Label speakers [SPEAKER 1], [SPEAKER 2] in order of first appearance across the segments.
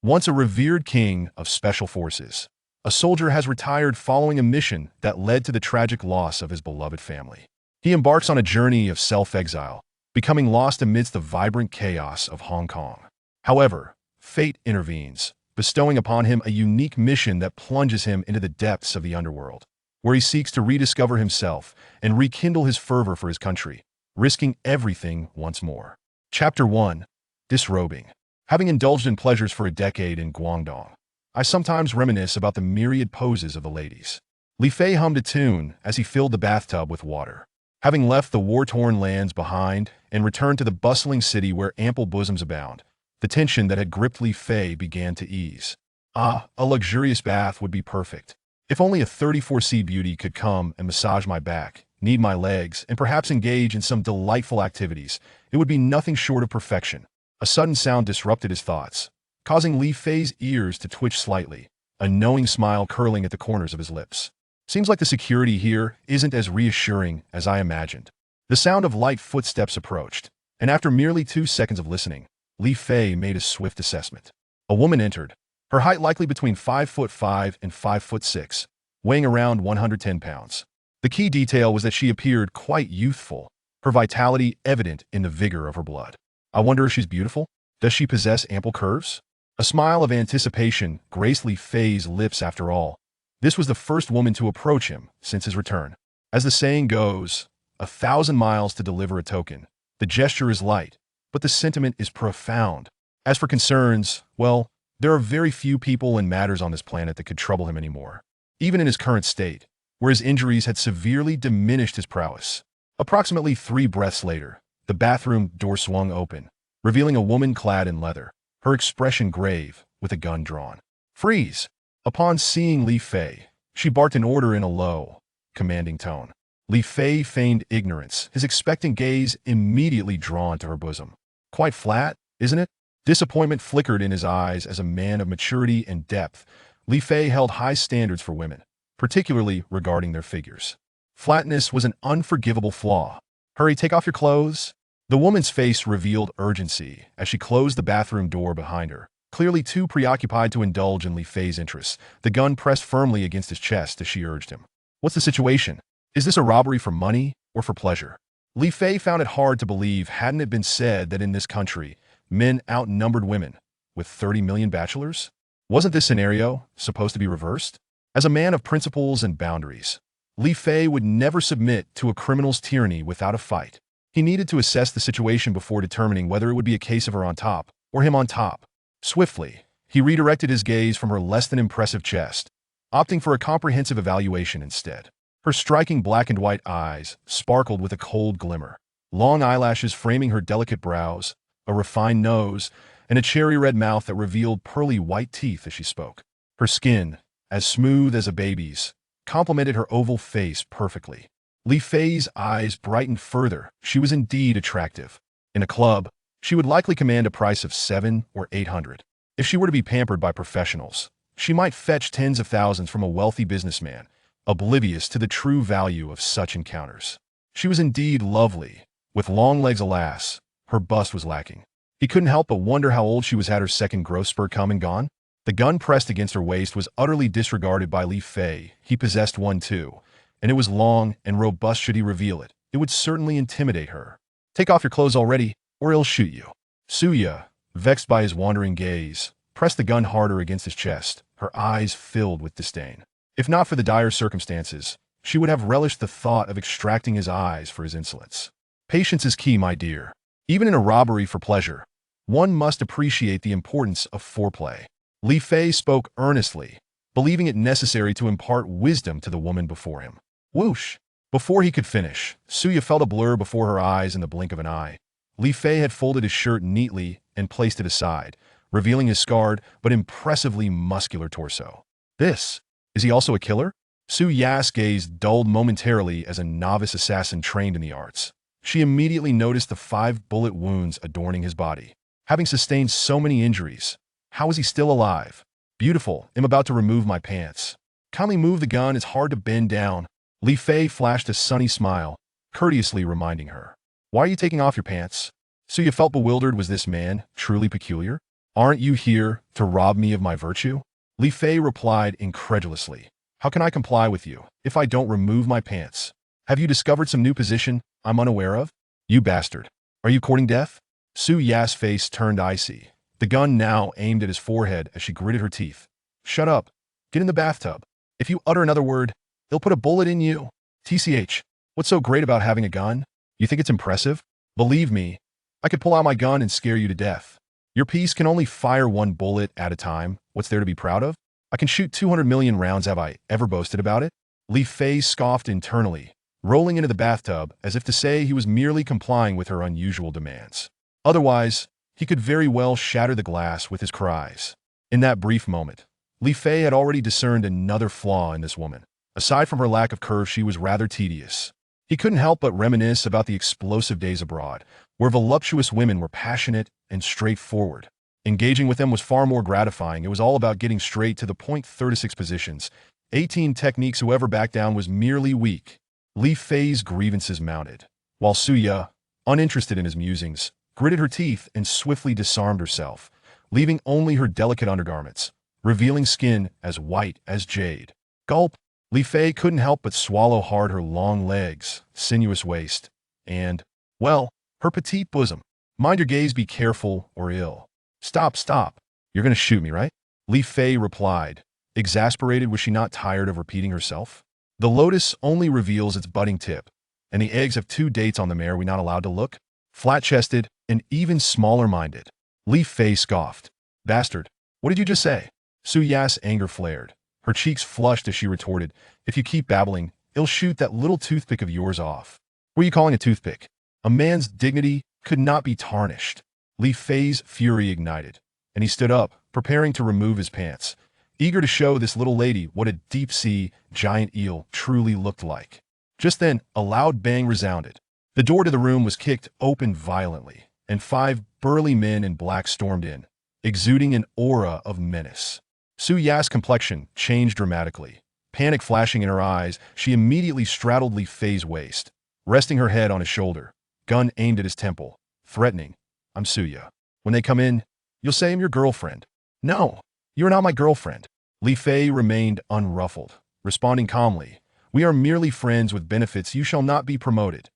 [SPEAKER 1] Once a revered king of special forces, a soldier has retired following a mission that led to the tragic loss of his beloved family. He embarks on a journey of self-exile, becoming lost amidst the vibrant chaos of Hong Kong. However, fate intervenes, bestowing upon him a unique mission that plunges him into the depths of the underworld, where he seeks to rediscover himself and rekindle his fervor for his country, risking everything once more. Chapter 1. Disrobing. Having indulged in pleasures for a decade in Guangdong, I sometimes reminisce about the myriad poses of the ladies. Li Fei hummed a tune as he filled the bathtub with water. Having left the war-torn lands behind and returned to the bustling city where ample bosoms abound, the tension that had gripped Li Fei began to ease. A luxurious bath would be perfect. If only a 34C beauty could come and massage my back, knead my legs, and perhaps engage in some delightful activities, it would be nothing short of perfection. A sudden sound disrupted his thoughts, causing Li Fei's ears to twitch slightly, a knowing smile curling at the corners of his lips. Seems like the security here isn't as reassuring as I imagined. The sound of light footsteps approached, and after merely 2 seconds of listening, Li Fei made a swift assessment. A woman entered, her height likely between 5'5" and 5'6", weighing around 110 pounds. The key detail was that she appeared quite youthful, her vitality evident in the vigor of her blood. I wonder if she's beautiful? Does she possess ample curves? A smile of anticipation graced Li Fei's lips after all. This was the first woman to approach him since his return. As the saying goes, 1,000 miles to deliver a token. The gesture is light, but the sentiment is profound. As for concerns, well, there are very few people and matters on this planet that could trouble him anymore, even in his current state, where his injuries had severely diminished his prowess. Approximately 3 breaths later, the bathroom door swung open, revealing a woman clad in leather, her expression grave, with a gun drawn. Freeze! Upon seeing Li Fei, she barked an order in a low, commanding tone. Li Fei feigned ignorance, his expectant gaze immediately drawn to her bosom. Quite flat, isn't it? Disappointment flickered in his eyes as a man of maturity and depth. Li Fei held high standards for women, particularly regarding their figures. Flatness was an unforgivable flaw. Hurry, take off your clothes. The woman's face revealed urgency as she closed the bathroom door behind her. Clearly too preoccupied to indulge in Li Fei's interests, the gun pressed firmly against his chest as she urged him. What's the situation? Is this a robbery for money or for pleasure? Li Fei found it hard to believe, hadn't it been said that in this country, men outnumbered women, with 30 million bachelors? Wasn't this scenario supposed to be reversed? As a man of principles and boundaries, Li Fei would never submit to a criminal's tyranny without a fight. He needed to assess the situation before determining whether it would be a case of her on top or him on top. Swiftly, he redirected his gaze from her less than impressive chest, opting for a comprehensive evaluation instead. Her striking black and white eyes sparkled with a cold glimmer, long eyelashes framing her delicate brows, a refined nose, and a cherry-red mouth that revealed pearly white teeth as she spoke. Her skin, as smooth as a baby's, complemented her oval face perfectly. Li Fei's eyes brightened further. She was indeed attractive. In a club, she would likely command a price of 700 or 800. If she were to be pampered by professionals, she might fetch tens of thousands from a wealthy businessman, oblivious to the true value of such encounters. She was indeed lovely. With long legs, alas, her bust was lacking. He couldn't help but wonder how old she was had her second growth spurt come and gone. The gun pressed against her waist was utterly disregarded by Li Fei. He possessed one too, and it was long and robust. Should he reveal it, it would certainly intimidate her. Take off your clothes already, or he'll shoot you. Suya, vexed by his wandering gaze, pressed the gun harder against his chest, her eyes filled with disdain. If not for the dire circumstances, she would have relished the thought of extracting his eyes for his insolence. Patience is key, my dear. Even in a robbery for pleasure, one must appreciate the importance of foreplay. Li Fei spoke earnestly, believing it necessary to impart wisdom to the woman before him. Whoosh! Before he could finish, Suya felt a blur before her eyes in the blink of an eye. Li Fei had folded his shirt neatly and placed it aside, revealing his scarred but impressively muscular torso. Is he also a killer? Su Ya's gaze dulled momentarily as a novice assassin trained in the arts. She immediately noticed the 5 bullet wounds adorning his body. Having sustained so many injuries, how is he still alive? Beautiful, I'm about to remove my pants. Kindly move the gun, it's hard to bend down. Li Fei flashed a sunny smile, courteously reminding her. Why are you taking off your pants? Suya felt bewildered. Was this man truly peculiar? Aren't you here to rob me of my virtue? Li Fei replied incredulously. How can I comply with you if I don't remove my pants? Have you discovered some new position I'm unaware of? You bastard. Are you courting death? Su Ya's face turned icy, the gun now aimed at his forehead as she gritted her teeth. Shut up. Get in the bathtub. If you utter another word, they'll put a bullet in you. TCH, what's so great about having a gun? You think it's impressive? Believe me, I could pull out my gun and scare you to death. Your piece can only fire one bullet at a time. What's there to be proud of? I can shoot 200 million rounds. Have I ever boasted about it? Li Fei scoffed internally, rolling into the bathtub as if to say he was merely complying with her unusual demands. Otherwise, he could very well shatter the glass with his cries. In that brief moment, Li Fei had already discerned another flaw in this woman. Aside from her lack of curve, she was rather tedious. He couldn't help but reminisce about the explosive days abroad, where voluptuous women were passionate and straightforward. Engaging with them was far more gratifying. It was all about getting straight to the point. 36 positions, 18 techniques. Whoever backed down was merely weak. Li Fei's grievances mounted, while Suya, uninterested in his musings, gritted her teeth and swiftly disarmed herself, leaving only her delicate undergarments, revealing skin as white as jade. Gulp! Li Fei couldn't help but swallow hard. Her long legs, sinuous waist, and, well, her petite bosom. Mind your gaze, be careful or ill. Stop, stop. You're going to shoot me, right? Li Fei replied. Exasperated, was she not tired of repeating herself? The lotus only reveals its budding tip, and the eggs have 2 dates on them. Are we not allowed to look? Flat-chested and even smaller-minded. Li Fei scoffed. Bastard, what did you just say? Su Ya's anger flared. Her cheeks flushed as she retorted, if you keep babbling, I'll shoot that little toothpick of yours off. What are you calling a toothpick? A man's dignity could not be tarnished. Li Fei's fury ignited, and he stood up, preparing to remove his pants, eager to show this little lady what a deep-sea giant eel truly looked like. Just then, a loud bang resounded. The door to the room was kicked open violently, and 5 burly men in black stormed in, exuding an aura of menace. Su Ya's complexion changed dramatically. Panic flashing in her eyes, she immediately straddled Li Fei's waist, resting her head on his shoulder, gun aimed at his temple, threatening, I'm Suya. When they come in, you'll say I'm your girlfriend. No, you're not my girlfriend. Li Fei remained unruffled, responding calmly, we are merely friends with benefits. You shall not be promoted.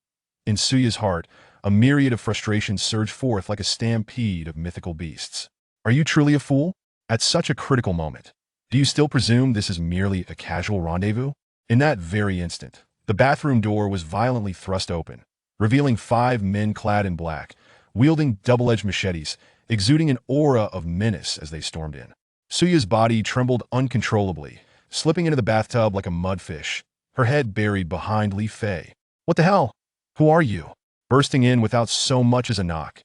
[SPEAKER 1] In Suya's heart, a myriad of frustrations surged forth like a stampede of mythical beasts. Are you truly a fool? At such a critical moment, do you still presume this is merely a casual rendezvous? In that very instant, the bathroom door was violently thrust open, revealing 5 men clad in black, wielding double-edged machetes, exuding an aura of menace as they stormed in. Suya's body trembled uncontrollably, slipping into the bathtub like a mudfish, her head buried behind Li Fei. What the hell? Who are you? Bursting in without so much as a knock.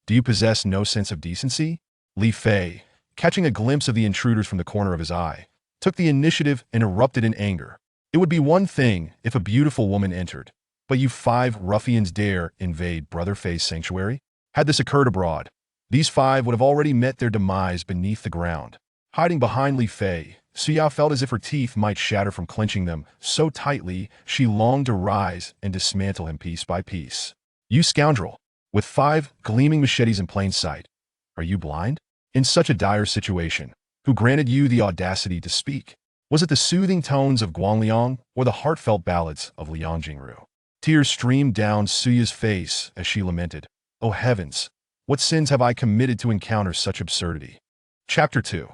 [SPEAKER 1] Do you possess no sense of decency? Li Fei, catching a glimpse of the intruders from the corner of his eye, took the initiative and erupted in anger. It would be one thing if a beautiful woman entered, but you 5 ruffians dare invade Brother Fei's sanctuary? Had this occurred abroad, these 5 would have already met their demise beneath the ground. Hiding behind Li Fei, Suya felt as if her teeth might shatter from clenching them so tightly she longed to rise and dismantle him piece by piece. You scoundrel! With 5 gleaming machetes in plain sight. Are you blind? In such a dire situation, who granted you the audacity to speak? Was it the soothing tones of Guangliang or the heartfelt ballads of Liang Jingru? Tears streamed down Suya's face as she lamented, Oh heavens, what sins have I committed to encounter such absurdity? Chapter 2.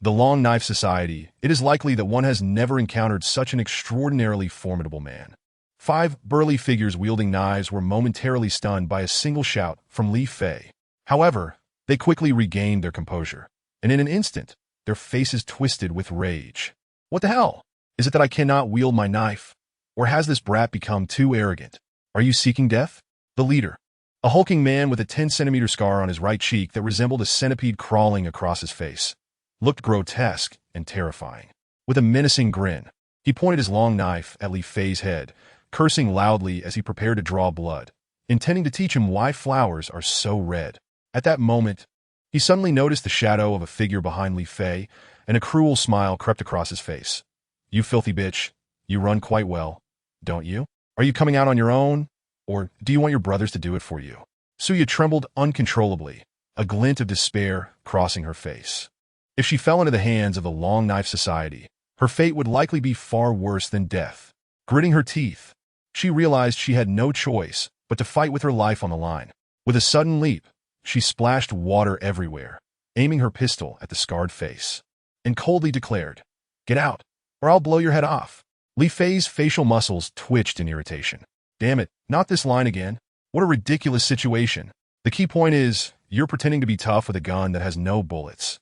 [SPEAKER 1] The Long Knife Society. It is likely that one has never encountered such an extraordinarily formidable man. 5 burly figures wielding knives were momentarily stunned by a single shout from Li Fei. However, they quickly regained their composure, and in an instant, their faces twisted with rage. What the hell? Is it that I cannot wield my knife? Or has this brat become too arrogant? Are you seeking death? The leader, a hulking man with a 10-centimeter scar on his right cheek that resembled a centipede crawling across his face, looked grotesque and terrifying. With a menacing grin, he pointed his long knife at Li Fei's head, cursing loudly as he prepared to draw blood, intending to teach him why flowers are so red. At that moment, he suddenly noticed the shadow of a figure behind Li Fei, and a cruel smile crept across his face. You filthy bitch, you run quite well, don't you? Are you coming out on your own, or do you want your brothers to do it for you? Suya trembled uncontrollably, a glint of despair crossing her face. If she fell into the hands of the Long Knife Society, her fate would likely be far worse than death. Gritting her teeth, she realized she had no choice but to fight with her life on the line. With a sudden leap, she splashed water everywhere, aiming her pistol at the scarred face, and coldly declared, "Get out, or I'll blow your head off." Li Fei's facial muscles twitched in irritation. Damn it, not this line again. What a ridiculous situation. The key point is, you're pretending to be tough with a gun that has no bullets.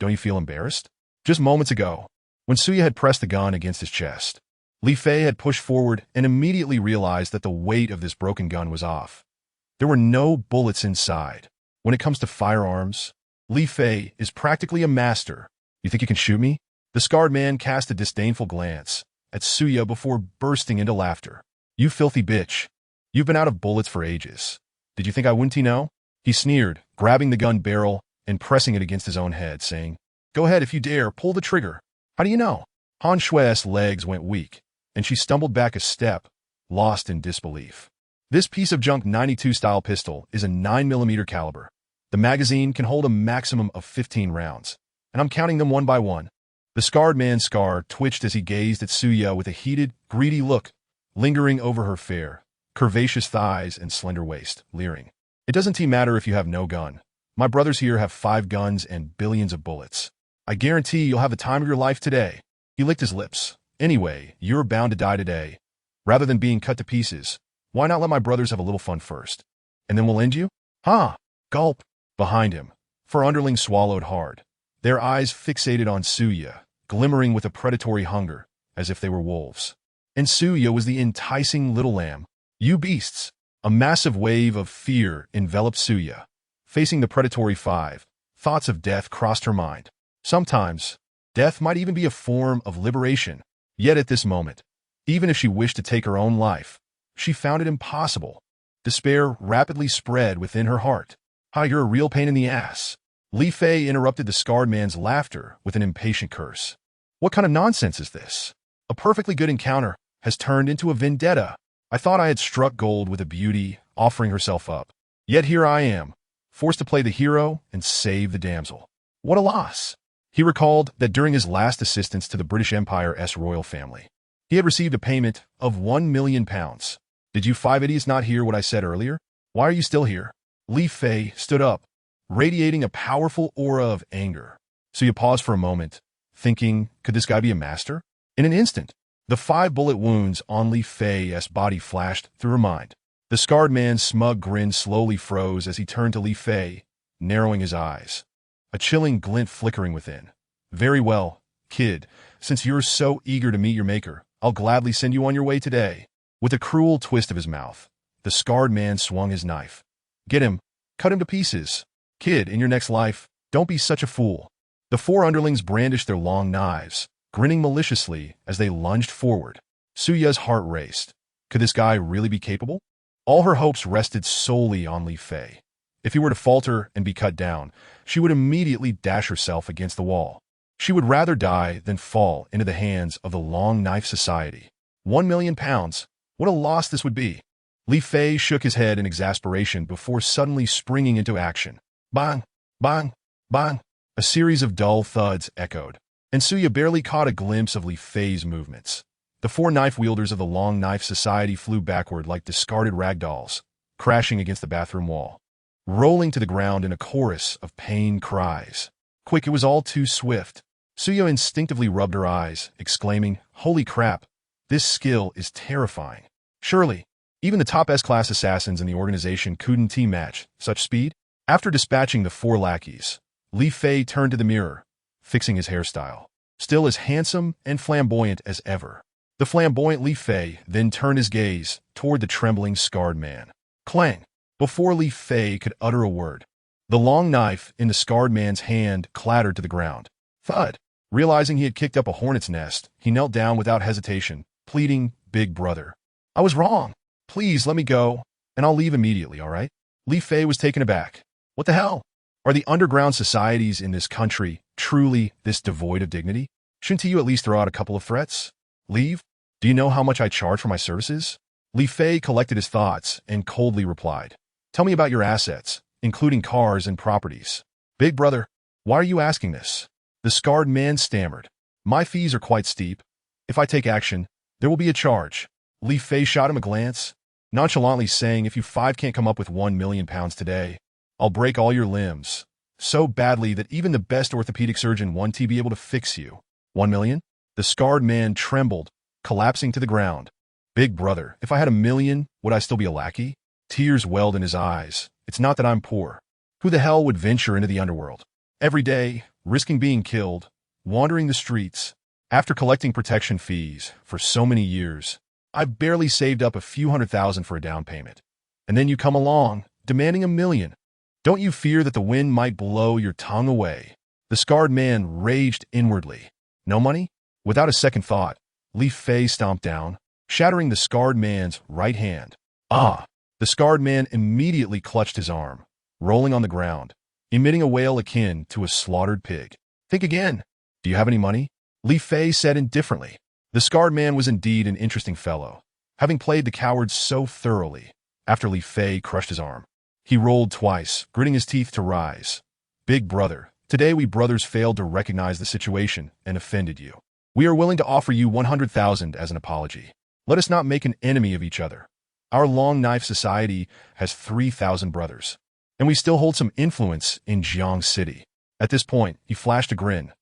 [SPEAKER 1] Don't you feel embarrassed? Just moments ago, when Suya had pressed the gun against his chest, Li Fei had pushed forward and immediately realized that the weight of this broken gun was off. There were no bullets inside. When it comes to firearms, Li Fei is practically a master. You think you can shoot me? The scarred man cast a disdainful glance at Suya before bursting into laughter. You filthy bitch. You've been out of bullets for ages. Did you think I wouldn't know? He sneered, grabbing the gun barrel and pressing it against his own head, saying, "Go ahead if you dare, pull the trigger." How do you know? Han Shui's legs went weak, and she stumbled back a step, lost in disbelief. This piece of junk 92-style pistol is a 9mm caliber. The magazine can hold a maximum of 15 rounds, and I'm counting them one by one. The scarred man's scar twitched as he gazed at Suya with a heated, greedy look, lingering over her fair, curvaceous thighs and slender waist, leering. It doesn't matter if you have no gun. My brothers here have 5 guns and billions of bullets. I guarantee you'll have the time of your life today. He licked his lips. Anyway, you're bound to die today. Rather than being cut to pieces, why not let my brothers have a little fun first? And then we'll end you? Ha! Gulp! Behind him, 4 underlings swallowed hard, their eyes fixated on Suya, glimmering with a predatory hunger, as if they were wolves. And Suya was the enticing little lamb. You beasts! A massive wave of fear enveloped Suya. Facing the predatory 5, thoughts of death crossed her mind. Sometimes, death might even be a form of liberation. Yet at this moment, even if she wished to take her own life, she found it impossible. Despair rapidly spread within her heart. "Ah, you're a real pain in the ass." Li Fei interrupted the scarred man's laughter with an impatient curse. "What kind of nonsense is this? A perfectly good encounter has turned into a vendetta. I thought I had struck gold with a beauty offering herself up. Yet here I am, forced to play the hero and save the damsel. What a loss." He recalled that during his last assistance to the British Empire's royal family, he had received a payment of £1,000,000. Did you 5 idiots not hear what I said earlier? Why are you still here? Li Fei stood up, radiating a powerful aura of anger. So you paused for a moment, thinking, could this guy be a master? In an instant, the 5 bullet wounds on Li Fei's body flashed through her mind. The scarred man's smug grin slowly froze as he turned to Li Fei, narrowing his eyes, a chilling glint flickering within. "Very well, kid, since you're so eager to meet your maker, I'll gladly send you on your way today." With a cruel twist of his mouth, the scarred man swung his knife. "Get him, cut him to pieces. Kid, in your next life, don't be such a fool." The 4 underlings brandished their long knives, grinning maliciously as they lunged forward. Suya's heart raced. Could this guy really be capable? All her hopes rested solely on Li Fei. If he were to falter and be cut down, she would immediately dash herself against the wall. She would rather die than fall into the hands of the Long Knife Society. £1,000,000. What a loss this would be. Li Fei shook his head in exasperation before suddenly springing into action. Bang! Bang! Bang! A series of dull thuds echoed, and Suya barely caught a glimpse of Li Fei's movements. The 4 knife wielders of the Long Knife Society flew backward like discarded rag dolls, crashing against the bathroom wall, rolling to the ground in a chorus of pain cries. Quick, it was all too swift. Suya instinctively rubbed her eyes, exclaiming, "Holy crap, this skill is terrifying. Surely, even the top S-class assassins in the organization couldn't match such speed." After dispatching the 4 lackeys, Li Fei turned to the mirror, fixing his hairstyle. Still as handsome and flamboyant as ever, the flamboyant Li Fei then turned his gaze toward the trembling scarred man. Clang! Before Li Fei could utter a word, the long knife in the scarred man's hand clattered to the ground. Thud! Realizing he had kicked up a hornet's nest, he knelt down without hesitation, pleading, "Big brother, I was wrong. Please let me go, and I'll leave immediately, all right?" Li Fei was taken aback. What the hell? Are the underground societies in this country truly this devoid of dignity? Shouldn't you at least throw out a couple of threats? Leave? Do you know how much I charge for my services? Li Fei collected his thoughts and coldly replied, "Tell me about your assets, including cars and properties. Big brother, why are you asking this? The scarred man stammered. My fees are quite steep. If I take action, there will be a charge. Li Fei shot him a glance, nonchalantly saying, if you five can't come up with £1 million today, I'll break all your limbs. So badly that even the best orthopedic surgeon won't be able to fix you. 1 million? The scarred man trembled, collapsing to the ground. Big brother, if I had 1 million, would I still be a lackey? Tears welled in his eyes. It's not that I'm poor. Who the hell would venture into the underworld? Every day, risking being killed, wandering the streets. After collecting protection fees for so many years, I've barely saved up a few $100,000 for a down payment. And then you come along, demanding 1 million. Don't you fear that the wind might blow your tongue away? The scarred man raged inwardly. No money? Without a second thought, Li Fei stomped down, shattering the scarred man's right hand. Ah! The scarred man immediately clutched his arm, rolling on the ground, emitting a wail akin to a slaughtered pig. Think again. Do you have any money? Li Fei said indifferently. The scarred man was indeed an interesting fellow, having played the coward so thoroughly. After Li Fei crushed his arm, he rolled twice, gritting his teeth to rise. Big brother, today we brothers failed to recognize the situation and offended you. We are willing to offer you 100,000 as an apology. Let us not make an enemy of each other. Our Long Knife Society has 3,000 brothers, and we still hold some influence in Jiang City. At this point, he flashed a grin.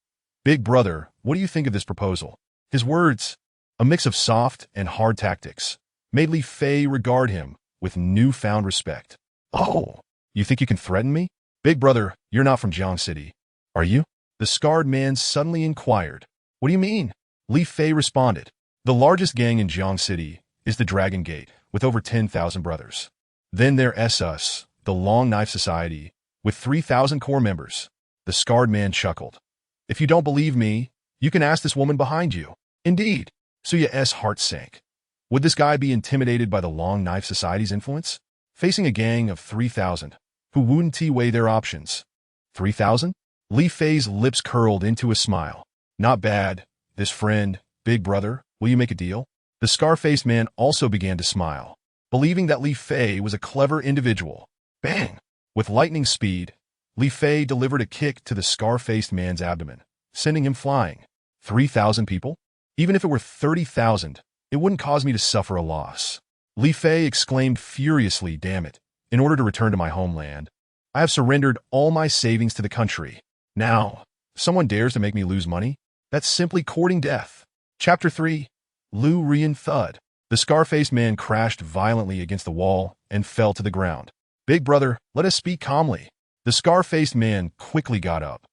[SPEAKER 1] Big brother, what do you think of this proposal? His words, a mix of soft and hard tactics, made Li Fei regard him with newfound respect. Oh, you think you can threaten me? Big brother, you're not from Jiang City, are you? The scarred man suddenly inquired. What do you mean? Li Fei responded. The largest gang in Jiang City is the Dragon Gate, with over 10,000 brothers. Then there's us, the Long Knife Society, with 3,000 core members. The scarred man chuckled. If you don't believe me, you can ask this woman behind you. Indeed. Suya's heart sank. Would this guy be intimidated by the Long Knife Society's influence? Facing a gang of 3,000, who wouldn't weigh their options. 3,000? Li Fei's lips curled into a smile. Not bad. This friend, big brother, will you make a deal? The scar-faced man also began to smile, believing that Li Fei was a clever individual. Bang! With lightning speed, Li Fei delivered a kick to the scar-faced man's abdomen, sending him flying. 3,000 people? Even if it were 30,000, it wouldn't cause me to suffer a loss. Li Fei exclaimed furiously, damn it. In order to return to my homeland, I have surrendered all my savings to the country. Now, if someone dares to make me lose money, that's simply courting death. Chapter 3. Lu Rian thud. The scar-faced man crashed violently against the wall and fell to the ground. Big brother, let us speak calmly. The scar-faced man quickly got up,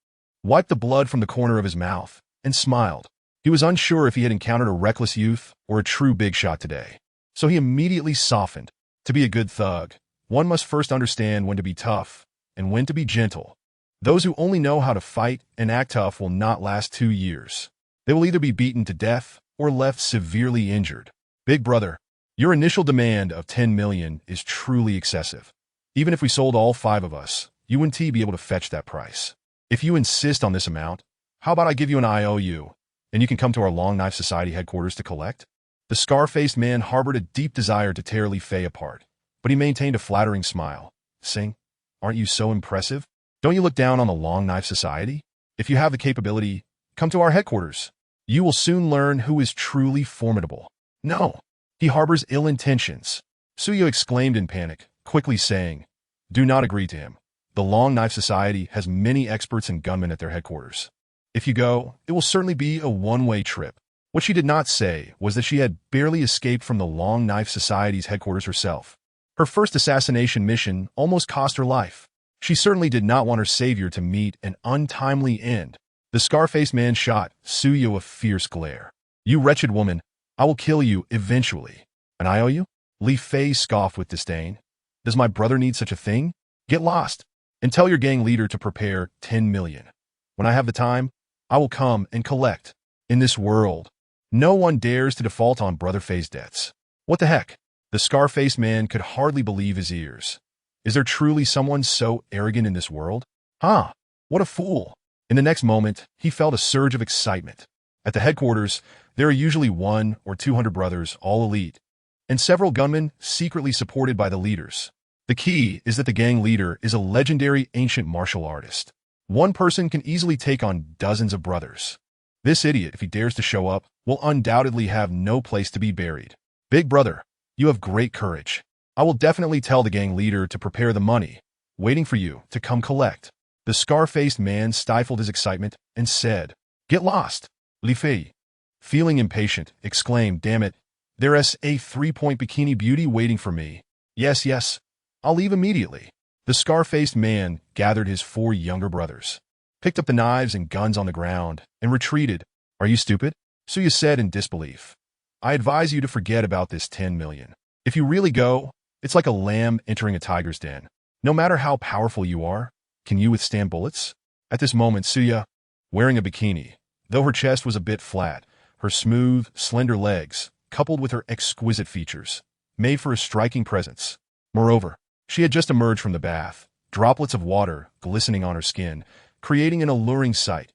[SPEAKER 1] wiped the blood from the corner of his mouth, and smiled. He was unsure if he had encountered a reckless youth or a true big shot today, so he immediately softened. To be a good thug, one must first understand when to be tough and when to be gentle. Those who only know how to fight and act tough will not last 2 years. They will either be beaten to death or left severely injured. Big brother, your initial demand of 10 million is truly excessive. Even if we sold all 5 of us, you wouldn't be able to fetch that price. If you insist on this amount, how about I give you an IOU, and you can come to our Long Knife Society headquarters to collect? The scar-faced man harbored a deep desire to tear Li Fei apart, but he maintained a flattering smile. Sing, aren't you so impressive? Don't you look down on the Long Knife Society? If you have the capability, come to our headquarters. You will soon learn who is truly formidable. No, he harbors ill intentions. Suyo exclaimed in panic, quickly saying, do not agree to him. The Long Knife Society has many experts and gunmen at their headquarters. If you go, it will certainly be a one-way trip. What she did not say was that she had barely escaped from the Long Knife Society's headquarters herself. Her first assassination mission almost cost her life. She certainly did not want her savior to meet an untimely end. The scar-faced man shot Suyo a fierce glare. You wretched woman, I will kill you eventually. And I owe you? Li Fei scoffed with disdain. Does my brother need such a thing? Get lost, and tell your gang leader to prepare 10 million. When I have the time, I will come and collect. In this world, no one dares to default on Brother Fei's debts. What the heck? The scar-faced man could hardly believe his ears. Is there truly someone so arrogant in this world? What a fool. In the next moment, he felt a surge of excitement. At the headquarters, there are usually 100 or 200 brothers, all elite, and several gunmen secretly supported by the leaders. The key is that the gang leader is a legendary ancient martial artist. One person can easily take on dozens of brothers. This idiot, if he dares to show up, will undoubtedly have no place to be buried. Big brother, you have great courage. I will definitely tell the gang leader to prepare the money, waiting for you to come collect. The scar-faced man stifled his excitement and said, "Get lost, Li Fei." Feeling impatient, exclaimed, "Damn it, there's a 3-point bikini beauty waiting for me. Yes, yes, I'll leave immediately." The scar-faced man gathered his 4 younger brothers, picked up the knives and guns on the ground, and retreated. "Are you stupid?" Suya said in disbelief. "I advise you to forget about this 10 million. If you really go, it's like a lamb entering a tiger's den. No matter how powerful you are, can you withstand bullets?" At this moment, Suya, wearing a bikini, though her chest was a bit flat, her smooth, slender legs, coupled with her exquisite features, made for a striking presence. Moreover, she had just emerged from the bath, droplets of water glistening on her skin, creating an alluring sight.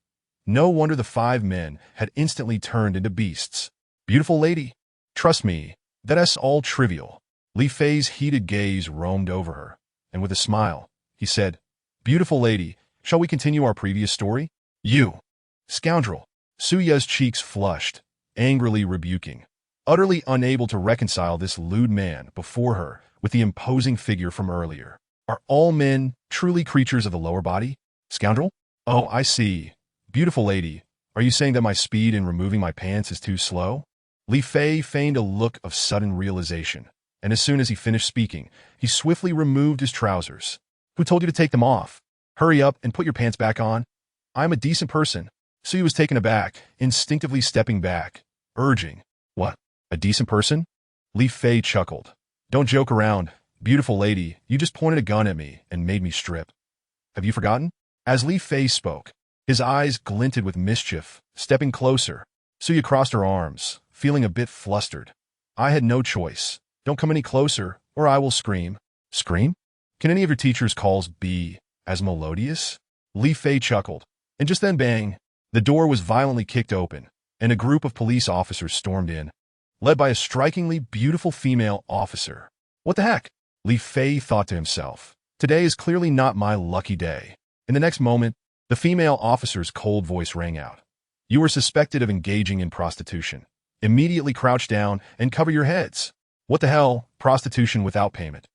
[SPEAKER 1] No wonder the 5 men had instantly turned into beasts. "Beautiful lady, trust me, that's all trivial." Li Fei's heated gaze roamed over her, and with a smile, he said, "Beautiful lady, shall we continue our previous story?" "You scoundrel!" Suya's cheeks flushed, angrily rebuking, utterly unable to reconcile this lewd man before her with the imposing figure from earlier. "Are all men truly creatures of the lower body? Scoundrel? Oh, I see. Beautiful lady, are you saying that my speed in removing my pants is too slow?" Li Fei feigned a look of sudden realization, and as soon as he finished speaking, he swiftly removed his trousers. "Who told you to take them off? Hurry up and put your pants back on. I am a decent person." Suya was taken aback, instinctively stepping back, urging, "What? A decent person?" Li Fei chuckled. "Don't joke around, beautiful lady. You just pointed a gun at me and made me strip. Have you forgotten?" As Li Fei spoke, his eyes glinted with mischief. Stepping closer, Suya crossed her arms, feeling a bit flustered. "I had no choice. Don't come any closer, or I will scream." "Scream? Can any of your teacher's calls be as melodious?" Li Fei chuckled, and just then bang, the door was violently kicked open, and a group of police officers stormed in, led by a strikingly beautiful female officer. "What the heck?" Li Fei thought to himself. "Today is clearly not my lucky day." In the next moment, the female officer's cold voice rang out. "You are suspected of engaging in prostitution. Immediately crouch down and cover your heads." "What the hell? Prostitution without payment?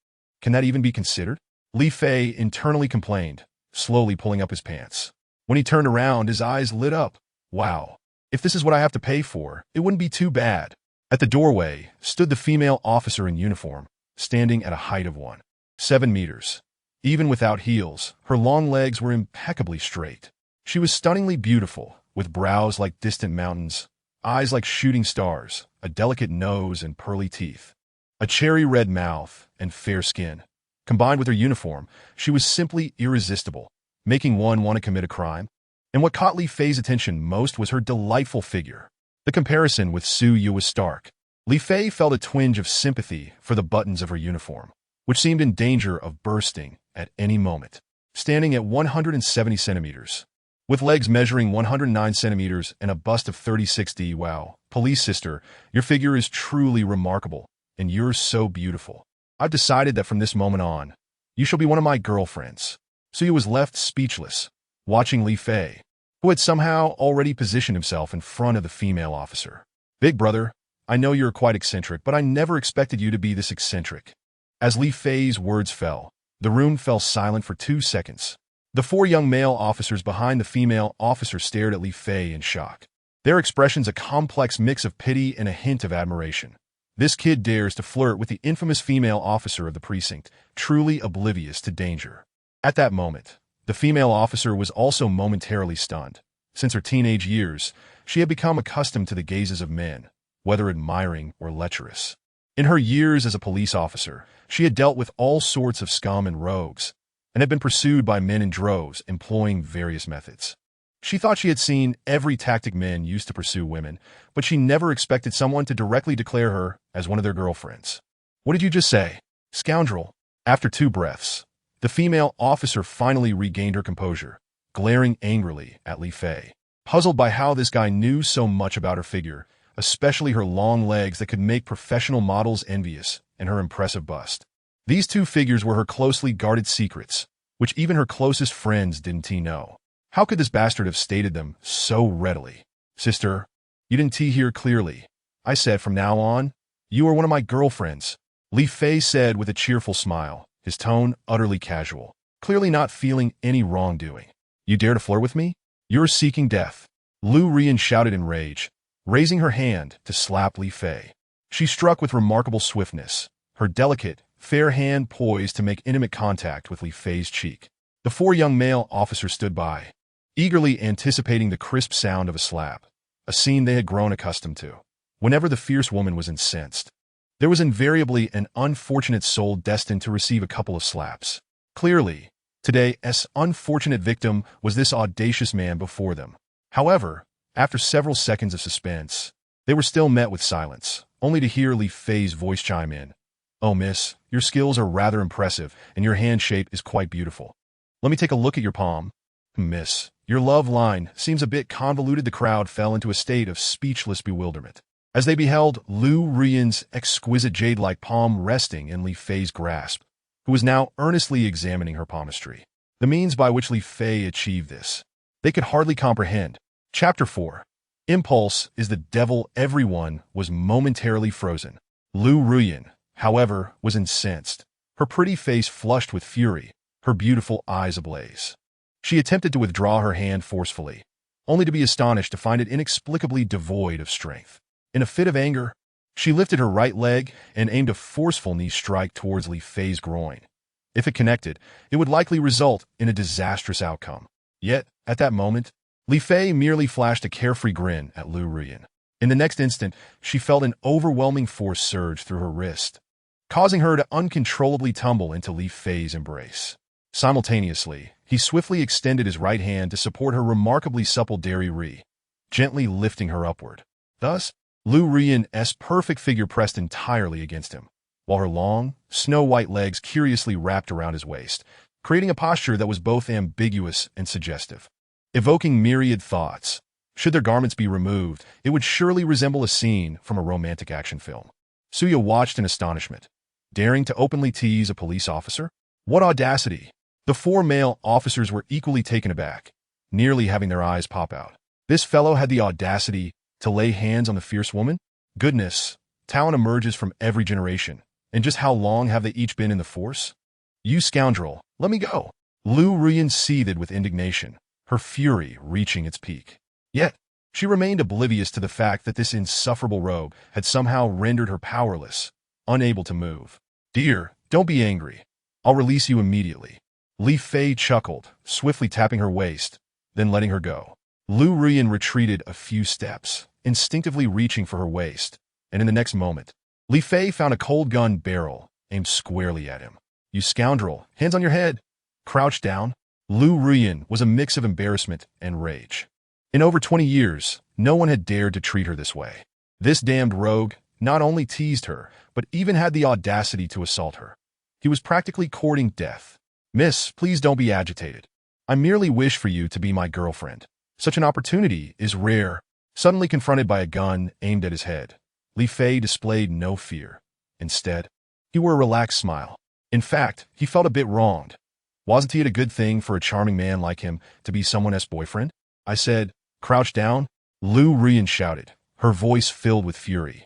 [SPEAKER 1] Can that even be considered?" Li Fei internally complained, slowly pulling up his pants. When he turned around, his eyes lit up. "Wow. If this is what I have to pay for, it wouldn't be too bad." At the doorway stood the female officer in uniform, standing at a height of 1.7 meters. Even without heels, her long legs were impeccably straight. She was stunningly beautiful, with brows like distant mountains, eyes like shooting stars, a delicate nose and pearly teeth, a cherry-red mouth, and fair skin. Combined with her uniform, she was simply irresistible, making one want to commit a crime. And what caught Li Fei's attention most was her delightful figure. The comparison with Suya was stark. Li Fei felt a twinge of sympathy for the buttons of her uniform, which seemed in danger of bursting at any moment. Standing at 170 centimeters, with legs measuring 109 centimeters and a bust of 36D, wow, police sister, your figure is truly remarkable, and you're so beautiful. I've decided that from this moment on, you shall be one of my girlfriends. Suya was left speechless, watching Li Fei, who had somehow already positioned himself in front of the female officer. "Big brother, I know you're quite eccentric, but I never expected you to be this eccentric." As Li Fei's words fell, the room fell silent for 2 seconds. The 4 young male officers behind the female officer stared at Li Fei in shock, their expressions a complex mix of pity and a hint of admiration. This kid dares to flirt with the infamous female officer of the precinct, truly oblivious to danger. At that moment, the female officer was also momentarily stunned. Since her teenage years, she had become accustomed to the gazes of men, whether admiring or lecherous. In her years as a police officer, she had dealt with all sorts of scum and rogues, and had been pursued by men in droves employing various methods. She thought she had seen every tactic men used to pursue women, but she never expected someone to directly declare her as one of their girlfriends. "What did you just say, scoundrel?" After 2 breaths, the female officer finally regained her composure, glaring angrily at Li Fei, puzzled by how this guy knew so much about her figure, especially her long legs that could make professional models envious, and her impressive bust. These two figures were her closely guarded secrets, which even her closest friends didn't know. How could this bastard have stated them so readily? Sister, you didn't hear clearly. I said from now on, you are one of my girlfriends, Li Fei said with a cheerful smile, his tone utterly casual, clearly not feeling any wrongdoing. You dare to flirt with me? You're seeking death. Lu Rian shouted in rage, raising her hand to slap Li Fei. She struck with remarkable swiftness, her delicate, fair hand poised to make intimate contact with Li Fei's cheek. The four young male officers stood by, eagerly anticipating the crisp sound of a slap, a scene they had grown accustomed to. Whenever the fierce woman was incensed, there was invariably an unfortunate soul destined to receive a couple of slaps. Clearly, today's unfortunate victim was this audacious man before them. However, after several seconds of suspense, they were still met with silence, only to hear Li Fei's voice chime in. Oh, miss, your skills are rather impressive, and your hand shape is quite beautiful. Let me take a look at your palm. Miss, your love line seems a bit convoluted. The crowd fell into a state of speechless bewilderment as they beheld Lu Rian's exquisite jade-like palm resting in Li Fei's grasp, who was now earnestly examining her palmistry. The means by which Li Fei achieved this, they could hardly comprehend. Chapter 4. Impulse is the devil. Everyone was momentarily frozen. Lu Rian, however, was incensed, her pretty face flushed with fury, her beautiful eyes ablaze. She attempted to withdraw her hand forcefully, only to be astonished to find it inexplicably devoid of strength. In a fit of anger, she lifted her right leg and aimed a forceful knee strike towards Li Fei's groin. If it connected, it would likely result in a disastrous outcome. Yet, at that moment, Li Fei merely flashed a carefree grin at Lu Rian. In the next instant, she felt an overwhelming force surge through her wrist, causing her to uncontrollably tumble into Li Fei's embrace. Simultaneously, he swiftly extended his right hand to support her remarkably supple Ri, gently lifting her upward. Thus, Lu Rian's perfect figure pressed entirely against him, while her long, snow-white legs curiously wrapped around his waist, creating a posture that was both ambiguous and suggestive, evoking myriad thoughts. Should their garments be removed, it would surely resemble a scene from a romantic action film. Suya watched in astonishment, daring to openly tease a police officer? What audacity! The four male officers were equally taken aback, nearly having their eyes pop out. This fellow had the audacity to lay hands on the fierce woman? Goodness, talent emerges from every generation. And just how long have they each been in the force? You scoundrel, let me go. Lu Rian seethed with indignation, her fury reaching its peak. Yet, she remained oblivious to the fact that this insufferable rogue had somehow rendered her powerless, unable to move. Dear, don't be angry. I'll release you immediately. Li Fei chuckled, swiftly tapping her waist, then letting her go. Lu Rian retreated a few steps, instinctively reaching for her waist, and in the next moment, Li Fei found a cold gun barrel aimed squarely at him. You scoundrel, hands on your head. Crouched down, Lu Rian was a mix of embarrassment and rage. In over 20 years, no one had dared to treat her this way. This damned rogue not only teased her, but even had the audacity to assault her. He was practically courting death. Miss, please don't be agitated. I merely wish for you to be my girlfriend. Such an opportunity is rare. Suddenly confronted by a gun aimed at his head, Li Fei displayed no fear. Instead, he wore a relaxed smile. In fact, he felt a bit wronged. Wasn't it a good thing for a charming man like him to be someone's boyfriend? I said, crouch down. Lu Rian shouted, her voice filled with fury.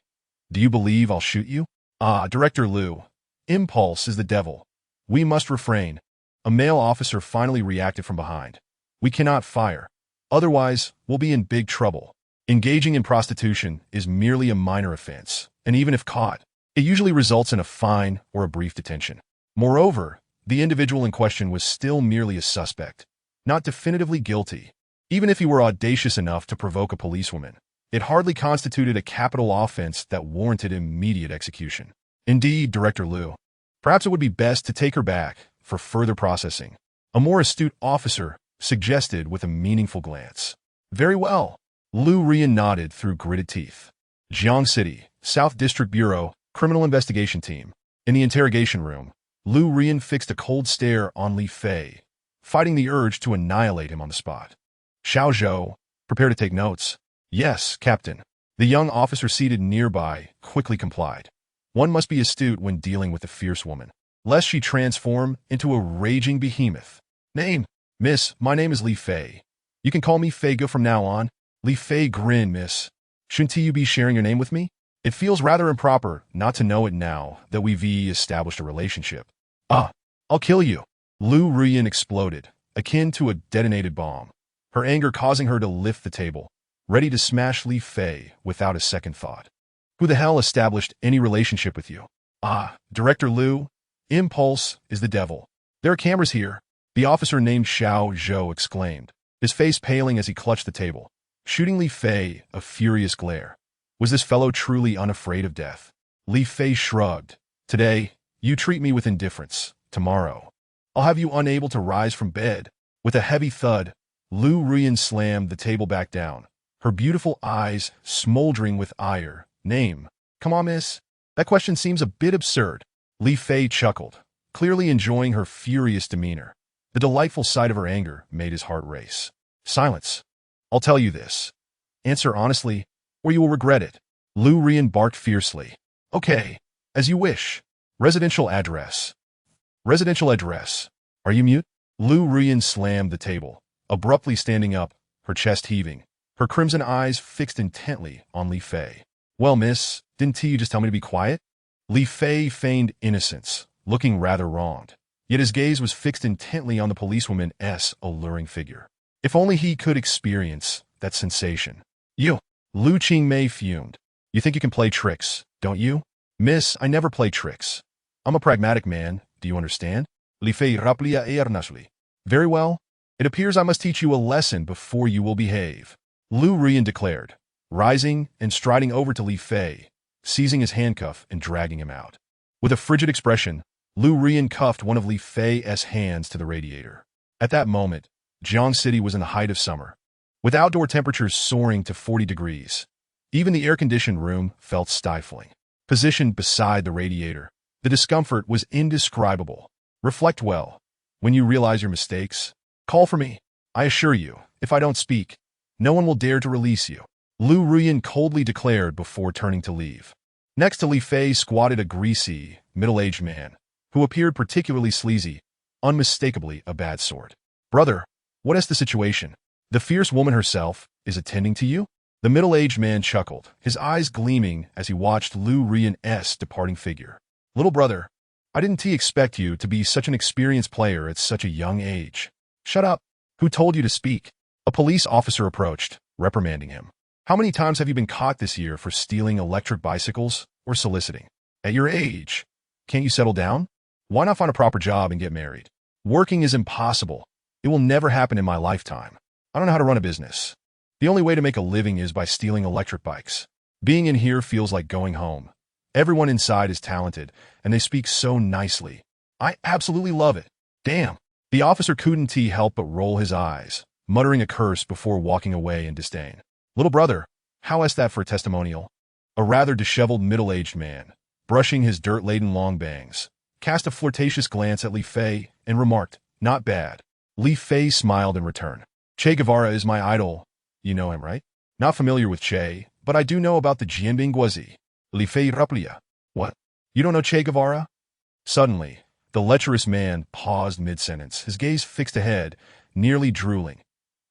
[SPEAKER 1] Do you believe I'll shoot you? Ah, Director Lu. Impulse is the devil. We must refrain. A male officer finally reacted from behind. We cannot fire. Otherwise, we'll be in big trouble. Engaging in prostitution is merely a minor offense, and even if caught, it usually results in a fine or a brief detention. Moreover, the individual in question was still merely a suspect, not definitively guilty. Even if he were audacious enough to provoke a policewoman, it hardly constituted a capital offense that warranted immediate execution. Indeed, Director Lu, perhaps it would be best to take her back for further processing, a more astute officer suggested with a meaningful glance. Very well. Lu Rian nodded through gritted teeth. Jiang City, South District Bureau, Criminal Investigation Team. In the interrogation room, Lu Rian fixed a cold stare on Li Fei, fighting the urge to annihilate him on the spot. Xiao Zhou, prepare to take notes. Yes, Captain. The young officer seated nearby quickly complied. One must be astute when dealing with a fierce woman. lest she transform into a raging behemoth. Name? Miss, my name is Li Fei. You can call me Feiga from now on. Li Fei grinned, miss. Shouldn't you be sharing your name with me? It feels rather improper not to know it now that we've established a relationship. Ah, I'll kill you. Lu Ruyan exploded, akin to a detonated bomb, her anger causing her to lift the table, ready to smash Li Fei without a second thought. Who the hell established any relationship with you? Ah, Director Liu, impulse is the devil. There are cameras here, the officer named Xiao Zhou exclaimed, his face paling as he clutched the table, shooting Li Fei a furious glare. Was this fellow truly unafraid of death? Li Fei shrugged. Today, you treat me with indifference. Tomorrow, I'll have you unable to rise from bed. With a heavy thud, Lu Ruyan slammed the table back down, her beautiful eyes smoldering with ire. Name? Come on, miss. That question seems a bit absurd. Li Fei chuckled, clearly enjoying her furious demeanor. The delightful sight of her anger made his heart race. Silence. I'll tell you this. Answer honestly, or you will regret it. Lu Ruyan barked fiercely. Okay, as you wish. Residential address. Residential address. Are you mute? Lu Ruyan slammed the table, abruptly standing up, her chest heaving, her crimson eyes fixed intently on Li Fei. Well, miss, didn't you just tell me to be quiet? Li Fei feigned innocence, looking rather wronged. Yet his gaze was fixed intently on the policewoman's alluring figure. If only he could experience that sensation. You. Lu Qingmei fumed. You think you can play tricks, don't you? Miss, I never play tricks. I'm a pragmatic man, do you understand? Li Fei raplia earnestly. Very well. It appears I must teach you a lesson before you will behave. Lu Ruyan declared, rising and striding over to Li Fei, seizing his handcuff and dragging him out. With a frigid expression, Lu Ruyan cuffed one of Li Fei's hands to the radiator. At that moment, Jiang City was in the height of summer, with outdoor temperatures soaring to 40 degrees. Even the air-conditioned room felt stifling. Positioned beside the radiator, the discomfort was indescribable. Reflect well. When you realize your mistakes, call for me. I assure you, if I don't speak, no one will dare to release you. Lu Ruyan coldly declared before turning to leave. Next to Li Fei squatted a greasy, middle-aged man, who appeared particularly sleazy, unmistakably a bad sort. Brother, what is the situation? The fierce woman herself is attending to you? The middle-aged man chuckled, his eyes gleaming as he watched Lu Ruyan's departing figure. Little brother, I didn't expect you to be such an experienced player at such a young age. Shut up. Who told you to speak? A police officer approached, reprimanding him. How many times have you been caught this year for stealing electric bicycles or soliciting? At your age, can't you settle down? Why not find a proper job and get married? Working is impossible. It will never happen in my lifetime. I don't know how to run a business. The only way to make a living is by stealing electric bikes. Being in here feels like going home. Everyone inside is talented, and they speak so nicely. I absolutely love it. Damn. The officer couldn't help but roll his eyes, muttering a curse before walking away in disdain. Little brother, how is that for a testimonial? A rather disheveled middle-aged man, brushing his dirt-laden long bangs, cast a flirtatious glance at Li Fei and remarked, not bad. Li Fei smiled in return. Che Guevara is my idol. You know him, right? Not familiar with Che, but I do know about the Jianbing Guozi. Li Fei raplia. What? You don't know Che Guevara? Suddenly, the lecherous man paused mid-sentence, his gaze fixed ahead, nearly drooling.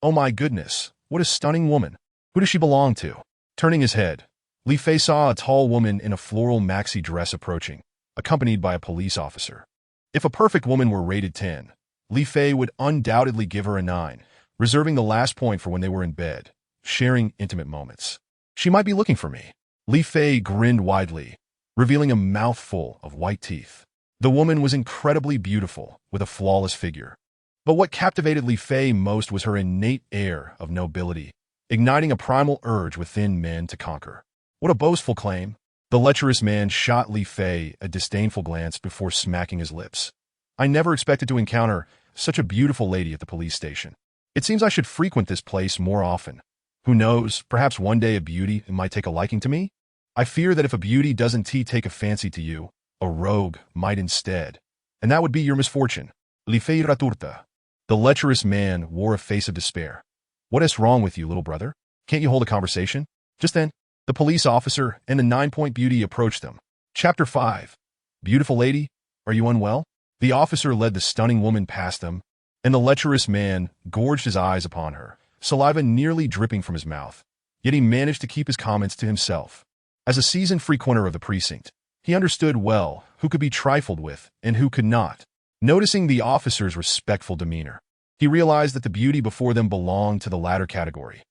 [SPEAKER 1] Oh my goodness, what a stunning woman. Who does she belong to? Turning his head, Li Fei saw a tall woman in a floral maxi dress approaching, accompanied by a police officer. If a perfect woman were rated 10, Li Fei would undoubtedly give her a 9, reserving the last point for when they were in bed, sharing intimate moments. She might be looking for me. Li Fei grinned widely, revealing a mouthful of white teeth. The woman was incredibly beautiful, with a flawless figure. But what captivated Li Fei most was her innate air of nobility, igniting a primal urge within men to conquer. What a boastful claim. The lecherous man shot Li Fei a disdainful glance before smacking his lips. I never expected to encounter such a beautiful lady at the police station. It seems I should frequent this place more often. Who knows, perhaps one day a beauty might take a liking to me? I fear that if a beauty doesn't take a fancy to you, a rogue might instead. And that would be your misfortune. Li Fei raturta. The lecherous man wore a face of despair. What is wrong with you, little brother? Can't you hold a conversation? Just then, the police officer and the 9-point beauty approached them. Chapter 5. Beautiful lady, are you unwell? The officer led the stunning woman past them, and the lecherous man gorged his eyes upon her, saliva nearly dripping from his mouth. Yet he managed to keep his comments to himself. As a seasoned frequenter of the precinct, he understood well who could be trifled with and who could not. Noticing the officer's respectful demeanor, he realized that the beauty before them belonged to the latter category,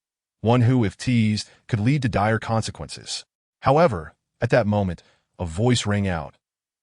[SPEAKER 1] one who, if teased, could lead to dire consequences. However, at that moment, a voice rang out.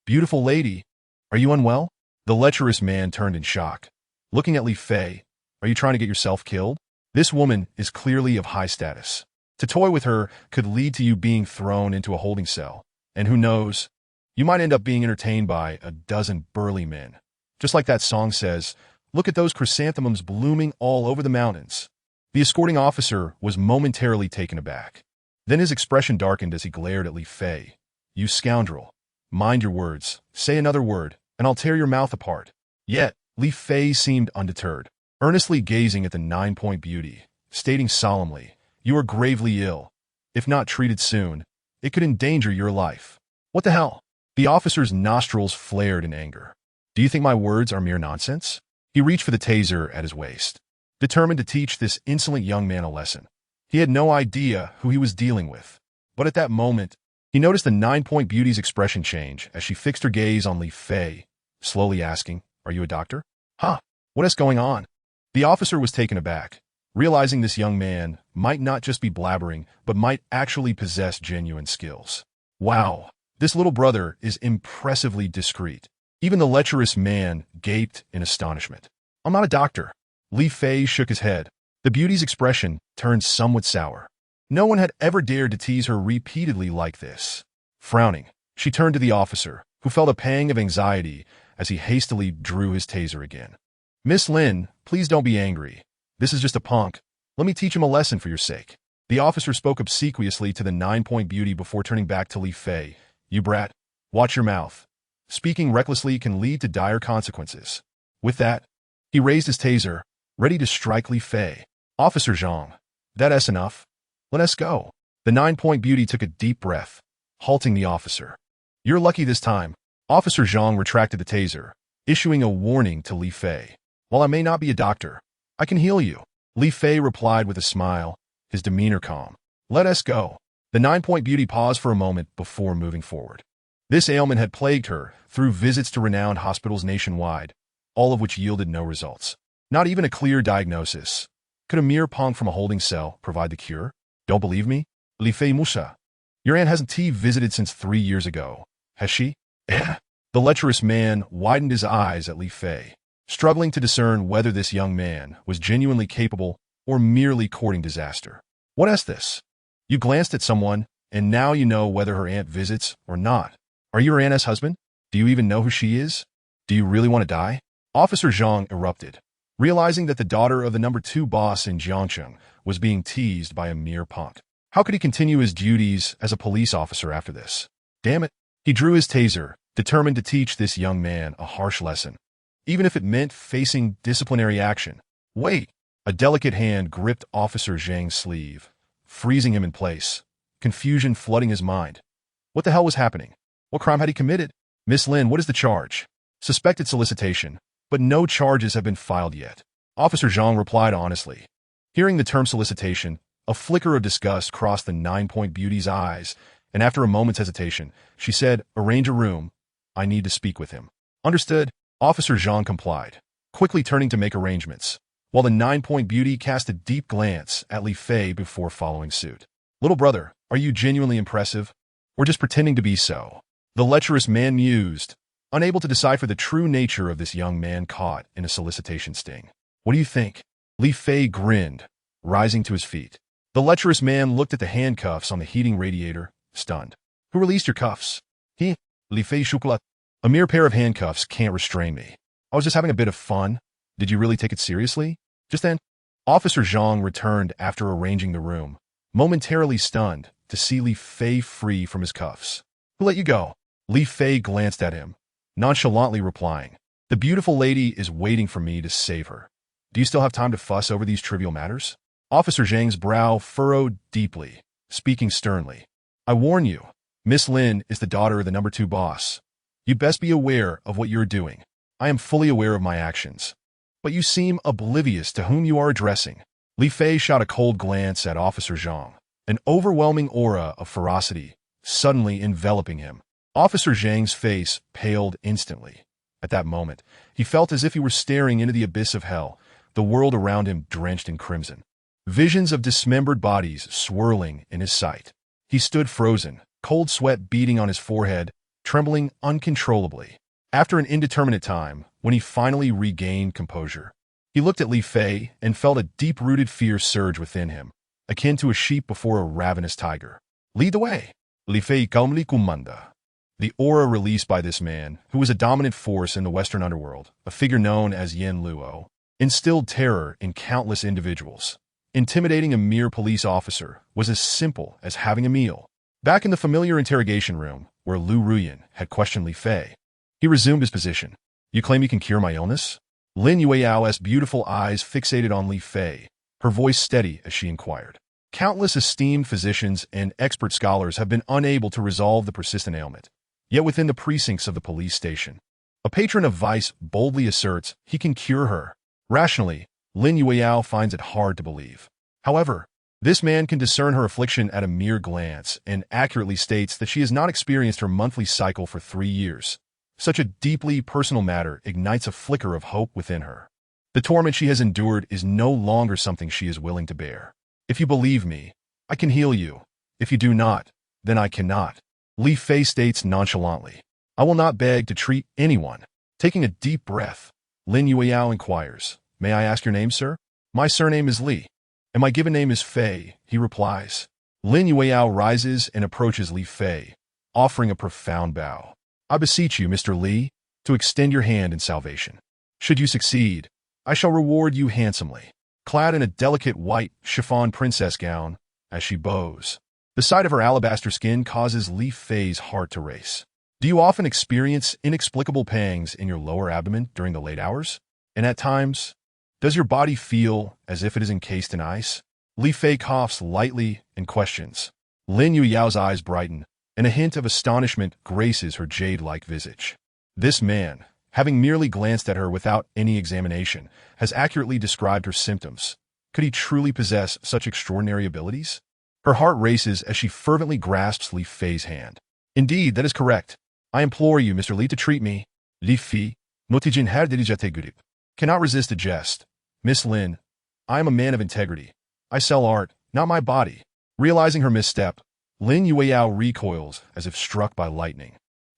[SPEAKER 1] "Beautiful lady, are you unwell?" The lecherous man turned in shock. Looking at Li Fei, "Are you trying to get yourself killed? This woman is clearly of high status. To toy with her could lead to you being thrown into a holding cell. And who knows, you might end up being entertained by a dozen burly men. Just like that song says, look at those chrysanthemums blooming all over the mountains." The escorting officer was momentarily taken aback. Then his expression darkened as he glared at Li Fei. "You scoundrel. Mind your words. Say another word, and I'll tear your mouth apart." Yet, Li Fei seemed undeterred, earnestly gazing at the 9-point beauty, stating solemnly, "You are gravely ill. If not treated soon, it could endanger your life." "What the hell?" The officer's nostrils flared in anger. "Do you think my words are mere nonsense?" He reached for the taser at his waist, determined to teach this insolent young man a lesson. He had no idea who he was dealing with. But at that moment, he noticed the 9-point beauty's expression change as she fixed her gaze on Li Fei, slowly asking, "Are you a doctor?" "Huh? What is going on?" The officer was taken aback, realizing this young man might not just be blabbering, but might actually possess genuine skills. Wow, this little brother is impressively discreet. Even the lecherous man gaped in astonishment. "I'm not a doctor." Li Fei shook his head. The beauty's expression turned somewhat sour. No one had ever dared to tease her repeatedly like this. Frowning, she turned to the officer, who felt a pang of anxiety as he hastily drew his taser again. "Miss Lin, please don't be angry. This is just a punk. Let me teach him a lesson for your sake." The officer spoke obsequiously to the 9-point beauty before turning back to Li Fei. "You brat, watch your mouth. Speaking recklessly can lead to dire consequences." With that, he raised his taser, ready to strike Li Fei. "Officer Zhang, that's enough. Let us go." The 9-point beauty took a deep breath, halting the officer. "You're lucky this time." Officer Zhang retracted the taser, issuing a warning to Li Fei. "While I may not be a doctor, I can heal you." Li Fei replied with a smile, his demeanor calm. "Let us go." The 9-point beauty paused for a moment before moving forward. This ailment had plagued her through visits to renowned hospitals nationwide, all of which yielded no results. Not even a clear diagnosis. Could a mere punk from a holding cell provide the cure? "Don't believe me? Li Fei Musa. Your aunt hasn't visited since 3 years ago, has she?" Eh? The lecherous man widened his eyes at Li Fei, struggling to discern whether this young man was genuinely capable or merely courting disaster. "What is this? You glanced at someone, and now you know whether her aunt visits or not. Are you her aunt's husband? Do you even know who she is? Do you really want to die?" Officer Zhang erupted, realizing that the daughter of the number 2 boss in Jiangcheng was being teased by a mere punk. How could he continue his duties as a police officer after this? Damn it. He drew his taser, determined to teach this young man a harsh lesson, even if it meant facing disciplinary action. "Wait!" A delicate hand gripped Officer Zhang's sleeve, freezing him in place, confusion flooding his mind. What the hell was happening? What crime had he committed? "Miss Lin, what is the charge?" "Suspected solicitation, but no charges have been filed yet." Officer Zhang replied honestly. Hearing the term solicitation, a flicker of disgust crossed the 9-point beauty's eyes, and after a moment's hesitation, she said, "Arrange a room. I need to speak with him." "Understood." Officer Zhang complied, quickly turning to make arrangements, while the 9-point beauty cast a deep glance at Li Fei before following suit. "Little brother, are you genuinely impressive, or just pretending to be so?" The lecherous man mused, unable to decipher the true nature of this young man caught in a solicitation sting. "What do you think?" Li Fei grinned, rising to his feet. The lecherous man looked at the handcuffs on the heating radiator, stunned. "Who released your cuffs?" "He, Li Fei Chocolat. A mere pair of handcuffs can't restrain me. I was just having a bit of fun. Did you really take it seriously?" Just then, Officer Zhang returned after arranging the room, momentarily stunned to see Li Fei free from his cuffs. "Who let you go?" Li Fei glanced at him, nonchalantly replying, "The beautiful lady is waiting for me to save her. Do you still have time to fuss over these trivial matters?" Officer Zhang's brow furrowed deeply, speaking sternly. "I warn you, Miss Lin is the daughter of the number 2 boss. You'd best be aware of what you're doing. I am fully aware of my actions. But you seem oblivious to whom you are addressing. Li Fei shot a cold glance at Officer Zhang, an overwhelming aura of ferocity suddenly enveloping him. Officer Zhang's face paled instantly. At that moment, he felt as if he were staring into the abyss of hell, the world around him drenched in crimson. Visions of dismembered bodies swirling in his sight. He stood frozen, cold sweat beading on his forehead, trembling uncontrollably. After an indeterminate time, when he finally regained composure, he looked at Li Fei and felt a deep-rooted fear surge within him, akin to a sheep before a ravenous tiger. Lead the way. Li Fei calmly commanda. The aura released by this man, who was a dominant force in the Western underworld, a figure known as Yin Luo, instilled terror in countless individuals. Intimidating a mere police officer was as simple as having a meal. Back in the familiar interrogation room, where Lu Ruyan had questioned Li Fei, he resumed his position. You claim you can cure my illness? Lin Yueyao's beautiful eyes fixated on Li Fei, her voice steady as she inquired. Countless esteemed physicians and expert scholars have been unable to resolve the persistent ailment. Yet within the precincts of the police station, a patron of vice boldly asserts he can cure her. Rationally, Lin Yueyao finds it hard to believe. However, this man can discern her affliction at a mere glance and accurately states that she has not experienced her monthly cycle for 3 years. Such a deeply personal matter ignites a flicker of hope within her. The torment she has endured is no longer something she is willing to bear. If you believe me, I can heal you. If you do not, then I cannot. Li Fei states nonchalantly. I will not beg to treat anyone. Taking a deep breath, Lin Yueyao inquires, May I ask your name, sir? My surname is Li, and my given name is Fei, he replies. Lin Yueyao rises and approaches Li Fei, offering a profound bow. I beseech you, Mr. Li, to extend your hand in salvation. Should you succeed, I shall reward you handsomely. Clad in a delicate white chiffon princess gown, as she bows, the sight of her alabaster skin causes Li Fei's heart to race. Do you often experience inexplicable pangs in your lower abdomen during the late hours? And at times, does your body feel as if it is encased in ice? Li Fei coughs lightly and questions. Lin Yuyao's eyes brighten, and a hint of astonishment graces her jade-like visage. This man, having merely glanced at her without any examination, has accurately described her symptoms. Could he truly possess such extraordinary abilities? Her heart races as she fervently grasps Li Fei's hand. Indeed, that is correct. I implore you, Mr. Li, to treat me. Li Fei, notijin her dirijate gurip. Cannot resist a jest. Miss Lin, I am a man of integrity. I sell art, not my body. Realizing her misstep, Lin Yueyao recoils as if struck by lightning,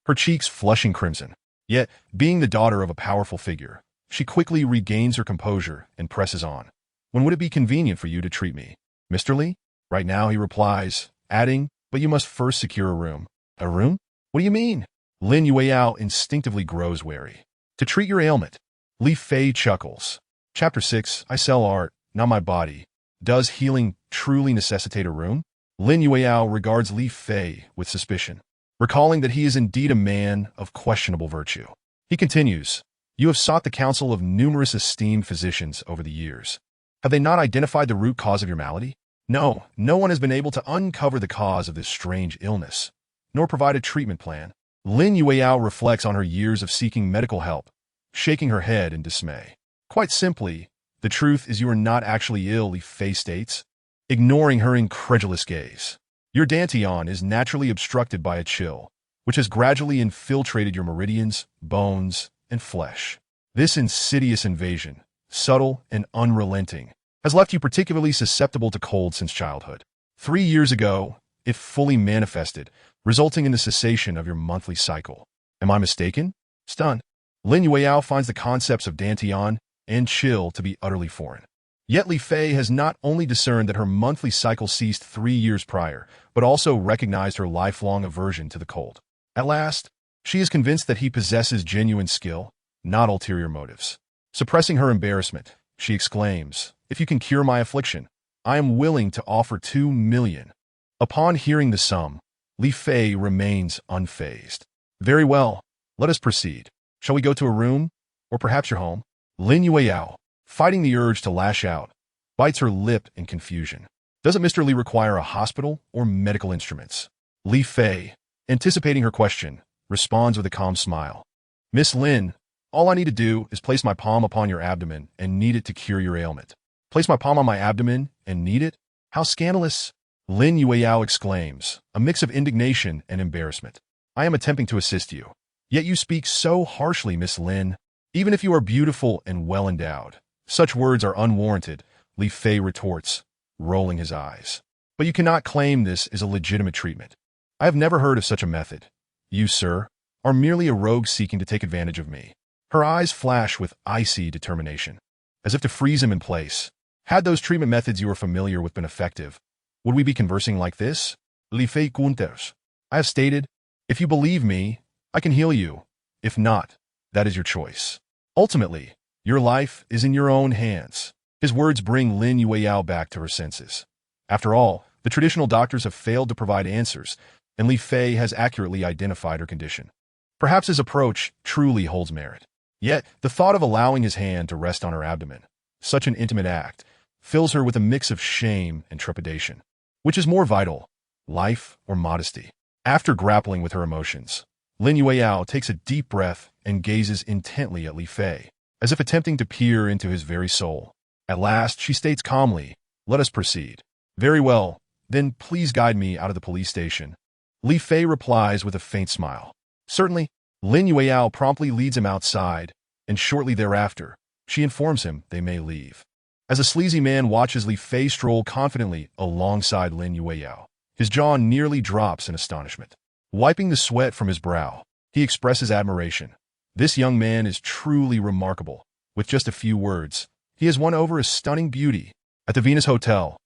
[SPEAKER 1] her cheeks flushing crimson. Yet, being the daughter of a powerful figure, she quickly regains her composure and presses on. When would it be convenient for you to treat me? Mr. Li? Right now, he replies, adding, but you must first secure a room. A room? What do you mean? Lin Yueyao instinctively grows wary. To treat your ailment. Li Fei chuckles. Chapter 6, I sell art, not my body. Does healing truly necessitate a room? Lin Yueyao regards Li Fei with suspicion, recalling that he is indeed a man of questionable virtue. He continues, You have sought the counsel of numerous esteemed physicians over the years. Have they not identified the root cause of your malady? No, no one has been able to uncover the cause of this strange illness, nor provide a treatment plan. Lin Yueyao reflects on her years of seeking medical help, shaking her head in dismay. Quite simply, the truth is you are not actually ill, Li Fei states, ignoring her incredulous gaze. Your dantian is naturally obstructed by a chill, which has gradually infiltrated your meridians, bones, and flesh. This insidious invasion, subtle and unrelenting, has left you particularly susceptible to cold since childhood. 3 years ago, it fully manifested, resulting in the cessation of your monthly cycle. Am I mistaken? Stunned, Lin Yueyao finds the concepts of dantian and chill to be utterly foreign. Yet Li Fei has not only discerned that her monthly cycle ceased 3 years prior, but also recognized her lifelong aversion to the cold. At last, she is convinced that he possesses genuine skill, not ulterior motives. Suppressing her embarrassment, she exclaims, If you can cure my affliction, I am willing to offer 2 million. Upon hearing the sum, Li Fei remains unfazed. Very well, let us proceed. Shall we go to a room? Or perhaps your home? Lin Yueyao, fighting the urge to lash out, bites her lip in confusion. Doesn't Mr. Li require a hospital or medical instruments? Li Fei, anticipating her question, responds with a calm smile. Miss Lin, All I need to do is place my palm upon your abdomen and knead it to cure your ailment. Place my palm on my abdomen and knead it? How scandalous! Lin Yueyao exclaims, a mix of indignation and embarrassment. I am attempting to assist you. Yet you speak so harshly, Miss Lin. Even if you are beautiful and well endowed, such words are unwarranted, Li Fei retorts, rolling his eyes. But you cannot claim this is a legitimate treatment. I have never heard of such a method. You, sir, are merely a rogue seeking to take advantage of me. Her eyes flash with icy determination, as if to freeze him in place. Had those treatment methods you were familiar with been effective, would we be conversing like this? Li Fei counters. I have stated, if you believe me, I can heal you. If not, that is your choice. Ultimately, your life is in your own hands. His words bring Lin Yueyao back to her senses. After all, the traditional doctors have failed to provide answers, and Li Fei has accurately identified her condition. Perhaps his approach truly holds merit. Yet, the thought of allowing his hand to rest on her abdomen, such an intimate act, fills her with a mix of shame and trepidation. Which is more vital, life or modesty? After grappling with her emotions, Lin Yueyao takes a deep breath and gazes intently at Li Fei, as if attempting to peer into his very soul. At last, she states calmly, let us proceed. Very well, then please guide me out of the police station. Li Fei replies with a faint smile. Certainly. Lin Yueyao promptly leads him outside, and shortly thereafter, she informs him they may leave. As a sleazy man watches Li Fei stroll confidently alongside Lin Yueyao, his jaw nearly drops in astonishment. Wiping the sweat from his brow, he expresses admiration. This young man is truly remarkable. With just a few words, he has won over a stunning beauty. At the Venus Hotel,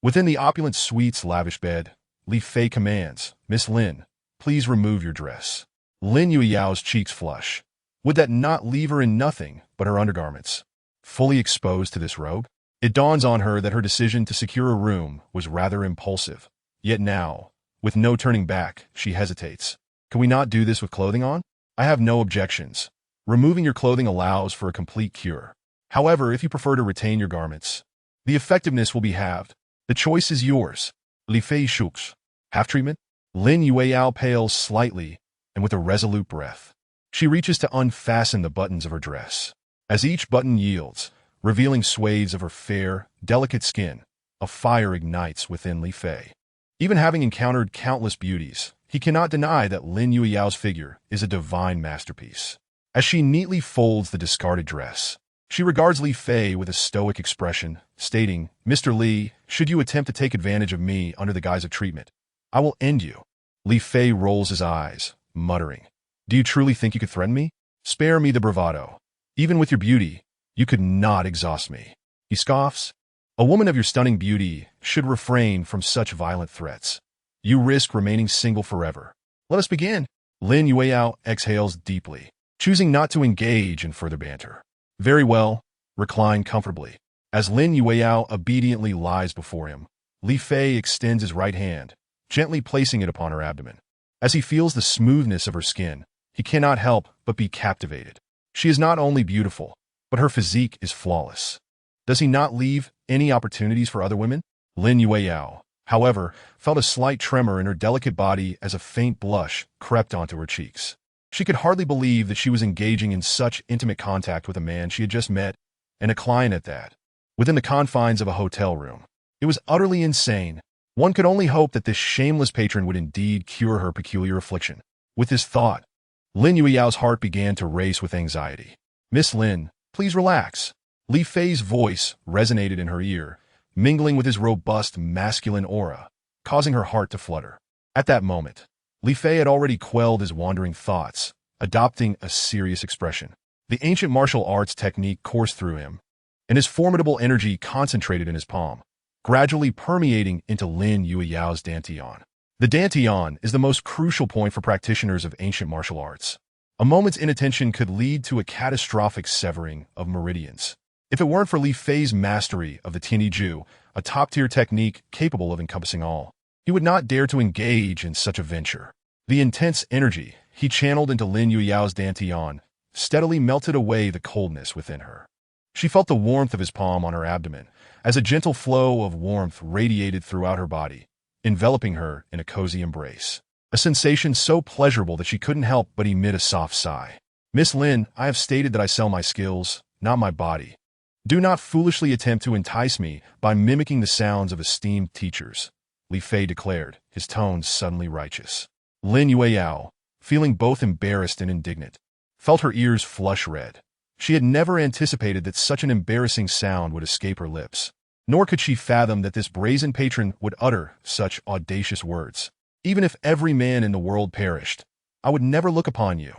[SPEAKER 1] within the opulent suite's lavish bed, Li Fei commands, Miss Lin, please remove your dress. Lin Yueyao's cheeks flush. Would that not leave her in nothing but her undergarments? Fully exposed to this robe? It dawns on her that her decision to secure a room was rather impulsive. Yet now, with no turning back, she hesitates. Can we not do this with clothing on? I have no objections. Removing your clothing allows for a complete cure. However, if you prefer to retain your garments, the effectiveness will be halved. The choice is yours. Li Fei shooks. Half treatment? Lin Yueyao pales slightly, and with a resolute breath, she reaches to unfasten the buttons of her dress. As each button yields, revealing swathes of her fair, delicate skin, a fire ignites within Li Fei. Even having encountered countless beauties, he cannot deny that Lin Yueyao's figure is a divine masterpiece. As she neatly folds the discarded dress, she regards Li Fei with a stoic expression, stating, Mr. Li, should you attempt to take advantage of me under the guise of treatment, I will end you. Li Fei rolls his eyes, muttering, do you truly think you could threaten me? Spare me the bravado. Even with your beauty, you could not exhaust me. He scoffs. A woman of your stunning beauty should refrain from such violent threats. You risk remaining single forever. Let us begin. Lin Yueyao exhales deeply, choosing not to engage in further banter. Very well. Recline comfortably. As Lin Yueyao obediently lies before him, Li Fei extends his right hand, gently placing it upon her abdomen. As he feels the smoothness of her skin, he cannot help but be captivated. She is not only beautiful, but her physique is flawless. Does he not leave any opportunities for other women? Lin Yueyao, however, felt a slight tremor in her delicate body as a faint blush crept onto her cheeks. She could hardly believe that she was engaging in such intimate contact with a man she had just met, and a client at that, within the confines of a hotel room. It was utterly insane. One could only hope that this shameless patron would indeed cure her peculiar affliction. With this thought, Lin Yueyao's heart began to race with anxiety. Miss Lin, please relax. Li Fei's voice resonated in her ear, mingling with his robust masculine aura, causing her heart to flutter. At that moment, Li Fei had already quelled his wandering thoughts, adopting a serious expression. The ancient martial arts technique coursed through him, and his formidable energy concentrated in his palm, gradually permeating into Lin Yueyao's dantian. The dantian is the most crucial point for practitioners of ancient martial arts. A moment's inattention could lead to a catastrophic severing of meridians. If it weren't for Li Fei's mastery of the Tianiju, a top-tier technique capable of encompassing all, he would not dare to engage in such a venture. The intense energy he channeled into Lin Yueyao's dantian steadily melted away the coldness within her. She felt the warmth of his palm on her abdomen, as a gentle flow of warmth radiated throughout her body, enveloping her in a cozy embrace. A sensation so pleasurable that she couldn't help but emit a soft sigh. Miss Lin, I have stated that I sell my skills, not my body. Do not foolishly attempt to entice me by mimicking the sounds of esteemed teachers, Li Fei declared, his tones suddenly righteous. Lin Yueyao, feeling both embarrassed and indignant, felt her ears flush red. She had never anticipated that such an embarrassing sound would escape her lips, nor could she fathom that this brazen patron would utter such audacious words. Even if every man in the world perished, I would never look upon you.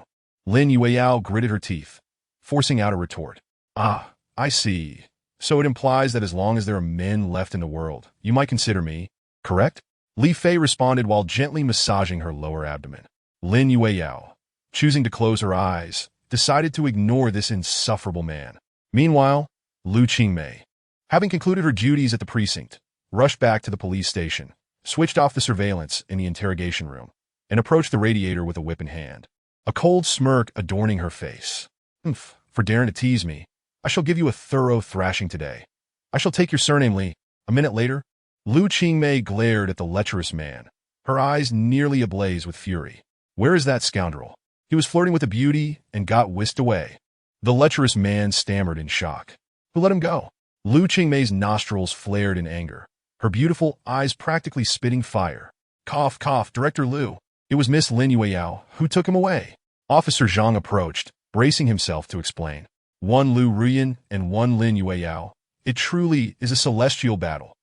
[SPEAKER 1] Lin Yueyao gritted her teeth, forcing out a retort. Ah, I see. So it implies that as long as there are men left in the world, you might consider me, correct? Li Fei responded while gently massaging her lower abdomen. Lin Yueyao, choosing to close her eyes, decided to ignore this insufferable man. Meanwhile, Lu Qingmei, having concluded her duties at the precinct, rushed back to the police station, switched off the surveillance in the interrogation room, and approached the radiator with a whip in hand, a cold smirk adorning her face. For daring to tease me, I shall give you a thorough thrashing today. I shall take your surname, Li. A minute later, Lu Qingmei glared at the lecherous man, her eyes nearly ablaze with fury. Where is that scoundrel? He was flirting with a beauty and got whisked away. The lecherous man stammered in shock. Who let him go? Lu Qingmei's nostrils flared in anger, her beautiful eyes practically spitting fire. Cough, cough, Director Lu. It was Miss Lin Yueyao who took him away. Officer Zhang approached, bracing himself to explain. One Lu Ruyan and one Lin Yueyao. It truly is a celestial battle.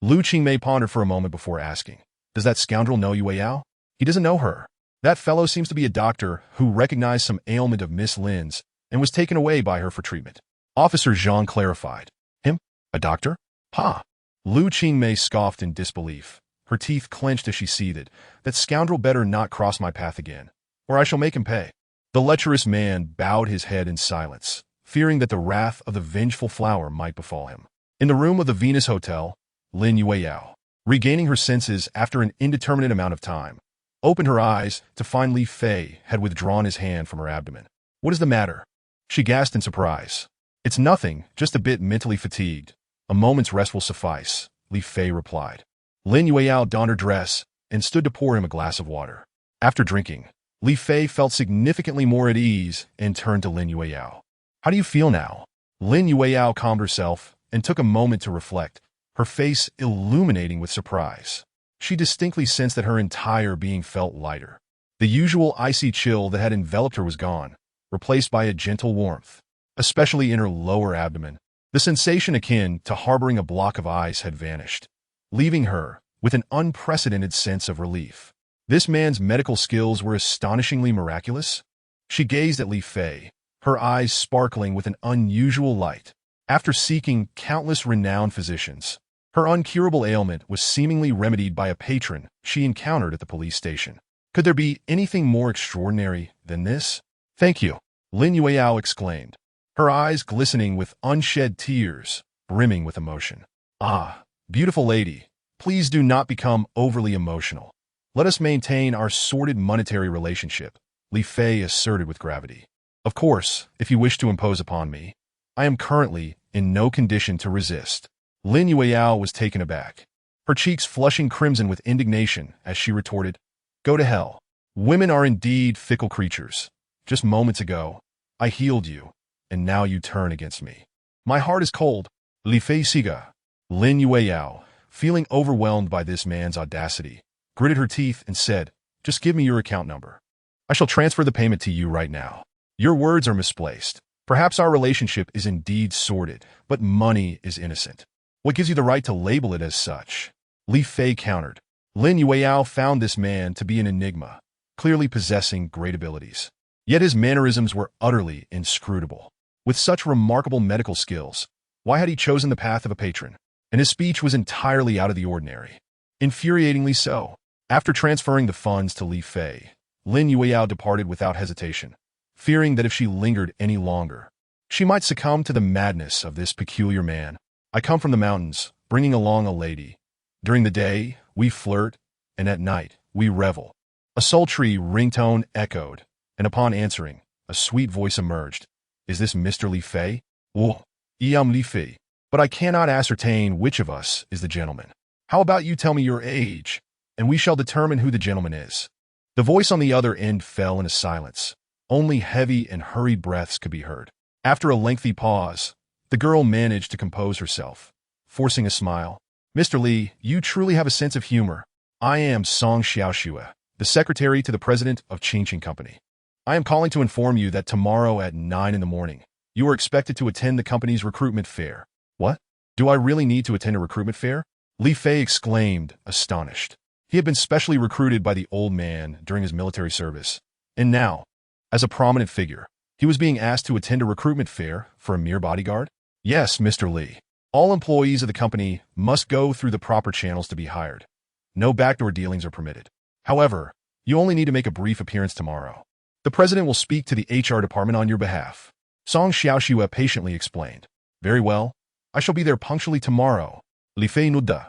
[SPEAKER 1] Lu Qingmei pondered for a moment before asking, does that scoundrel know Yueyao? He doesn't know her. That fellow seems to be a doctor who recognized some ailment of Miss Lin's and was taken away by her for treatment. Officer Zhang clarified. Him? A doctor? Ha! Lu Qingmei scoffed in disbelief. Her teeth clenched as she seethed. That scoundrel better not cross my path again, or I shall make him pay. The lecherous man bowed his head in silence, fearing that the wrath of the vengeful flower might befall him. In the room of the Venus Hotel, Lin Yueyao, regaining her senses after an indeterminate amount of time, opened her eyes to find Li Fei had withdrawn his hand from her abdomen. What is the matter? She gasped in surprise. It's nothing, just a bit mentally fatigued. A moment's rest will suffice, Li Fei replied. Lin Yueyao donned her dress and stood to pour him a glass of water. After drinking, Li Fei felt significantly more at ease and turned to Lin Yueyao. How do you feel now? Lin Yueyao calmed herself and took a moment to reflect, her face illuminating with surprise. She distinctly sensed that her entire being felt lighter. The usual icy chill that had enveloped her was gone, replaced by a gentle warmth, especially in her lower abdomen. The sensation akin to harboring a block of ice had vanished, leaving her with an unprecedented sense of relief. This man's medical skills were astonishingly miraculous. She gazed at Li Fei, her eyes sparkling with an unusual light. After seeking countless renowned physicians, her uncurable ailment was seemingly remedied by a patron she encountered at the police station. Could there be anything more extraordinary than this? Thank you, Lin Yueyao exclaimed, her eyes glistening with unshed tears, brimming with emotion. Ah, beautiful lady, please do not become overly emotional. Let us maintain our sordid monetary relationship, Li Fei asserted with gravity. Of course, if you wish to impose upon me, I am currently in no condition to resist. Lin Yueyao was taken aback, her cheeks flushing crimson with indignation as she retorted, Go to hell. Women are indeed fickle creatures. Just moments ago, I healed you, and now you turn against me. My heart is cold. Li Fei Siga. Lin Yueyao, feeling overwhelmed by this man's audacity, gritted her teeth and said, Just give me your account number. I shall transfer the payment to you right now. Your words are misplaced. Perhaps our relationship is indeed sordid, but money is innocent. What gives you the right to label it as such? Li Fei countered. Lin Yueyao found this man to be an enigma, clearly possessing great abilities. Yet his mannerisms were utterly inscrutable. With such remarkable medical skills, why had he chosen the path of a patron? And his speech was entirely out of the ordinary. Infuriatingly so. After transferring the funds to Li Fei, Lin Yueyao departed without hesitation, fearing that if she lingered any longer, she might succumb to the madness of this peculiar man. I come from the mountains, bringing along a lady. During the day, we flirt, and at night, we revel. A sultry ringtone echoed, and upon answering, a sweet voice emerged. Is this Mr. Li Fei? Oh, I am Li Fei, but I cannot ascertain which of us is the gentleman. How about you tell me your age, and we shall determine who the gentleman is. The voice on the other end fell in a silence, Only heavy and hurried breaths could be heard. After a lengthy pause, the girl managed to compose herself, forcing a smile. Mr. Li, you truly have a sense of humor. I am Song Xiaoxue, the secretary to the president of Qingqing Company. I am calling to inform you that tomorrow at 9 in the morning, you are expected to attend the company's recruitment fair. What? Do I really need to attend a recruitment fair? Li Fei exclaimed, astonished. He had been specially recruited by the old man during his military service, and now, as a prominent figure, he was being asked to attend a recruitment fair for a mere bodyguard? Yes, Mr. Li. All employees of the company must go through the proper channels to be hired. No backdoor dealings are permitted. However, you only need to make a brief appearance tomorrow. The president will speak to the HR department on your behalf. Song Xiaoxue patiently explained. Very well. I shall be there punctually tomorrow. Li Fei nodded.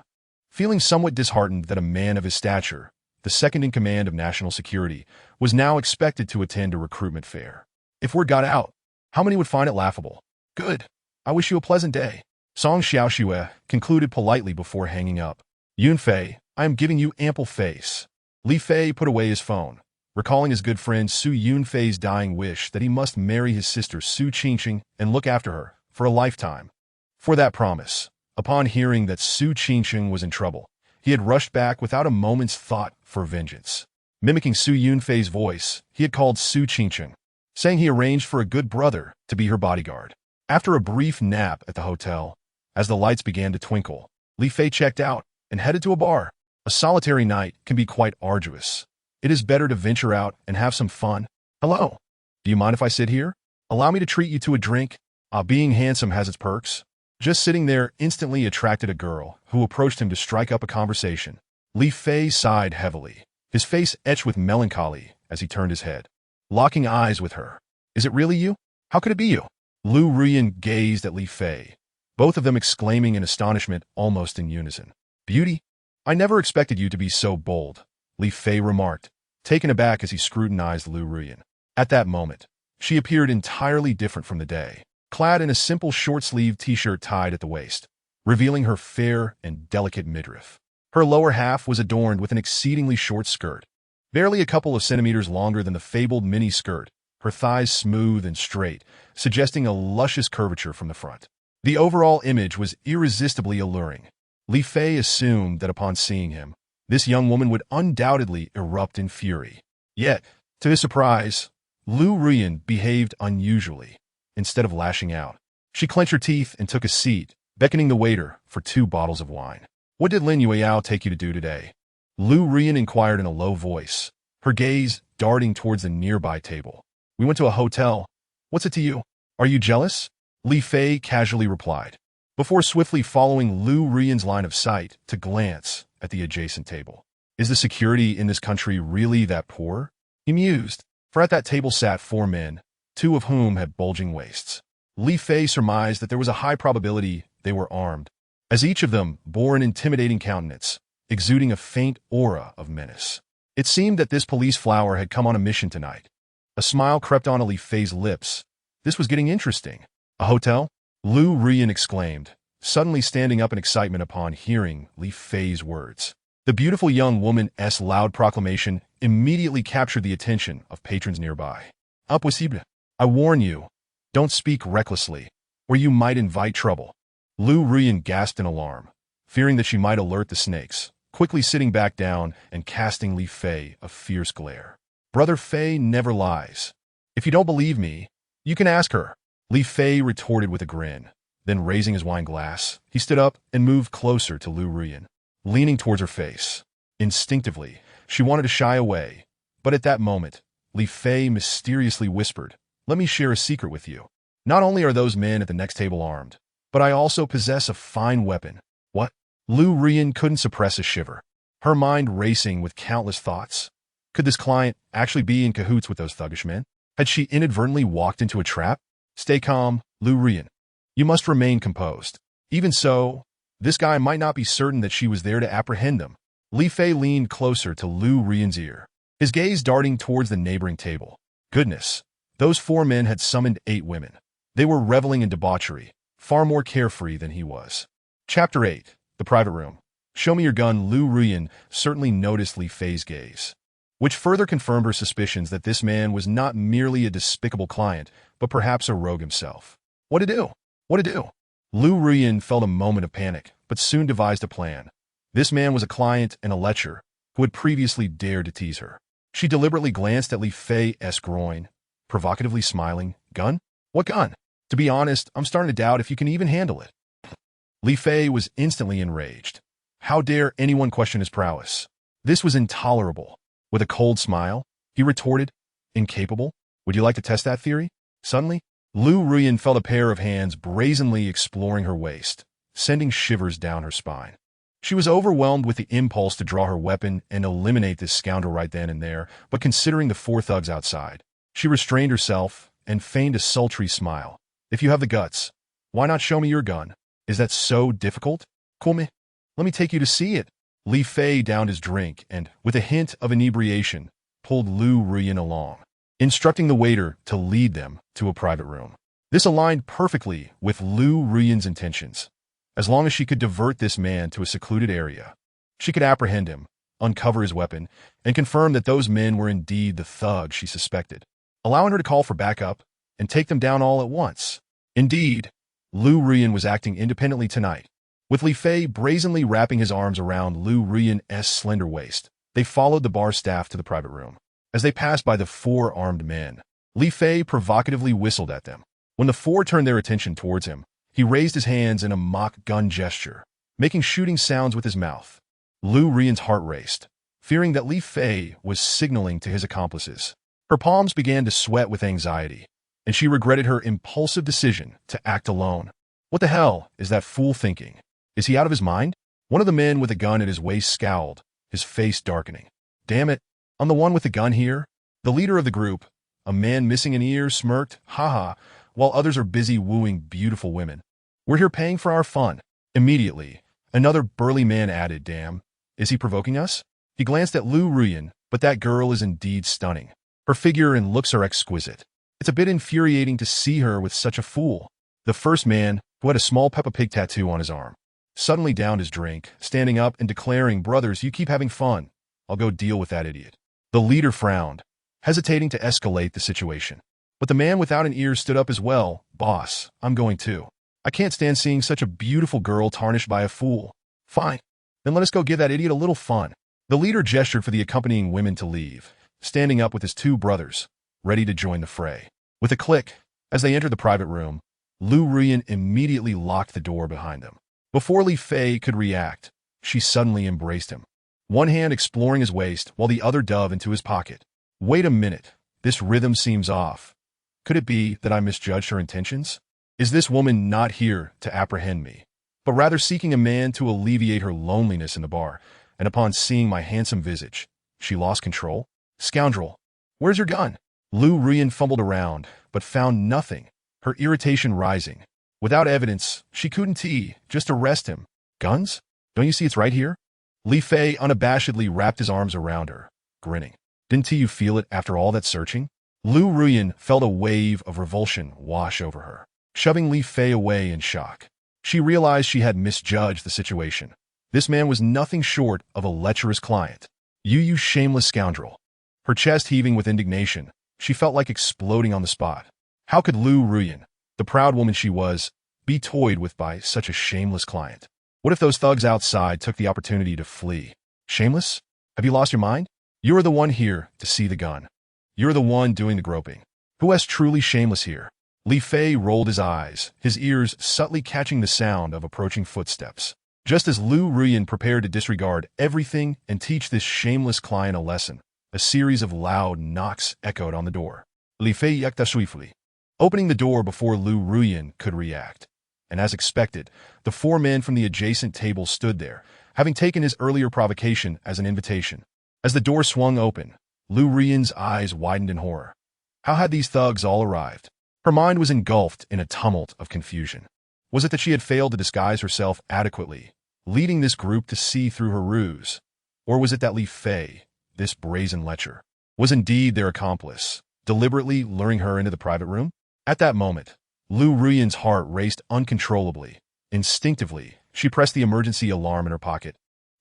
[SPEAKER 1] Feeling somewhat disheartened that a man of his stature, the second in command of national security, was now expected to attend a recruitment fair. If word got out, how many would find it laughable? Good. I wish you a pleasant day. Song Xiaoxue concluded politely before hanging up. Yunfei, I am giving you ample face. Li Fei put away his phone, recalling his good friend Su Yunfei's dying wish that he must marry his sister Su Qingqing and look after her for a lifetime. For that promise, upon hearing that Su Qingqing was in trouble, he had rushed back without a moment's thought for vengeance. Mimicking Su Yunfei's voice, he had called Su Qingqing, saying he arranged for a good brother to be her bodyguard. After a brief nap at the hotel, as the lights began to twinkle, Li Fei checked out and headed to a bar. A solitary night can be quite arduous. It is better to venture out and have some fun. Hello. Do you mind if I sit here? Allow me to treat you to a drink. Being handsome has its perks. Just sitting there instantly attracted a girl who approached him to strike up a conversation. Li Fei sighed heavily, his face etched with melancholy as he turned his head, locking eyes with her. Is it really you? How could it be you? Lu Ruyan gazed at Li Fei, both of them exclaiming in astonishment almost in unison. Beauty? I never expected you to be so bold, Li Fei remarked, taken aback as he scrutinized Lu Ruyan. At that moment, she appeared entirely different from the day, clad in a simple short-sleeved t-shirt tied at the waist, revealing her fair and delicate midriff. Her lower half was adorned with an exceedingly short skirt, barely a couple of centimeters longer than the fabled mini-skirt, her thighs smooth and straight, suggesting a luscious curvature from the front. The overall image was irresistibly alluring. Li Fei assumed that upon seeing him, this young woman would undoubtedly erupt in fury. Yet, to his surprise, Lu Ruyan behaved unusually. Instead of lashing out, she clenched her teeth and took a seat, beckoning the waiter for 2 bottles of wine. What did Lin Yueyao take you to do today? Lu Ruyan inquired in a low voice, her gaze darting towards the nearby table. We went to a hotel. What's it to you? Are you jealous? Li Fei casually replied, before swiftly following Lu Ruyan's line of sight to glance at the adjacent table. Is the security in this country really that poor? He mused, for at that table sat 4 men, 2 of whom had bulging waists. Li Fei surmised that there was a high probability they were armed, as each of them bore an intimidating countenance, exuding a faint aura of menace. It seemed that this police flower had come on a mission tonight. A smile crept onto Li Fei's lips. This was getting interesting. A hotel? Lu Ruyan exclaimed, suddenly standing up in excitement upon hearing Li Fei's words. The beautiful young woman's loud proclamation immediately captured the attention of patrons nearby. Impossible. I warn you, don't speak recklessly, or you might invite trouble. Lu Ruyan gasped in alarm, fearing that she might alert the snakes, quickly sitting back down and casting Li Fei a fierce glare. Brother Fei never lies. If you don't believe me, you can ask her. Li Fei retorted with a grin. Then raising his wine glass, he stood up and moved closer to Lu Ruyan, leaning towards her face. Instinctively, she wanted to shy away, but at that moment, Li Fei mysteriously whispered, "Let me share a secret with you. Not only are those men at the next table armed, but I also possess a fine weapon." What? Lu Ruyan couldn't suppress a shiver, her mind racing with countless thoughts. Could this client actually be in cahoots with those thuggish men? Had she inadvertently walked into a trap? Stay calm, Lu Ruyan. You must remain composed. Even so, this guy might not be certain that she was there to apprehend him. Li Fei leaned closer to Lu Ruyan's ear, his gaze darting towards the neighboring table. Goodness, those 4 men had summoned 8 women. They were reveling in debauchery, far more carefree than he was. Chapter 8. The Private Room. Show me your gun. Lu Ruyan certainly noticed Li Fei's gaze. which further confirmed her suspicions that this man was not merely a despicable client, but perhaps a rogue himself. What to do? What to do? Lu Ruyin felt a moment of panic, but soon devised a plan. This man was a client and a lecher who had previously dared to tease her. She deliberately glanced at Li Fei's groin, provocatively smiling. Gun? What gun? To be honest, I'm starting to doubt if you can even handle it. Li Fei was instantly enraged. How dare anyone question his prowess? This was intolerable. With a cold smile, he retorted, incapable? Would you like to test that theory? Suddenly, Lu Ruyin felt a pair of hands brazenly exploring her waist, sending shivers down her spine. She was overwhelmed with the impulse to draw her weapon and eliminate this scoundrel right then and there, but considering the four thugs outside, she restrained herself and feigned a sultry smile. If you have the guts, why not show me your gun? Is that so difficult? Come, let me take you to see it. Li Fei downed his drink and, with a hint of inebriation, pulled Lu Ruyin along, instructing the waiter to lead them to a private room. This aligned perfectly with Lu Ruyin's intentions. As long as she could divert this man to a secluded area, she could apprehend him, uncover his weapon, and confirm that those men were indeed the thugs she suspected, allowing her to call for backup and take them down all at once. Indeed, Lu Ruyin was acting independently tonight. With Li Fei brazenly wrapping his arms around Lu Ruyin's slender waist, they followed the bar staff to the private room. As they passed by the four armed men, Li Fei provocatively whistled at them. When the four turned their attention towards him, he raised his hands in a mock gun gesture, making shooting sounds with his mouth. Lu Ruyin's heart raced, fearing that Li Fei was signaling to his accomplices. Her palms began to sweat with anxiety, and she regretted her impulsive decision to act alone. What the hell is that fool thinking? Is he out of his mind? One of the men with a gun at his waist scowled, his face darkening. Damn it, I'm the one with the gun here? The leader of the group, a man missing an ear, smirked, haha, while others are busy wooing beautiful women. We're here paying for our fun. Immediately, another burly man added, damn, is he provoking us? He glanced at Lu Ruyin, but that girl is indeed stunning. Her figure and looks are exquisite. It's a bit infuriating to see her with such a fool. The first man, who had a small Peppa Pig tattoo on his arm, suddenly downed his drink, standing up and declaring, brothers, you keep having fun. I'll go deal with that idiot. The leader frowned, hesitating to escalate the situation. But the man without an ear stood up as well. Boss, I'm going too. I can't stand seeing such a beautiful girl tarnished by a fool. Fine, then let us go give that idiot a little fun. The leader gestured for the accompanying women to leave, standing up with his two brothers, ready to join the fray. With a click, as they entered the private room, Lu Ruyin immediately locked the door behind them. Before Li Fei could react, she suddenly embraced him, one hand exploring his waist while the other dove into his pocket. Wait a minute, this rhythm seems off. Could it be that I misjudged her intentions? Is this woman not here to apprehend me, but rather seeking a man to alleviate her loneliness in the bar, and upon seeing my handsome visage, she lost control? Scoundrel, where's your gun? Lu Ruyin fumbled around, but found nothing, her irritation rising. Without evidence, she couldn't just arrest him. Guns? Don't you see it's right here? Li Fei unabashedly wrapped his arms around her, grinning. Didn't you feel it after all that searching? Lu Ruyin felt a wave of revulsion wash over her, shoving Li Fei away in shock. She realized she had misjudged the situation. This man was nothing short of a lecherous client. You shameless scoundrel. Her chest heaving with indignation, she felt like exploding on the spot. How could Lu Ruyin, the proud woman she was, be toyed with by such a shameless client? What if those thugs outside took the opportunity to flee? Shameless? Have you lost your mind? You are the one here to see the gun. You're the one doing the groping. Who is truly shameless here? Li Fei rolled his eyes, his ears subtly catching the sound of approaching footsteps. Just as Lu Ruyin prepared to disregard everything and teach this shameless client a lesson, a series of loud knocks echoed on the door. Li Fei yakta swiftly, opening the door before Lu Ruyin could react. And as expected, the four men from the adjacent table stood there, having taken his earlier provocation as an invitation. As the door swung open, Lu Ruyin's eyes widened in horror. How had these thugs all arrived? Her mind was engulfed in a tumult of confusion. Was it that she had failed to disguise herself adequately, leading this group to see through her ruse? Or was it that Li Fei, this brazen lecher, was indeed their accomplice, deliberately luring her into the private room? At that moment, Lu Ruyin's heart raced uncontrollably. Instinctively, she pressed the emergency alarm in her pocket,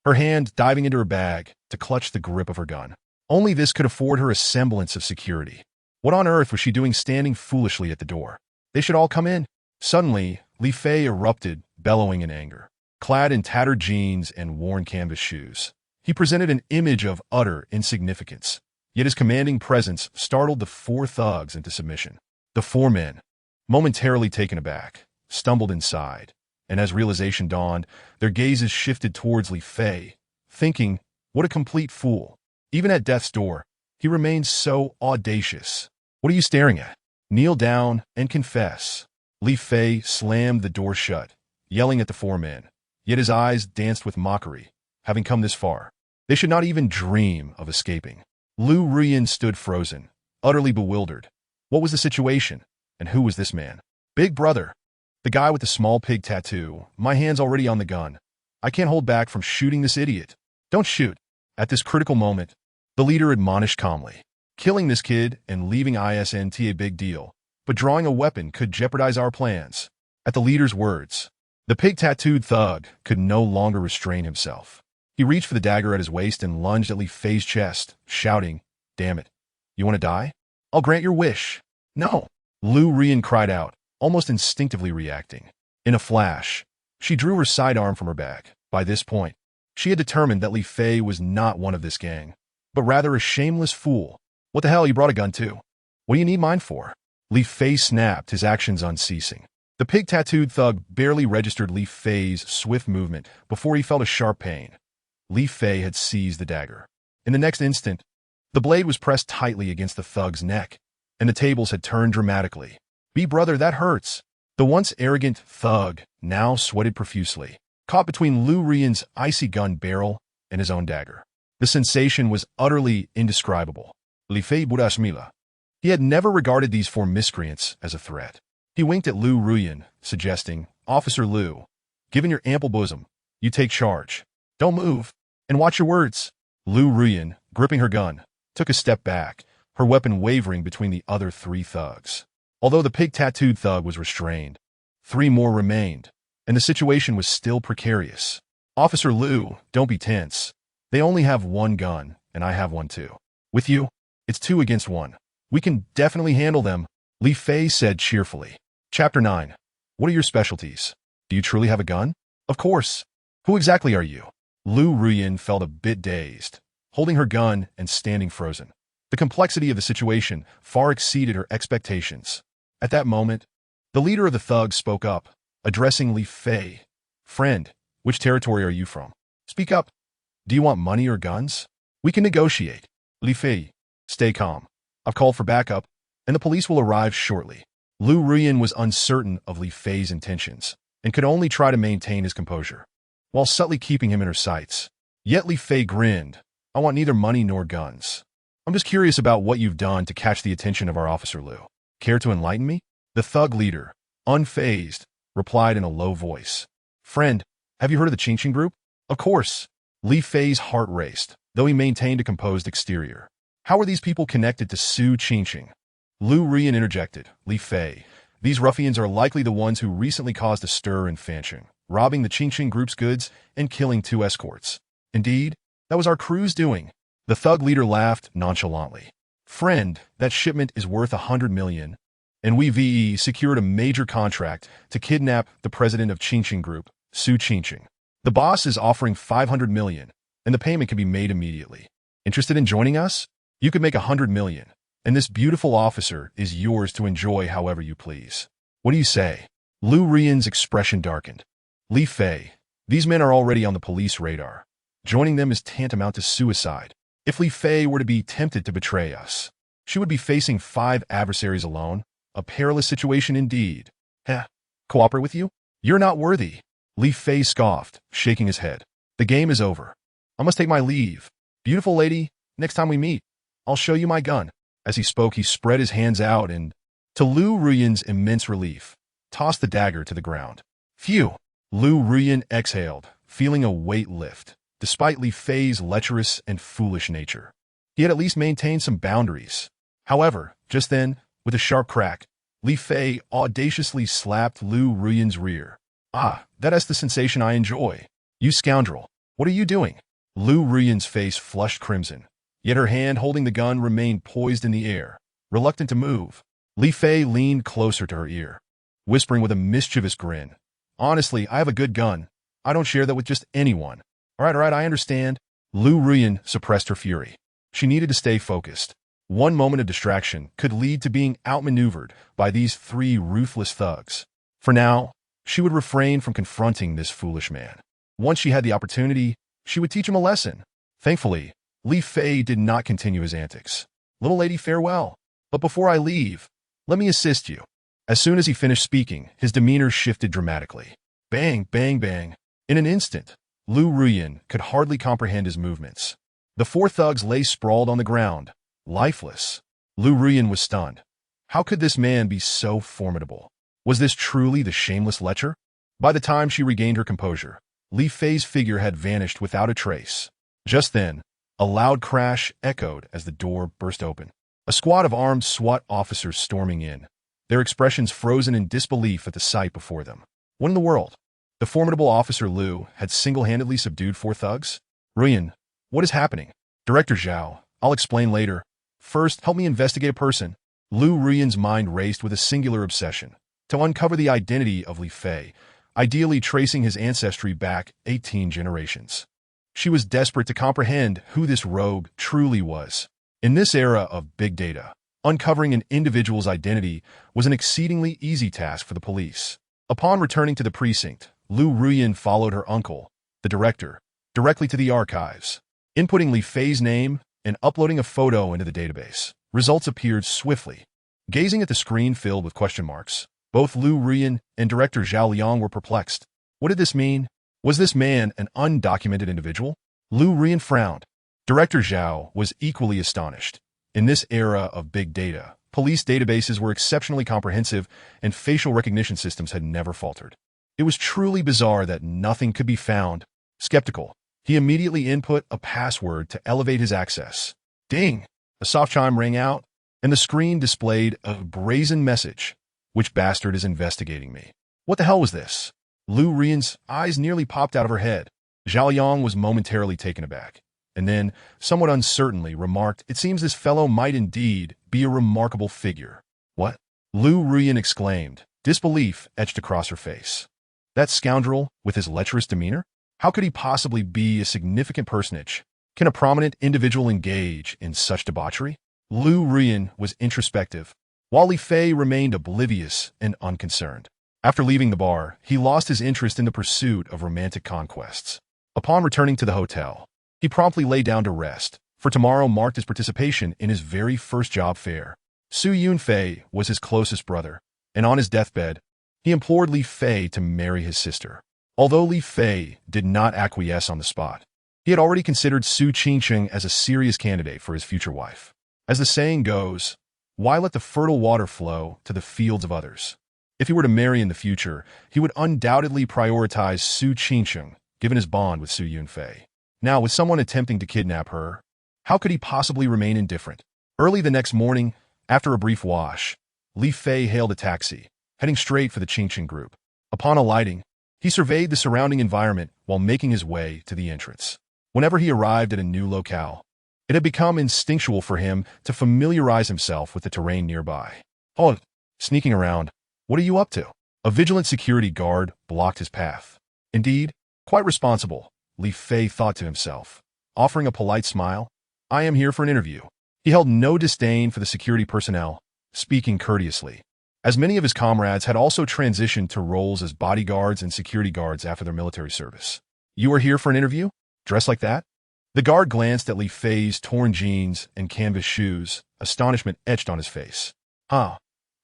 [SPEAKER 1] her hand diving into her bag to clutch the grip of her gun. Only this could afford her a semblance of security. What on earth was she doing standing foolishly at the door? They should all come in. Suddenly, Li Fei erupted, bellowing in anger. Clad in tattered jeans and worn canvas shoes, he presented an image of utter insignificance. Yet his commanding presence startled the four thugs into submission. The four men, momentarily taken aback, stumbled inside, and as realization dawned, their gazes shifted towards Li Fei, thinking, what a complete fool. Even at death's door, he remains so audacious. What are you staring at? Kneel down and confess. Li Fei slammed the door shut, yelling at the four men, yet his eyes danced with mockery. Having come this far, they should not even dream of escaping. Lu Ruyan stood frozen, utterly bewildered. What was the situation, and who was this man? Big brother. The guy with the small pig tattoo. My hand's already on the gun. I can't hold back from shooting this idiot. Don't shoot. At this critical moment, the leader admonished calmly. Killing this kid and leaving isn't a big deal, but drawing a weapon could jeopardize our plans. At the leader's words, the pig-tattooed thug could no longer restrain himself. He reached for the dagger at his waist and lunged at Li Fei's chest, shouting, "Damn it. You want to die? I'll grant your wish." "No!" Lu Ruyan cried out, almost instinctively reacting. In a flash, she drew her sidearm from her back. By this point, she had determined that Li Fei was not one of this gang, but rather a shameless fool. "What the hell, you brought a gun too? What do you need mine for?" Li Fei snapped, his actions unceasing. The pig-tattooed thug barely registered Li Fei's swift movement before he felt a sharp pain. Li Fei had seized the dagger. In the next instant, the blade was pressed tightly against the thug's neck, and the tables had turned dramatically. Brother, that hurts." The once arrogant thug now sweated profusely, caught between Lu Ruyan's icy gun barrel and his own dagger. The sensation was utterly indescribable. Li Fei Budashmila. He had never regarded these four miscreants as a threat. He winked at Lu Ruyan, suggesting, "Officer Lu, given your ample bosom, you take charge. Don't move, and watch your words." Lu Ruyan, gripping her gun, took a step back, her weapon wavering between the other three thugs. Although the pig-tattooed thug was restrained, three more remained, and the situation was still precarious. "Officer Lu, don't be tense. They only have one gun, and I have one too. With you, it's 2 against 1. We can definitely handle them," Li Fei said cheerfully. Chapter 9. What are your specialties? Do you truly have a gun? Of course. Who exactly are you? Lu Ruyan felt a bit dazed, holding her gun and standing frozen. The complexity of the situation far exceeded her expectations. At that moment, the leader of the thugs spoke up, addressing Li Fei. "Friend, which territory are you from? Speak up. Do you want money or guns? We can negotiate." Li Fei, stay calm. I've called for backup, and the police will arrive shortly. Lu Ruyan was uncertain of Li Fei's intentions, and could only try to maintain his composure, while subtly keeping him in her sights. Yet Li Fei grinned. "I want neither money nor guns. I'm just curious about what you've done to catch the attention of our Officer Lu. Care to enlighten me?" The thug leader, unfazed, replied in a low voice. "Friend, have you heard of the Qingqing group?" "Of course." Li Fei's heart raced, though he maintained a composed exterior. "How are these people connected to Su Qingqing?" Lu Ruyan interjected. "Li Fei, these ruffians are likely the ones who recently caused a stir in Fancheng, robbing the Qingqing group's goods and killing 2 escorts. Indeed, that was our crew's doing." The thug leader laughed nonchalantly. "Friend, that shipment is worth 100 million, and we secured a major contract to kidnap the president of Qingqing Group, Su Qingqing. The boss is offering 500 million, and the payment can be made immediately. Interested in joining us? You could make 100 million, and this beautiful officer is yours to enjoy however you please. What do you say?" Lu Ruyan's expression darkened. "Li Fei, these men are already on the police radar. Joining them is tantamount to suicide. If Li Fei were to be tempted to betray us, she would be facing 5 adversaries alone. A perilous situation indeed." "Heh, cooperate with you? You're not worthy." Li Fei scoffed, shaking his head. "The game is over. I must take my leave. Beautiful lady, next time we meet, I'll show you my gun." As he spoke, he spread his hands out and, to Lu Ruyan's immense relief, tossed the dagger to the ground. Phew! Lu Ruyan exhaled, feeling a weight lift. Despite Li Fei's lecherous and foolish nature, he had at least maintained some boundaries. However, just then, with a sharp crack, Li Fei audaciously slapped Lu Ruyan's rear. "Ah, that is the sensation I enjoy. You scoundrel, what are you doing?" Lu Ruyan's face flushed crimson, yet her hand holding the gun remained poised in the air, reluctant to move. Li Fei leaned closer to her ear, whispering with a mischievous grin, "Honestly, I have a good gun. I don't share that with just anyone." All right, I understand." Lu Ruyan suppressed her fury. She needed to stay focused. One moment of distraction could lead to being outmaneuvered by these three ruthless thugs. For now, she would refrain from confronting this foolish man. Once she had the opportunity, she would teach him a lesson. Thankfully, Li Fei did not continue his antics. "Little lady, farewell. But before I leave, let me assist you." As soon as he finished speaking, his demeanor shifted dramatically. Bang, bang, bang. In an instant, Lu Ruyan could hardly comprehend his movements. The four thugs lay sprawled on the ground, lifeless. Lu Ruyan was stunned. How could this man be so formidable? Was this truly the shameless lecher? By the time she regained her composure, Li Fei's figure had vanished without a trace. Just then, a loud crash echoed as the door burst open. A squad of armed SWAT officers storming in, their expressions frozen in disbelief at the sight before them. What in the world? The formidable Officer Lu had single-handedly subdued four thugs? "Ruyan, what is happening?" "Director Zhao, I'll explain later. First, help me investigate a person." Lu Ruyan's mind raced with a singular obsession, to uncover the identity of Li Fei, ideally tracing his ancestry back 18 generations. She was desperate to comprehend who this rogue truly was. In this era of big data, uncovering an individual's identity was an exceedingly easy task for the police. Upon returning to the precinct, Lu Ruyan followed her uncle, the director, directly to the archives. Inputting Li Fei's name and uploading a photo into the database, results appeared swiftly. Gazing at the screen filled with question marks, both Lu Ruyan and Director Zhao Liang were perplexed. What did this mean? Was this man an undocumented individual? Lu Ruyan frowned. Director Zhao was equally astonished. In this era of big data, police databases were exceptionally comprehensive and facial recognition systems had never faltered. It was truly bizarre that nothing could be found. Skeptical, he immediately input a password to elevate his access. Ding! A soft chime rang out, and the screen displayed a brazen message. "Which bastard is investigating me?" What the hell was this? Lu Ruyan's eyes nearly popped out of her head. Zhao Yang was momentarily taken aback, and then, somewhat uncertainly, remarked, "It seems this fellow might indeed be a remarkable figure." "What?" Lu Ruyan exclaimed, disbelief etched across her face. That scoundrel with his lecherous demeanor? How could he possibly be a significant personage? Can a prominent individual engage in such debauchery? Lu Ruyan was introspective, while Li Fei remained oblivious and unconcerned. After leaving the bar, he lost his interest in the pursuit of romantic conquests. Upon returning to the hotel, he promptly lay down to rest, for tomorrow marked his participation in his very first job fair. Su Yunfei was his closest brother, and on his deathbed, he implored Li Fei to marry his sister. Although Li Fei did not acquiesce on the spot, he had already considered Su Qingsheng as a serious candidate for his future wife. As the saying goes, why let the fertile water flow to the fields of others? If he were to marry in the future, he would undoubtedly prioritize Su Qingsheng, given his bond with Su Yunfei. Now, with someone attempting to kidnap her, how could he possibly remain indifferent? Early the next morning, after a brief wash, Li Fei hailed a taxi, heading straight for the Qingsheng group. Upon alighting, he surveyed the surrounding environment while making his way to the entrance. Whenever he arrived at a new locale, it had become instinctual for him to familiarize himself with the terrain nearby. "Oh, sneaking around. What are you up to?" A vigilant security guard blocked his path. Indeed, quite responsible, Li Fei thought to himself. Offering a polite smile, "I am here for an interview." He held no disdain for the security personnel, speaking courteously, as many of his comrades had also transitioned to roles as bodyguards and security guards after their military service. "You are here for an interview? Dressed like that?" The guard glanced at Li Fei's torn jeans and canvas shoes, astonishment etched on his face. I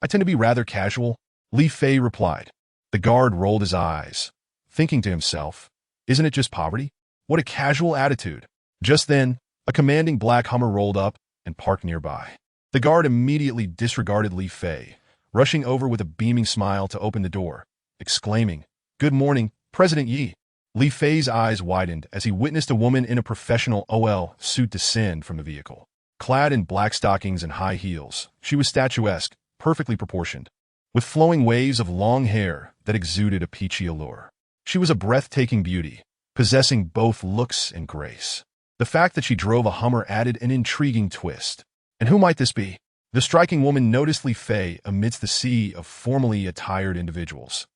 [SPEAKER 1] tend to be rather casual," Li Fei replied. The guard rolled his eyes, thinking to himself, "Isn't it just poverty? What a casual attitude." Just then, a commanding black Hummer rolled up and parked nearby. The guard immediately disregarded Li Fei, rushing over with a beaming smile to open the door, exclaiming, "Good morning, President Yi." Li Fei's eyes widened as he witnessed a woman in a professional OL suit descend from the vehicle. Clad in black stockings and high heels, she was statuesque, perfectly proportioned, with flowing waves of long hair that exuded a peachy allure. She was a breathtaking beauty, possessing both looks and grace. The fact that she drove a Hummer added an intriguing twist. And who might this be? The striking woman noticed Li Fei amidst the sea of formally attired individuals.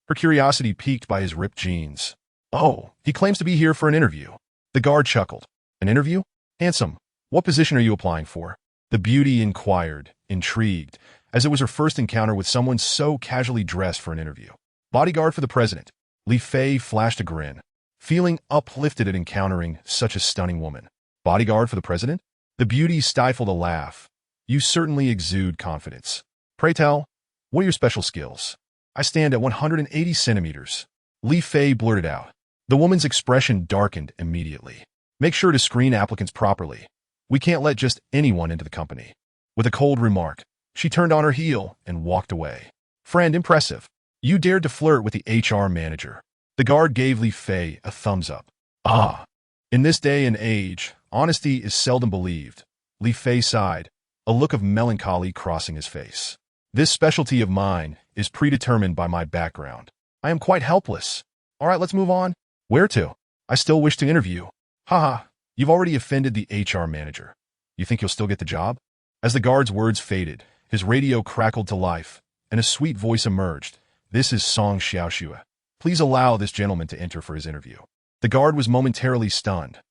[SPEAKER 1] Her curiosity piqued by his ripped jeans. "Oh, he claims to be here for an interview." The guard chuckled. "An interview? Handsome. What position are you applying for?" The beauty inquired, intrigued, as it was her first encounter with someone so casually dressed for an interview. "Bodyguard for the president." Li Fei flashed a grin, feeling uplifted at encountering such a stunning woman. "Bodyguard for the president?" The beauty stifled a laugh. "You certainly exude confidence. Pray tell, what are your special skills?" "I stand at 180 centimeters. Li Fei blurted out. The woman's expression darkened immediately. "Make sure to screen applicants properly. We can't let just anyone into the company." With a cold remark, she turned on her heel and walked away. "Friend, impressive. You dared to flirt with the HR manager." The guard gave Li Fei a thumbs up. "Ah, in this day and age, honesty is seldom believed." Li Fei sighed, a look of melancholy crossing his face. "This specialty of mine is predetermined by my background. I am quite helpless. All right, let's move on." "Where to?" "I still wish to interview." "Haha, you've already offended the HR manager. You think you'll still get the job?" As the guard's words faded, his radio crackled to life, and a sweet voice emerged. "This is Song Xiaoxue. Please allow this gentleman to enter for his interview." The guard was momentarily stunned.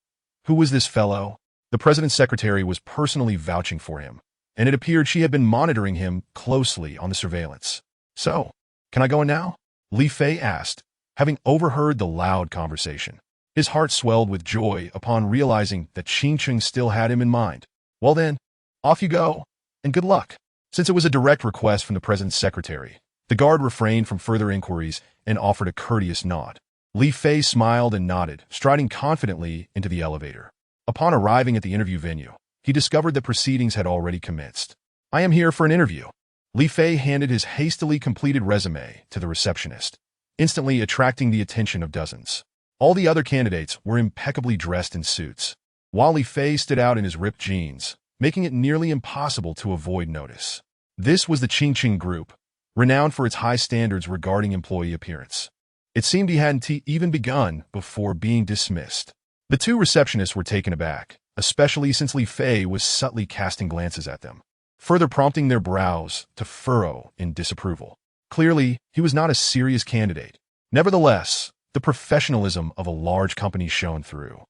[SPEAKER 1] Who was this fellow? The president's secretary was personally vouching for him, and it appeared she had been monitoring him closely on the surveillance. "So, can I go in now?" Li Fei asked, having overheard the loud conversation. His heart swelled with joy upon realizing that Qingqing still had him in mind. "Well then, off you go, and good luck." Since it was a direct request from the president's secretary, the guard refrained from further inquiries and offered a courteous nod. Li Fei smiled and nodded, striding confidently into the elevator. Upon arriving at the interview venue, he discovered that proceedings had already commenced. "I am here for an interview." Li Fei handed his hastily completed resume to the receptionist, instantly attracting the attention of dozens. All the other candidates were impeccably dressed in suits, while Li Fei stood out in his ripped jeans, making it nearly impossible to avoid notice. This was the Qingqing Group, renowned for its high standards regarding employee appearance. It seemed he hadn't even begun before being dismissed. The two receptionists were taken aback, especially since Li Fei was subtly casting glances at them, further prompting their brows to furrow in disapproval. Clearly, he was not a serious candidate. Nevertheless, the professionalism of a large company shone through.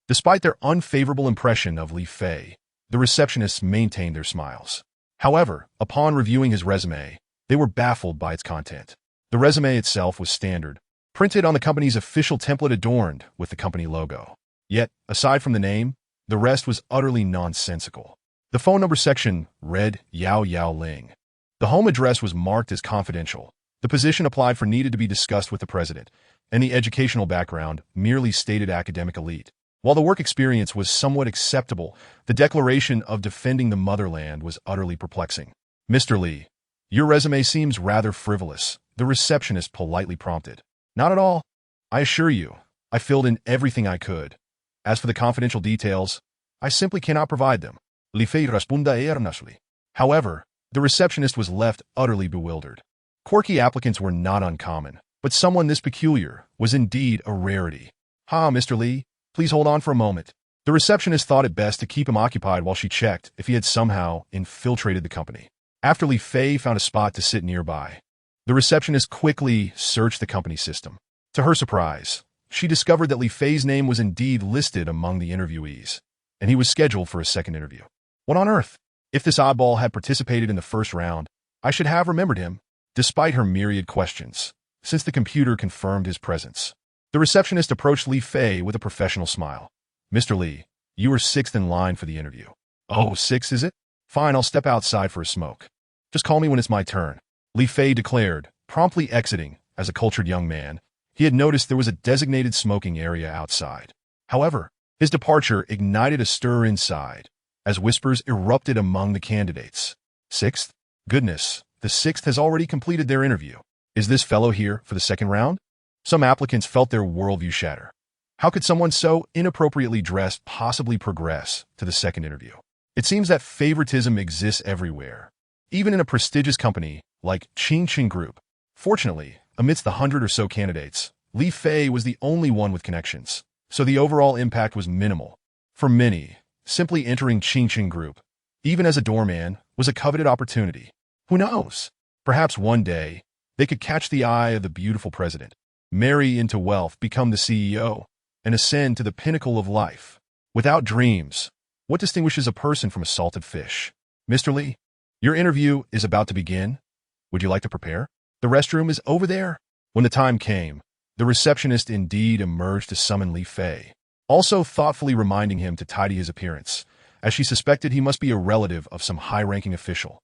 [SPEAKER 1] Despite their unfavorable impression of Li Fei, the receptionists maintained their smiles. However, upon reviewing his resume, they were baffled by its content. The resume itself was standard, printed on the company's official template adorned with the company logo. Yet, aside from the name, the rest was utterly nonsensical. The phone number section read Yao Yao Ling. The home address was marked as confidential. The position applied for needed to be discussed with the president, and the educational background merely stated academic elite. While the work experience was somewhat acceptable, the declaration of defending the motherland was utterly perplexing. "Mr. Li, your resume seems rather frivolous," the receptionist politely prompted. "Not at all. I assure you, I filled in everything I could. As for the confidential details, I simply cannot provide them." Li Fei responda earnestly. However, the receptionist was left utterly bewildered. Quirky applicants were not uncommon, but someone this peculiar was indeed a rarity. "Ha, Mr. Li, please hold on for a moment." The receptionist thought it best to keep him occupied while she checked if he had somehow infiltrated the company. After Li Fei found a spot to sit nearby, the receptionist quickly searched the company system. To her surprise, she discovered that Li Fei's name was indeed listed among the interviewees, and he was scheduled for a second interview. What on earth? If this oddball had participated in the first round, I should have remembered him, despite her myriad questions, since the computer confirmed his presence. The receptionist approached Li Fei with a professional smile. "Mr. Li, you are sixth in line for the interview." "Oh, six, is it? Fine, I'll step outside for a smoke. Just call me when it's my turn," Li Fei declared, promptly exiting. As a cultured young man, he had noticed there was a designated smoking area outside. However, his departure ignited a stir inside, as whispers erupted among the candidates. "Sixth? Goodness, the sixth has already completed their interview. Is this fellow here for the second round?" Some applicants felt their worldview shatter. How could someone so inappropriately dressed possibly progress to the second interview? It seems that favoritism exists everywhere, even in a prestigious company like Qingqing Group. Fortunately, amidst the 100 or so candidates, Li Fei was the only one with connections, so the overall impact was minimal. For many, simply entering Qingqing Group, even as a doorman, was a coveted opportunity. Who knows? Perhaps one day, they could catch the eye of the beautiful president, marry into wealth, become the CEO, and ascend to the pinnacle of life. Without dreams, what distinguishes a person from a salted fish? Mr. Li, your interview is about to begin. Would you like to prepare? The restroom is over there. When the time came, the receptionist indeed emerged to summon Li Fei, also thoughtfully reminding him to tidy his appearance, as she suspected he must be a relative of some high-ranking official.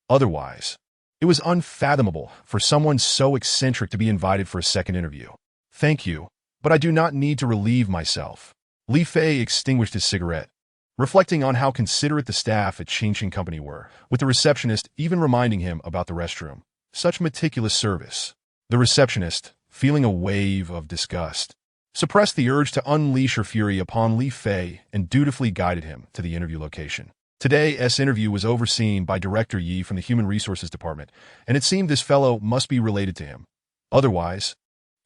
[SPEAKER 1] Otherwise, it was unfathomable for someone so eccentric to be invited for a second interview. Thank you, but I do not need to relieve myself. Li Fei extinguished his cigarette, reflecting on how considerate the staff at Qingqing Company were, with the receptionist even reminding him about the restroom. Such meticulous service. The receptionist, feeling a wave of disgust, suppressed the urge to unleash her fury upon Li Fei and dutifully guided him to the interview location. Today's interview was overseen by Director Yi from the Human Resources Department, and it seemed this fellow must be related to him. Otherwise,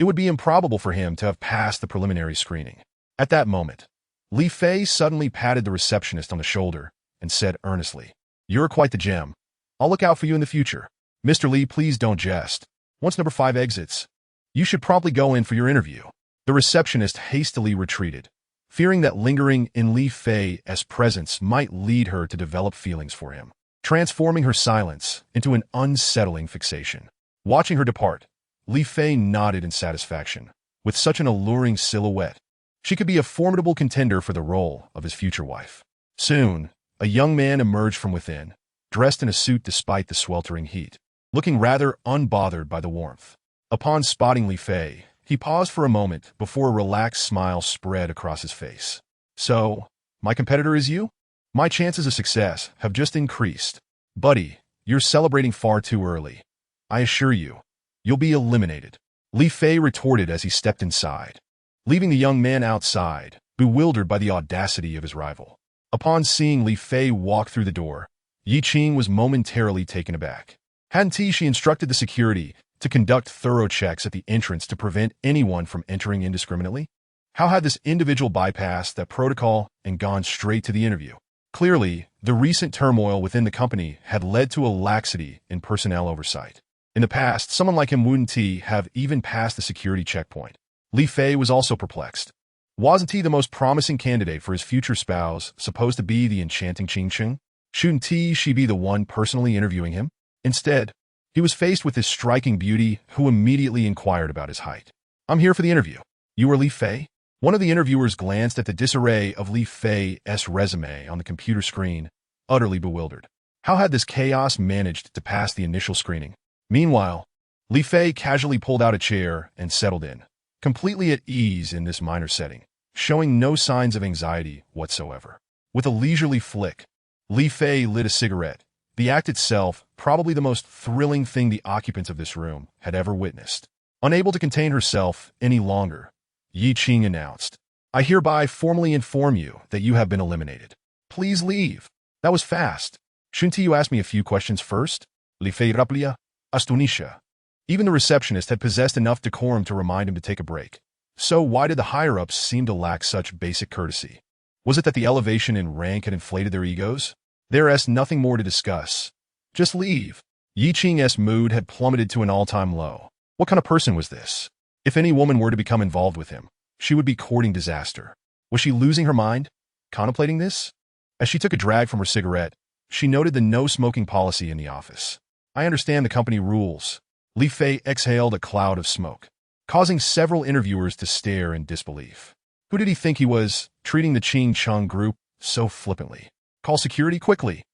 [SPEAKER 1] it would be improbable for him to have passed the preliminary screening. At that moment, Li Fei suddenly patted the receptionist on the shoulder and said earnestly, "You're quite the gem. I'll look out for you in the future." "Mr. Li, please don't jest. Once number 5 exits, you should promptly go in for your interview." The receptionist hastily retreated, fearing that lingering in Li Fei's presence might lead her to develop feelings for him, transforming her silence into an unsettling fixation. Watching her depart, Li Fei nodded in satisfaction. With such an alluring silhouette, she could be a formidable contender for the role of his future wife. Soon, a young man emerged from within, dressed in a suit despite the sweltering heat, looking rather unbothered by the warmth. Upon spotting Li Fei, he paused for a moment before a relaxed smile spread across his face. "So, my competitor is you? My chances of success have just increased. Buddy, you're celebrating far too early. I assure you, you'll be eliminated," Li Fei retorted as he stepped inside, leaving the young man outside, bewildered by the audacity of his rival. Upon seeing Li Fei walk through the door, Yi Qing was momentarily taken aback. Hadn't she instructed the security to conduct thorough checks at the entrance to prevent anyone from entering indiscriminately? How had this individual bypassed that protocol and gone straight to the interview? Clearly, the recent turmoil within the company had led to a laxity in personnel oversight. In the past, someone like him wouldn't have even passed the security checkpoint. Li Fei was also perplexed. Wasn't he the most promising candidate for his future spouse, supposed to be the enchanting Qingqing? Shouldn't she be the one personally interviewing him? Instead, he was faced with this striking beauty who immediately inquired about his height. "I'm here for the interview. You are Li Fei?" One of the interviewers glanced at the disarray of Li Fei's resume on the computer screen, utterly bewildered. How had this chaos managed to pass the initial screening? Meanwhile, Li Fei casually pulled out a chair and settled in, completely at ease in this minor setting, showing no signs of anxiety whatsoever. With a leisurely flick, Li Fei lit a cigarette, the act itself probably the most thrilling thing the occupants of this room had ever witnessed. Unable to contain herself any longer, Yi Qing announced, "I hereby formally inform you that you have been eliminated. Please leave." That was fast. "Shouldn't you ask me a few questions first?" Li Fei raplia, astonisha. Even the receptionist had possessed enough decorum to remind him to take a break. So why did the higher-ups seem to lack such basic courtesy? Was it that the elevation in rank had inflated their egos? There's nothing more to discuss. Just leave. Yi Qing's mood had plummeted to an all-time low. What kind of person was this? If any woman were to become involved with him, she would be courting disaster. Was she losing her mind, contemplating this? As she took a drag from her cigarette, she noted the no-smoking policy in the office. "I understand the company rules." Li Fei exhaled a cloud of smoke, causing several interviewers to stare in disbelief. Who did he think he was, treating the Qingqing Group so flippantly? "Call security quickly."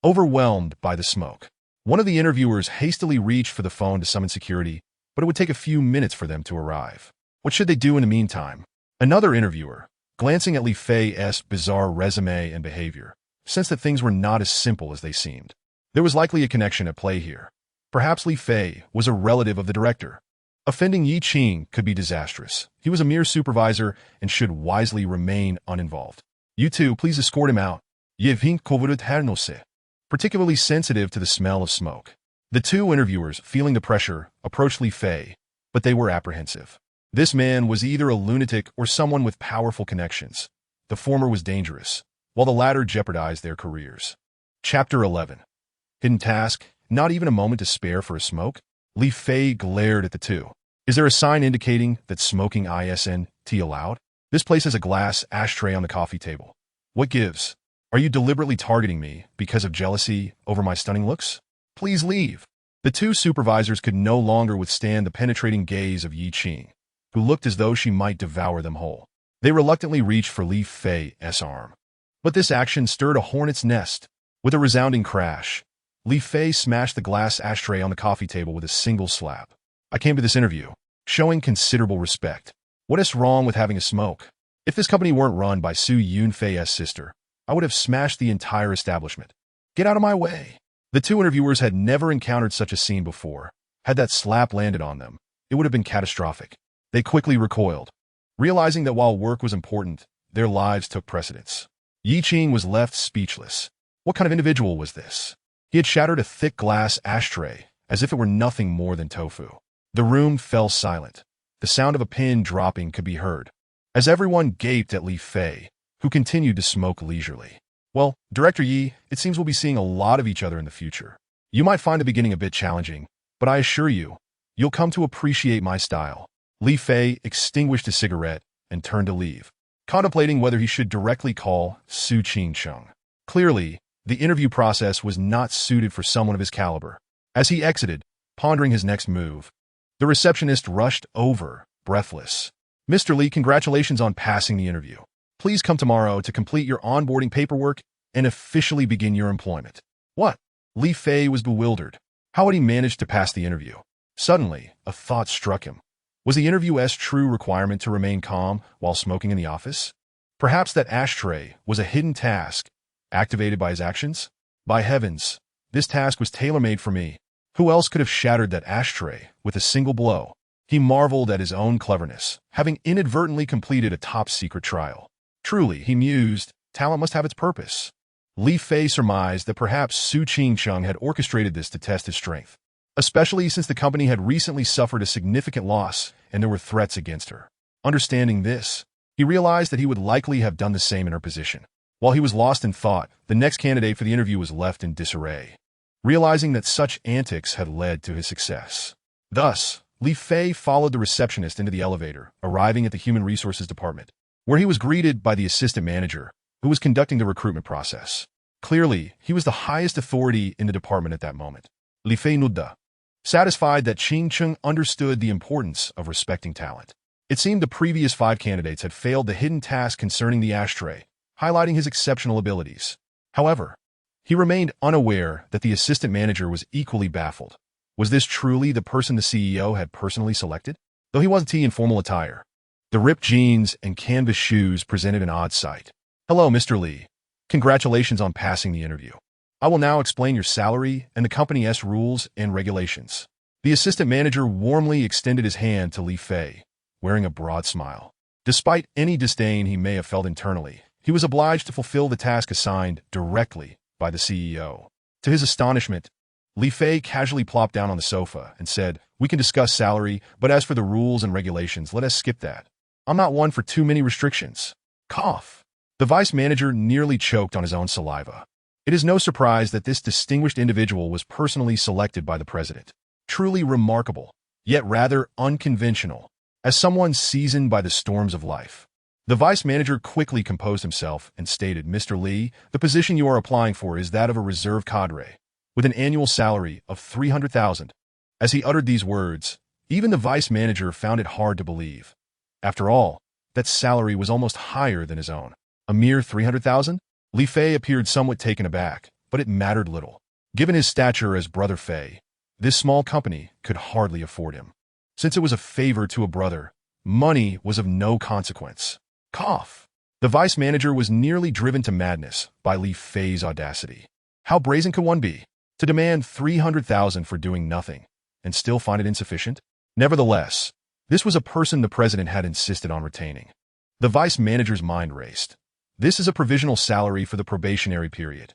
[SPEAKER 1] Overwhelmed by the smoke, one of the interviewers hastily reached for the phone to summon security, but it would take a few minutes for them to arrive. What should they do in the meantime? Another interviewer, glancing at Li Fei's bizarre resume and behavior, sensed that things were not as simple as they seemed. There was likely a connection at play here. Perhaps Li Fei was a relative of the director. Offending Yi Qing could be disastrous. He was a mere supervisor and should wisely remain uninvolved. "You two, please escort him out." Particularly sensitive to the smell of smoke. The two interviewers, feeling the pressure, approached Li Fei, but they were apprehensive. This man was either a lunatic or someone with powerful connections. The former was dangerous, while the latter jeopardized their careers. Chapter 11. Hidden task, not even a moment to spare for a smoke? Li Fei glared at the two. Is there a sign indicating that smoking isn't allowed? This place has a glass ashtray on the coffee table. What gives? Are you deliberately targeting me because of jealousy over my stunning looks? Please leave. The two supervisors could no longer withstand the penetrating gaze of Yi Qing, who looked as though she might devour them whole. They reluctantly reached for Li Fei's arm. But this action stirred a hornet's nest. With a resounding crash, Li Fei smashed the glass ashtray on the coffee table with a single slap. I came to this interview, showing considerable respect. What is wrong with having a smoke? If this company weren't run by Su Yunfei's sister, I would have smashed the entire establishment. Get out of my way. The two interviewers had never encountered such a scene before. Had that slap landed on them, it would have been catastrophic. They quickly recoiled, realizing that while work was important, their lives took precedence. Yi Qing was left speechless. What kind of individual was this? He had shattered a thick glass ashtray, as if it were nothing more than tofu. The room fell silent. The sound of a pin dropping could be heard, as everyone gaped at Li Fei, who continued to smoke leisurely. Well, Director Yi, it seems we'll be seeing a lot of each other in the future. You might find the beginning a bit challenging, but I assure you, you'll come to appreciate my style. Li Fei extinguished his cigarette and turned to leave, contemplating whether he should directly call Su Qingcheng. Clearly, the interview process was not suited for someone of his caliber. As he exited, pondering his next move, the receptionist rushed over, breathless. Mr. Li, congratulations on passing the interview. Please come tomorrow to complete your onboarding paperwork and officially begin your employment. What? Li Fei was bewildered. How had he managed to pass the interview? Suddenly, a thought struck him. Was the interview's true requirement to remain calm while smoking in the office? Perhaps that ashtray was a hidden task, activated by his actions? By heavens, this task was tailor-made for me. Who else could have shattered that ashtray with a single blow? He marveled at his own cleverness, having inadvertently completed a top-secret trial. Truly, he mused, talent must have its purpose. Li Fei surmised that perhaps Su Qingcheng had orchestrated this to test his strength, especially since the company had recently suffered a significant loss and there were threats against her. Understanding this, he realized that he would likely have done the same in her position. While he was lost in thought, the next candidate for the interview was left in disarray, realizing that such antics had led to his success. Thus, Li Fei followed the receptionist into the elevator, arriving at the Human Resources Department, where he was greeted by the assistant manager, who was conducting the recruitment process. Clearly, he was the highest authority in the department at that moment. Li Fei nodded, satisfied that Qingcheng understood the importance of respecting talent. It seemed the previous 5 candidates had failed the hidden task concerning the ashtray, highlighting his exceptional abilities. However, he remained unaware that the assistant manager was equally baffled. Was this truly the person the CEO had personally selected? Though he wasn't in formal attire, the ripped jeans and canvas shoes presented an odd sight. Hello, Mr. Li. Congratulations on passing the interview. I will now explain your salary and the company's rules and regulations. The assistant manager warmly extended his hand to Li Fei, wearing a broad smile. Despite any disdain he may have felt internally, he was obliged to fulfill the task assigned directly by the CEO. To his astonishment, Li Fei casually plopped down on the sofa and said, "We can discuss salary, but as for the rules and regulations, let us skip that. I'm not one for too many restrictions." Cough. The vice manager nearly choked on his own saliva. It is no surprise that this distinguished individual was personally selected by the president. Truly remarkable, yet rather unconventional, as someone seasoned by the storms of life. The vice manager quickly composed himself and stated, "Mr. Li, the position you are applying for is that of a reserve cadre, with an annual salary of 300,000. As he uttered these words, even the vice manager found it hard to believe. After all, that salary was almost higher than his own. A mere 300,000? Li Fei appeared somewhat taken aback, but it mattered little. Given his stature as Brother Fei, this small company could hardly afford him. Since it was a favor to a brother, money was of no consequence. Cough. The vice manager was nearly driven to madness by Li Fei's audacity. How brazen could one be? To demand 300,000 for doing nothing, and still find it insufficient? Nevertheless, this was a person the president had insisted on retaining. The vice manager's mind raced. This is a provisional salary for the probationary period.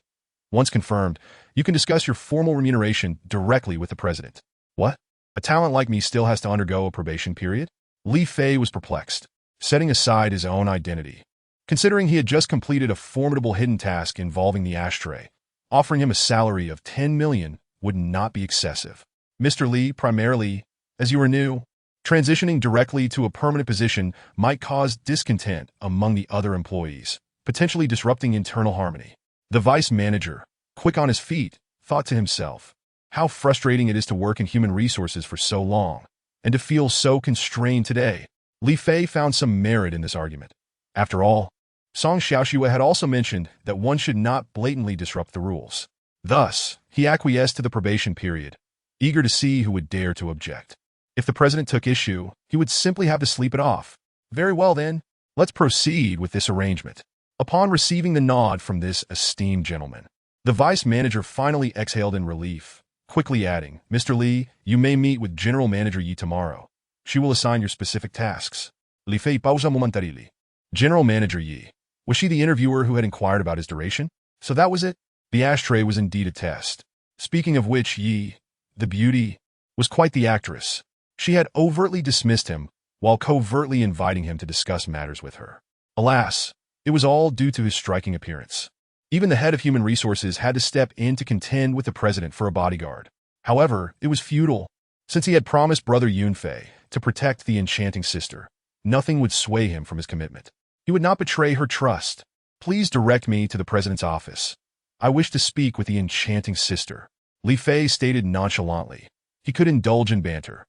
[SPEAKER 1] Once confirmed, you can discuss your formal remuneration directly with the president. What? A talent like me still has to undergo a probation period? Li Fei was perplexed, setting aside his own identity. Considering he had just completed a formidable hidden task involving the ashtray, offering him a salary of 10 million would not be excessive. Mr. Li, primarily, as you are new, transitioning directly to a permanent position might cause discontent among the other employees, potentially disrupting internal harmony. The vice manager, quick on his feet, thought to himself, how frustrating it is to work in human resources for so long, and to feel so constrained today. Li Fei found some merit in this argument. After all, Song Xiaoxue had also mentioned that one should not blatantly disrupt the rules. Thus, he acquiesced to the probation period, eager to see who would dare to object. If the president took issue, he would simply have to sleep it off. Very well then, let's proceed with this arrangement. Upon receiving the nod from this esteemed gentleman, the vice manager finally exhaled in relief, quickly adding, Mr. Li, you may meet with General Manager Yi tomorrow. She will assign your specific tasks. Li Fei pausa momentarily. General Manager Yi. Was she the interviewer who had inquired about his duration? So that was it? The ashtray was indeed a test. Speaking of which, Yi, the beauty, was quite the actress. She had overtly dismissed him, while covertly inviting him to discuss matters with her. Alas, it was all due to his striking appearance. Even the head of human resources had to step in to contend with the president for a bodyguard. However, it was futile. Since he had promised brother Yunfei to protect the enchanting sister, nothing would sway him from his commitment. He would not betray her trust. Please direct me to the president's office. I wish to speak with the enchanting sister. Li Fei stated nonchalantly. He could indulge in banter,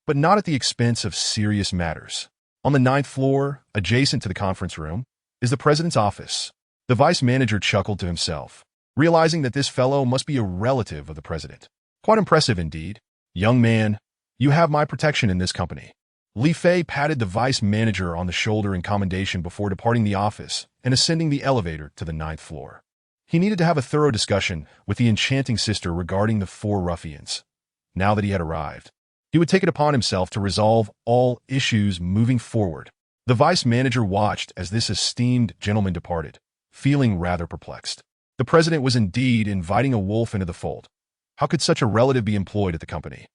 [SPEAKER 1] but not at the expense of serious matters. On the 9th floor, adjacent to the conference room, is the president's office. The vice manager chuckled to himself, realizing that this fellow must be a relative of the president. Quite impressive indeed. Young man, you have my protection in this company. Li Fei patted the vice manager on the shoulder in commendation before departing the office and ascending the elevator to the 9th floor. He needed to have a thorough discussion with the enchanting sister regarding the 4 ruffians. Now that he had arrived, he would take it upon himself to resolve all issues moving forward. The vice manager watched as this esteemed gentleman departed, feeling rather perplexed. The president was indeed inviting a wolf into the fold. How could such a relative be employed at the company?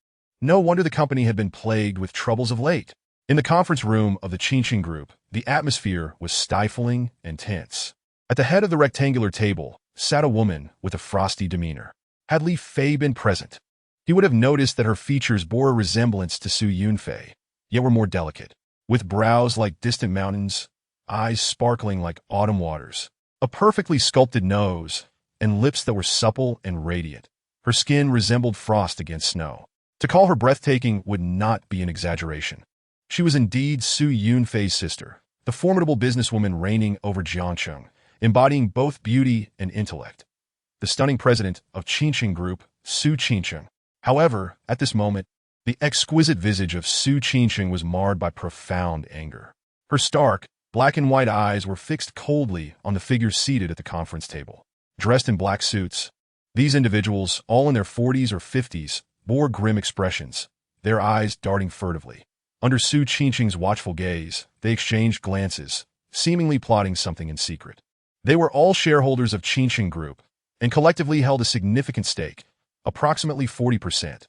[SPEAKER 1] No wonder the company had been plagued with troubles of late. In the conference room of the Qingqing Group, the atmosphere was stifling and tense. At the head of the rectangular table sat a woman with a frosty demeanor. Had Li Fei been present, he would have noticed that her features bore a resemblance to Su Yunfei, yet were more delicate, with brows like distant mountains, eyes sparkling like autumn waters, a perfectly sculpted nose, and lips that were supple and radiant. Her skin resembled frost against snow. To call her breathtaking would not be an exaggeration. She was indeed Su Yunfei's sister, the formidable businesswoman reigning over Jiangcheng, embodying both beauty and intellect. The stunning president of Qingqing Group, Su Qingqing. However, at this moment, the exquisite visage of Su Qingqing was marred by profound anger. Her stark, black and white eyes were fixed coldly on the figures seated at the conference table. Dressed in black suits, these individuals, all in their 40s or 50s, bore grim expressions, their eyes darting furtively. Under Su Qingqing's watchful gaze, they exchanged glances, seemingly plotting something in secret. They were all shareholders of Qingqing Group, and collectively held a significant stake, approximately 40%,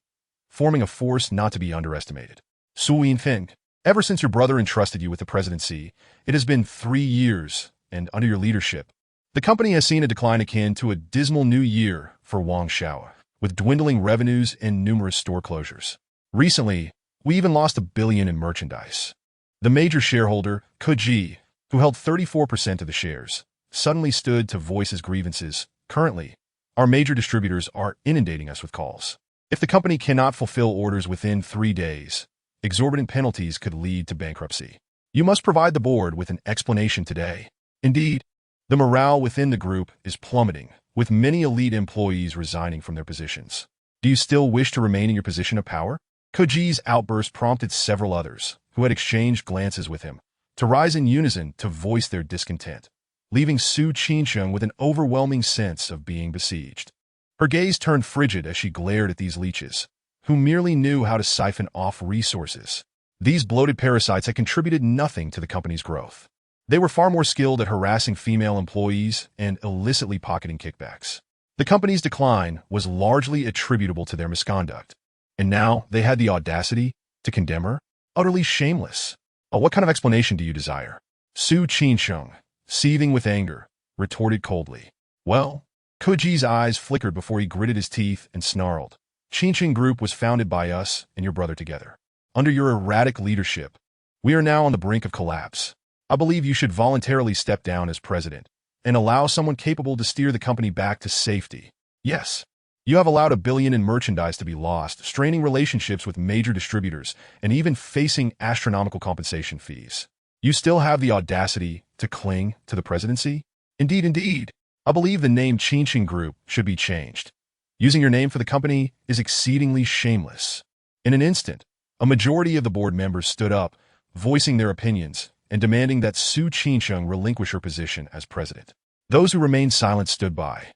[SPEAKER 1] forming a force not to be underestimated. Su Yinfeng, ever since your brother entrusted you with the presidency, it has been 3 years, and under your leadership, the company has seen a decline akin to a dismal new year for Wang Xiao, with dwindling revenues and numerous store closures. Recently, we even lost $1 billion in merchandise. The major shareholder, Koji, who held 34% of the shares, suddenly stood to voice his grievances. Currently, our major distributors are inundating us with calls. If the company cannot fulfill orders within 3 days, exorbitant penalties could lead to bankruptcy. You must provide the board with an explanation today. Indeed, the morale within the group is plummeting, with many elite employees resigning from their positions. Do you still wish to remain in your position of power? Koji's outburst prompted several others, who had exchanged glances with him, to rise in unison to voice their discontent, leaving Su Qingqing with an overwhelming sense of being besieged. Her gaze turned frigid as she glared at these leeches, who merely knew how to siphon off resources. These bloated parasites had contributed nothing to the company's growth. They were far more skilled at harassing female employees and illicitly pocketing kickbacks. The company's decline was largely attributable to their misconduct, and now they had the audacity to condemn her? Utterly shameless. What kind of explanation do you desire? Su Qinsheng, seething with anger, retorted coldly. Well, Kuji's eyes flickered before he gritted his teeth and snarled. Qinsheng Group was founded by us and your brother together. Under your erratic leadership, we are now on the brink of collapse. I believe you should voluntarily step down as president and allow someone capable to steer the company back to safety. Yes, you have allowed $1 billion in merchandise to be lost, straining relationships with major distributors, and even facing astronomical compensation fees. You still have the audacity to cling to the presidency? Indeed. I believe the name Qinsheng Group should be changed. Using your name for the company is exceedingly shameless. In an instant, a majority of the board members stood up, voicing their opinions and demanding that Su Qinsheng relinquish her position as president. Those who remained silent stood by,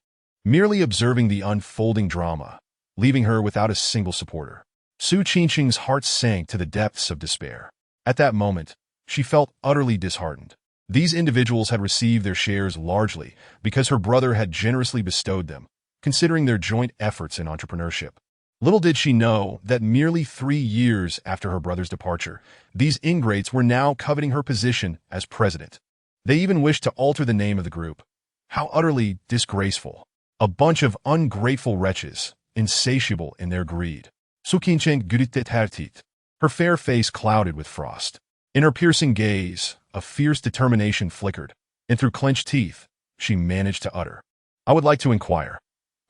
[SPEAKER 1] merely observing the unfolding drama, leaving her without a single supporter. Su Qinsheng's heart sank to the depths of despair. At that moment, she felt utterly disheartened. These individuals had received their shares largely because her brother had generously bestowed them, considering their joint efforts in entrepreneurship. Little did she know that merely 3 years after her brother's departure, these ingrates were now coveting her position as president. They even wished to alter the name of the group. How utterly disgraceful. A bunch of ungrateful wretches, insatiable in their greed. Su Qinsheng gritted her teeth, her fair face clouded with frost. In her piercing gaze, a fierce determination flickered, and through clenched teeth, she managed to utter, I would like to inquire,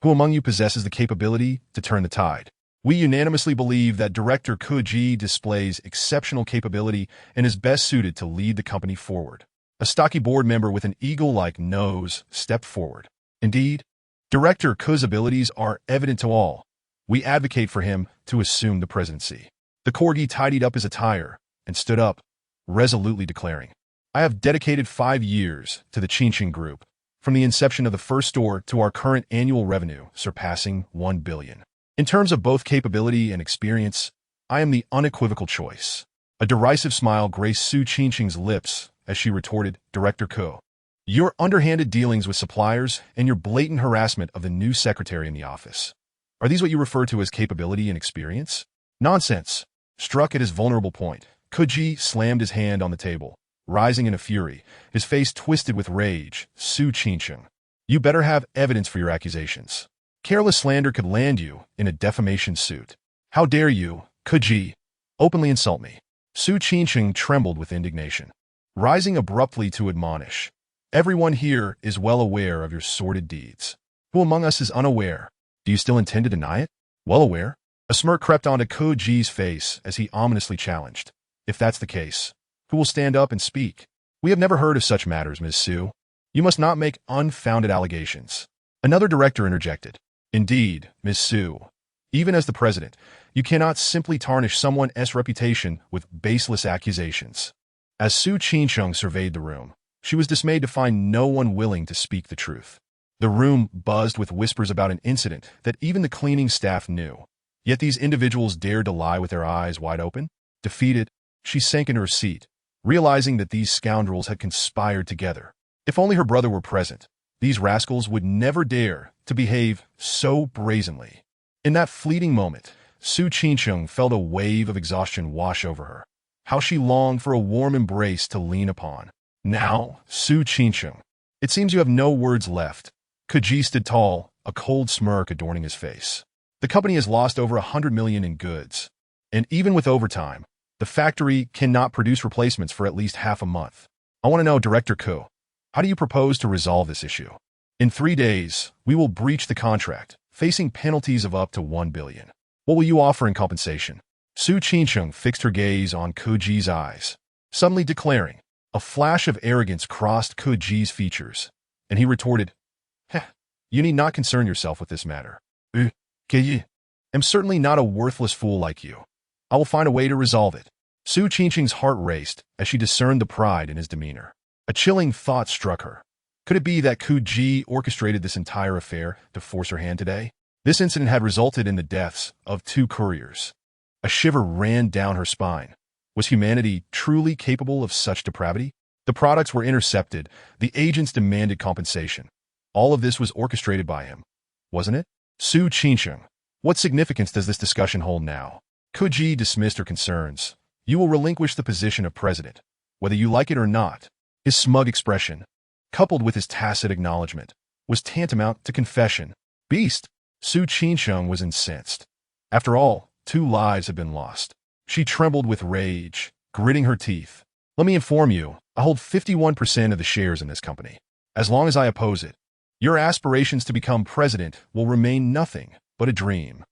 [SPEAKER 1] who among you possesses the capability to turn the tide? We unanimously believe that Director Kuji displays exceptional capability and is best suited to lead the company forward. A stocky board member with an eagle-like nose stepped forward. Indeed, Director Ku's abilities are evident to all. We advocate for him to assume the presidency. The Corgi tidied up his attire and stood up, resolutely declaring, I have dedicated 5 years to the Qinsheng Group, from the inception of the first store to our current annual revenue surpassing $1 billion. In terms of both capability and experience, I am the unequivocal choice. A derisive smile graced Su Qinsheng's lips as she retorted, Director Ko, your underhanded dealings with suppliers and your blatant harassment of the new secretary in the office. Are these what you refer to as capability and experience? Nonsense. Struck at his vulnerable point, Kuji slammed his hand on the table, rising in a fury, his face twisted with rage. Su Qinsheng, you better have evidence for your accusations. Careless slander could land you in a defamation suit. How dare you, Kuji, openly insult me? Su Qinsheng trembled with indignation, rising abruptly to admonish. Everyone here is well aware of your sordid deeds. Who among us is unaware? Do you still intend to deny it? Well aware? A smirk crept onto Kuji's face as he ominously challenged. If that's the case, who will stand up and speak? We have never heard of such matters, Ms. Su. You must not make unfounded allegations. Another director interjected. Indeed, Ms. Su. Even as the president, you cannot simply tarnish someone's reputation with baseless accusations. As Su Qinsheng surveyed the room, she was dismayed to find no one willing to speak the truth. The room buzzed with whispers about an incident that even the cleaning staff knew. Yet these individuals dared to lie with their eyes wide open? Defeated, she sank into her seat, realizing that these scoundrels had conspired together. If only her brother were present, these rascals would never dare to behave so brazenly. In that fleeting moment, Su Qinsheng felt a wave of exhaustion wash over her. How she longed for a warm embrace to lean upon. Now, Su Qinsheng, it seems you have no words left. Kuji stood tall, a cold smirk adorning his face. The company has lost over $100 million in goods. And even with overtime, the factory cannot produce replacements for at least half a month. I want to know, Director Ko, how do you propose to resolve this issue? In 3 days, we will breach the contract, facing penalties of up to $1 billion. What will you offer in compensation? Su Qinsheng fixed her gaze on Kuji's eyes, suddenly declaring. A flash of arrogance crossed Kuji's features, and he retorted, you need not concern yourself with this matter. I am certainly not a worthless fool like you. I will find a way to resolve it. Su Qinsheng's heart raced as she discerned the pride in his demeanor. A chilling thought struck her. Could it be that Kuji orchestrated this entire affair to force her hand today? This incident had resulted in the deaths of 2 couriers. A shiver ran down her spine. Was humanity truly capable of such depravity? The products were intercepted. The agents demanded compensation. All of this was orchestrated by him, wasn't it? Su Qinsheng, what significance does this discussion hold now? Kuji dismissed her concerns, You will relinquish the position of president, whether you like it or not. His smug expression, coupled with his tacit acknowledgement, was tantamount to confession. Beast! Su Qinsheng was incensed. After all, 2 lives had been lost. She trembled with rage, gritting her teeth. Let me inform you, I hold 51% of the shares in this company. As long as I oppose it, your aspirations to become president will remain nothing but a dream.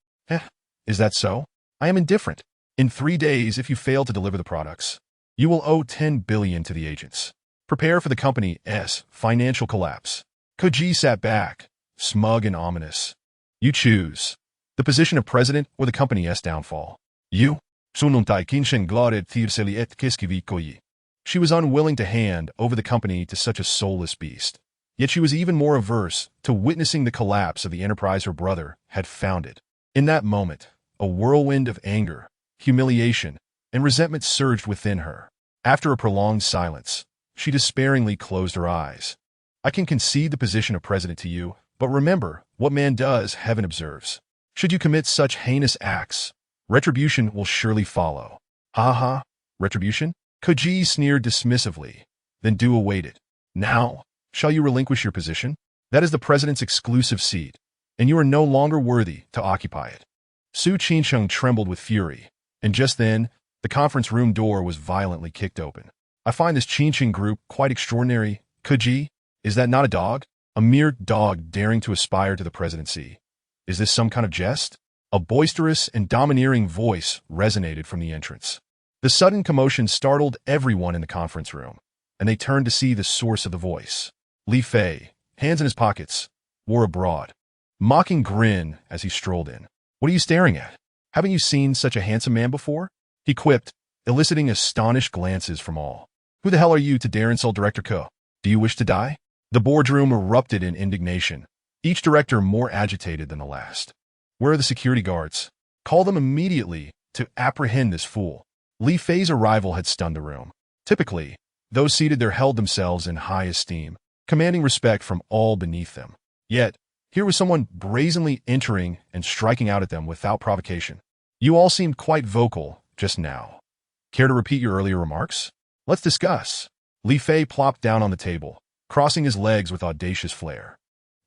[SPEAKER 1] Is that so? I am indifferent. In 3 days, if you fail to deliver the products, you will owe 10 billion to the agents. Prepare for the company's financial collapse. Koji sat back, smug and ominous. You choose the position of president or the company's downfall. You? She was unwilling to hand over the company to such a soulless beast. Yet she was even more averse to witnessing the collapse of the enterprise her brother had founded. In that moment, a whirlwind of anger, humiliation, and resentment surged within her. After a prolonged silence, she despairingly closed her eyes. I can concede the position of president to you, but remember, what man does, heaven observes. Should you commit such heinous acts, retribution will surely follow. Ha ha, retribution? Koji sneered dismissively. Then do await it. Now, shall you relinquish your position? That is the president's exclusive seat, and you are no longer worthy to occupy it. Su Qinsheng trembled with fury, and just then, the conference room door was violently kicked open. I find this Qinsheng group quite extraordinary. Koji, is that not a dog? A mere dog daring to aspire to the presidency. Is this some kind of jest? A boisterous and domineering voice resonated from the entrance. The sudden commotion startled everyone in the conference room, and they turned to see the source of the voice. Li Fei, hands in his pockets, wore a broad, mocking grin as he strolled in. What are you staring at? Haven't you seen such a handsome man before? He quipped, eliciting astonished glances from all. Who the hell are you to dare insult Director Ko? Do you wish to die? The boardroom erupted in indignation, each director more agitated than the last. Where are the security guards? Call them immediately to apprehend this fool. Li Fei's arrival had stunned the room. Typically, those seated there held themselves in high esteem, commanding respect from all beneath them. Yet, here was someone brazenly entering and striking out at them without provocation. You all seemed quite vocal just now. Care to repeat your earlier remarks? Let's discuss. Li Fei plopped down on the table, crossing his legs with audacious flair.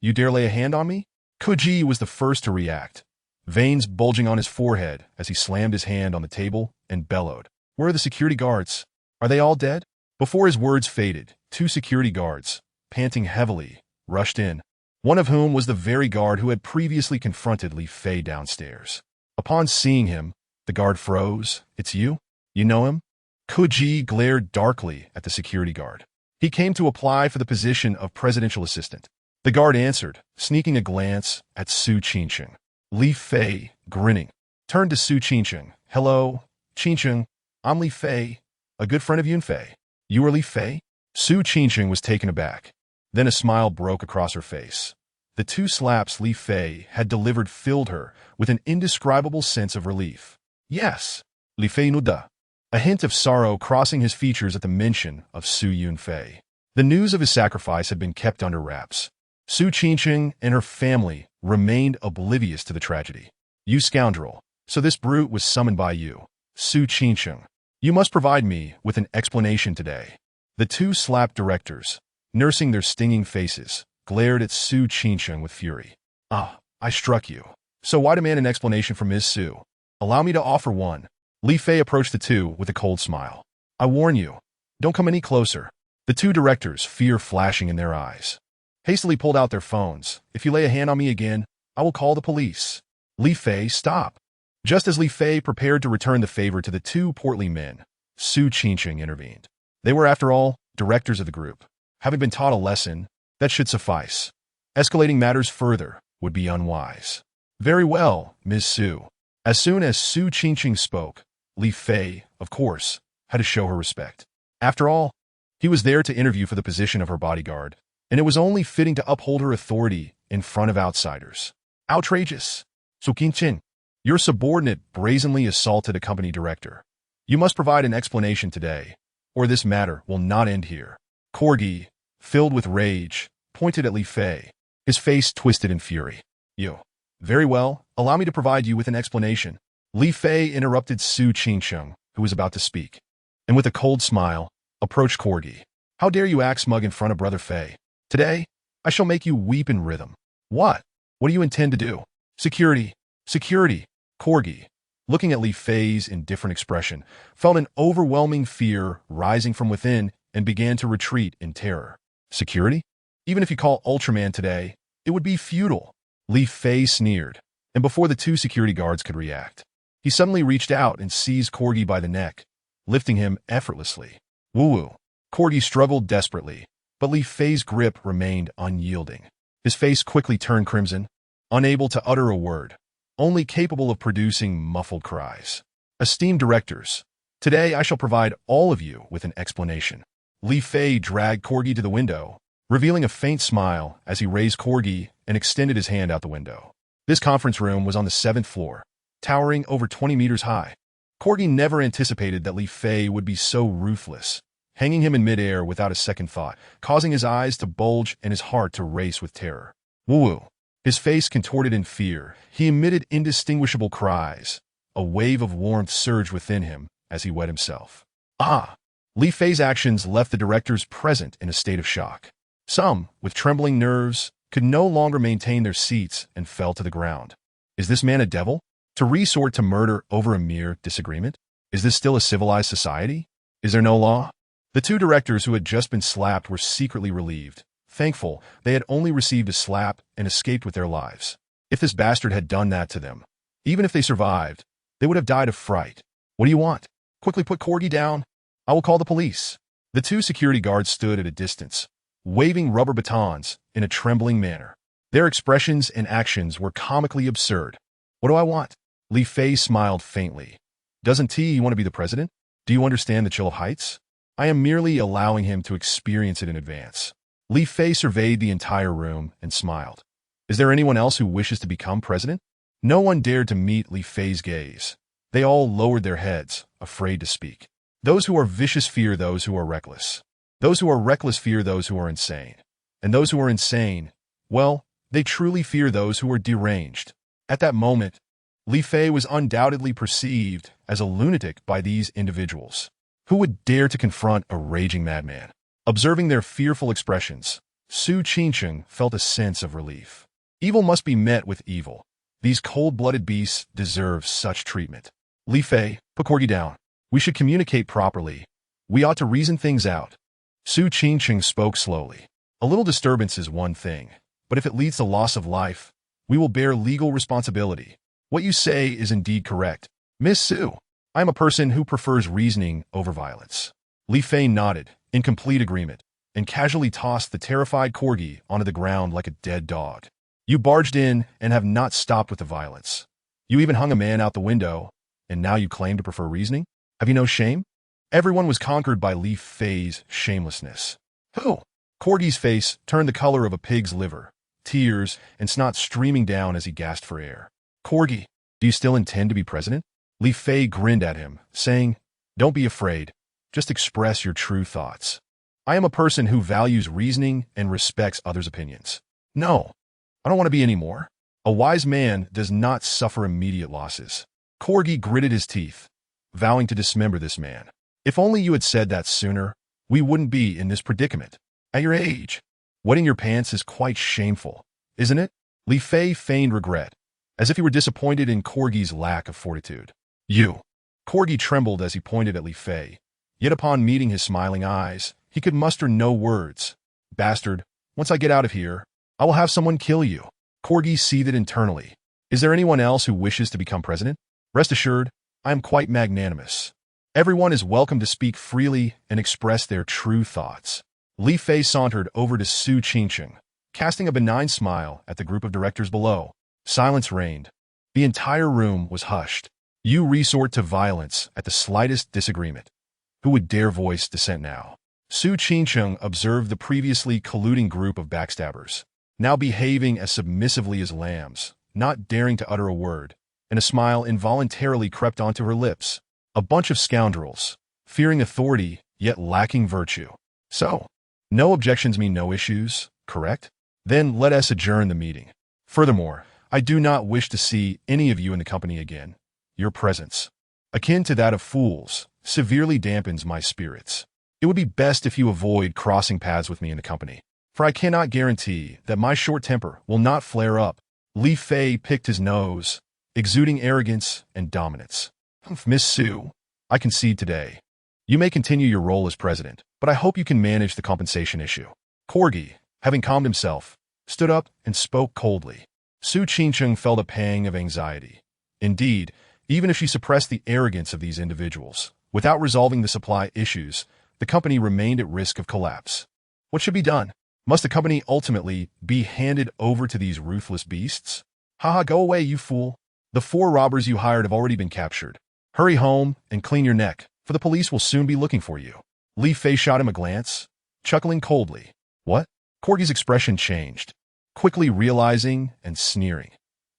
[SPEAKER 1] You dare lay a hand on me? Koji was the first to react, veins bulging on his forehead as he slammed his hand on the table and bellowed. Where are the security guards? Are they all dead? Before his words faded, 2 security guards, panting heavily, rushed in, one of whom was the very guard who had previously confronted Li Fei downstairs. Upon seeing him, the guard froze. It's you? You know him? Koji glared darkly at the security guard. He came to apply for the position of presidential assistant. The guard answered, sneaking a glance at Su Qinsheng. Li Fei, grinning, turned to Su Qinsheng. Hello, Qinsheng. I'm Li Fei, a good friend of Yunfei. You are Li Fei? Su Qinsheng was taken aback. Then a smile broke across her face. The 2 slaps Li Fei had delivered filled her with an indescribable sense of relief. Yes, Li Fei Nuda. A hint of sorrow crossing his features at the mention of Su Yunfei. The news of his sacrifice had been kept under wraps. Su Qinsheng and her family remained oblivious to the tragedy. You scoundrel. So this brute was summoned by you. Su Qinsheng. You must provide me with an explanation today. The 2 slapped directors, nursing their stinging faces, glared at Su Qinsheng with fury. I struck you. So why demand an explanation from Ms. Su? Allow me to offer one. Li Fei approached the 2 with a cold smile. I warn you, don't come any closer. The 2 directors, fear flashing in their eyes, hastily pulled out their phones. If you lay a hand on me again, I will call the police. Li Fei, stop. Just as Li Fei prepared to return the favor to the 2 portly men, Su Qinsheng intervened. They were, after all, directors of the group. Having been taught a lesson, that should suffice. Escalating matters further would be unwise. Very well, Ms. Su. As soon as Su Qinsheng spoke, Li Fei, of course, had to show her respect. After all, he was there to interview for the position of her bodyguard, and it was only fitting to uphold her authority in front of outsiders. Outrageous. Su Qinsheng, your subordinate brazenly assaulted a company director. You must provide an explanation today, or this matter will not end here. Corgi, filled with rage, pointed at Li Fei, his face twisted in fury. You. Very well, allow me to provide you with an explanation. Li Fei interrupted Su Qinsheng, who was about to speak, and with a cold smile, approached Corgi. How dare you act smug in front of Brother Fei? Today, I shall make you weep in rhythm. What? What do you intend to do? Security! Security! Corgi, looking at Li Fei's indifferent expression, felt an overwhelming fear rising from within and began to retreat in terror. Security? Even if you call Ultraman today, it would be futile. Li Fei sneered, and before the two security guards could react, he suddenly reached out and seized Corgi by the neck, lifting him effortlessly. Woo-woo. Corgi struggled desperately, but Li Fei's grip remained unyielding. His face quickly turned crimson, unable to utter a word, only capable of producing muffled cries. Esteemed directors, today I shall provide all of you with an explanation. Li Fei dragged Corgi to the window, revealing a faint smile as he raised Corgi and extended his hand out the window. This conference room was on the 7th floor, towering over 20 meters high. Corgi never anticipated that Li Fei would be so ruthless, hanging him in midair without a second thought, causing his eyes to bulge and his heart to race with terror. Woo-woo. His face contorted in fear, he emitted indistinguishable cries. A wave of warmth surged within him as he wet himself. Li Fei's actions left the directors present in a state of shock. Some, with trembling nerves, could no longer maintain their seats and fell to the ground. Is this man a devil? To resort to murder over a mere disagreement? Is this still a civilized society? Is there no law? The two directors who had just been slapped were secretly relieved, thankful they had only received a slap and escaped with their lives. If this bastard had done that to them, even if they survived, they would have died of fright. What do you want? Quickly put Corgi down. I will call the police. The two security guards stood at a distance, waving rubber batons in a trembling manner. Their expressions and actions were comically absurd. What do I want? Li Fei smiled faintly. Doesn't you want to be the president? Do you understand the chill of heights? I am merely allowing him to experience it in advance. Li Fei surveyed the entire room and smiled. Is there anyone else who wishes to become president? No one dared to meet Li Fei's gaze. They all lowered their heads, afraid to speak. Those who are vicious fear those who are reckless. Those who are reckless fear those who are insane. And those who are insane, well, they truly fear those who are deranged. At that moment, Li Fei was undoubtedly perceived as a lunatic by these individuals. Who would dare to confront a raging madman? Observing their fearful expressions, Su Qingcheng felt a sense of relief. Evil must be met with evil. These cold-blooded beasts deserve such treatment. Li Fei, put Corgi down. We should communicate properly. We ought to reason things out. Su Qingcheng spoke slowly. A little disturbance is one thing, but if it leads to loss of life, we will bear legal responsibility. What you say is indeed correct. Miss Su, I am a person who prefers reasoning over violence. Li Fei nodded, in complete agreement, and casually tossed the terrified Corgi onto the ground like a dead dog. You barged in and have not stopped with the violence. You even hung a man out the window, and now you claim to prefer reasoning? Have you no shame? Everyone was conquered by Li Fei's shamelessness. Who? Corgi's face turned the color of a pig's liver, tears and snot streaming down as he gasped for air. Corgi, do you still intend to be president? Li Fei grinned at him, saying, Don't be afraid. Just express your true thoughts. I am a person who values reasoning and respects others' opinions. No, I don't want to be any more. A wise man does not suffer immediate losses. Corgi gritted his teeth, vowing to dismember this man. If only you had said that sooner, we wouldn't be in this predicament. At your age, wetting your pants is quite shameful, isn't it? Li Fei feigned regret, as if he were disappointed in Corgi's lack of fortitude. You. Corgi trembled as he pointed at Li Fei, yet upon meeting his smiling eyes, he could muster no words. Bastard, once I get out of here, I will have someone kill you. Corgi seethed internally. Is there anyone else who wishes to become president? Rest assured, I am quite magnanimous. Everyone is welcome to speak freely and express their true thoughts. Li Fei sauntered over to Su Qingcheng, casting a benign smile at the group of directors below. Silence reigned. The entire room was hushed. You resort to violence at the slightest disagreement. Who would dare voice dissent now? Su Qingcheng observed the previously colluding group of backstabbers, now behaving as submissively as lambs, not daring to utter a word, and a smile involuntarily crept onto her lips. A bunch of scoundrels, fearing authority, yet lacking virtue. So, no objections mean no issues, correct? Then let us adjourn the meeting. Furthermore, I do not wish to see any of you in the company again. Your presence akin to that of fools, severely dampens my spirits. It would be best if you avoid crossing paths with me in the company, for I cannot guarantee that my short temper will not flare up. Li Fei picked his nose, exuding arrogance and dominance. Miss Su, I concede today. You may continue your role as president, but I hope you can manage the compensation issue. Corgi, having calmed himself, stood up and spoke coldly. Su Qingcheng felt a pang of anxiety. Indeed, even if she suppressed the arrogance of these individuals, without resolving the supply issues, the company remained at risk of collapse. What should be done? Must the company ultimately be handed over to these ruthless beasts? Haha, go away, you fool. The 4 robbers you hired have already been captured. Hurry home and clean your neck, for the police will soon be looking for you. Li Fei shot him a glance, chuckling coldly. What? Corgi's expression changed, quickly realizing and sneering.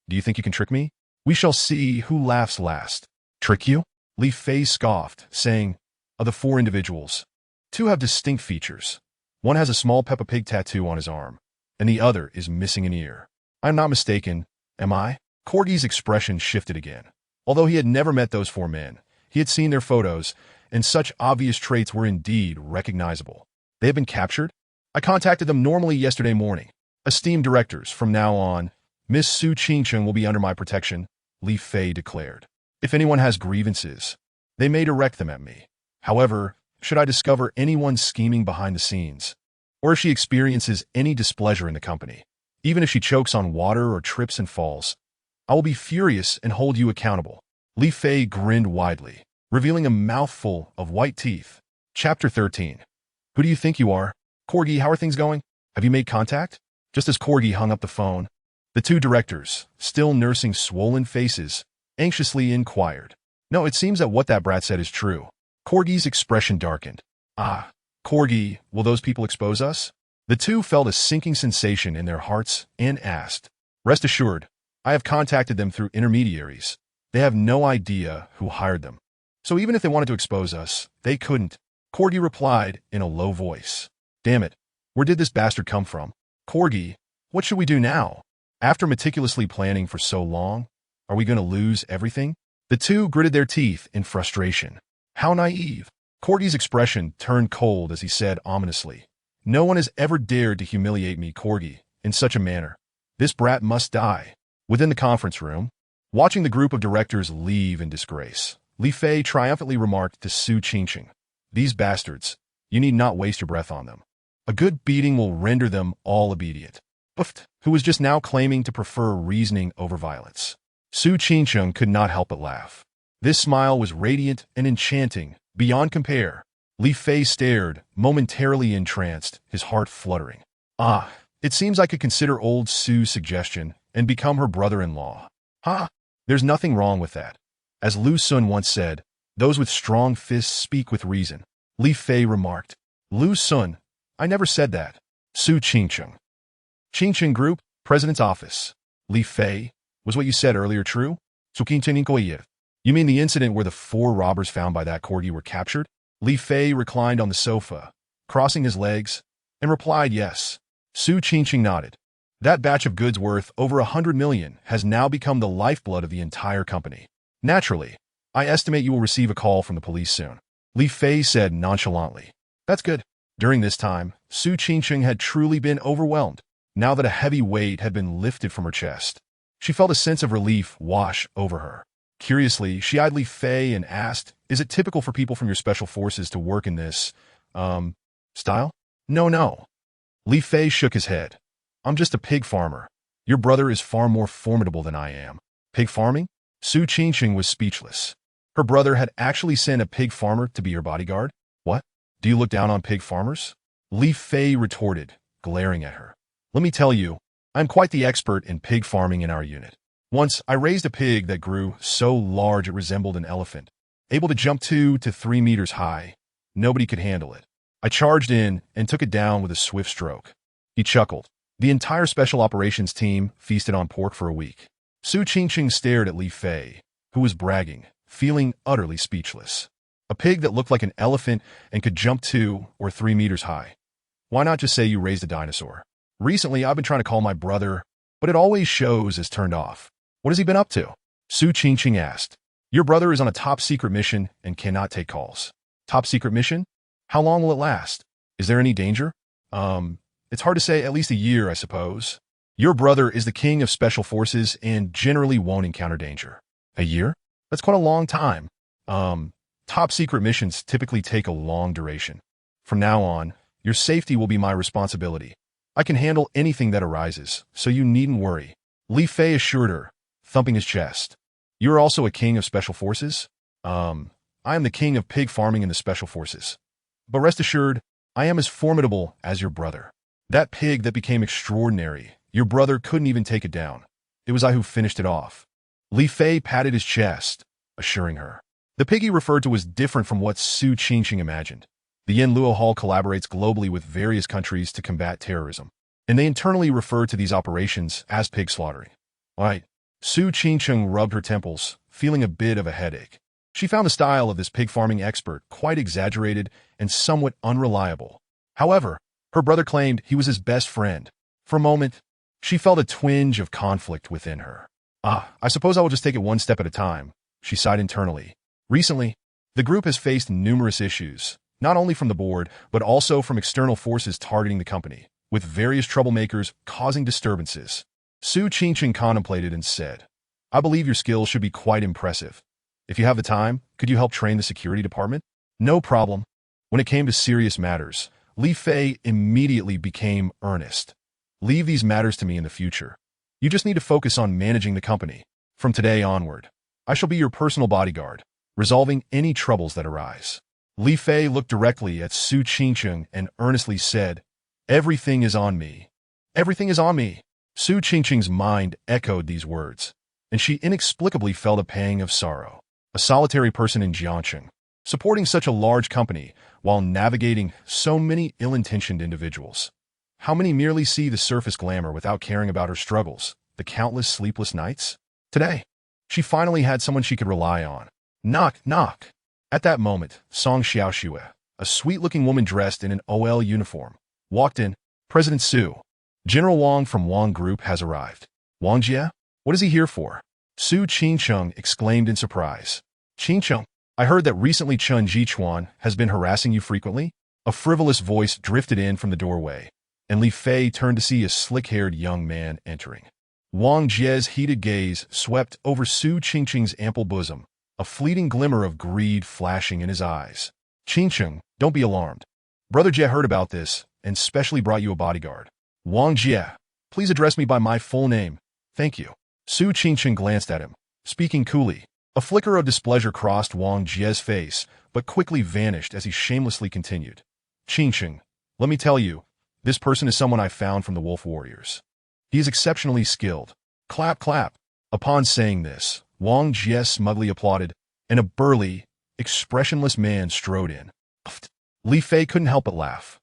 [SPEAKER 1] Do you think you can trick me? We shall see who laughs last. Trick you? Li Fei scoffed, saying, of the 4 individuals, 2 have distinct features. One has a small Peppa Pig tattoo on his arm, and the other is missing an ear. I'm not mistaken, am I? Corgi's expression shifted again. Although he had never met those 4 men, he had seen their photos, and such obvious traits were indeed recognizable. They have been captured? I contacted them normally yesterday morning. Esteemed directors, from now on, Miss Su Qingcheng will be under my protection, Li Fei declared. If anyone has grievances, they may direct them at me. However, should I discover anyone scheming behind the scenes, or if she experiences any displeasure in the company, even if she chokes on water or trips and falls, I will be furious and hold you accountable. Li Fei grinned widely, revealing a mouthful of white teeth. Chapter 13. Who do you think you are? Corgi, how are things going? Have you made contact? Just as Corgi hung up the phone, the 2 directors, still nursing swollen faces, anxiously inquired. No, it seems that what that brat said is true. Corgi's expression darkened. Ah, Corgi, will those people expose us? The 2 felt a sinking sensation in their hearts and asked. Rest assured, I have contacted them through intermediaries. They have no idea who hired them. So even if they wanted to expose us, they couldn't. Corgi replied in a low voice. Damn it, where did this bastard come from? Corgi, what should we do now? After meticulously planning for so long, are we going to lose everything? The 2 gritted their teeth in frustration. How naive. Corgi's expression turned cold as he said ominously. No one has ever dared to humiliate me, Corgi, in such a manner. This brat must die. Within the conference room, watching the group of directors leave in disgrace, Li Fei triumphantly remarked to Su Qingcheng, these bastards, you need not waste your breath on them. A good beating will render them all obedient. Uft, who was just now claiming to prefer reasoning over violence. Su Qingcheng could not help but laugh. This smile was radiant and enchanting, beyond compare. Li Fei stared, momentarily entranced, his heart fluttering. Ah, it seems I could consider old Su's suggestion and become her brother-in-law. Ha! There's nothing wrong with that. As Lu Sun once said, those with strong fists speak with reason. Li Fei remarked. Lu Sun, I never said that. Su Qingcheng. Qingcheng Group, President's Office. Li Fei, was what you said earlier true? You mean the incident where the 4 robbers found by that Corgi were captured? Li Fei reclined on the sofa, crossing his legs, and replied yes. Su Qingcheng nodded. That batch of goods worth over 100 million has now become the lifeblood of the entire company. Naturally, I estimate you will receive a call from the police soon. Li Fei said nonchalantly. That's good. During this time, Su Qingcheng had truly been overwhelmed. Now that a heavy weight had been lifted from her chest, she felt a sense of relief wash over her. Curiously, she eyed Li Fei and asked, is it typical for people from your special forces to work in this, style? No. Li Fei shook his head. I'm just a pig farmer. Your brother is far more formidable than I am. Pig farming? Su Qingcheng was speechless. Her brother had actually sent a pig farmer to be her bodyguard? What? Do you look down on pig farmers? Li Fei retorted, glaring at her. Let me tell you, I'm quite the expert in pig farming in our unit. Once, I raised a pig that grew so large it resembled an elephant, able to jump 2 to 3 meters high. Nobody could handle it. I charged in and took it down with a swift stroke. He chuckled. The entire special operations team feasted on pork for a week. Su Qingcheng stared at Li Fei, who was bragging, feeling utterly speechless. A pig that looked like an elephant and could jump 2 or 3 meters high. Why not just say you raised a dinosaur? Recently, I've been trying to call my brother, but it always shows as turned off. What has he been up to? Su Qingcheng asked. Your brother is on a top-secret mission and cannot take calls. Top-secret mission? How long will it last? Is there any danger? It's hard to say, at least a year, I suppose. Your brother is the king of special forces and generally won't encounter danger. A year? That's quite a long time. Top-secret missions typically take a long duration. From now on, your safety will be my responsibility. I can handle anything that arises, so you needn't worry. Li Fei assured her, thumping his chest. You are also a king of special forces? I am the king of pig farming in the special forces. But rest assured, I am as formidable as your brother. That pig that became extraordinary, your brother couldn't even take it down. It was I who finished it off. Li Fei patted his chest, assuring her. The pig he referred to was different from what Su Qingqing imagined. The Yen Luo Hall collaborates globally with various countries to combat terrorism, and they internally refer to these operations as pig slaughtering. Right. Su Qingqing rubbed her temples, feeling a bit of a headache. She found the style of this pig farming expert quite exaggerated and somewhat unreliable. However, her brother claimed he was his best friend. For a moment, she felt a twinge of conflict within her. I suppose I will just take it one step at a time, she sighed internally. Recently, the group has faced numerous issues, not only from the board, but also from external forces targeting the company, with various troublemakers causing disturbances. Su Qingqing contemplated and said, I believe your skills should be quite impressive. If you have the time, could you help train the security department? No problem. When it came to serious matters, Li Fei immediately became earnest. Leave these matters to me in the future. You just need to focus on managing the company. From today onward, I shall be your personal bodyguard, resolving any troubles that arise. Li Fei looked directly at Su Qingqing and earnestly said, Everything is on me. Everything is on me. Su Qingqing's mind echoed these words, and she inexplicably felt a pang of sorrow. A solitary person in Jiangcheng, supporting such a large company while navigating so many ill-intentioned individuals. How many merely see the surface glamour without caring about her struggles, the countless sleepless nights? Today, she finally had someone she could rely on. Knock, knock. At that moment, Song Xiaoxue, a sweet-looking woman dressed in an OL uniform, walked in. President Su, General Wang from Wang Group has arrived. Wang Jie? What is he here for? Su Qingqing exclaimed in surprise. Qingqing, I heard that recently Chen Jichuan has been harassing you frequently? A frivolous voice drifted in from the doorway, and Li Fei turned to see a slick-haired young man entering. Wang Jie's heated gaze swept over Su Qingqing's ample bosom, a fleeting glimmer of greed flashing in his eyes. Qingqing, don't be alarmed. Brother Jie heard about this and specially brought you a bodyguard. Wang Jie, please address me by my full name. Thank you. Su Qingqing glanced at him, speaking coolly. A flicker of displeasure crossed Wang Jie's face, but quickly vanished as he shamelessly continued. Qingqing, let me tell you, this person is someone I found from the Wolf Warriors. He is exceptionally skilled. Clap, clap. Upon saying this, Wang Jie smugly applauded, and a burly, expressionless man strode in. Li Fei couldn't help but laugh.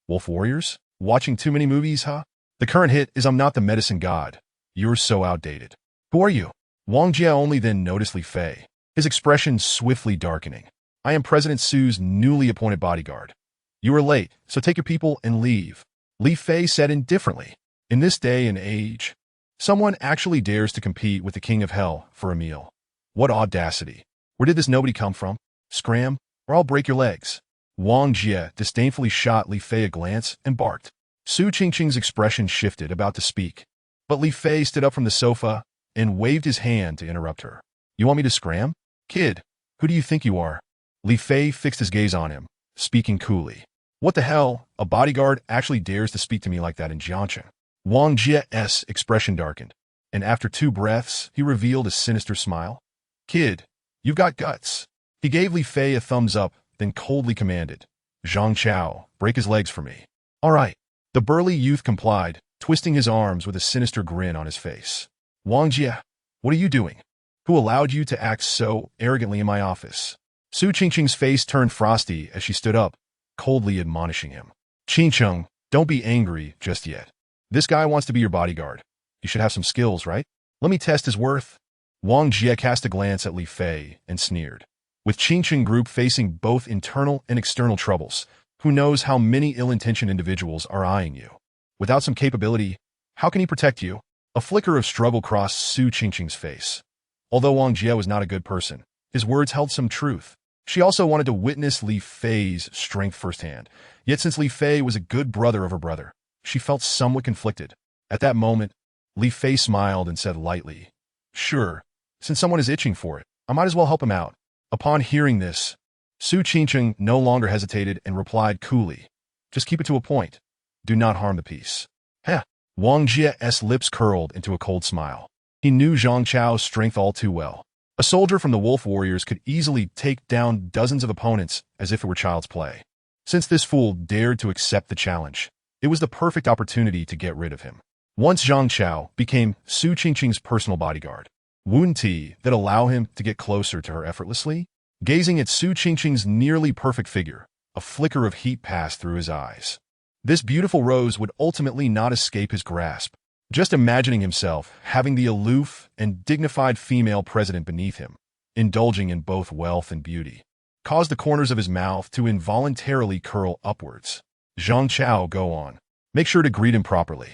[SPEAKER 1] Wolf Warriors? Watching too many movies, huh? The current hit is I'm Not the Medicine God. You're so outdated. Who are you? Wang Jie only then noticed Li Fei, his expression swiftly darkening. I am President Su's newly appointed bodyguard. You are late, so take your people and leave. Li Fei said indifferently. In this day and age, someone actually dares to compete with the King of Hell for a meal. What audacity. Where did this nobody come from? Scram, or I'll break your legs. Wang Jie disdainfully shot Li Fei a glance and barked. Su Qingqing's expression shifted, about to speak, but Li Fei stood up from the sofa and waved his hand to interrupt her. You want me to scram? Kid, who do you think you are? Li Fei fixed his gaze on him, speaking coolly. What the hell? A bodyguard actually dares to speak to me like that in Jiangcheng. Wang Jie's expression darkened, and after 2 breaths, he revealed a sinister smile. Kid, you've got guts. He gave Li Fei a thumbs up, then coldly commanded, Zhang Chao, break his legs for me. All right. The burly youth complied, twisting his arms with a sinister grin on his face. Wang Jie, what are you doing? Who allowed you to act so arrogantly in my office? Su Qingqing's face turned frosty as she stood up, coldly admonishing him. Qingqing, don't be angry just yet. This guy wants to be your bodyguard. You should have some skills, right? Let me test his worth. Wang Jie cast a glance at Li Fei and sneered. With Qingqing Group facing both internal and external troubles, who knows how many ill-intentioned individuals are eyeing you? Without some capability, how can he protect you? A flicker of struggle crossed Su Qingqing's face. Although Wang Jie was not a good person, His words held some truth. She also wanted to witness Li Fei's strength firsthand. Yet since Li Fei was a good brother of her brother, she felt somewhat conflicted. At that moment, Li Fei smiled and said lightly, "Sure, since someone is itching for it, I might as well help him out." Upon hearing this, Su Qingcheng no longer hesitated and replied coolly, "Just keep it to a point. Do not harm the peace." Heh. Wang Jie's lips curled into a cold smile. He knew Zhang Chao's strength all too well. A soldier from the Wolf Warriors could easily take down dozens of opponents as if it were child's play. Since this fool dared to accept the challenge, it was the perfect opportunity to get rid of him. Once Zhang Chao became Su Qingcheng's personal bodyguard, Wen Ti that allow him to get closer to her effortlessly. Gazing at Su Qingcheng's nearly perfect figure, a flicker of heat passed through his eyes. This beautiful rose would ultimately not escape his grasp. Just imagining himself having the aloof and dignified female president beneath him, indulging in both wealth and beauty, caused the corners of his mouth to involuntarily curl upwards. Zhang Chao, go on. Make sure to greet him properly.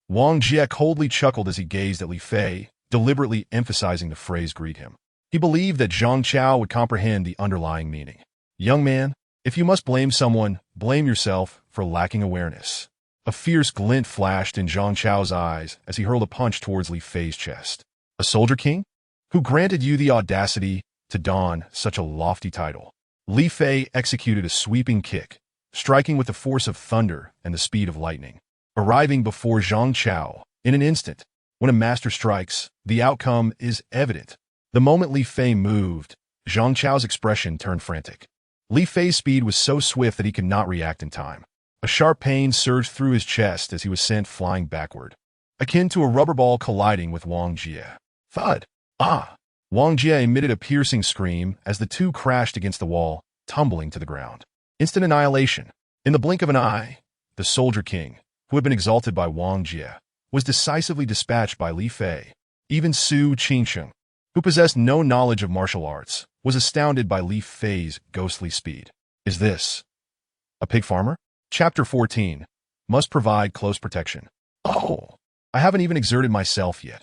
[SPEAKER 1] Wang Jie coldly chuckled as he gazed at Li Fei, deliberately emphasizing the phrase greet him. He believed that Zhang Chao would comprehend the underlying meaning. Young man, if you must blame someone, blame yourself for lacking awareness. A fierce glint flashed in Zhang Chao's eyes as he hurled a punch towards Li Fei's chest. A soldier king? Who granted you the audacity to don such a lofty title? Li Fei executed a sweeping kick, striking with the force of thunder and the speed of lightning, arriving before Zhang Chao in an instant. When a master strikes, the outcome is evident. The moment Li Fei moved, Zhang Chao's expression turned frantic. Li Fei's speed was so swift that he could not react in time. A sharp pain surged through his chest as he was sent flying backward, akin to a rubber ball colliding with Wang Jie. Thud! Ah! Wang Jie emitted a piercing scream as the two crashed against the wall, tumbling to the ground. Instant annihilation. In the blink of an eye, the Soldier King, who had been exalted by Wang Jie, was decisively dispatched by Li Fei. Even Su Qingcheng, who possessed no knowledge of martial arts, was astounded by Li Fei's ghostly speed. Is this a pig farmer? Chapter 14. Must provide close protection. Oh, I haven't even exerted myself yet.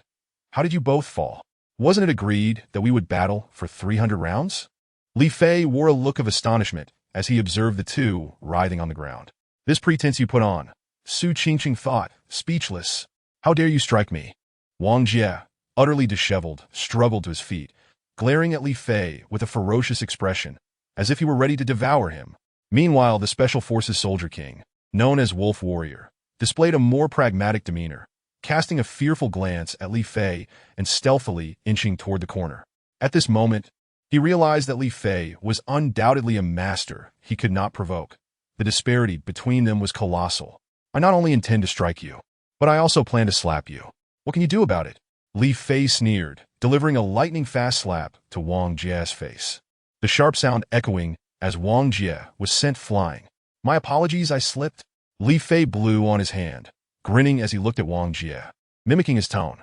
[SPEAKER 1] How did you both fall? Wasn't it agreed that we would battle for 300 rounds? Li Fei wore a look of astonishment as he observed the two writhing on the ground. This pretense you put on, Su Qingcheng thought, speechless. How dare you strike me? Wang Jie, utterly disheveled, struggled to his feet, glaring at Li Fei with a ferocious expression, as if he were ready to devour him. Meanwhile, the Special Forces Soldier King, known as Wolf Warrior, displayed a more pragmatic demeanor, casting a fearful glance at Li Fei and stealthily inching toward the corner. At this moment, he realized that Li Fei was undoubtedly a master he could not provoke. The disparity between them was colossal. I not only intend to strike you, but I also plan to slap you. What can you do about it? Li Fei sneered, delivering a lightning-fast slap to Wang Jie's face. The sharp sound echoing as Wang Jie was sent flying. My apologies, I slipped. Li Fei blew on his hand, grinning as he looked at Wang Jie, mimicking his tone.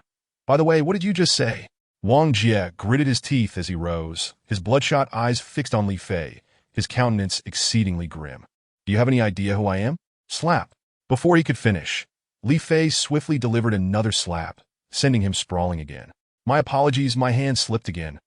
[SPEAKER 1] By the way, what did you just say? Wang Jie gritted his teeth as he rose, his bloodshot eyes fixed on Li Fei, his countenance exceedingly grim. Do you have any idea who I am? Slap. Before he could finish, Li Fei swiftly delivered another slap, sending him sprawling again. My apologies, my hand slipped again.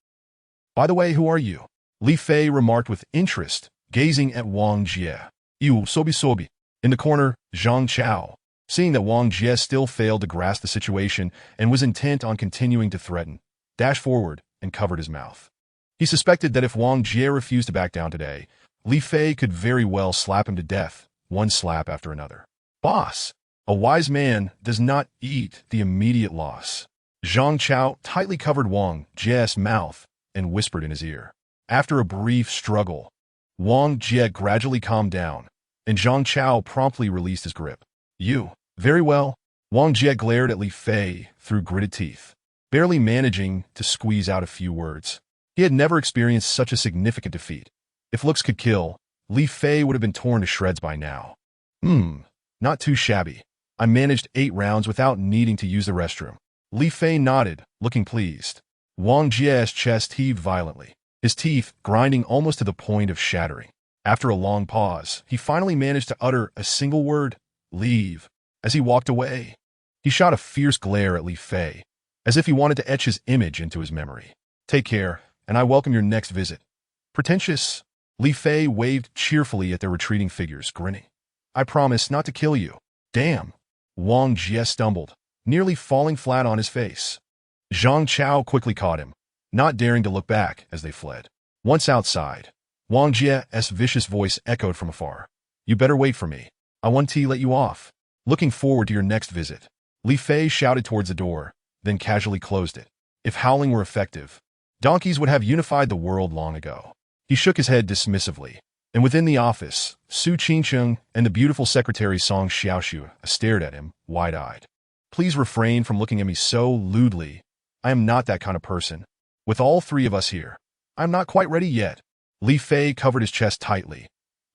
[SPEAKER 1] By the way, who are you? Li Fei remarked with interest, gazing at Wang Jie. You, sobi. In the corner, Zhang Chao, seeing that Wang Jie still failed to grasp the situation and was intent on continuing to threaten, dashed forward and covered his mouth. He suspected that if Wang Jie refused to back down today, Li Fei could very well slap him to death, one slap after another. Boss, a wise man does not eat the immediate loss. Zhang Chao tightly covered Wang Jie's mouth and whispered in his ear. After a brief struggle, Wang Jie gradually calmed down, and Zhang Chao promptly released his grip. You. Very well. Wang Jie glared at Li Fei through gritted teeth, barely managing to squeeze out a few words. He had never experienced such a significant defeat. If looks could kill, Li Fei would have been torn to shreds by now. Not too shabby. I managed 8 rounds without needing to use the restroom. Li Fei nodded, looking pleased. Wang Jie's chest heaved violently, his teeth grinding almost to the point of shattering. After a long pause, he finally managed to utter a single word, leave. As he walked away, he shot a fierce glare at Li Fei, as if he wanted to etch his image into his memory. Take care, and I welcome your next visit. Pretentious? Li Fei waved cheerfully at their retreating figures, grinning. I promise not to kill you. Damn. Wang Jie stumbled, nearly falling flat on his face. Zhang Chao quickly caught him, not daring to look back as they fled. Once outside, Wang Jie's vicious voice echoed from afar. You better wait for me. I want to let you off. Looking forward to your next visit. Li Fei shouted towards the door, then casually closed it. If howling were effective, donkeys would have unified the world long ago. He shook his head dismissively, and within the office, Su Qingcheng and the beautiful secretary Song Xiaoxue stared at him, wide-eyed. Please refrain from looking at me so lewdly. I am not that kind of person. With all three of us here, I am not quite ready yet. Li Fei covered his chest tightly,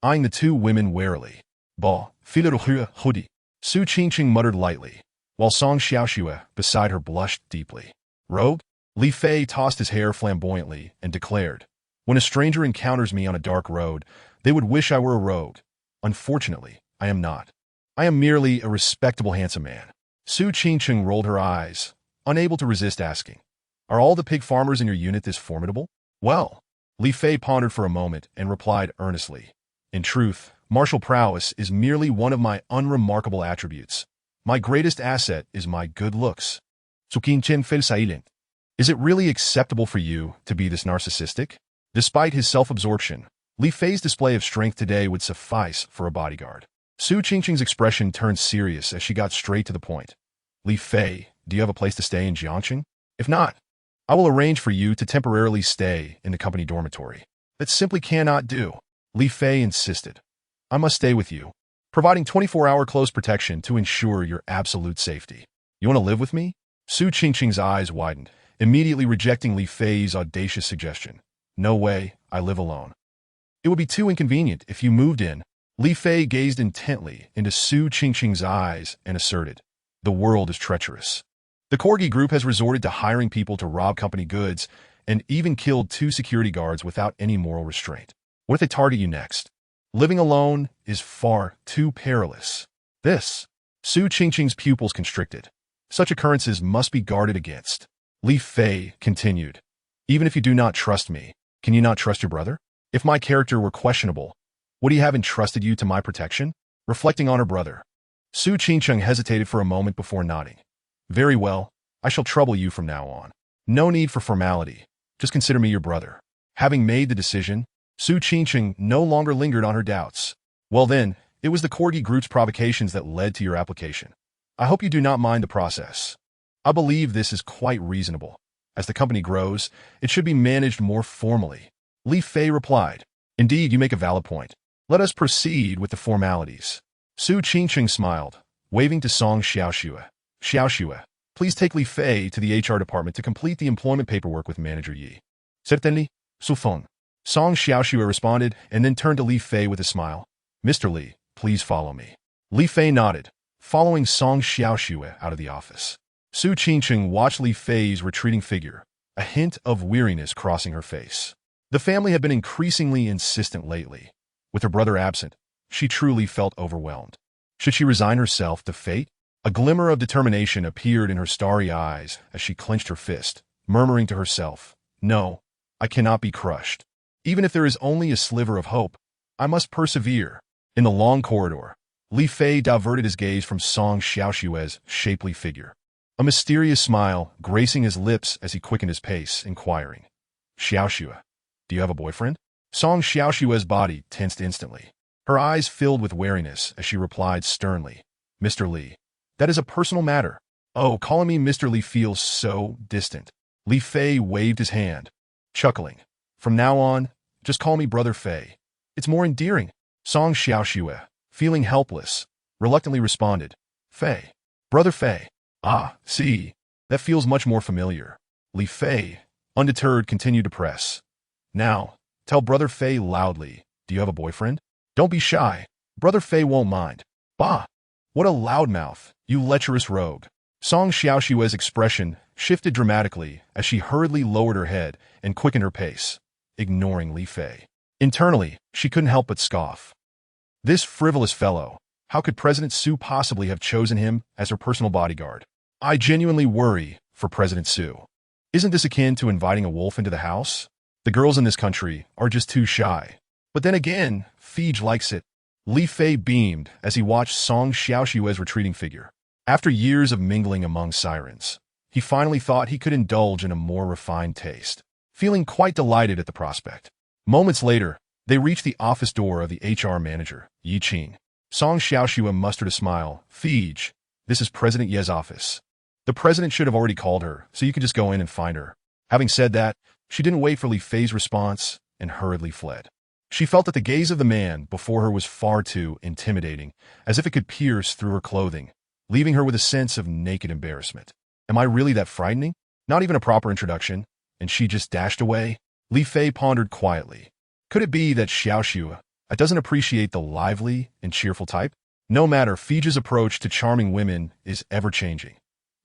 [SPEAKER 1] eyeing the two women warily. Bah, filet hoodie. Su Qingcheng muttered lightly, while Song Xiaoxue beside her blushed deeply. Rogue? Li Fei tossed his hair flamboyantly and declared, when a stranger encounters me on a dark road, they would wish I were a rogue. Unfortunately, I am not. I am merely a respectable handsome man. Su Qingcheng rolled her eyes, unable to resist asking, are all the pig farmers in your unit this formidable? Well, Li Fei pondered for a moment and replied earnestly, in truth, martial prowess is merely one of my unremarkable attributes. My greatest asset is my good looks. Is it really acceptable for you to be this narcissistic? Despite his self-absorption, Li Fei's display of strength today would suffice for a bodyguard. Su Qingcheng's expression turned serious as she got straight to the point. Li Fei, do you have a place to stay in Jiangqing? If not, I will arrange for you to temporarily stay in the company dormitory. That simply cannot do. Li Fei insisted. I must stay with you, providing 24-hour close protection to ensure your absolute safety. You want to live with me? Su Qingcheng's eyes widened, immediately rejecting Li Fei's audacious suggestion. No way, I live alone. It would be too inconvenient if you moved in. Li Fei gazed intently into Su Qingcheng's eyes and asserted, the world is treacherous. The Corgi group has resorted to hiring people to rob company goods and even killed 2 security guards without any moral restraint. What if they target you next? Living alone is far too perilous. Su Qingcheng's pupils constricted. Such occurrences must be guarded against. Li Fei continued, even if you do not trust me, can you not trust your brother? If my character were questionable, would he have entrusted you to my protection? Reflecting on her brother, Su Qingcheng hesitated for a moment before nodding. Very well, I shall trouble you from now on. No need for formality, just consider me your brother. Having made the decision, Su Qingcheng no longer lingered on her doubts. Well then, it was the Corgi group's provocations that led to your application. I hope you do not mind the process. I believe this is quite reasonable. As the company grows, it should be managed more formally. Li Fei replied, indeed, you make a valid point. Let us proceed with the formalities. Su Qingcheng smiled, waving to Song Xiaoxue. Xiaoxue, please take Li Fei to the HR department to complete the employment paperwork with Manager Yi. Certainly, Su Feng. Song Xiaoxue responded and then turned to Li Fei with a smile. Mr. Li, please follow me. Li Fei nodded, following Song Xiaoxue out of the office. Su Qingcheng watched Li Fei's retreating figure, a hint of weariness crossing her face. The family had been increasingly insistent lately. With her brother absent, she truly felt overwhelmed. Should she resign herself to fate? A glimmer of determination appeared in her starry eyes as she clenched her fist, murmuring to herself, no, I cannot be crushed. Even if there is only a sliver of hope, I must persevere. In the long corridor, Li Fei diverted his gaze from Song Xiaoxue's shapely figure. A mysterious smile gracing his lips as he quickened his pace, inquiring, Xiaoxue, do you have a boyfriend? Song Xiaoxue's body tensed instantly. Her eyes filled with wariness as she replied sternly, Mr. Li, that is a personal matter. Oh, calling me Mr. Li feels so distant. Li Fei waved his hand, chuckling. From now on, just call me Brother Fei. It's more endearing. Song Xiaoxue, feeling helpless, reluctantly responded, Fei. Brother Fei. Ah, see, that feels much more familiar. Li Fei, undeterred, continued to press. Now, tell Brother Fei loudly, do you have a boyfriend? Don't be shy. Brother Fei won't mind. Bah! What a loudmouth, you lecherous rogue. Song Xiaoxue's expression shifted dramatically as she hurriedly lowered her head and quickened her pace, ignoring Li Fei. Internally, she couldn't help but scoff. This frivolous fellow, how could President Su possibly have chosen him as her personal bodyguard? I genuinely worry for President Su. Isn't this akin to inviting a wolf into the house? The girls in this country are just too shy. But then again, Fij likes it. Li Fei beamed as he watched Song Xiaoxue's retreating figure. After years of mingling among sirens, he finally thought he could indulge in a more refined taste, feeling quite delighted at the prospect. Moments later, they reached the office door of the HR manager, Yi Qing. Song Xiaoxue mustered a smile. Fij, this is President Ye's office. The president should have already called her, so you can just go in and find her. Having said that, she didn't wait for Li Fei's response and hurriedly fled. She felt that the gaze of the man before her was far too intimidating, as if it could pierce through her clothing, leaving her with a sense of naked embarrassment. Am I really that frightening? Not even a proper introduction, and she just dashed away? Li Fei pondered quietly. Could it be that Xiaoxue doesn't appreciate the lively and cheerful type? No matter, Fij's approach to charming women is ever-changing.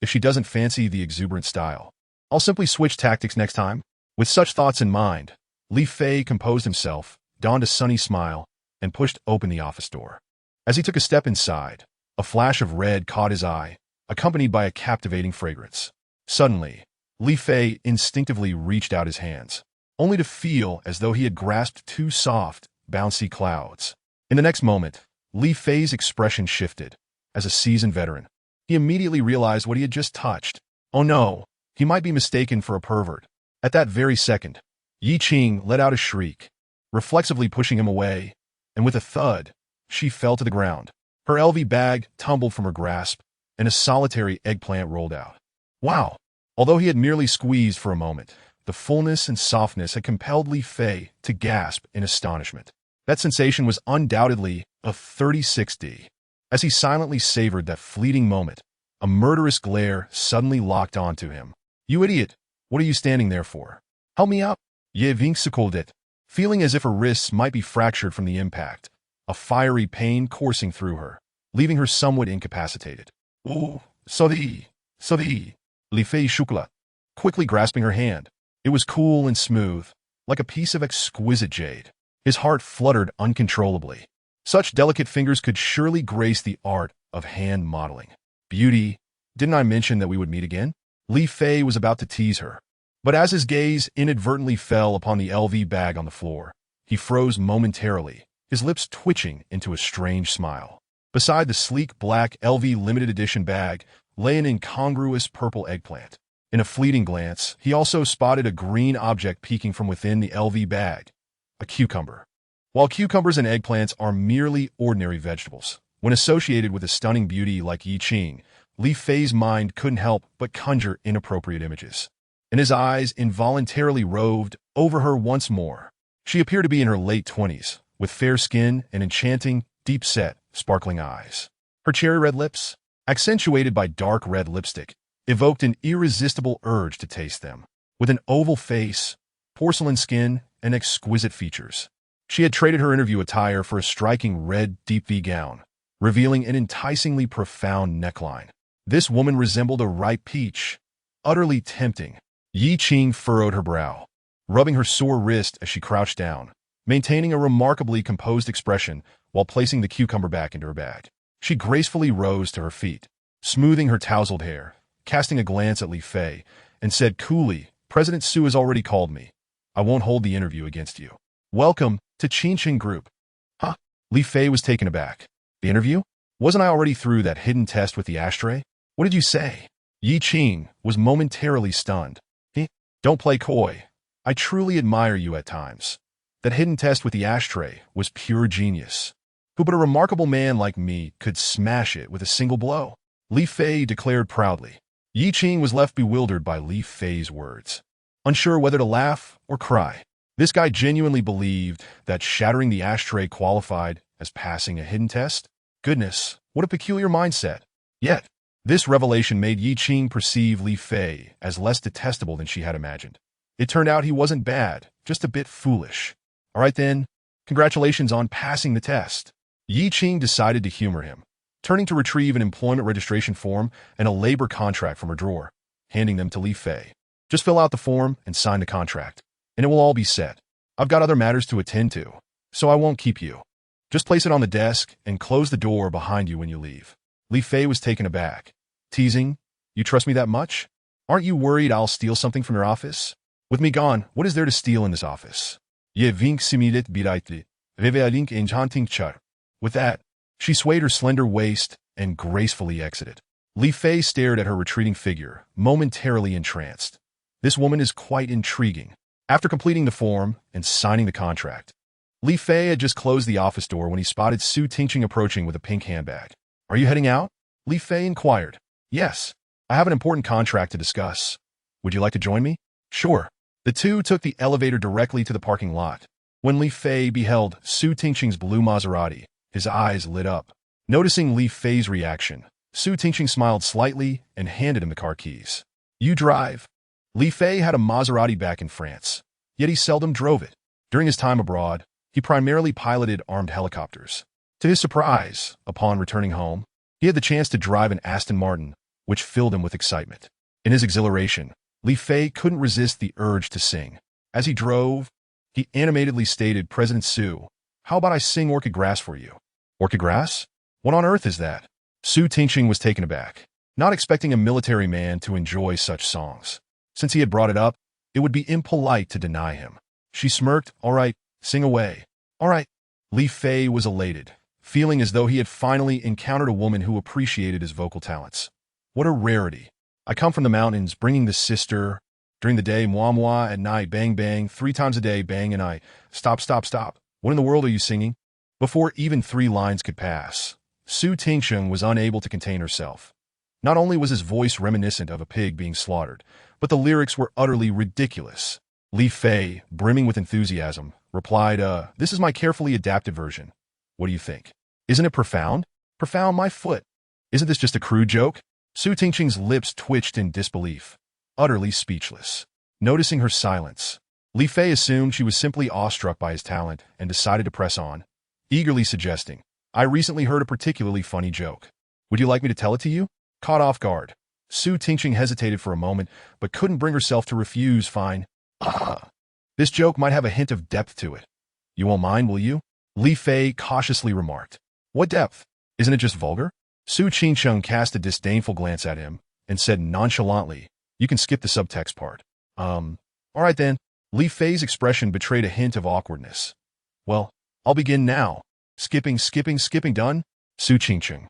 [SPEAKER 1] If she doesn't fancy the exuberant style, I'll simply switch tactics next time. With such thoughts in mind, Li Fei composed himself, donned a sunny smile, and pushed open the office door. As he took a step inside, a flash of red caught his eye, accompanied by a captivating fragrance. Suddenly, Li Fei instinctively reached out his hands, only to feel as though he had grasped two soft, bouncy clouds. In the next moment, Li Fei's expression shifted. As a seasoned veteran, he immediately realized what he had just touched. Oh no, he might be mistaken for a pervert. At that very second, Yi Qing let out a shriek, reflexively pushing him away, and with a thud, she fell to the ground. Her LV bag tumbled from her grasp, and a solitary eggplant rolled out. Wow! Although he had merely squeezed for a moment, the fullness and softness had compelled Li Fei to gasp in astonishment. That sensation was undoubtedly a 36D. As he silently savored that fleeting moment, a murderous glare suddenly locked onto him. You idiot! What are you standing there for? Help me up! Ye vinxicled it. Feeling as if her wrists might be fractured from the impact, a fiery pain coursing through her, leaving her somewhat incapacitated. Oh, sorry. Li Fei shukla, quickly grasping her hand. It was cool and smooth, like a piece of exquisite jade. His heart fluttered uncontrollably. Such delicate fingers could surely grace the art of hand modeling. Beauty, didn't I mention that we would meet again? Li Fei was about to tease her. But as his gaze inadvertently fell upon the LV bag on the floor, he froze momentarily, his lips twitching into a strange smile. Beside the sleek black LV limited edition bag lay an incongruous purple eggplant. In a fleeting glance, he also spotted a green object peeking from within the LV bag, a cucumber. While cucumbers and eggplants are merely ordinary vegetables, when associated with a stunning beauty like Yi Qing, Li Fei's mind couldn't help but conjure inappropriate images, and his eyes involuntarily roved over her once more. She appeared to be in her late 20s, with fair skin and enchanting, deep-set, sparkling eyes. Her cherry-red lips, accentuated by dark red lipstick, evoked an irresistible urge to taste them. With an oval face, porcelain skin, and exquisite features, she had traded her interview attire for a striking red deep V gown, revealing an enticingly profound neckline. This woman resembled a ripe peach, utterly tempting. Yi Qing furrowed her brow, rubbing her sore wrist as she crouched down, maintaining a remarkably composed expression while placing the cucumber back into her bag. She gracefully rose to her feet, smoothing her tousled hair, casting a glance at Li Fei, and said coolly, President Su has already called me. I won't hold the interview against you. Welcome to Qingqing Group. Huh? Li Fei was taken aback. The interview? Wasn't I already through that hidden test with the ashtray? What did you say? Yi Qing was momentarily stunned. Don't play coy. I truly admire you at times. That hidden test with the ashtray was pure genius. Who but a remarkable man like me could smash it with a single blow? Li Fei declared proudly. Yi Qing was left bewildered by Li Fei's words, unsure whether to laugh or cry. This guy genuinely believed that shattering the ashtray qualified as passing a hidden test? Goodness, what a peculiar mindset. Yet, this revelation made Yi Qing perceive Li Fei as less detestable than she had imagined. It turned out he wasn't bad, just a bit foolish. All right then, congratulations on passing the test. Yi Qing decided to humor him, turning to retrieve an employment registration form and a labor contract from her drawer, handing them to Li Fei. Just fill out the form and sign the contract, and it will all be set. I've got other matters to attend to, so I won't keep you. Just place it on the desk and close the door behind you when you leave. Li Fei was taken aback. Teasing, you trust me that much? Aren't you worried I'll steal something from your office? With me gone, what is there to steal in this office? Ye vink similet biraitli, revealink enchanting char. With that, she swayed her slender waist and gracefully exited. Li Fei stared at her retreating figure, momentarily entranced. This woman is quite intriguing. After completing the form and signing the contract, Li Fei had just closed the office door when he spotted Su Tingqing approaching with a pink handbag. Are you heading out? Li Fei inquired. Yes. I have an important contract to discuss. Would you like to join me? Sure. The two took the elevator directly to the parking lot. When Li Fei beheld Su Tingqing's blue Maserati, his eyes lit up. Noticing Li Fei's reaction, Su Tingqing smiled slightly and handed him the car keys. You drive. Li Fei had a Maserati back in France, yet he seldom drove it. During his time abroad, he primarily piloted armed helicopters. To his surprise, upon returning home, he had the chance to drive an Aston Martin, which filled him with excitement. In his exhilaration, Li Fei couldn't resist the urge to sing. As he drove, he animatedly stated, President Su, how about I sing Orchid Grass for you? Orchid Grass? What on earth is that? Su Tingqing was taken aback, not expecting a military man to enjoy such songs. Since he had brought it up, it would be impolite to deny him. She smirked, all right, sing away. All right. Li Fei was elated, feeling as though he had finally encountered a woman who appreciated his vocal talents. What a rarity. I come from the mountains, bringing the sister. During the day, moi moi, at night, bang bang, 3 times a day, bang, and I. Stop, stop, stop. What in the world are you singing? Before even 3 lines could pass, Su Tingqing was unable to contain herself. Not only was his voice reminiscent of a pig being slaughtered, but the lyrics were utterly ridiculous. Li Fei, brimming with enthusiasm, replied, this is my carefully adapted version. What do you think? Isn't it profound? Profound, my foot. Isn't this just a crude joke? Su Tingqing's lips twitched in disbelief, utterly speechless. Noticing her silence, Li Fei assumed she was simply awestruck by his talent and decided to press on, eagerly suggesting, I recently heard a particularly funny joke. Would you like me to tell it to you? Caught off guard, Su Tingqing hesitated for a moment, but couldn't bring herself to refuse. Fine. This joke might have a hint of depth to it. You won't mind, will you? Li Fei cautiously remarked. What depth? Isn't it just vulgar? Su Tingqing cast a disdainful glance at him and said nonchalantly, you can skip the subtext part. All right then. Li Fei's expression betrayed a hint of awkwardness. Well, I'll begin now. Skipping, done? Su Tingqing.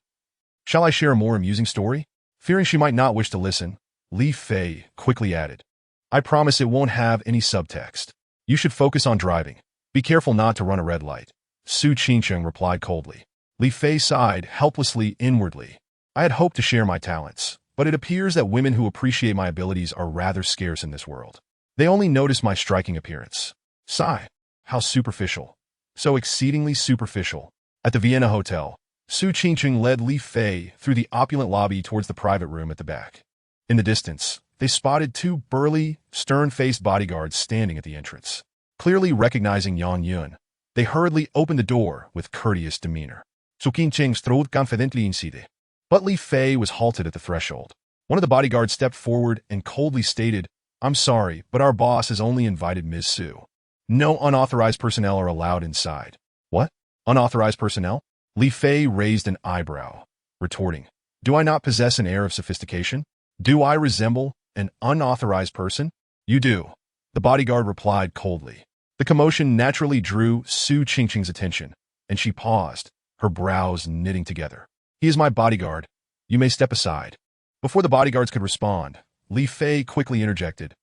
[SPEAKER 1] Shall I share a more amusing story? Fearing she might not wish to listen, Li Fei quickly added, I promise it won't have any subtext. You should focus on driving. Be careful not to run a red light. Su Tingqing replied coldly. Li Fei sighed helplessly inwardly. I had hoped to share my talents, but it appears that women who appreciate my abilities are rather scarce in this world. They only notice my striking appearance. Sigh. How superficial. So exceedingly superficial. At the Vienna Hotel, Su Tingqing led Li Fei through the opulent lobby towards the private room at the back. In the distance, they spotted 2 burly, stern-faced bodyguards standing at the entrance. Clearly recognizing Yang Yun, they hurriedly opened the door with courteous demeanor. Su Tingqing strode confidently inside. But Li Fei was halted at the threshold. One of the bodyguards stepped forward and coldly stated, I'm sorry, but our boss has only invited Ms. Su. No unauthorized personnel are allowed inside. What? Unauthorized personnel? Li Fei raised an eyebrow, retorting, do I not possess an air of sophistication? Do I resemble an unauthorized person? You do. The bodyguard replied coldly. The commotion naturally drew Su Tingqing's attention, and she paused, her brows knitting together. He is my bodyguard. You may step aside. Before the bodyguards could respond, Li Fei quickly interjected.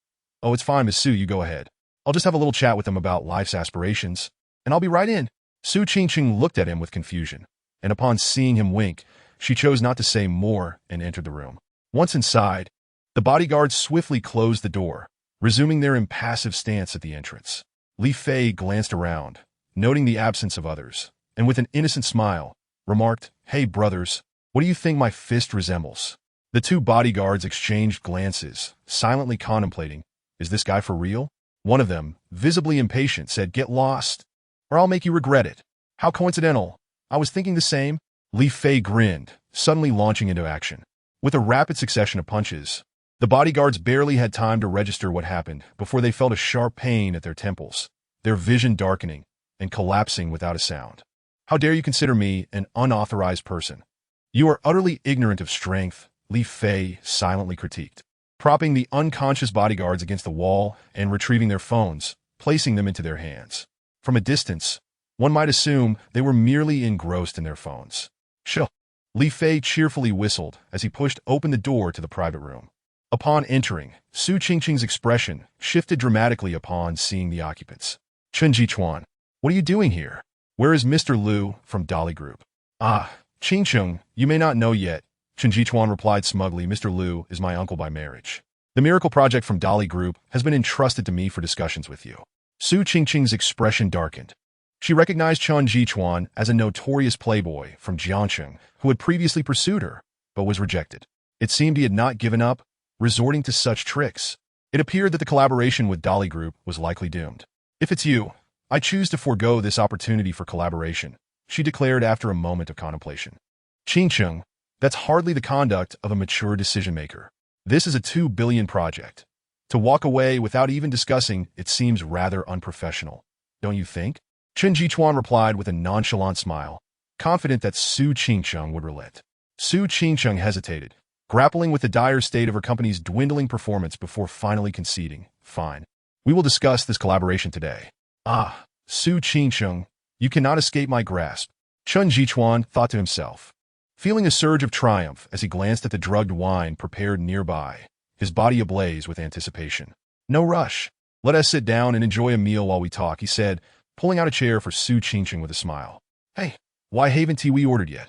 [SPEAKER 1] Oh, it's fine, Miss Su, you go ahead. I'll just have a little chat with them about life's aspirations, and I'll be right in. Su Tingqing looked at him with confusion, and upon seeing him wink, she chose not to say more and entered the room. Once inside, the bodyguards swiftly closed the door, resuming their impassive stance at the entrance. Li Fei glanced around, noting the absence of others, and with an innocent smile, remarked, Hey, brothers, what do you think my fist resembles? The 2 bodyguards exchanged glances, silently contemplating, is this guy for real? One of them, visibly impatient, said, Get lost, or I'll make you regret it. How coincidental. I was thinking the same. Li Fei grinned, suddenly launching into action. With a rapid succession of punches, the bodyguards barely had time to register what happened before they felt a sharp pain at their temples, their vision darkening and collapsing without a sound. How dare you consider me an unauthorized person? You are utterly ignorant of strength, Li Fei silently critiqued. propping the unconscious bodyguards against the wall and retrieving their phones, placing them into their hands. From a distance, one might assume they were merely engrossed in their phones. Sure. Li Fei cheerfully whistled as he pushed open the door to the private room. Upon entering, Su Qingqing's expression shifted dramatically upon seeing the occupants. Chen Jichuan, what are you doing here? Where is Mr. Liu from Dali Group? Ah, Qingqing, you may not know yet, Chen Jichuan replied smugly. Mr. Liu is my uncle by marriage. The miracle project from Dali Group has been entrusted to me for discussions with you. Su Qingqing's expression darkened. She recognized Chen Jichuan as a notorious playboy from Jiangcheng who had previously pursued her, but was rejected. It seemed he had not given up, resorting to such tricks. It appeared that the collaboration with Dali Group was likely doomed. If it's you, I choose to forego this opportunity for collaboration, she declared after a moment of contemplation. Qingqing, that's hardly the conduct of a mature decision-maker. This is a 2 billion project. To walk away without even discussing it seems rather unprofessional, don't you think? Chen Jichuan replied with a nonchalant smile, confident that Su Qingqing would relent. Su Qingqing hesitated, grappling with the dire state of her company's dwindling performance before finally conceding. Fine. We will discuss this collaboration today. Ah, Su Qingqing, you cannot escape my grasp, Chen Jichuan thought to himself. Feeling a surge of triumph as he glanced at the drugged wine prepared nearby, his body ablaze with anticipation. No rush. Let us sit down and enjoy a meal while we talk, he said, pulling out a chair for Su Qingqing with a smile. Hey, why haven't we ordered yet?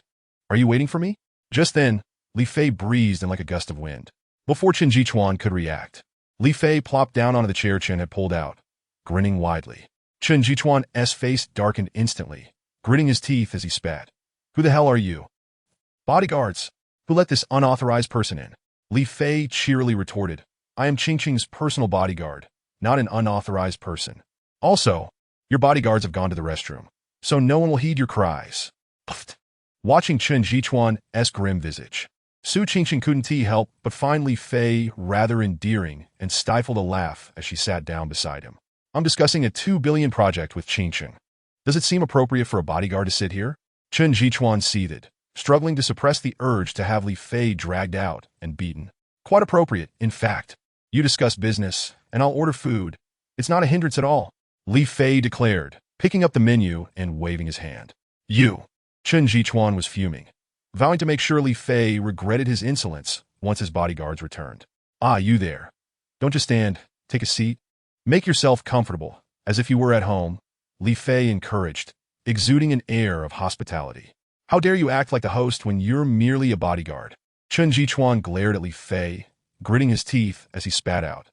[SPEAKER 1] Are you waiting for me? Just then, Li Fei breezed in like a gust of wind. Before Chen Jichuan could react, Li Fei plopped down onto the chair Chen had pulled out, grinning widely. Chen Jichuan's face darkened instantly, gritting his teeth as he spat. Who the hell are you? Bodyguards. Who let this unauthorized person in? Li Fei cheerily retorted. I am Qingqing's personal bodyguard, not an unauthorized person. Also, your bodyguards have gone to the restroom, so no one will heed your cries. Puffed. Watching Chen Jichuan's grim visage, Su Qingqing couldn't help but find Li Fei rather endearing and stifled a laugh as she sat down beside him. I'm discussing a 2 billion project with Qingqing. Does it seem appropriate for a bodyguard to sit here? Chen Jichuan seethed, struggling to suppress the urge to have Li Fei dragged out and beaten. Quite appropriate, in fact. You discuss business, and I'll order food. It's not a hindrance at all, Li Fei declared, picking up the menu and waving his hand. You! Chen Jichuan was fuming, vowing to make sure Li Fei regretted his insolence once his bodyguards returned. Ah, you there. Don't just stand. Take a seat. Make yourself comfortable, as if you were at home, Li Fei encouraged, exuding an air of hospitality. How dare you act like the host when you're merely a bodyguard? Chen Jichuan glared at Li Fei, gritting his teeth as he spat out.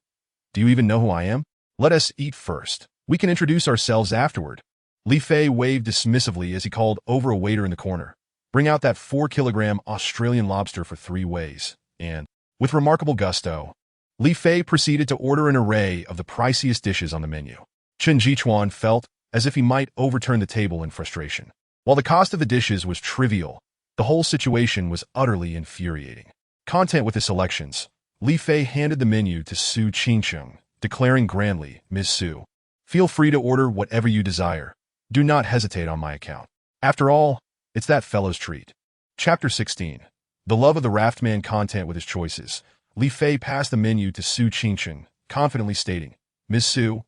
[SPEAKER 1] Do you even know who I am? Let us eat first. We can introduce ourselves afterward. Li Fei waved dismissively as he called over a waiter in the corner. Bring out that 4-kilogram Australian lobster for 3 ways. And, with remarkable gusto, Li Fei proceeded to order an array of the priciest dishes on the menu. Chen Jichuan felt as if he might overturn the table in frustration. While the cost of the dishes was trivial, the whole situation was utterly infuriating. Content with his selections, Li Fei handed the menu to Su Qingqing, declaring grandly, Ms. Su, feel free to order whatever you desire. Do not hesitate on my account. After all, it's that fellow's treat. Chapter 16. The love of the raftman content with his choices. Li Fei passed the menu to Su Qingqing, confidently stating, Ms. Su,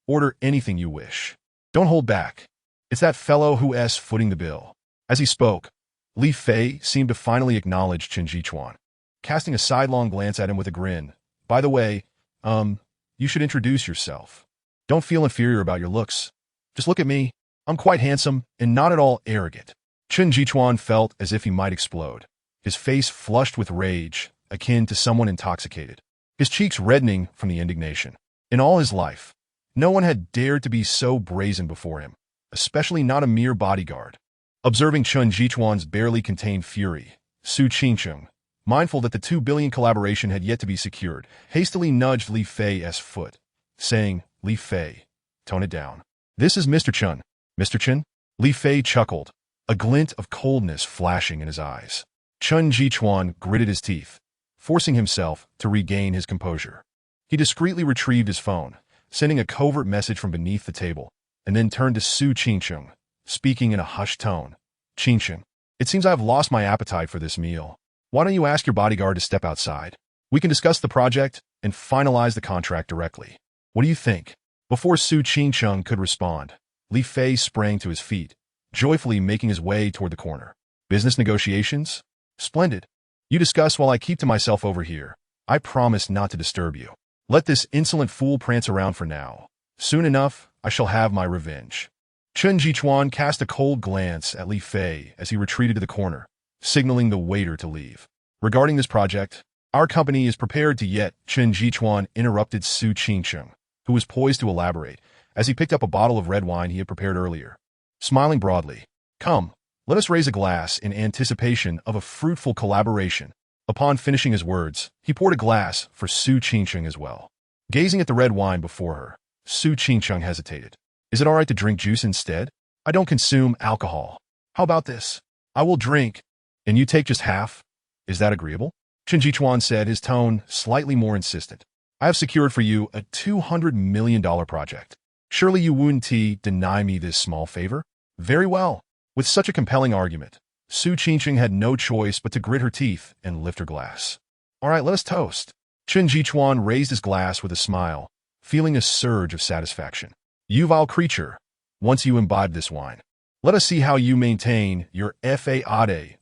[SPEAKER 1] order anything you wish. Don't hold back. It's that fellow who's footing the bill. As he spoke, Li Fei seemed to finally acknowledge Chen Jichuan, casting a sidelong glance at him with a grin. By the way, you should introduce yourself. Don't feel inferior about your looks. Just look at me. I'm quite handsome and not at all arrogant. Chen Jichuan felt as if he might explode, his face flushed with rage, akin to someone intoxicated, his cheeks reddening from the indignation. In all his life, no one had dared to be so brazen before him, especially not a mere bodyguard. Observing Chen Jichuan's barely contained fury, Su Qingqing, mindful that the 2 billion collaboration had yet to be secured, hastily nudged Li Fei's foot, saying, Li Fei, tone it down. This is Mr. Chen. Mr. Chen? Li Fei chuckled, a glint of coldness flashing in his eyes. Chen Jichuan gritted his teeth, forcing himself to regain his composure. He discreetly retrieved his phone, sending a covert message from beneath the table, and then turned to Su Qingqing, speaking in a hushed tone. Qingqing, it seems I have lost my appetite for this meal. Why don't you ask your bodyguard to step outside? We can discuss the project and finalize the contract directly. What do you think? Before Su Qingcheng could respond, Li Fei sprang to his feet, joyfully making his way toward the corner. Business negotiations? Splendid. You discuss while I keep to myself over here. I promise not to disturb you. Let this insolent fool prance around for now. Soon enough, I shall have my revenge. Chen Jichuan cast a cold glance at Li Fei as he retreated to the corner, signaling the waiter to leave. Regarding this project, our company is prepared to yet. Chen Jichuan interrupted Su Qingcheng, who was poised to elaborate, as he picked up a bottle of red wine he had prepared earlier. Smiling broadly, "Come, let us raise a glass in anticipation of a fruitful collaboration." Upon finishing his words, he poured a glass for Su Qingcheng as well. Gazing at the red wine before her, Su Qingcheng hesitated. "Is it all right to drink juice instead? I don't consume alcohol. How about this? I will drink, and you take just half. Is that agreeable?" Chen Jichuan said, his tone slightly more insistent. "I have secured for you a $200 million project. Surely you wouldn't deny me this small favor?" "Very well." With such a compelling argument, Su Qingcheng had no choice but to grit her teeth and lift her glass. "All right, let us toast." Chen Jichuan raised his glass with a smile, feeling a surge of satisfaction. "You vile creature, once you imbibe this wine, let us see how you maintain your fade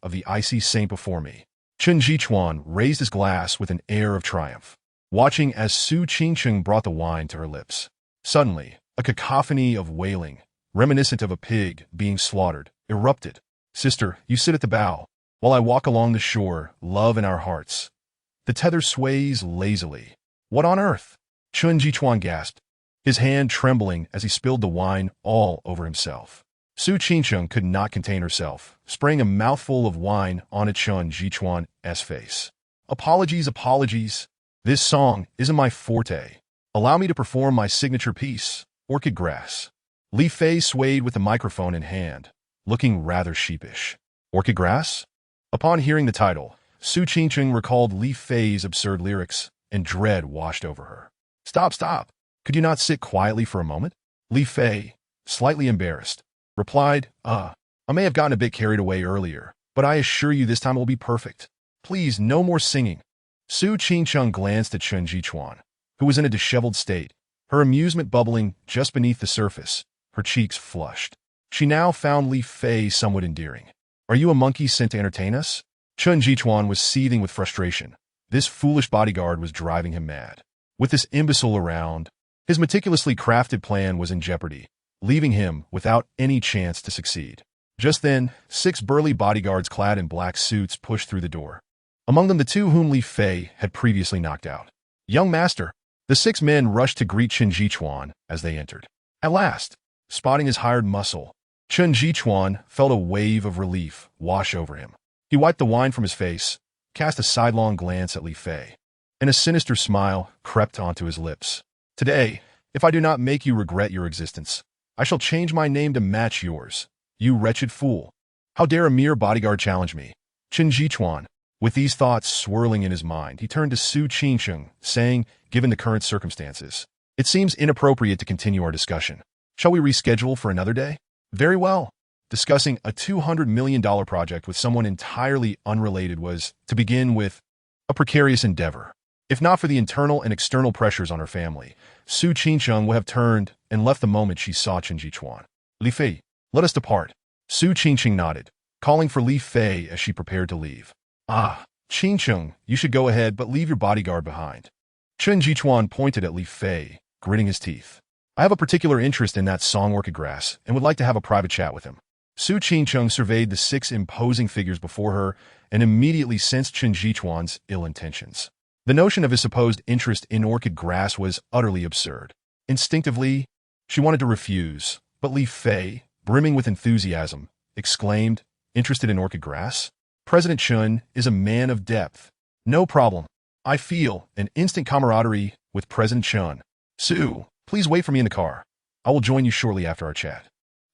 [SPEAKER 1] of the icy saint before me." Chen Jichuan raised his glass with an air of triumph, watching as Su Qingcheng brought the wine to her lips. Suddenly, a cacophony of wailing, reminiscent of a pig being slaughtered, erupted. "Sister, you sit at the bow, while I walk along the shore, love in our hearts. The tether sways lazily." "What on earth?" Chen Jichuan gasped, his hand trembling as he spilled the wine all over himself. Su Qingcheng could not contain herself, spraying a mouthful of wine onto Chen Jichuan's face. "Apologies, apologies. This song isn't my forte. Allow me to perform my signature piece, Orchid Grass." Li Fei swayed with the microphone in hand, looking rather sheepish. "Orchid Grass?" Upon hearing the title, Su Qingcheng recalled Li Fei's absurd lyrics, and dread washed over her. "Stop, stop. Could you not sit quietly for a moment?" Li Fei, slightly embarrassed, replied, I may have gotten a bit carried away earlier, but I assure you this time it will be perfect. Please, no more singing." Su Qingcheng glanced at Chen Jichuan, who was in a disheveled state, her amusement bubbling just beneath the surface, her cheeks flushed. She now found Li Fei somewhat endearing. "Are you a monkey sent to entertain us?" Chen Jichuan was seething with frustration. This foolish bodyguard was driving him mad. With this imbecile around, his meticulously crafted plan was in jeopardy, leaving him without any chance to succeed. Just then, 6 burly bodyguards clad in black suits pushed through the door. Among them the 2 whom Li Fei had previously knocked out. "Young master!" The 6 men rushed to greet Chen Jichuan as they entered. At last, spotting his hired muscle, Chen Jichuan felt a wave of relief wash over him. He wiped the wine from his face, cast a sidelong glance at Li Fei, and a sinister smile crept onto his lips. "Today, if I do not make you regret your existence, I shall change my name to match yours, you wretched fool. How dare a mere bodyguard challenge me?" Chen Jichuan, with these thoughts swirling in his mind, he turned to Su Qingcheng, saying, "Given the current circumstances, it seems inappropriate to continue our discussion. Shall we reschedule for another day?" "Very well." Discussing a $200 million project with someone entirely unrelated was, to begin with, a precarious endeavor. If not for the internal and external pressures on her family, Su Qingcheng would have turned and left the moment she saw Chen Jichuan. "Li Fei, let us depart." Su Qingcheng nodded, calling for Li Fei as she prepared to leave. Qingcheng, you should go ahead but leave your bodyguard behind." Chen Jichuan pointed at Li Fei, gritting his teeth. "I have a particular interest in that song Orchid Grass and would like to have a private chat with him." Su Qingcheng surveyed the 6 imposing figures before her and immediately sensed Chen Jichuan's ill intentions. The notion of his supposed interest in orchid grass was utterly absurd. Instinctively, she wanted to refuse, but Li Fei, brimming with enthusiasm, exclaimed, "Interested in orchid grass? President Chen is a man of depth. No problem. I feel an instant camaraderie with President Chen. Su, please wait for me in the car. I will join you shortly after our chat."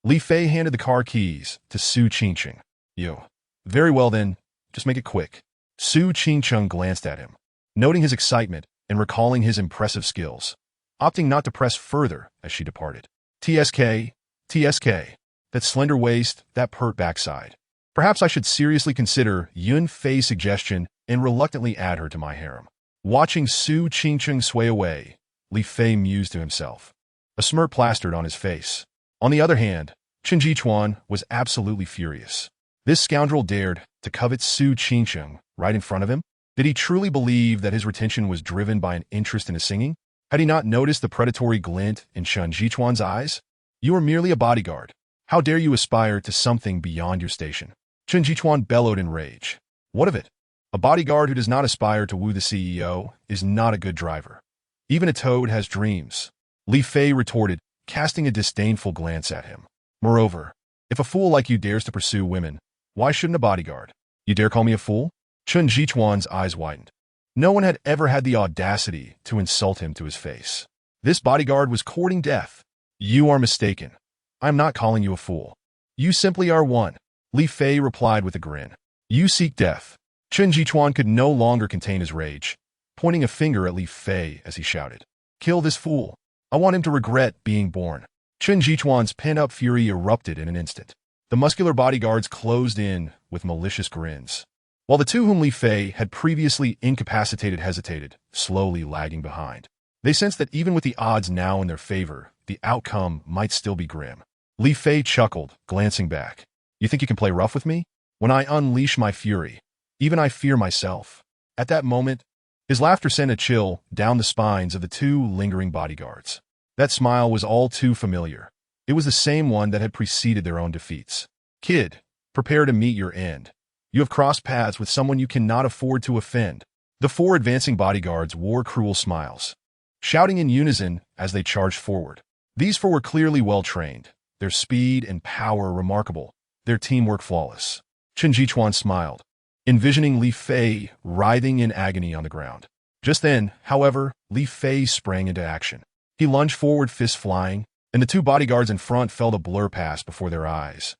[SPEAKER 1] Li Fei handed the car keys to Su Qingcheng. "Yo. Very well then, just make it quick." Su Qingcheng glanced at him, noting his excitement and recalling his impressive skills, opting not to press further as she departed. TSK, TSK, that slender waist, that pert backside. Perhaps I should seriously consider Yun Fei's suggestion and reluctantly add her to my harem. Watching Su Qingcheng sway away, Li Fei mused to himself. A smirk plastered on his face. On the other hand, Chen Jichuan was absolutely furious. This scoundrel dared to covet Su Qingcheng right in front of him? Did he truly believe that his retention was driven by an interest in his singing? Had he not noticed the predatory glint in Chen Jichuan's eyes? You are merely a bodyguard. How dare you aspire to something beyond your station? Chen Jichuan bellowed in rage. What of it? A bodyguard who does not aspire to woo the CEO is not a good driver. Even a toad has dreams. Li Fei retorted, casting a disdainful glance at him. Moreover, if a fool like you dares to pursue women, why shouldn't a bodyguard? You dare call me a fool? Chen Jichuan's eyes widened. No one had ever had the audacity to insult him to his face. This bodyguard was courting death. You are mistaken. I am not calling you a fool. You simply are one. Li Fei replied with a grin. You seek death. Chen Jichuan could no longer contain his rage, pointing a finger at Li Fei as he shouted. Kill this fool. I want him to regret being born. Chen Jichuan's pent-up fury erupted in an instant. The muscular bodyguards closed in with malicious grins, while the two whom Li Fei had previously incapacitated hesitated, slowly lagging behind. They sensed that even with the odds now in their favor, the outcome might still be grim. Li Fei chuckled, glancing back. You think you can play rough with me? When I unleash my fury, even I fear myself. At that moment, his laughter sent a chill down the spines of the two lingering bodyguards. That smile was all too familiar. It was the same one that had preceded their own defeats. Kid, prepare to meet your end. You have crossed paths with someone you cannot afford to offend. The four advancing bodyguards wore cruel smiles, shouting in unison as they charged forward. These four were clearly well-trained, their speed and power remarkable, their teamwork flawless. Chen Jichuan smiled, envisioning Li Fei writhing in agony on the ground. Just then, however, Li Fei sprang into action. He lunged forward, fists flying, and the two bodyguards in front fell to blur past before their eyes,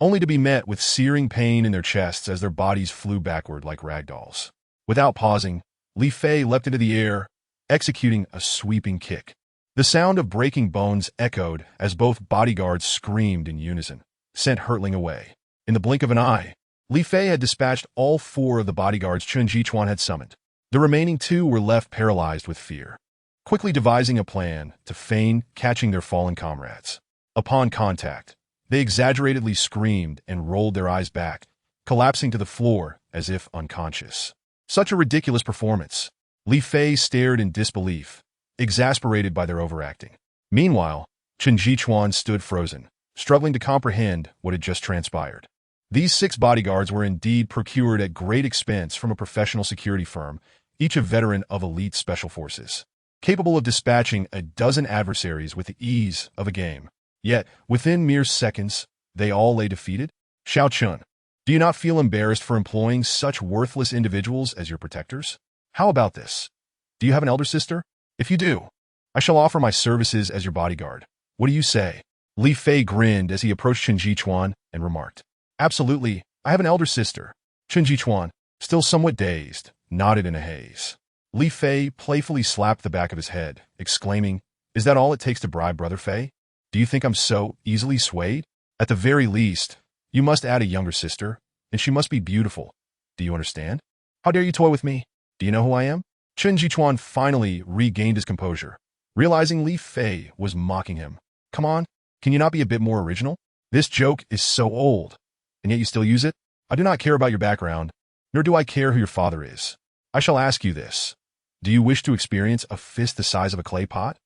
[SPEAKER 1] only to be met with searing pain in their chests as their bodies flew backward like ragdolls. Without pausing, Li Fei leapt into the air, executing a sweeping kick. The sound of breaking bones echoed as both bodyguards screamed in unison, sent hurtling away. In the blink of an eye, Li Fei had dispatched all four of the bodyguards Chen Jichuan had summoned. The remaining two were left paralyzed with fear, quickly devising a plan to feign catching their fallen comrades. Upon contact, they exaggeratedly screamed and rolled their eyes back, collapsing to the floor as if unconscious. Such a ridiculous performance. Li Fei stared in disbelief, exasperated by their overacting. Meanwhile, Chen Jichuan stood frozen, struggling to comprehend what had just transpired. These 6 bodyguards were indeed procured at great expense from a professional security firm, each a veteran of elite special forces, capable of dispatching a dozen adversaries with the ease of a game. Yet, within mere seconds, they all lay defeated? Xiao Chun, do you not feel embarrassed for employing such worthless individuals as your protectors? How about this? Do you have an elder sister? If you do, I shall offer my services as your bodyguard. What do you say? Li Fei grinned as he approached Chen Jichuan and remarked, Absolutely, I have an elder sister. Chen Jichuan, still somewhat dazed, nodded in a haze. Li Fei playfully slapped the back of his head, exclaiming, Is that all it takes to bribe Brother Fei? Do you think I'm so easily swayed? At the very least, you must add a younger sister, and she must be beautiful. Do you understand? How dare you toy with me? Do you know who I am? Chen Jichuan finally regained his composure, realizing Li Fei was mocking him. Come on, can you not be a bit more original? This joke is so old, and yet you still use it? I do not care about your background, nor do I care who your father is. I shall ask you this. Do you wish to experience a fist the size of a clay pot?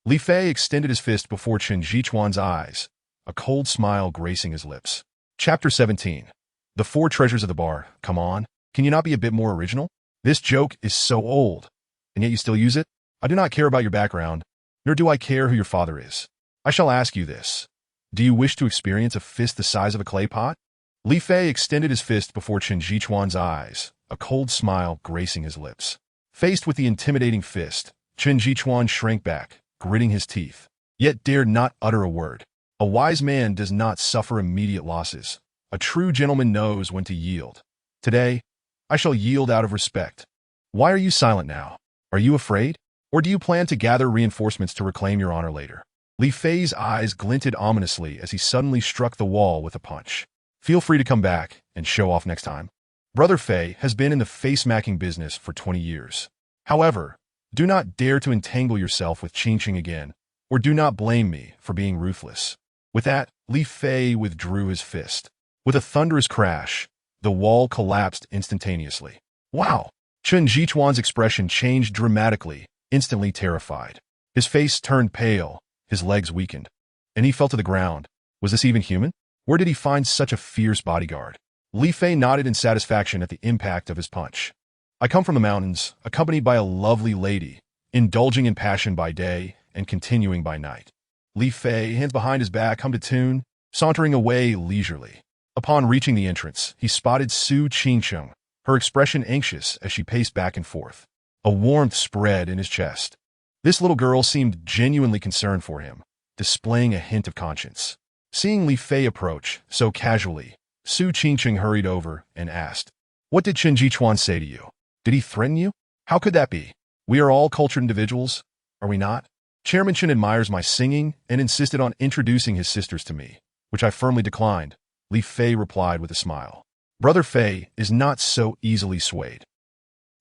[SPEAKER 1] Li Fei extended his fist before Chen Jichuan's eyes, a cold smile gracing his lips. Chapter 17. The 4 treasures of the bar. Come on, can you not be a bit more original? This joke is so old, and yet you still use it? I do not care about your background, nor do I care who your father is. I shall ask you this. Do you wish to experience a fist the size of a clay pot? Li Fei extended his fist before Chen Jichuan's eyes, a cold smile gracing his lips. Faced with the intimidating fist, Chen Jichuan shrank back, gritting his teeth, yet dared not utter a word. A wise man does not suffer immediate losses. A true gentleman knows when to yield. Today, I shall yield out of respect. Why are you silent now? Are you afraid? Or do you plan to gather reinforcements to reclaim your honor later? Li Fei's eyes glinted ominously as he suddenly struck the wall with a punch. Feel free to come back and show off next time. Brother Fei has been in the face-macking business for 20 years. However, do not dare to entangle yourself with Qingqing again, or do not blame me for being ruthless." With that, Li Fei withdrew his fist. With a thunderous crash, the wall collapsed instantaneously. Wow! Chen Jichuan's expression changed dramatically, instantly terrified. His face turned pale, his legs weakened, and he fell to the ground. Was this even human? Where did he find such a fierce bodyguard? Li Fei nodded in satisfaction at the impact of his punch. "I come from the mountains, accompanied by a lovely lady, indulging in passion by day and continuing by night." Li Fei, hands behind his back, hummed a tune, sauntering away leisurely. Upon reaching the entrance, he spotted Su Qingcheng, her expression anxious as she paced back and forth. A warmth spread in his chest. This little girl seemed genuinely concerned for him, displaying a hint of conscience. Seeing Li Fei approach so casually, Su Qingcheng hurried over and asked, "What did Chen Jichuan say to you? Did he threaten you? How could that be? We are all cultured individuals, are we not? Chairman Chen admires my singing and insisted on introducing his sisters to me, which I firmly declined," Li Fei replied with a smile. "Brother Fei is not so easily swayed.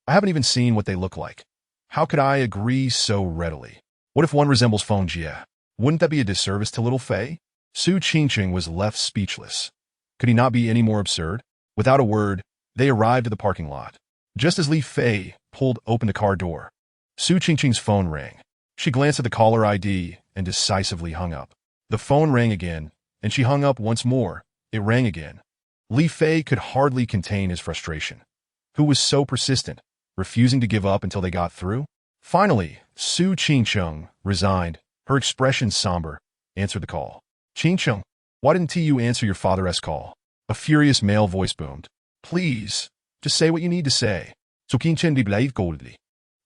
[SPEAKER 1] I haven't even seen what they look like. How could I agree so readily? What if one resembles Feng Jie? Wouldn't that be a disservice to little Fei?" Su Qingcheng was left speechless. Could he not be any more absurd? Without a word, they arrived at the parking lot. Just as Li Fei pulled open the car door, Su Qingcheng's phone rang. She glanced at the caller ID and decisively hung up. The phone rang again, and she hung up once more. It rang again. Li Fei could hardly contain his frustration. Who was so persistent, refusing to give up until they got through? Finally, Su Qingcheng, resigned, her expression somber, answered the call. "Qingcheng, why didn't you answer your father's call?" A furious male voice boomed. "Please, just say what you need to say." So Qingcheng de goldly.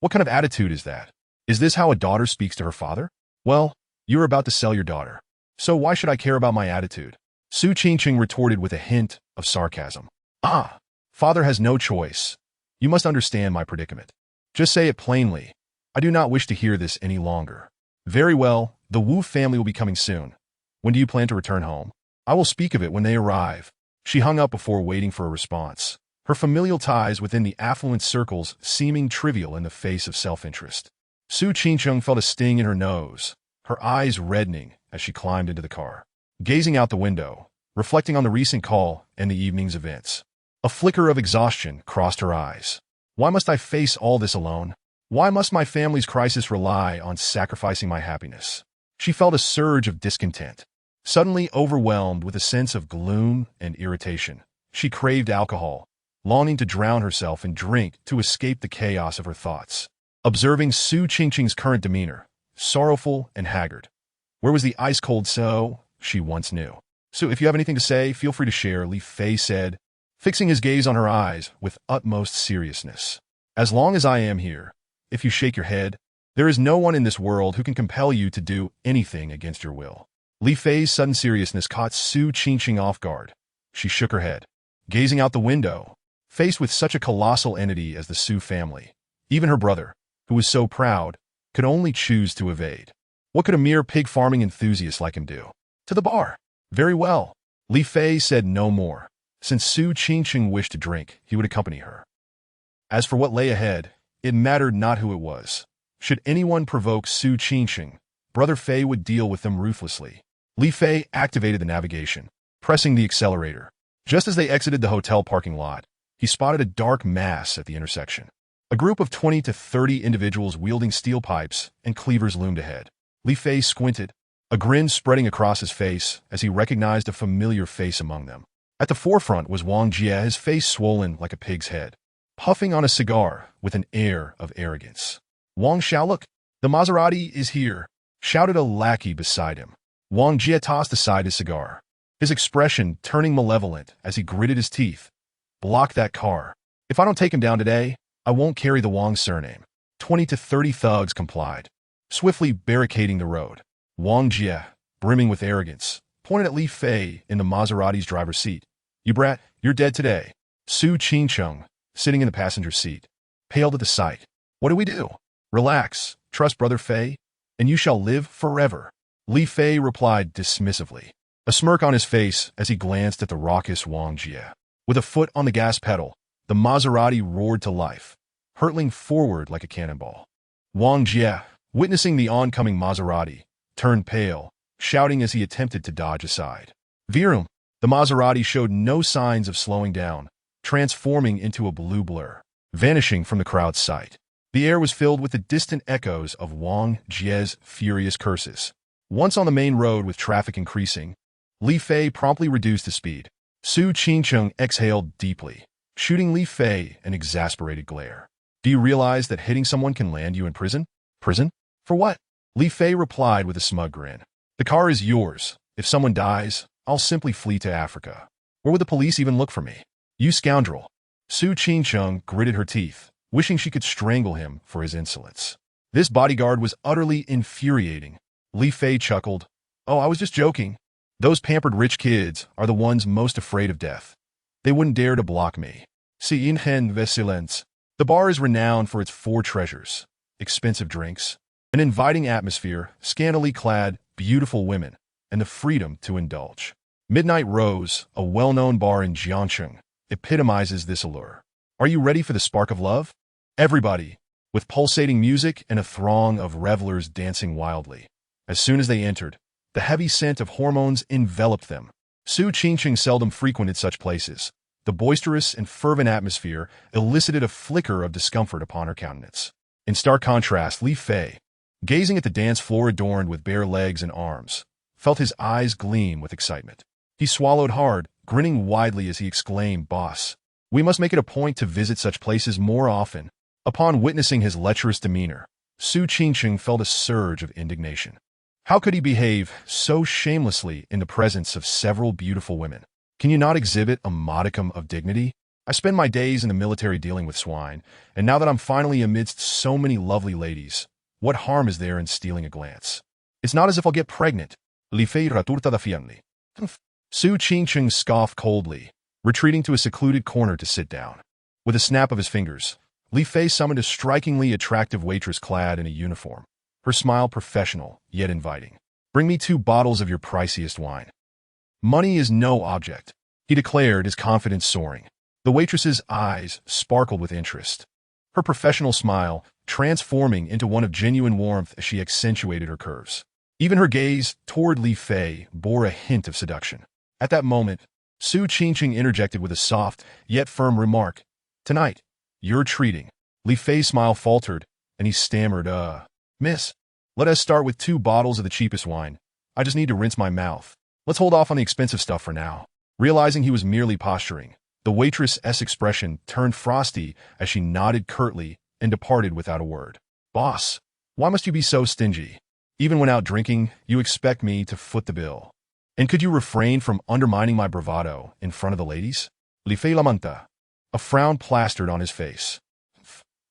[SPEAKER 1] What kind of attitude is that? Is this how a daughter speaks to her father? Well, you're about to sell your daughter. So why should I care about my attitude? Su Qingcheng retorted with a hint of sarcasm. "Ah, father has no choice. You must understand my predicament. Just say it plainly. I do not wish to hear this any longer." "Very well, the Wu family will be coming soon. When do you plan to return home?" "I will speak of it when they arrive." She hung up before waiting for a response, her familial ties within the affluent circles seeming trivial in the face of self-interest. Su Qingcheng felt a sting in her nose, her eyes reddening as she climbed into the car. Gazing out the window, reflecting on the recent call and the evening's events, a flicker of exhaustion crossed her eyes. Why must I face all this alone? Why must my family's crisis rely on sacrificing my happiness? She felt a surge of discontent. Suddenly overwhelmed with a sense of gloom and irritation, she craved alcohol, longing to drown herself in drink to escape the chaos of her thoughts. Observing Su Qingcheng's current demeanor, sorrowful and haggard. Where was the ice-cold so she once knew? "So if you have anything to say, feel free to share," Li Fei said, fixing his gaze on her eyes with utmost seriousness. "As long as I am here, if you shake your head, there is no one in this world who can compel you to do anything against your will." Li Fei's sudden seriousness caught Su Qingcheng off guard. She shook her head, gazing out the window, faced with such a colossal entity as the Su family. Even her brother, who was so proud, could only choose to evade. What could a mere pig farming enthusiast like him do? "To the bar." "Very well." Li Fei said no more. Since Su Qingcheng wished to drink, he would accompany her. As for what lay ahead, it mattered not who it was. Should anyone provoke Su Qingcheng, Brother Fei would deal with them ruthlessly. Li Fei activated the navigation, pressing the accelerator. Just as they exited the hotel parking lot, he spotted a dark mass at the intersection. A group of 20 to 30 individuals wielding steel pipes and cleavers loomed ahead. Li Fei squinted, a grin spreading across his face as he recognized a familiar face among them. At the forefront was Wang Jie, his face swollen like a pig's head, puffing on a cigar with an air of arrogance. "Wang Xiaoluk, the Maserati is here," shouted a lackey beside him. Wang Jie tossed aside his cigar, his expression turning malevolent as he gritted his teeth. "Block that car. If I don't take him down today, I won't carry the Wang surname." 20 to 30 thugs complied, swiftly barricading the road. Wang Jie, brimming with arrogance, pointed at Li Fei in the Maserati's driver's seat. "You brat, you're dead today." Su Qingcheng, sitting in the passenger seat, paled at the sight. "What do we do?" "Relax, trust Brother Fei, and you shall live forever." Li Fei replied dismissively, a smirk on his face as he glanced at the raucous Wang Jie. With a foot on the gas pedal, the Maserati roared to life, hurtling forward like a cannonball. Wang Jie, witnessing the oncoming Maserati, turned pale, shouting as he attempted to dodge aside. Virum! The Maserati showed no signs of slowing down, transforming into a blue blur, vanishing from the crowd's sight. The air was filled with the distant echoes of Wang Jie's furious curses. Once on the main road with traffic increasing, Li Fei promptly reduced his speed. Su Qingcheng exhaled deeply, shooting Li Fei an exasperated glare. Do you realize that hitting someone can land you in prison? Prison? For what? Li Fei replied with a smug grin. The car is yours. If someone dies, I'll simply flee to Africa. Where would the police even look for me? You scoundrel. Su Qingcheng gritted her teeth, wishing she could strangle him for his insolence. This bodyguard was utterly infuriating. Li Fei chuckled. Oh, I was just joking. Those pampered rich kids are the ones most afraid of death. They wouldn't dare to block me. Si inhen vesilence. The bar is renowned for its 4 treasures: expensive drinks, an inviting atmosphere, scantily clad, beautiful women, and the freedom to indulge. Midnight Rose, a well-known bar in Jiangcheng, epitomizes this allure. Are you ready for the spark of love? Everybody, with pulsating music and a throng of revelers dancing wildly. As soon as they entered, the heavy scent of hormones enveloped them. Su Qingcheng seldom frequented such places. The boisterous and fervent atmosphere elicited a flicker of discomfort upon her countenance. In stark contrast, Li Fei, gazing at the dance floor adorned with bare legs and arms, felt his eyes gleam with excitement. He swallowed hard, grinning widely as he exclaimed, "Boss, we must make it a point to visit such places more often." Upon witnessing his lecherous demeanor, Su Qingcheng felt a surge of indignation. How could he behave so shamelessly in the presence of several beautiful women? Can you not exhibit a modicum of dignity? I spend my days in the military dealing with swine, and now that I'm finally amidst so many lovely ladies, what harm is there in stealing a glance? It's not as if I'll get pregnant. Li Fei raturta da fianli. Su Qingcheng scoffed coldly, retreating to a secluded corner to sit down. With a snap of his fingers, Li Fei summoned a strikingly attractive waitress clad in a uniform, her smile professional, yet inviting. Bring me 2 bottles of your priciest wine. Money is no object, he declared, his confidence soaring. The waitress's eyes sparkled with interest, her professional smile transforming into one of genuine warmth as she accentuated her curves. Even her gaze toward Li Fei bore a hint of seduction. At that moment, Su Qingcheng interjected with a soft, yet firm remark. Tonight, you're treating. Li Fei's smile faltered, and he stammered, Miss, let us start with 2 bottles of the cheapest wine. I just need to rinse my mouth. Let's hold off on the expensive stuff for now. Realizing he was merely posturing, the waitress's expression turned frosty as she nodded curtly and departed without a word. Boss, why must you be so stingy? Even when out drinking, you expect me to foot the bill. And could you refrain from undermining my bravado in front of the ladies? Li Fei lamenta. A frown plastered on his face.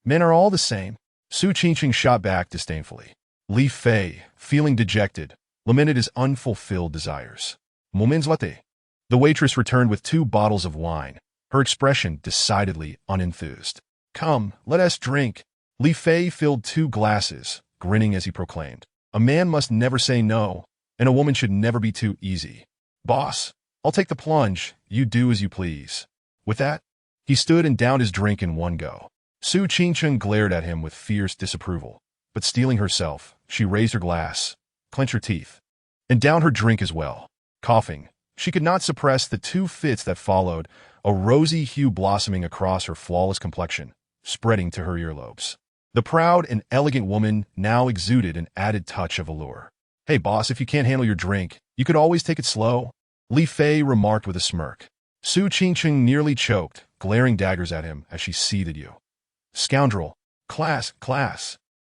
[SPEAKER 1] Men are all the same. Su Qingcheng shot back disdainfully. Li Fei, feeling dejected, lamented his unfulfilled desires. Moments latte. The waitress returned with 2 bottles of wine, her expression decidedly unenthused. Come, let us drink. Li Fei filled 2 glasses, grinning as he proclaimed. A man must never say no, and a woman should never be too easy. Boss, I'll take the plunge, you do as you please. With that, he stood and downed his drink in one go. Su Qingcheng glared at him with fierce disapproval, but steeling herself, she raised her glass, clenched her teeth, and downed her drink as well. Coughing, she could not suppress the 2 fits that followed, a rosy hue blossoming across her flawless complexion, spreading to her earlobes. The proud and elegant woman now exuded an added touch of allure. Hey boss, if you can't handle your drink, you could always take it slow, Li Fei remarked with a smirk. Su Qingcheng nearly choked, glaring daggers at him as she seethed you. Scoundrel. Class.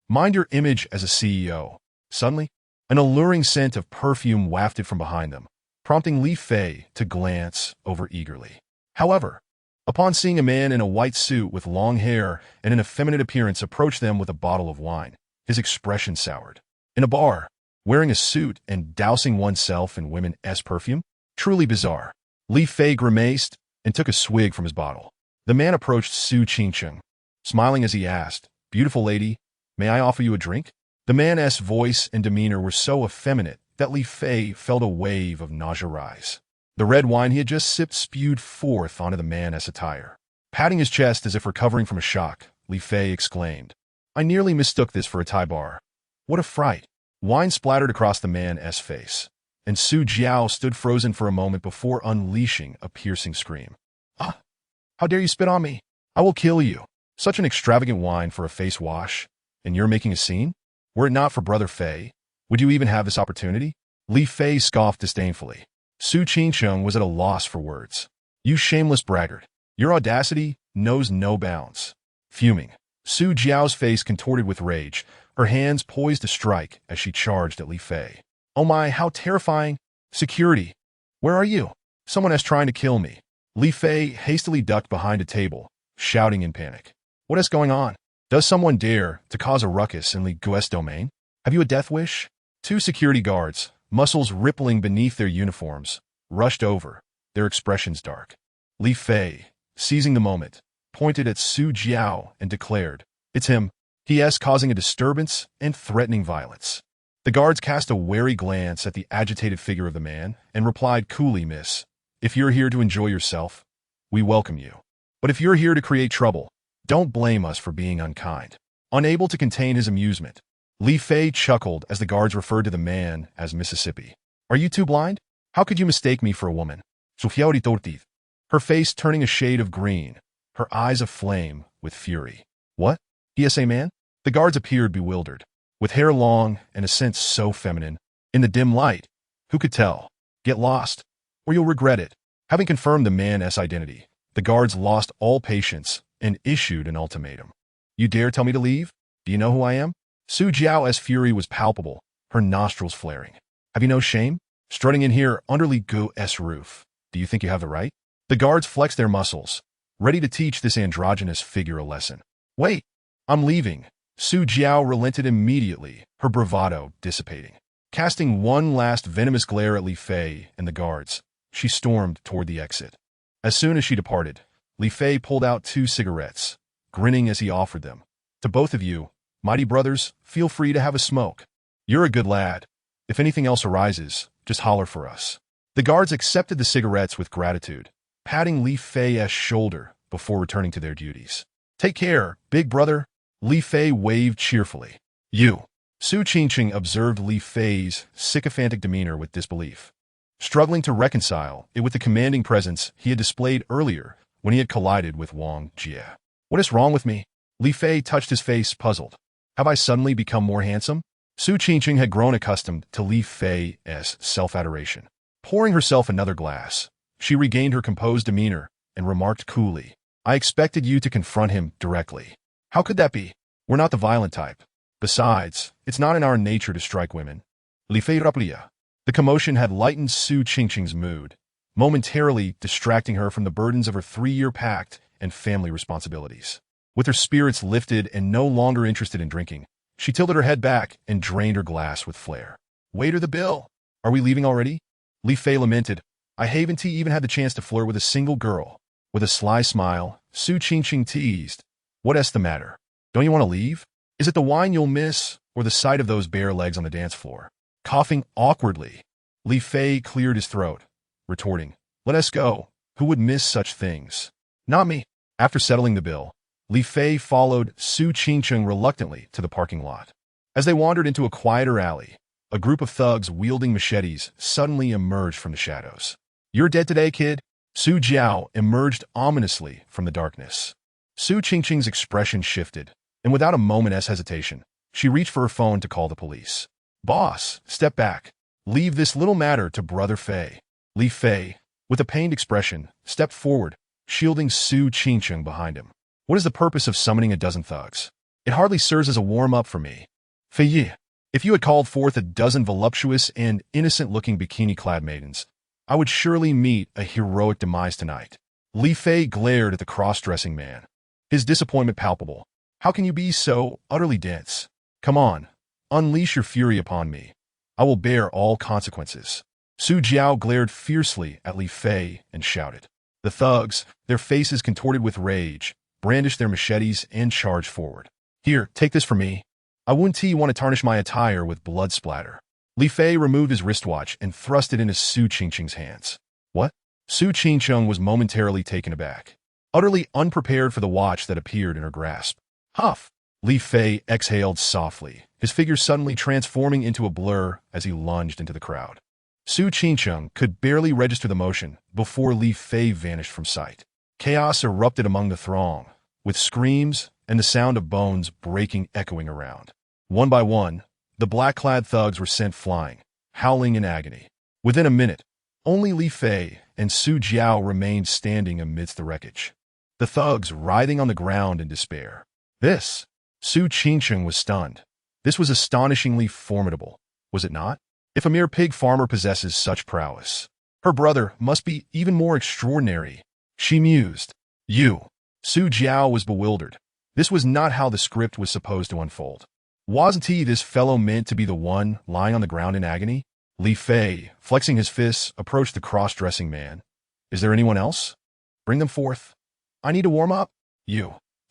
[SPEAKER 1] Mind your image as a CEO. Suddenly, an alluring scent of perfume wafted from behind them, prompting Li Fei to glance over eagerly. However, upon seeing a man in a white suit with long hair and an effeminate appearance approach them with a bottle of wine, his expression soured. In a bar, wearing a suit and dousing oneself in women's perfume? Truly bizarre. Li Fei grimaced and took a swig from his bottle. The man approached Su Qingcheng, smiling as he asked, Beautiful lady, may I offer you a drink? The man's voice and demeanor were so effeminate that Li Fei felt a wave of nausea rise. The red wine he had just sipped spewed forth onto the man's attire. Patting his chest as if recovering from a shock, Li Fei exclaimed. I nearly mistook this for a Thai bar. What a fright. Wine splattered across the man's face, and Su Jiao stood frozen for a moment before unleashing a piercing scream. Ah! How dare you spit on me? I will kill you. Such an extravagant wine for a face wash, and you're making a scene? Were it not for Brother Fei, would you even have this opportunity? Li Fei scoffed disdainfully. Su Qingcheng was at a loss for words. You shameless braggart. Your audacity knows no bounds. Fuming, Su Jiao's face contorted with rage, her hands poised to strike as she charged at Li Fei. Oh my, how terrifying! Security! Where are you? Someone is trying to kill me. Li Fei hastily ducked behind a table, shouting in panic. What is going on? Does someone dare to cause a ruckus in Li Guo's domain? Have you a death wish? Two security guards, muscles rippling beneath their uniforms, rushed over, their expressions dark. Li Fei, seizing the moment, pointed at Su Jiao and declared, It's him. He is causing a disturbance and threatening violence. The guards cast a wary glance at the agitated figure of the man and replied coolly, Miss, if you're here to enjoy yourself, we welcome you. But if you're here to create trouble, don't blame us for being unkind. Unable to contain his amusement, Li Fei chuckled as the guards referred to the man as Mississippi. Are you too blind? How could you mistake me for a woman? Her face turning a shade of green, her eyes aflame with fury. What? PSA man? The guards appeared bewildered. With hair long and a scent so feminine, in the dim light, who could tell? Get lost, or you'll regret it. Having confirmed the man's identity, the guards lost all patience and issued an ultimatum. You dare tell me to leave? Do you know who I am? Su Jiao's fury was palpable, her nostrils flaring. Have you no shame? Strutting in here under Li Guo's roof. Do you think you have the right? The guards flexed their muscles, ready to teach this androgynous figure a lesson. Wait, I'm leaving. Su Jiao relented immediately, her bravado dissipating. Casting one last venomous glare at Li Fei and the guards, she stormed toward the exit. As soon as she departed, Li Fei pulled out 2 cigarettes, grinning as he offered them. To both of you, mighty brothers, feel free to have a smoke. You're a good lad. If anything else arises, just holler for us. The guards accepted the cigarettes with gratitude, patting Li Fei's shoulder before returning to their duties. Take care, big brother. Li Fei waved cheerfully. You. Su Qingcheng observed Li Fei's sycophantic demeanor with disbelief, struggling to reconcile it with the commanding presence he had displayed earlier when he had collided with Wang Jie. What is wrong with me? Li Fei touched his face, puzzled. Have I suddenly become more handsome? Su Qingcheng had grown accustomed to Li Fei's self-adoration. Pouring herself another glass, she regained her composed demeanor and remarked coolly, I expected you to confront him directly. How could that be? We're not the violent type. Besides, it's not in our nature to strike women. Li Fei raplia. The commotion had lightened Su Qingcheng's mood, momentarily distracting her from the burdens of her 3-year pact and family responsibilities. With her spirits lifted and no longer interested in drinking, she tilted her head back and drained her glass with flair. Waiter, the bill. Are we leaving already? Li Fei lamented. I haven't even had the chance to flirt with a single girl. With a sly smile, Su Qingcheng teased. What's the matter? Don't you want to leave? Is it the wine you'll miss, or the sight of those bare legs on the dance floor? Coughing awkwardly, Li Fei cleared his throat, retorting, Let us go. Who would miss such things? Not me. After settling the bill, Li Fei followed Su Qingcheng reluctantly to the parking lot. As they wandered into a quieter alley, a group of thugs wielding machetes suddenly emerged from the shadows. You're dead today, kid? Su Jiao emerged ominously from the darkness. Su Qingcheng's expression shifted, and without a moment's hesitation, she reached for her phone to call the police. Boss, step back. Leave this little matter to Brother Fei. Li Fei, with a pained expression, stepped forward, shielding Su Qingcheng behind him. What is the purpose of summoning a dozen thugs? It hardly serves as a warm-up for me. Fei, if you had called forth a dozen voluptuous and innocent-looking bikini-clad maidens, I would surely meet a heroic demise tonight. Li Fei glared at the cross-dressing man, his disappointment palpable. How can you be so utterly dense? Come on, unleash your fury upon me. I will bear all consequences. Su Jiao glared fiercely at Li Fei and shouted. The thugs, their faces contorted with rage, brandished their machetes and charged forward. Here, take this from me. I wouldn't want to tarnish my attire with blood splatter. Li Fei removed his wristwatch and thrust it into Su Qingcheng's hands. What? Su Qingcheng was momentarily taken aback, utterly unprepared for the watch that appeared in her grasp. Huff! Li Fei exhaled softly, his figure suddenly transforming into a blur as he lunged into the crowd. Su Qingcheng could barely register the motion before Li Fei vanished from sight. Chaos erupted among the throng, with screams and the sound of bones breaking echoing around. One by one, the black-clad thugs were sent flying, howling in agony. Within a minute, only Li Fei and Su Jiao remained standing amidst the wreckage, the thugs writhing on the ground in despair. Su Qingcheng was stunned. This was astonishingly formidable, was it not? If a mere pig farmer possesses such prowess, her brother must be even more extraordinary, she mused. Su Jiao was bewildered. This was not how the script was supposed to unfold. Wasn't he this fellow meant to be the one lying on the ground in agony? Li Fei, flexing his fists, approached the cross-dressing man. Is there anyone else? Bring them forth. I need to warm up.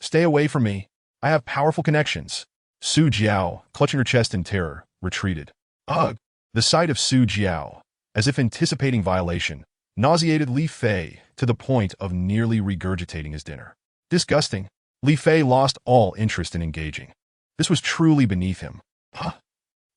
[SPEAKER 1] Stay away from me. I have powerful connections. Su Jiao, clutching her chest in terror, retreated. Ugh! The sight of Su Jiao, as if anticipating violation, nauseated Li Fei to the point of nearly regurgitating his dinner. Disgusting. Li Fei lost all interest in engaging. This was truly beneath him.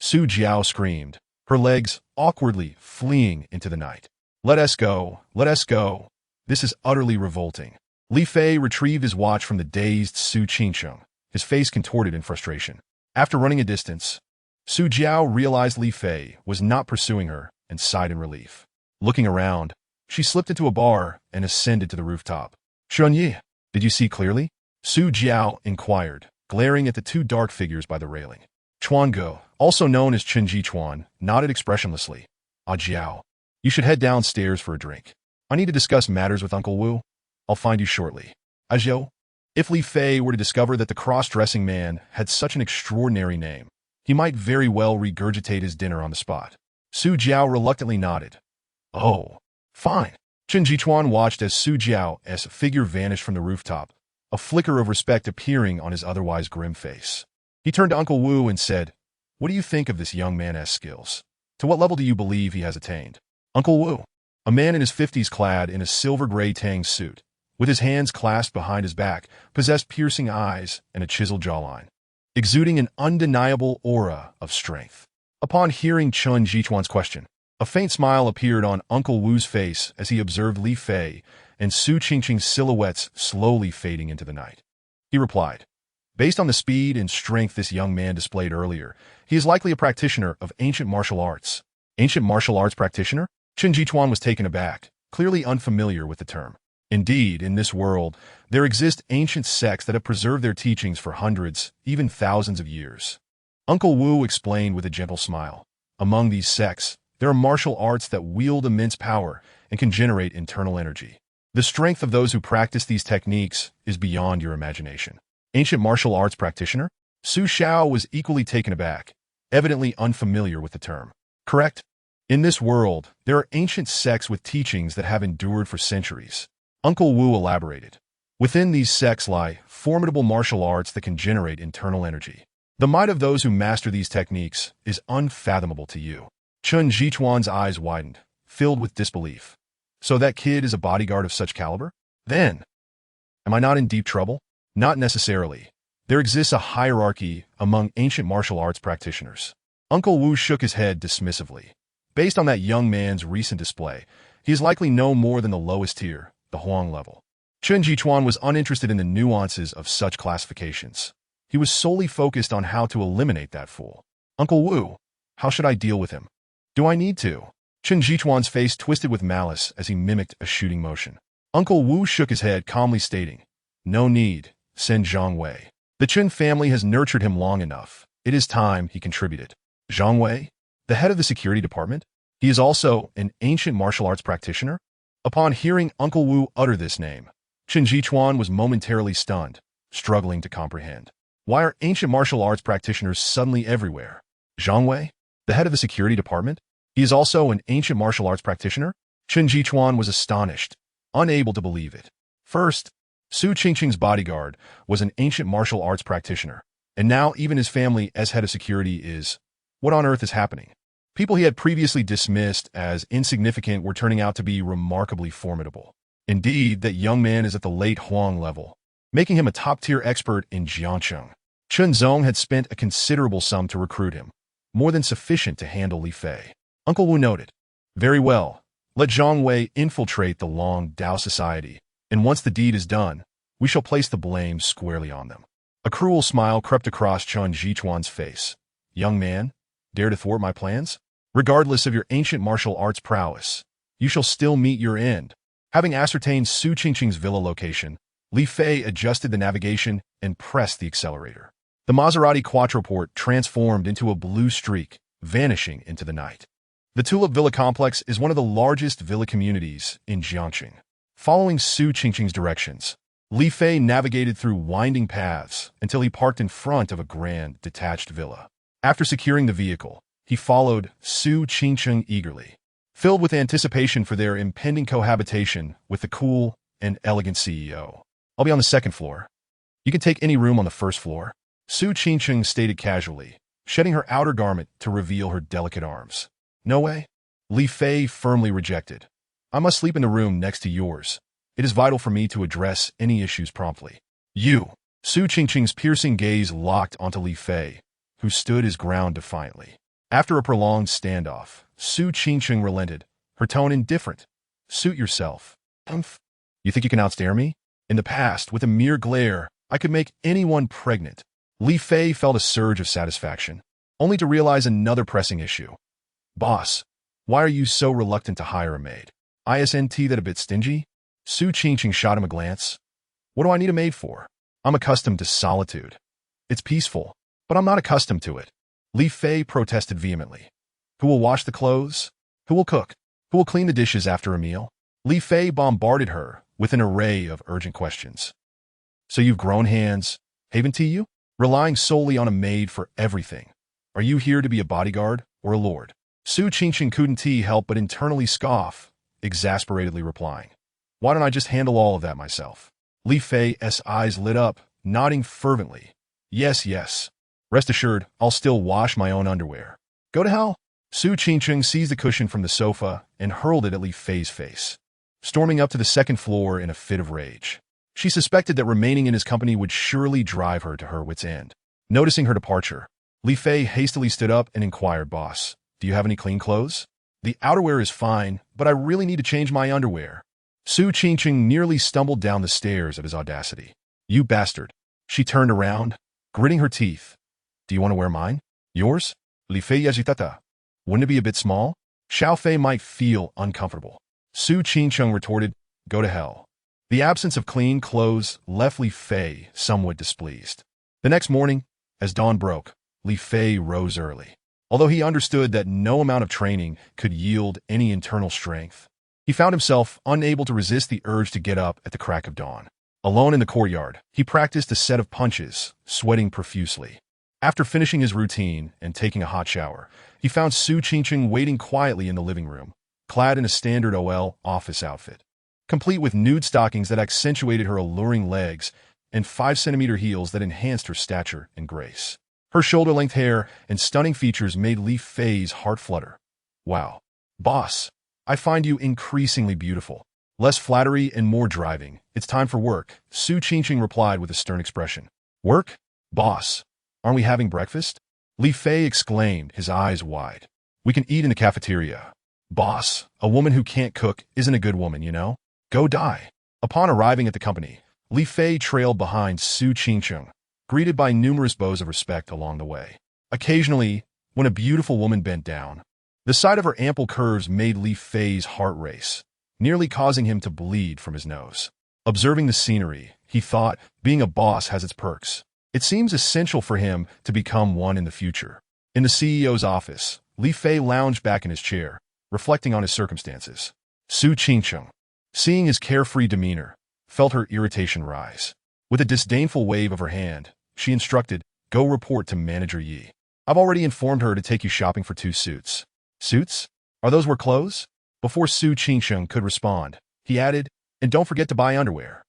[SPEAKER 1] Su Jiao screamed, her legs awkwardly fleeing into the night. Let us go, let us go. This is utterly revolting. Li Fei retrieved his watch from the dazed Su Qingcheng, his face contorted in frustration. After running a distance, Su Jiao realized Li Fei was not pursuing her and sighed in relief. Looking around, she slipped into a bar and ascended to the rooftop. Shunyi, did you see clearly? Su Jiao inquired, glaring at the two dark figures by the railing. Chuango, also known as Chenji Chuan, nodded expressionlessly. Ah Jiao, you should head downstairs for a drink. I need to discuss matters with Uncle Wu. I'll find you shortly. Ajiao. If Li Fei were to discover that the cross-dressing man had such an extraordinary name, he might very well regurgitate his dinner on the spot. Su Jiao reluctantly nodded. Oh, fine. Chen Jichuan watched as Su Jiao's figure vanished from the rooftop, a flicker of respect appearing on his otherwise grim face. He turned to Uncle Wu and said, What do you think of this young man's skills? To what level do you believe he has attained? Uncle Wu, a man in his 50s clad in a silver-gray tang suit, with his hands clasped behind his back, possessed piercing eyes and a chiseled jawline, exuding an undeniable aura of strength. Upon hearing Chen Jichuan's question, a faint smile appeared on Uncle Wu's face as he observed Li Fei and Su Qingcheng's silhouettes slowly fading into the night. He replied, Based on the speed and strength this young man displayed earlier, he is likely a practitioner of ancient martial arts. Ancient martial arts practitioner? Chen Jichuan was taken aback, clearly unfamiliar with the term. Indeed, in this world, there exist ancient sects that have preserved their teachings for hundreds, even thousands of years. Uncle Wu explained with a gentle smile. Among these sects, there are martial arts that wield immense power and can generate internal energy. The strength of those who practice these techniques is beyond your imagination. Ancient martial arts practitioner? Su Xiao was equally taken aback, evidently unfamiliar with the term. Correct? In this world, there are ancient sects with teachings that have endured for centuries. Uncle Wu elaborated. Within these sects lie formidable martial arts that can generate internal energy. The might of those who master these techniques is unfathomable to you. Chen Jichuan's eyes widened, filled with disbelief. So that kid is a bodyguard of such caliber? Then, am I not in deep trouble? Not necessarily. There exists a hierarchy among ancient martial arts practitioners. Uncle Wu shook his head dismissively. Based on that young man's recent display, he is likely no more than the lowest tier, the Huang level. Chen Jichuan was uninterested in the nuances of such classifications. He was solely focused on how to eliminate that fool. Uncle Wu, how should I deal with him? Do I need to? Chen Jichuan's face twisted with malice as he mimicked a shooting motion. Uncle Wu shook his head, calmly stating, No need, send Zhang Wei. The Chen family has nurtured him long enough. It is time he contributed. Zhang Wei? The head of the security department? He is also an ancient martial arts practitioner? Upon hearing Uncle Wu utter this name, Chen Jichuan was momentarily stunned, struggling to comprehend. Why are ancient martial arts practitioners suddenly everywhere? Zhang Wei? The head of the security department? He is also an ancient martial arts practitioner? Chen Jichuan was astonished, unable to believe it. First, Su Qingcheng's bodyguard was an ancient martial arts practitioner, and now even his family as head of security is... What on earth is happening? People he had previously dismissed as insignificant were turning out to be remarkably formidable. Indeed, that young man is at the late Huang level. making him a top-tier expert in jiangcheng. Chun Zong had spent a considerable sum to recruit him, more than sufficient to handle Li Fei. Uncle Wu noted, "Very well. Let Zhang Wei infiltrate the Long Dao Society, and once the deed is done, we shall place the blame squarely on them." A cruel smile crept across Chun Jichuan's face. "Young man, dare to thwart my plans? Regardless of your ancient martial arts prowess, you shall still meet your end." Having ascertained Su Qingqing's villa location, Li Fei adjusted the navigation and pressed the accelerator. The Maserati Quattroport transformed into a blue streak, vanishing into the night. The Tulip Villa Complex is one of the largest villa communities in Jiangxing. Following Su Qingqing's directions, Li Fei navigated through winding paths until he parked in front of a grand, detached villa. After securing the vehicle, he followed Su Qingqing eagerly, filled with anticipation for their impending cohabitation with the cool and elegant CEO. "I'll be on the second floor. You can take any room on the first floor," Su Qingqing stated casually, shedding her outer garment to reveal her delicate arms. "No way," Li Fei firmly rejected. "I must sleep in the room next to yours. It is vital for me to address any issues promptly." "You!" Su Qingqing's piercing gaze locked onto Li Fei, who stood his ground defiantly. After a prolonged standoff, Su Qingqing relented, her tone indifferent. "Suit yourself. Humph. You think you can outstare me? In the past, with a mere glare, I could make anyone pregnant." Li Fei felt a surge of satisfaction, only to realize another pressing issue. "Boss, why are you so reluctant to hire a maid? Isn't that a bit stingy?" Su Qingqing shot him a glance. "What do I need a maid for? I'm accustomed to solitude. It's peaceful, but I'm not accustomed to it." Li Fei protested vehemently. "Who will wash the clothes? Who will cook? Who will clean the dishes after a meal?" Li Fei bombarded her with an array of urgent questions. "So you've grown hands, haven't you? Relying solely on a maid for everything. Are you here to be a bodyguard or a lord?" Su Qingqing couldn't help but internally scoff, exasperatedly replying, "Why don't I just handle all of that myself?" Li Fei's eyes lit up, nodding fervently. Yes. Rest assured, I'll still wash my own underwear." "Go to hell." Su Qingqing seized the cushion from the sofa and hurled it at Li Fei's face, storming up to the second floor in a fit of rage. She suspected that remaining in his company would surely drive her to her wit's end. Noticing her departure, Li Fei hastily stood up and inquired, "Boss, do you have any clean clothes?" "The outerwear is fine, but I really need to change my underwear." Su Qingqing nearly stumbled down the stairs at his audacity. "You bastard." She turned around, gritting her teeth. "Do you want to wear mine? Yours? Li Fei Yazitata. Wouldn't it be a bit small?" Xiao Fei might feel uncomfortable. Su Qingqing retorted, "Go to hell." The absence of clean clothes left Li Fei somewhat displeased. The next morning, as dawn broke, Li Fei rose early. Although he understood that no amount of training could yield any internal strength, he found himself unable to resist the urge to get up at the crack of dawn. Alone in the courtyard, he practiced a set of punches, sweating profusely. After finishing his routine and taking a hot shower, he found Su Qingqing waiting quietly in the living room, clad in a standard OL office outfit, complete with nude stockings that accentuated her alluring legs and 5-centimeter heels that enhanced her stature and grace. Her shoulder-length hair and stunning features made Li Fei's heart flutter. "Wow. Boss, I find you increasingly beautiful. Less flattery and more driving. It's time for work," Su Qingqing replied with a stern expression. "Work? Boss, aren't we having breakfast?" Li Fei exclaimed, his eyes wide. "We can eat in the cafeteria." "Boss, a woman who can't cook isn't a good woman, you know? Go die." Upon arriving at the company, Li Fei trailed behind Su Qingqing, greeted by numerous bows of respect along the way. Occasionally, when a beautiful woman bent down, the sight of her ample curves made Li Fei's heart race, nearly causing him to bleed from his nose. Observing the scenery, he thought, being a boss has its perks. It seems essential for him to become one in the future. In the CEO's office, Li Fei lounged back in his chair, reflecting on his circumstances. Su Qingqing, seeing his carefree demeanor, felt her irritation rise. With a disdainful wave of her hand, she instructed, "Go report to Manager Yi. I've already informed her to take you shopping for 2 suits." "Suits? Are those wear clothes?" Before Su Qingqing could respond, he added, "And don't forget to buy underwear.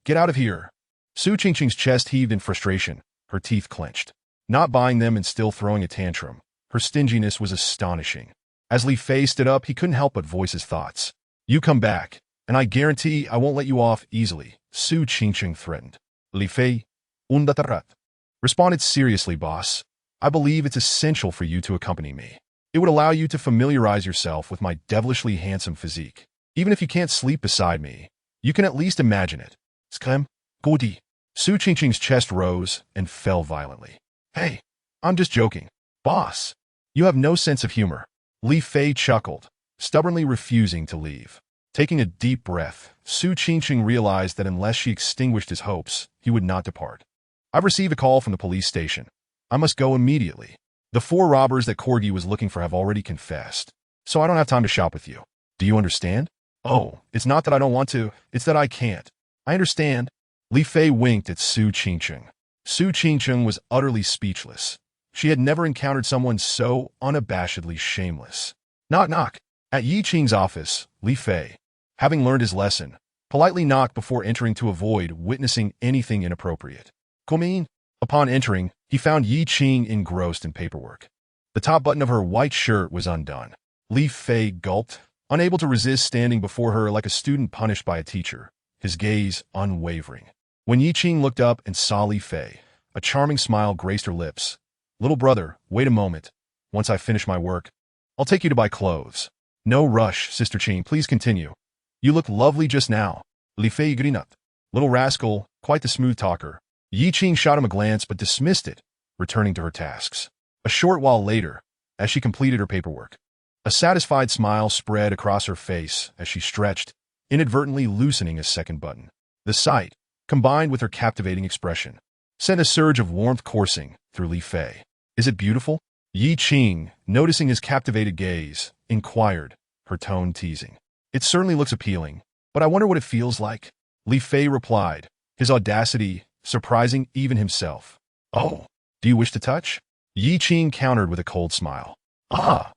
[SPEAKER 1] Get out of here." Su Qingqing's chest heaved in frustration, her teeth clenched. Not buying them and still throwing a tantrum, her stinginess was astonishing. As Li Fei stood up, he couldn't help but voice his thoughts. "You come back, and I guarantee I won't let you off easily," Su Qingqing threatened. Li Fei, undatarat. Responded seriously, boss. I believe it's essential for you to accompany me. It would allow you to familiarize yourself with my devilishly handsome physique. Even if you can't sleep beside me, you can at least imagine it. Skrem, Godi. Su Qingqing's chest rose and fell violently. Hey, I'm just joking. Boss, you have no sense of humor. Li Fei chuckled, stubbornly refusing to leave. Taking a deep breath, Su Qingqing realized that unless she extinguished his hopes, he would not depart. I've received a call from the police station. I must go immediately. The 4 robbers that Corgi was looking for have already confessed, so I don't have time to shop with you. Do you understand? Oh, it's not that I don't want to, it's that I can't. I understand. Li Fei winked at Su Qingqing. Su Qingqing was utterly speechless. She had never encountered someone so unabashedly shameless. Knock, knock. At Yi Qing's office, Li Fei, having learned his lesson, politely knocked before entering to avoid witnessing anything inappropriate. Come in. Upon entering, he found Yi Qing engrossed in paperwork. The top button of her white shirt was undone. Li Fei gulped, unable to resist standing before her like a student punished by a teacher, his gaze unwavering. When Yi Qing looked up and saw Li Fei, a charming smile graced her lips. Little brother, wait a moment. Once I finish my work, I'll take you to buy clothes. No rush, Sister Qing, please continue. You look lovely just now. Li Fei grinat. Little rascal, quite the smooth talker. Yi Qing shot him a glance but dismissed it, returning to her tasks. A short while later, as she completed her paperwork, a satisfied smile spread across her face as she stretched, inadvertently loosening a second button. The sight, combined with her captivating expression, sent a surge of warmth coursing through Li Fei. Is it beautiful? Yi Qing, noticing his captivated gaze, inquired, her tone teasing. It certainly looks appealing, but I wonder what it feels like. Li Fei replied, his audacity surprising even himself. Oh, do you wish to touch? Yi Qing countered with a cold smile. Ah,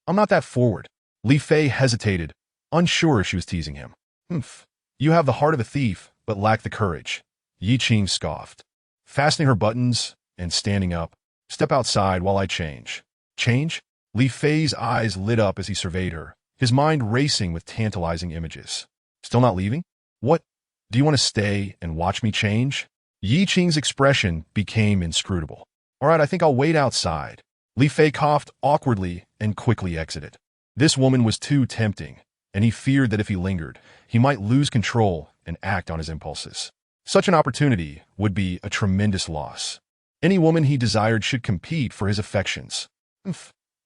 [SPEAKER 1] I'm not that forward. Li Fei hesitated, unsure if she was teasing him. Humph, you have the heart of a thief, but lack the courage. Yi Qing scoffed. Fastening her buttons and standing up, step outside while I change. Change? Li Fei's eyes lit up as he surveyed her, his mind racing with tantalizing images. Still not leaving? What? Do you want to stay and watch me change? Yi Qing's expression became inscrutable. All right, I think I'll wait outside. Li Fei coughed awkwardly and quickly exited. This woman was too tempting, and he feared that if he lingered, he might lose control and act on his impulses. Such an opportunity would be a tremendous loss. Any woman he desired should compete for his affections.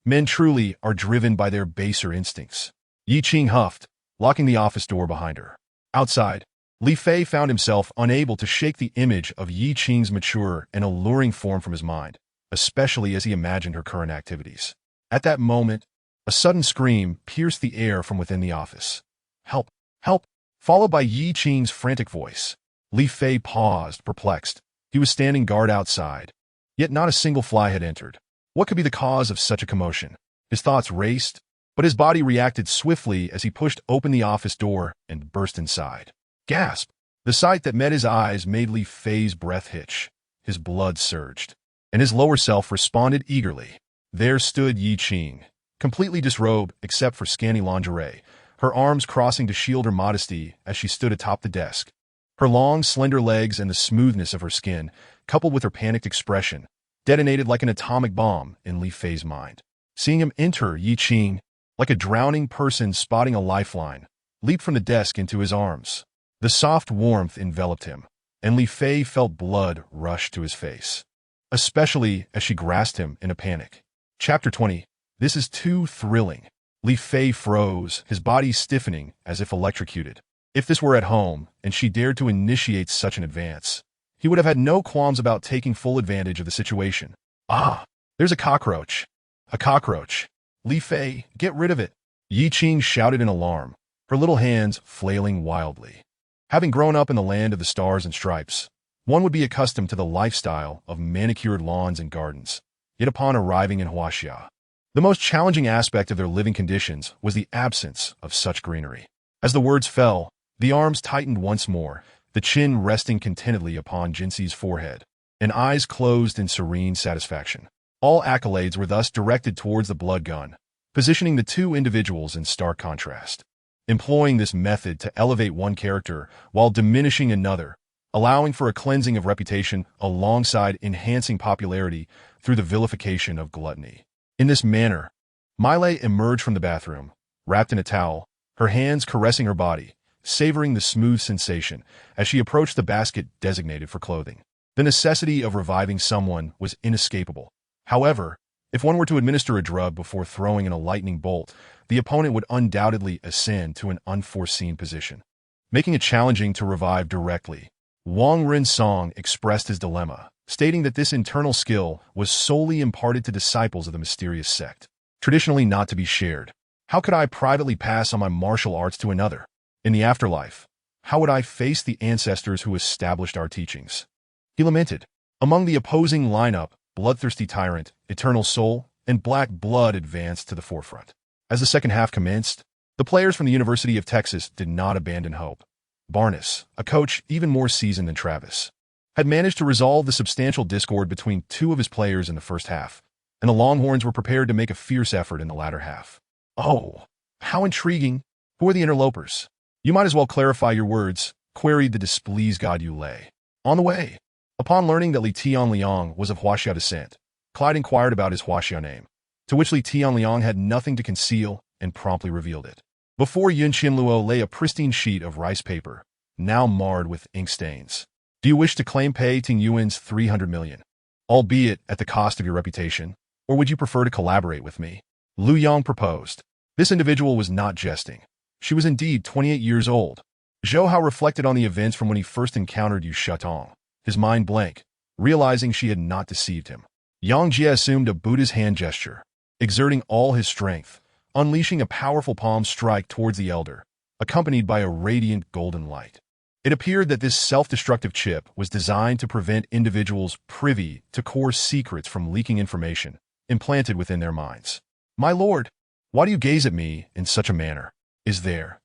[SPEAKER 1] Men truly are driven by their baser instincts. Yi Qing huffed, locking the office door behind her. Outside, Li Fei found himself unable to shake the image of Yi Qing's mature and alluring form from his mind, especially as he imagined her current activities. At that moment, a sudden scream pierced the air from within the office. Help! Help! Followed by Yi Qing's frantic voice. Li Fei paused, perplexed. He was standing guard outside, yet not a single fly had entered. What could be the cause of such a commotion? His thoughts raced, but his body reacted swiftly as he pushed open the office door and burst inside. Gasp! The sight that met his eyes made Li Fei's breath hitch. His blood surged, and his lower self responded eagerly. There stood Yi Qing, completely disrobed except for scanty lingerie, her arms crossing to shield her modesty as she stood atop the desk. Her long, slender legs and the smoothness of her skin, coupled with her panicked expression, detonated like an atomic bomb in Li Fei's mind. Seeing him enter, Yi Qing, like a drowning person spotting a lifeline, leaped from the desk into his arms. The soft warmth enveloped him, and Li Fei felt blood rush to his face, especially as she grasped him in a panic. Chapter 20. This is too thrilling. Li Fei froze, his body stiffening as if electrocuted. If this were at home, and she dared to initiate such an advance, he would have had no qualms about taking full advantage of the situation. Ah, there's a cockroach. A cockroach. Li Fei, get rid of it. Yi Qing shouted in alarm, her little hands flailing wildly. Having grown up in the land of the stars and stripes, one would be accustomed to the lifestyle of manicured lawns and gardens. Yet upon arriving in Huaxia, the most challenging aspect of their living conditions was the absence of such greenery. As the words fell, the arms tightened once more, the chin resting contentedly upon Jinxi's forehead, and eyes closed in serene satisfaction. All accolades were thus directed towards the blood gun, positioning the two individuals in stark contrast. Employing this method to elevate one character while diminishing another allowing for a cleansing of reputation alongside enhancing popularity through the vilification of gluttony. In this manner, Miley emerged from the bathroom, wrapped in a towel, her hands caressing her body, savoring the smooth sensation as she approached the basket designated for clothing. The necessity of reviving someone was inescapable. However, if one were to administer a drug before throwing in a lightning bolt, the opponent would undoubtedly ascend to an unforeseen position, making it challenging to revive directly. Wang Rinsong expressed his dilemma, stating that this internal skill was solely imparted to disciples of the mysterious sect, traditionally not to be shared. How could I privately pass on my martial arts to another? In the afterlife, how would I face the ancestors who established our teachings? He lamented. Among the opposing lineup, Bloodthirsty Tyrant, Eternal Soul, and Black Blood advanced to the forefront. As the second half commenced, the players from the University of Texas did not abandon hope. Barnes, a coach even more seasoned than Travis, had managed to resolve the substantial discord between two of his players in the first half, and the Longhorns were prepared to make a fierce effort in the latter half. Oh, how intriguing. Who are the interlopers? You might as well clarify your words, queried the displeased God Yu Lei. On the way. Upon learning that Li Tianliang was of Huaxia descent, Clyde inquired about his Huaxia name, to which Li Tianliang had nothing to conceal and promptly revealed it. Before Yun Qinluo lay a pristine sheet of rice paper, now marred with ink stains. Do you wish to claim Pei Ting Yuan's 300 million, albeit at the cost of your reputation, or would you prefer to collaborate with me? Lu Yang proposed. This individual was not jesting. She was indeed 28 years old. Zhou Hao reflected on the events from when he first encountered Yu Shatong, his mind blank, realizing she had not deceived him. Yang Jie assumed a Buddha's hand gesture, exerting all his strength, unleashing a powerful palm strike towards the elder, accompanied by a radiant golden light. It appeared that this self-destructive chip was designed to prevent individuals privy to core secrets from leaking information implanted within their minds. My lord, why do you gaze at me in such a manner? Is there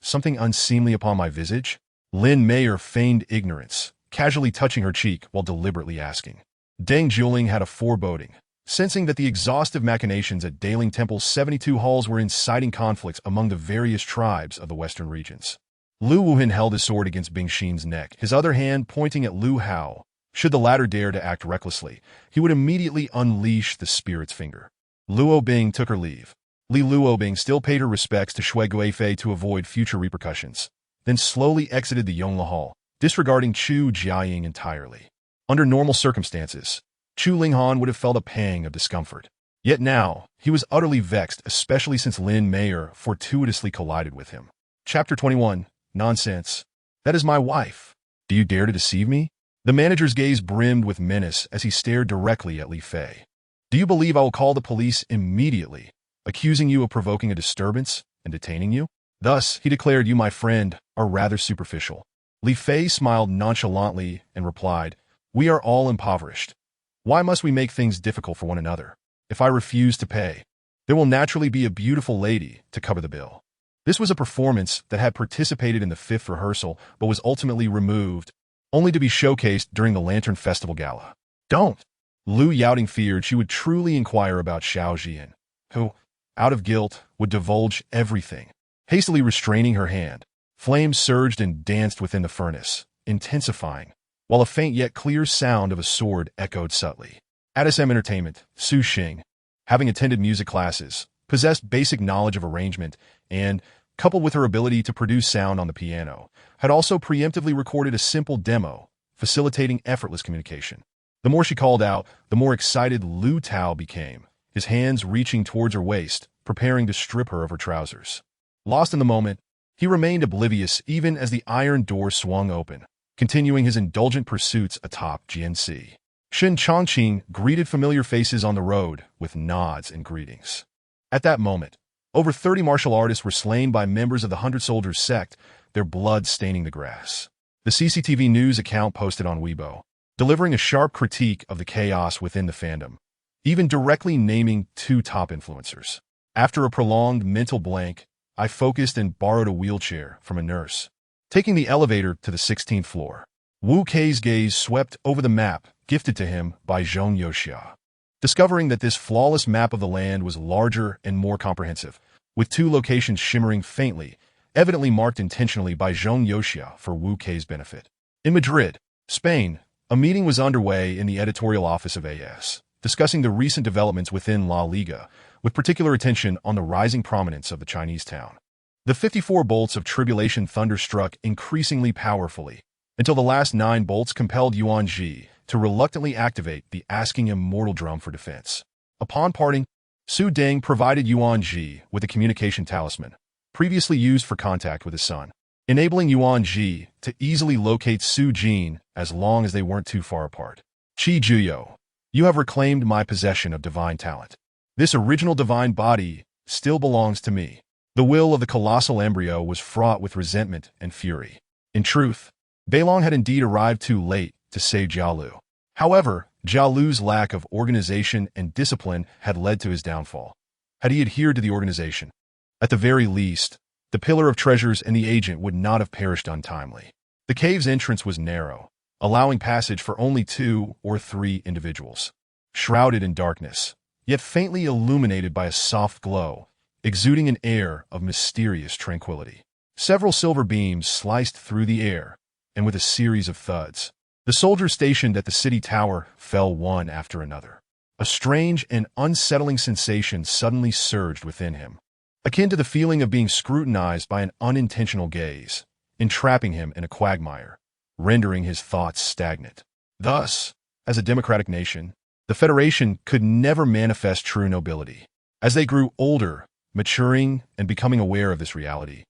[SPEAKER 1] something unseemly upon my visage? Lin Mayer feigned ignorance, casually touching her cheek while deliberately asking. Deng Juling had a foreboding, sensing that the exhaustive machinations at Dazzling Temple's 72 halls were inciting conflicts among the various tribes of the western regions. Lu Wuhan held his sword against Bing Xin's neck, his other hand pointing at Lu Hao. Should the latter dare to act recklessly, he would immediately unleash the spirit's finger. Luo Bing took her leave. Li Luo Bing still paid her respects to Shui Guifei to avoid future repercussions, then slowly exited the Yongla Hall, disregarding Chu Jiaying entirely. Under normal circumstances, Chu Linghan would have felt a pang of discomfort. Yet now, he was utterly vexed, especially since Lin Mayer fortuitously collided with him. Chapter 21. Nonsense. That is my wife. Do you dare to deceive me? The manager's gaze brimmed with menace as he stared directly at Li Fei. Do you believe I will call the police immediately, accusing you of provoking a disturbance and detaining you? Thus, he declared you, my friend, are rather superficial. Li Fei smiled nonchalantly and replied, we are all impoverished. Why must we make things difficult for one another? If I refuse to pay, there will naturally be a beautiful lady to cover the bill. This was a performance that had participated in the 5th rehearsal but was ultimately removed, only to be showcased during the Lantern Festival Gala. Don't! Lu Yaoting feared she would truly inquire about Xiao Jian, who, out of guilt, would divulge everything. Hastily restraining her hand, flames surged and danced within the furnace, intensifying, while a faint yet clear sound of a sword echoed subtly. At SM Entertainment, Su Xing, having attended music classes, possessed basic knowledge of arrangement and, coupled with her ability to produce sound on the piano, had also preemptively recorded a simple demo, facilitating effortless communication. The more she called out, the more excited Lu Tao became, his hands reaching towards her waist, preparing to strip her of her trousers. Lost in the moment, he remained oblivious even as the iron door swung open, continuing his indulgent pursuits atop GNC. Shen Chongqing greeted familiar faces on the road with nods and greetings. At that moment, over 30 martial artists were slain by members of the 100 Soldiers sect, their blood staining the grass. The CCTV news account posted on Weibo, delivering a sharp critique of the chaos within the fandom, even directly naming 2 top influencers. After a prolonged mental blank, I focused and borrowed a wheelchair from a nurse, taking the elevator to the 16th floor. Wu Kei's gaze swept over the map gifted to him by Zhong Yoxia, discovering that this flawless map of the land was larger and more comprehensive, with 2 locations shimmering faintly, evidently marked intentionally by Zhong Yoxia for Wu Kei's benefit. In Madrid, Spain, a meeting was underway in the editorial office of AS, discussing the recent developments within La Liga, with particular attention on the rising prominence of the Chinese town. The 54 bolts of tribulation thunderstruck increasingly powerfully, until the last 9 bolts compelled Yuan Ji to reluctantly activate the asking immortal drum for defense. Upon parting, Su Deng provided Yuan Ji with a communication talisman, previously used for contact with his son, enabling Yuan Ji to easily locate Su Jin as long as they weren't too far apart. Qi Juyo, you have reclaimed my possession of divine talent. This original divine body still belongs to me. The will of the colossal embryo was fraught with resentment and fury. In truth, Beilong had indeed arrived too late to save Jialu. However, Jialu's lack of organization and discipline had led to his downfall. Had he adhered to the organization, at the very least, the pillar of treasures and the agent would not have perished untimely. The cave's entrance was narrow, allowing passage for only 2 or 3 individuals. Shrouded in darkness, yet faintly illuminated by a soft glow, exuding an air of mysterious tranquility. Several silver beams sliced through the air, and with a series of thuds, the soldiers stationed at the city tower fell one after another. A strange and unsettling sensation suddenly surged within him, akin to the feeling of being scrutinized by an unintentional gaze, entrapping him in a quagmire, rendering his thoughts stagnant. Thus, as a democratic nation, the Federation could never manifest true nobility. As they grew older, maturing and becoming aware of this reality,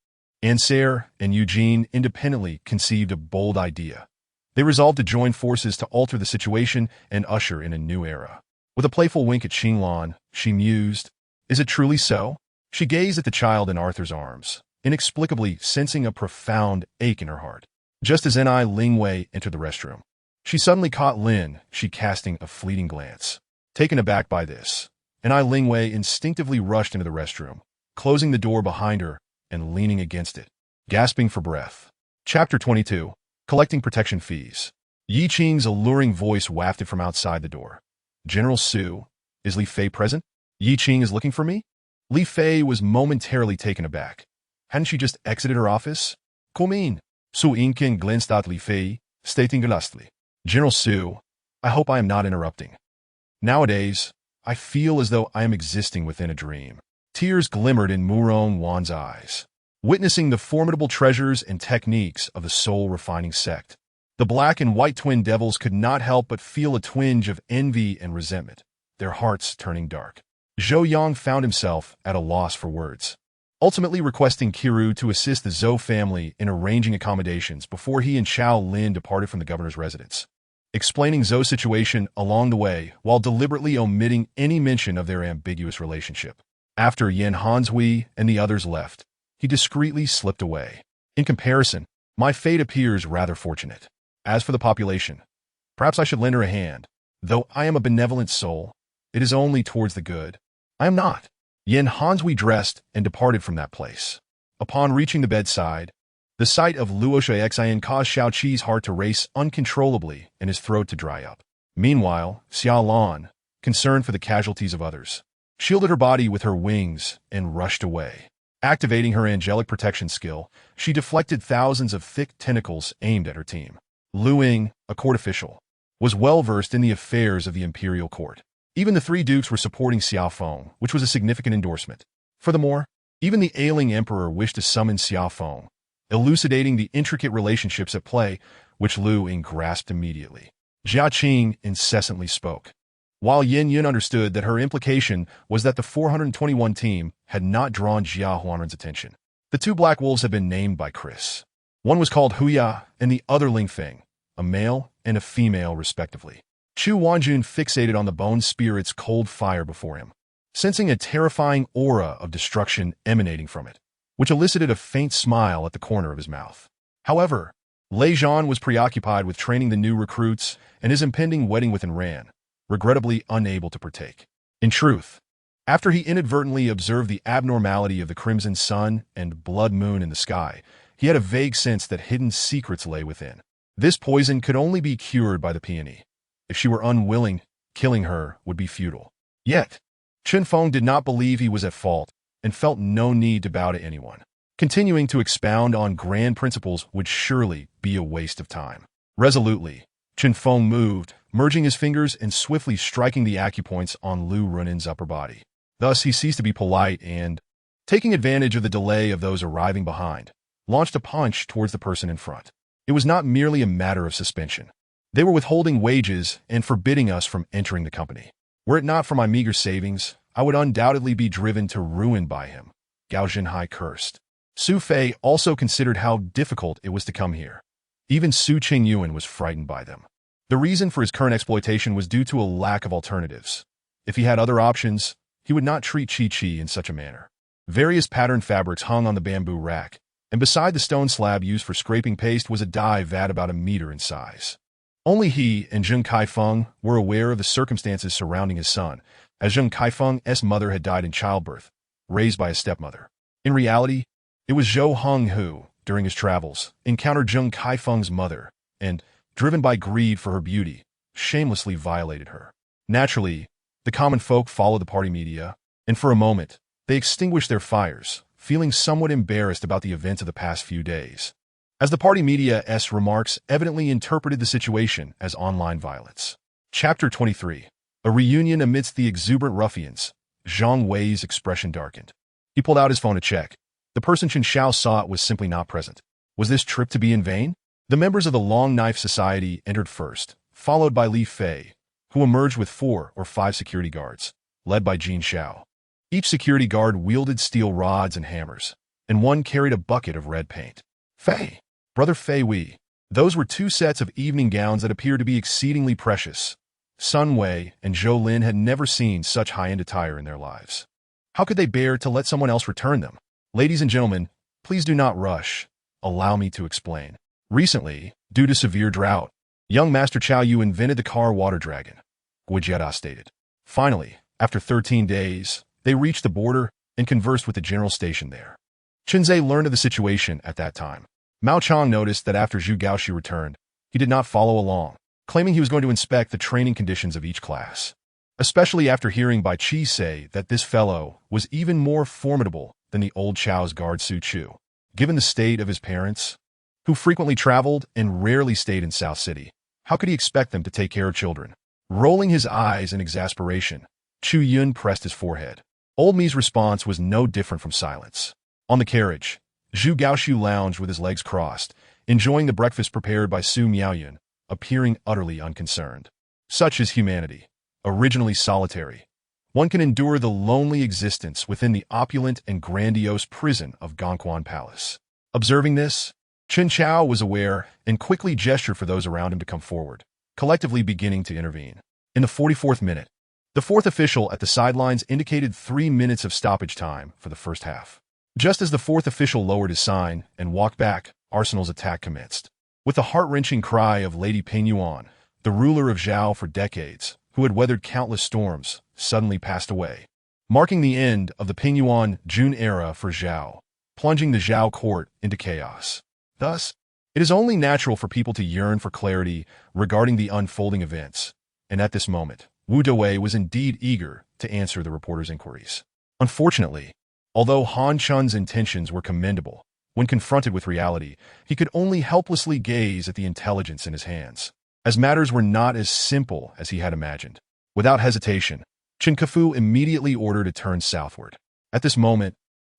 [SPEAKER 1] Anser and Eugene independently conceived a bold idea. They resolved to join forces to alter the situation and usher in a new era. With a playful wink at Xinglan, she mused, "Is it truly so?" She gazed at the child in Arthur's arms, inexplicably sensing a profound ache in her heart. Just as Ni Lingwei entered the restroom, she suddenly caught Lin, she casting a fleeting glance. Taken aback by this, Ni Lingwei instinctively rushed into the restroom, closing the door behind her and leaning against it, gasping for breath. Chapter 22. Collecting Protection Fees. Yi Qing's alluring voice wafted from outside the door. "General Su, is Li Fei present? Yi Qing is looking for me?" Li Fei was momentarily taken aback. Hadn't she just exited her office? "Komin." Su Inken glanced at Li Fei, stating lustily, "General Su, I hope I am not interrupting. Nowadays, I feel as though I am existing within a dream." Tears glimmered in Murong Wan's eyes, witnessing the formidable treasures and techniques of the soul-refining sect. The black and white twin devils could not help but feel a twinge of envy and resentment, their hearts turning dark. Zhou Yang found himself at a loss for words, ultimately requesting Kiru to assist the Zhou family in arranging accommodations before he and Xiao Lin departed from the governor's residence. Explaining Zhou's situation along the way while deliberately omitting any mention of their ambiguous relationship. After Yan Hanshui and the others left, he discreetly slipped away. "In comparison, my fate appears rather fortunate. As for the population, perhaps I should lend her a hand. Though I am a benevolent soul, it is only towards the good. I am not." Yan Hanshui dressed and departed from that place. Upon reaching the bedside, the sight of Luo Xiaoxian caused Xiao Qi's heart to race uncontrollably and his throat to dry up. Meanwhile, Xiao Lan, concerned for the casualties of others, shielded her body with her wings and rushed away. Activating her angelic protection skill, she deflected thousands of thick tentacles aimed at her team. Lu Ying, a court official, was well versed in the affairs of the imperial court. Even the 3 dukes were supporting Xiao Feng, which was a significant endorsement. Furthermore, even the ailing emperor wished to summon Xiao Feng, elucidating the intricate relationships at play, which Lu Ying grasped immediately. Jia Qing incessantly spoke, while Yin Yun understood that her implication was that the 421 team had not drawn Jia Huanren's attention. The 2 black wolves had been named by Chris. One was called Huya and the other Ling Feng, a male and a female respectively. Chu Wanjun fixated on the bone spirit's cold fire before him, sensing a terrifying aura of destruction emanating from it, which elicited a faint smile at the corner of his mouth. However, Lei Zhan was preoccupied with training the new recruits and his impending wedding with Ran, regrettably unable to partake. In truth, after he inadvertently observed the abnormality of the crimson sun and blood moon in the sky, he had a vague sense that hidden secrets lay within. This poison could only be cured by the peony. If she were unwilling, killing her would be futile. Yet, Chen Feng did not believe he was at fault and felt no need to bow to anyone. Continuing to expound on grand principles would surely be a waste of time. Resolutely, Chen Feng moved, merging his fingers and swiftly striking the acupoints on Lu Runin's upper body. Thus, he ceased to be polite and, taking advantage of the delay of those arriving behind, launched a punch towards the person in front. It was not merely a matter of suspension. They were withholding wages and forbidding us from entering the company. Were it not for my meager savings, I would undoubtedly be driven to ruin by him, Gao Zhenhai cursed. Su Fei also considered how difficult it was to come here. Even Su Qingyuan was frightened by them. The reason for his current exploitation was due to a lack of alternatives. If he had other options, he would not treat Chi-Chi in such a manner. Various patterned fabrics hung on the bamboo rack, and beside the stone slab used for scraping paste was a dye vat about a meter in size. Only he and Zheng Kaifeng were aware of the circumstances surrounding his son, as Zheng Kaifeng's mother had died in childbirth, raised by his stepmother. In reality, it was Zhou Heng who, during his travels, encountered Zheng Kaifeng's mother, and, driven by greed for her beauty, shamelessly violated her. Naturally, the common folk followed the party media, and for a moment, they extinguished their fires, feeling somewhat embarrassed about the events of the past few days. As the party media's remarks evidently interpreted the situation as online violence. Chapter 23. A reunion amidst the exuberant ruffians. Zhang Wei's expression darkened. He pulled out his phone to check. The person Chen Xiao sought was simply not present. Was this trip to be in vain? The members of the Long Knife Society entered first, followed by Li Fei, who emerged with 4 or 5 security guards, led by Jin Xiao. Each security guard wielded steel rods and hammers, and one carried a bucket of red paint. Fei, Brother Fei Wei. Those were 2 sets of evening gowns that appeared to be exceedingly precious. Sun Wei and Zhou Lin had never seen such high-end attire in their lives. How could they bear to let someone else return them? Ladies and gentlemen, please do not rush. Allow me to explain. Recently, due to severe drought, young Master Chao Yu invented the car water dragon, Guijia stated. Finally, after 13 days, they reached the border and conversed with the general station there. Chenze learned of the situation at that time. Mao Chang noticed that after Zhu Gaoxi returned, he did not follow along, claiming he was going to inspect the training conditions of each class. Especially after hearing by Qi say that this fellow was even more formidable than the old Chao's guard Su Chu. Given the state of his parents, who frequently traveled and rarely stayed in South City, how could he expect them to take care of children? Rolling his eyes in exasperation, Chu Yun pressed his forehead. Old Mi's response was no different from silence. On the carriage, Zhu Gaoxiu lounged with his legs crossed, enjoying the breakfast prepared by Su Miaoyun, appearing utterly unconcerned. Such is humanity, originally solitary. One can endure the lonely existence within the opulent and grandiose prison of Gongquan Palace. Observing this, Chen Chao was aware and quickly gestured for those around him to come forward, collectively beginning to intervene. In the 44th minute, the 4th official at the sidelines indicated 3 minutes of stoppage time for the first half. Just as the 4th official lowered his sign and walked back, Arsenal's attack commenced. With the heart-wrenching cry of Lady Ping Yuan, the ruler of Zhao for decades, who had weathered countless storms, suddenly passed away, marking the end of the Ping Yuan Jun era for Zhao, plunging the Zhao court into chaos. Thus, it is only natural for people to yearn for clarity regarding the unfolding events, and at this moment, Wu Dewei was indeed eager to answer the reporter's inquiries. Unfortunately, although Han Chun's intentions were commendable, when confronted with reality, he could only helplessly gaze at the intelligence in his hands, as matters were not as simple as he had imagined. Without hesitation, Chen Kefu immediately ordered a turn southward. At this moment,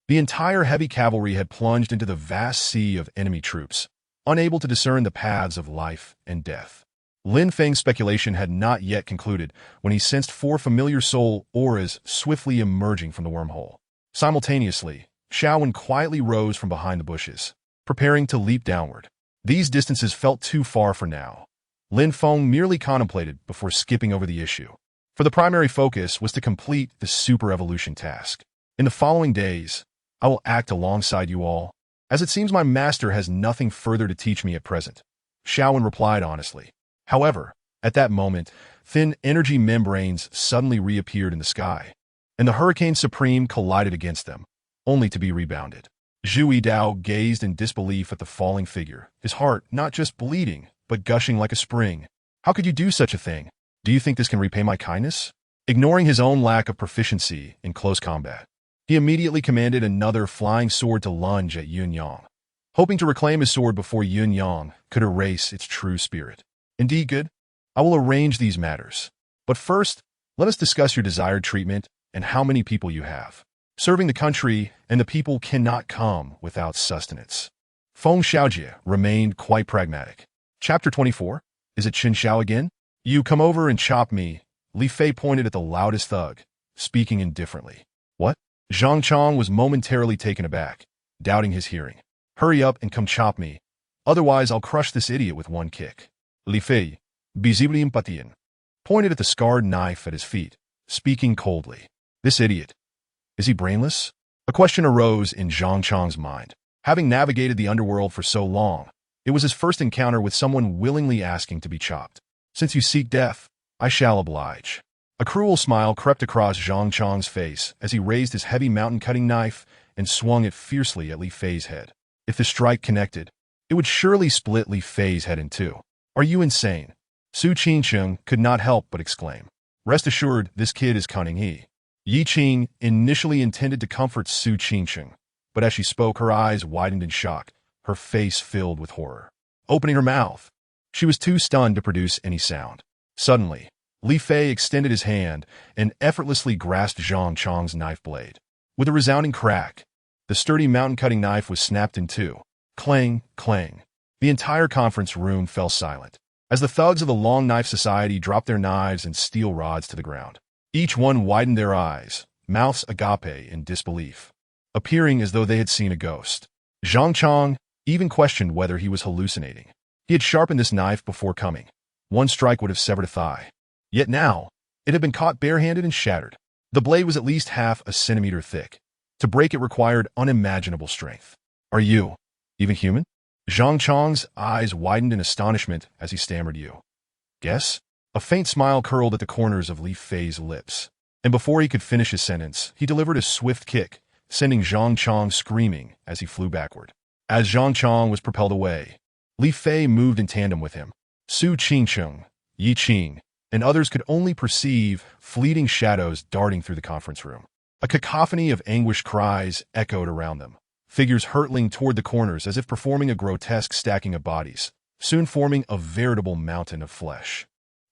[SPEAKER 1] the entire heavy cavalry had plunged into the vast sea of enemy troops, unable to discern the paths of life and death. Lin Feng's speculation had not yet concluded when he sensed 4 familiar soul auras swiftly emerging from the wormhole. Simultaneously, Xiaowen quietly rose from behind the bushes, preparing to leap downward. These distances felt too far for now. Lin Feng merely contemplated before skipping over the issue, for the primary focus was to complete the super evolution task. In the following days, I will act alongside you all, as it seems my master has nothing further to teach me at present, Xiaowen replied honestly. However, at that moment, thin energy membranes suddenly reappeared in the sky, and the Hurricane Supreme collided against them, only to be rebounded. Zhu Yidao gazed in disbelief at the falling figure, his heart not just bleeding, but gushing like a spring. How could you do such a thing? Do you think this can repay my kindness? Ignoring his own lack of proficiency in close combat, he immediately commanded another flying sword to lunge at Yun Yang. hoping to reclaim his sword before Yun Yang could erase its true spirit. Indeed, good. I will arrange these matters. But first, let us discuss your desired treatment and how many people you have. Serving the country and the people cannot come without sustenance. Feng Xiaojie remained quite pragmatic. Chapter 24. Is it Qin Xiao again? You come over and chop me. Li Fei pointed at the loudest thug, speaking indifferently. What? Zhang Chong was momentarily taken aback, doubting his hearing. Hurry up and come chop me. Otherwise, I'll crush this idiot with one kick. Li Fei, bizibli impatien, pointed at the scarred knife at his feet, speaking coldly. This idiot. Is he brainless? A question arose in Zhang Chong's mind. Having navigated the underworld for so long, it was his first encounter with someone willingly asking to be chopped. Since you seek death, I shall oblige. A cruel smile crept across Zhang Chong's face as he raised his heavy mountain-cutting knife and swung it fiercely at Li Fei's head. If the strike connected, it would surely split Li Fei's head in two. Are you insane? Su Qingcheng could not help but exclaim. Rest assured, this kid is cunning. Yi Qing initially intended to comfort Su Qingcheng, but as she spoke, her eyes widened in shock, her face filled with horror. Opening her mouth, she was too stunned to produce any sound. Suddenly, Li Fei extended his hand and effortlessly grasped Zhang Chong's knife blade. With a resounding crack, the sturdy mountain-cutting knife was snapped in two. Clang, clang. The entire conference room fell silent, as the thugs of the Long Knife Society dropped their knives and steel rods to the ground. Each one widened their eyes, mouths agape in disbelief, appearing as though they had seen a ghost. Zhang Chong even questioned whether he was hallucinating. He had sharpened this knife before coming. One strike would have severed a thigh. Yet now, it had been caught barehanded and shattered. The blade was at least half a centimeter thick. To break it required unimaginable strength. Are you even human? Zhang Chong's eyes widened in astonishment as he stammered. You guess? A faint smile curled at the corners of Li Fei's lips, and before he could finish his sentence, he delivered a swift kick, sending Zhang Chong screaming as he flew backward. As Zhang Chong was propelled away, Li Fei moved in tandem with him. Su Qingcheng, Yi Qing, and others could only perceive fleeting shadows darting through the conference room. A cacophony of anguished cries echoed around them, figures hurtling toward the corners as if performing a grotesque stacking of bodies, soon forming a veritable mountain of flesh.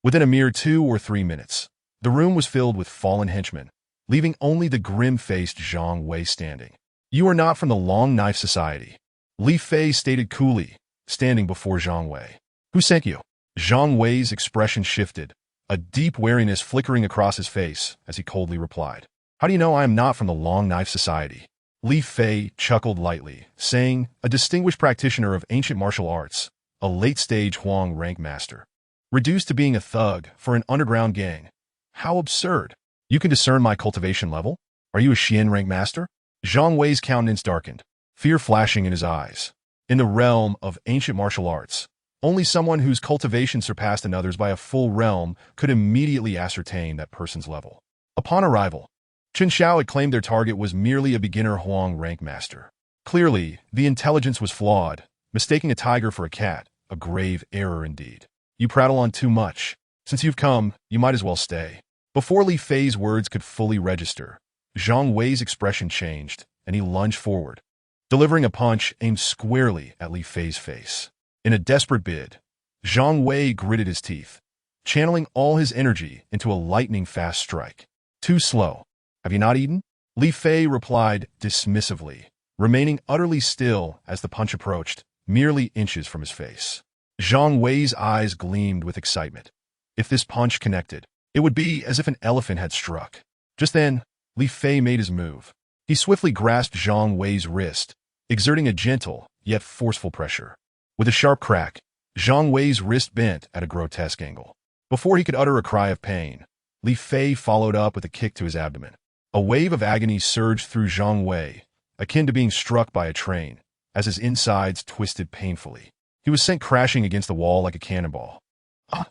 [SPEAKER 1] Within a mere 2 or 3 minutes, the room was filled with fallen henchmen, leaving only the grim-faced Zhang Wei standing. You are not from the Long Knife Society, Li Fei stated coolly, standing before Zhang Wei. Who sent you? Zhang Wei's expression shifted, a deep wariness flickering across his face as he coldly replied. How do you know I am not from the Long Knife Society? Li Fei chuckled lightly, saying, a distinguished practitioner of ancient martial arts, a late-stage Huang rank master. Reduced to being a thug for an underground gang. How absurd. You can discern my cultivation level? Are you a Xian rank master? Zhang Wei's countenance darkened, fear flashing in his eyes. In the realm of ancient martial arts, only someone whose cultivation surpassed another's by a full realm could immediately ascertain that person's level. Upon arrival, Qin Xiao had claimed their target was merely a beginner Huang rank master. Clearly, the intelligence was flawed, mistaking a tiger for a cat, a grave error indeed. You prattle on too much. Since you've come, you might as well stay. Before Li Fei's words could fully register, Zhang Wei's expression changed, and he lunged forward, delivering a punch aimed squarely at Li Fei's face. In a desperate bid, Zhang Wei gritted his teeth, channeling all his energy into a lightning-fast strike. Too slow. Have you not eaten? Li Fei replied dismissively, remaining utterly still as the punch approached, merely inches from his face. Zhang Wei's eyes gleamed with excitement. If this punch connected, it would be as if an elephant had struck. Just then, Li Fei made his move. He swiftly grasped Zhang Wei's wrist, exerting a gentle, yet forceful pressure. With a sharp crack, Zhang Wei's wrist bent at a grotesque angle. Before he could utter a cry of pain, Li Fei followed up with a kick to his abdomen. A wave of agony surged through Zhang Wei, akin to being struck by a train, as his insides twisted painfully. He was sent crashing against the wall like a cannonball. Ah!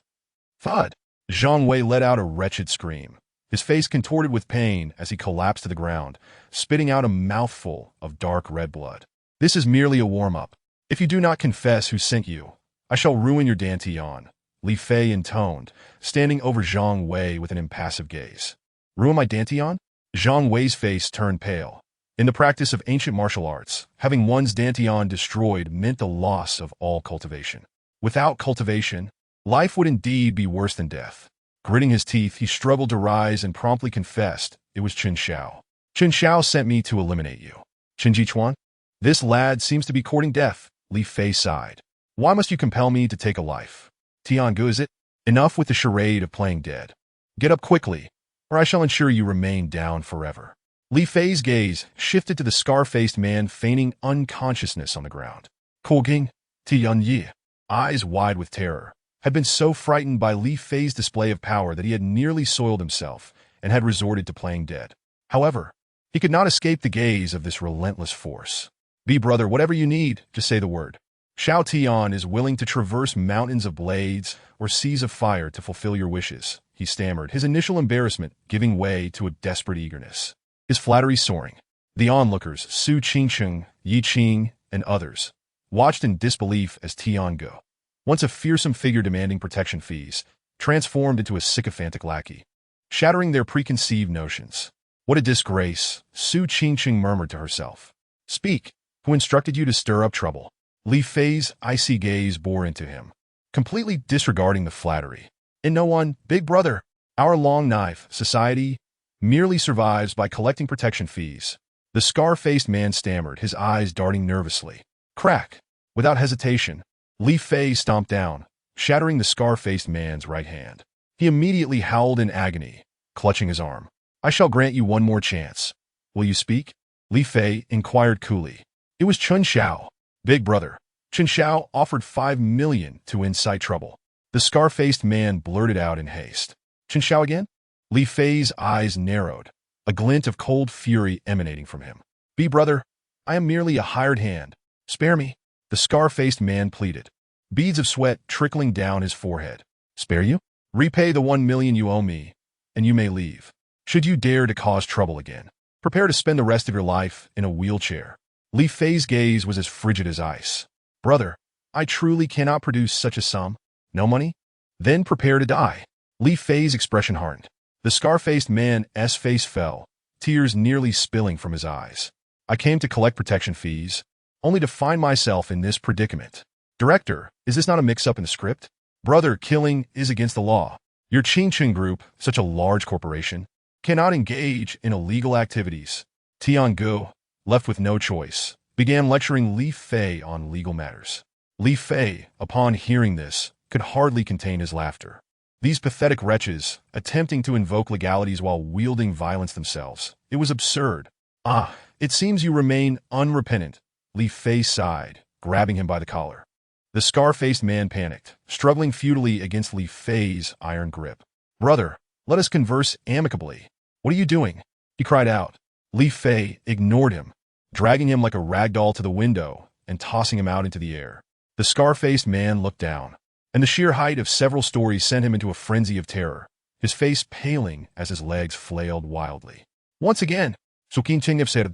[SPEAKER 1] Thud! Zhang Wei let out a wretched scream, his face contorted with pain as he collapsed to the ground, spitting out a mouthful of dark red blood. This is merely a warm-up. If you do not confess who sent you, I shall ruin your dantian, Li Fei intoned, standing over Zhang Wei with an impassive gaze. Ruin my dantian? Zhang Wei's face turned pale, In the practice of ancient martial arts, having one's dantian destroyed meant the loss of all cultivation. Without cultivation, life would indeed be worse than death. Gritting his teeth, he struggled to rise and promptly confessed it was Chen Xiao. Chen Xiao sent me to eliminate you. Chen Jichuan? This lad seems to be courting death, Li Fei sighed. Why must you compel me to take a life? Tiangu, is it? Enough with the charade of playing dead. Get up quickly, or I shall ensure you remain down forever. Li Fei's gaze shifted to the scar-faced man feigning unconsciousness on the ground. Koging, Tianyi, eyes wide with terror, had been so frightened by Li Fei's display of power that he had nearly soiled himself and had resorted to playing dead. However, he could not escape the gaze of this relentless force. Be brother, whatever you need, just say the word. Xiao Tian is willing to traverse mountains of blades or seas of fire to fulfill your wishes, he stammered, his initial embarrassment giving way to a desperate eagerness. His flattery soaring. The onlookers, Su Qingcheng, Yi Qing, and others, watched in disbelief as Tiangu, once a fearsome figure demanding protection fees, transformed into a sycophantic lackey, shattering their preconceived notions. What a disgrace, Su Qingcheng murmured to herself. Speak, who instructed you to stir up trouble? Li Fei's icy gaze bore into him, completely disregarding the flattery. And no one, big brother, our long knife, society, merely survives by collecting protection fees. The scar-faced man stammered, his eyes darting nervously. Crack! Without hesitation, Li Fei stomped down, shattering the scar-faced man's right hand. He immediately howled in agony, clutching his arm. I shall grant you one more chance. Will you speak? Li Fei inquired coolly. It was Chen Xiao. Big brother. Chen Xiao offered 5 million to incite trouble. The scar-faced man blurted out in haste. Chen Xiao again? Li Fei's eyes narrowed, a glint of cold fury emanating from him. Be brother, I am merely a hired hand. Spare me, the scar-faced man pleaded, beads of sweat trickling down his forehead. Spare you? Repay the 1 million you owe me, and you may leave. Should you dare to cause trouble again, prepare to spend the rest of your life in a wheelchair. Li Fei's gaze was as frigid as ice. Brother, I truly cannot produce such a sum. No money? Then prepare to die. Li Fei's expression hardened. The scar-faced man's face fell, tears nearly spilling from his eyes. I came to collect protection fees, only to find myself in this predicament. Director, is this not a mix-up in the script? Brother, killing is against the law. Your Qingcheng Group, such a large corporation, cannot engage in illegal activities. Tiangu, left with no choice, began lecturing Li Fei on legal matters. Li Fei, upon hearing this, could hardly contain his laughter. These pathetic wretches, attempting to invoke legalities while wielding violence themselves. It was absurd. Ah, it seems you remain unrepentant, Li Fei sighed, grabbing him by the collar. The scar-faced man panicked, struggling futilely against Li Fei's iron grip. Brother, let us converse amicably. What are you doing? He cried out. Li Fei ignored him, dragging him like a rag doll to the window and tossing him out into the air. The scar-faced man looked down, and the sheer height of several stories sent him into a frenzy of terror, his face paling as his legs flailed wildly. Once again, did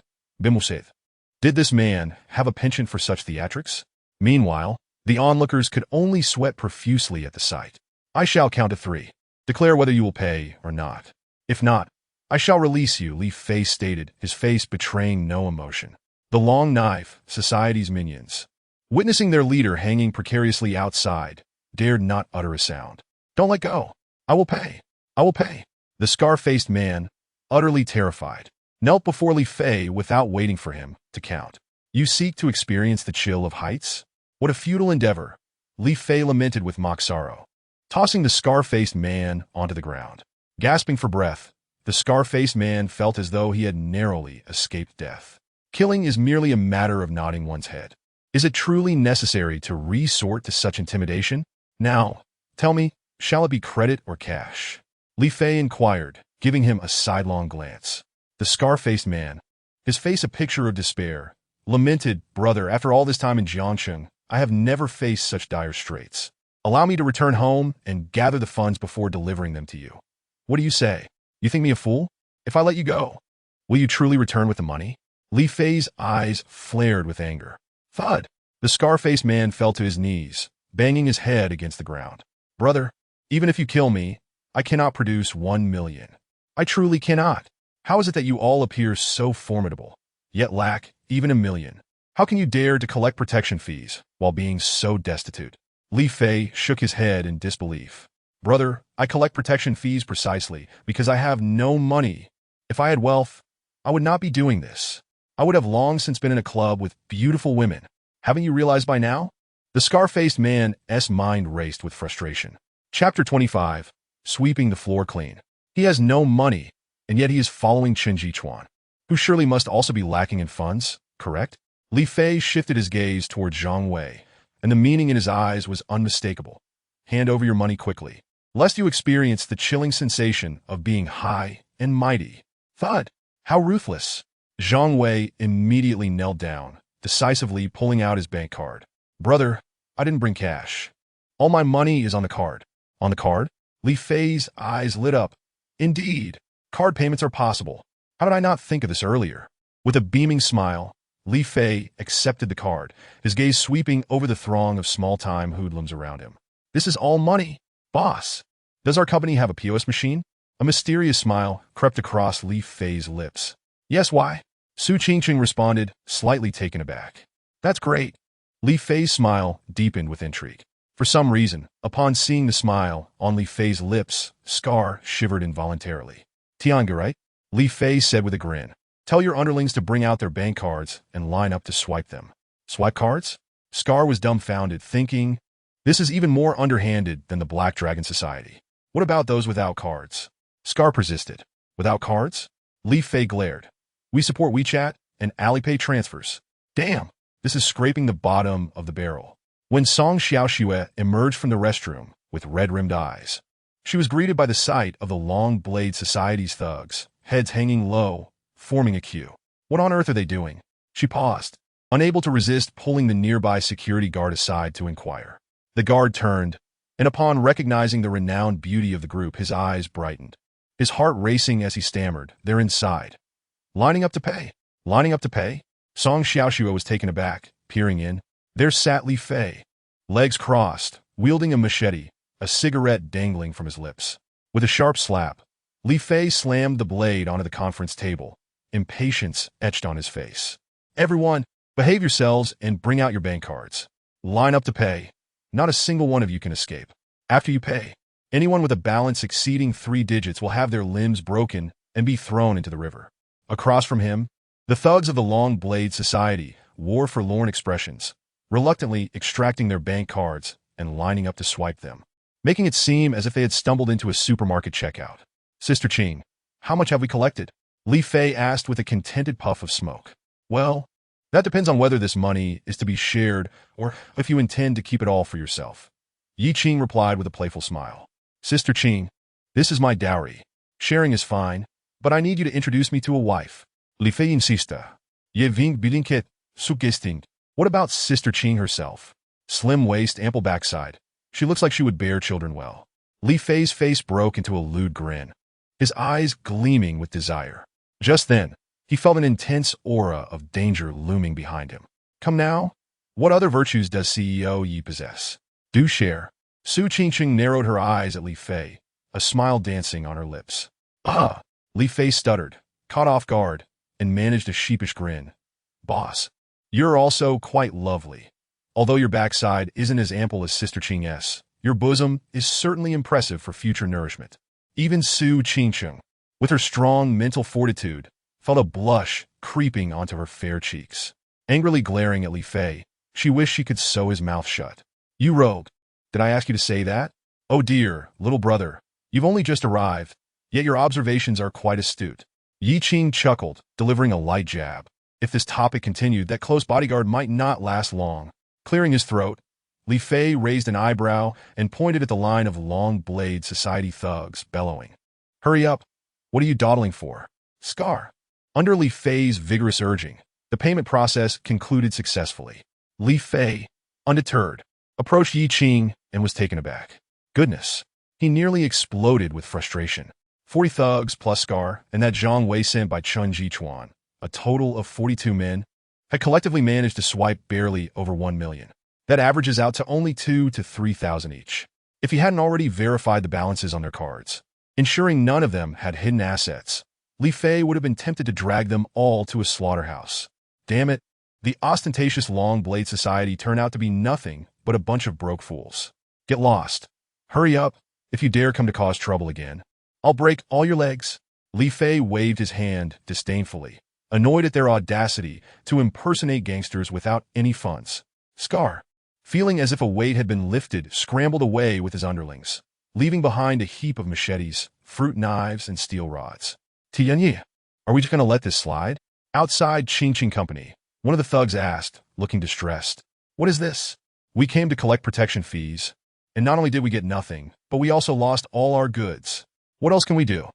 [SPEAKER 1] this man have a penchant for such theatrics? Meanwhile, the onlookers could only sweat profusely at the sight. I shall count to 3. Declare whether you will pay or not. If not, I shall release you, Li Fei stated, his face betraying no emotion. The long knife, society's minions, witnessing their leader hanging precariously outside, dared not utter a sound. Don't let go. I will pay. I will pay. The scar-faced man, utterly terrified, knelt before Li Fei without waiting for him to count. You seek to experience the chill of heights? What a futile endeavor, Li Fei lamented with mock sorrow, tossing the scar-faced man onto the ground. Gasping for breath, the scar-faced man felt as though he had narrowly escaped death. Killing is merely a matter of nodding one's head. Is it truly necessary to resort to such intimidation? Now, tell me, shall it be credit or cash? Li Fei inquired, giving him a sidelong glance. The scar-faced man, his face a picture of despair, lamented, Brother, after all this time in Jiangcheng, I have never faced such dire straits. Allow me to return home and gather the funds before delivering them to you. What do you say? You think me a fool? If I let you go, will you truly return with the money? Li Fei's eyes flared with anger. Thud! The scar-faced man fell to his knees, banging his head against the ground. Brother, even if you kill me, I cannot produce 1 million. I truly cannot. How is it that you all appear so formidable? yet lack even 1 million. How can you dare to collect protection fees while being so destitute? Li Fei shook his head in disbelief. Brother, I collect protection fees precisely because I have no money. If I had wealth, I would not be doing this. I would have long since been in a club with beautiful women. Haven't you realized by now? The scar-faced man's mind raced with frustration. Chapter 25. Sweeping the floor clean. He has no money, and yet he is following Chen Jichuan, who surely must also be lacking in funds, correct? Li Fei shifted his gaze toward Zhang Wei, and the meaning in his eyes was unmistakable. Hand over your money quickly, lest you experience the chilling sensation of being high and mighty. Thud! How ruthless! Zhang Wei immediately knelt down, decisively pulling out his bank card. Brother, I didn't bring cash. All my money is on the card. On the card? Li Fei's eyes lit up. Indeed, card payments are possible. How did I not think of this earlier? With a beaming smile, Li Fei accepted the card, his gaze sweeping over the throng of small-time hoodlums around him. This is all money. Boss, does our company have a POS machine? A mysterious smile crept across Li Fei's lips. Yes, why? Su Qingqing responded, slightly taken aback. That's great. Li Fei's smile deepened with intrigue. For some reason, upon seeing the smile on Li Fei's lips, Scar shivered involuntarily. Tianga, right? Li Fei said with a grin. Tell your underlings to bring out their bank cards and line up to swipe them. Swipe cards? Scar was dumbfounded, thinking, this is even more underhanded than the Black Dragon Society. What about those without cards? Scar persisted. Without cards? Li Fei glared. We support WeChat and Alipay transfers. Damn, this is scraping the bottom of the barrel. When Song Xiaoxue emerged from the restroom with red-rimmed eyes, she was greeted by the sight of the Long Blade Society's thugs, heads hanging low, forming a queue. What on earth are they doing? She paused, unable to resist pulling the nearby security guard aside to inquire. The guard turned, and upon recognizing the renowned beauty of the group, his eyes brightened. His heart racing as he stammered, they're inside. Lining up to pay. Lining up to pay? Song Xiaoxue was taken aback, peering in. There sat Li Fei, legs crossed, wielding a machete, a cigarette dangling from his lips. With a sharp slap, Li Fei slammed the blade onto the conference table, impatience etched on his face. Everyone, behave yourselves and bring out your bank cards. Line up to pay. Not a single one of you can escape. After you pay, anyone with a balance exceeding 3 digits will have their limbs broken and be thrown into the river. Across from him, the thugs of the Long Blade Society wore forlorn expressions, reluctantly extracting their bank cards and lining up to swipe them, making it seem as if they had stumbled into a supermarket checkout. Sister Qing, how much have we collected? Li Fei asked with a contented puff of smoke. Well, that depends on whether this money is to be shared or if you intend to keep it all for yourself. Yi Qing replied with a playful smile. Sister Qing, this is my dowry. Sharing is fine, but I need you to introduce me to a wife. Li Fei insisted. Ye ving bilinket, suggesting. What about Sister Qing herself? Slim waist, ample backside. She looks like she would bear children well. Li Fei's face broke into a lewd grin, his eyes gleaming with desire. Just then, he felt an intense aura of danger looming behind him. Come now, what other virtues does CEO Yi possess? Do share. Su Qingqing narrowed her eyes at Li Fei, a smile dancing on her lips. Ah! Li Fei stuttered, caught off guard, and managed a sheepish grin. Boss, you're also quite lovely. Although your backside isn't as ample as Sister Qing's, your bosom is certainly impressive for future nourishment. Even Su Qingqing, with her strong mental fortitude, felt a blush creeping onto her fair cheeks. Angrily glaring at Li Fei, she wished she could sew his mouth shut. You rogue, did I ask you to say that? Oh dear, little brother, you've only just arrived, yet your observations are quite astute. Yi Qing chuckled, delivering a light jab. If this topic continued, that close bodyguard might not last long. Clearing his throat, Li Fei raised an eyebrow and pointed at the line of Long Blade Society thugs, bellowing. Hurry up. What are you dawdling for? Scar. Under Li Fei's vigorous urging, the payment process concluded successfully. Li Fei, undeterred, approached Yi Qing and was taken aback. Goodness. He nearly exploded with frustration. 40 thugs plus Scar and that Zhang Wei sent by Chen Jichuan, a total of 42 men, had collectively managed to swipe barely over 1 million. That averages out to only 2,000 to 3,000 each. If he hadn't already verified the balances on their cards, ensuring none of them had hidden assets, Li Fei would have been tempted to drag them all to a slaughterhouse. Damn it, the ostentatious Long Blade Society turned out to be nothing but a bunch of broke fools. Get lost. Hurry up, if you dare come to cause trouble again. I'll break all your legs. Li Fei waved his hand disdainfully, annoyed at their audacity to impersonate gangsters without any funds. Scar, feeling as if a weight had been lifted, scrambled away with his underlings, leaving behind a heap of machetes, fruit knives, and steel rods. Tianyi, are we just going to let this slide? Outside Ching Ching Company, one of the thugs asked, looking distressed. What is this? We came to collect protection fees, and not only did we get nothing, but we also lost all our goods. What else can we do?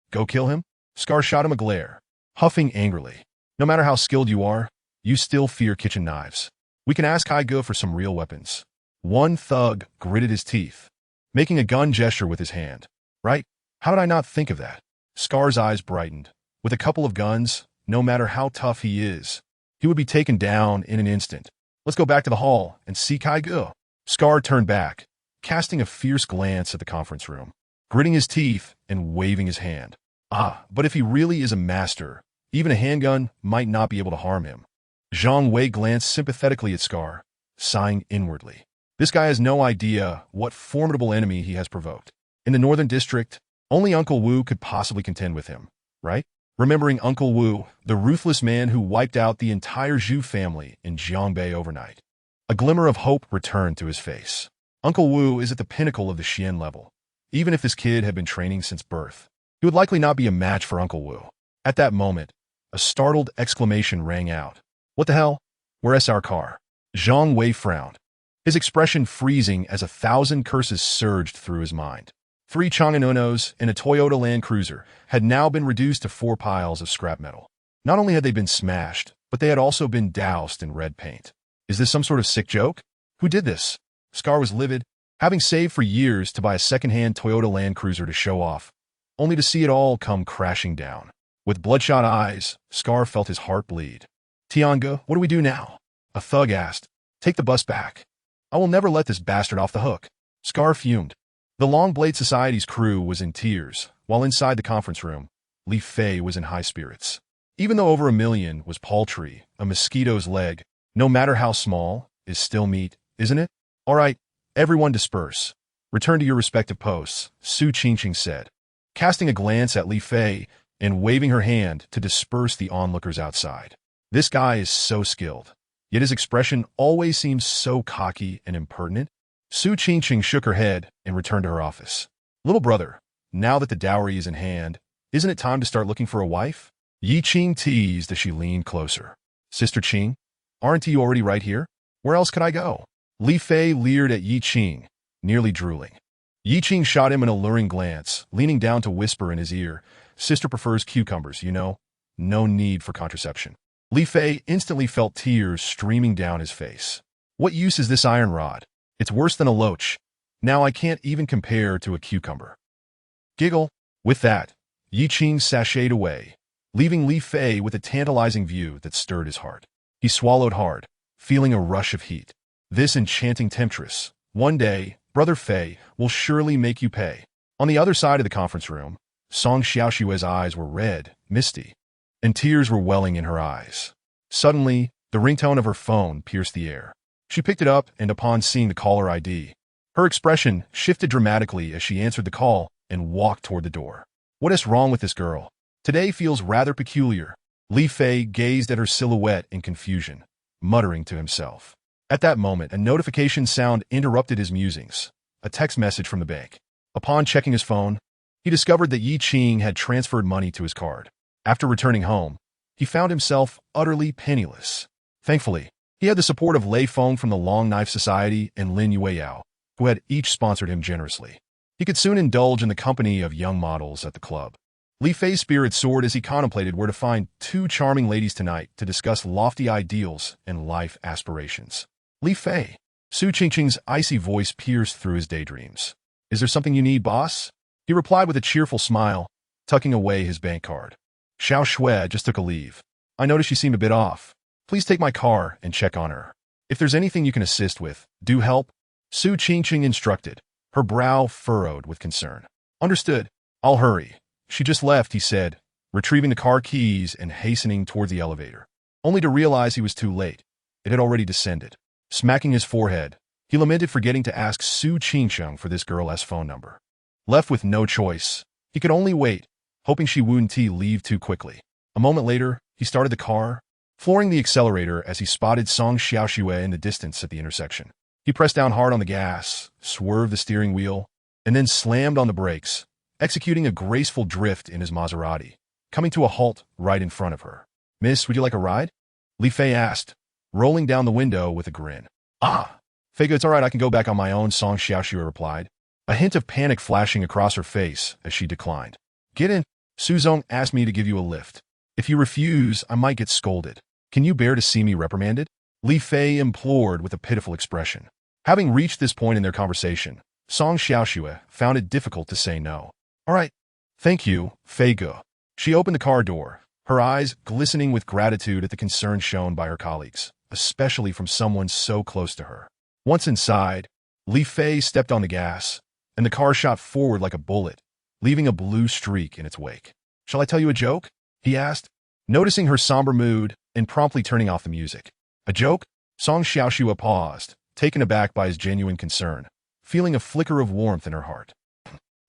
[SPEAKER 1] Go kill him? Scar shot him a glare, huffing angrily. No matter how skilled you are, you still fear kitchen knives. We can ask Haigo for some real weapons. One thug gritted his teeth, making a gun gesture with his hand. Right? How did I not think of that? Scar's eyes brightened. With a couple of guns, no matter how tough he is, he would be taken down in an instant. Let's go back to the hall and see Kaigo. Scar turned back, casting a fierce glance at the conference room, gritting his teeth and waving his hand. But if he really is a master, even a handgun might not be able to harm him. Zhang Wei glanced sympathetically at Scar, sighing inwardly. This guy has no idea what formidable enemy he has provoked. In the Northern District, only Uncle Wu could possibly contend with him, right? Remembering Uncle Wu, the ruthless man who wiped out the entire Zhu family in Jiangbei overnight. A glimmer of hope returned to his face. Uncle Wu is at the pinnacle of the Xian level. Even if this kid had been training since birth, he would likely not be a match for Uncle Wu. At that moment, a startled exclamation rang out. What the hell? Where's our car? Zhang Wei frowned, his expression freezing as 1,000 curses surged through his mind. 3 Changanunos and a Toyota Land Cruiser had now been reduced to 4 piles of scrap metal. Not only had they been smashed, but they had also been doused in red paint. Is this some sort of sick joke? Who did this? Scar was livid, having saved for years to buy a second-hand Toyota Land Cruiser to show off, only to see it all come crashing down. With bloodshot eyes, Scar felt his heart bleed. Tianga, what do we do now? A thug asked. Take the bus back. I will never let this bastard off the hook. Scar fumed. The Long Blade Society's crew was in tears, while inside the conference room, Li Fei was in high spirits. Even though over $1 million was paltry, a mosquito's leg, no matter how small, is still meat, isn't it? All right, everyone disperse. Return to your respective posts, Su Qingqing said, casting a glance at Li Fei and waving her hand to disperse the onlookers outside. This guy is so skilled, yet his expression always seems so cocky and impertinent. Su Qingqing shook her head and returned to her office. Little brother, now that the dowry is in hand, isn't it time to start looking for a wife? Yi Qing teased as she leaned closer. Sister Qing, aren't you already right here? Where else could I go? Li Fei leered at Yi Qing, nearly drooling. Yi Qing shot him an alluring glance, leaning down to whisper in his ear, Sister prefers cucumbers, you know. No need for contraception. Li Fei instantly felt tears streaming down his face. What use is this iron rod? It's worse than a loach. Now I can't even compare to a cucumber. Giggle. With that, Yi Qing sashayed away, leaving Li Fei with a tantalizing view that stirred his heart. He swallowed hard, feeling a rush of heat. This enchanting temptress, one day, Brother Fei, will surely make you pay. On the other side of the conference room, Song Xiaoxue's eyes were red, misty, and tears were welling in her eyes. Suddenly, the ringtone of her phone pierced the air. She picked it up, and upon seeing the caller ID, her expression shifted dramatically as she answered the call and walked toward the door. What is wrong with this girl? Today feels rather peculiar. Li Fei gazed at her silhouette in confusion, muttering to himself. At that moment, a notification sound interrupted his musings, a text message from the bank. Upon checking his phone, he discovered that Yi Qing had transferred money to his card. After returning home, he found himself utterly penniless. Thankfully, he had the support of Lei Feng from the Long Knife Society and Lin Yueyao, who had each sponsored him generously. He could soon indulge in the company of young models at the club. Li Fei's spirit soared as he contemplated where to find 2 charming ladies tonight to discuss lofty ideals and life aspirations. Li Fei. Su Qingqing's icy voice pierced through his daydreams. Is there something you need, boss? He replied with a cheerful smile, tucking away his bank card. Xiao Shui just took a leave. I noticed she seemed a bit off. Please take my car and check on her. If there's anything you can assist with, do help. Su Qingqing instructed, her brow furrowed with concern. Understood. I'll hurry. She just left, he said, retrieving the car keys and hastening toward the elevator, only to realize he was too late. It had already descended. Smacking his forehead, he lamented forgetting to ask Su Qingcheng for this girl's phone number. Left with no choice, he could only wait, hoping she wouldn't leave too quickly. A moment later, he started the car, flooring the accelerator as he spotted Song Xiaoxue in the distance at the intersection. He pressed down hard on the gas, swerved the steering wheel, and then slammed on the brakes, executing a graceful drift in his Maserati, coming to a halt right in front of her. "Miss, would you like a ride?" Li Fei asked, rolling down the window with a grin. "Ah, Feiga, it's all right, I can go back on my own," Song Xiaoxue replied, a hint of panic flashing across her face as she declined. "Get in. Su Zong asked me to give you a lift. If you refuse, I might get scolded. Can you bear to see me reprimanded?" Li Fei implored with a pitiful expression. Having reached this point in their conversation, Song Xiaoxue found it difficult to say no. "All right. Thank you, Fei Ge." She opened the car door, her eyes glistening with gratitude at the concern shown by her colleagues, especially from someone so close to her. Once inside, Li Fei stepped on the gas, and the car shot forward like a bullet, leaving a blue streak in its wake. "Shall I tell you a joke?" he asked, noticing her somber mood and promptly turning off the music. "A joke?" Song Xiaoxue paused, taken aback by his genuine concern, feeling a flicker of warmth in her heart.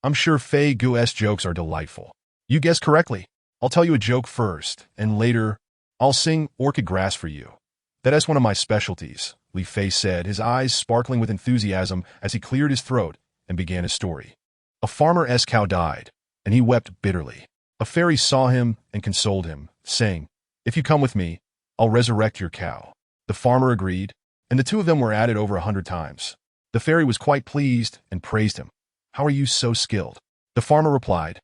[SPEAKER 1] "I'm sure Fei Gu's jokes are delightful. You guessed correctly. I'll tell you a joke first, and later, I'll sing Orchid Grass for you. That is one of my specialties," Li Fei said, his eyes sparkling with enthusiasm as he cleared his throat and began his story. A farmer's cow died, and he wept bitterly. A fairy saw him and consoled him, saying, "If you come with me, I'll resurrect your cow." The farmer agreed, and the two of them were at it over 100 times. The fairy was quite pleased and praised him. "How are you so skilled?" The farmer replied,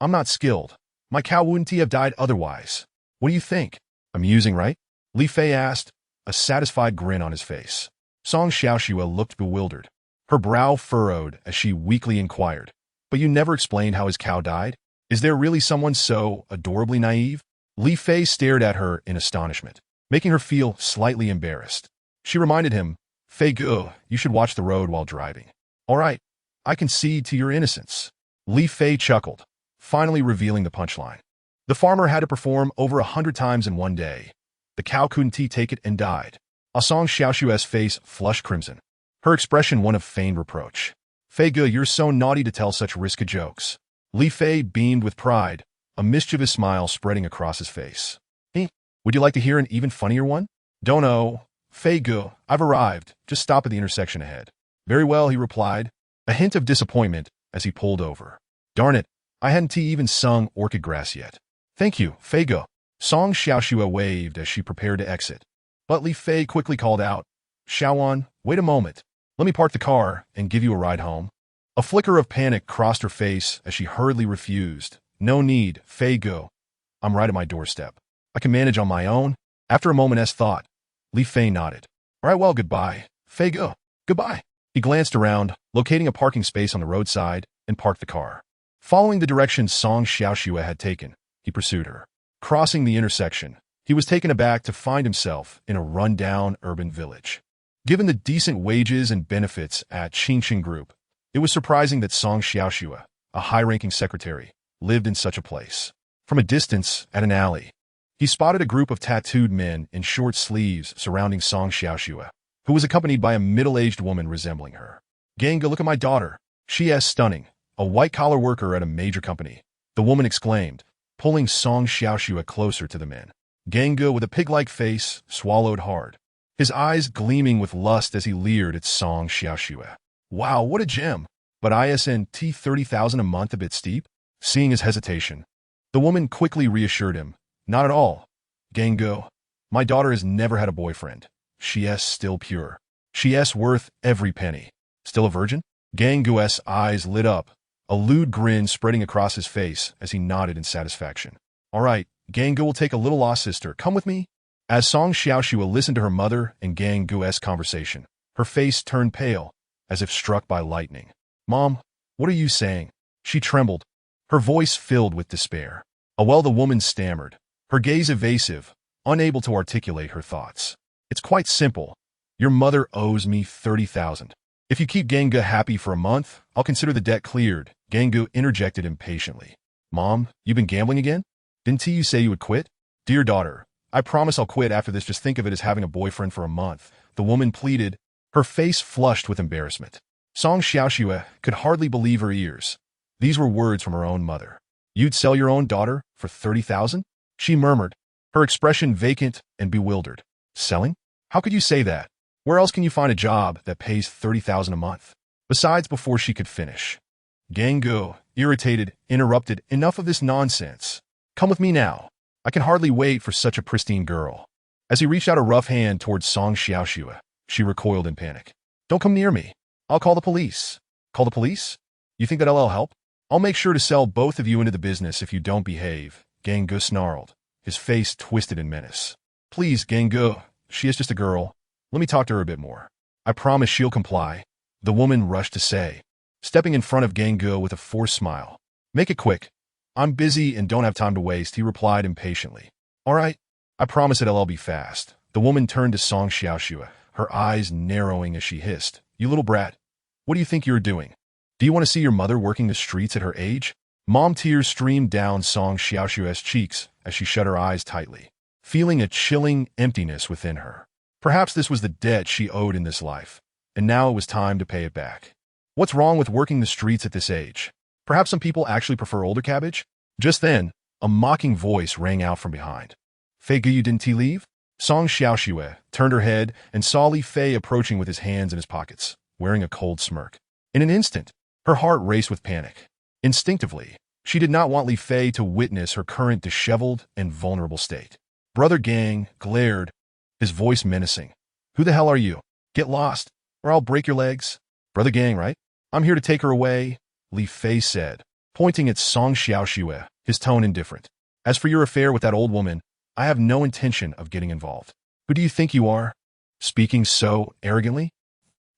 [SPEAKER 1] "I'm not skilled. My cow wouldn't have died otherwise. What do you think? Amusing, right?" Li Fei asked, a satisfied grin on his face. Song Xiaoxue looked bewildered, her brow furrowed as she weakly inquired, "But you never explained how his cow died? Is there really someone so adorably naive?" Li Fei stared at her in astonishment, making her feel slightly embarrassed. She reminded him, "Fei Ge, you should watch the road while driving." "All right, I concede to your innocence." Li Fei chuckled, finally revealing the punchline. The farmer had to perform over 100 times in one day. The cow couldn't take it and died. Song Xiaoxue's face flushed crimson, her expression one of feigned reproach. "Fei Ge, you're so naughty to tell such risky jokes." Li Fei beamed with pride, a mischievous smile spreading across his face. "Hey, would you like to hear an even funnier one?" "Don't know. Fei Ge, I've arrived. Just stop at the intersection ahead." "Very well," he replied, a hint of disappointment as he pulled over. "Darn it, I hadn't even sung Orchid Grass yet." "Thank you, Fei Ge." Song Xiaoxue waved as she prepared to exit. But Li Fei quickly called out, "Xiaoan, wait a moment. Let me park the car and give you a ride home." A flicker of panic crossed her face as she hurriedly refused. "No need, Fei Ge. I'm right at my doorstep. I can manage on my own." After a moment's thought, Li Fei nodded. "All right, well, goodbye, Fei Ge. Goodbye." He glanced around, locating a parking space on the roadside, and parked the car. Following the directions Song Xiaoxue had taken, he pursued her. Crossing the intersection, he was taken aback to find himself in a run-down urban village. Given the decent wages and benefits at Qingqing Group, it was surprising that Song Xiaoxue, a high-ranking secretary, lived in such a place. From a distance, at an alley, he spotted a group of tattooed men in short sleeves surrounding Song Xiaoxue, who was accompanied by a middle-aged woman resembling her. "Ganga, look at my daughter. She is stunning. A white-collar worker at a major company," the woman exclaimed, pulling Song Xiaoxue closer to the men. Ganga, with a pig-like face, swallowed hard, his eyes gleaming with lust as he leered at Song Xiaoxue. "Wow, what a gem! But isn't 30,000 a month a bit steep?" Seeing his hesitation, the woman quickly reassured him, "Not at all. Ganga, my daughter has never had a boyfriend. She is still pure. She is worth every penny." "Still a virgin?" Gangu's eyes lit up, a lewd grin spreading across his face as he nodded in satisfaction. "All right, Gangu will take a little lost sister. Come with me." As Song Xiaoxue listened to her mother and Gangu's conversation, her face turned pale, as if struck by lightning. "Mom, what are you saying?" She trembled, her voice filled with despair. While the woman stammered, her gaze evasive, unable to articulate her thoughts. "It's quite simple. Your mother owes me 30,000. If you keep Ganga happy for a month, I'll consider the debt cleared." Gangu interjected impatiently. "Mom, you've been gambling again?" Didn't you say you would quit? Dear daughter, I promise I'll quit after this. Just think of it as having a boyfriend for a month, the woman pleaded, her face flushed with embarrassment. Song Xiaoxue could hardly believe her ears. These were words from her own mother. You'd sell your own daughter for 30,000? She murmured, her expression vacant and bewildered. Selling? How could you say that? Where else can you find a job that pays 30,000 a month? Besides, before she could finish, Gang Gu, irritated, interrupted, enough of this nonsense. Come with me now. I can hardly wait for such a pristine girl. As he reached out a rough hand towards Song Xiaoxue, she recoiled in panic. Don't come near me. I'll call the police. Call the police? You think that'll help? I'll make sure to sell both of you into the business if you don't behave, Gang Gu snarled, his face twisted in menace. Please, Gang Gu, she is just a girl. Let me talk to her a bit more. I promise she'll comply, the woman rushed to say, stepping in front of Gang Gu with a forced smile. Make it quick. I'm busy and don't have time to waste, he replied impatiently. All right, I promise it'll all be fast. The woman turned to Song Xiaoxue, her eyes narrowing as she hissed. You little brat, what do you think you're doing? Do you want to see your mother working the streets at her age? Mom tears streamed down Song Xiaoxue's cheeks as she shut her eyes tightly, feeling a chilling emptiness within her. Perhaps this was the debt she owed in this life, and now it was time to pay it back. What's wrong with working the streets at this age? Perhaps some people actually prefer older cabbage? Just then, a mocking voice rang out from behind. Fei Gu, didn't he leave? Song Xiaoxue turned her head and saw Li Fei approaching with his hands in his pockets, wearing a cold smirk. In an instant, her heart raced with panic. Instinctively, she did not want Li Fei to witness her current disheveled and vulnerable state. Brother Gang glared, his voice menacing. Who the hell are you? Get lost, or I'll break your legs. Brother Gang, right? I'm here to take her away, Li Fei said, pointing at Song Xiaoxue, his tone indifferent. As for your affair with that old woman, I have no intention of getting involved. Who do you think you are? Speaking so arrogantly?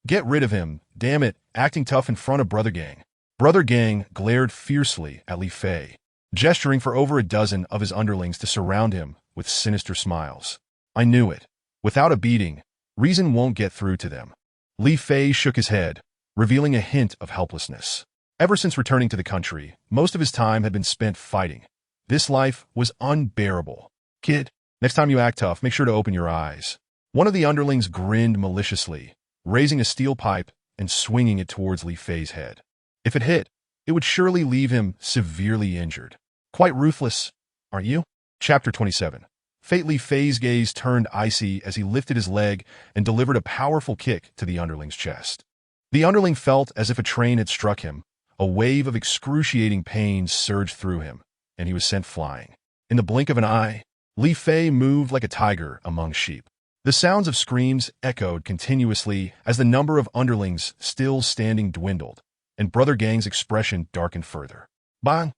[SPEAKER 1] Get rid of him, damn it, acting tough in front of Brother Gang. Brother Gang glared fiercely at Li Fei, gesturing for over a dozen of his underlings to surround him with sinister smiles. I knew it. Without a beating, reason won't get through to them. Li Fei shook his head, revealing a hint of helplessness. Ever since returning to the country, most of his time had been spent fighting. This life was unbearable. Kid, next time you act tough, make sure to open your eyes. One of the underlings grinned maliciously, raising a steel pipe and swinging it towards Li Fei's head. If it hit, it would surely leave him severely injured. Quite ruthless, aren't you? Chapter 27. Li Fei's gaze turned icy as he lifted his leg and delivered a powerful kick to the underling's chest. The underling felt as if a train had struck him. A wave of excruciating pain surged through him, and he was sent flying. In the blink of an eye, Li Fei moved like a tiger among sheep. The sounds of screams echoed continuously as the number of underlings still standing dwindled, and Brother Gang's expression darkened further. Bang!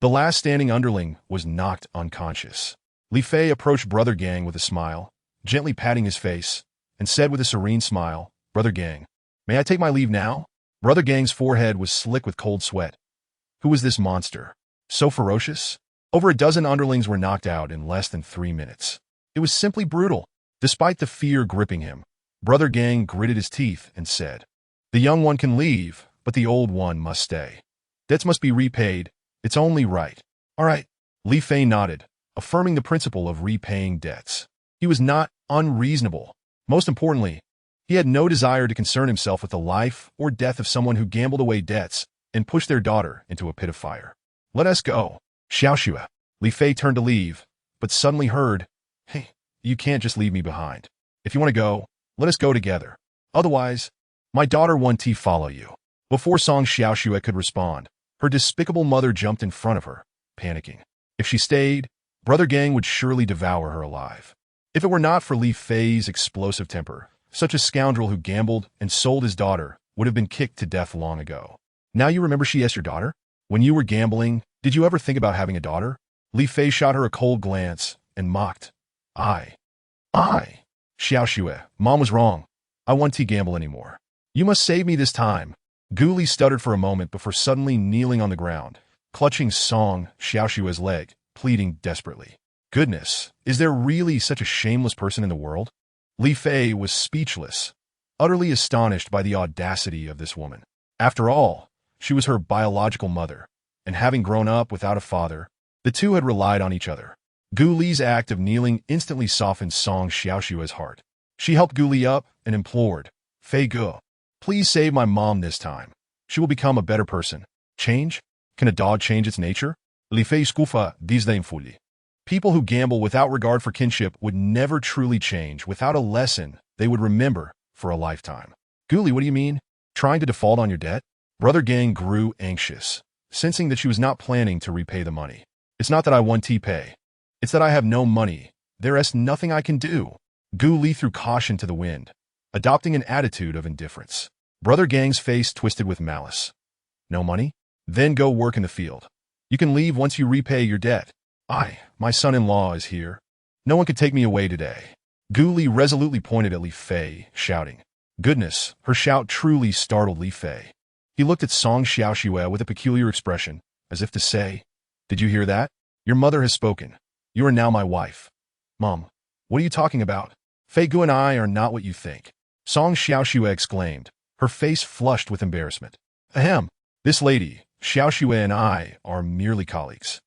[SPEAKER 1] The last standing underling was knocked unconscious. Li Fei approached Brother Gang with a smile, gently patting his face, and said with a serene smile, Brother Gang, may I take my leave now? Brother Gang's forehead was slick with cold sweat. Who was this monster? So ferocious? Over a dozen underlings were knocked out in less than 3 minutes. It was simply brutal. Despite the fear gripping him, Brother Gang gritted his teeth and said, the young one can leave, but the old one must stay. Debts must be repaid. It's only right. All right. Li Fei nodded, affirming the principle of repaying debts. He was not unreasonable. Most importantly, he had no desire to concern himself with the life or death of someone who gambled away debts and pushed their daughter into a pit of fire. Let us go. Xiaoxue. Li Fei turned to leave, but suddenly heard, hey, you can't just leave me behind. If you want to go, let us go together. Otherwise, my daughter won't follow you. Before Song Xiaoxue could respond, her despicable mother jumped in front of her, panicking. If she stayed, Brother Gang would surely devour her alive. If it were not for Li Fei's explosive temper, such a scoundrel who gambled and sold his daughter would have been kicked to death long ago. Now you remember she is your daughter? When you were gambling, did you ever think about having a daughter? Li Fei shot her a cold glance and mocked. I. Xiaoxue, Mom was wrong. I won't gamble anymore. You must save me this time. Gu Li stuttered for a moment before suddenly kneeling on the ground, clutching Song Xiaoxue's leg, pleading desperately. Goodness, is there really such a shameless person in the world? Li Fei was speechless, utterly astonished by the audacity of this woman. After all, she was her biological mother, and having grown up without a father, The two had relied on each other. Gu Li's act of kneeling instantly softened Song Xiaoshua's heart. She helped Gu Li up and implored, Fei Gu, please save my mom this time. She will become a better person. Change? Can a dog change its nature? Li Fei scufa disdainfully. People who gamble without regard for kinship would never truly change without a lesson they would remember for a lifetime. Gu Li, what do you mean? Trying to default on your debt? Brother Gang grew anxious, sensing that she was not planning to repay the money. It's not that I want to pay. It's that I have no money. There is nothing I can do. Gu Li threw caution to the wind, adopting an attitude of indifference. Brother Gang's face twisted with malice. No money? Then go work in the field. You can leave once you repay your debt. My son-in-law is here. No one could take me away today. Gu Li resolutely pointed at Li Fei, shouting. Goodness, her shout truly startled Li Fei. He looked at Song Xiaoshue with a peculiar expression, as if to say, Did you hear that? Your mother has spoken. You are now my wife. Mom, what are you talking about? Fei Gu and I are not what you think. Song Xiaoshue exclaimed, her face flushed with embarrassment. Ahem. This lady, Xiaoshue, and I are merely colleagues.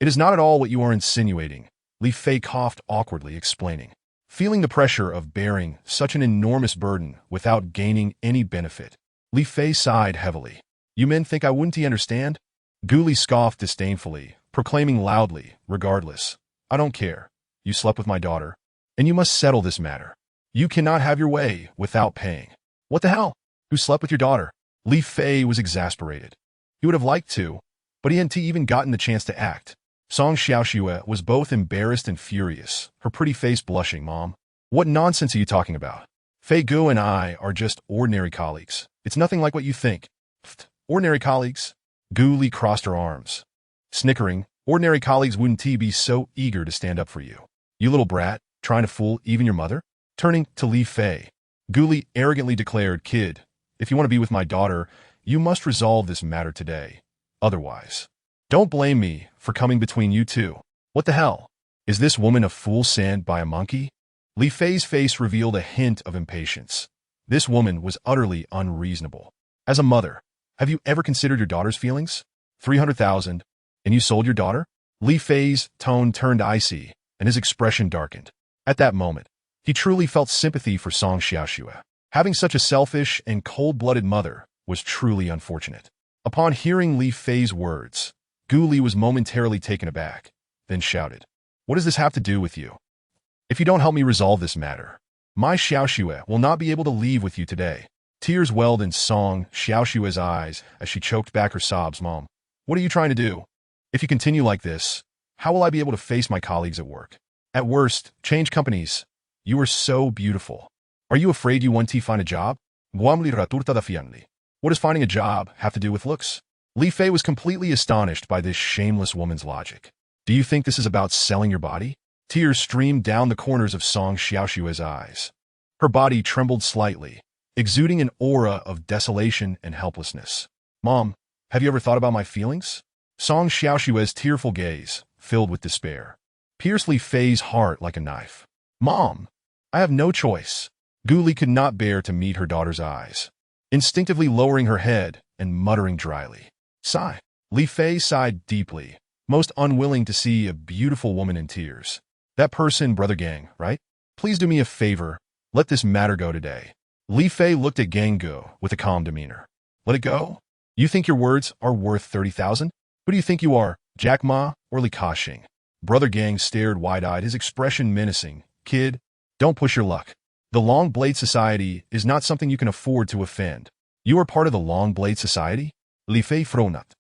[SPEAKER 1] It is not at all what you are insinuating, Li Fei coughed awkwardly, explaining. Feeling the pressure of bearing such an enormous burden without gaining any benefit, Li Fei sighed heavily. You men think I wouldn't understand? Gu Li scoffed disdainfully, proclaiming loudly, regardless. I don't care. You slept with my daughter, and you must settle this matter. You cannot have your way without paying. What the hell? Who slept with your daughter? Li Fei was exasperated. He would have liked to, but he hadn't even gotten the chance to act. Song Xiaoshue was both embarrassed and furious, her pretty face blushing. Mom, what nonsense are you talking about? Fei Gu and I are just ordinary colleagues. It's nothing like what you think. Pfft, ordinary colleagues? Gu Li crossed her arms. Snickering, ordinary colleagues wouldn't be so eager to stand up for you. You little brat, trying to fool even your mother? Turning to Li Fei, Gu Li arrogantly declared, Kid, if you want to be with my daughter, you must resolve this matter today. Otherwise, don't blame me for coming between you two. What the hell? Is this woman a fool sent by a monkey? Li Fei's face revealed a hint of impatience. This woman was utterly unreasonable. As a mother, have you ever considered your daughter's feelings? 300,000, and you sold your daughter? Li Fei's tone turned icy, and his expression darkened. At that moment, he truly felt sympathy for Song Xiaoshue. Having such a selfish and cold-blooded mother was truly unfortunate. Upon hearing Li Fei's words, Gu Li was momentarily taken aback, then shouted, What does this have to do with you? If you don't help me resolve this matter, my Xiaoshue will not be able to leave with you today. Tears welled in Song Xiaoshue's eyes as she choked back her sobs. Mom, what are you trying to do? If you continue like this, how will I be able to face my colleagues at work? At worst, change companies. You are so beautiful. Are you afraid you want to find a job? What does finding a job have to do with looks? Li Fei was completely astonished by this shameless woman's logic. Do you think this is about selling your body? Tears streamed down the corners of Song Xiaoshue's eyes. Her body trembled slightly, exuding an aura of desolation and helplessness. Mom, have you ever thought about my feelings? Song Xiaoshue's tearful gaze, filled with despair, pierced Li Fei's heart like a knife. Mom, I have no choice. Gu Li could not bear to meet her daughter's eyes, instinctively lowering her head and muttering dryly. Sigh. Li Fei sighed deeply, most unwilling to see a beautiful woman in tears. That person, Brother Gang, right? Please do me a favor. Let this matter go today. Li Fei looked at Gang Gu with a calm demeanor. Let it go? You think your words are worth 30,000? Who do you think you are, Jack Ma or Li Ka-shing? Brother Gang stared wide-eyed, his expression menacing. Kid, don't push your luck. The Long Blade Society is not something you can afford to offend. You are part of the Long Blade Society? Li Fei frowned.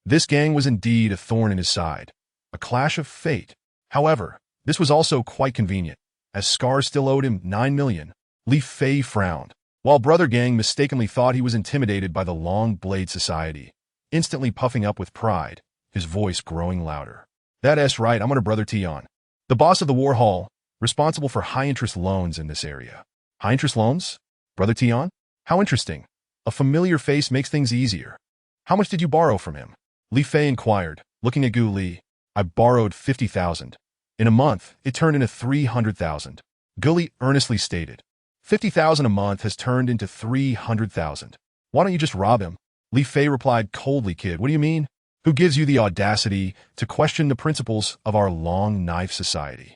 [SPEAKER 1] This gang was indeed a thorn in his side, a clash of fate. However, this was also quite convenient, as Scar still owed him 9 million. Li Fei frowned, while Brother Gang mistakenly thought he was intimidated by the Long Blade Society, instantly puffing up with pride, his voice growing louder. That's right, I'm under Brother Tion, the boss of the War Hall, responsible for high-interest loans in this area. High-interest loans? Brother Tion? How interesting. A familiar face makes things easier. How much did you borrow from him? Li Fei inquired, looking at Gu Li. I borrowed 50,000. In a month, it turned into 300,000. Gu Li earnestly stated. 50,000 a month has turned into 300,000. Why don't you just rob him? Li Fei replied coldly, Kid, what do you mean? Who gives you the audacity to question the principles of our long knife society?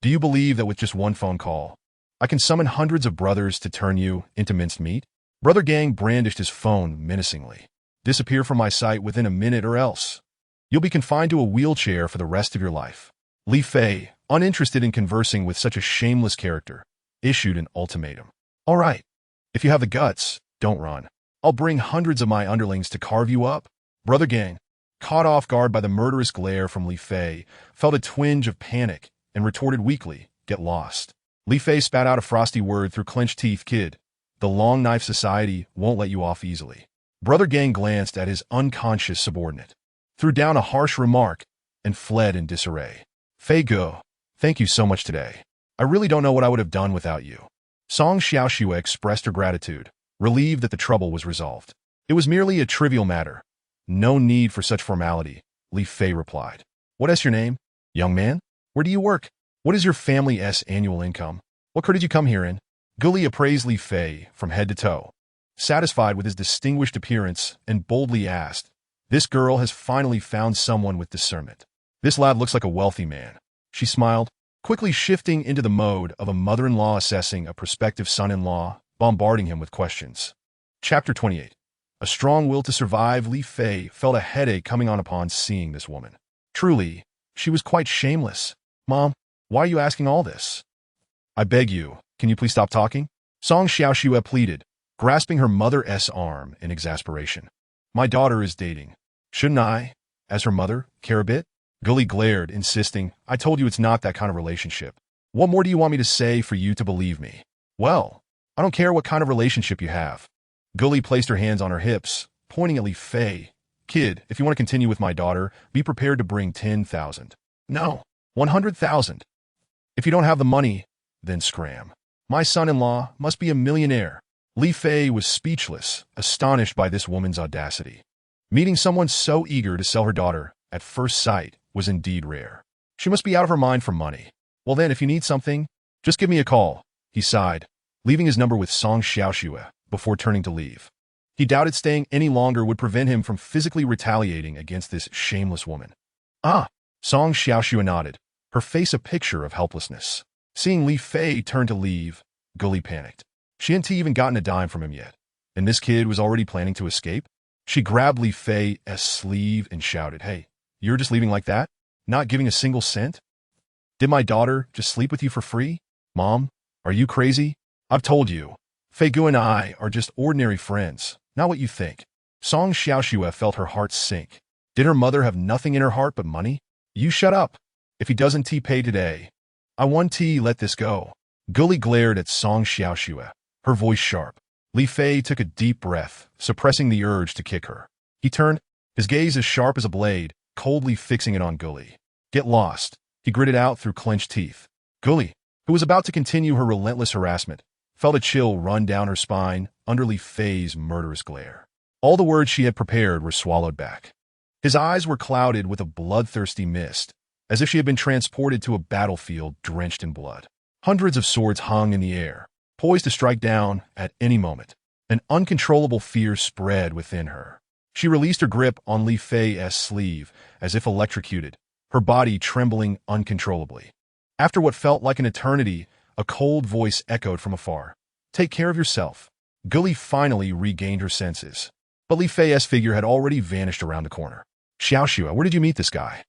[SPEAKER 1] Do you believe that with just one phone call, I can summon hundreds of brothers to turn you into minced meat? Brother Gang brandished his phone menacingly. Disappear from my sight within a minute or else you'll be confined to a wheelchair for the rest of your life. Li Fei, uninterested in conversing with such a shameless character, issued an ultimatum. All right, if you have the guts, don't run. I'll bring hundreds of my underlings to carve you up. Brother Gang, caught off guard by the murderous glare from Li Fei, felt a twinge of panic and retorted weakly, "Get lost." Li Fei spat out a frosty word through clenched teeth. "Kid, the Long Knife Society won't let you off easily." Brother Gang glanced at his unconscious subordinate, threw down a harsh remark, and fled in disarray. "Fei Go, thank you so much today. I really don't know what I would have done without you." Song Xiaoxue expressed her gratitude, relieved that the trouble was resolved. "It was merely a trivial matter. No need for such formality," Li Fei replied. "What is your name? Young man? Where do you work? What is your family's annual income? What crew did you come here in?" Guli appraised Li Fei from head to toe, satisfied with his distinguished appearance, and boldly asked, "This girl has finally found someone with discernment. This lad looks like a wealthy man." She smiled, quickly shifting into the mode of a mother-in-law assessing a prospective son-in-law, bombarding him with questions. Chapter 28. A strong will to survive. Li Fei felt a headache coming on upon seeing this woman. Truly, she was quite shameless. "Mom, why are you asking all this?" "I beg you, can you please stop talking?" Song Xiaoxue pleaded, grasping her mother's arm in exasperation. "My daughter is dating. Shouldn't I, as her mother, care a bit?" Gully glared, insisting, "I told you it's not that kind of relationship. What more do you want me to say for you to believe me?" "Well, I don't care what kind of relationship you have." Gully placed her hands on her hips, pointing at Li Fei. "Kid, if you want to continue with my daughter, be prepared to bring 10,000. No, 100,000. If you don't have the money, then scram. My son-in-law must be a millionaire." Li Fei was speechless, astonished by this woman's audacity. Meeting someone so eager to sell her daughter at first sight was indeed rare. She must be out of her mind for money. "Well then, if you need something, just give me a call," he sighed, leaving his number with Song Xiaoxue before turning to leave. He doubted staying any longer would prevent him from physically retaliating against this shameless woman. "Ah," Song Xiaoxue nodded, her face a picture of helplessness. Seeing Li Fei turn to leave, Gully panicked. She hadn't even gotten a dime from him yet, and this kid was already planning to escape? She grabbed Li Fei's sleeve and shouted, "Hey, you're just leaving like that? Not giving a single cent? Did my daughter just sleep with you for free? Mom, are you crazy? I've told you, Fei Gu and I are just ordinary friends, not what you think." Song Xiaoxue felt her heart sink. Did her mother have nothing in her heart but money? "You shut up. If he doesn't pay today, I want let this go." Gully glared at Song Xiaoxue, her voice sharp. Li Fei took a deep breath, suppressing the urge to kick her. He turned, his gaze as sharp as a blade, coldly fixing it on Gully. "Get lost," he gritted out through clenched teeth. Gully, who was about to continue her relentless harassment, felt a chill run down her spine under Li Fei's murderous glare. All the words she had prepared were swallowed back. His eyes were clouded with a bloodthirsty mist, as if she had been transported to a battlefield drenched in blood. Hundreds of swords hung in the air, poised to strike down at any moment. An uncontrollable fear spread within her. She released her grip on Li Fei's sleeve, as if electrocuted, her body trembling uncontrollably. After what felt like an eternity, a cold voice echoed from afar. "Take care of yourself." Gully finally regained her senses, but Li Fei's figure had already vanished around the corner. "Xiaoxue, where did you meet this guy?"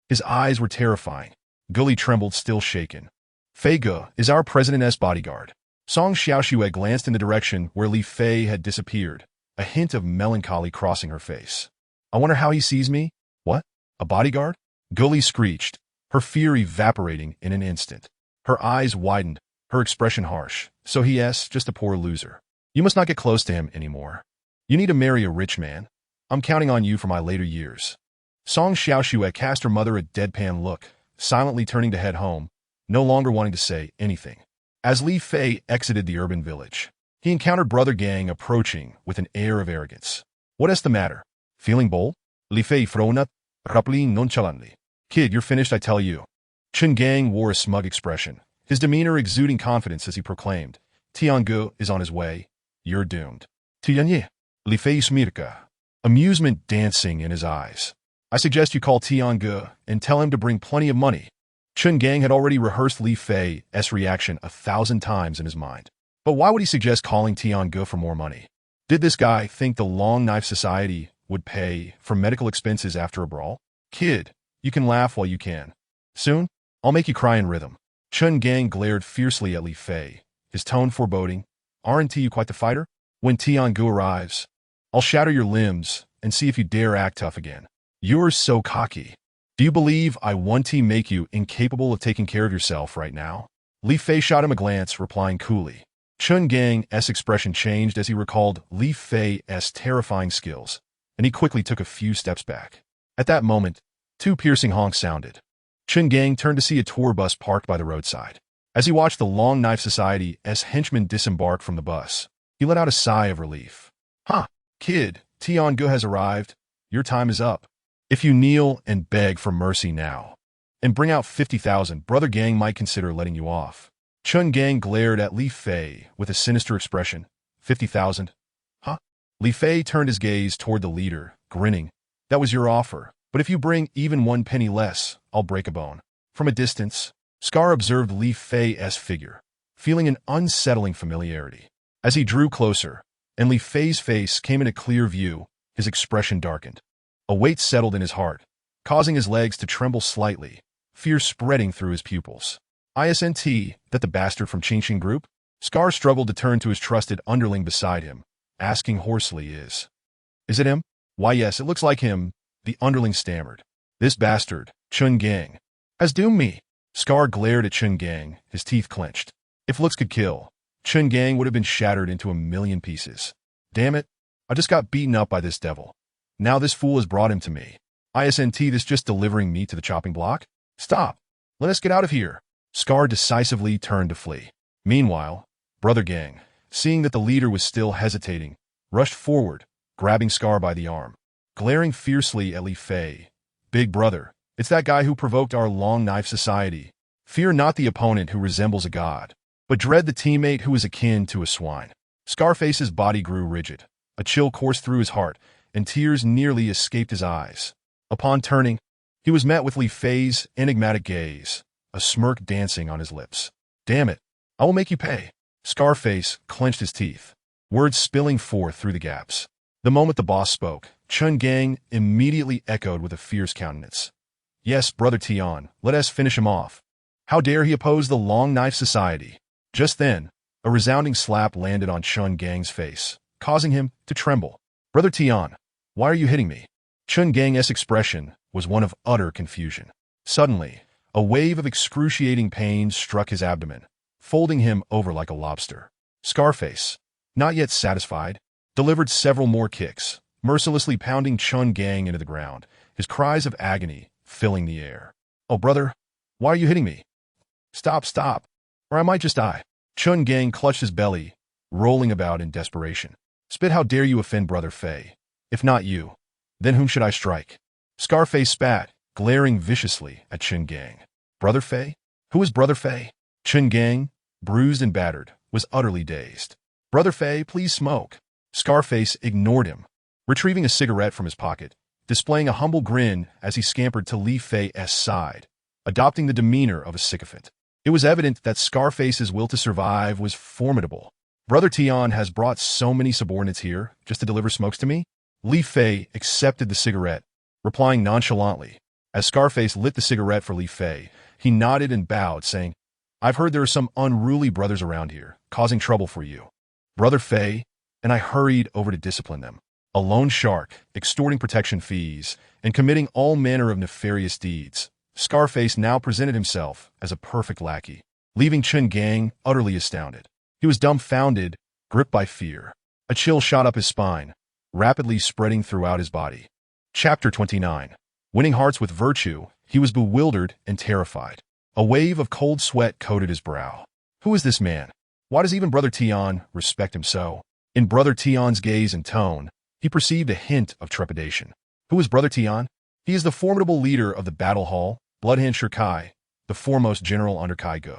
[SPEAKER 1] His eyes were terrifying. Gully trembled, still shaken. "Fei Gu is our president's bodyguard." Song Xiaoxue glanced in the direction where Li Fei had disappeared, a hint of melancholy crossing her face. "I wonder how he sees me?" "What? A bodyguard?" Gully screeched, her fear evaporating in an instant. Her eyes widened, her expression harsh. "So he's just a poor loser. You must not get close to him anymore. You need to marry a rich man. I'm counting on you for my later years." Song Xiaoxue cast her mother a deadpan look, silently turning to head home, no longer wanting to say anything. As Li Fei exited the urban village, he encountered Brother Gang approaching with an air of arrogance. "What's the matter? Feeling bold?" Li Fei frowned abruptly, nonchalantly. "Kid, you're finished, I tell you." Chen Gang wore a smug expression, his demeanor exuding confidence as he proclaimed, "Tiangu is on his way. You're doomed." "Tianye." Li Fei smirka. amusement dancing in his eyes. I suggest you call Tiange and tell him to bring plenty of money. Chun Gang had already rehearsed Li Fei's reaction 1,000 times in his mind. But why would he suggest calling Tiange for more money? Did this guy think the Long Knife Society would pay for medical expenses after a brawl? Kid, you can laugh while you can. Soon, I'll make you cry in rhythm. Chun Gang glared fiercely at Li Fei, his tone foreboding. Aren't you quite the fighter? When Tiange arrives, I'll shatter your limbs and see if you dare act tough again. You're so cocky. Do you believe I want to make you incapable of taking care of yourself right now? Li Fei shot him a glance, replying coolly. Chun Gang's expression changed as he recalled Li Fei's terrifying skills, and he quickly took a few steps back. At that moment, two piercing honks sounded. Chun Gang turned to see a tour bus parked by the roadside. As he watched the Long Knife Society's henchmen disembark from the bus, he let out a sigh of relief. "Huh, kid, Tiange has arrived. Your time is up. If you kneel and beg for mercy now, and bring out 50,000, Brother Gang might consider letting you off." Chun Gang glared at Li Fei with a sinister expression. 50,000? Huh? Li Fei turned his gaze toward the leader, grinning. That was your offer, but if you bring even 1 penny less, I'll break a bone. From a distance, Scar observed Li Fei's figure, feeling an unsettling familiarity. As he drew closer, and Li Fei's face came into clear view, his expression darkened. A weight settled in his heart, causing his legs to tremble slightly, fear spreading through his pupils. Isn't that the bastard from Qingxing Group? Scar struggled to turn to his trusted underling beside him, asking hoarsely, Is it him? Why yes, it looks like him, the underling stammered. This bastard, Chun Gang, has doomed me. Scar glared at Chun Gang, his teeth clenched. If looks could kill, Chun Gang would have been shattered into a million pieces. Damn it, I just got beaten up by this devil. Now this fool has brought him to me. Isn't this just delivering me to the chopping block? Stop. Let us get out of here. Scar decisively turned to flee. Meanwhile, Brother Gang, seeing that the leader was still hesitating, rushed forward, grabbing Scar by the arm. Glaring fiercely at Li Fei, Big brother, it's that guy who provoked our Long Knife Society. Fear not the opponent who resembles a god, but dread the teammate who is akin to a swine. Scarface's body grew rigid. A chill coursed through his heart, and tears nearly escaped his eyes. Upon turning, he was met with Li Fei's enigmatic gaze, a smirk dancing on his lips. Damn it, I will make you pay. Scarface clenched his teeth, words spilling forth through the gaps. The moment the boss spoke, Chun Gang immediately echoed with a fierce countenance. Yes, Brother Tian, let us finish him off. How dare he oppose the Long Knife Society? Just then, a resounding slap landed on Chun Gang's face, causing him to tremble. Brother Tian, why are you hitting me? Chun Gang's expression was one of utter confusion. Suddenly, a wave of excruciating pain struck his abdomen, folding him over like a lobster. Scarface, not yet satisfied, delivered several more kicks, mercilessly pounding Chun Gang into the ground, his cries of agony filling the air. Oh, brother, why are you hitting me? Stop, or I might just die. Chun Gang clutched his belly, rolling about in desperation. Spit, how dare you offend Brother Fei? If not you, then whom should I strike? Scarface spat, glaring viciously at Chun Gang. Brother Fei? Who is Brother Fei? Chun Gang, bruised and battered, was utterly dazed. Brother Fei, please smoke. Scarface ignored him, retrieving a cigarette from his pocket, displaying a humble grin as he scampered to Li Fei's side, adopting the demeanor of a sycophant. It was evident that Scarface's will to survive was formidable. Brother Tian has brought so many subordinates here just to deliver smokes to me? Li Fei accepted the cigarette, replying nonchalantly. As Scarface lit the cigarette for Li Fei, he nodded and bowed, saying, I've heard there are some unruly brothers around here, causing trouble for you, Brother Fei, and I hurried over to discipline them. A loan shark, extorting protection fees, and committing all manner of nefarious deeds, Scarface now presented himself as a perfect lackey, leaving Chun Gang utterly astounded. He was dumbfounded, gripped by fear. A chill shot up his spine, rapidly spreading throughout his body. Chapter 29. Winning hearts with virtue, he was bewildered and terrified. A wave of cold sweat coated his brow. Who is this man? Why does even Brother Tian respect him so? In Brother Tian's gaze and tone, he perceived a hint of trepidation. Who is Brother Tian? He is the formidable leader of the battle hall, Bloodhand Shirkai, the foremost general under Kai Ge.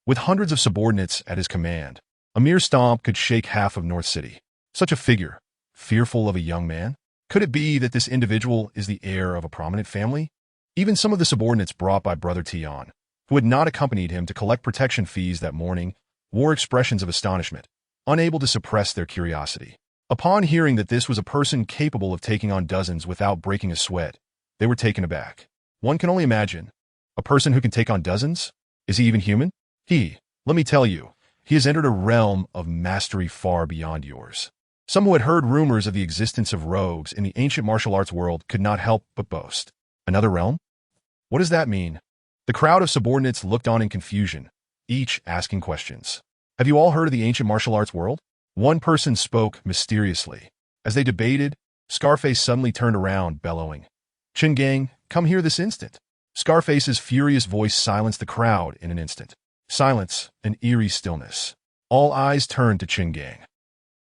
[SPEAKER 1] With hundreds of subordinates at his command, a mere stomp could shake half of North City. Such a figure, fearful of a young man? Could it be that this individual is the heir of a prominent family? Even some of the subordinates brought by Brother Tian, who had not accompanied him to collect protection fees that morning, wore expressions of astonishment, unable to suppress their curiosity. Upon hearing that this was a person capable of taking on dozens without breaking a sweat, they were taken aback. One can only imagine. A person who can take on dozens? Is he even human? Let me tell you, he has entered a realm of mastery far beyond yours. Some who had heard rumors of the existence of rogues in the ancient martial arts world could not help but boast. Another realm? What does that mean? The crowd of subordinates looked on in confusion, each asking questions. Have you all heard of the ancient martial arts world? One person spoke mysteriously. As they debated, Scarface suddenly turned around, bellowing, "Chingang, come here this instant." Scarface's furious voice silenced the crowd in an instant. Silence, an eerie stillness. All eyes turned to Chingang.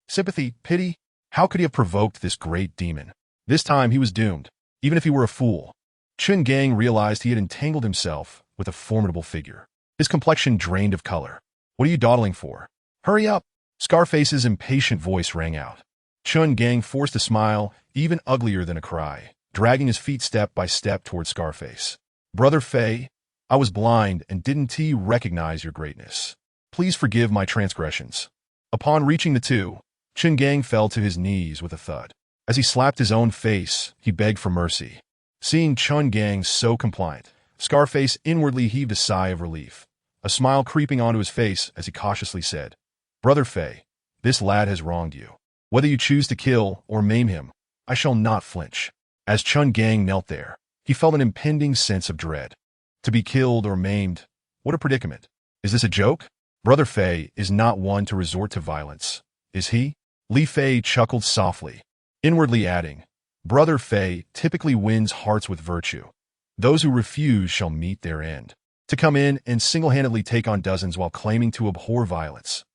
[SPEAKER 1] Sympathy, pity, how could he have provoked this great demon? This time he was doomed, even if he were a fool. Chingang realized he had entangled himself with a formidable figure. His complexion drained of color. "What are you dawdling for? Hurry up!" Scarface's impatient voice rang out. Chingang forced a smile, even uglier than a cry, dragging his feet step by step toward Scarface. "Brother Fei, I was blind and didn't recognize your greatness. Please forgive my transgressions." Upon reaching the two, Chingang fell to his knees with a thud. As he slapped his own face, he begged for mercy. Seeing Chingang so compliant, Scarface inwardly heaved a sigh of relief, a smile creeping onto his face as he cautiously said, "Brother Fei, this lad has wronged you. Whether you choose to kill or maim him, I shall not flinch." As Chingang knelt there, he felt an impending sense of dread. To be killed or maimed, what a predicament. Is this a joke? Brother Fei is not one to resort to violence, is he? Li Fei chuckled softly, inwardly adding, "Brother Fei typically wins hearts with virtue. Those who refuse shall meet their end." To come in and single-handedly take on dozens while claiming to abhor violence.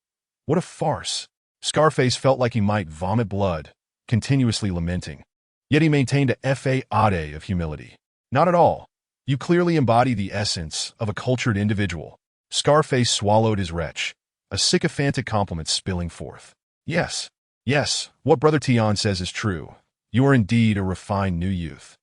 [SPEAKER 1] What a farce. Scarface felt like he might vomit blood, continuously lamenting. Yet he maintained a facade of humility. "Not at all. You clearly embody the essence of a cultured individual." Scarface swallowed his retch, a sycophantic compliment spilling forth. Yes, what Brother Tian says is true. You are indeed a refined new youth.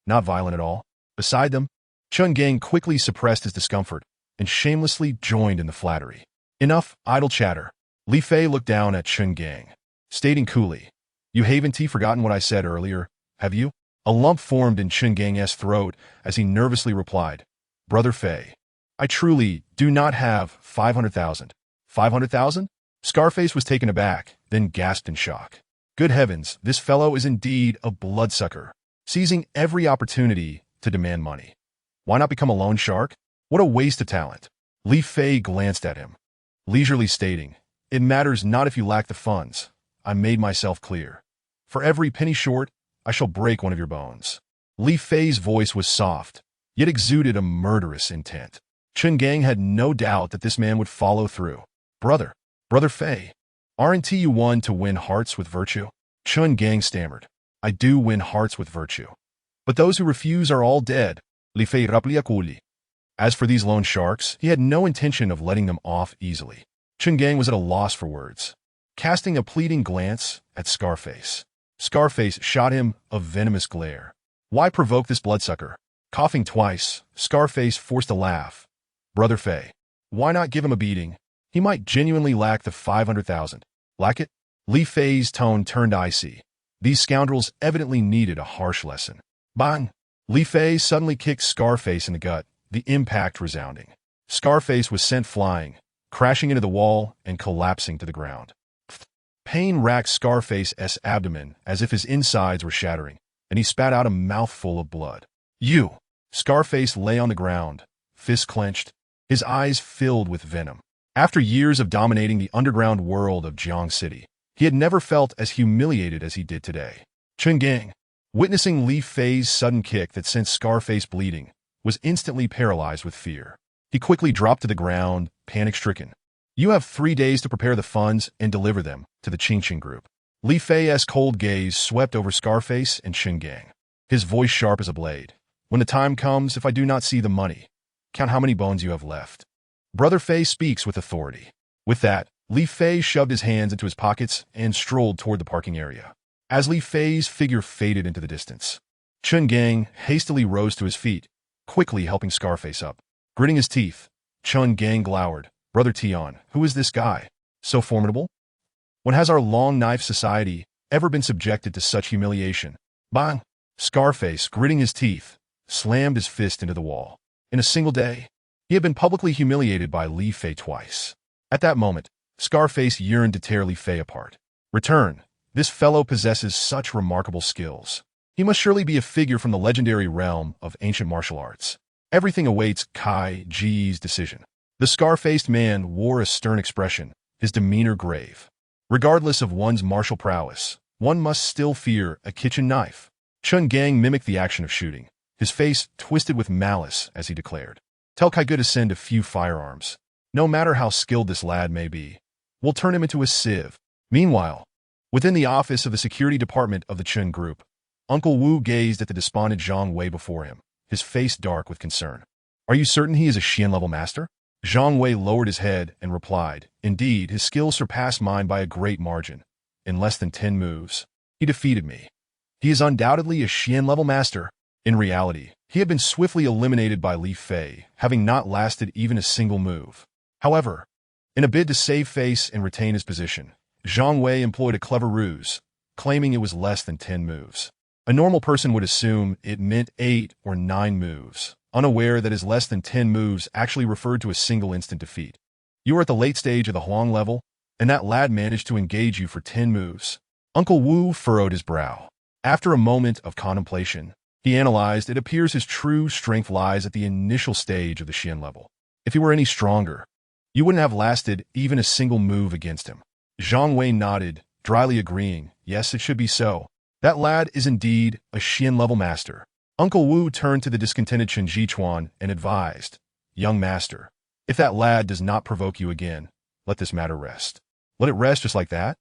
[SPEAKER 1] Not violent at all. Beside them, Chingang quickly suppressed his discomfort and shamelessly joined in the flattery. "Enough idle chatter." Li Fei looked down at Chingang, stating coolly, "You haven't forgotten what I said earlier, have you?" A lump formed in Chingang's throat as he nervously replied, "Brother Fei, I truly do not have 500,000. 500,000? Scarface was taken aback, then gasped in shock. Good heavens, this fellow is indeed a bloodsucker, seizing every opportunity to demand money. Why not become a loan shark? What a waste of talent. Li Fei glanced at him, leisurely stating, "It matters not if you lack the funds. I made myself clear. For every penny short, I shall break one of your bones." Li Fei's voice was soft, yet exuded a murderous intent. Chingang had no doubt that this man would follow through. Brother Fei, aren't you one to win hearts with virtue?" Chingang stammered, "I do win hearts with virtue. But those who refuse are all dead." Li Fei repliakuli. As for these loan sharks, he had no intention of letting them off easily. Chingang was at a loss for words, casting a pleading glance at Scarface. Scarface shot him a venomous glare. Why provoke this bloodsucker? Coughing twice, Scarface forced a laugh. "Brother Fei, why not give him a beating? He might genuinely lack the 500,000. Lack it?" Li Fei's tone turned icy. These scoundrels evidently needed a harsh lesson. Bang! Li Fei suddenly kicked Scarface in the gut, the impact resounding. Scarface was sent flying, crashing into the wall and collapsing to the ground. Pain racked Scarface's abdomen as if his insides were shattering, and he spat out a mouthful of blood. "You!" Scarface lay on the ground, fists clenched, his eyes filled with venom. After years of dominating the underground world of Jiang City, he had never felt as humiliated as he did today. Chingang, witnessing Li Fei's sudden kick that sent Scarface bleeding, was instantly paralyzed with fear. He quickly dropped to the ground, panic-stricken. "You have 3 days to prepare the funds and deliver them to the Qingqing group." Li Fei's cold gaze swept over Scarface and Chingang, his voice sharp as a blade. "When the time comes, if I do not see the money, count how many bones you have left." Brother Fei speaks with authority. With that, Li Fei shoved his hands into his pockets and strolled toward the parking area. as Li Fei's figure faded into the distance. Chun Gang hastily rose to his feet, quickly helping Scarface up. Gritting his teeth, Chun Gang glowered. Brother Tian, who is this guy? So formidable? When has our long-knife society ever been subjected to such humiliation? Bang! Scarface, gritting his teeth, slammed his fist into the wall. In a single day, he had been publicly humiliated by Li Fei twice. At that moment, Scarface yearned to tear Li Fei apart. Return. This fellow possesses such remarkable skills. He must surely be a figure from the legendary realm of ancient martial arts. Everything awaits Kai Ji's decision. The scar-faced man wore a stern expression, his demeanor grave. Regardless of one's martial prowess, one must still fear a kitchen knife. Chun Gang mimicked the action of shooting, his face twisted with malice as he declared, "Tell Kai Gu to send a few firearms. No matter how skilled this lad may be, we'll turn him into a sieve." Meanwhile, within the office of the security department of the Chun Group, Uncle Wu gazed at the despondent Zhang Wei before him, his face dark with concern. "Are you certain he is a Xian-level master?" Zhang Wei lowered his head and replied, "Indeed, his skills surpass mine by a great margin. In less than 10 moves, he defeated me. He is undoubtedly a Xian-level master." In reality, he had been swiftly eliminated by Li Fei, having not lasted even a single move. However, in a bid to save face and retain his position, Zhang Wei employed a clever ruse, claiming it was less than 10 moves. A normal person would assume it meant 8 or 9 moves, unaware that his less than 10 moves actually referred to a single instant defeat. You were at the late stage of the Huang level, and that lad managed to engage you for 10 moves. Uncle Wu furrowed his brow. After a moment of contemplation, he analyzed, it appears his true strength lies at the initial stage of the Xian level. If he were any stronger, you wouldn't have lasted even a single move against him. Zhang Wei nodded, dryly agreeing, "Yes, it should be so. That lad is indeed a Xian-level master." Uncle Wu turned to the discontented Chen Jichuan and advised, "Young master, if that lad does not provoke you again, let this matter rest." "Let it rest just like that?"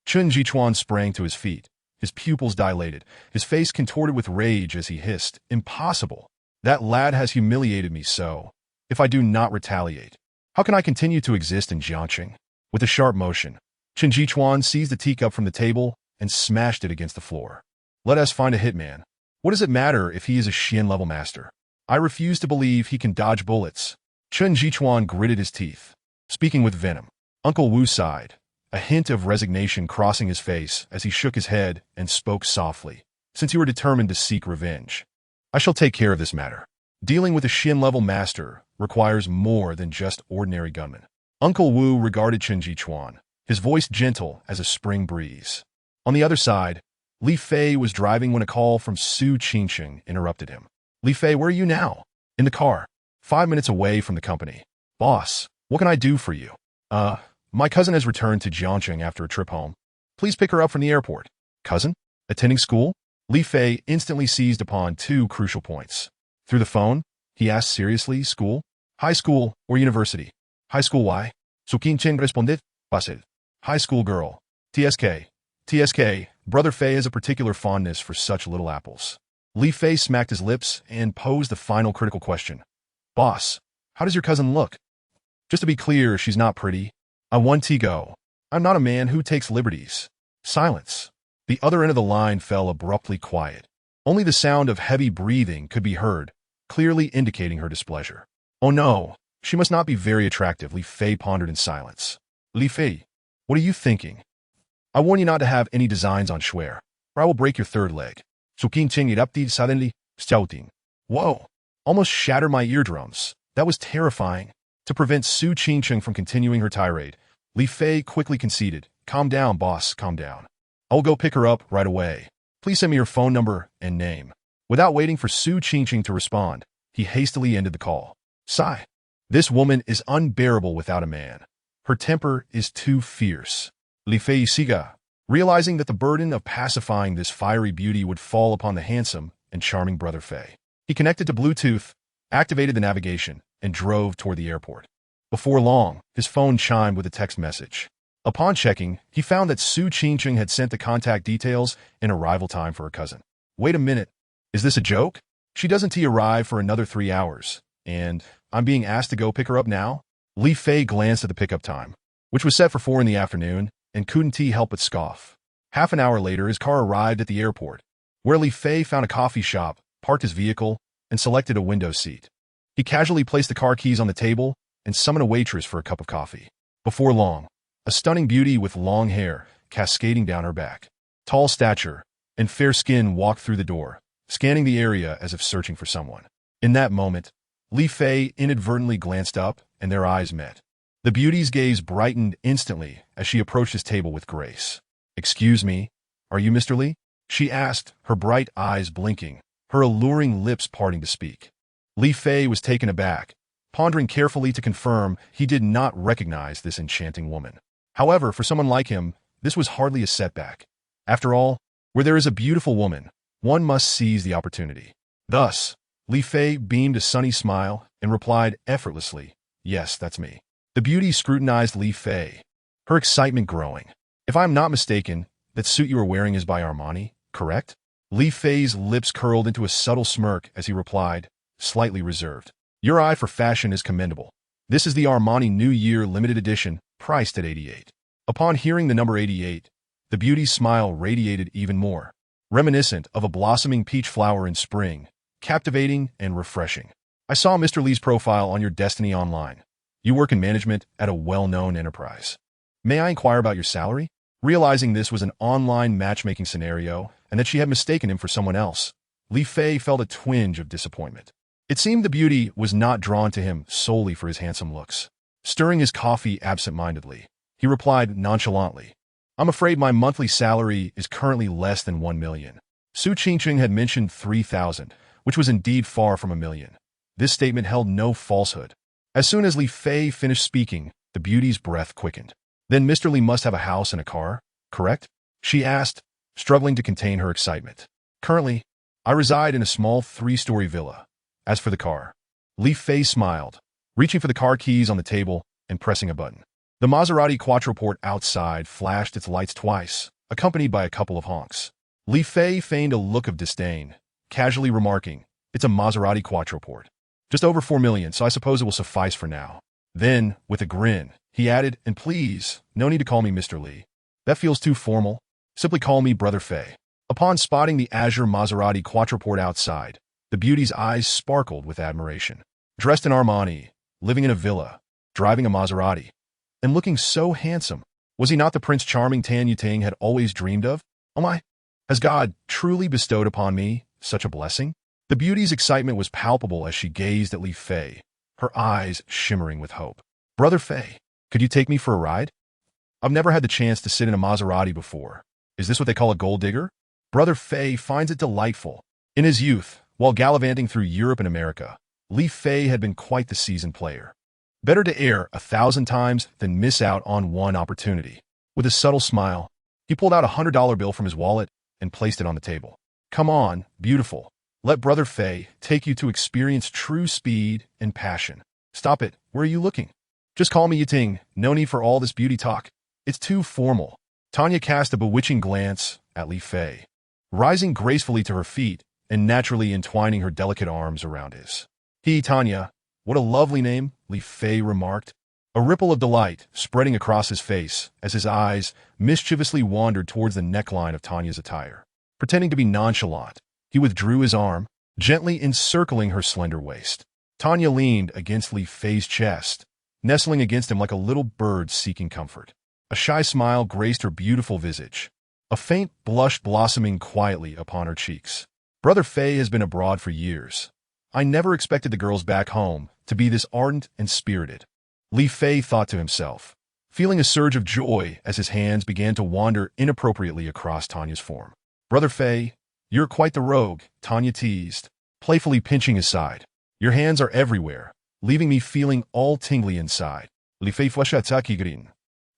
[SPEAKER 1] Chen Jichuan sprang to his feet, his pupils dilated, his face contorted with rage as he hissed, "Impossible! That lad has humiliated me so. If I do not retaliate, how can I continue to exist in Jiangqing?" With a sharp motion, Chen Jichuan seized the teacup from the table and smashed it against the floor. "Let us find a hitman. What does it matter if he is a Xian-level master? I refuse to believe he can dodge bullets." Chen Jichuan gritted his teeth, speaking with venom. Uncle Wu sighed, a hint of resignation crossing his face as he shook his head and spoke softly. "Since you are determined to seek revenge, I shall take care of this matter. Dealing with a Xian-level master requires more than just ordinary gunmen." Uncle Wu regarded Chen Jichuan, his voice gentle as a spring breeze. On the other side, Li Fei was driving when a call from Su Qingqing interrupted him. "Li Fei, where are you now?" "In the car. 5 minutes away from the company." "Boss, what can I do for you?" My cousin has returned to Jiangqing after a trip home. Please pick her up from the airport." "Cousin? Attending school?" Li Fei instantly seized upon 2 crucial points. "Through the phone?" he asked seriously. "School? High school or university?" "High school, why?" Su Qingqing responded. "Fácil. High school girl. TSK. Brother Fei has a particular fondness for such little apples." Li Fei smacked his lips and posed the final critical question. "Boss, how does your cousin look?" "Just to be clear, she's not pretty. I want to go. I'm not a man who takes liberties." Silence. The other end of the line fell abruptly quiet. Only the sound of heavy breathing could be heard, clearly indicating her displeasure. "Oh no, she must not be very attractive," Li Fei pondered in silence. "Li Fei, what are you thinking? I warn you not to have any designs on Schwer, or I will break your third leg." Su Qingqing erupted suddenly, shouting. "Whoa!" Almost shattered my eardrums. That was terrifying. To prevent Su Qingqing from continuing her tirade, Li Fei quickly conceded, "Calm down, boss, calm down. I will go pick her up right away. Please send me your phone number and name." Without waiting for Su Qingqing to respond, he hastily ended the call. Sigh. This woman is unbearable without a man. Her temper is too fierce. Li Fei Siga, realizing that the burden of pacifying this fiery beauty would fall upon the handsome and charming Brother Fei. He connected to Bluetooth, activated the navigation, and drove toward the airport. Before long, his phone chimed with a text message. Upon checking, he found that Su Qingqing had sent the contact details and arrival time for her cousin. "Wait a minute. Is this a joke? She doesn't arrive for another 3 hours, and I'm being asked to go pick her up now?" Li Fei glanced at the pickup time, which was set for 4 in the afternoon, and couldn't help but scoff. Half an hour later, his car arrived at the airport, where Li Fei found a coffee shop, parked his vehicle, and selected a window seat. He casually placed the car keys on the table and summoned a waitress for a cup of coffee. Before long, a stunning beauty with long hair cascading down her back, tall stature, and fair skin walked through the door, scanning the area as if searching for someone. In that moment, Li Fei inadvertently glanced up, and their eyes met. The beauty's gaze brightened instantly as she approached his table with grace. "Excuse me, are you Mr. Li?" she asked, her bright eyes blinking, her alluring lips parting to speak. Li Fei was taken aback, pondering carefully to confirm he did not recognize this enchanting woman. However, for someone like him, this was hardly a setback. After all, where there is a beautiful woman, one must seize the opportunity. Thus, Li Fei beamed a sunny smile and replied effortlessly, "Yes, that's me." The beauty scrutinized Li Fei, her excitement growing. "If I am not mistaken, that suit you are wearing is by Armani, correct?" Li Fei's lips curled into a subtle smirk as he replied, slightly reserved. "Your eye for fashion is commendable. This is the Armani New Year limited edition, priced at 88. Upon hearing the number 88, the beauty's smile radiated even more, reminiscent of a blossoming peach flower in spring, captivating and refreshing. "I saw Mr. Li's profile on your Destiny online. You work in management at a well-known enterprise. May I inquire about your salary?" Realizing this was an online matchmaking scenario and that she had mistaken him for someone else, Li Fei felt a twinge of disappointment. It seemed the beauty was not drawn to him solely for his handsome looks. Stirring his coffee absent-mindedly, he replied nonchalantly, "I'm afraid my monthly salary is currently less than 1 million. Su Qingqing had mentioned 3,000, which was indeed far from 1 million. This statement held no falsehood. As soon as Li Fei finished speaking, the beauty's breath quickened. "Then Mr. Li must have a house and a car, correct?" she asked, struggling to contain her excitement. "Currently, I reside in a small 3-story villa. As for the car..." Li Fei smiled, reaching for the car keys on the table and pressing a button. The Maserati Quattroporte outside flashed its lights twice, accompanied by a couple of honks. Li Fei feigned a look of disdain, casually remarking, "It's a Maserati Quattroporte. Just over 4 million, so I suppose it will suffice for now." Then, with a grin, he added, "And please, no need to call me Mr. Li. That feels too formal. Simply call me Brother Fei." Upon spotting the azure Maserati Quattroporte outside, the beauty's eyes sparkled with admiration. Dressed in Armani, living in a villa, driving a Maserati, and looking so handsome, was he not the Prince Charming Tan Yuting had always dreamed of? "Oh my, has God truly bestowed upon me such a blessing?" The beauty's excitement was palpable as she gazed at Li Fei, her eyes shimmering with hope. "Brother Fei, could you take me for a ride? I've never had the chance to sit in a Maserati before. Is this what they call a gold digger?" Brother Fei finds it delightful. In his youth, while gallivanting through Europe and America, Li Fei had been quite the seasoned player. Better to err 1,000 times than miss out on one opportunity. With a subtle smile, he pulled out a $100 bill from his wallet and placed it on the table. "Come on, beautiful. Let Brother Fei take you to experience true speed and passion." "Stop it. Where are you looking?" "Just call me Yuting. No need for all this beauty talk. It's too formal." Tanya cast a bewitching glance at Li Fei, rising gracefully to her feet and naturally entwining her delicate arms around his. Tanya, what a lovely name," Li Fei remarked, a ripple of delight spreading across his face as his eyes mischievously wandered towards the neckline of Tanya's attire. Pretending to be nonchalant, he withdrew his arm, gently encircling her slender waist. Tanya leaned against Li Fei's chest, nestling against him like a little bird seeking comfort. A shy smile graced her beautiful visage, a faint blush blossoming quietly upon her cheeks. "Brother Fei has been abroad for years. I never expected the girls back home to be this ardent and spirited," Li Fei thought to himself, feeling a surge of joy as his hands began to wander inappropriately across Tanya's form. "Brother Fei, you're quite the rogue," Tanya teased, playfully pinching his side. "Your hands are everywhere, leaving me feeling all tingly inside." Li Fei flasha,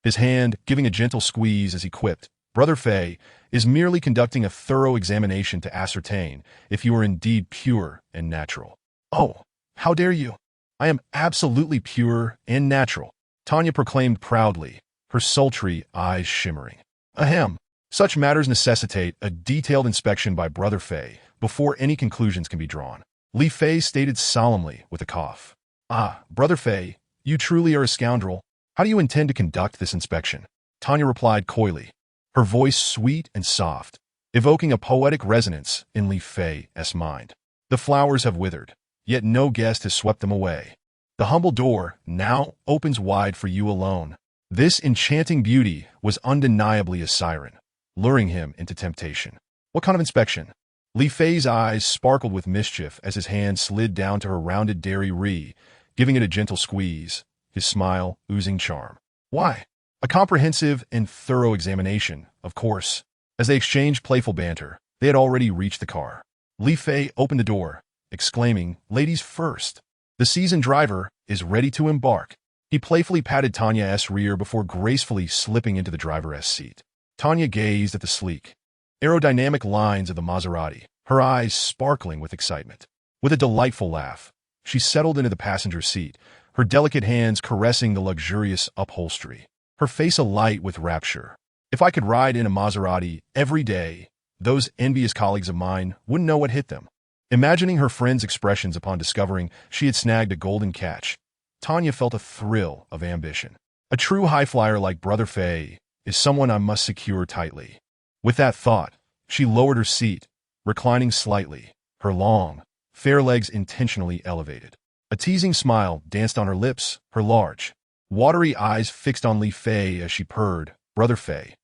[SPEAKER 1] his hand giving a gentle squeeze as he quipped, "Brother Fei is merely conducting a thorough examination to ascertain if you are indeed pure and natural." "Oh, how dare you? I am absolutely pure and natural," Tanya proclaimed proudly, her sultry eyes shimmering. "Ahem. Such matters necessitate a detailed inspection by Brother Fei before any conclusions can be drawn," Li Fei stated solemnly with a cough. "Ah, Brother Fei, you truly are a scoundrel. How do you intend to conduct this inspection?" Tanya replied coyly, her voice sweet and soft, evoking a poetic resonance in Li Fei's mind. The flowers have withered, yet no guest has swept them away. The humble door now opens wide for you alone. This enchanting beauty was undeniably a siren, luring him into temptation. What kind of inspection? Li Fei's eyes sparkled with mischief as his hand slid down to her rounded dairy re, giving it a gentle squeeze, his smile oozing charm. Why? A comprehensive and thorough examination, of course. As they exchanged playful banter, they had already reached the car. Li Fei opened the door, exclaiming, "Ladies first. The seasoned driver is ready to embark." He playfully patted Tanya's rear before gracefully slipping into the driver's seat. Tanya gazed at the sleek, aerodynamic lines of the Maserati, her eyes sparkling with excitement. With a delightful laugh, she settled into the passenger seat, her delicate hands caressing the luxurious upholstery, her face alight with rapture. If I could ride in a Maserati every day, those envious colleagues of mine wouldn't know what hit them. Imagining her friend's expressions upon discovering she had snagged a golden catch, Tanya felt a thrill of ambition. A true high flyer like Brother Fei is someone I must secure tightly. With that thought, she lowered her seat, reclining slightly, her long, fair legs intentionally elevated. A teasing smile danced on her lips, her large, watery eyes fixed on Li Fei as she purred, "Brother Fei,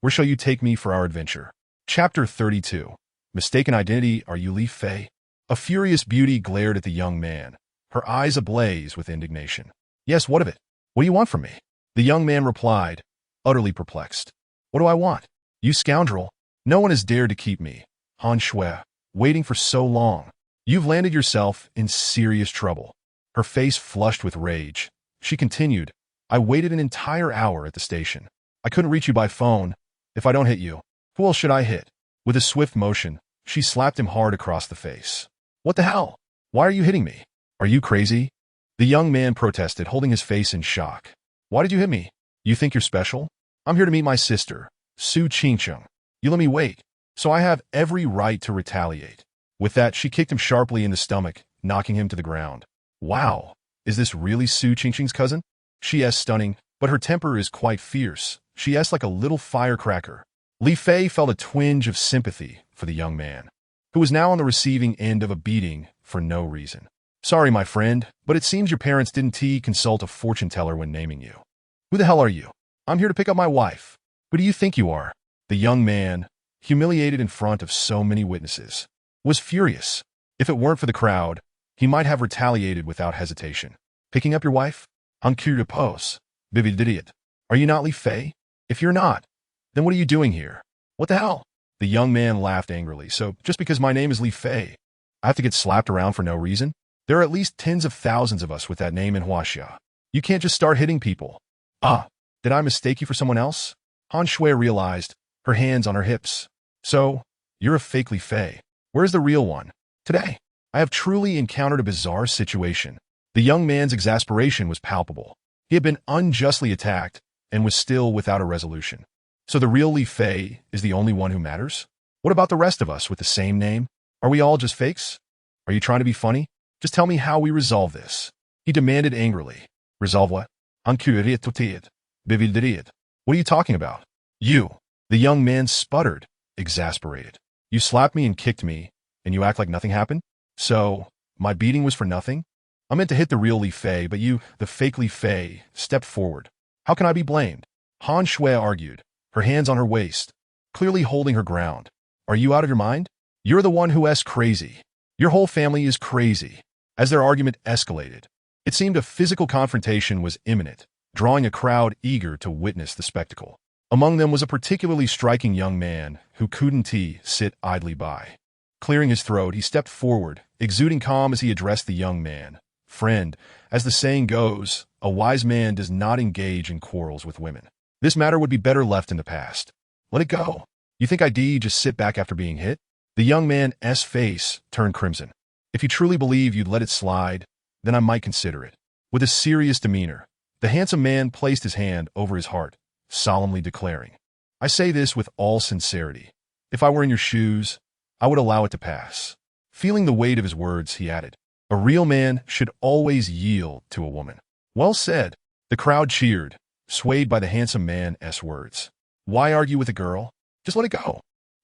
[SPEAKER 1] where shall you take me for our adventure?" Chapter 32. Mistaken identity, are you Li Fei? A furious beauty glared at the young man, her eyes ablaze with indignation. "Yes, what of it? What do you want from me?" The young man replied, utterly perplexed. "What do I want? You scoundrel. No one has dared to keep me, Han Shui, waiting for so long. You've landed yourself in serious trouble." Her face flushed with rage. She continued, "I waited an entire hour at the station. I couldn't reach you by phone. If I don't hit you, who else should I hit?" With a swift motion, she slapped him hard across the face. "What the hell? Why are you hitting me? Are you crazy?" The young man protested, holding his face in shock. "Why did you hit me? You think you're special? I'm here to meet my sister, Su Qingcheng. You let me wait, so I have every right to retaliate." With that, she kicked him sharply in the stomach, knocking him to the ground. "Wow, is this really Su Qingcheng's cousin?" She asked, stunning, but her temper is quite fierce. She asked like a little firecracker. Li Fei felt a twinge of sympathy for the young man, who was now on the receiving end of a beating for no reason. "Sorry, my friend, but it seems your parents didn't consult a fortune teller when naming you." "Who the hell are you?" "I'm here to pick up my wife." "Who do you think you are?" The young man, humiliated in front of so many witnesses, was furious. If it weren't for the crowd, he might have retaliated without hesitation. "Picking up your wife? En cure de pose, vivid idiot. Are you not Li Fei? If you're not, then what are you doing here? What the hell?" The young man laughed angrily. "So just because my name is Li Fei, I have to get slapped around for no reason? There are at least tens of thousands of us with that name in Huaxia. You can't just start hitting people." "Ah, did I mistake you for someone else?" Han Shui realized, her hands on her hips. "So, you're a fake Li Fei. Where's the real one?" "Today, I have truly encountered a bizarre situation." The young man's exasperation was palpable. He had been unjustly attacked and was still without a resolution. "So the real Li Fei is the only one who matters? What about the rest of us with the same name? Are we all just fakes? Are you trying to be funny? Just tell me how we resolve this," he demanded angrily. "Resolve what? En cure tout. Bividriad. What are you talking about?" "You." The young man sputtered, exasperated. "You slapped me and kicked me, and you act like nothing happened? So, my beating was for nothing? I meant to hit the real Li Fei, but you, the fake Li Fei, stepped forward. How can I be blamed?" Han Shui argued, her hands on her waist, clearly holding her ground. "Are you out of your mind? You're the one who's crazy. Your whole family is crazy." As their argument escalated, it seemed a physical confrontation was imminent, drawing a crowd eager to witness the spectacle. Among them was a particularly striking young man who couldn't sit idly by. Clearing his throat, he stepped forward, exuding calm as he addressed the young man. "Friend, as the saying goes, a wise man does not engage in quarrels with women. This matter would be better left in the past. Let it go. You think I'd just sit back after being hit?" The young man's face turned crimson. "If you truly believe you'd let it slide, then I might consider it." With a serious demeanor, the handsome man placed his hand over his heart, solemnly declaring, "I say this with all sincerity. If I were in your shoes, I would allow it to pass." Feeling the weight of his words, he added, "A real man should always yield to a woman." "Well said." The crowd cheered, swayed by the handsome man's words. Why argue with a girl? Just let it go.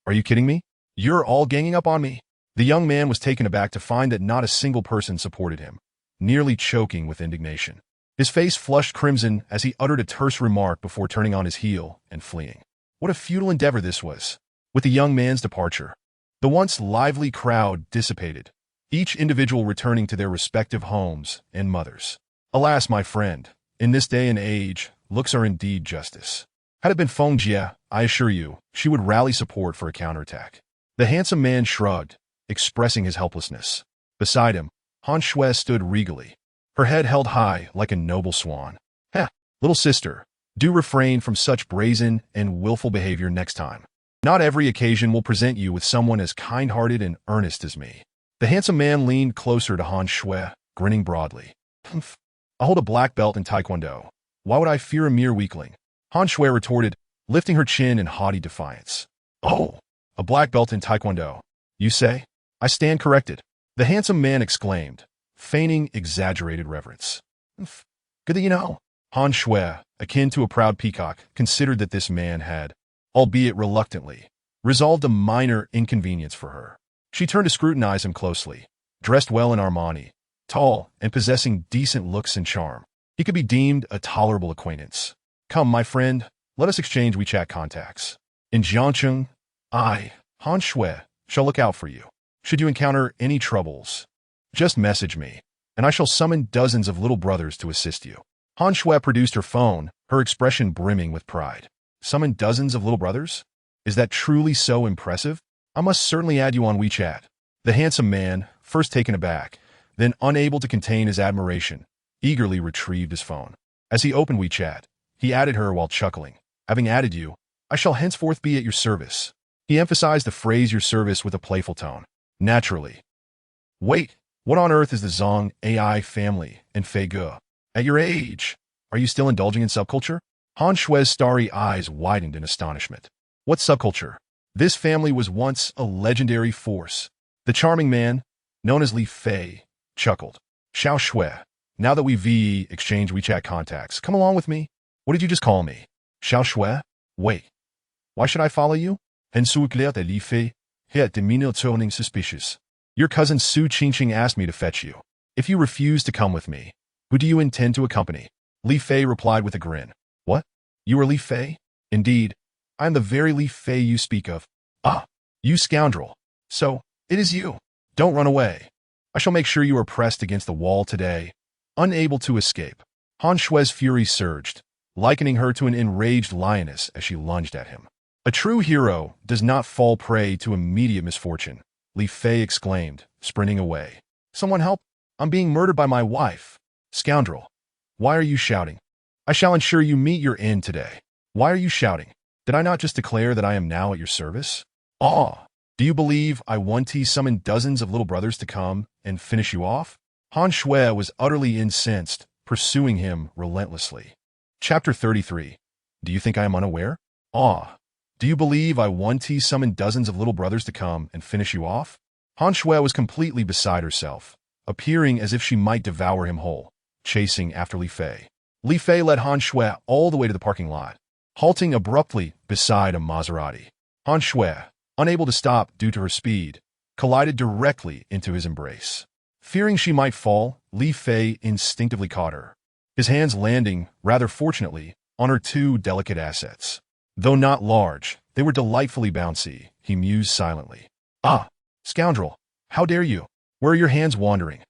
[SPEAKER 1] Are you kidding me? You're all ganging up on me. The young man was taken aback to find that not a single person supported him, nearly choking with indignation. His face flushed crimson as he uttered a terse remark before turning on his heel and fleeing. What a futile endeavor this was. With the young man's departure, the once lively crowd dissipated, each individual returning to their respective homes and mothers. Alas, my friend, in this day and age, looks are indeed justice. Had it been Feng Jie, I assure you, she would rally support for a counterattack. The handsome man shrugged, expressing his helplessness. Beside him, Han Shui stood regally, her head held high like a noble swan. Heh, little sister, do refrain from such brazen and willful behavior next time. Not every occasion will present you with someone as kind-hearted and earnest as me. The handsome man leaned closer to Han Shui, grinning broadly. Humph. I hold a black belt in Taekwondo. Why would I fear a mere weakling? Han Shui retorted, lifting her chin in haughty defiance. Oh, a black belt in Taekwondo, you say? I stand corrected. The handsome man exclaimed, feigning exaggerated reverence. Humph. Good that you know. Han Shui, akin to a proud peacock, considered that this man had, albeit reluctantly, resolved a minor inconvenience for her. She turned to scrutinize him closely. Dressed well in Armani, tall and possessing decent looks and charm, he could be deemed a tolerable acquaintance. Come, my friend, let us exchange WeChat contacts. In Jiangcheng, I, Han Shui, shall look out for you. Should you encounter any troubles, just message me, and I shall summon dozens of little brothers to assist you. Han Shui produced her phone, her expression brimming with pride. Summon dozens of little brothers? Is that truly so impressive? I must certainly add you on WeChat. The handsome man, first taken aback, then unable to contain his admiration, eagerly retrieved his phone. As he opened WeChat, he added her while chuckling. Having added you, I shall henceforth be at your service. He emphasized the phrase your service with a playful tone. Naturally. Wait, what on earth is the Zhong AI family and Fei Ge? At your age, are you still indulging in subculture? Han Shui's starry eyes widened in astonishment. What subculture? This family was once a legendary force. The charming man, known as Li Fei, chuckled. Xiao Shui, now that we've exchanged WeChat contacts, come along with me. What did you just call me? Xiao Shui? Wait. Why should I follow you? And Su glared at Li Fei, her demeanor turning suspicious. Your cousin Su Qingqing asked me to fetch you. If you refuse to come with me, who do you intend to accompany? Li Fei replied with a grin. What? You are Li Fei? Indeed, I am the very Li Fei you speak of. Ah, you scoundrel. So, it is you. Don't run away. I shall make sure you are pressed against the wall today, unable to escape. Han Shui's fury surged, likening her to an enraged lioness as she lunged at him. A true hero does not fall prey to immediate misfortune, Li Fei exclaimed, sprinting away. Someone help! I'm being murdered by my wife. Scoundrel, why are you shouting? I shall ensure you meet your end today. Why are you shouting? Did I not just declare that I am now at your service? Ah, do you believe I once summoned dozens of little brothers to come and finish you off? Han Shui was utterly incensed, pursuing him relentlessly. Chapter 33. Do you think I am unaware? Ah, do you believe I once summoned dozens of little brothers to come and finish you off? Han Shui was completely beside herself, appearing as if she might devour him whole, chasing after Li Fei. Li Fei led Han Shui all the way to the parking lot, halting abruptly beside a Maserati. Han Shui, unable to stop due to her speed, collided directly into his embrace. Fearing she might fall, Li Fei instinctively caught her, his hands landing, rather fortunately, on her two delicate assets. Though not large, they were delightfully bouncy, he mused silently. Ah, scoundrel, how dare you? Where are your hands wandering?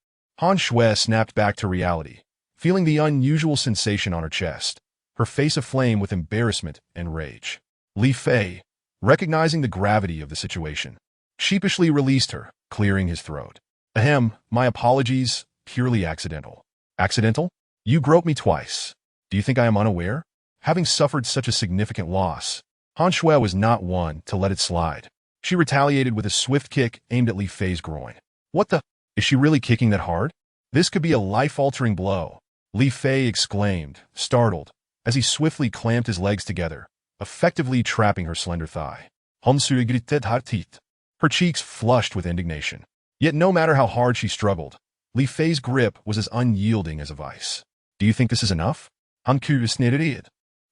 [SPEAKER 1] Han Shui snapped back to reality, feeling the unusual sensation on her chest, her face aflame with embarrassment and rage. Li Fei, recognizing the gravity of the situation, sheepishly released her, clearing his throat. Ahem, my apologies, purely accidental. Accidental? You groped me twice. Do you think I am unaware? Having suffered such a significant loss, Han Shui was not one to let it slide. She retaliated with a swift kick aimed at Li Fei's groin. What the? Is she really kicking that hard? This could be a life-altering blow, Li Fei exclaimed, startled, as he swiftly clamped his legs together, effectively trapping her slender thigh. Her cheeks flushed with indignation. Yet no matter how hard she struggled, Li Fei's grip was as unyielding as a vice. Do you think this is enough?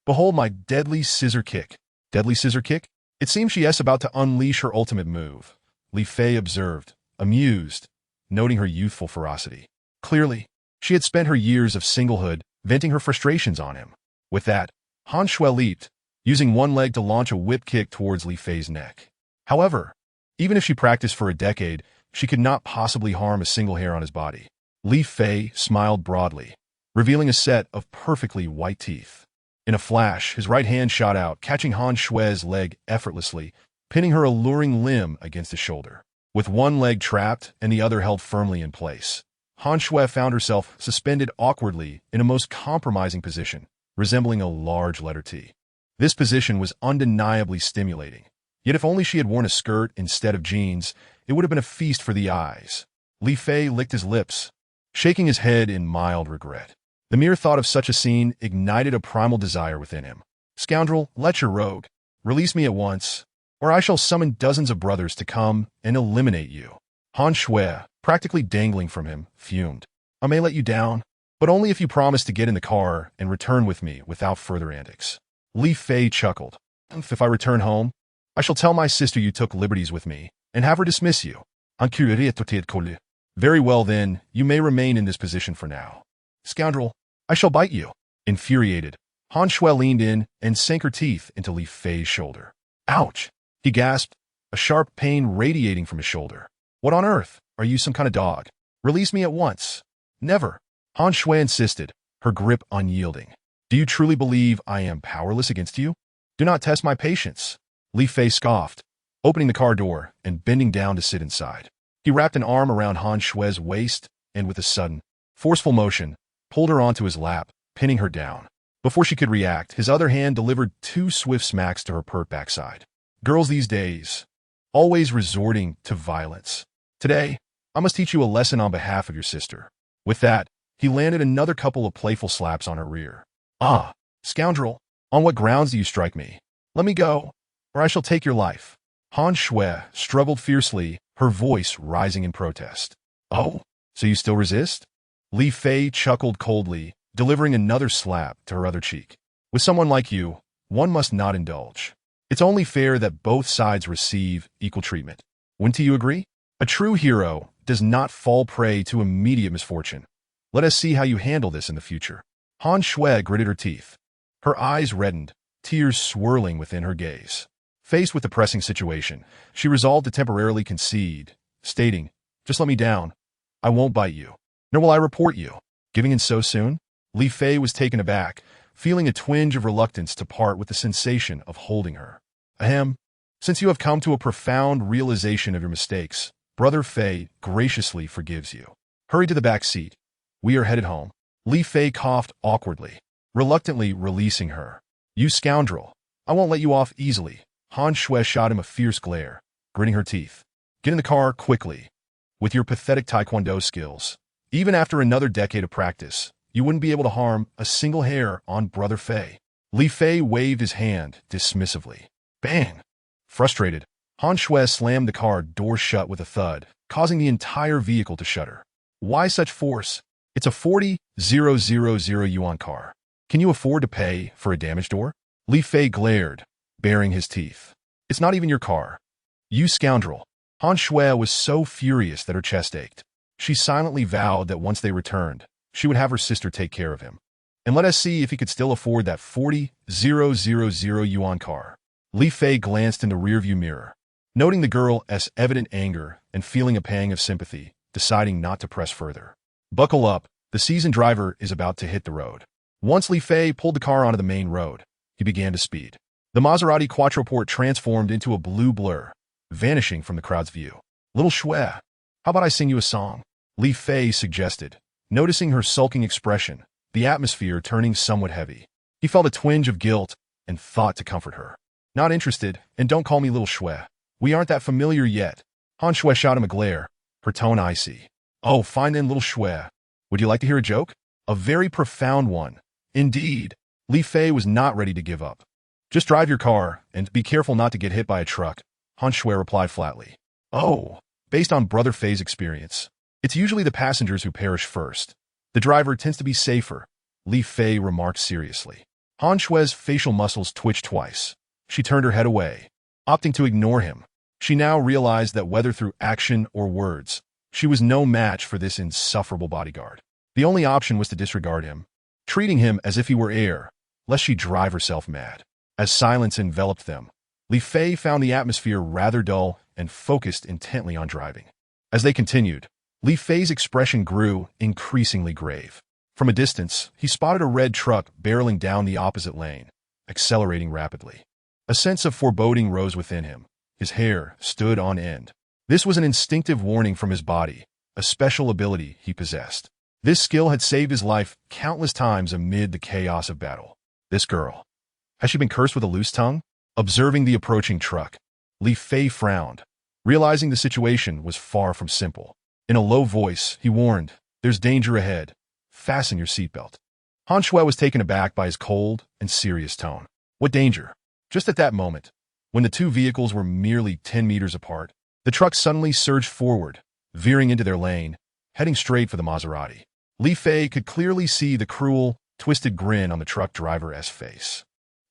[SPEAKER 1] Behold my deadly scissor kick. Deadly scissor kick? It seemed she is about to unleash her ultimate move. Li Fei observed, amused, noting her youthful ferocity. Clearly, she had spent her years of singlehood venting her frustrations on him. With that, Han Shui leaped, using one leg to launch a whip kick towards Li Fei's neck. However, even if she practiced for a decade, she could not possibly harm a single hair on his body. Li Fei smiled broadly, revealing a set of perfectly white teeth. In a flash, his right hand shot out, catching Han Shui's leg effortlessly, pinning her alluring limb against his shoulder. With one leg trapped and the other held firmly in place, Han Shui found herself suspended awkwardly in a most compromising position, resembling a large letter T. This position was undeniably stimulating. Yet if only she had worn a skirt instead of jeans, it would have been a feast for the eyes. Li Fei licked his lips, shaking his head in mild regret. The mere thought of such a scene ignited a primal desire within him. Scoundrel, let your rogue. Release me at once, or I shall summon dozens of brothers to come and eliminate you. Han Shui, practically dangling from him, fumed. I may let you down, but only if you promise to get in the car and return with me without further antics. Li Fei chuckled. If I return home, I shall tell my sister you took liberties with me and have her dismiss you. Very well then, you may remain in this position for now. Scoundrel, I shall bite you. Infuriated, Han Shui leaned in and sank her teeth into Li Fei's shoulder. Ouch! He gasped, a sharp pain radiating from his shoulder. What on earth? Are you some kind of dog? Release me at once. Never. Han Shui insisted, her grip unyielding. Do you truly believe I am powerless against you? Do not test my patience. Li Fei scoffed, opening the car door and bending down to sit inside. He wrapped an arm around Han Shui's waist and with a sudden, forceful motion, pulled her onto his lap, pinning her down. Before she could react, his other hand delivered 2 swift smacks to her pert backside. Girls these days, always resorting to violence. Today, I must teach you a lesson on behalf of your sister. With that, he landed another couple of playful slaps on her rear. Ah, scoundrel, on what grounds do you strike me? Let me go, or I shall take your life. Han Shui struggled fiercely, her voice rising in protest. Oh, so you still resist? Li Fei chuckled coldly, delivering another slap to her other cheek. With someone like you, one must not indulge. It's only fair that both sides receive equal treatment. Wouldn't you agree? A true hero does not fall prey to immediate misfortune. Let us see how you handle this in the future. Han Shui gritted her teeth. Her eyes reddened, tears swirling within her gaze. Faced with the pressing situation, she resolved to temporarily concede, stating, just let me down. I won't bite you, nor will I report you. Giving in so soon? Li Fei was taken aback, feeling a twinge of reluctance to part with the sensation of holding her. Ahem. Since you have come to a profound realization of your mistakes, Brother Fei graciously forgives you. Hurry to the back seat. We are headed home. Li Fei coughed awkwardly, reluctantly releasing her. You scoundrel. I won't let you off easily. Han Shui shot him a fierce glare, gritting her teeth. Get in the car quickly. With your pathetic taekwondo skills, even after another decade of practice, you wouldn't be able to harm a single hair on Brother Fei. Li Fei waved his hand dismissively. Bang! Frustrated, Han Shui slammed the car door shut with a thud, causing the entire vehicle to shudder. Why such force? It's a 40,000 yuan car. Can you afford to pay for a damaged door? Li Fei glared, baring his teeth. It's not even your car. You scoundrel. Han Shui was so furious that her chest ached. She silently vowed that once they returned, she would have her sister take care of him. And let us see if he could still afford that 40,000 yuan car. Li Fei glanced in the rearview mirror, noting the girl's evident anger and feeling a pang of sympathy, deciding not to press further. Buckle up, the seasoned driver is about to hit the road. Once Li Fei pulled the car onto the main road, he began to speed. The Maserati Quattroporte transformed into a blue blur, vanishing from the crowd's view. Little Shui, how about I sing you a song? Li Fei suggested, noticing her sulking expression, the atmosphere turning somewhat heavy. He felt a twinge of guilt and thought to comfort her. Not interested, and don't call me Little Shui. We aren't that familiar yet. Han Shui shot him a glare, her tone icy. Oh, fine then, Little Shui. Would you like to hear a joke? A very profound one. Indeed. Li Fei was not ready to give up. Just drive your car, and be careful not to get hit by a truck, Han Shui replied flatly. Oh, based on Brother Fei's experience, it's usually the passengers who perish first. The driver tends to be safer, Li Fei remarked seriously. Han Shui's facial muscles twitched twice, she turned her head away, opting to ignore him. She now realized that whether through action or words, she was no match for this insufferable bodyguard. The only option was to disregard him, treating him as if he were air, lest she drive herself mad. As silence enveloped them, Li Fei found the atmosphere rather dull and focused intently on driving. As they continued, Li Fei's expression grew increasingly grave. From a distance, he spotted a red truck barreling down the opposite lane, accelerating rapidly. A sense of foreboding rose within him. His hair stood on end. This was an instinctive warning from his body, a special ability he possessed. This skill had saved his life countless times amid the chaos of battle. This girl. Has she been cursed with a loose tongue? Observing the approaching truck, Li Fei frowned, realizing the situation was far from simple. In a low voice, he warned, "There's danger ahead. Fasten your seatbelt." Han Shui was taken aback by his cold and serious tone. What danger? Just at that moment, when the two vehicles were merely 10 meters apart, the truck suddenly surged forward, veering into their lane, heading straight for the Maserati. Li Fei could clearly see the cruel, twisted grin on the truck driver's face.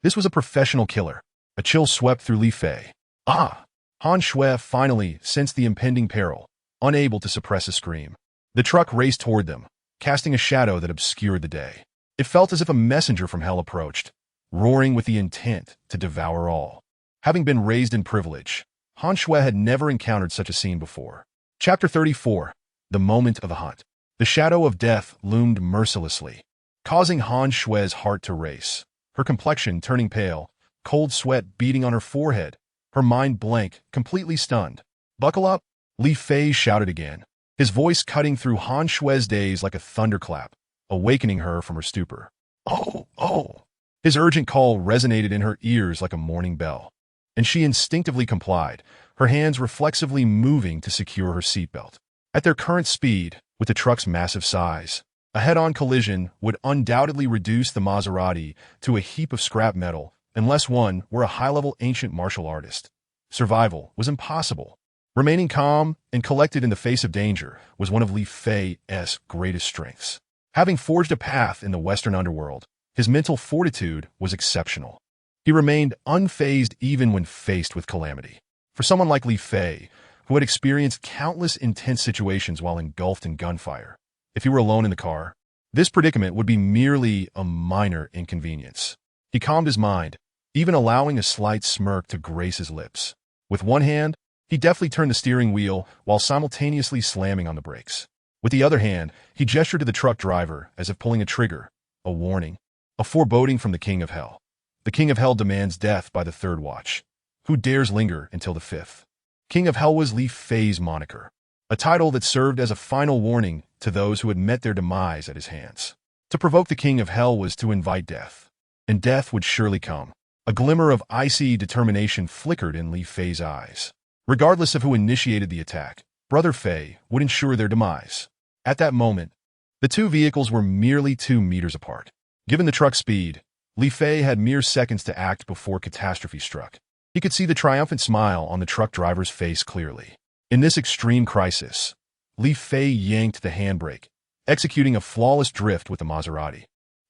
[SPEAKER 1] This was a professional killer. A chill swept through Li Fei. Ah! Han Shui finally sensed the impending peril, unable to suppress a scream. The truck raced toward them, casting a shadow that obscured the day. It felt as if a messenger from hell approached, roaring with the intent to devour all. Having been raised in privilege, Han Shui had never encountered such a scene before. Chapter 34. The Moment of the Hunt. The shadow of death loomed mercilessly, causing Han Shui's heart to race, her complexion turning pale, cold sweat beading on her forehead, her mind blank, completely stunned. "Buckle up," Li Fei shouted again, his voice cutting through Han Shui's daze like a thunderclap, awakening her from her stupor. "Oh, oh!" His urgent call resonated in her ears like a morning bell, and she instinctively complied, her hands reflexively moving to secure her seatbelt. At their current speed, with the truck's massive size, a head-on collision would undoubtedly reduce the Maserati to a heap of scrap metal unless one were a high-level ancient martial artist. Survival was impossible. Remaining calm and collected in the face of danger was one of Li Fei's greatest strengths. Having forged a path in the Western underworld, his mental fortitude was exceptional. He remained unfazed even when faced with calamity. For someone like Li Fei, who had experienced countless intense situations while engulfed in gunfire, if he were alone in the car, this predicament would be merely a minor inconvenience. He calmed his mind, even allowing a slight smirk to grace his lips. With one hand, he deftly turned the steering wheel while simultaneously slamming on the brakes. With the other hand, he gestured to the truck driver as if pulling a trigger, a warning, a foreboding from the King of Hell. The King of Hell demands death by the third watch. Who dares linger until the fifth? King of Hell was Li Fei's moniker, a title that served as a final warning to those who had met their demise at his hands. To provoke the King of Hell was to invite death, and death would surely come. A glimmer of icy determination flickered in Li Fei's eyes. Regardless of who initiated the attack, Brother Fei would ensure their demise. At that moment, the two vehicles were merely 2 meters apart. Given the truck's speed, Li Fei had mere seconds to act before catastrophe struck. He could see the triumphant smile on the truck driver's face clearly. In this extreme crisis, Li Fei yanked the handbrake, executing a flawless drift with the Maserati,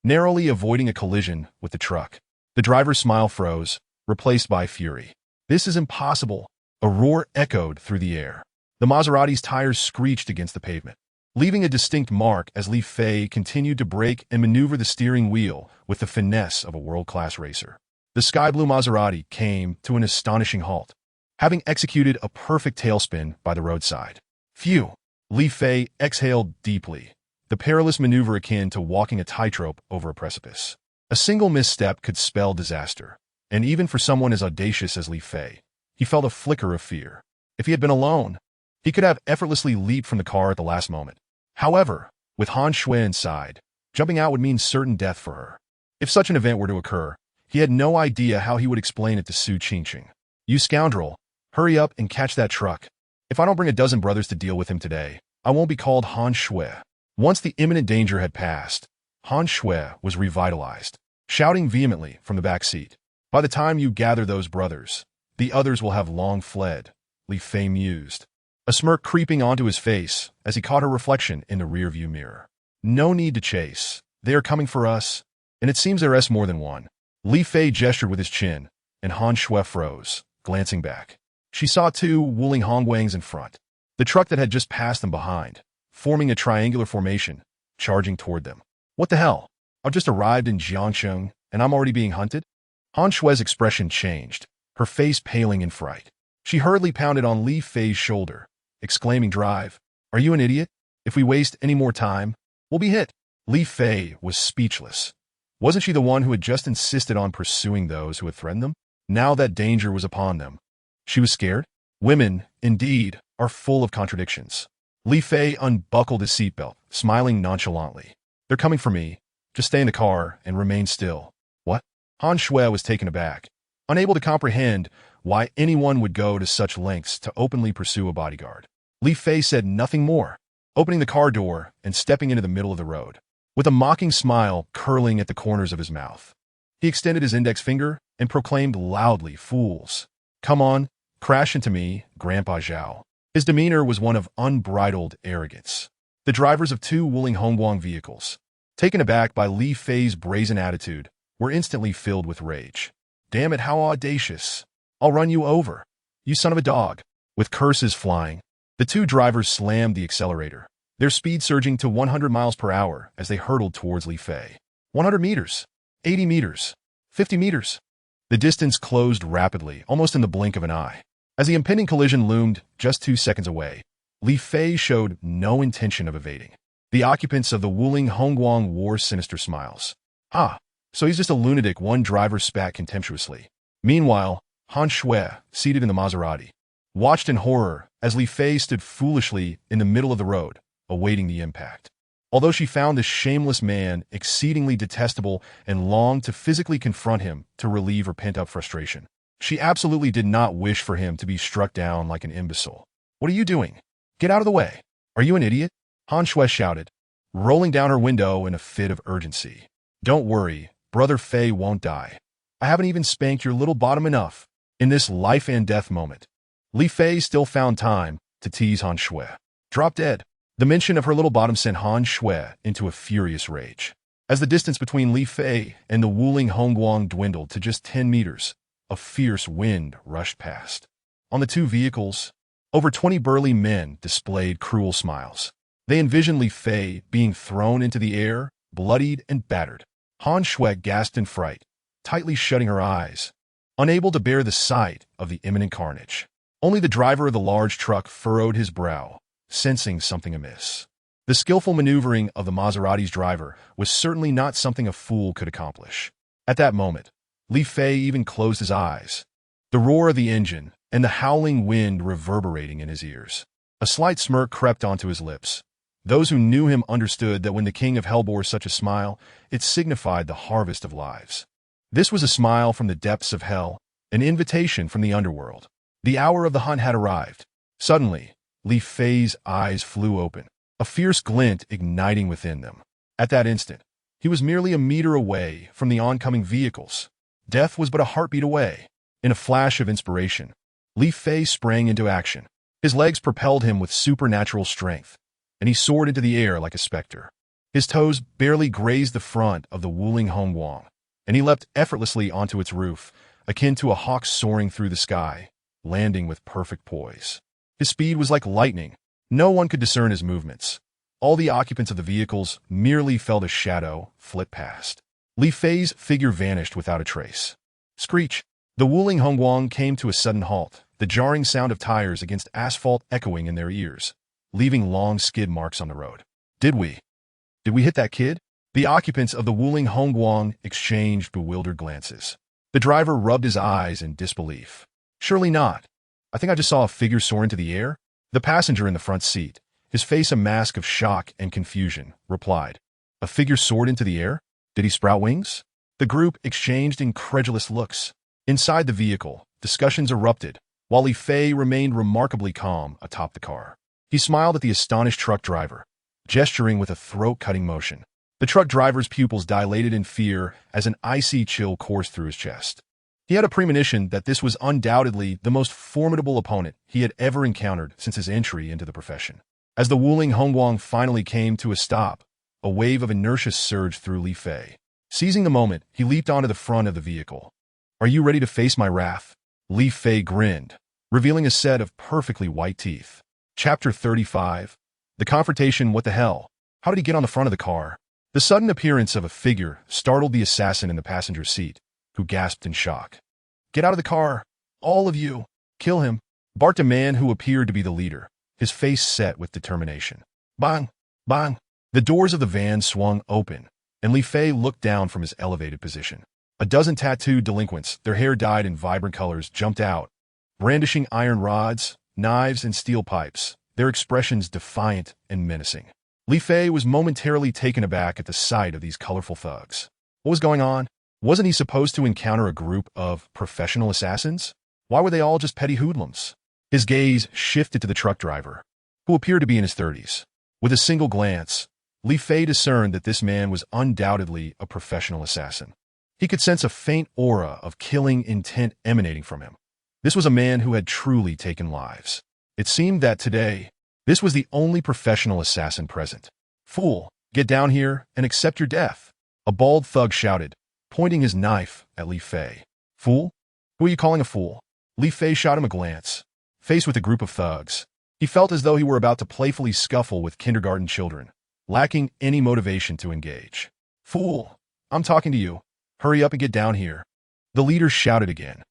[SPEAKER 1] narrowly avoiding a collision with the truck. The driver's smile froze, replaced by fury. "This is impossible!" A roar echoed through the air. The Maserati's tires screeched against the pavement, leaving a distinct mark as Li Fei continued to brake and maneuver the steering wheel with the finesse of a world-class racer. The sky-blue Maserati came to an astonishing halt, having executed a perfect tailspin by the roadside. Phew! Li Fei exhaled deeply, the perilous maneuver akin to walking a tightrope over a precipice. A single misstep could spell disaster, and even for someone as audacious as Li Fei, he felt a flicker of fear. If he had been alone, he could have effortlessly leaped from the car at the last moment. However, with Han Shui inside, jumping out would mean certain death for her. If such an event were to occur, he had no idea how he would explain it to Su Qingqing. "You scoundrel, hurry up and catch that truck. If I don't bring a dozen brothers to deal with him today, I won't be called Han Shui." Once the imminent danger had passed, Han Shui was revitalized, shouting vehemently from the back seat. "By the time you gather those brothers, the others will have long fled," Li Fei mused, a smirk creeping onto his face as he caught her reflection in the rearview mirror. "No need to chase. They are coming for us, and it seems there's more than one." Li Fei gestured with his chin, and Han Shui froze, glancing back. She saw two Wuling Hongwangs in front, the truck that had just passed them behind, forming a triangular formation, charging toward them. What the hell? I've just arrived in Jiangsheng, and I'm already being hunted? Han Shui's expression changed, her face paling in fright. She hurriedly pounded on Li Fei's shoulder, exclaiming, "Drive! Are you an idiot? If we waste any more time, we'll be hit." Li Fei was speechless. Wasn't she the one who had just insisted on pursuing those who had threatened them? Now that danger was upon them, she was scared. Women, indeed, are full of contradictions. Li Fei unbuckled his seatbelt, smiling nonchalantly. "They're coming for me. Just stay in the car and remain still." "What?" Han Shui was taken aback, unable to comprehend why anyone would go to such lengths to openly pursue a bodyguard. Li Fei said nothing more, opening the car door and stepping into the middle of the road. With a mocking smile curling at the corners of his mouth, he extended his index finger and proclaimed loudly, "Fools! Come on, crash into me, Grandpa Zhao." His demeanor was one of unbridled arrogance. The drivers of two Wuling Hongguang vehicles, taken aback by Li Fei's brazen attitude, were instantly filled with rage. "Damn it, how audacious! I'll run you over, you son of a dog!" With curses flying, the two drivers slammed the accelerator, their speed surging to 100 miles per hour as they hurtled towards Li Fei. 100 meters, 80 meters, 50 meters. The distance closed rapidly, almost in the blink of an eye. As the impending collision loomed just 2 seconds away, Li Fei showed no intention of evading. The occupants of the Wuling Hongguang wore sinister smiles. "Ah, so he's just a lunatic," one driver spat contemptuously. Meanwhile, Han Shui, seated in the Maserati, watched in horror as Li Fei stood foolishly in the middle of the road, awaiting the impact. Although she found this shameless man exceedingly detestable and longed to physically confront him to relieve her pent-up frustration, she absolutely did not wish for him to be struck down like an imbecile. "What are you doing? Get out of the way! Are you an idiot?" Han Shui shouted, rolling down her window in a fit of urgency. "Don't worry, Brother Fei won't die. I haven't even spanked your little bottom enough." In this life-and-death moment, Li Fei still found time to tease Han Shui. "Drop dead." The mention of her little bottom sent Han Shui into a furious rage. As the distance between Li Fei and the Wuling Hongguang dwindled to just 10 meters, a fierce wind rushed past. On the two vehicles, over 20 burly men displayed cruel smiles. They envisioned Li Fei being thrown into the air, bloodied and battered. Han Shui gasped in fright, tightly shutting her eyes, unable to bear the sight of the imminent carnage. Only the driver of the large truck furrowed his brow, sensing something amiss. The skillful maneuvering of the Maserati's driver was certainly not something a fool could accomplish. At that moment, Li Fei even closed his eyes, the roar of the engine and the howling wind reverberating in his ears. A slight smirk crept onto his lips. Those who knew him understood that when the king of hell bore such a smile, it signified the harvest of lives. This was a smile from the depths of hell, an invitation from the underworld. The hour of the hunt had arrived. Suddenly, Li Fei's eyes flew open, a fierce glint igniting within them. At that instant, he was merely a meter away from the oncoming vehicles. Death was but a heartbeat away. In a flash of inspiration, Li Fei sprang into action. His legs propelled him with supernatural strength, and he soared into the air like a specter. His toes barely grazed the front of the Wuling Hongguang, and he leapt effortlessly onto its roof, akin to a hawk soaring through the sky, landing with perfect poise. His speed was like lightning. No one could discern his movements. All the occupants of the vehicles merely felt a shadow flit past. Li Fei's figure vanished without a trace. Screech! The Wuling Hongguang came to a sudden halt, the jarring sound of tires against asphalt echoing in their ears, leaving long skid marks on the road. Did we hit that kid?" The occupants of the Wuling Hongguang exchanged bewildered glances. The driver rubbed his eyes in disbelief. "Surely not. I think I just saw a figure soar into the air." The passenger in the front seat, his face a mask of shock and confusion, replied, "A figure soared into the air? Did he sprout wings?" The group exchanged incredulous looks. Inside the vehicle, discussions erupted, while Li Fei remained remarkably calm atop the car. He smiled at the astonished truck driver, gesturing with a throat-cutting motion. The truck driver's pupils dilated in fear as an icy chill coursed through his chest. He had a premonition that this was undoubtedly the most formidable opponent he had ever encountered since his entry into the profession. As the Wuling Hongguang finally came to a stop, a wave of inertia surged through Li Fei. Seizing the moment, he leaped onto the front of the vehicle. Are you ready to face my wrath? Li Fei grinned, revealing a set of perfectly white teeth. Chapter 35. The confrontation. What the hell? How did he get on the front of the car? The sudden appearance of a figure startled the assassin in the passenger seat, who gasped in shock. Get out of the car! All of you! Kill him! Barked a man who appeared to be the leader, his face set with determination. Bang! Bang! The doors of the van swung open, and Li Fei looked down from his elevated position. A dozen tattooed delinquents, their hair dyed in vibrant colors, jumped out, brandishing iron rods, knives, and steel pipes, their expressions defiant and menacing. Li Fei was momentarily taken aback at the sight of these colorful thugs. What was going on? Wasn't he supposed to encounter a group of professional assassins? Why were they all just petty hoodlums? His gaze shifted to the truck driver, who appeared to be in his 30s. With a single glance, Li Fei discerned that this man was undoubtedly a professional assassin. He could sense a faint aura of killing intent emanating from him. This was a man who had truly taken lives. It seemed that today, this was the only professional assassin present. Fool, get down here and accept your death, a bald thug shouted, pointing his knife at Li Fei. Fool? Who are you calling a fool? Li Fei shot him a glance. Faced with a group of thugs, he felt as though he were about to playfully scuffle with kindergarten children, lacking any motivation to engage. Fool, I'm talking to you. Hurry up and get down here. The leader shouted again.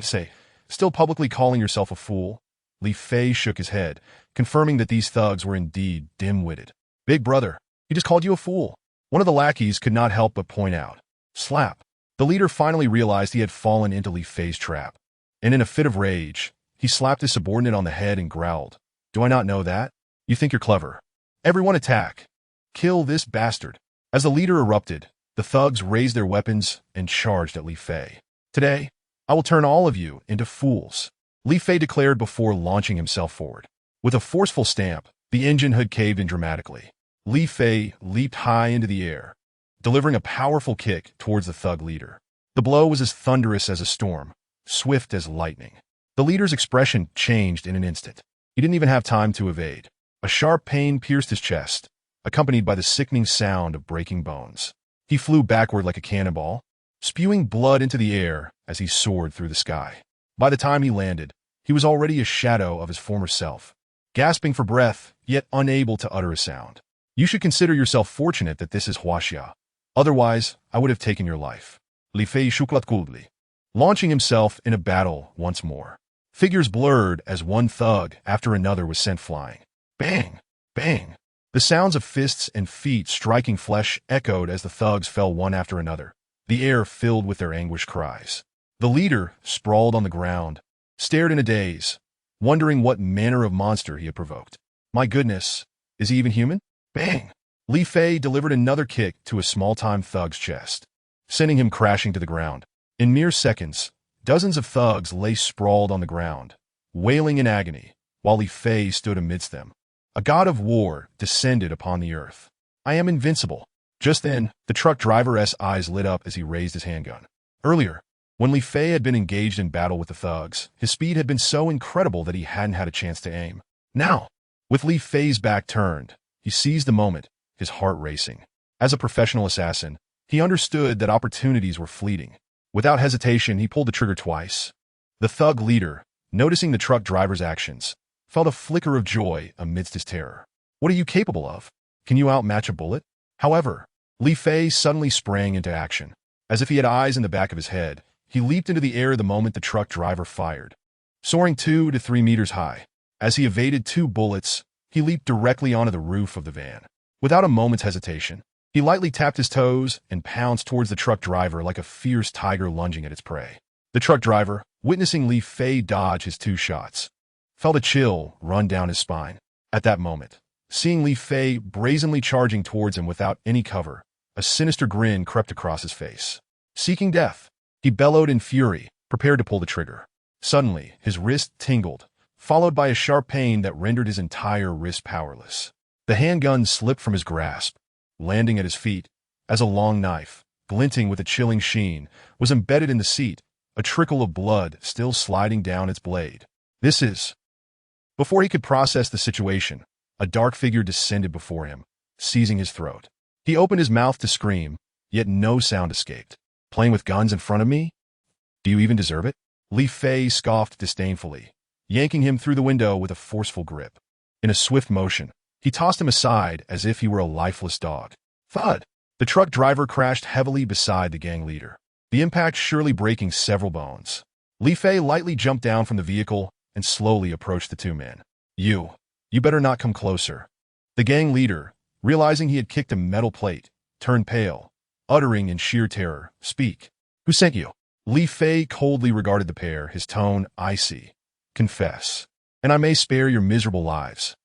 [SPEAKER 1] Say, still publicly calling yourself a fool? Li Fei shook his head, confirming that these thugs were indeed dim-witted. Big brother, he just called you a fool. One of the lackeys could not help but point out. Slap. The leader finally realized he had fallen into Li Fei's trap, and in a fit of rage, he slapped his subordinate on the head and growled. Do I not know that? You think you're clever. Everyone attack. Kill this bastard. As the leader erupted, the thugs raised their weapons and charged at Li Fei. Today, I will turn all of you into fools, Li Fei declared before launching himself forward. With a forceful stamp, the engine hood caved in dramatically. Li Fei leaped high into the air, delivering a powerful kick towards the thug leader. The blow was as thunderous as a storm, swift as lightning. The leader's expression changed in an instant. He didn't even have time to evade. A sharp pain pierced his chest, accompanied by the sickening sound of breaking bones. He flew backward like a cannonball, spewing blood into the air as he soared through the sky. By the time he landed, he was already a shadow of his former self, gasping for breath, yet unable to utter a sound. You should consider yourself fortunate that this is Huaxia. Otherwise, I would have taken your life. Li Fei shuklatkulbli, launching himself in a battle once more. Figures blurred as one thug after another was sent flying. Bang! Bang! The sounds of fists and feet striking flesh echoed as the thugs fell one after another, the air filled with their anguished cries. The leader, sprawled on the ground, stared in a daze, wondering what manner of monster he had provoked. My goodness, is he even human? Bang! Li Fei delivered another kick to a small-time thug's chest, sending him crashing to the ground. In mere seconds, dozens of thugs lay sprawled on the ground, wailing in agony, while Li Fei stood amidst them. A god of war descended upon the earth. I am invincible. Just then, the truck driver's eyes lit up as he raised his handgun. Earlier, when Li Fei had been engaged in battle with the thugs, his speed had been so incredible that he hadn't had a chance to aim. Now, with Li Fei's back turned, he seized the moment, his heart racing. As a professional assassin, he understood that opportunities were fleeting. Without hesitation, he pulled the trigger twice. The thug leader, noticing the truck driver's actions, felt a flicker of joy amidst his terror. What are you capable of? Can you outmatch a bullet? However, Li Fei suddenly sprang into action. As if he had eyes in the back of his head, he leaped into the air the moment the truck driver fired. Soaring 2 to 3 meters high, as he evaded 2 bullets, he leaped directly onto the roof of the van. Without a moment's hesitation, he lightly tapped his toes and pounced towards the truck driver like a fierce tiger lunging at its prey. The truck driver, witnessing Li Fei dodge his 2 shots, felt a chill run down his spine. At that moment, seeing Li Fei brazenly charging towards him without any cover, a sinister grin crept across his face. Seeking death, he bellowed in fury, prepared to pull the trigger. Suddenly, his wrist tingled, followed by a sharp pain that rendered his entire wrist powerless. The handgun slipped from his grasp, landing at his feet, as a long knife, glinting with a chilling sheen, was embedded in the seat, a trickle of blood still sliding down its blade. This is... Before he could process the situation, a dark figure descended before him, seizing his throat. He opened his mouth to scream, yet no sound escaped. Playing with guns in front of me? Do you even deserve it? Li Fei scoffed disdainfully, yanking him through the window with a forceful grip. In a swift motion, he tossed him aside as if he were a lifeless dog. Thud! The truck driver crashed heavily beside the gang leader, the impact surely breaking several bones. Li Fei lightly jumped down from the vehicle and slowly approached the two men. You better not come closer. The gang leader, realizing he had kicked a metal plate, turned pale, uttering in sheer terror, "Speak. Who sent you?" Li Fei coldly regarded the pair, his tone icy. "Confess, and I may spare your miserable lives."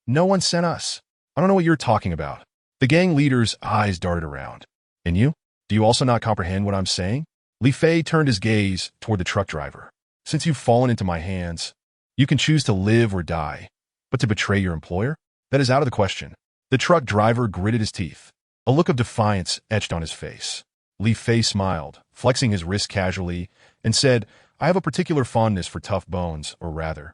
[SPEAKER 1] No one sent us. I don't know what you're talking about." The gang leader's eyes darted around. "And you? Do you also not comprehend what I'm saying?" Li Fei turned his gaze toward the truck driver. "Since you've fallen into my hands, you can choose to live or die, but to betray your employer? That is out of the question." The truck driver gritted his teeth. A look of defiance etched on his face. Li Fei smiled, flexing his wrist casually, and said, "I have a particular fondness for tough bones, or rather,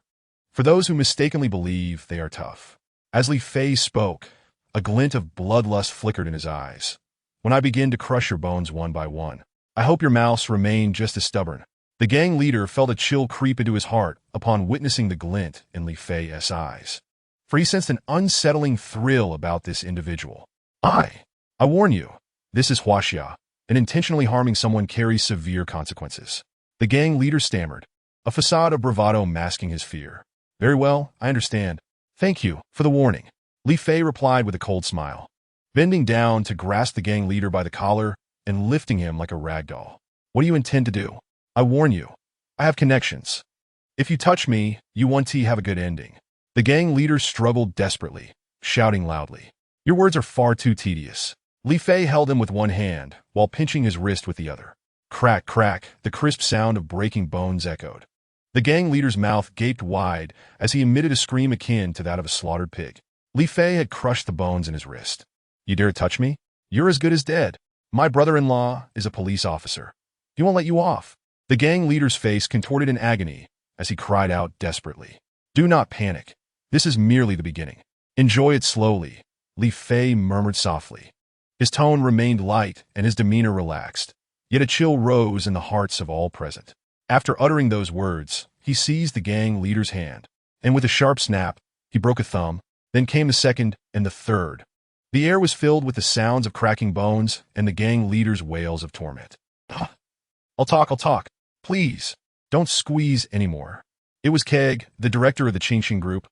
[SPEAKER 1] for those who mistakenly believe they are tough." As Li Fei spoke, a glint of bloodlust flickered in his eyes. "When I begin to crush your bones one by one, I hope your mouths remain just as stubborn." The gang leader felt a chill creep into his heart upon witnessing the glint in Li Fei's eyes, for he sensed an unsettling thrill about this individual. I warn you, this is huaxia, and intentionally harming someone carries severe consequences." The gang leader stammered, a facade of bravado masking his fear. "Very well, I understand. Thank you for the warning," Li Fei replied with a cold smile, bending down to grasp the gang leader by the collar and lifting him like a rag doll. "What do you intend to do? I warn you, I have connections. If you touch me, you won't have a good ending." The gang leader struggled desperately, shouting loudly. "Your words are far too tedious." Li Fei held him with one hand while pinching his wrist with the other. Crack, crack, the crisp sound of breaking bones echoed. The gang leader's mouth gaped wide as he emitted a scream akin to that of a slaughtered pig. Li Fei had crushed the bones in his wrist. "You dare touch me? You're as good as dead. My brother-in-law is a police officer. He won't let you off." The gang leader's face contorted in agony as he cried out desperately. "Do not panic. This is merely the beginning. Enjoy it slowly," Li Fei murmured softly. His tone remained light and his demeanor relaxed, yet a chill rose in the hearts of all present. After uttering those words, he seized the gang leader's hand, and with a sharp snap, he broke a thumb. Then came the second and the third. The air was filled with the sounds of cracking bones and the gang leader's wails of torment. I'll talk. Please, don't squeeze anymore." It was Keg, the director of the Qingxin group,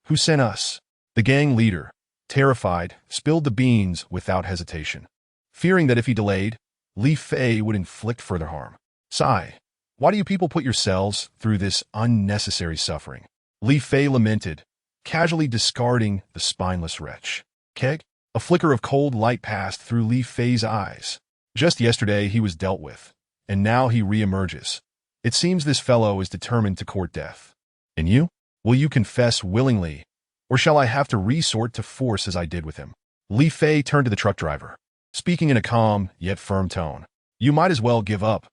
[SPEAKER 1] who sent us. The gang leader, terrified, spilled the beans without hesitation, fearing that if he delayed, Li Fei would inflict further harm. "Sigh. Why do you people put yourselves through this unnecessary suffering?" Li Fei lamented, casually discarding the spineless wretch. "Keg?" A flicker of cold light passed through Li Fei's eyes. "Just yesterday he was dealt with, and now he re-emerges. It seems this fellow is determined to court death. And you? Will you confess willingly, or shall I have to resort to force as I did with him?" Li Fei turned to the truck driver, speaking in a calm yet firm tone. "You might as well give up.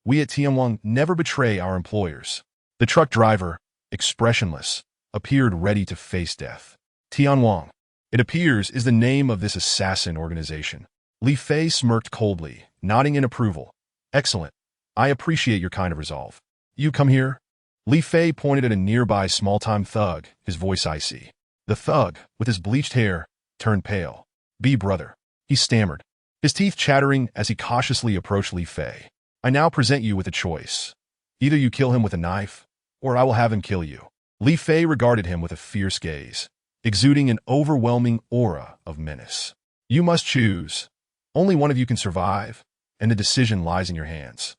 [SPEAKER 1] We at Tianwang never betray our employers." The truck driver, expressionless, appeared ready to face death. "Tianwang, it appears, is the name of this assassin organization." Li Fei smirked coldly, nodding in approval. "Excellent. I appreciate your kind of resolve. You come here." Li Fei pointed at a nearby small-time thug, his voice icy. The thug, with his bleached hair, turned pale. "Be brother," he stammered, his teeth chattering as he cautiously approached Li Fei. "I now present you with a choice. Either you kill him with a knife, or I will have him kill you." Li Fei regarded him with a fierce gaze, exuding an overwhelming aura of menace. "You must choose. Only one of you can survive, and the decision lies in your hands."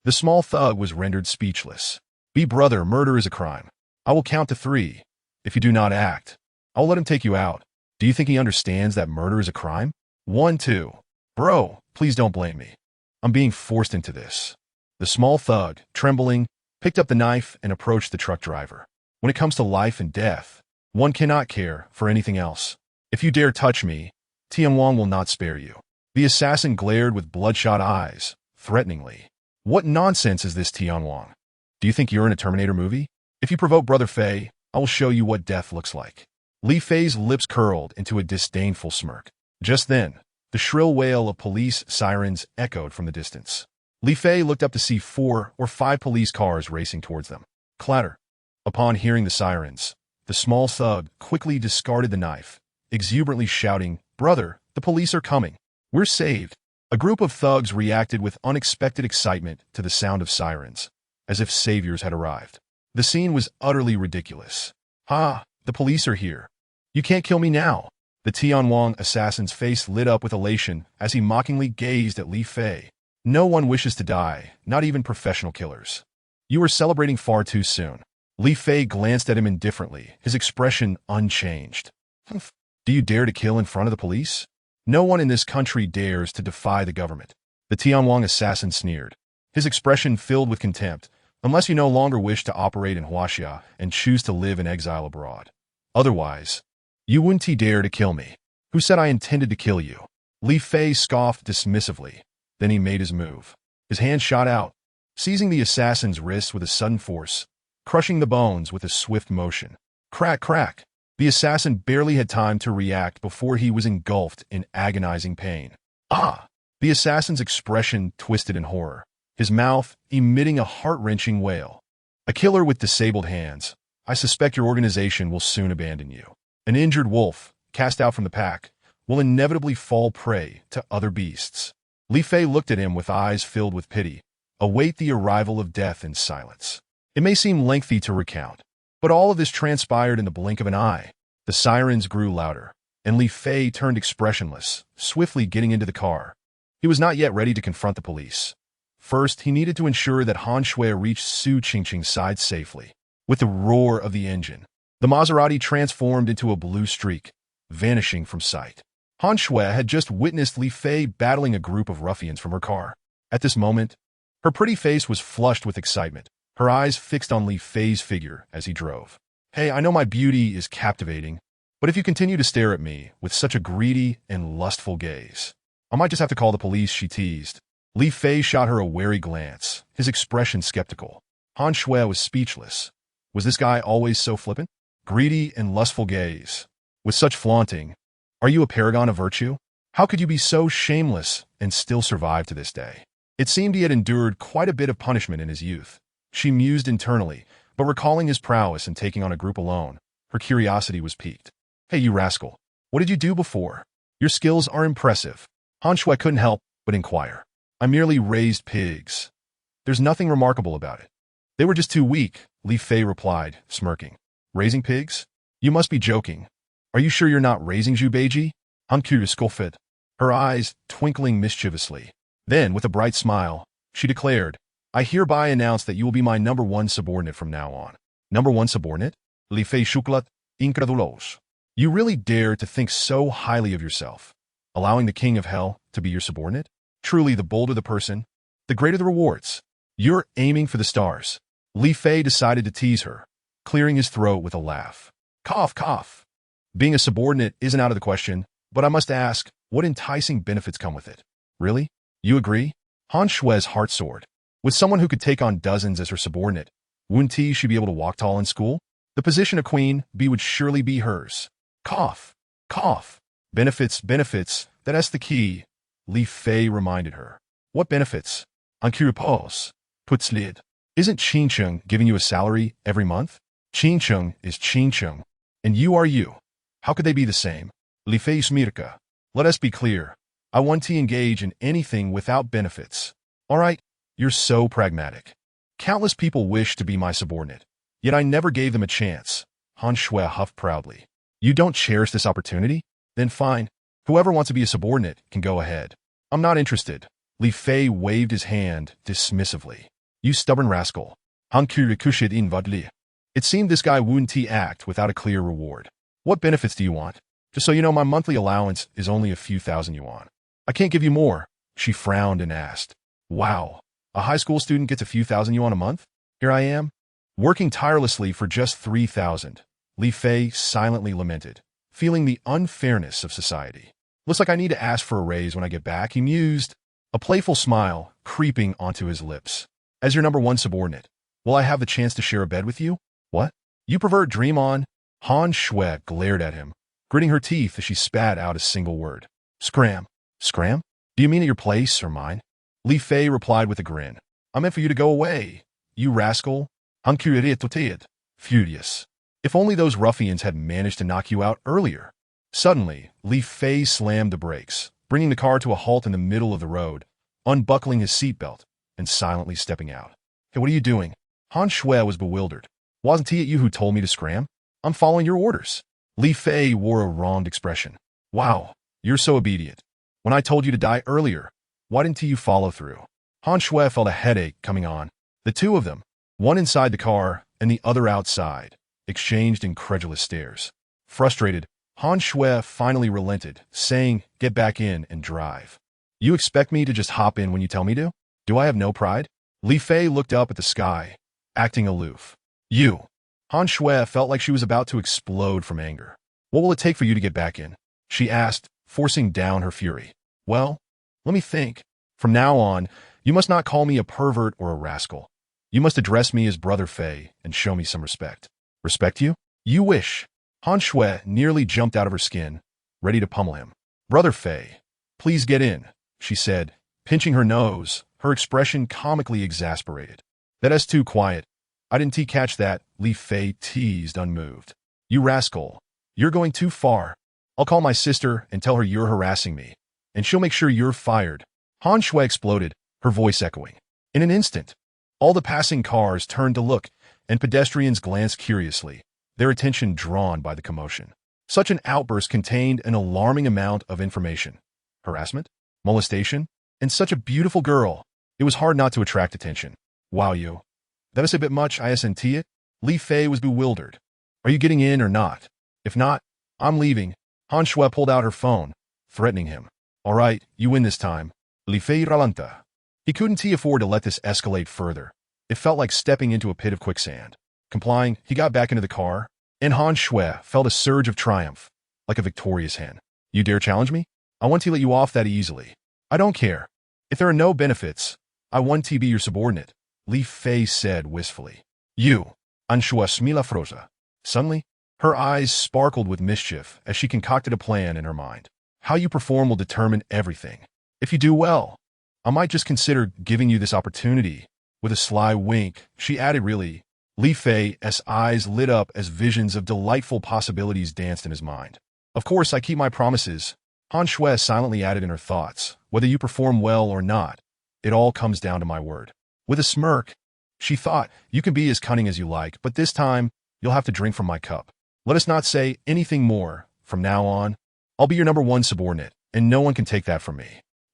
[SPEAKER 1] The small thug was rendered speechless. "Be brother, murder is a crime. I will count to 3. If you do not act, I will let him take you out. Do you think he understands that murder is a crime? 1, 2. Bro, please don't blame me. I'm being forced into this." The small thug, trembling, picked up the knife and approached the truck driver. "When it comes to life and death, one cannot care for anything else. If you dare touch me, Tianwang will not spare you." The assassin glared with bloodshot eyes, threateningly. "What nonsense is this, Tianwang? Do you think you're in a Terminator movie? If you provoke Brother Fei, I will show you what death looks like." Li Fei's lips curled into a disdainful smirk. Just then, the shrill wail of police sirens echoed from the distance. Li Fei looked up to see 4 or 5 police cars racing towards them. Clatter. Upon hearing the sirens, the small thug quickly discarded the knife, exuberantly shouting, "Brother, the police are coming. We're saved." A group of thugs reacted with unexpected excitement to the sound of sirens, as if saviors had arrived. The scene was utterly ridiculous. "Ha, the police are here. You can't kill me now." The Tianwang assassin's face lit up with elation as he mockingly gazed at Li Fei. "No one wishes to die, not even professional killers. You are celebrating far too soon." Li Fei glanced at him indifferently, his expression unchanged. "Do you dare to kill in front of the police? No one in this country dares to defy the government." The Tianwang assassin sneered, his expression filled with contempt, "Unless you no longer wish to operate in Huaxia and choose to live in exile abroad. Otherwise, you wouldn't dare to kill me. Who said I intended to kill you?" Li Fei scoffed dismissively. Then he made his move. His hand shot out, seizing the assassin's wrist with a sudden force, crushing the bones with a swift motion. Crack, crack. The assassin barely had time to react before he was engulfed in agonizing pain. Ah! The assassin's expression twisted in horror, his mouth emitting a heart-wrenching wail. "A killer with disabled hands. I suspect your organization will soon abandon you. An injured wolf, cast out from the pack, will inevitably fall prey to other beasts." Li Fei looked at him with eyes filled with pity. "Await the arrival of death in silence." It may seem lengthy to recount, but all of this transpired in the blink of an eye. The sirens grew louder, and Li Fei turned expressionless, swiftly getting into the car. He was not yet ready to confront the police. First, he needed to ensure that Han Shui reached Su Qingqing's side safely. With the roar of the engine, the Maserati transformed into a blue streak, vanishing from sight. Han Shui had just witnessed Li Fei battling a group of ruffians from her car. At this moment, her pretty face was flushed with excitement, her eyes fixed on Li Fei's figure as he drove. "Hey, I know my beauty is captivating, but if you continue to stare at me with such a greedy and lustful gaze, I might just have to call the police," she teased. Li Fei shot her a wary glance, his expression skeptical. Han Shui was speechless. Was this guy always so flippant? Greedy and lustful gaze. With such flaunting, are you a paragon of virtue? How could you be so shameless and still survive to this day? It seemed he had endured quite a bit of punishment in his youth. She mused internally, but recalling his prowess in taking on a group alone, her curiosity was piqued. "Hey, you rascal, what did you do before? Your skills are impressive." Han Shui couldn't help but inquire. "I merely raised pigs. There's nothing remarkable about it." "They were just too weak," Li Fei replied, smirking. "Raising pigs? You must be joking. Are you sure you're not raising Zhubeiji?" Han Qiu scoffed, her eyes twinkling mischievously. Then, with a bright smile, she declared, "I hereby announce that you will be my #1 subordinate from now on." "#1 subordinate?" Li Fei shuklat, incredulos. "You really dare to think so highly of yourself, allowing the king of hell to be your subordinate? Truly, the bolder the person, the greater the rewards. You're aiming for the stars." Li Fei decided to tease her, clearing his throat with a laugh. "Cough, cough. Being a subordinate isn't out of the question, but I must ask, what enticing benefits come with it? Really? You agree?" Han Shui's heart soared. With someone who could take on dozens as her subordinate, wouldn't she be able to walk tall in school? The position of queen bee would surely be hers. Cough, cough. "Benefits, benefits, that's the key," Li Fei reminded her. "What benefits?" "Ankiripos, putzlid. Isn't Qingcheng giving you a salary every month? Qingcheng is Qingcheng, and you are you. How could they be the same?" Li Fei smirka. "Let us be clear. I want to engage in anything without benefits. All right, you're so pragmatic. Countless people wish to be my subordinate, yet I never gave them a chance." Han Shui huffed proudly. "You don't cherish this opportunity? Then fine. Whoever wants to be a subordinate can go ahead. I'm not interested." Li Fei waved his hand dismissively. "You stubborn rascal." Han Qiu rikushid in vadli. It seemed this guy wouldn't act without a clear reward. "What benefits do you want? Just so you know, my monthly allowance is only a few thousand yuan. I can't give you more." She frowned and asked, "Wow, a high school student gets a few thousand yuan a month? Here I am, working tirelessly for just 3,000. Li Fei silently lamented, feeling the unfairness of society. "Looks like I need to ask for a raise when I get back," he mused, a playful smile creeping onto his lips. "As your #1 subordinate, will I have the chance to share a bed with you?" "What? You pervert, dream on." Han Shui glared at him, gritting her teeth as she spat out a single word. "Scram. Scram? Do you mean at your place or mine?" Li Fei replied with a grin. I meant for you to go away, you rascal. Furious. If only those ruffians had managed to knock you out earlier. Suddenly, Li Fei slammed the brakes, bringing the car to a halt in the middle of the road, unbuckling his seatbelt, and silently stepping out. Hey, what are you doing? Han Shui was bewildered. Wasn't it you who told me to scram? I'm following your orders. Li Fei wore a wronged expression. Wow, you're so obedient. When I told you to die earlier, why didn't you follow through? Han Shui felt a headache coming on. The two of them, one inside the car and the other outside, exchanged incredulous stares. Frustrated, Han Shui finally relented, saying, get back in and drive. You expect me to just hop in when you tell me to? Do I have no pride? Li Fei looked up at the sky, acting aloof. You. Han Shui felt like she was about to explode from anger. What will it take for you to get back in? She asked, forcing down her fury. Well, let me think. From now on, you must not call me a pervert or a rascal. You must address me as Brother Fei and show me some respect. Respect you? You wish. Han Shui nearly jumped out of her skin, ready to pummel him. Brother Fei, please get in, she said, pinching her nose, her expression comically exasperated. That's too quiet. I didn't catch that, Li Fei teased, unmoved. You rascal. You're going too far. I'll call my sister and tell her you're harassing me, and she'll make sure you're fired. Han Shui exploded, her voice echoing. In an instant, all the passing cars turned to look, and pedestrians glanced curiously, their attention drawn by the commotion. Such an outburst contained an alarming amount of information. Harassment? Molestation? And such a beautiful girl. It was hard not to attract attention. Wow, you. That is a bit much, isn't it? Li Fei was bewildered. Are you getting in or not? If not, I'm leaving. Han Shui pulled out her phone, threatening him. All right, you win this time. Li Fei ralanta. He couldn't afford to let this escalate further. It felt like stepping into a pit of quicksand. Complying, he got back into the car, and Han Shui felt a surge of triumph, like a victorious hen. You dare challenge me? I want to let you off that easily. I don't care. If there are no benefits, I want to be your subordinate, Li Fei said wistfully. You, Han Shui smila froza. Suddenly, her eyes sparkled with mischief as she concocted a plan in her mind. How you perform will determine everything. If you do well, I might just consider giving you this opportunity. With a sly wink, she added really. Li Fei's eyes lit up as visions of delightful possibilities danced in his mind. Of course, I keep my promises. Han Shui silently added in her thoughts. Whether you perform well or not, it all comes down to my word. With a smirk, she thought, you can be as cunning as you like, but this time, you'll have to drink from my cup. Let us not say anything more. From now on, I'll be your number one subordinate, and no one can take that from me.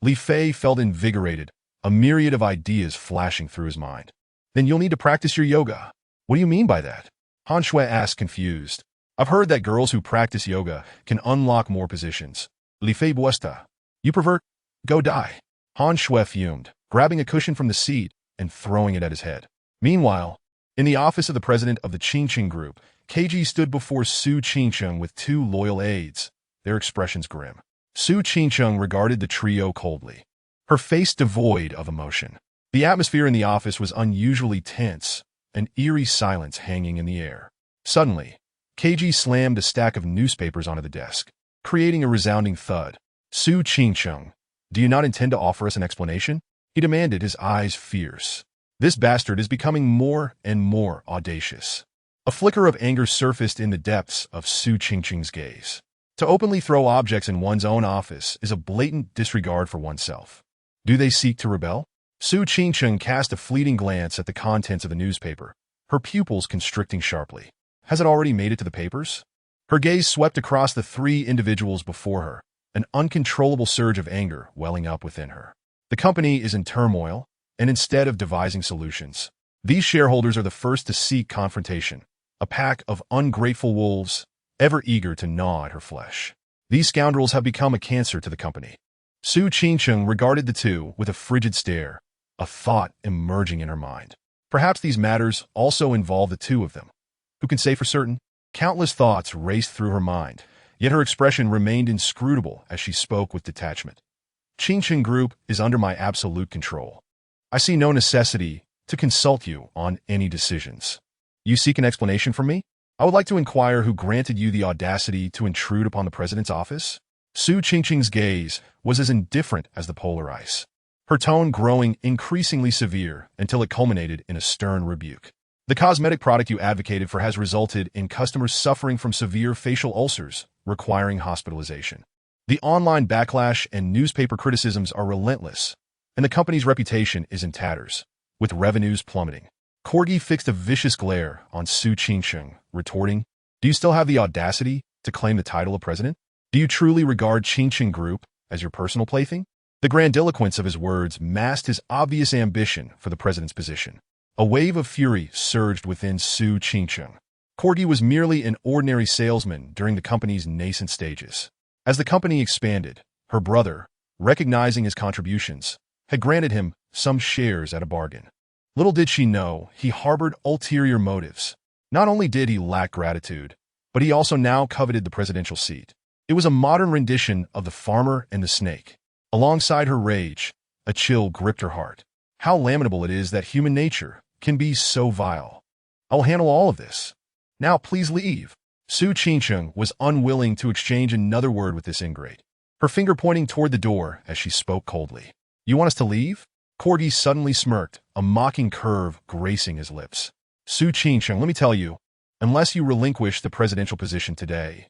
[SPEAKER 1] Li Fei felt invigorated, a myriad of ideas flashing through his mind. Then you'll need to practice your yoga. What do you mean by that? Han Shui asked, confused. I've heard that girls who practice yoga can unlock more positions. Li Fei buesta. You pervert? Go die. Han Shui fumed, grabbing a cushion from the seat and throwing it at his head. Meanwhile, in the office of the president of the Qingqing Group, KG stood before Su Qingcheng with two loyal aides, their expressions grim. Su Qingcheng regarded the trio coldly, her face devoid of emotion. The atmosphere in the office was unusually tense, an eerie silence hanging in the air. Suddenly, KG slammed a stack of newspapers onto the desk, creating a resounding thud. Su Qingcheng, do you not intend to offer us an explanation? He demanded, his eyes fierce. This bastard is becoming more and more audacious. A flicker of anger surfaced in the depths of Su Qingcheng's gaze. To openly throw objects in one's own office is a blatant disregard for oneself. Do they seek to rebel? Su Qingcheng cast a fleeting glance at the contents of the newspaper, her pupils constricting sharply. Has it already made it to the papers? Her gaze swept across the three individuals before her, an uncontrollable surge of anger welling up within her. The company is in turmoil, and instead of devising solutions, these shareholders are the first to seek confrontation, a pack of ungrateful wolves, ever eager to gnaw at her flesh. These scoundrels have become a cancer to the company. Su Qingcheng regarded the two with a frigid stare, a thought emerging in her mind. Perhaps these matters also involve the two of them. Who can say for certain? Countless thoughts raced through her mind, yet her expression remained inscrutable as she spoke with detachment. Qingqing Group is under my absolute control. I see no necessity to consult you on any decisions. You seek an explanation from me? I would like to inquire who granted you the audacity to intrude upon the president's office? Su Qingqing's gaze was as indifferent as the polar ice. her tone growing increasingly severe until it culminated in a stern rebuke. The cosmetic product you advocated for has resulted in customers suffering from severe facial ulcers, requiring hospitalization. The online backlash and newspaper criticisms are relentless, and the company's reputation is in tatters, with revenues plummeting. Corgi fixed a vicious glare on Su Qingsheng, retorting, "Do you still have the audacity to claim the title of president? Do you truly regard Qingsheng Group as your personal plaything?" The grandiloquence of his words masked his obvious ambition for the president's position. A wave of fury surged within Su Qingsheng. Corgi was merely an ordinary salesman during the company's nascent stages. As the company expanded, her brother, recognizing his contributions, had granted him some shares at a bargain. Little did she know he harbored ulterior motives. Not only did he lack gratitude, but he also now coveted the presidential seat. It was a modern rendition of The Farmer and the Snake. Alongside her rage, a chill gripped her heart. How lamentable it is that human nature can be so vile. "I will handle all of this. Now please leave." Su Qingsheng was unwilling to exchange another word with this ingrate, her finger pointing toward the door as she spoke coldly. "You want us to leave?" Corgi suddenly smirked, a mocking curve gracing his lips. "Su Qingsheng, let me tell you, unless you relinquish the presidential position today,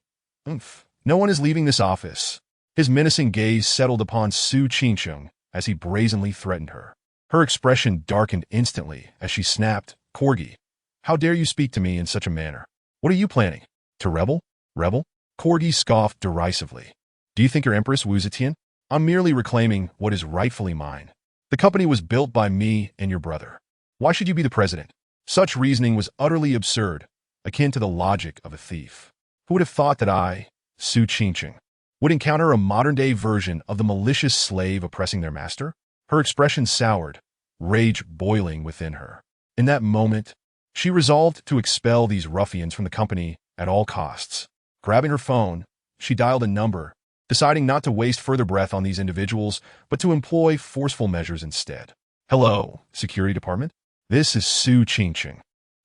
[SPEAKER 1] no one is leaving this office." His menacing gaze settled upon Su Qingsheng as he brazenly threatened her. Her expression darkened instantly as she snapped, "Corgi, how dare you speak to me in such a manner? What are you planning? To rebel? Rebel?" Corgi scoffed derisively. "Do you think your Empress Wu Zetian? I'm merely reclaiming what is rightfully mine. The company was built by me and your brother. Why should you be the president?" Such reasoning was utterly absurd, akin to the logic of a thief. Who would have thought that I, Su Qingsheng, would encounter a modern-day version of the malicious slave oppressing their master? Her expression soured, rage boiling within her. In that moment, she resolved to expel these ruffians from the company at all costs. Grabbing her phone, she dialed a number, deciding not to waste further breath on these individuals, but to employ forceful measures instead. "Hello, Security Department? This is Su Qingsheng.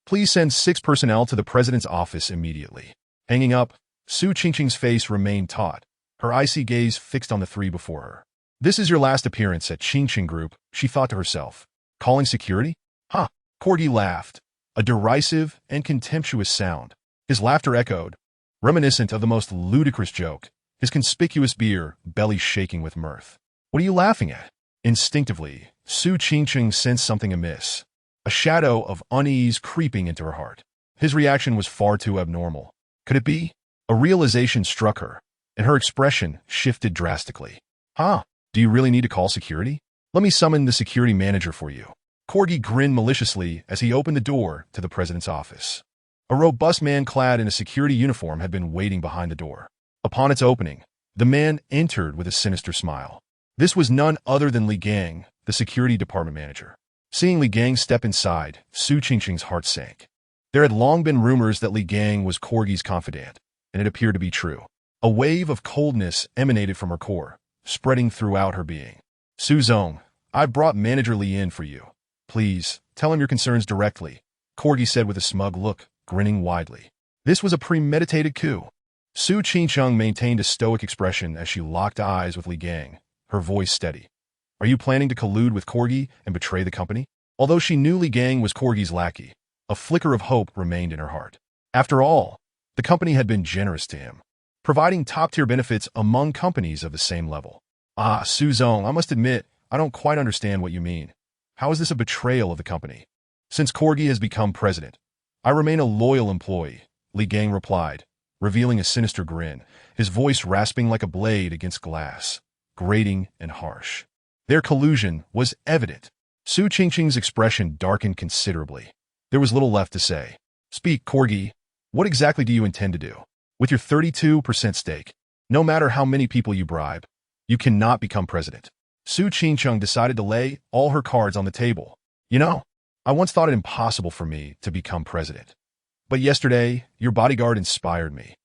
[SPEAKER 1] Please send 6 personnel to the president's office immediately." Hanging up, Su Qingsheng's face remained taut, her icy gaze fixed on the 3 before her. "This is your last appearance at Qingsheng Group," she thought to herself. "Calling security? Huh." Corgi laughed, a derisive and contemptuous sound. His laughter echoed, reminiscent of the most ludicrous joke, his conspicuous beard belly shaking with mirth. "What are you laughing at?" Instinctively, Su Qingsheng sensed something amiss, a shadow of unease creeping into her heart. His reaction was far too abnormal. Could it be? A realization struck her, and her expression shifted drastically. Do you really need to call security? Let me summon the security manager for you." Corgi grinned maliciously as he opened the door to the president's office. A robust man clad in a security uniform had been waiting behind the door. Upon its opening, the man entered with a sinister smile. This was none other than Li Gang, the security department manager. Seeing Li Gang step inside, Su Qingsheng's heart sank. There had long been rumors that Li Gang was Corgi's confidant, and it appeared to be true. A wave of coldness emanated from her core, spreading throughout her being. "Su Zong, I've brought Manager Li in for you. Please, tell him your concerns directly," Corgi said with a smug look, grinning widely. This was a premeditated coup. Su Qingsheng maintained a stoic expression as she locked eyes with Li Gang, her voice steady. "Are you planning to collude with Corgi and betray the company?" Although she knew Li Gang was Corgi's lackey, a flicker of hope remained in her heart. After all, the company had been generous to him, providing top-tier benefits among companies of the same level. Su Zong, I must admit, I don't quite understand what you mean. How is this a betrayal of the company?" "Since Corgi has become president, I remain a loyal employee," Li Gang replied, revealing a sinister grin, his voice rasping like a blade against glass, grating and harsh. Their collusion was evident. Su Qingsheng's expression darkened considerably. There was little left to say. "Speak, Corgi. What exactly do you intend to do? With your 32% stake, no matter how many people you bribe, you cannot become president." Su Qingsheng decided to lay all her cards on the table. "You know, I once thought it impossible for me to become president. But yesterday, your bodyguard inspired me,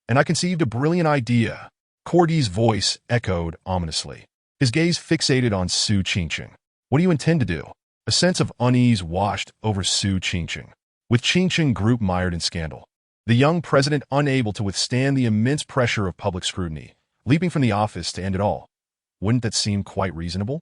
[SPEAKER 1] and I conceived a brilliant idea." Corgi's voice echoed ominously, his gaze fixated on Su Qingsheng. "What do you intend to do?" A sense of unease washed over Su Qingsheng. With Qingsheng Group mired in scandal, the young president unable to withstand the immense pressure of public scrutiny, leaping from the office to end it all. Wouldn't that seem quite reasonable?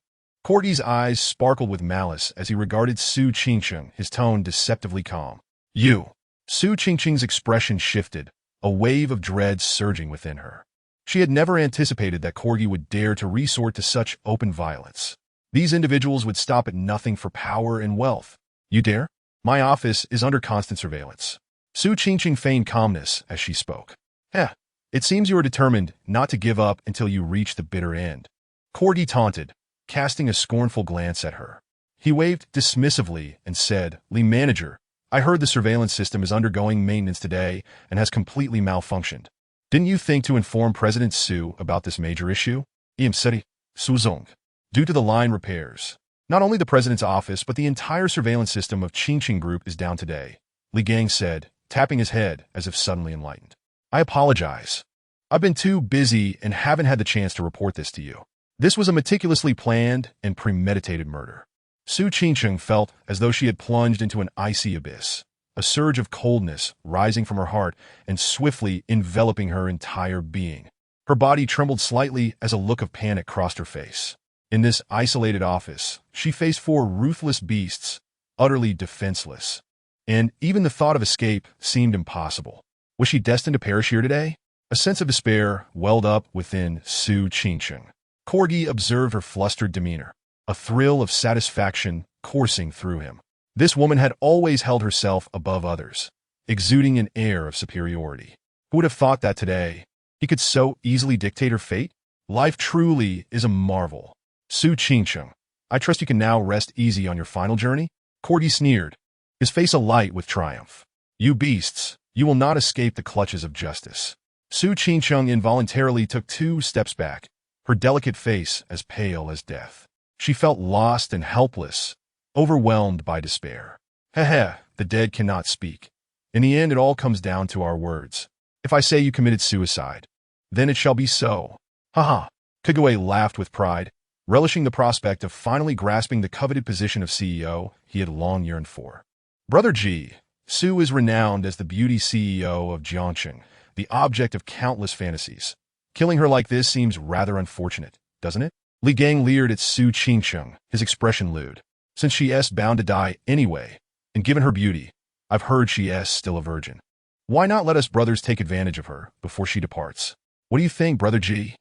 [SPEAKER 1] Corgi's eyes sparkled with malice as he regarded Su Qingcheng, his tone deceptively calm. You. Su Qingcheng's expression shifted, a wave of dread surging within her. She had never anticipated that Corgi would dare to resort to such open violence. These individuals would stop at nothing for power and wealth. You dare? My office is under constant surveillance. Su Qingcheng feigned calmness as she spoke. It seems you are determined not to give up until you reach the bitter end. Corgi taunted, casting a scornful glance at her. He waved dismissively and said, Li Manager, I heard the surveillance system is undergoing maintenance today and has completely malfunctioned. Didn't you think to inform President Su about this major issue? Seri, Suzong. Due to the line repairs, not only the president's office but the entire surveillance system of Qingqing Group is down today, Li Gang said, tapping his head as if suddenly enlightened. I apologize. I've been too busy and haven't had the chance to report this to you. This was a meticulously planned and premeditated murder. Su Qingcheng felt as though she had plunged into an icy abyss, a surge of coldness rising from her heart and swiftly enveloping her entire being. Her body trembled slightly as a look of panic crossed her face. In this isolated office, she faced 4 ruthless beasts, utterly defenseless. And even the thought of escape seemed impossible. Was she destined to perish here today? A sense of despair welled up within Su Qingcheng. Corgi observed her flustered demeanor, a thrill of satisfaction coursing through him. This woman had always held herself above others, exuding an air of superiority. Who would have thought that today he could so easily dictate her fate? Life truly is a marvel. Su Qingcheng, I trust you can now rest easy on your final journey? Corgi sneered, his face alight with triumph. You beasts, you will not escape the clutches of justice. Su Qingcheng involuntarily took 2 steps back, her delicate face as pale as death. She felt lost and helpless, overwhelmed by despair. The dead cannot speak. In the end, it all comes down to our words. If I say you committed suicide, then it shall be so. Kague laughed with pride, relishing the prospect of finally grasping the coveted position of CEO he had long yearned for. Brother Ji, Su is renowned as the beauty CEO of Jiangqing, the object of countless fantasies. Killing her like this seems rather unfortunate, doesn't it? Li Gang leered at Su Qingcheng, his expression lewd. Since she is bound to die anyway, and given her beauty, I've heard she is still a virgin. Why not let us brothers take advantage of her before she departs? What do you think, Brother Ji?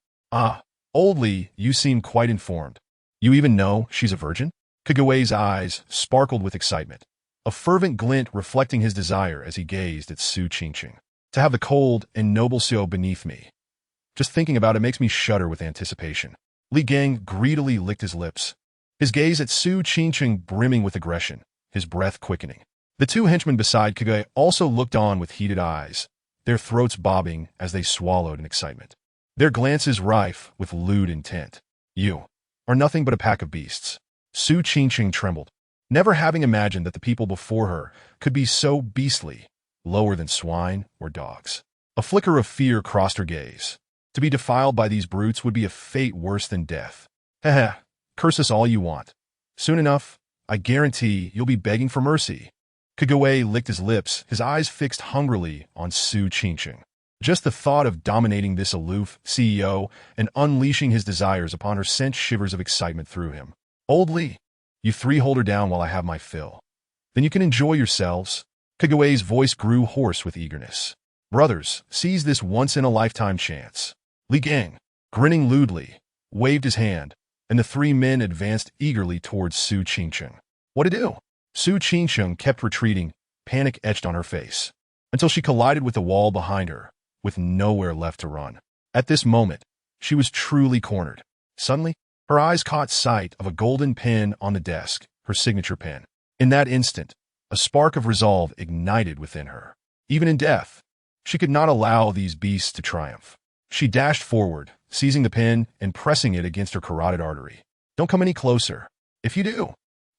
[SPEAKER 1] Old Li, you seem quite informed. You even know she's a virgin? Kague's eyes sparkled with excitement, a fervent glint reflecting his desire as he gazed at Su Qingcheng. To have the cold and noble Su beneath me. Just thinking about it makes me shudder with anticipation. Li Gang greedily licked his lips, his gaze at Su Qingcheng brimming with aggression, his breath quickening. The 2 henchmen beside Kague also looked on with heated eyes, their throats bobbing as they swallowed in excitement. Their glances rife with lewd intent. You are nothing but a pack of beasts. Su Qingcheng trembled, never having imagined that the people before her could be so beastly, lower than swine or dogs. A flicker of fear crossed her gaze. To be defiled by these brutes would be a fate worse than death. Curse us all you want. Soon enough, I guarantee you'll be begging for mercy. Kague licked his lips, his eyes fixed hungrily on Su Qingcheng. Just the thought of dominating this aloof CEO and unleashing his desires upon her sent shivers of excitement through him. Old Li, you 3 hold her down while I have my fill. Then you can enjoy yourselves. Kague's voice grew hoarse with eagerness. Brothers, seize this once-in-a-lifetime chance. Li Gang, grinning lewdly, waved his hand, and the 3 men advanced eagerly towards Su Qingcheng. What to do? Su Qingcheng kept retreating, panic etched on her face, until she collided with the wall behind her, with nowhere left to run. At this moment, she was truly cornered. Suddenly, her eyes caught sight of a golden pen on the desk, her signature pen. In that instant, a spark of resolve ignited within her. Even in death, she could not allow these beasts to triumph. She dashed forward, seizing the pen and pressing it against her carotid artery. Don't come any closer. If you do,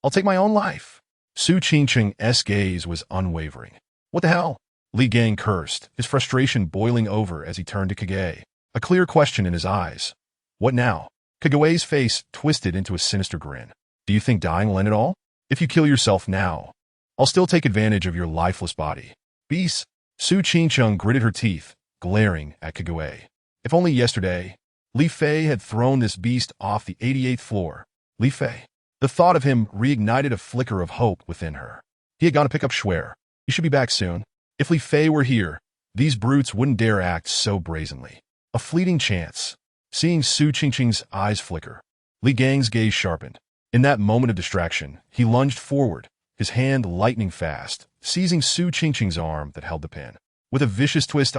[SPEAKER 1] I'll take my own life. Su Qingcheng's gaze was unwavering. What the hell? Li Gang cursed, his frustration boiling over as he turned to Kage, a clear question in his eyes. What now? Kague's face twisted into a sinister grin. Do you think dying will end it all? If you kill yourself now, I'll still take advantage of your lifeless body. Beast. Su Qingcheng gritted her teeth, glaring at Kague. If only yesterday, Li Fei had thrown this beast off the 88th floor, Li Fei. The thought of him reignited a flicker of hope within her. He had gone to pick up Schwer. He should be back soon. If Li Fei were here, these brutes wouldn't dare act so brazenly. A fleeting chance. Seeing Su Qingqing's eyes flicker, Li Gang's gaze sharpened. In that moment of distraction, he lunged forward, his hand lightning fast, seizing Su Qingqing's arm that held the pen. With a vicious twist,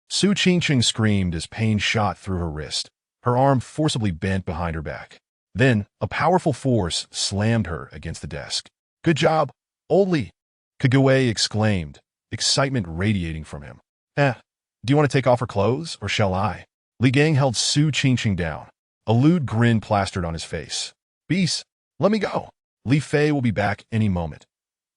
[SPEAKER 1] Su Qingqing screamed as pain shot through her wrist. Her arm forcibly bent behind her back. Then, a powerful force slammed her against the desk. "Good job, old Li!" Kague exclaimed, excitement radiating from him. Do you want to take off her clothes, or shall I? Li Gang held Su Qingqing down. A lewd grin plastered on his face. "Beast, let me go. Li Fei will be back any moment.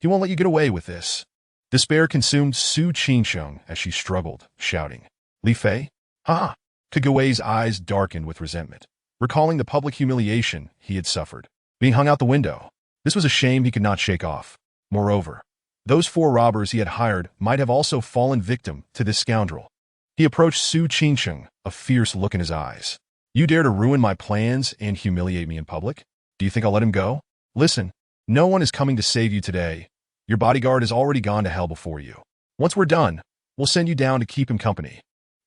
[SPEAKER 1] He won't let you get away with this." Despair consumed Su Qingqing as she struggled, shouting, "Li Fei? Ha!" Kague's eyes darkened with resentment, recalling the public humiliation he had suffered. Being hung out the window. This was a shame he could not shake off. Moreover, those 4 robbers he had hired might have also fallen victim to this scoundrel. He approached Su Qingqing, a fierce look in his eyes. "You dare to ruin my plans and humiliate me in public? Do you think I'll let him go? Listen, no one is coming to save you today. Your bodyguard has already gone to hell before you. Once we're done, we'll send you down to keep him company."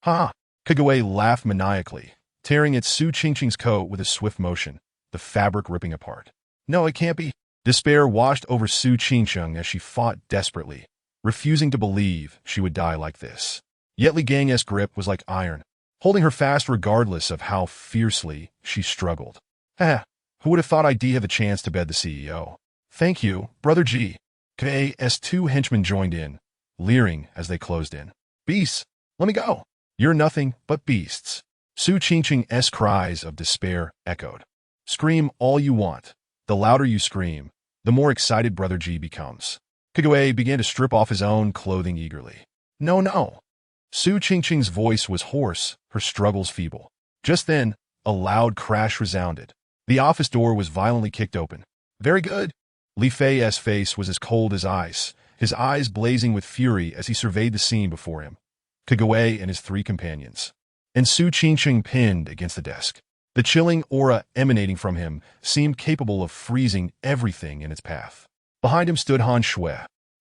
[SPEAKER 1] "Ha!" Kague laughed maniacally, tearing at Su Qingqing's coat with a swift motion, the fabric ripping apart. "No, it can't be." Despair washed over Su Qingqing as she fought desperately, refusing to believe she would die like this. Yet Li Gang's grip was like iron, holding her fast regardless of how fiercely she struggled. Who would have thought I'd have a chance to bed the CEO? "Thank you, Brother G." Kage's 2 henchmen joined in, leering as they closed in. "Beasts, let me go. You're nothing but beasts." Su Qingqing's cries of despair echoed. "Scream all you want. The louder you scream, the more excited Brother G becomes." Kague began to strip off his own clothing eagerly. "No, no." Su Qingqing's voice was hoarse, her struggles feeble. Just then, a loud crash resounded. The office door was violently kicked open. "Very good." Li Fei's face was as cold as ice, his eyes blazing with fury as he surveyed the scene before him. Kague and his 3 companions. And Su Qingqing pinned against the desk. The chilling aura emanating from him seemed capable of freezing everything in its path. Behind him stood Han Shui,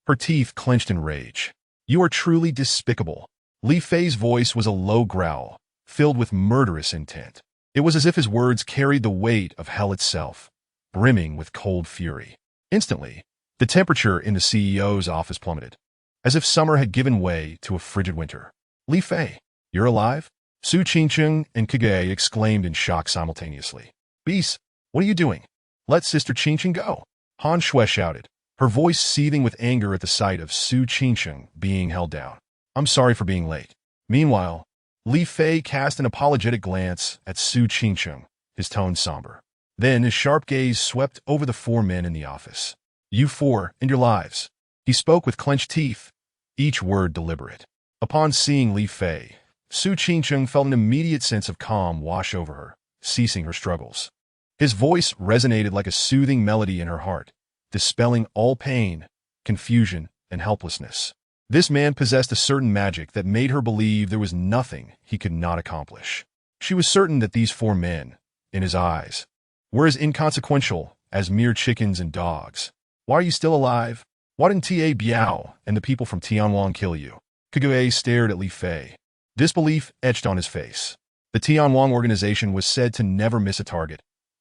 [SPEAKER 1] her teeth clenched in rage. "You are truly despicable." Li Fei's voice was a low growl, filled with murderous intent. It was as if his words carried the weight of hell itself, brimming with cold fury. Instantly, the temperature in the CEO's office plummeted, as if summer had given way to a frigid winter. "Li Fei, you're alive?" Su Qingqing and Kage exclaimed in shock simultaneously. "Beast, what are you doing? Let Sister Qingqing go!" Han Shui shouted, her voice seething with anger at the sight of Su Qingqing being held down. "I'm sorry for being late." Meanwhile, Li Fei cast an apologetic glance at Su Qingqing, his tone somber. Then his sharp gaze swept over the 4 men in the office. "You 4 and your lives." He spoke with clenched teeth, each word deliberate. Upon seeing Li Fei, Su Qingqing felt an immediate sense of calm wash over her, ceasing her struggles. His voice resonated like a soothing melody in her heart, dispelling all pain, confusion, and helplessness. This man possessed a certain magic that made her believe there was nothing he could not accomplish. She was certain that these 4 men, in his eyes, were as inconsequential as mere chickens and dogs. "Why are you still alive? Why didn't Ta Biao and the people from Tianwang kill you?" Kague stared at Li Fei. Disbelief etched on his face. The Tianwang organization was said to never miss a target.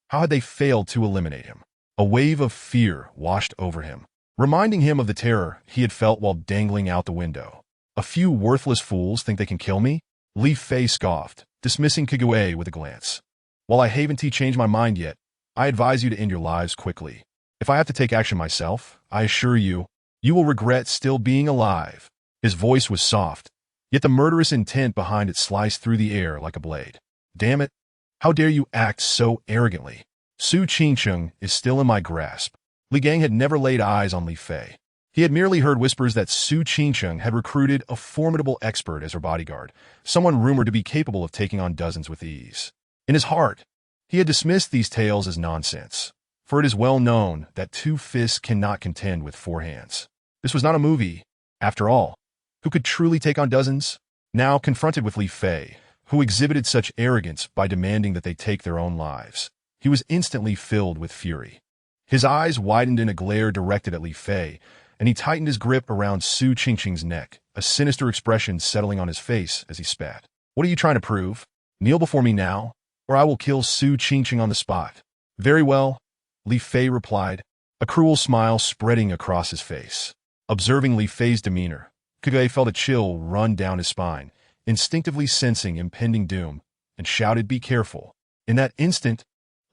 [SPEAKER 1] How had they failed to eliminate him? A wave of fear washed over him, reminding him of the terror he had felt while dangling out the window. "A few worthless fools think they can kill me?" Li Fei scoffed, dismissing Kague with a glance. "While I haven't changed my mind yet, I advise you to end your lives quickly. If I have to take action myself, I assure you, you will regret still being alive." His voice was soft, yet the murderous intent behind it sliced through the air like a blade. "Damn it! How dare you act so arrogantly? Su Qingqing is still in my grasp." Li Gang had never laid eyes on Li Fei. He had merely heard whispers that Su Qingqing had recruited a formidable expert as her bodyguard, someone rumored to be capable of taking on dozens with ease. In his heart, he had dismissed these tales as nonsense, for it is well known that 2 fists cannot contend with 4 hands. This was not a movie. After all, who could truly take on dozens? Now confronted with Li Fei, who exhibited such arrogance by demanding that they take their own lives, he was instantly filled with fury. His eyes widened in a glare directed at Li Fei, and he tightened his grip around Su Qingqing's neck, a sinister expression settling on his face as he spat. What are you trying to prove? Kneel before me now, or I will kill Su Qingqing on the spot. Very well, Li Fei replied, a cruel smile spreading across his face. Observing Li Fei's demeanor, Kage felt a chill run down his spine, instinctively sensing impending doom, and shouted, "Be careful." In that instant,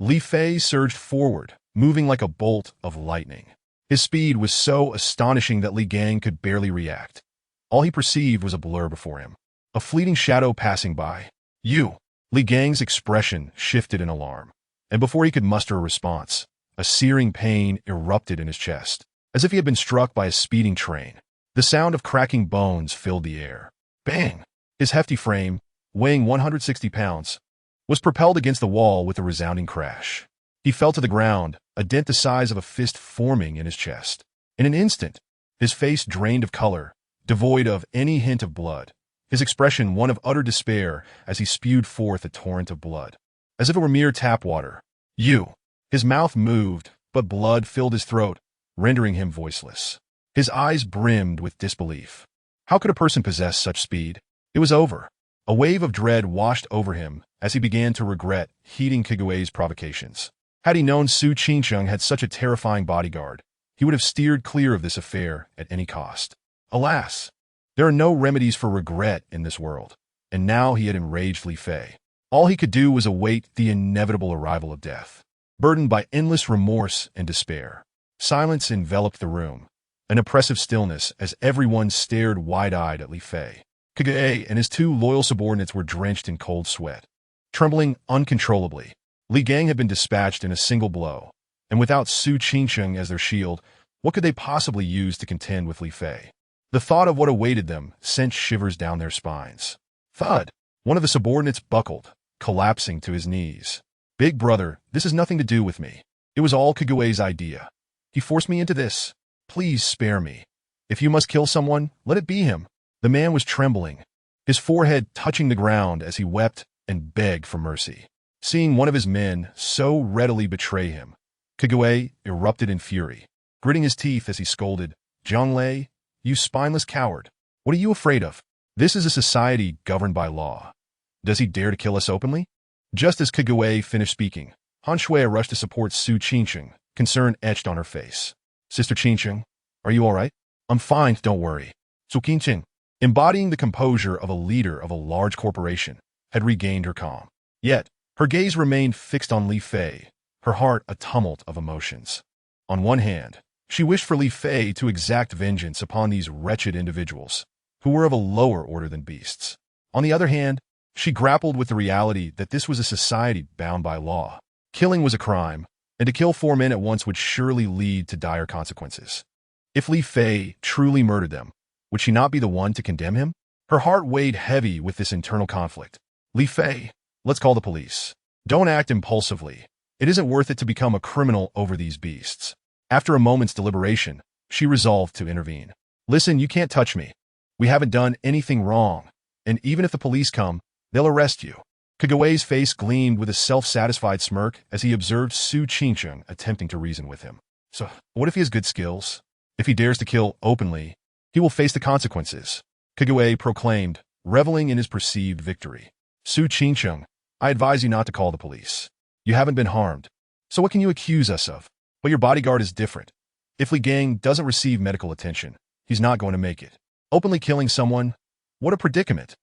[SPEAKER 1] Li Fei surged forward, moving like a bolt of lightning. His speed was so astonishing that Li Gang could barely react. All he perceived was a blur before him, a fleeting shadow passing by. You! Li Gang's expression shifted in alarm, and before he could muster a response, a searing pain erupted in his chest, as if he had been struck by a speeding train. The sound of cracking bones filled the air. Bang! His hefty frame, weighing 160 pounds, was propelled against the wall with a resounding crash. He fell to the ground, a dent the size of a fist forming in his chest. In an instant, his face drained of color, devoid of any hint of blood, his expression one of utter despair as he spewed forth a torrent of blood, as if it were mere tap water. You! His mouth moved, but blood filled his throat, rendering him voiceless. His eyes brimmed with disbelief. How could a person possess such speed? It was over. A wave of dread washed over him as he began to regret heeding Kigue's provocations. Had he known Su Qingqing had such a terrifying bodyguard, he would have steered clear of this affair at any cost. Alas, there are no remedies for regret in this world, and now he had enraged Li Fei. All he could do was await the inevitable arrival of death. Burdened by endless remorse and despair, silence enveloped the room, an oppressive stillness as everyone stared wide-eyed at Li Fei. Kage and his two loyal subordinates were drenched in cold sweat. Trembling uncontrollably, Li Gang had been dispatched in a single blow, and without Su Qingqing as their shield, what could they possibly use to contend with Li Fei? The thought of what awaited them sent shivers down their spines. Thud! One of the subordinates buckled, collapsing to his knees. Big brother, this has nothing to do with me. It was all Kigue's idea. He forced me into this. Please spare me. If you must kill someone, let it be him. The man was trembling, his forehead touching the ground as he wept and begged for mercy. Seeing one of his men so readily betray him, Kigue erupted in fury, gritting his teeth as he scolded, "Zhang, you spineless coward. What are you afraid of? This is a society governed by law. Does he dare to kill us openly?" Just as Kigue finished speaking, Han Shui rushed to support Su Qingqing, concern etched on her face. "Sister Qingqing, are you all right?" "I'm fine, don't worry." Su Qingqing, embodying the composure of a leader of a large corporation, had regained her calm. Yet, her gaze remained fixed on Li Fei, her heart a tumult of emotions. On one hand, she wished for Li Fei to exact vengeance upon these wretched individuals, who were of a lower order than beasts. On the other hand, she grappled with the reality that this was a society bound by law. Killing was a crime, and to kill 4 men at once would surely lead to dire consequences. If Li Fei truly murdered them, would she not be the one to condemn him? Her heart weighed heavy with this internal conflict. Li Fei, let's call the police. Don't act impulsively. It isn't worth it to become a criminal over these beasts. After a moment's deliberation, she resolved to intervene. Listen, you can't touch me. We haven't done anything wrong, and even if the police come, they'll arrest you. Kigue's face gleamed with a self-satisfied smirk as he observed Su Qingqing attempting to reason with him. So, what if he has good skills? If he dares to kill openly, he will face the consequences, Kigue proclaimed, reveling in his perceived victory. Su Qingqing, I advise you not to call the police. You haven't been harmed, so what can you accuse us of? But your bodyguard is different. If Li Gang doesn't receive medical attention, he's not going to make it. Openly killing someone? What a predicament.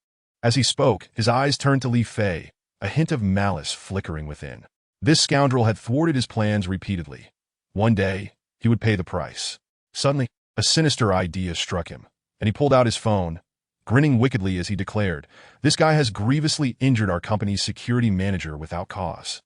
[SPEAKER 1] As he spoke, his eyes turned to Li Fei, a hint of malice flickering within. This scoundrel had thwarted his plans repeatedly. One day, he would pay the price. Suddenly, a sinister idea struck him, and he pulled out his phone, grinning wickedly as he declared, "This guy has grievously injured our company's security manager without cause.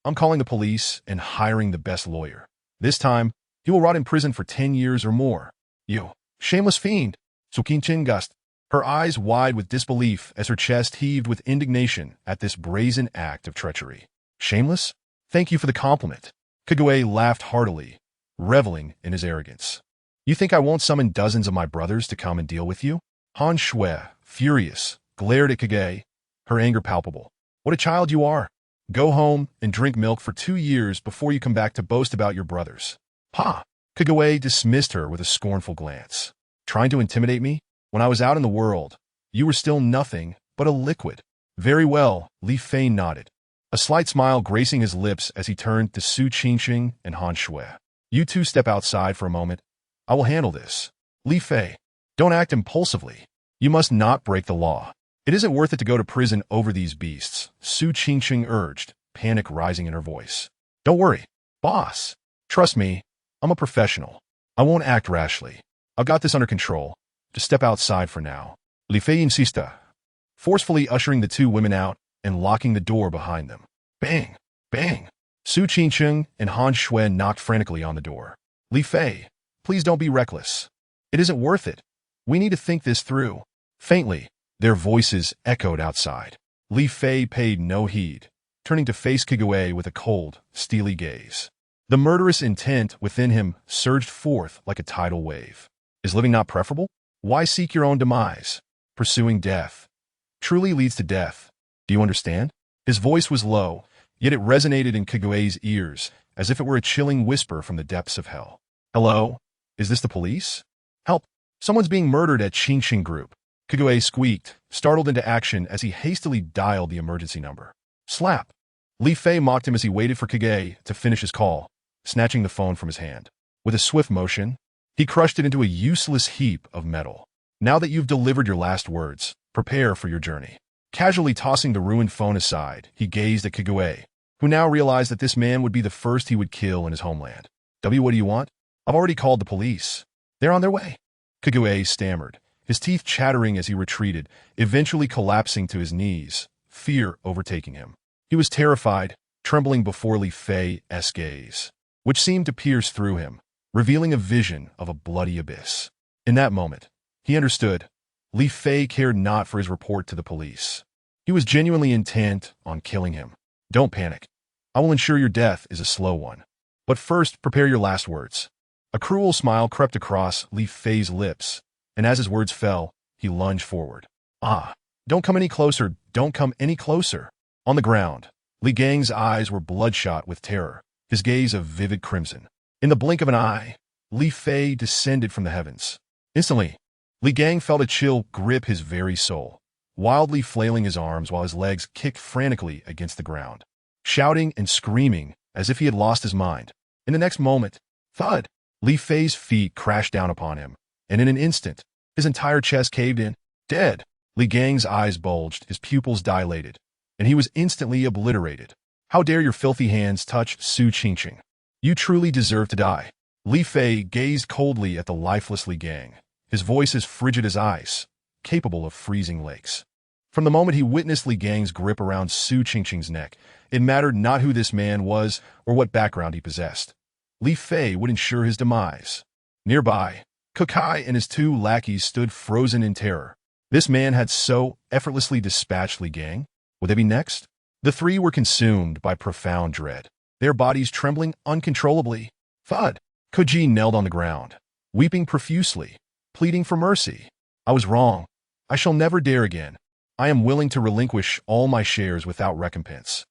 [SPEAKER 1] I'm calling the police and hiring the best lawyer. This time, he will rot in prison for 10 years or more. You shameless fiend!" Su Qingqing gasped, her eyes wide with disbelief as her chest heaved with indignation at this brazen act of treachery. Shameless? Thank you for the compliment. Kigue laughed heartily, reveling in his arrogance. You think I won't summon dozens of my brothers to come and deal with you? Han Shui, furious, glared at Kage, her anger palpable. What a child you are. Go home and drink milk for 2 years before you come back to boast about your brothers. Pa! Kagome dismissed her with a scornful glance. Trying to intimidate me? When I was out in the world, you were still nothing but a liquid. Very well, Li Fei nodded, a slight smile gracing his lips as he turned to Su Qingqing and Han Shui. You two step outside for a moment. I will handle this. Li Fei, don't act impulsively. You must not break the law. It isn't worth it to go to prison over these beasts, Su Qingqing urged, panic rising in her voice. Don't worry, boss. Trust me, I'm a professional. I won't act rashly. I've got this under control. Just step outside for now. Li Fei insisted, forcefully ushering the two women out and locking the door behind them. Bang! Bang! Su Qingqing and Han Shui knocked frantically on the door. Li Fei, please don't be reckless. It isn't worth it. We need to think this through. Faintly, their voices echoed outside. Li Fei paid no heed, turning to face Kagome with a cold, steely gaze. The murderous intent within him surged forth like a tidal wave. Is living not preferable? Why seek your own demise? Pursuing death truly leads to death. Do you understand? His voice was low, yet it resonated in Kagome's ears as if it were a chilling whisper from the depths of hell. Hello? Is this the police? Help! Someone's being murdered at Qingqing Group. Kagome squeaked, startled into action as he hastily dialed the emergency number. Slap! Li Fei mocked him as he waited for Kagome to finish his call, snatching the phone from his hand. With a swift motion, he crushed it into a useless heap of metal. Now that you've delivered your last words, prepare for your journey. Casually tossing the ruined phone aside, he gazed at Kagome, who now realized that this man would be the first he would kill in his homeland. What do you want? I've already called the police. They're on their way. Kagome stammered, his teeth chattering as he retreated, eventually collapsing to his knees, fear overtaking him. He was terrified, trembling before Li Fei's gaze, which seemed to pierce through him, revealing a vision of a bloody abyss. In that moment, he understood. Li Fei cared not for his report to the police. He was genuinely intent on killing him. Don't panic. I will ensure your death is a slow one. But first, prepare your last words. A cruel smile crept across Li Fei's lips, and as his words fell, he lunged forward. Don't come any closer, don't come any closer. On the ground, Li Gang's eyes were bloodshot with terror, his gaze a vivid crimson. In the blink of an eye, Li Fei descended from the heavens. Instantly, Li Gang felt a chill grip his very soul, wildly flailing his arms while his legs kicked frantically against the ground, shouting and screaming as if he had lost his mind. In the next moment, thud! Li Fei's feet crashed down upon him, and in an instant, his entire chest caved in. Dead! Li Gang's eyes bulged, his pupils dilated, and he was instantly obliterated. How dare your filthy hands touch Su Qingqing? You truly deserve to die. Li Fei gazed coldly at the lifeless Li Gang, his voice as frigid as ice, capable of freezing lakes. From the moment he witnessed Li Gang's grip around Su Qingqing's neck, it mattered not who this man was or what background he possessed. Li Fei would ensure his demise. Nearby, Kukai and his two lackeys stood frozen in terror. This man had so effortlessly dispatched Li Gang. Would they be next? The three were consumed by profound dread, their bodies trembling uncontrollably. Thud! Koji knelt on the ground, weeping profusely, pleading for mercy. I was wrong. I shall never dare again. I am willing to relinquish all my shares without recompense.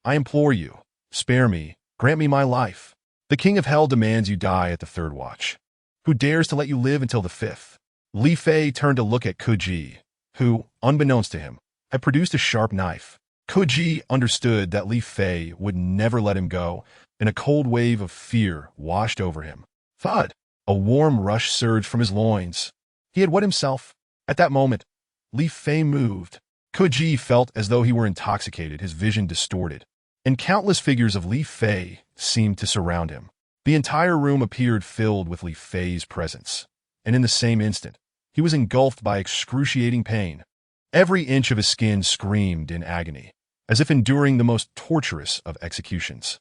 [SPEAKER 1] I implore you, spare me, grant me my life. The King of Hell demands you die at the third watch. Who dares to let you live until the fifth? Li Fei turned to look at Koji, who, unbeknownst to him, had produced a sharp knife. Koji understood that Li Fei would never let him go, and a cold wave of fear washed over him. Thud! A warm rush surged from his loins. He had wet himself. At that moment, Li Fei moved. Koji felt as though he were intoxicated, his vision distorted, and countless figures of Li Fei seemed to surround him. The entire room appeared filled with Li Fei's presence, and in the same instant, he was engulfed by excruciating pain. Every inch of his skin screamed in agony, as if enduring the most torturous of executions.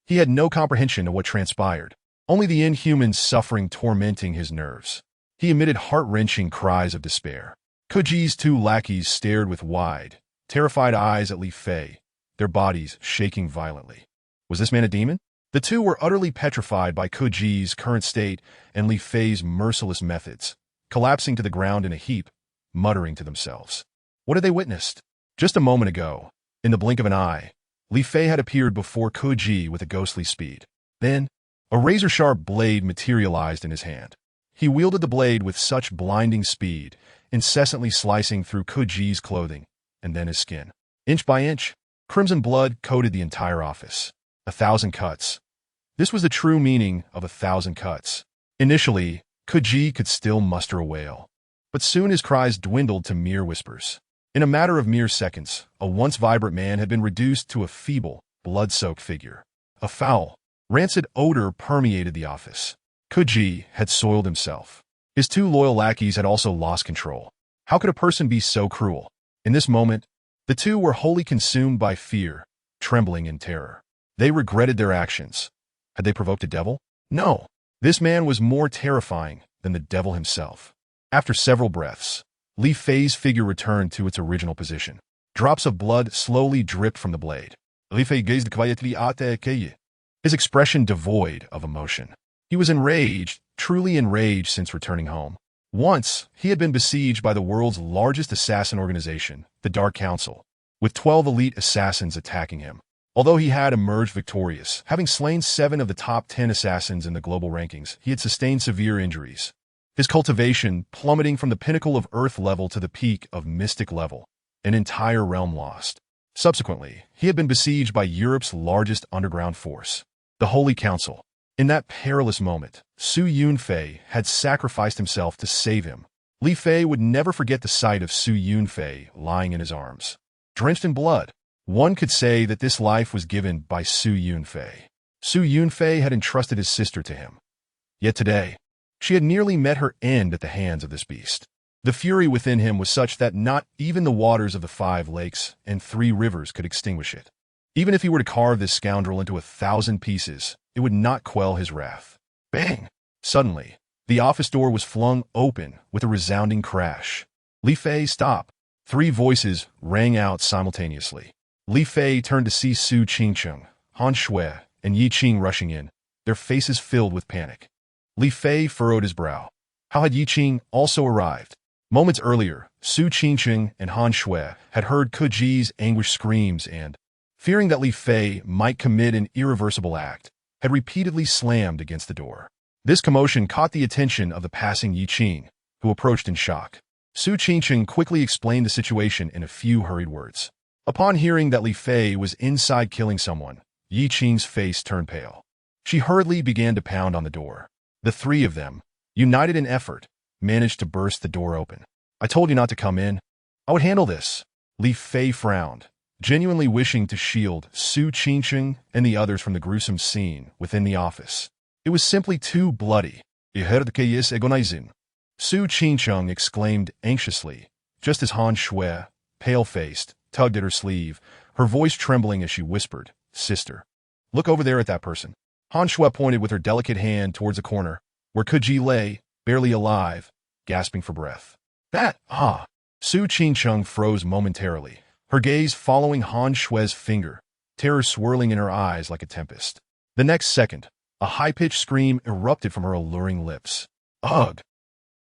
[SPEAKER 1] He had no comprehension of what transpired, only the inhuman suffering tormenting his nerves. He emitted heart-wrenching cries of despair. Koji's two lackeys stared with wide, terrified eyes at Li Fei, their bodies shaking violently. Was this man a demon? The two were utterly petrified by Koji's current state and Li Fei's merciless methods, collapsing to the ground in a heap, muttering to themselves. What had they witnessed? Just a moment ago, In the blink of an eye, Li Fei had appeared before Kuji with a ghostly speed. Then, a razor-sharp blade materialized in his hand. He wielded the blade with such blinding speed, incessantly slicing through Kuji's clothing, and then his skin. Inch by inch, crimson blood coated the entire office. 1,000 cuts. This was the true meaning of 1,000 cuts. Initially, Kuji could still muster a wail, but soon his cries dwindled to mere whispers. In a matter of mere seconds, a once vibrant man had been reduced to a feeble, blood-soaked figure. A foul, rancid odor permeated the office. Kuji had soiled himself. His 2 loyal lackeys had also lost control. How could a person be so cruel? In this moment, the 2 were wholly consumed by fear, trembling in terror. They regretted their actions. Had they provoked a devil? No. This man was more terrifying than the devil himself. After several breaths, Li Fei's figure returned to its original position. Drops of blood slowly dripped from the blade. Li Fei gazed quietly at Kuji, his expression devoid of emotion. He was enraged, truly enraged since returning home. Once, he had been besieged by the world's largest assassin organization, the Dark Council, with 12 elite assassins attacking him. Although he had emerged victorious, having slain 7 of the top 10 assassins in the global rankings, he had sustained severe injuries. His cultivation plummeting from the pinnacle of Earth level to the peak of Mystic level, an entire realm lost. Subsequently, he had been besieged by Europe's largest underground force, the Holy Council. In that perilous moment, Su Yunfei had sacrificed himself to save him. Li Fei would never forget the sight of Su Yunfei lying in his arms. Drenched in blood, one could say that this life was given by Su Yunfei. Su Yunfei had entrusted his sister to him. Yet today, she had nearly met her end at the hands of this beast. The fury within him was such that not even the waters of the 5 lakes and 3 rivers could extinguish it. Even if he were to carve this scoundrel into 1,000 pieces, it would not quell his wrath. Bang! Suddenly, the office door was flung open with a resounding crash. Li Fei, stop! 3 voices rang out simultaneously. Li Fei turned to see Su Qingcheng, Han Shui, and Yi Qing rushing in, their faces filled with panic. Li Fei furrowed his brow. How had Yi Qing also arrived? Moments earlier, Su Qingcheng and Han Shui had heard Kuji's anguished screams and, fearing that Li Fei might commit an irreversible act, had repeatedly slammed against the door. This commotion caught the attention of the passing Yi Qing, who approached in shock. Su Qingcheng quickly explained the situation in a few hurried words. Upon hearing that Li Fei was inside killing someone, Yi Qing's face turned pale. She hurriedly began to pound on the door. The 3 of them, united in effort, managed to burst the door open. I told you not to come in. I would handle this. Li Fei frowned, genuinely wishing to shield Su Qingcheng and the others from the gruesome scene within the office. It was simply too bloody. Su Qingcheng exclaimed anxiously, just as Han Shui, pale-faced, tugged at her sleeve, her voice trembling as she whispered, Sister, look over there at that person. Han Shui pointed with her delicate hand towards a corner, where Kuji lay, barely alive, gasping for breath. Su Qingcheng froze momentarily, her gaze following Han Shui's finger, terror swirling in her eyes like a tempest. The next second, a high-pitched scream erupted from her alluring lips. Ugh!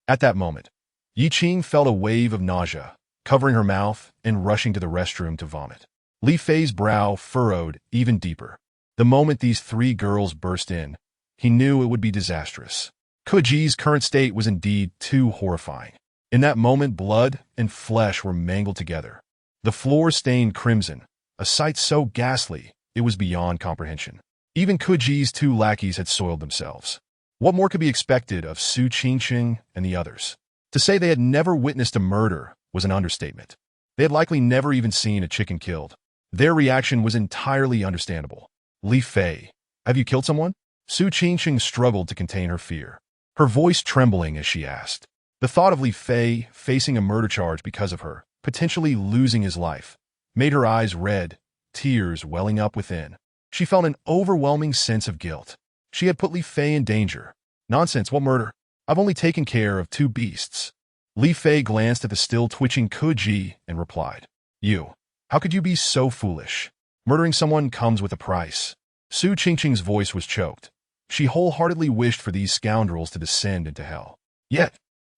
[SPEAKER 1] At that moment, Yi Qing felt a wave of nausea, covering her mouth and rushing to the restroom to vomit. Li Fei's brow furrowed even deeper. The moment these 3 girls burst in, he knew it would be disastrous. Kuji's current state was indeed too horrifying. In that moment, blood and flesh were mangled together. The floor stained crimson, a sight so ghastly it was beyond comprehension. Even Kuji's 2 lackeys had soiled themselves. What more could be expected of Su Qingcheng and the others? To say they had never witnessed a murder was an understatement. They had likely never even seen a chicken killed. Their reaction was entirely understandable. Li Fei, have you killed someone? Su Qingcheng struggled to contain her fear, her voice trembling as she asked. The thought of Li Fei facing a murder charge because of her, potentially losing his life, made her eyes red, tears welling up within. She felt an overwhelming sense of guilt. She had put Li Fei in danger. Nonsense, what murder? I've only taken care of 2 beasts. Li Fei glanced at the still twitching Kuji and replied, You, how could you be so foolish? Murdering someone comes with a price. Su Qingcheng's voice was choked. She wholeheartedly wished for these scoundrels to descend into hell. Yet,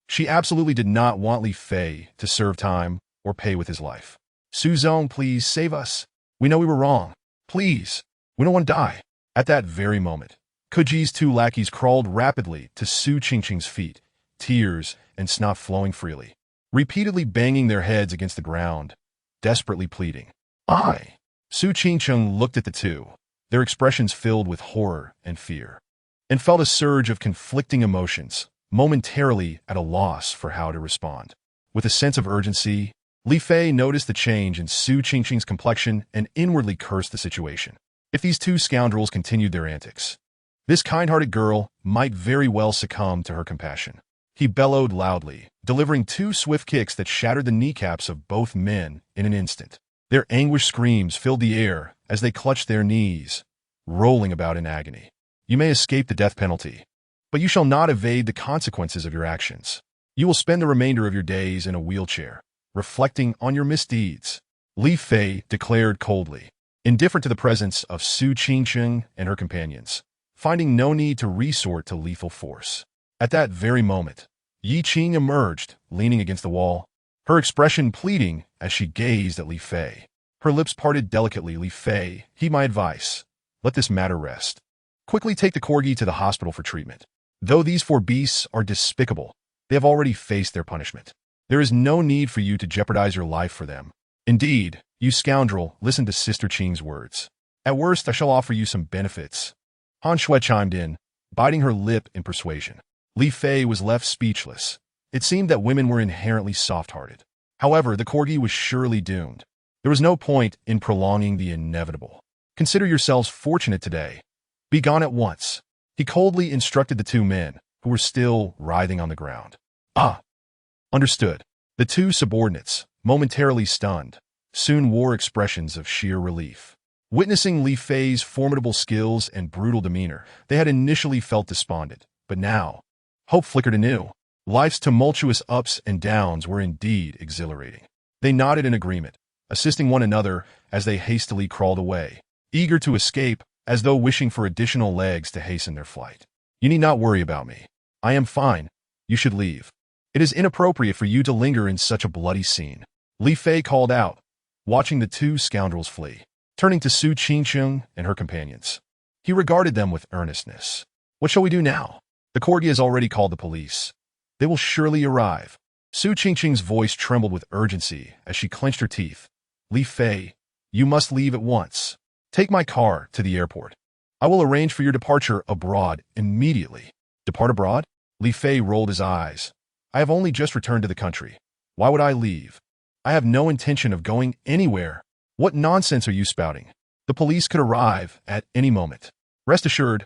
[SPEAKER 1] she absolutely did not want Li Fei to serve time or pay with his life. Su Zong, please save us. We know we were wrong. Please. We don't want to die. At that very moment, Kuji's two lackeys crawled rapidly to Su Qingqing's feet, tears and snot flowing freely, repeatedly banging their heads against the ground, desperately pleading. I. Su Qingqing looked at the two, their expressions filled with horror and fear, and felt a surge of conflicting emotions, momentarily at a loss for how to respond. With a sense of urgency, Li Fei noticed the change in Su Qingqing's complexion and inwardly cursed the situation. If these two scoundrels continued their antics, this kind-hearted girl might very well succumb to her compassion. He bellowed loudly, delivering two swift kicks that shattered the kneecaps of both men in an instant. Their anguished screams filled the air as they clutched their knees, rolling about in agony. You may escape the death penalty, but you shall not evade the consequences of your actions. You will spend the remainder of your days in a wheelchair, reflecting on your misdeeds, Li Fei declared coldly, indifferent to the presence of Su Qingqing and her companions, finding no need to resort to lethal force. At that very moment, Yi Qing emerged, leaning against the wall, her expression pleading as she gazed at Li Fei. Her lips parted delicately. Li Fei, heed my advice. Let this matter rest. Quickly take the corgi to the hospital for treatment. Though these four beasts are despicable, they have already faced their punishment. There is no need for you to jeopardize your life for them. Indeed, you scoundrel, listen to Sister Qing's words. At worst, I shall offer you some benefits. Han Shui chimed in, biting her lip in persuasion. Li Fei was left speechless. It seemed that women were inherently soft-hearted. However, the corgi was surely doomed. There was no point in prolonging the inevitable. Consider yourselves fortunate today. Be gone at once. He coldly instructed the two men, who were still writhing on the ground. Ah! Understood. The two subordinates, momentarily stunned, soon wore expressions of sheer relief. Witnessing Li Fei's formidable skills and brutal demeanor, they had initially felt despondent, but now, hope flickered anew. Life's tumultuous ups and downs were indeed exhilarating. They nodded in agreement, assisting one another as they hastily crawled away, eager to escape, as though wishing for additional legs to hasten their flight. You need not worry about me. I am fine. You should leave. It is inappropriate for you to linger in such a bloody scene. Li Fei called out, watching the two scoundrels flee. Turning to Su Qingqing and her companions, he regarded them with earnestness. What shall we do now? The corgi has already called the police. They will surely arrive. Su Qingqing's voice trembled with urgency as she clenched her teeth. Li Fei, you must leave at once. Take my car to the airport. I will arrange for your departure abroad immediately. Depart abroad? Li Fei rolled his eyes. I have only just returned to the country. Why would I leave? I have no intention of going anywhere. What nonsense are you spouting? The police could arrive at any moment. Rest assured,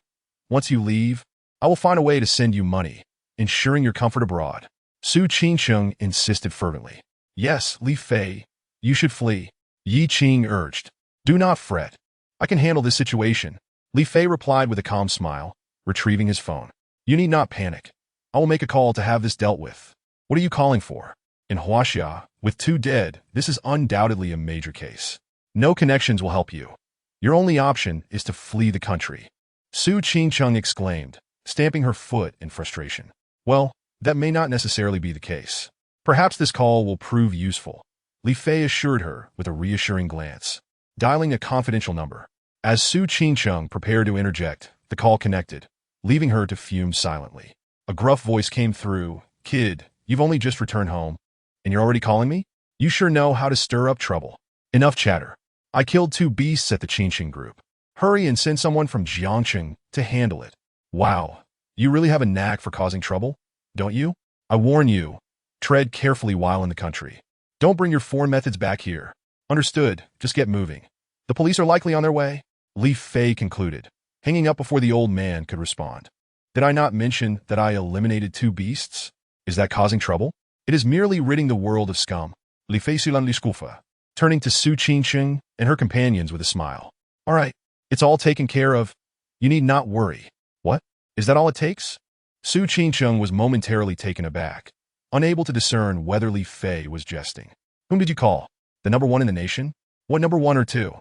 [SPEAKER 1] once you leave, I will find a way to send you money, ensuring your comfort abroad. Su Qingqing insisted fervently. Yes, Li Fei, you should flee. Yi Qing urged. Do not fret. I can handle this situation. Li Fei replied with a calm smile, retrieving his phone. You need not panic. I will make a call to have this dealt with. What are you calling for? In Huaxia, with two dead, this is undoubtedly a major case. No connections will help you. Your only option is to flee the country. Su Qingqing exclaimed, stamping her foot in frustration. Well, that may not necessarily be the case. Perhaps this call will prove useful, Li Fei assured her with a reassuring glance, dialing a confidential number. As Su Qingqing prepared to interject, the call connected, leaving her to fume silently. A gruff voice came through. Kid, you've only just returned home, and you're already calling me? You sure know how to stir up trouble. Enough chatter. I killed two beasts at the Qingqing group. Hurry and send someone from Jiangqing to handle it. Wow, you really have a knack for causing trouble, don't you? I warn you, tread carefully while in the country. Don't bring your foreign methods back here. Understood, just get moving. The police are likely on their way, Li Fei concluded, hanging up before the old man could respond. Did I not mention that I eliminated two beasts? Is that causing trouble? It is merely ridding the world of scum. Li Fei Sulan Li Skufa, turning to Su Qingqing and her companions with a smile. All right, it's all taken care of. You need not worry. What? Is that all it takes? Su Qingqing was momentarily taken aback, unable to discern whether Li Fei was jesting. Whom did you call? The number one in the nation? What number one or two?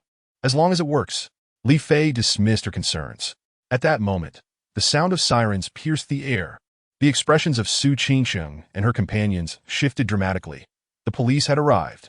[SPEAKER 1] As long as it works. Li Fei dismissed her concerns. At that moment, the sound of sirens pierced the air. The expressions of Su Qingqing and her companions shifted dramatically. The police had arrived.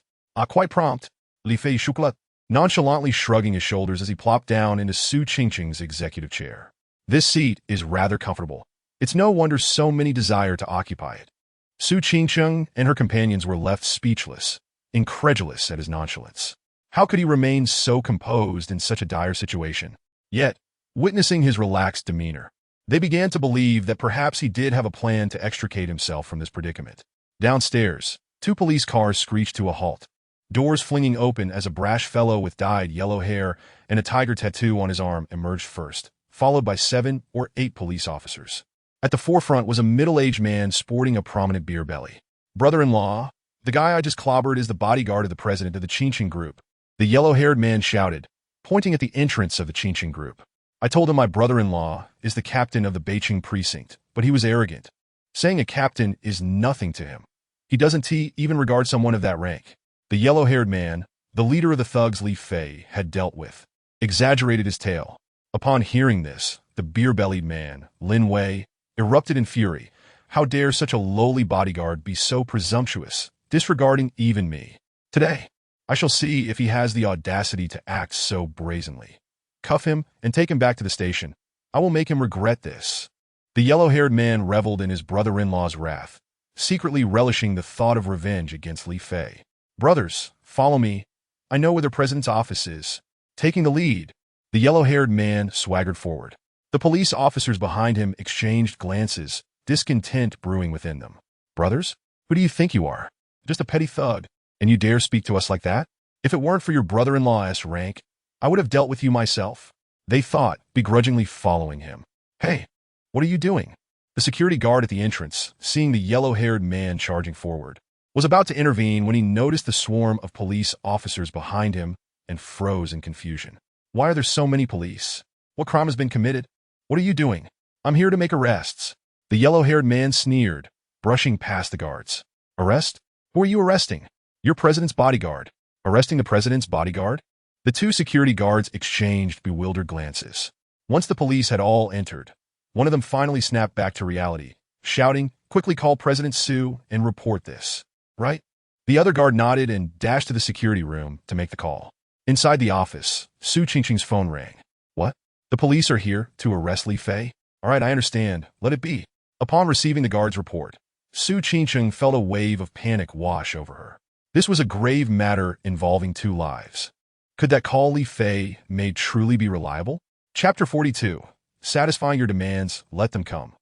[SPEAKER 1] Quite prompt. Li Fei Shukla, nonchalantly shrugging his shoulders as he plopped down into Su Qingqing's executive chair. This seat is rather comfortable. It's no wonder so many desire to occupy it. Su Qingqing and her companions were left speechless, incredulous at his nonchalance. How could he remain so composed in such a dire situation? Yet, witnessing his relaxed demeanor, they began to believe that perhaps he did have a plan to extricate himself from this predicament. Downstairs, 2 police cars screeched to a halt, doors flinging open as a brash fellow with dyed yellow hair and a tiger tattoo on his arm emerged first, followed by 7 or 8 police officers. At the forefront was a middle-aged man sporting a prominent beer belly. Brother-in-law, the guy I just clobbered is the bodyguard of the president of the Qingqing group. The yellow-haired man shouted, pointing at the entrance of the Qingqing group. I told him my brother-in-law is the captain of the Beijing precinct, but he was arrogant, saying a captain is nothing to him. He doesn't even regard someone of that rank. The yellow-haired man, the leader of the thugs Li Fei had dealt with, exaggerated his tale. Upon hearing this, the beer-bellied man, Lin Wei, erupted in fury. How dare such a lowly bodyguard be so presumptuous, disregarding even me? Today, I shall see if he has the audacity to act so brazenly. Cuff him and take him back to the station. I will make him regret this. The yellow-haired man reveled in his brother-in-law's wrath, secretly relishing the thought of revenge against Li Fei. Brothers, follow me. I know where the president's office is. Taking the lead, the yellow-haired man swaggered forward. The police officers behind him exchanged glances, discontent brewing within them. Brothers, who do you think you are? Just a petty thug, and you dare speak to us like that? If it weren't for your brother-in-law's rank, I would have dealt with you myself. They thought, begrudgingly following him. Hey, what are you doing? The security guard at the entrance, seeing the yellow-haired man charging forward, was about to intervene when he noticed the swarm of police officers behind him and froze in confusion. Why are there so many police? What crime has been committed? What are you doing? I'm here to make arrests. The yellow-haired man sneered, brushing past the guards. Arrest? Who are you arresting? Your president's bodyguard. Arresting the president's bodyguard? The 2 security guards exchanged bewildered glances. Once the police had all entered, one of them finally snapped back to reality, shouting, quickly call President Su and report this. Right? The other guard nodded and dashed to the security room to make the call. Inside the office, Su Qingqing's phone rang. What? The police are here to arrest Li Fei? All right, I understand. Let it be. Upon receiving the guard's report, Su Qingqing felt a wave of panic wash over her. This was a grave matter involving 2 lives. Could that call Li Fei may truly be reliable? Chapter 42. Satisfying your demands, let them come.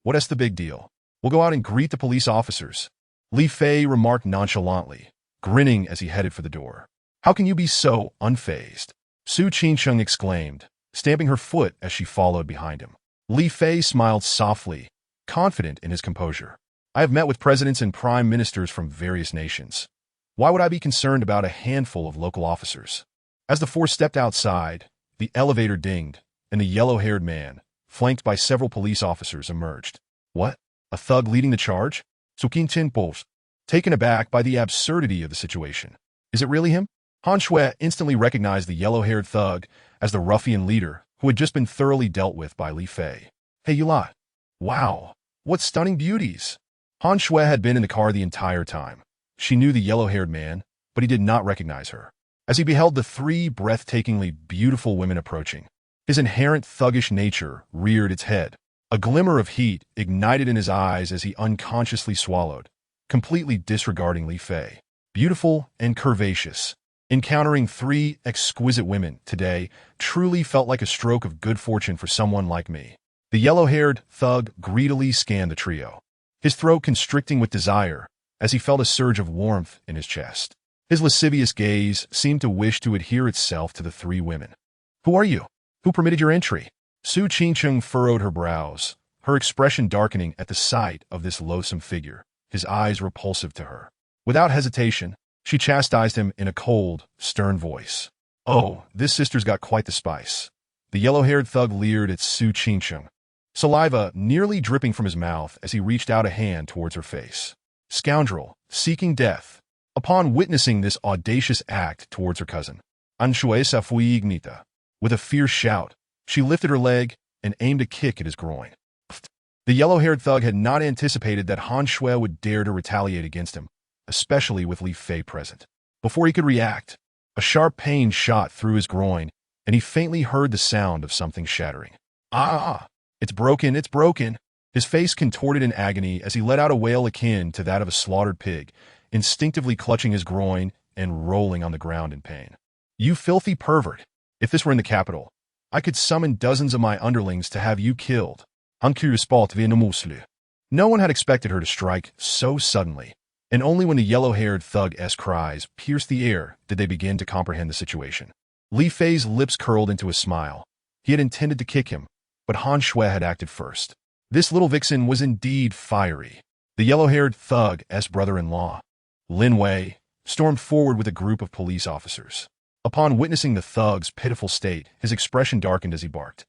[SPEAKER 1] What's the big deal? We'll go out and greet the police officers. Li Fei remarked nonchalantly, grinning as he headed for the door. How can you be so unfazed? Su Qingqing exclaimed, stamping her foot as she followed behind him. Li Fei smiled softly, confident in his composure. I have met with presidents and prime ministers from various nations. Why would I be concerned about a handful of local officers? As the 4 stepped outside, the elevator dinged, and the yellow-haired man, flanked by several police officers, emerged. What? A thug leading the charge? Su Qingqing paused, taken aback by the absurdity of the situation. Is it really him? Han Shui instantly recognized the yellow-haired thug as the ruffian leader who had just been thoroughly dealt with by Li Fei. Hey, you lot. Wow, what stunning beauties. Han Shui had been in the car the entire time. She knew the yellow-haired man, but he did not recognize her. As he beheld the 3 breathtakingly beautiful women approaching, his inherent thuggish nature reared its head. A glimmer of heat ignited in his eyes as he unconsciously swallowed, completely disregarding Li Fei. Beautiful and curvaceous. Encountering 3 exquisite women today truly felt like a stroke of good fortune for someone like me. The yellow-haired thug greedily scanned the trio, his throat constricting with desire as he felt a surge of warmth in his chest. His lascivious gaze seemed to wish to adhere itself to the 3 women. Who are you? Who permitted your entry? Su Qingqing furrowed her brows, her expression darkening at the sight of this loathsome figure, his eyes repulsive to her. Without hesitation, she chastised him in a cold, stern voice. Oh, this sister's got quite the spice. The yellow-haired thug leered at Su Qingqing, saliva nearly dripping from his mouth as he reached out a hand towards her face. Scoundrel, seeking death. Upon witnessing this audacious act towards her cousin, Han Shui fui ignita. With a fierce shout, she lifted her leg and aimed a kick at his groin. The yellow-haired thug had not anticipated that Han Shui would dare to retaliate against him, especially with Li Fei present. Before he could react, A sharp pain shot through his groin, and he faintly heard the sound of something shattering. Ah! It's broken, it's broken! His face contorted in agony as he let out a wail akin to that of a slaughtered pig, instinctively clutching his groin and rolling on the ground in pain. You filthy pervert! If this were in the capital, I could summon dozens of my underlings to have you killed. No one had expected her to strike so suddenly, and only when the yellow-haired thug's cries pierced the air did they begin to comprehend the situation. Li Fei's lips curled into a smile. He had intended to kick him, but Han Shui had acted first. This little vixen was indeed fiery. The yellow-haired thug's brother-in-law, Lin Wei, stormed forward with a group of police officers. Upon witnessing the thug's pitiful state, his expression darkened as he barked.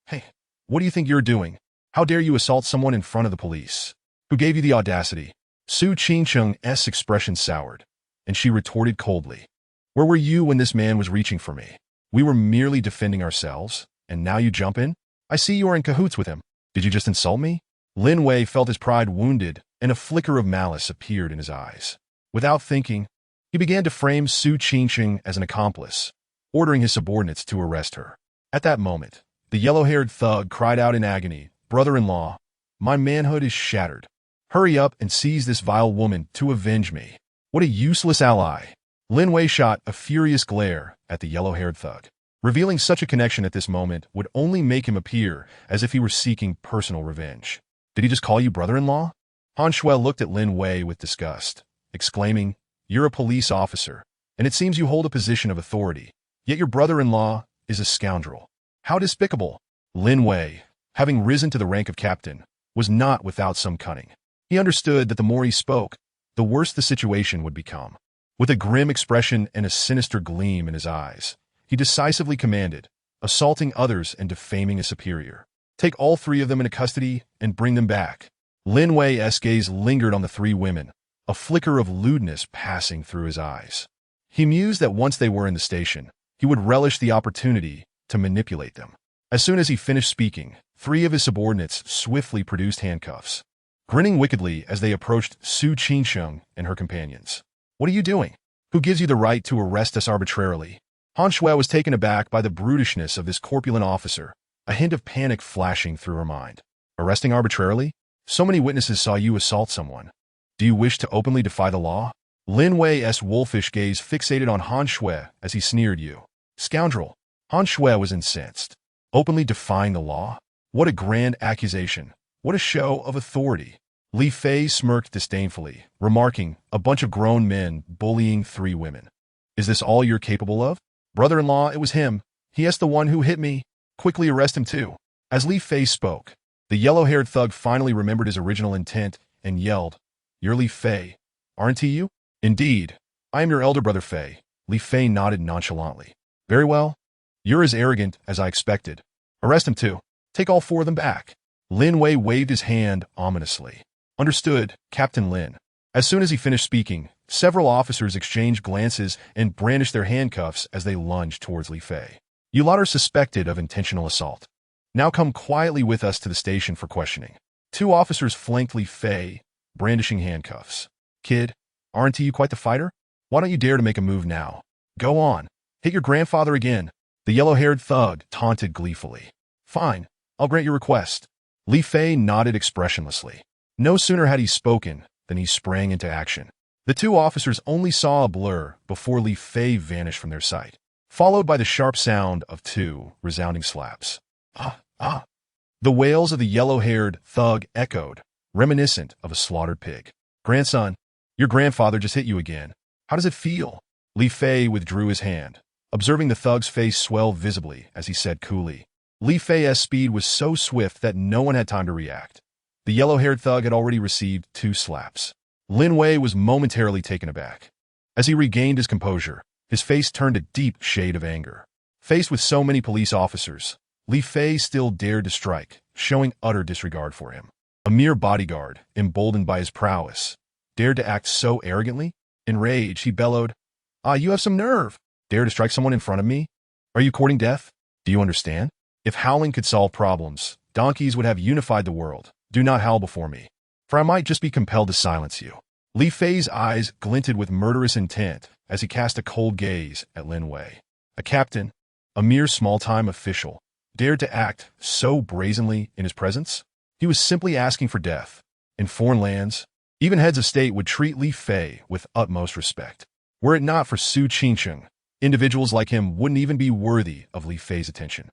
[SPEAKER 1] Hey, what do you think you're doing? How dare you assault someone in front of the police? Who gave you the audacity? Su Qingcheng's expression soured, and she retorted coldly. Where were you when this man was reaching for me? We were merely defending ourselves, and now you jump in? I see you are in cahoots with him. Did you just insult me? Lin Wei felt his pride wounded, and a flicker of malice appeared in his eyes. Without thinking, he began to frame Su Qingcheng as an accomplice, ordering his subordinates to arrest her. At that moment, the yellow-haired thug cried out in agony, Brother-in-law, my manhood is shattered. Hurry up and seize this vile woman to avenge me. What a useless ally. Lin Wei shot a furious glare at the yellow-haired thug. Revealing such a connection at this moment would only make him appear as if he were seeking personal revenge. Did he just call you brother-in-law? Han Shui looked at Lin Wei with disgust, exclaiming, You're a police officer, and it seems you hold a position of authority, yet your brother-in-law is a scoundrel. How despicable! Lin Wei, having risen to the rank of captain, was not without some cunning. He understood that the more he spoke, the worse the situation would become. With a grim expression and a sinister gleam in his eyes, he decisively commanded, assaulting others and defaming a superior. Take all three of them into custody and bring them back. Lin Wei's gaze lingered on the three women, a flicker of lewdness passing through his eyes. He mused that once they were in the station, he would relish the opportunity to manipulate them. As soon as he finished speaking, three of his subordinates swiftly produced handcuffs, grinning wickedly as they approached Su Qingcheng and her companions. What are you doing? Who gives you the right to arrest us arbitrarily? Han Shui was taken aback by the brutishness of this corpulent officer, a hint of panic flashing through her mind. Arresting arbitrarily? So many witnesses saw you assault someone. Do you wish to openly defy the law? Lin Wei's wolfish gaze fixated on Han Shui as he sneered you. Scoundrel! Han Shui was incensed. Openly defying the law? What a grand accusation. What a show of authority. Li Fei smirked disdainfully, remarking, a bunch of grown men bullying three women. Is this all you're capable of? Brother-in-law, it was him. He is the one who hit me. Quickly arrest him too. As Li Fei spoke, the yellow-haired thug finally remembered his original intent and yelled, You're Li Fei, aren't he you? Indeed, I am your elder brother Fei. Li Fei nodded nonchalantly. Very well. You're as arrogant as I expected. Arrest him too. Take all four of them back. Lin Wei waved his hand ominously. Understood, Captain Lin. As soon as he finished speaking, several officers exchanged glances and brandished their handcuffs as they lunged towards Li Fei. You lot are suspected of intentional assault. Now come quietly with us to the station for questioning. Two officers flanked Li Fei, brandishing handcuffs. Kid, aren't you quite the fighter? Why don't you dare to make a move now? Go on. Hit your grandfather again. The yellow-haired thug taunted gleefully. Fine, I'll grant your request. Li Fei nodded expressionlessly. No sooner had he spoken than he sprang into action. The two officers only saw a blur before Li Fei vanished from their sight, followed by the sharp sound of two resounding slaps. Ah, ah. The wails of the yellow-haired thug echoed, reminiscent of a slaughtered pig. Grandson, your grandfather just hit you again. How does it feel? Li Fei withdrew his hand, observing the thug's face swell visibly as he said coolly. Li Fei's speed was so swift that no one had time to react. The yellow-haired thug had already received 2 slaps. Lin Wei was momentarily taken aback. As he regained his composure, his face turned a deep shade of anger. Faced with so many police officers, Li Fei still dared to strike, showing utter disregard for him. A mere bodyguard, emboldened by his prowess, dared to act so arrogantly? Enraged, he bellowed, Ah, you have some nerve! Dare to strike someone in front of me? Are you courting death? Do you understand? If howling could solve problems, donkeys would have unified the world. Do not howl before me, for I might just be compelled to silence you. Li Fei's eyes glinted with murderous intent as he cast a cold gaze at Lin Wei. A captain, a mere small-time official, dared to act so brazenly in his presence? He was simply asking for death. In foreign lands, even heads of state would treat Li Fei with utmost respect. Were it not for Su Qingcheng, individuals like him wouldn't even be worthy of Li Fei's attention.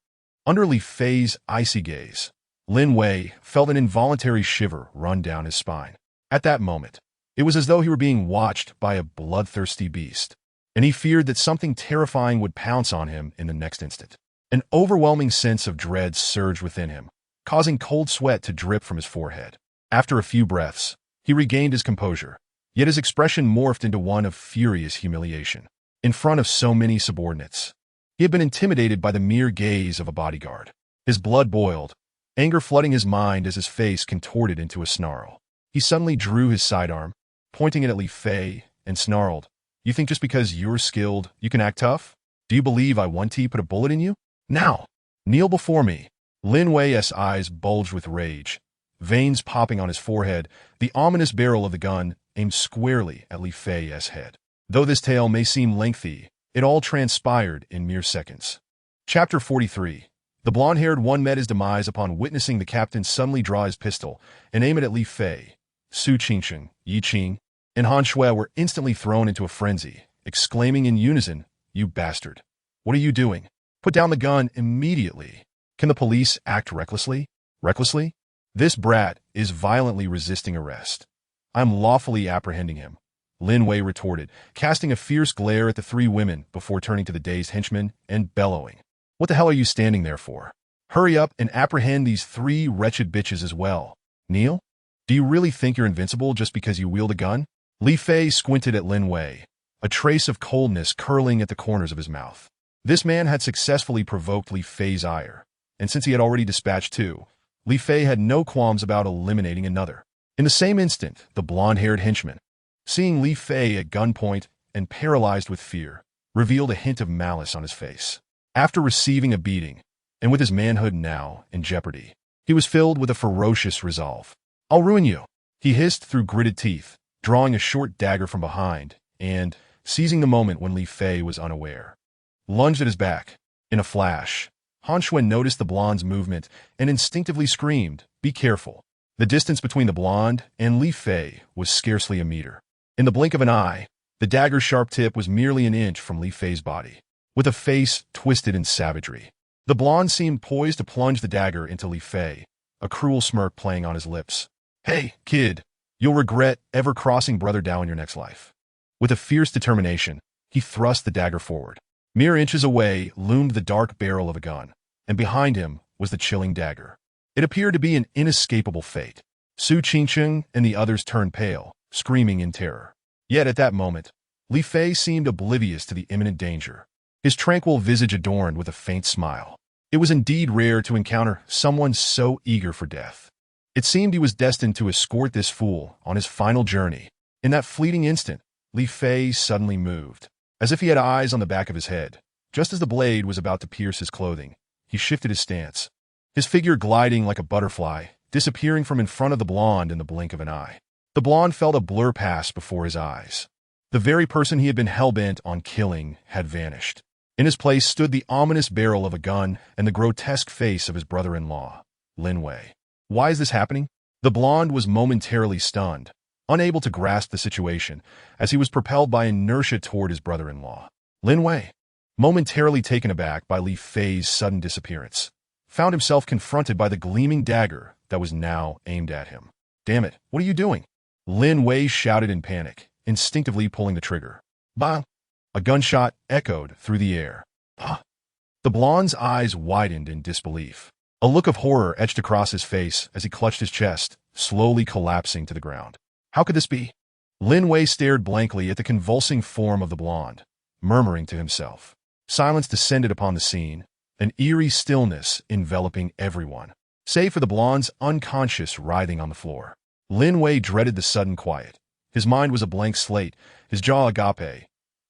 [SPEAKER 1] Under Li Fei's icy gaze, Lin Wei felt an involuntary shiver run down his spine. At that moment, it was as though he were being watched by a bloodthirsty beast, and he feared that something terrifying would pounce on him in the next instant. An overwhelming sense of dread surged within him, causing cold sweat to drip from his forehead. After a few breaths, he regained his composure, yet his expression morphed into one of furious humiliation. In front of so many subordinates, he had been intimidated by the mere gaze of a bodyguard. His blood boiled, anger flooding his mind as his face contorted into a snarl. He suddenly drew his sidearm, pointing it at Li Fei, and snarled, "You think just because you're skilled, you can act tough? Do you believe I want to put a bullet in you? Now, kneel before me." Lin Wei's eyes bulged with rage, veins popping on his forehead, the ominous barrel of the gun aimed squarely at Li Fei's head. Though this tale may seem lengthy, it all transpired in mere seconds. Chapter 43. The blonde-haired one met his demise upon witnessing the captain suddenly draw his pistol and aim it at Li Fei. Su Qingcheng, Yi Qing, and Han Shui were instantly thrown into a frenzy, exclaiming in unison, "You bastard! What are you doing? Put down the gun immediately! Can the police act recklessly? Recklessly? This brat is violently resisting arrest. I'm lawfully apprehending him," Lin Wei retorted, casting a fierce glare at the three women before turning to the dazed henchmen and bellowing, "What the hell are you standing there for? Hurry up and apprehend these three wretched bitches as well. Neil? Do you really think you're invincible just because you wield a gun?" Li Fei squinted at Lin Wei, a trace of coldness curling at the corners of his mouth. This man had successfully provoked Li Fei's ire, and since he had already dispatched two, Li Fei had no qualms about eliminating another. In the same instant, the blonde-haired henchman, seeing Li Fei at gunpoint and paralyzed with fear, revealed a hint of malice on his face. After receiving a beating, and with his manhood now in jeopardy, he was filled with a ferocious resolve. "I'll ruin you," he hissed through gritted teeth, drawing a short dagger from behind, and, seizing the moment when Li Fei was unaware, lunged at his back. In a flash, Han Shui noticed the blonde's movement and instinctively screamed, "Be careful." The distance between the blonde and Li Fei was scarcely a meter. In the blink of an eye, the dagger's sharp tip was merely an inch from Li Fei's body. With a face twisted in savagery, the blonde seemed poised to plunge the dagger into Li Fei, a cruel smirk playing on his lips. "Hey, kid, you'll regret ever crossing Brother Dao in your next life." With a fierce determination, he thrust the dagger forward. Mere inches away loomed the dark barrel of a gun, and behind him was the chilling dagger. It appeared to be an inescapable fate. Su Qingcheng and the others turned pale, screaming in terror. Yet at that moment, Li Fei seemed oblivious to the imminent danger, his tranquil visage adorned with a faint smile. It was indeed rare to encounter someone so eager for death. It seemed he was destined to escort this fool on his final journey. In that fleeting instant, Li Fei suddenly moved, as if he had eyes on the back of his head. Just as the blade was about to pierce his clothing, he shifted his stance, his figure gliding like a butterfly, disappearing from in front of the blonde in the blink of an eye. The blonde felt a blur pass before his eyes. The very person he had been hell-bent on killing had vanished. In his place stood the ominous barrel of a gun and the grotesque face of his brother-in-law, Lin Wei. Why is this happening? The blonde was momentarily stunned, unable to grasp the situation, as he was propelled by inertia toward his brother-in-law. Lin Wei, momentarily taken aback by Li Fei's sudden disappearance, found himself confronted by the gleaming dagger that was now aimed at him. "Damn it, what are you doing?" Lin Wei shouted in panic, instinctively pulling the trigger. "Bah!" A gunshot echoed through the air. "Ah!" The blonde's eyes widened in disbelief. A look of horror etched across his face as he clutched his chest, slowly collapsing to the ground. How could this be? Lin Wei stared blankly at the convulsing form of the blonde, murmuring to himself. Silence descended upon the scene, an eerie stillness enveloping everyone, save for the blonde's unconscious writhing on the floor. Lin Wei dreaded the sudden quiet. His mind was a blank slate, his jaw agape,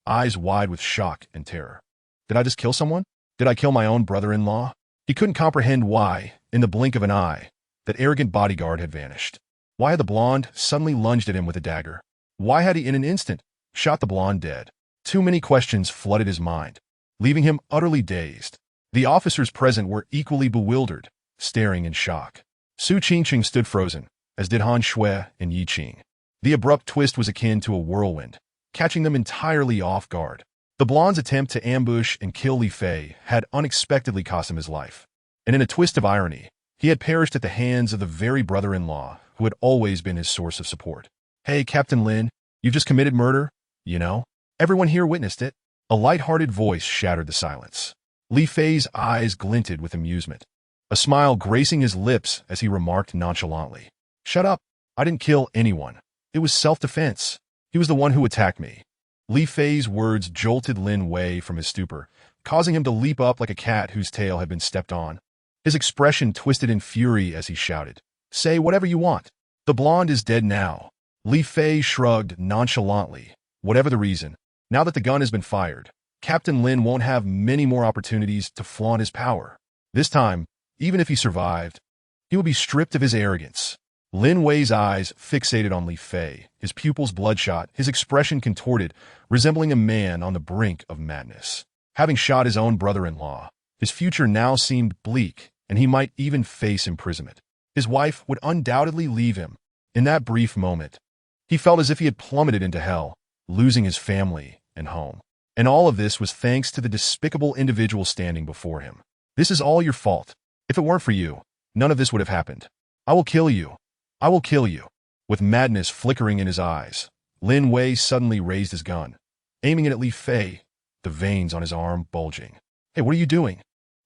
[SPEAKER 1] eyes wide with shock and terror. Did I just kill someone? Did I kill my own brother-in-law? He couldn't comprehend why, in the blink of an eye, that arrogant bodyguard had vanished. Why had the blonde suddenly lunged at him with a dagger? Why had he in an instant shot the blonde dead? Too many questions flooded his mind, leaving him utterly dazed. The officers present were equally bewildered, staring in shock. Su Qingqing stood frozen, as did Han Shui and Yi Qing. The abrupt twist was akin to a whirlwind, catching them entirely off guard. The blonde's attempt to ambush and kill Li Fei had unexpectedly cost him his life. And in a twist of irony, he had perished at the hands of the very brother-in-law who had always been his source of support. "Hey, Captain Lin, you've just committed murder, you know? Everyone here witnessed it." A light-hearted voice shattered the silence. Li Fei's eyes glinted with amusement, a smile gracing his lips as he remarked nonchalantly, "Shut up. I didn't kill anyone. It was self-defense. He was the one who attacked me." Li Fei's words jolted Lin Wei from his stupor, causing him to leap up like a cat whose tail had been stepped on. His expression twisted in fury as he shouted, "Say whatever you want. The blonde is dead now." Li Fei shrugged nonchalantly. Whatever the reason, now that the gun has been fired, Captain Lin won't have many more opportunities to flaunt his power. This time, even if he survived, he will be stripped of his arrogance. Lin Wei's eyes fixated on Li Fei, his pupils bloodshot, his expression contorted, resembling a man on the brink of madness. Having shot his own brother-in-law, his future now seemed bleak, and he might even face imprisonment. His wife would undoubtedly leave him. In that brief moment, he felt as if he had plummeted into hell, losing his family and home. And all of this was thanks to the despicable individual standing before him. "This is all your fault. If it weren't for you, none of this would have happened. I will kill you. I will kill you." With madness flickering in his eyes, Lin Wei suddenly raised his gun, aiming it at Li Fei, the veins on his arm bulging. "Hey, what are you doing?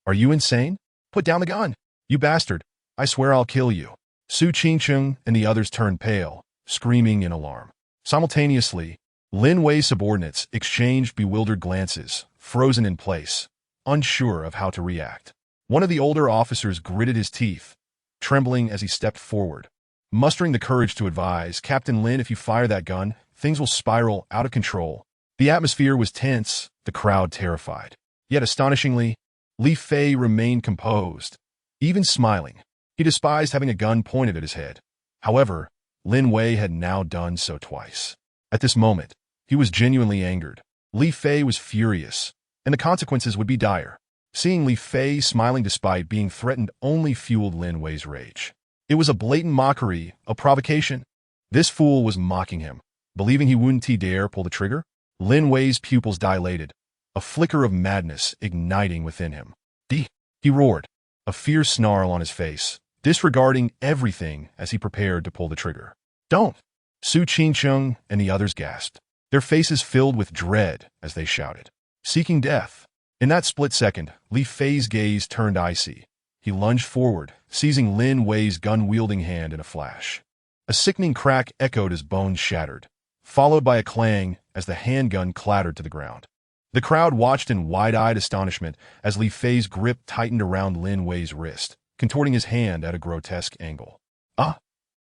[SPEAKER 1] Are you insane? Put down the gun. You bastard. I swear I'll kill you." Su Qingqing and the others turned pale, screaming in alarm. Simultaneously, Lin Wei's subordinates exchanged bewildered glances, frozen in place, unsure of how to react. One of the older officers gritted his teeth, trembling as he stepped forward, mustering the courage to advise, "Captain Lin, if you fire that gun, things will spiral out of control." The atmosphere was tense, the crowd terrified. Yet astonishingly, Li Fei remained composed, even smiling. He despised having a gun pointed at his head. However, Lin Wei had now done so twice. At this moment, he was genuinely angered. Li Fei was furious, and the consequences would be dire. Seeing Li Fei smiling despite being threatened only fueled Lin Wei's rage. It was a blatant mockery, a provocation. This fool was mocking him, believing he wouldn't dare pull the trigger. Lin Wei's pupils dilated, a flicker of madness igniting within him. He roared, a fierce snarl on his face, disregarding everything as he prepared to pull the trigger. "Don't!" Su Qingqing and the others gasped, their faces filled with dread as they shouted, "Seeking death." In that split second, Li Fei's gaze turned icy. He lunged forward, seizing Lin Wei's gun-wielding hand in a flash. A sickening crack echoed as bones shattered, followed by a clang as the handgun clattered to the ground. The crowd watched in wide-eyed astonishment as Li Fei's grip tightened around Lin Wei's wrist, contorting his hand at a grotesque angle. "Ah!"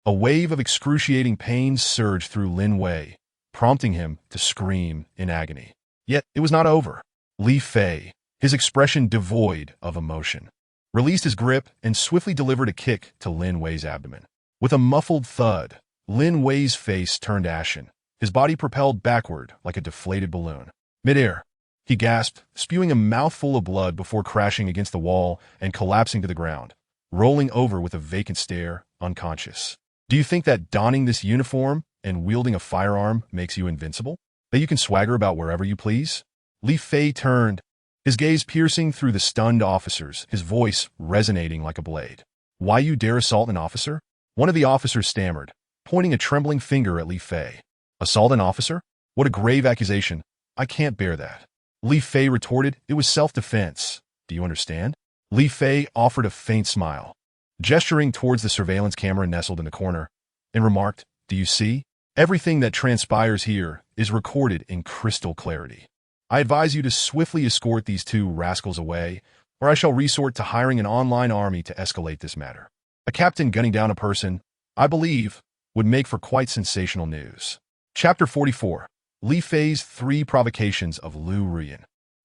[SPEAKER 1] A wave of excruciating pain surged through Lin Wei, prompting him to scream in agony. Yet it was not over. Li Fei, his expression devoid of emotion, released his grip and swiftly delivered a kick to Lin Wei's abdomen. With a muffled thud, Lin Wei's face turned ashen, his body propelled backward like a deflated balloon. Midair, he gasped, spewing a mouthful of blood before crashing against the wall and collapsing to the ground, rolling over with a vacant stare, unconscious. "Do you think that donning this uniform and wielding a firearm makes you invincible? That you can swagger about wherever you please?" Li Fei turned, his gaze piercing through the stunned officers, his voice resonating like a blade. "Why you dare assault an officer?" One of the officers stammered, pointing a trembling finger at Li Fei. "Assault an officer? What a grave accusation. I can't bear that." Li Fei retorted, "It was self-defense. Do you understand?" Li Fei offered a faint smile, gesturing towards the surveillance camera nestled in the corner, and remarked, "Do you see? Everything that transpires here is recorded in crystal clarity. I advise you to swiftly escort these two rascals away, or I shall resort to hiring an online army to escalate this matter." A captain gunning down a person, I believe, would make for quite sensational news. Chapter 44. Li Fei's 3 Provocations of Lu Ruyan.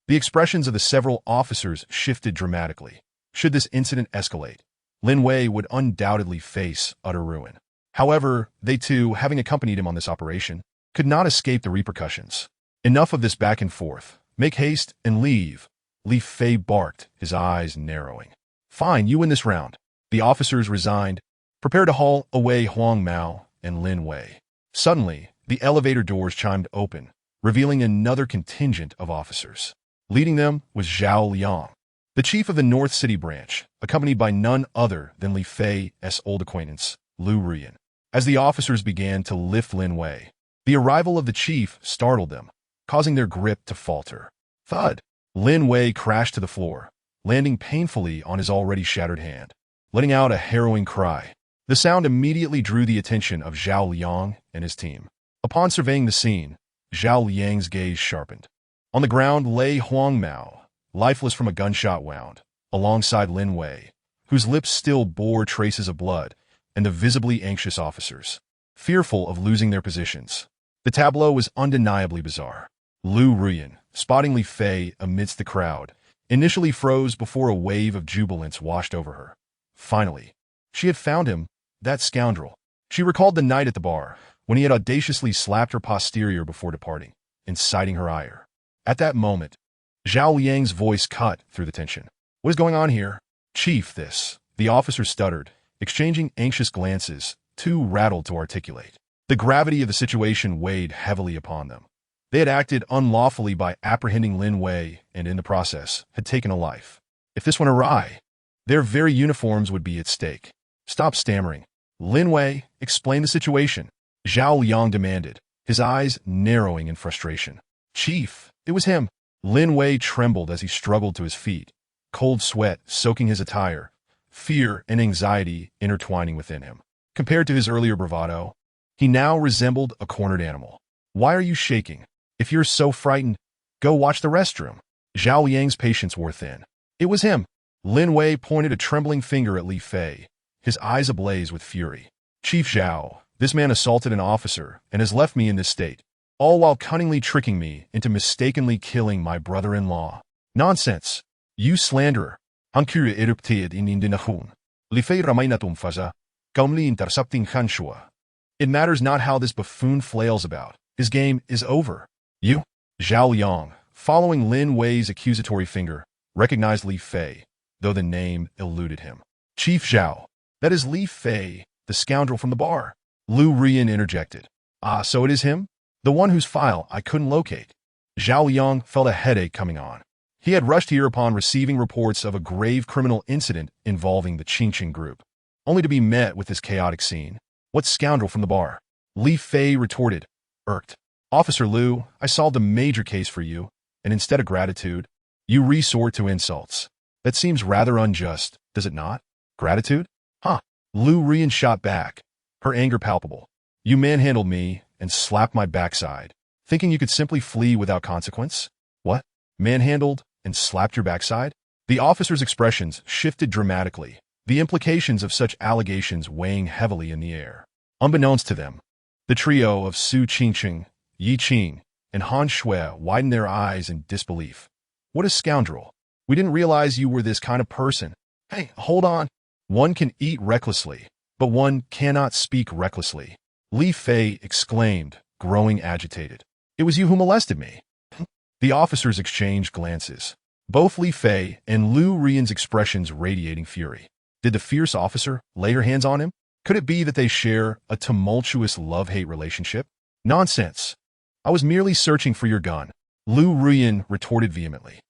[SPEAKER 1] The expressions of the several officers shifted dramatically. Should this incident escalate, Lin Wei would undoubtedly face utter ruin. However, they too, having accompanied him on this operation, could not escape the repercussions. Enough of this back and forth. Make haste and leave. Li Fei barked, his eyes narrowing. Fine, you win this round. The officers resigned, prepared to haul away Huang Mao and Lin Wei. Suddenly, the elevator doors chimed open, revealing another contingent of officers. Leading them was Zhao Liang, the chief of the North City branch, accompanied by none other than Li Fei's old acquaintance, Lu Rian. As the officers began to lift Lin Wei, the arrival of the chief startled them, causing their grip to falter. Thud! Lin Wei crashed to the floor, landing painfully on his already shattered hand, letting out a harrowing cry. The sound immediately drew the attention of Zhao Liang and his team. Upon surveying the scene, Zhao Liang's gaze sharpened. On the ground lay Huang Mao, lifeless from a gunshot wound, alongside Lin Wei, whose lips still bore traces of blood, and the visibly anxious officers, fearful of losing their positions. The tableau was undeniably bizarre. Lu Rian, spotting Li Fei amidst the crowd, initially froze before a wave of jubilance washed over her. Finally, she had found him, that scoundrel. She recalled the night at the bar, when he had audaciously slapped her posterior before departing, inciting her ire. At that moment, Zhao Liang's voice cut through the tension. What is going on here? Chief, this. The officer stuttered, exchanging anxious glances, too rattled to articulate. The gravity of the situation weighed heavily upon them. They had acted unlawfully by apprehending Lin Wei and, in the process, had taken a life. If this went awry, their very uniforms would be at stake. Stop stammering. Lin Wei, explain the situation. Zhao Liang demanded, his eyes narrowing in frustration. Chief, it was him. Lin Wei trembled as he struggled to his feet, cold sweat soaking his attire, fear and anxiety intertwining within him. Compared to his earlier bravado, he now resembled a cornered animal. Why are you shaking? If you're so frightened, go watch the restroom. Zhao Liang's patience wore thin. It was him. Lin Wei pointed a trembling finger at Li Fei, his eyes ablaze with fury. Chief Zhao, this man assaulted an officer and has left me in this state, all while cunningly tricking me into mistakenly killing my brother-in-law. Nonsense. You slanderer. Hankura erupted in indinahun. Li Fei ramainatum faza. Gaumli intercepting Hanshua. It matters not how this buffoon flails about. His game is over. You? Zhao Liang, following Lin Wei's accusatory finger, recognized Li Fei, though the name eluded him. Chief Zhao, that is Li Fei, the scoundrel from the bar. Lu Rian interjected. Ah, so it is him? The one whose file I couldn't locate. Zhao Liang felt a headache coming on. He had rushed here upon receiving reports of a grave criminal incident involving the Qingqing group, only to be met with this chaotic scene. What scoundrel from the bar? Li Fei retorted, irked. Officer Lu, I solved a major case for you, and instead of gratitude, you resort to insults. That seems rather unjust, does it not? Gratitude? Huh. Lu Rian shot back, her anger palpable. You manhandled me and slapped my backside, thinking you could simply flee without consequence? What? Manhandled and slapped your backside? The officer's expressions shifted dramatically, the implications of such allegations weighing heavily in the air. Unbeknownst to them, the trio of Su Qingqing, Yi Qing, and Han Shui widened their eyes in disbelief. What a scoundrel. We didn't realize you were this kind of person. Hey, hold on. One can eat recklessly, but one cannot speak recklessly. Li Fei exclaimed, growing agitated. It was you who molested me. The officers exchanged glances, both Li Fei and Lu Rian's expressions radiating fury. Did the fierce officer lay her hands on him? Could it be that they share a tumultuous love-hate relationship? Nonsense. I was merely searching for your gun. Lu Rian retorted vehemently.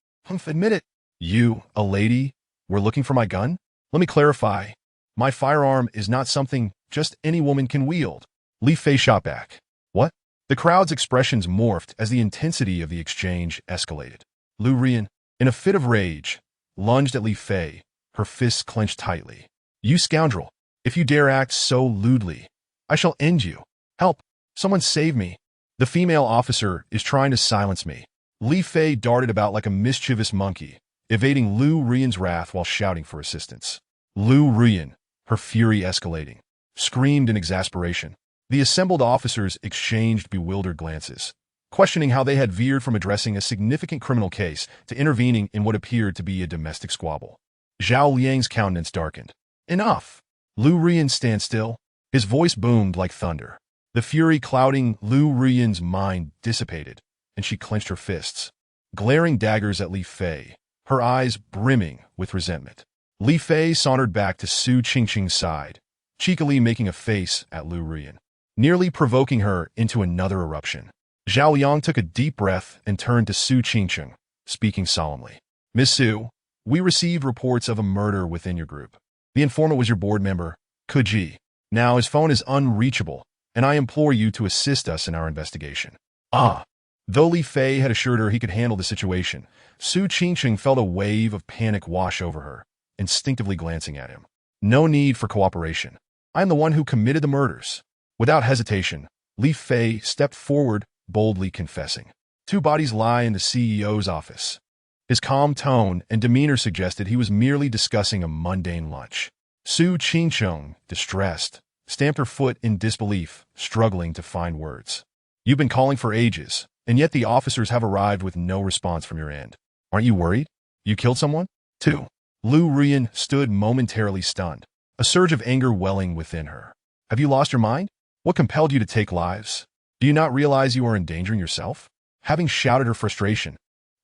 [SPEAKER 1] Admit it. You, a lady, were looking for my gun? Let me clarify. My firearm is not something just any woman can wield. Li Fei shot back. What? The crowd's expressions morphed as the intensity of the exchange escalated. Lu Rian, in a fit of rage, lunged at Li Fei, her fists clenched tightly. You scoundrel! If you dare act so lewdly, I shall end you. Help! Someone save me! The female officer is trying to silence me. Li Fei darted about like a mischievous monkey, evading Lu Rian's wrath while shouting for assistance. Lu Rian, her fury escalating, screamed in exasperation. The assembled officers exchanged bewildered glances, questioning how they had veered from addressing a significant criminal case to intervening in what appeared to be a domestic squabble. Zhao Liang's countenance darkened. Enough! Lu Rian, stand still. His voice boomed like thunder. The fury clouding Lu Ruyan's mind dissipated, and she clenched her fists, glaring daggers at Li Fei, her eyes brimming with resentment. Li Fei sauntered back to Su Qingqing's side, cheekily making a face at Lu Ruyan, nearly provoking her into another eruption. Zhao Yang took a deep breath and turned to Su Qingqing, speaking solemnly. Miss Su, we received reports of a murder within your group. The informant was your board member, Kuji. Now his phone is unreachable, and I implore you to assist us in our investigation. Though Li Fei had assured her he could handle the situation, Su Qingqing felt a wave of panic wash over her, instinctively glancing at him. No need for cooperation. I am the one who committed the murders. Without hesitation, Li Fei stepped forward, boldly confessing. 2 bodies lie in the CEO's office. His calm tone and demeanor suggested he was merely discussing a mundane lunch. Su Qingqing, distressed, stamped her foot in disbelief, struggling to find words. You've been calling for ages, and yet the officers have arrived with no response from your end. Aren't you worried? You killed someone? 2. Lu Ruyan stood momentarily stunned, a surge of anger welling within her. Have you lost your mind? What compelled you to take lives? Do you not realize you are endangering yourself? Having shouted her frustration,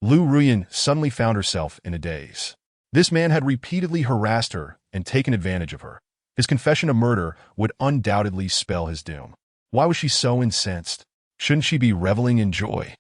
[SPEAKER 1] Lu Ruyan suddenly found herself in a daze. This man had repeatedly harassed her and taken advantage of her. His confession of murder would undoubtedly spell his doom. Why was she so incensed? Shouldn't she be reveling in joy?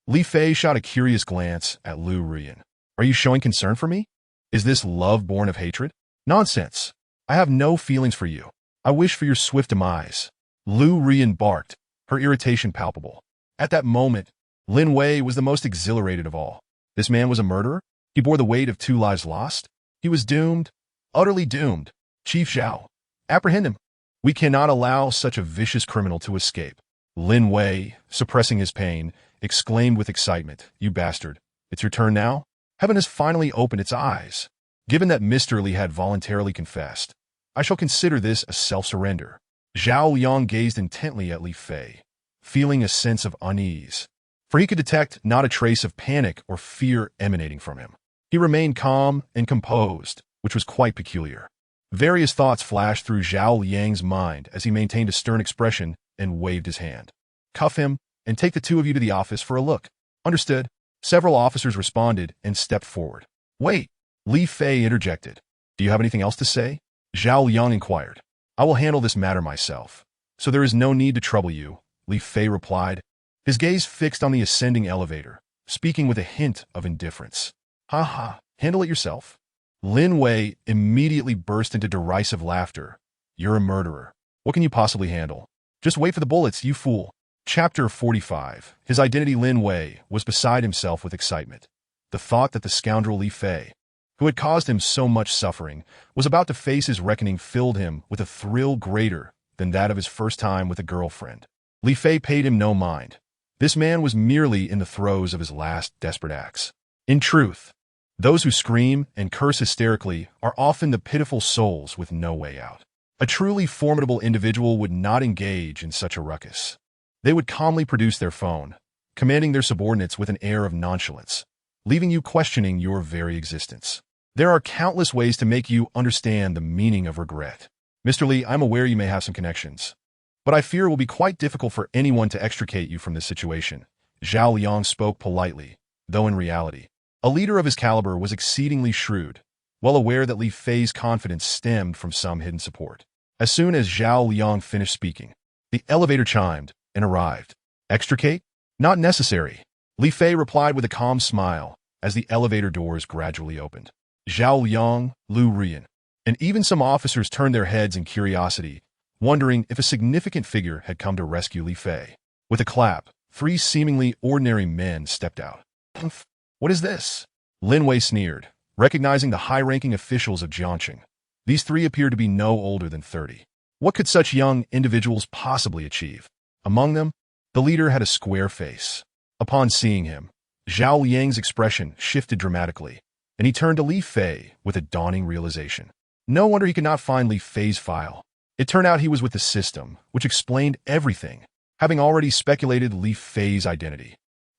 [SPEAKER 1] Li Fei shot a curious glance at Lu Ruyan. Are you showing concern for me? Is this love born of hatred? Nonsense. I have no feelings for you. I wish for your swift demise. Lu Ruyan barked, her irritation palpable. At that moment, Lin Wei was the most exhilarated of all. This man was a murderer? He bore the weight of 2 lives lost? He was doomed, utterly doomed. Chief Zhao, apprehend him. We cannot allow such a vicious criminal to escape. Lin Wei, suppressing his pain, exclaimed with excitement, You bastard, it's your turn now? Heaven has finally opened its eyes. Given that Mr. Li had voluntarily confessed, I shall consider this a self-surrender. Zhao Yang gazed intently at Li Fei, feeling a sense of unease, for he could detect not a trace of panic or fear emanating from him. He remained calm and composed, which was quite peculiar. Various thoughts flashed through Zhao Yang's mind as he maintained a stern expression and waved his hand. Cuff him and take the 2 of you to the office for a look. Understood. Several officers responded and stepped forward. Wait, Li Fei interjected. Do you have anything else to say? Zhao Yang inquired. I will handle this matter myself, so there is no need to trouble you, Li Fei replied, his gaze fixed on the ascending elevator, speaking with a hint of indifference. Handle it yourself. Lin Wei immediately burst into derisive laughter. You're a murderer. What can you possibly handle? Just wait for the bullets, you fool. Chapter 45. His identity Lin Wei was beside himself with excitement. The thought that the scoundrel Li Fei, who had caused him so much suffering, was about to face his reckoning filled him with a thrill greater than that of his first time with a girlfriend. Li Fei paid him no mind. This man was merely in the throes of his last desperate acts. In truth, those who scream and curse hysterically are often the pitiful souls with no way out. A truly formidable individual would not engage in such a ruckus. They would calmly produce their phone, commanding their subordinates with an air of nonchalance, leaving you questioning your very existence. There are countless ways to make you understand the meaning of regret. Mr. Li, I'm aware you may have some connections, but I fear it will be quite difficult for anyone to extricate you from this situation. Zhao Yang spoke politely, though in reality, a leader of his caliber was exceedingly shrewd, well aware that Li Fei's confidence stemmed from some hidden support. As soon as Zhao Yang finished speaking, the elevator chimed and arrived. Extricate? Not necessary. Li Fei replied with a calm smile as the elevator doors gradually opened. Zhao Yang, Lu Ruyan, and even some officers turned their heads in curiosity, wondering if a significant figure had come to rescue Li Fei. With a clap, 3 seemingly ordinary men stepped out. What is this? Lin Wei sneered, recognizing the high-ranking officials of Jiangqing. These 3 appeared to be no older than 30. What could such young individuals possibly achieve? Among them, the leader had a square face. Upon seeing him, Zhao Yang's expression shifted dramatically, and he turned to Li Fei with a dawning realization. No wonder he could not find Li Fei's file. It turned out he was with the system, which explained everything, having already speculated Li Fei's identity.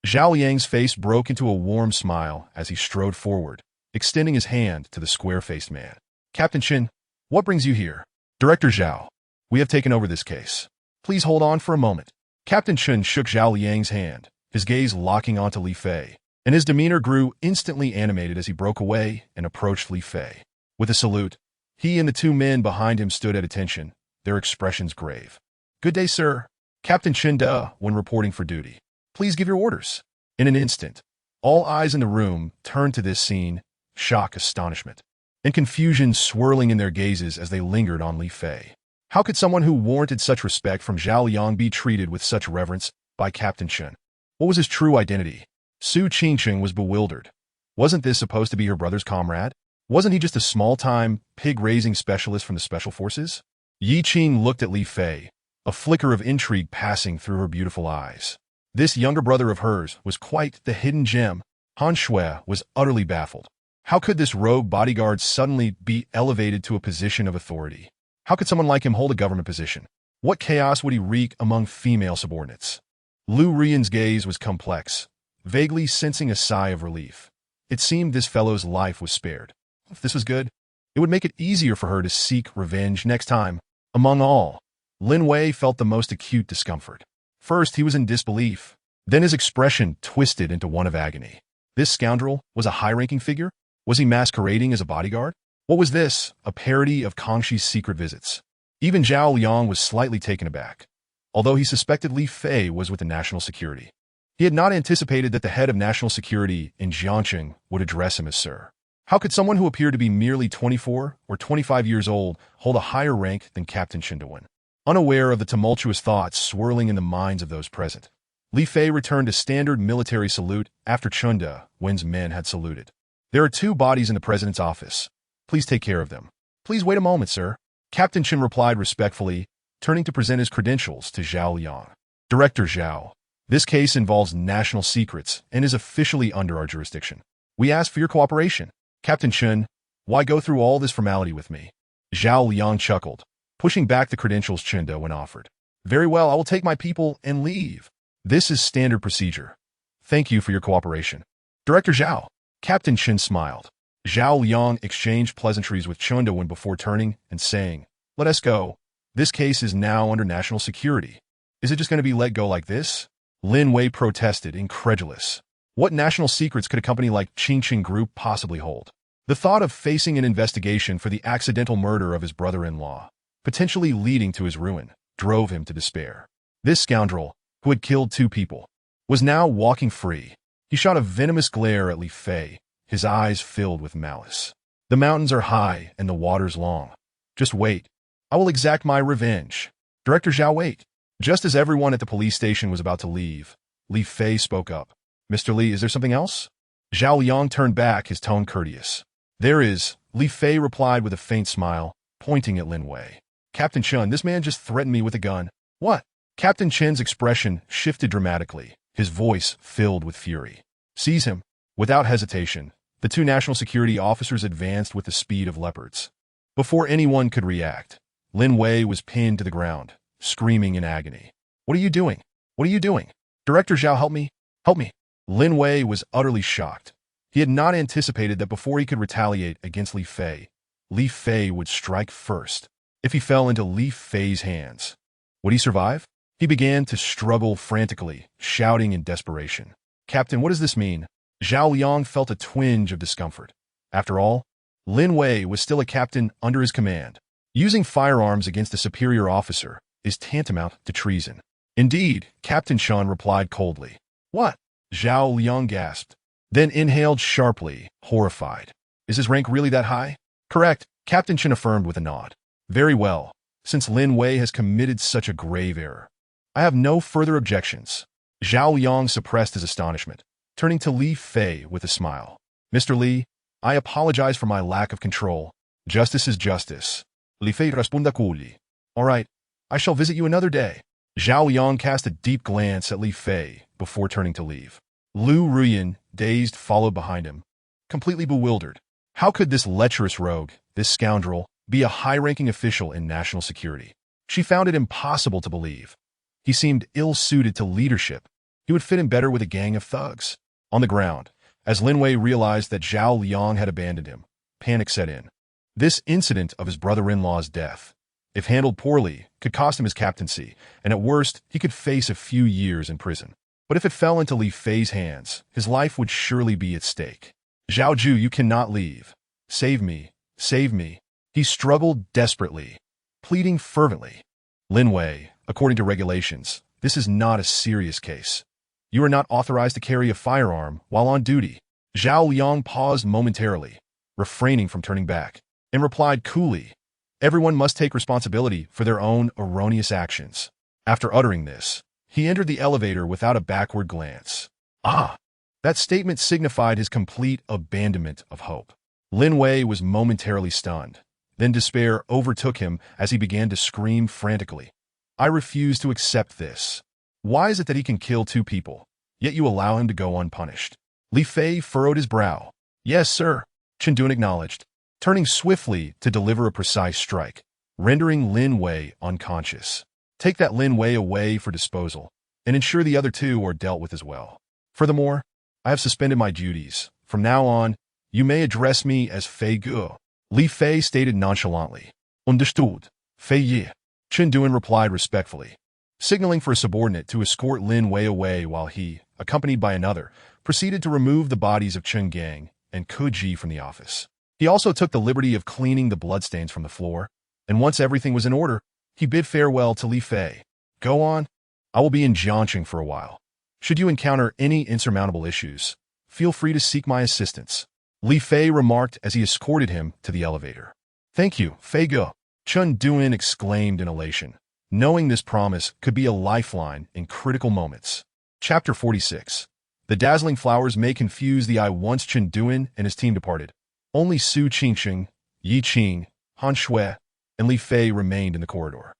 [SPEAKER 1] Zhao Yang's face broke into a warm smile as he strode forward, extending his hand to the square-faced man. Captain Qin, what brings you here? Director Zhao, we have taken over this case. Please hold on for a moment. Captain Chen shook Zhao Liang's hand, his gaze locking onto Li Fei, and his demeanor grew instantly animated as he broke away and approached Li Fei. With a salute, he and the two men behind him stood at attention, their expressions grave. Good day, sir. Captain Chen when reporting for duty. Please give your orders. In an instant, all eyes in the room turned to this scene, shock, astonishment, and confusion swirling in their gazes as they lingered on Li Fei. How could someone who warranted such respect from Zhao Liang be treated with such reverence by Captain Chen? What was his true identity? Su Qingqing was bewildered. Wasn't this supposed to be her brother's comrade? Wasn't he just a small-time, pig-raising specialist from the Special Forces? Yi Qing looked at Li Fei, a flicker of intrigue passing through her beautiful eyes. This younger brother of hers was quite the hidden gem. Han Shui was utterly baffled. How could this rogue bodyguard suddenly be elevated to a position of authority? How could someone like him hold a government position? What chaos would he wreak among female subordinates? Lu Rian's gaze was complex, vaguely sensing a sigh of relief. It seemed this fellow's life was spared. If this was good, it would make it easier for her to seek revenge next time. Among all, Lin Wei felt the most acute discomfort. First, he was in disbelief. Then his expression twisted into one of agony. This scoundrel was a high-ranking figure? Was he masquerading as a bodyguard? What was this? A parody of Kangxi's secret visits. Even Zhao Liang was slightly taken aback, although he suspected Li Fei was with the National Security. He had not anticipated that the head of National Security in Jiangqing would address him as sir. How could someone who appeared to be merely 24 or 25 years old hold a higher rank than Captain Chindawen? Unaware of the tumultuous thoughts swirling in the minds of those present, Li Fei returned a standard military salute after Chunda Wen's men had saluted. There are two bodies in the president's office. Please take care of them. Please wait a moment, sir. Captain Chen replied respectfully, turning to present his credentials to Zhao Liang. Director Zhao, this case involves national secrets and is officially under our jurisdiction. We ask for your cooperation. Captain Chen, why go through all this formality with me? Zhao Liang chuckled, pushing back the credentials Chinda when offered. Very well, I will take my people and leave. This is standard procedure. Thank you for your cooperation. Director Zhao. Captain Chen smiled. Zhao Liang exchanged pleasantries with Chundawen before turning and saying, "Let us go. This case is now under national security. Is it just going to be let go like this?" Lin Wei protested, incredulous. What national secrets could a company like Qingqing Group possibly hold? The thought of facing an investigation for the accidental murder of his brother-in-law, potentially leading to his ruin, drove him to despair. This scoundrel, who had killed two people, was now walking free. He shot a venomous glare at Li Fei, his eyes filled with malice. The mountains are high and the waters long. Just wait. I will exact my revenge. Director Zhao, wait. Just as everyone at the police station was about to leave, Li Fei spoke up. Mr. Li, is there something else? Zhao Liang turned back, his tone courteous. There is, Li Fei replied with a faint smile, pointing at Lin Wei. Captain Chen, this man just threatened me with a gun. What? Captain Chen's expression shifted dramatically, his voice filled with fury. Seize him. Without hesitation, the two national security officers advanced with the speed of leopards. Before anyone could react, Lin Wei was pinned to the ground, screaming in agony. What are you doing? What are you doing? Director Zhao, help me. Help me. Lin Wei was utterly shocked. He had not anticipated that before he could retaliate against Li Fei would strike first. If he fell into Li Fei's hands, would he survive? He began to struggle frantically, shouting in desperation. Captain, what does this mean? Zhao Liang felt a twinge of discomfort. After all, Lin Wei was still a captain under his command. Using firearms against a superior officer is tantamount to treason. Indeed, Captain Chen replied coldly. What? Zhao Liang gasped, then inhaled sharply, horrified. Is his rank really that high? Correct, Captain Chen affirmed with a nod. Very well, since Lin Wei has committed such a grave error, I have no further objections. Zhao Liang suppressed his astonishment, turning to Li Fei with a smile. Mr. Li, I apologize for my lack of control. Justice is justice. Li Fei responda coolly. All right, I shall visit you another day. Zhao Liang cast a deep glance at Li Fei before turning to leave. Lu Ruyan, dazed, followed behind him, completely bewildered. How could this lecherous rogue, this scoundrel, be a high-ranking official in national security? She found it impossible to believe. He seemed ill-suited to leadership. He would fit in better with a gang of thugs. On the ground, as Lin Wei realized that Zhao Liang had abandoned him, panic set in. This incident of his brother-in-law's death, if handled poorly, could cost him his captaincy, and at worst, he could face a few years in prison. But if it fell into Li Fei's hands, his life would surely be at stake. Zhao Ju, you cannot leave. Save me, save me. He struggled desperately, pleading fervently. Lin Wei, according to regulations, this is not a serious case. You are not authorized to carry a firearm while on duty. Zhao Liang paused momentarily, refraining from turning back, and replied coolly, everyone must take responsibility for their own erroneous actions. After uttering this, he entered the elevator without a backward glance. That statement signified his complete abandonment of hope. Lin Wei was momentarily stunned. Then despair overtook him as he began to scream frantically. I refuse to accept this. Why is it that he can kill 2 people, yet you allow him to go unpunished? Li Fei furrowed his brow. Yes, sir, Chen Duan acknowledged, turning swiftly to deliver a precise strike, rendering Lin Wei unconscious. Take that Lin Wei away for disposal, and ensure the other 2 are dealt with as well. Furthermore, I have suspended my duties. From now on, you may address me as Fei Ge. Li Fei stated nonchalantly. Understood, Fei Ye. Chen Duan replied respectfully, signaling for a subordinate to escort Lin Wei away while he, accompanied by another, proceeded to remove the bodies of Chen Gang and Ke Ji from the office. He also took the liberty of cleaning the bloodstains from the floor, and once everything was in order, he bid farewell to Li Fei. Go on. I will be in Jiangqing for a while. Should you encounter any insurmountable issues, feel free to seek my assistance. Li Fei remarked as he escorted him to the elevator. Thank you, Fei Ge. Chen Duan exclaimed in elation, knowing this promise could be a lifeline in critical moments. Chapter 46. The dazzling flowers may confuse the eye. Once Chen Duan and his team departed, only Su Qingsheng, Yi Qing, Han Shui, and Li Fei remained in the corridor.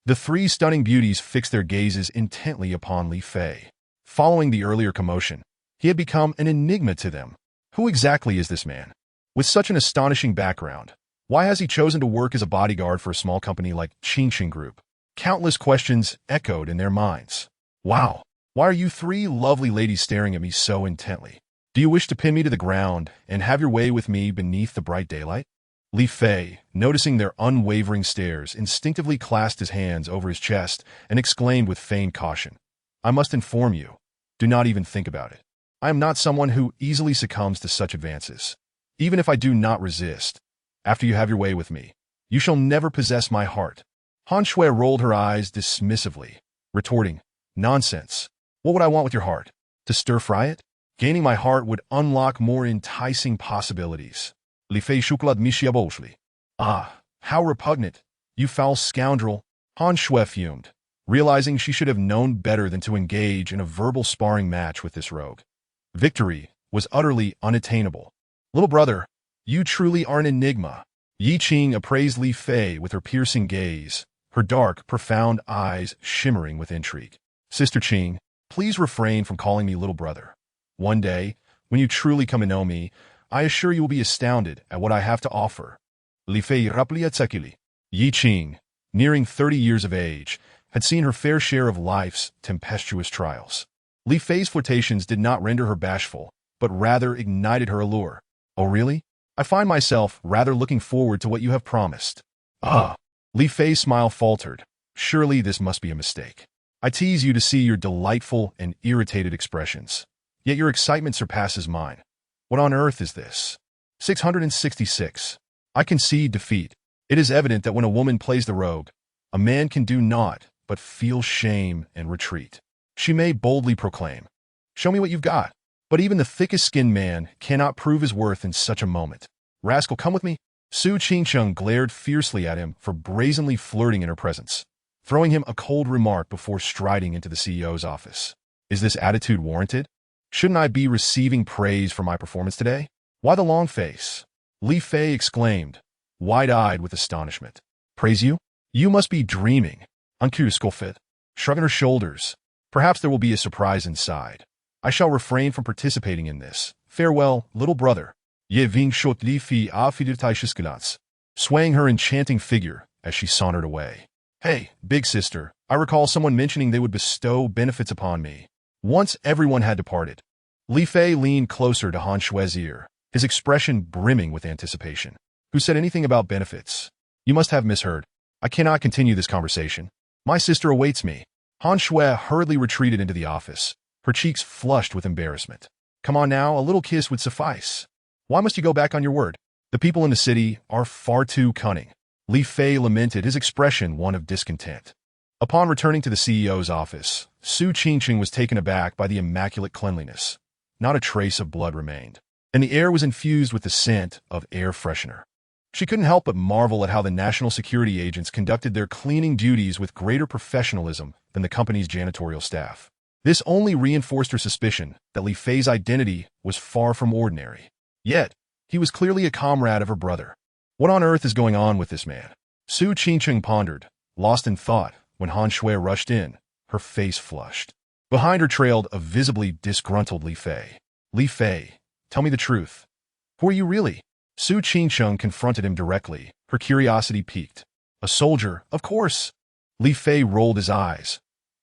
[SPEAKER 1] The 3 stunning beauties fixed their gazes intently upon Li Fei. Following the earlier commotion, he had become an enigma to them. Who exactly is this man? With such an astonishing background, why has he chosen to work as a bodyguard for a small company like Qingxing Group? Countless questions echoed in their minds. Wow, why are you 3 lovely ladies staring at me so intently? Do you wish to pin me to the ground and have your way with me beneath the bright daylight? Li Fei, noticing their unwavering stares, instinctively clasped his hands over his chest and exclaimed with feigned caution, I must inform you, do not even think about it. I am not someone who easily succumbs to such advances. Even if I do not resist, after you have your way with me, you shall never possess my heart. Han Shui rolled her eyes dismissively, retorting, nonsense. What would I want with your heart? To stir-fry it? Gaining my heart would unlock more enticing possibilities. Li Fei shuklad mishiaboshli. How repugnant, you foul scoundrel. Han Shui fumed, realizing she should have known better than to engage in a verbal sparring match with this rogue. Victory was utterly unattainable. Little brother, you truly are an enigma. Yi Qing appraised Li Fei with her piercing gaze, her dark, profound eyes shimmering with intrigue. Sister Qing, please refrain from calling me little brother. One day, when you truly come to know me, I assure you will be astounded at what I have to offer. Li Fei raplia tsekili. Yi Qing, nearing 30 years of age, had seen her fair share of life's tempestuous trials. Li Fei's flirtations did not render her bashful, but rather ignited her allure. Oh really? I find myself rather looking forward to what you have promised. Li Fei's smile faltered. Surely this must be a mistake. I tease you to see your delightful and irritated expressions, yet your excitement surpasses mine. What on earth is this? 666. I concede defeat. It is evident that when a woman plays the rogue, a man can do naught but feel shame and retreat. She may boldly proclaim, show me what you've got. But even the thickest-skinned man cannot prove his worth in such a moment. Rascal, come with me. Su Qingsheng glared fiercely at him for brazenly flirting in her presence, throwing him a cold remark before striding into the CEO's office. Is this attitude warranted? Shouldn't I be receiving praise for my performance today? Why the long face? Li Fei exclaimed, wide-eyed with astonishment. Praise you? You must be dreaming. Anku Skolfit, shrugging her shoulders. Perhaps there will be a surprise inside. I shall refrain from participating in this. Farewell, little brother. Ye ving shot li fi afiditaishiskulats, swaying her enchanting figure as she sauntered away. Hey, big sister, I recall someone mentioning they would bestow benefits upon me. Once everyone had departed, Li Fei leaned closer to Han Shui's ear, his expression brimming with anticipation. Who said anything about benefits? You must have misheard. I cannot continue this conversation. My sister awaits me. Han Shui hurriedly retreated into the office, her cheeks flushed with embarrassment. Come on now, a little kiss would suffice. Why must you go back on your word? The people in the city are far too cunning. Li Fei lamented, his expression one of discontent. Upon returning to the CEO's office, Su Qingqing was taken aback by the immaculate cleanliness. Not a trace of blood remained, and the air was infused with the scent of air freshener. She couldn't help but marvel at how the national security agents conducted their cleaning duties with greater professionalism than the company's janitorial staff. This only reinforced her suspicion that Li Fei's identity was far from ordinary. Yet, he was clearly a comrade of her brother. What on earth is going on with this man? Su Qingqing pondered, lost in thought, when Han Shui rushed in, her face flushed. Behind her trailed a visibly disgruntled Li Fei. Li Fei, tell me the truth. Who are you really? Su Qingqing confronted him directly, her curiosity piqued. A soldier, of course. Li Fei rolled his eyes.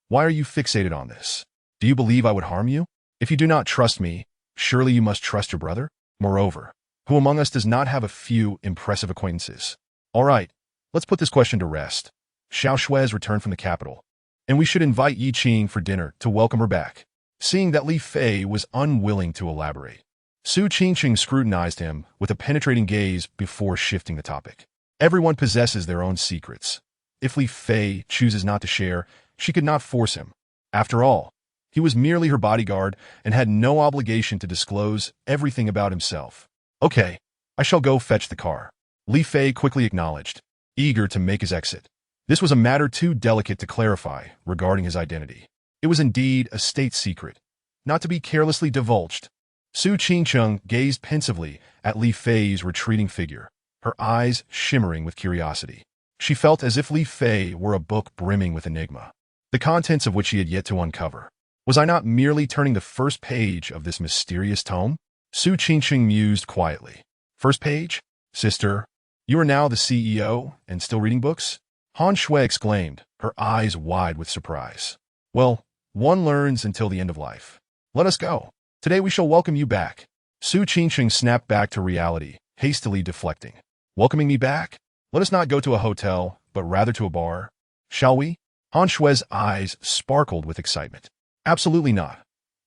[SPEAKER 1] Why are you fixated on this? Do you believe I would harm you? If you do not trust me, surely you must trust your brother? Moreover, who among us does not have a few impressive acquaintances? All right, let's put this question to rest. Xiao Shui has returned from the capital, and we should invite Yi Qing for dinner to welcome her back. Seeing that Li Fei was unwilling to elaborate, Su Qingqing scrutinized him with a penetrating gaze before shifting the topic. Everyone possesses their own secrets. If Li Fei chooses not to share, she could not force him. After all, he was merely her bodyguard and had no obligation to disclose everything about himself. Okay, I shall go fetch the car. Li Fei quickly acknowledged, eager to make his exit. This was a matter too delicate to clarify regarding his identity. It was indeed a state secret, not to be carelessly divulged. Su Qingqing gazed pensively at Li Fei's retreating figure, her eyes shimmering with curiosity. She felt as if Li Fei were a book brimming with enigma, the contents of which she had yet to uncover. Was I not merely turning the first page of this mysterious tome? Su Qingqing mused quietly. First page? Sister, you are now the CEO and still reading books? Han Shui exclaimed, her eyes wide with surprise. Well, one learns until the end of life. Let us go. Today we shall welcome you back. Su Qingqing snapped back to reality, hastily deflecting. Welcoming me back? Let us not go to a hotel, but rather to a bar. Shall we? Han Shui's eyes sparkled with excitement. Absolutely not.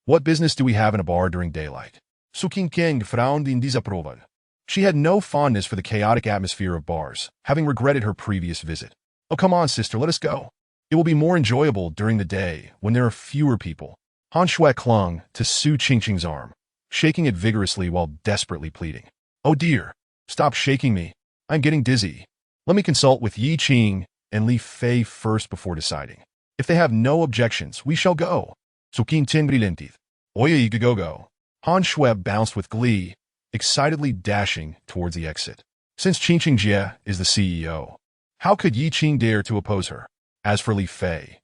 [SPEAKER 1] What business do we have in a bar during daylight? Su Qingqing frowned in disapproval. She had no fondness for the chaotic atmosphere of bars, having regretted her previous visit. Oh, come on, sister, let us go. It will be more enjoyable during the day when there are fewer people. Han Shui clung to Su Qingqing's arm, shaking it vigorously while desperately pleading. Oh dear, stop shaking me. I'm getting dizzy. Let me consult with Yi Qing and Li Fei first before deciding. If they have no objections, we shall go. Su Qingqing brillanted. Oya go. Han Shui bounced with glee, excitedly dashing towards the exit. Since Qingqing Jie is the CEO, how could Yi Qing dare to oppose her? As for Li Fei,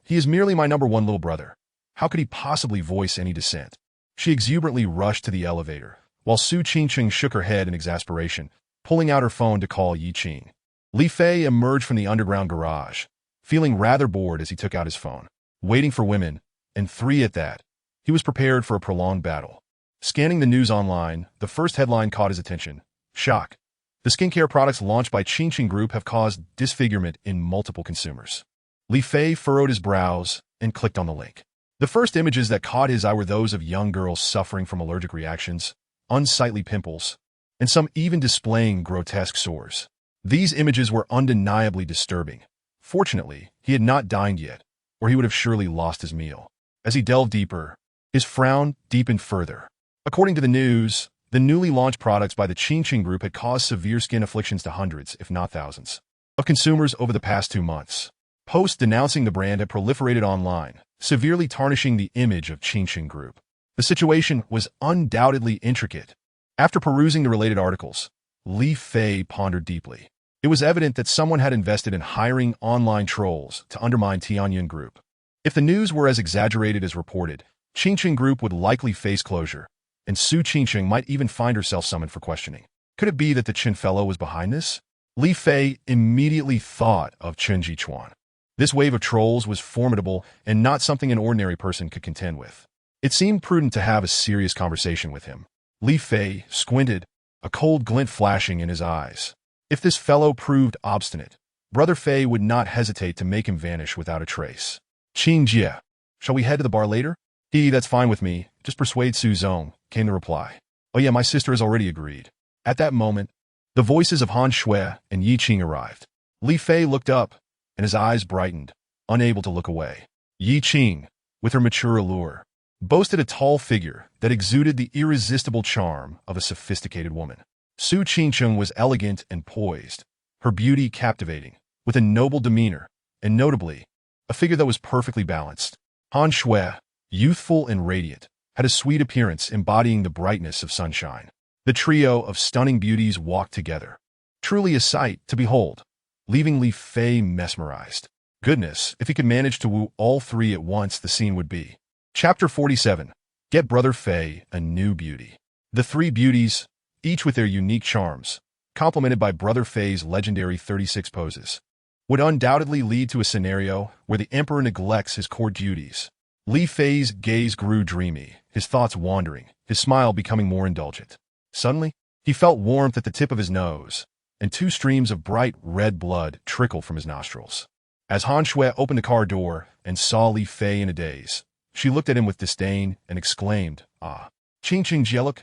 [SPEAKER 1] he is merely my number one little brother. How could he possibly voice any dissent? She exuberantly rushed to the elevator, while Su Qingqing shook her head in exasperation, pulling out her phone to call Yi Qing. Li Fei emerged from the underground garage, feeling rather bored as he took out his phone. Waiting for women, and three at that, he was prepared for a prolonged battle. Scanning the news online, the first headline caught his attention. Shock. The skincare products launched by Qingqing Group have caused disfigurement in multiple consumers. Li Fei furrowed his brows and clicked on the link. The first images that caught his eye were those of young girls suffering from allergic reactions, unsightly pimples, and some even displaying grotesque sores. These images were undeniably disturbing. Fortunately, he had not dined yet, or he would have surely lost his meal. As he delved deeper, his frown deepened further. According to the news, the newly launched products by the Qingqing Group had caused severe skin afflictions to hundreds, if not thousands, of consumers over the past 2 months. Posts denouncing the brand had proliferated online, severely tarnishing the image of Qingqing Group. The situation was undoubtedly intricate. After perusing the related articles, Li Fei pondered deeply. It was evident that someone had invested in hiring online trolls to undermine Tianyun Group. If the news were as exaggerated as reported, Qingqing Group would likely face closure, and Su Qingqing might even find herself summoned for questioning. Could it be that the Qin fellow was behind this? Li Fei immediately thought of Chen Jichuan. This wave of trolls was formidable and not something an ordinary person could contend with. It seemed prudent to have a serious conversation with him. Li Fei squinted, a cold glint flashing in his eyes. If this fellow proved obstinate, Brother Fei would not hesitate to make him vanish without a trace. Qing Jie, shall we head to the bar later? That's fine with me. Just persuade Su Zong, came the reply. Oh yeah, my sister has already agreed. At that moment, the voices of Han Shui and Yi Qing arrived. Li Fei looked up, and his eyes brightened, unable to look away. Yi Qing, with her mature allure, boasted a tall figure that exuded the irresistible charm of a sophisticated woman. Su Qingcheng was elegant and poised, her beauty captivating, with a noble demeanor, and notably, a figure that was perfectly balanced. Han Shui, youthful and radiant, had a sweet appearance embodying the brightness of sunshine. The trio of stunning beauties walked together, truly a sight to behold, leaving Li Fei mesmerized. Goodness, if he could manage to woo all three at once, the scene would be. Chapter 47. Get Brother Fei a new beauty. The three beauties, each with their unique charms, complemented by Brother Fei's legendary 36 poses, would undoubtedly lead to a scenario where the emperor neglects his court duties. Li Fei's gaze grew dreamy, his thoughts wandering, his smile becoming more indulgent. Suddenly, he felt warmth at the tip of his nose, and two streams of bright red blood trickled from his nostrils. As Han Shui opened the car door and saw Li Fei in a daze, she looked at him with disdain and exclaimed, "Ah, Qing Qing Jieluk,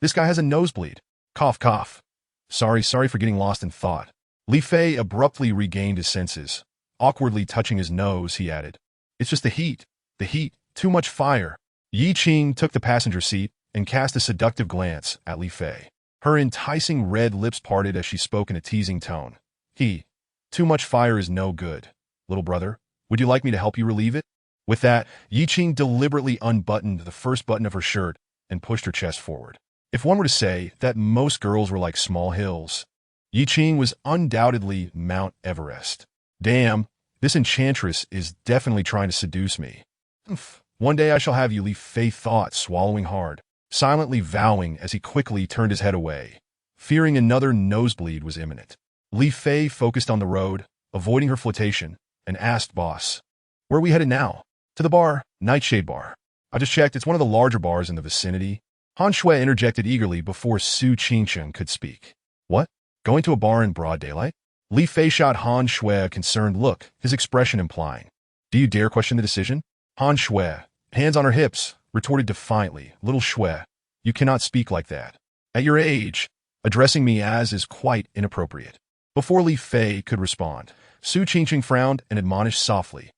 [SPEAKER 1] this guy has a nosebleed. Cough, cough. Sorry for getting lost in thought." Li Fei abruptly regained his senses. Awkwardly touching his nose, he added, "It's just the heat, too much fire." Yi Qing took the passenger seat and cast a seductive glance at Li Fei. Her enticing red lips parted as she spoke in a teasing tone. Too much fire is no good. Little brother, would you like me to help you relieve it?" With that, Yi Qing deliberately unbuttoned the first button of her shirt and pushed her chest forward. If one were to say that most girls were like small hills, Yi Qing was undoubtedly Mount Everest. Damn, this enchantress is definitely trying to seduce me. One day I shall have you, Li Fei thought, swallowing hard, silently vowing as he quickly turned his head away, fearing another nosebleed was imminent. Li Fei focused on the road, avoiding her flirtation, and asked, "Boss, where are we headed now?" "To the bar, Nightshade Bar. I just checked, it's one of the larger bars in the vicinity." Han Shui interjected eagerly before Su Qingcheng could speak. "What? Going to a bar in broad daylight?" Li Fei shot Han Shui a concerned look, his expression implying, "Do you dare question the decision?" Han Shui, hands on her hips, retorted defiantly, "Little Shui, you cannot speak like that. At your age, addressing me as is quite inappropriate." Before Li Fei could respond, Su Qingcheng frowned and admonished softly,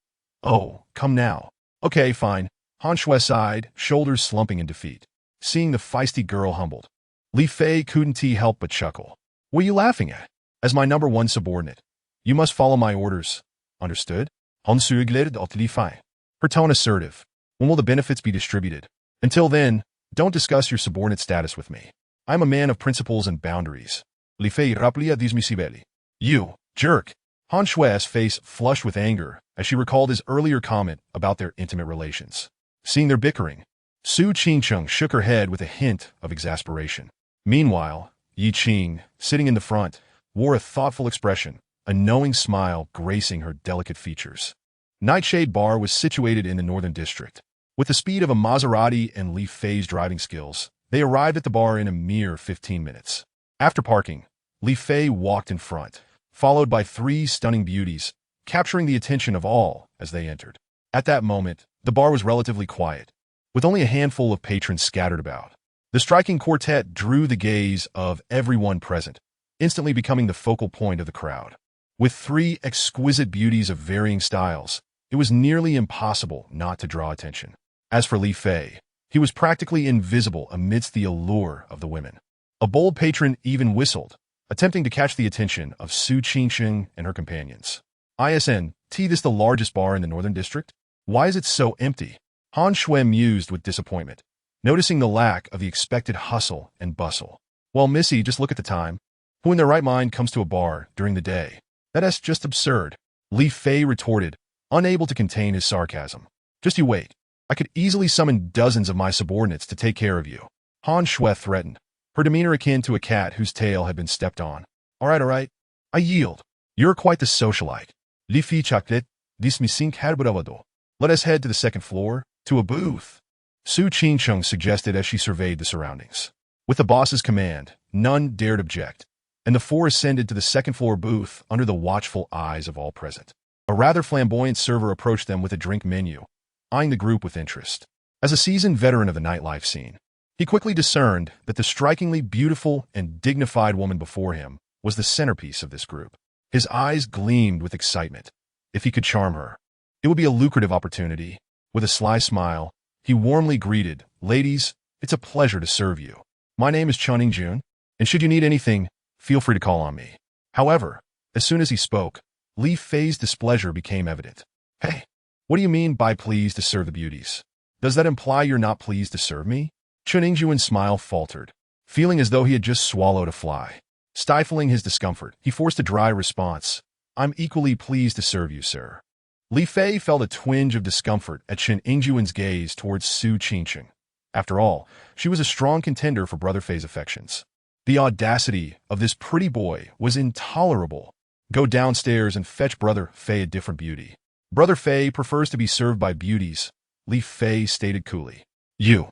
[SPEAKER 1] "Oh, come now." "Okay, fine." Han Shui sighed, shoulders slumping in defeat. Seeing the feisty girl humbled, Li Fei couldn't help but chuckle. "What are you laughing at? As my number one subordinate, you must follow my orders. Understood?" Han Sui glittered at Li Fei, her tone assertive. "When will the benefits be distributed? Until then, don't discuss your subordinate status with me. I am a man of principles and boundaries." Li Fei rappelait dismissibly. "You, jerk." Han Shui's face flushed with anger as she recalled his earlier comment about their intimate relations. Seeing their bickering, Su Qingcheng shook her head with a hint of exasperation. Meanwhile, Yi Qing, sitting in the front, wore a thoughtful expression, a knowing smile gracing her delicate features. Nightshade Bar was situated in the Northern District. With the speed of a Maserati and Li Fei's driving skills, they arrived at the bar in a mere 15 minutes. After parking, Li Fei walked in front, followed by three stunning beauties, capturing the attention of all as they entered. At that moment, the bar was relatively quiet, with only a handful of patrons scattered about. The striking quartet drew the gaze of everyone present, instantly becoming the focal point of the crowd. With three exquisite beauties of varying styles, it was nearly impossible not to draw attention. As for Li Fei, he was practically invisible amidst the allure of the women. A bold patron even whistled, attempting to catch the attention of Su Qingcheng and her companions. This the largest bar in the Northern District? Why is it so empty?" Han Shui mused with disappointment, noticing the lack of the expected hustle and bustle. "Well, Missy, just look at the time. Who in their right mind comes to a bar during the day? That's just absurd." Li Fei retorted, unable to contain his sarcasm. "Just you wait. I could easily summon dozens of my subordinates to take care of you." Han Shui threatened, her demeanor akin to a cat whose tail had been stepped on. All right. I yield. You're quite the socialite. Li Fei chocolate, this me sink herbado. Let us head to the second floor, to a booth," Su Qingcheng suggested as she surveyed the surroundings. With the boss's command, none dared object, and the four ascended to the second-floor booth under the watchful eyes of all present. A rather flamboyant server approached them with a drink menu, eyeing the group with interest. As a seasoned veteran of the nightlife scene, he quickly discerned that the strikingly beautiful and dignified woman before him was the centerpiece of this group. His eyes gleamed with excitement. If he could charm her, it would be a lucrative opportunity. With a sly smile, he warmly greeted, "Ladies, it's a pleasure to serve you. My name is Jun, and should you need anything, feel free to call on me." However, as soon as he spoke, Li Fei's displeasure became evident. "Hey, what do you mean by pleased to serve the beauties? Does that imply you're not pleased to serve me?" Chuningjuan's smile faltered, feeling as though he had just swallowed a fly. Stifling his discomfort, he forced a dry response. "I'm equally pleased to serve you, sir." Li Fei felt a twinge of discomfort at Chuningjuan's gaze towards Su Qingcheng. After all, she was a strong contender for Brother Fei's affections. The audacity of this pretty boy was intolerable. "Go downstairs and fetch Brother Fei a different beauty." "Brother Fei prefers to be served by beauties," Li Fei stated coolly. "You."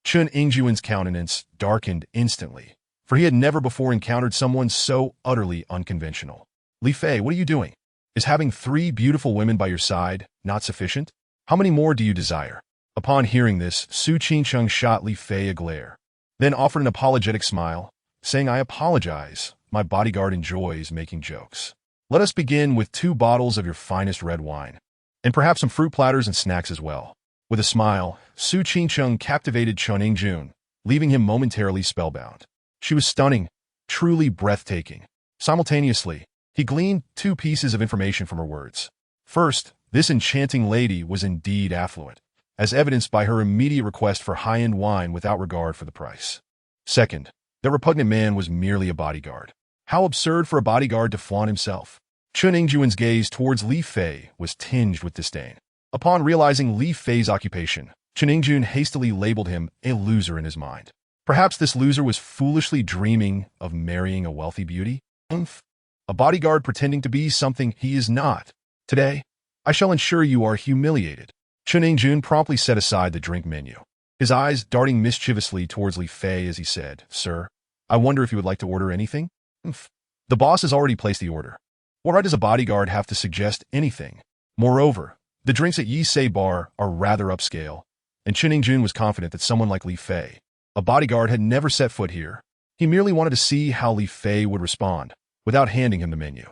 [SPEAKER 1] Chuningjuan's countenance darkened instantly, for he had never before encountered someone so utterly unconventional. "Li Fei, what are you doing? Is having 3 beautiful women by your side not sufficient? How many more do you desire?" Upon hearing this, Su Qingcheng shot Li Fei a glare, then offered an apologetic smile, saying, "I apologize. My bodyguard enjoys making jokes. Let us begin with 2 bottles of your finest red wine, and perhaps some fruit platters and snacks as well." With a smile, Su Qingcheng captivated Chuningjuan, leaving him momentarily spellbound. She was stunning, truly breathtaking. Simultaneously, he gleaned 2 pieces of information from her words. First, this enchanting lady was indeed affluent, as evidenced by her immediate request for high-end wine without regard for the price. Second, the repugnant man was merely a bodyguard. How absurd for a bodyguard to flaunt himself. Chuningjuan's gaze towards Li Fei was tinged with disdain. Upon realizing Li Fei's occupation, Chuningjuan hastily labeled him a loser in his mind. Perhaps this loser was foolishly dreaming of marrying a wealthy beauty? A bodyguard pretending to be something he is not. Today, I shall ensure you are humiliated. Chuningjuan promptly set aside the drink menu, his eyes darting mischievously towards Li Fei as he said, "Sir, I wonder if you would like to order anything?" The boss has already placed the order. What right does a bodyguard have to suggest anything? Moreover, the drinks at Yisei Bar are rather upscale, and Chuningjuan was confident that someone like Li Fei, a bodyguard, had never set foot here. He merely wanted to see how Li Fei would respond, without handing him the menu.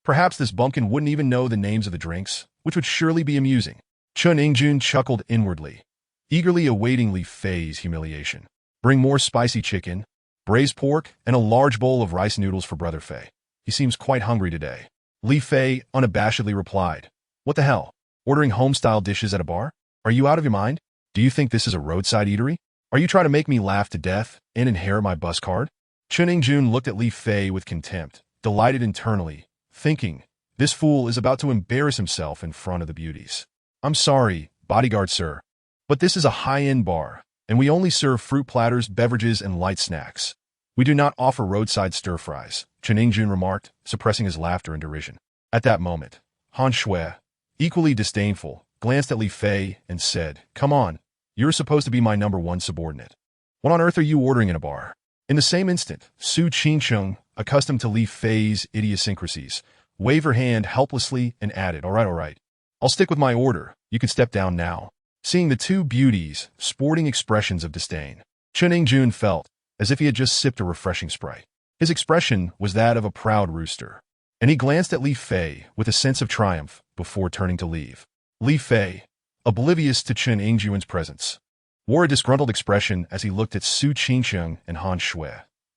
[SPEAKER 1] Perhaps this bumpkin wouldn't even know the names of the drinks, which would surely be amusing. Chuningjuan chuckled inwardly, eagerly awaiting Li Fei's humiliation. "Bring more spicy chicken, braised pork, and a large bowl of rice noodles for Brother Fei. He seems quite hungry today." Li Fei unabashedly replied, "What the hell? Ordering home-style dishes at a bar? Are you out of your mind? Do you think this is a roadside eatery? Are you trying to make me laugh to death and inherit my bus card?" Chuningjuan looked at Li Fei with contempt, delighted internally, thinking, "This fool is about to embarrass himself in front of the beauties." "I'm sorry, bodyguard sir, but this is a high-end bar, and we only serve fruit platters, beverages, and light snacks. We do not offer roadside stir-fries," Chuningjuan remarked, suppressing his laughter and derision. At that moment, Han Shui, equally disdainful, glanced at Li Fei and said, "Come on, you're supposed to be my #1 subordinate. What on earth are you ordering in a bar?" In the same instant, Su Qingcheng, accustomed to Li Fei's idiosyncrasies, waved her hand helplessly and added, all right. I'll stick with my order. You can step down now." Seeing the 2 beauties sporting expressions of disdain, Chuningjuan felt as if he had just sipped a refreshing Sprite. His expression was that of a proud rooster, and he glanced at Li Fei with a sense of triumph before turning to leave. Li Fei, oblivious to Chuningjuan's presence, wore a disgruntled expression as he looked at Su Qingcheng and Han Shui,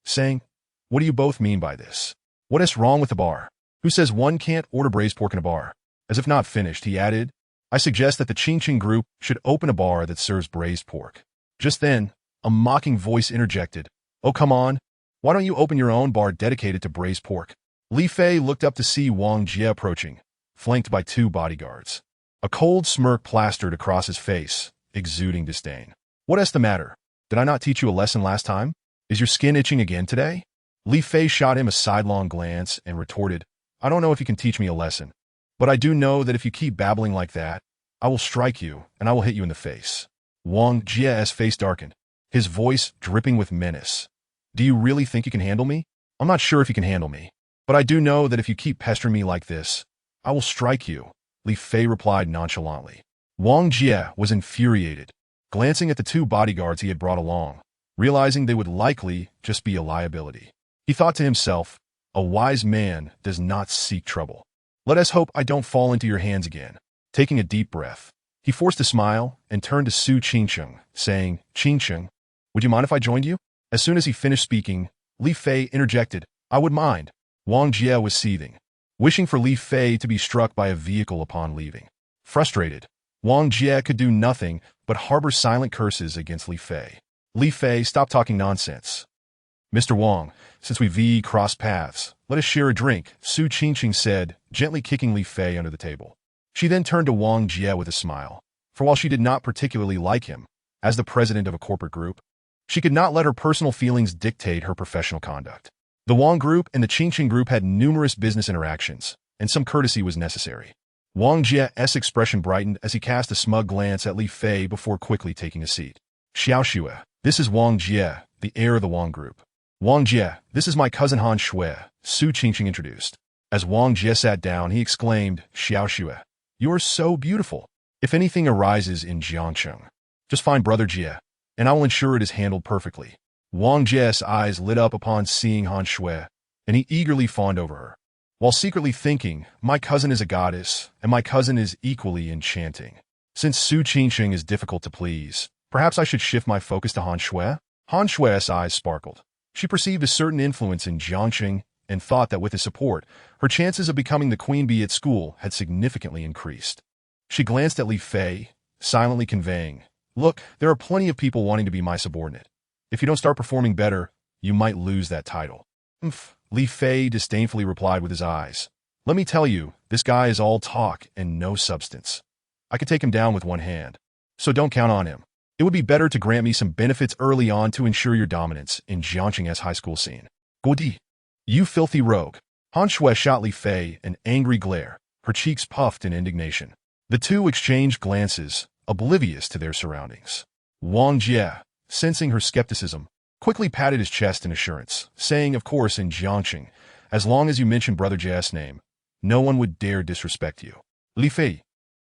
[SPEAKER 1] saying, "What do you both mean by this? What is wrong with the bar? Who says one can't order braised pork in a bar?" As if not finished, he added, "I suggest that the Qingcheng group should open a bar that serves braised pork." Just then, a mocking voice interjected, "Oh, come on. Why don't you open your own bar dedicated to braised pork?" Li Fei looked up to see Wang Jie approaching, flanked by 2 bodyguards. A cold smirk plastered across his face, exuding disdain. "What is the matter? Did I not teach you a lesson last time? Is your skin itching again today?" Li Fei shot him a sidelong glance and retorted, "I don't know if you can teach me a lesson, but I do know that if you keep babbling like that, I will strike you and I will hit you in the face." Wang Jie's face darkened, his voice dripping with menace. "Do you really think you can handle me?" I'm not sure if you can handle me, but I do know that if you keep pestering me like this, I will strike you, Li Fei replied nonchalantly. Wang Jie was infuriated, glancing at the two bodyguards he had brought along, realizing they would likely just be a liability. He thought to himself, a wise man does not seek trouble. Let us hope I don't fall into your hands again. Taking a deep breath, he forced a smile and turned to Su Qingcheng, saying, Qingcheng, would you mind if I joined you? As soon as he finished speaking, Li Fei interjected, I would mind. Wang Jie was seething, wishing for Li Fei to be struck by a vehicle upon leaving. Frustrated, Wang Jie could do nothing but harbor silent curses against Li Fei. Li Fei, stop talking nonsense. Mr. Wang, since we've crossed paths, let us share a drink, Su Qingqing said, gently kicking Li Fei under the table. She then turned to Wang Jie with a smile, for while she did not particularly like him, as the president of a corporate group, she could not let her personal feelings dictate her professional conduct. The Wang group and the Qingqing group had numerous business interactions, and some courtesy was necessary. Wang Jie's expression brightened as he cast a smug glance at Li Fei before quickly taking a seat. Xiao Xue, this is Wang Jie, the heir of the Wang group. Wang Jie, this is my cousin Han Shui, Su Qingqing introduced. As Wang Jie sat down, he exclaimed, Xiao Xue, you are so beautiful. If anything arises in Jiangcheng, just find Brother Jie, and I will ensure it is handled perfectly. Wang Jie's eyes lit up upon seeing Han Shui, and he eagerly fawned over her, while secretly thinking, my cousin is a goddess, and my cousin is equally enchanting. Since Su Qingqing is difficult to please, perhaps I should shift my focus to Han Shui? Han Shui's eyes sparkled. She perceived a certain influence in Jiangcheng and thought that with his support, her chances of becoming the queen bee at school had significantly increased. She glanced at Li Fei, silently conveying, look, there are plenty of people wanting to be my subordinate. If you don't start performing better, you might lose that title. Li Fei disdainfully replied with his eyes. Let me tell you, this guy is all talk and no substance. I could take him down with one hand. So don't count on him. It would be better to grant me some benefits early on to ensure your dominance in Jiangcheng's high school scene. Godi, you filthy rogue. Han Shui shot Li Fei an angry glare, her cheeks puffed in indignation. The two exchanged glances, oblivious to their surroundings. Wang Jie, sensing her skepticism, quickly patted his chest in assurance, saying, of course, in Jiangcheng, as long as you mention Brother Jie's name, no one would dare disrespect you. Li Fei,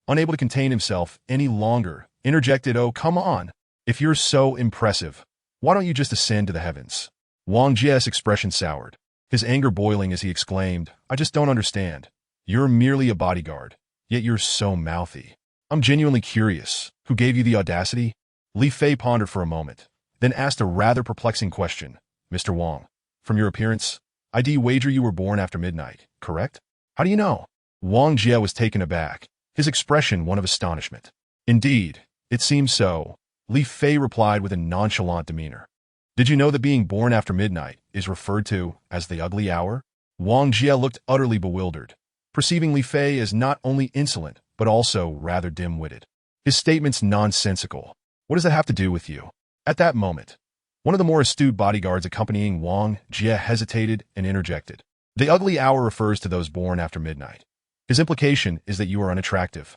[SPEAKER 1] unable to contain himself any longer, interjected, oh, come on. If you're so impressive, why don't you just ascend to the heavens? Wang Jie's expression soured, his anger boiling as he exclaimed, I just don't understand. You're merely a bodyguard, yet you're so mouthy. I'm genuinely curious. Who gave you the audacity? Li Fei pondered for a moment, then asked a rather perplexing question. Mr. Wang, from your appearance, I'd wager you were born after midnight, correct? How do you know? Wang Jie was taken aback, his expression one of astonishment. Indeed, it seems so, Li Fei replied with a nonchalant demeanor. Did you know that being born after midnight is referred to as the ugly hour? Wang Jie looked utterly bewildered, perceiving Li Fei as not only insolent, but also rather dim-witted. His statements nonsensical. What does that have to do with you? At that moment, one of the more astute bodyguards accompanying Wang Jie hesitated and interjected. The ugly hour refers to those born after midnight. His implication is that you are unattractive.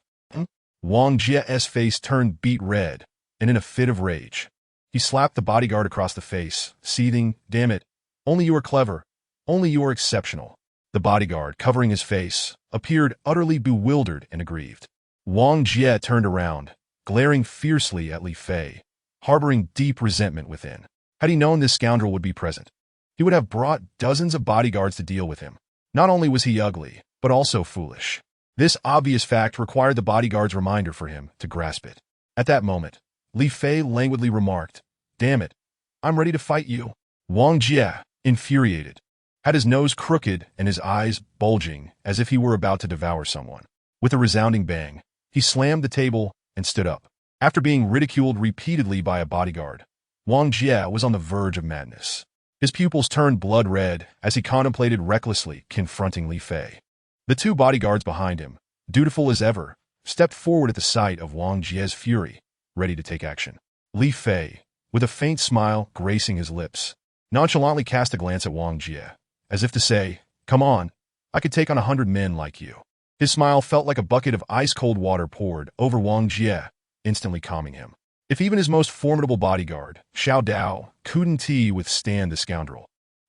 [SPEAKER 1] Wang Jie's face turned beet red, and in a fit of rage, he slapped the bodyguard across the face, seething, damn it, only you are clever, only you are exceptional. The bodyguard, covering his face, appeared utterly bewildered and aggrieved. Wang Jie turned around, glaring fiercely at Li Fei, harboring deep resentment within. Had he known this scoundrel would be present, he would have brought dozens of bodyguards to deal with him. Not only was he ugly, but also foolish. This obvious fact required the bodyguard's reminder for him to grasp it. At that moment, Li Fei languidly remarked, damn it, I'm ready to fight you. Wang Jie, infuriated, had his nose crooked and his eyes bulging as if he were about to devour someone. With a resounding bang, he slammed the table and stood up. After being ridiculed repeatedly by a bodyguard, Wang Jie was on the verge of madness. His pupils turned blood red as he contemplated recklessly confronting Li Fei. The two bodyguards behind him, dutiful as ever, stepped forward at the sight of Wang Jie's fury, ready to take action. Li Fei, with a faint smile gracing his lips, nonchalantly cast a glance at Wang Jie, as if to say, come on, I could take on 100 men like you. His smile felt like a bucket of ice-cold water poured over Wang Jie, instantly calming him. If even his most formidable bodyguard, Xiao Dao, couldn't withstand the scoundrel,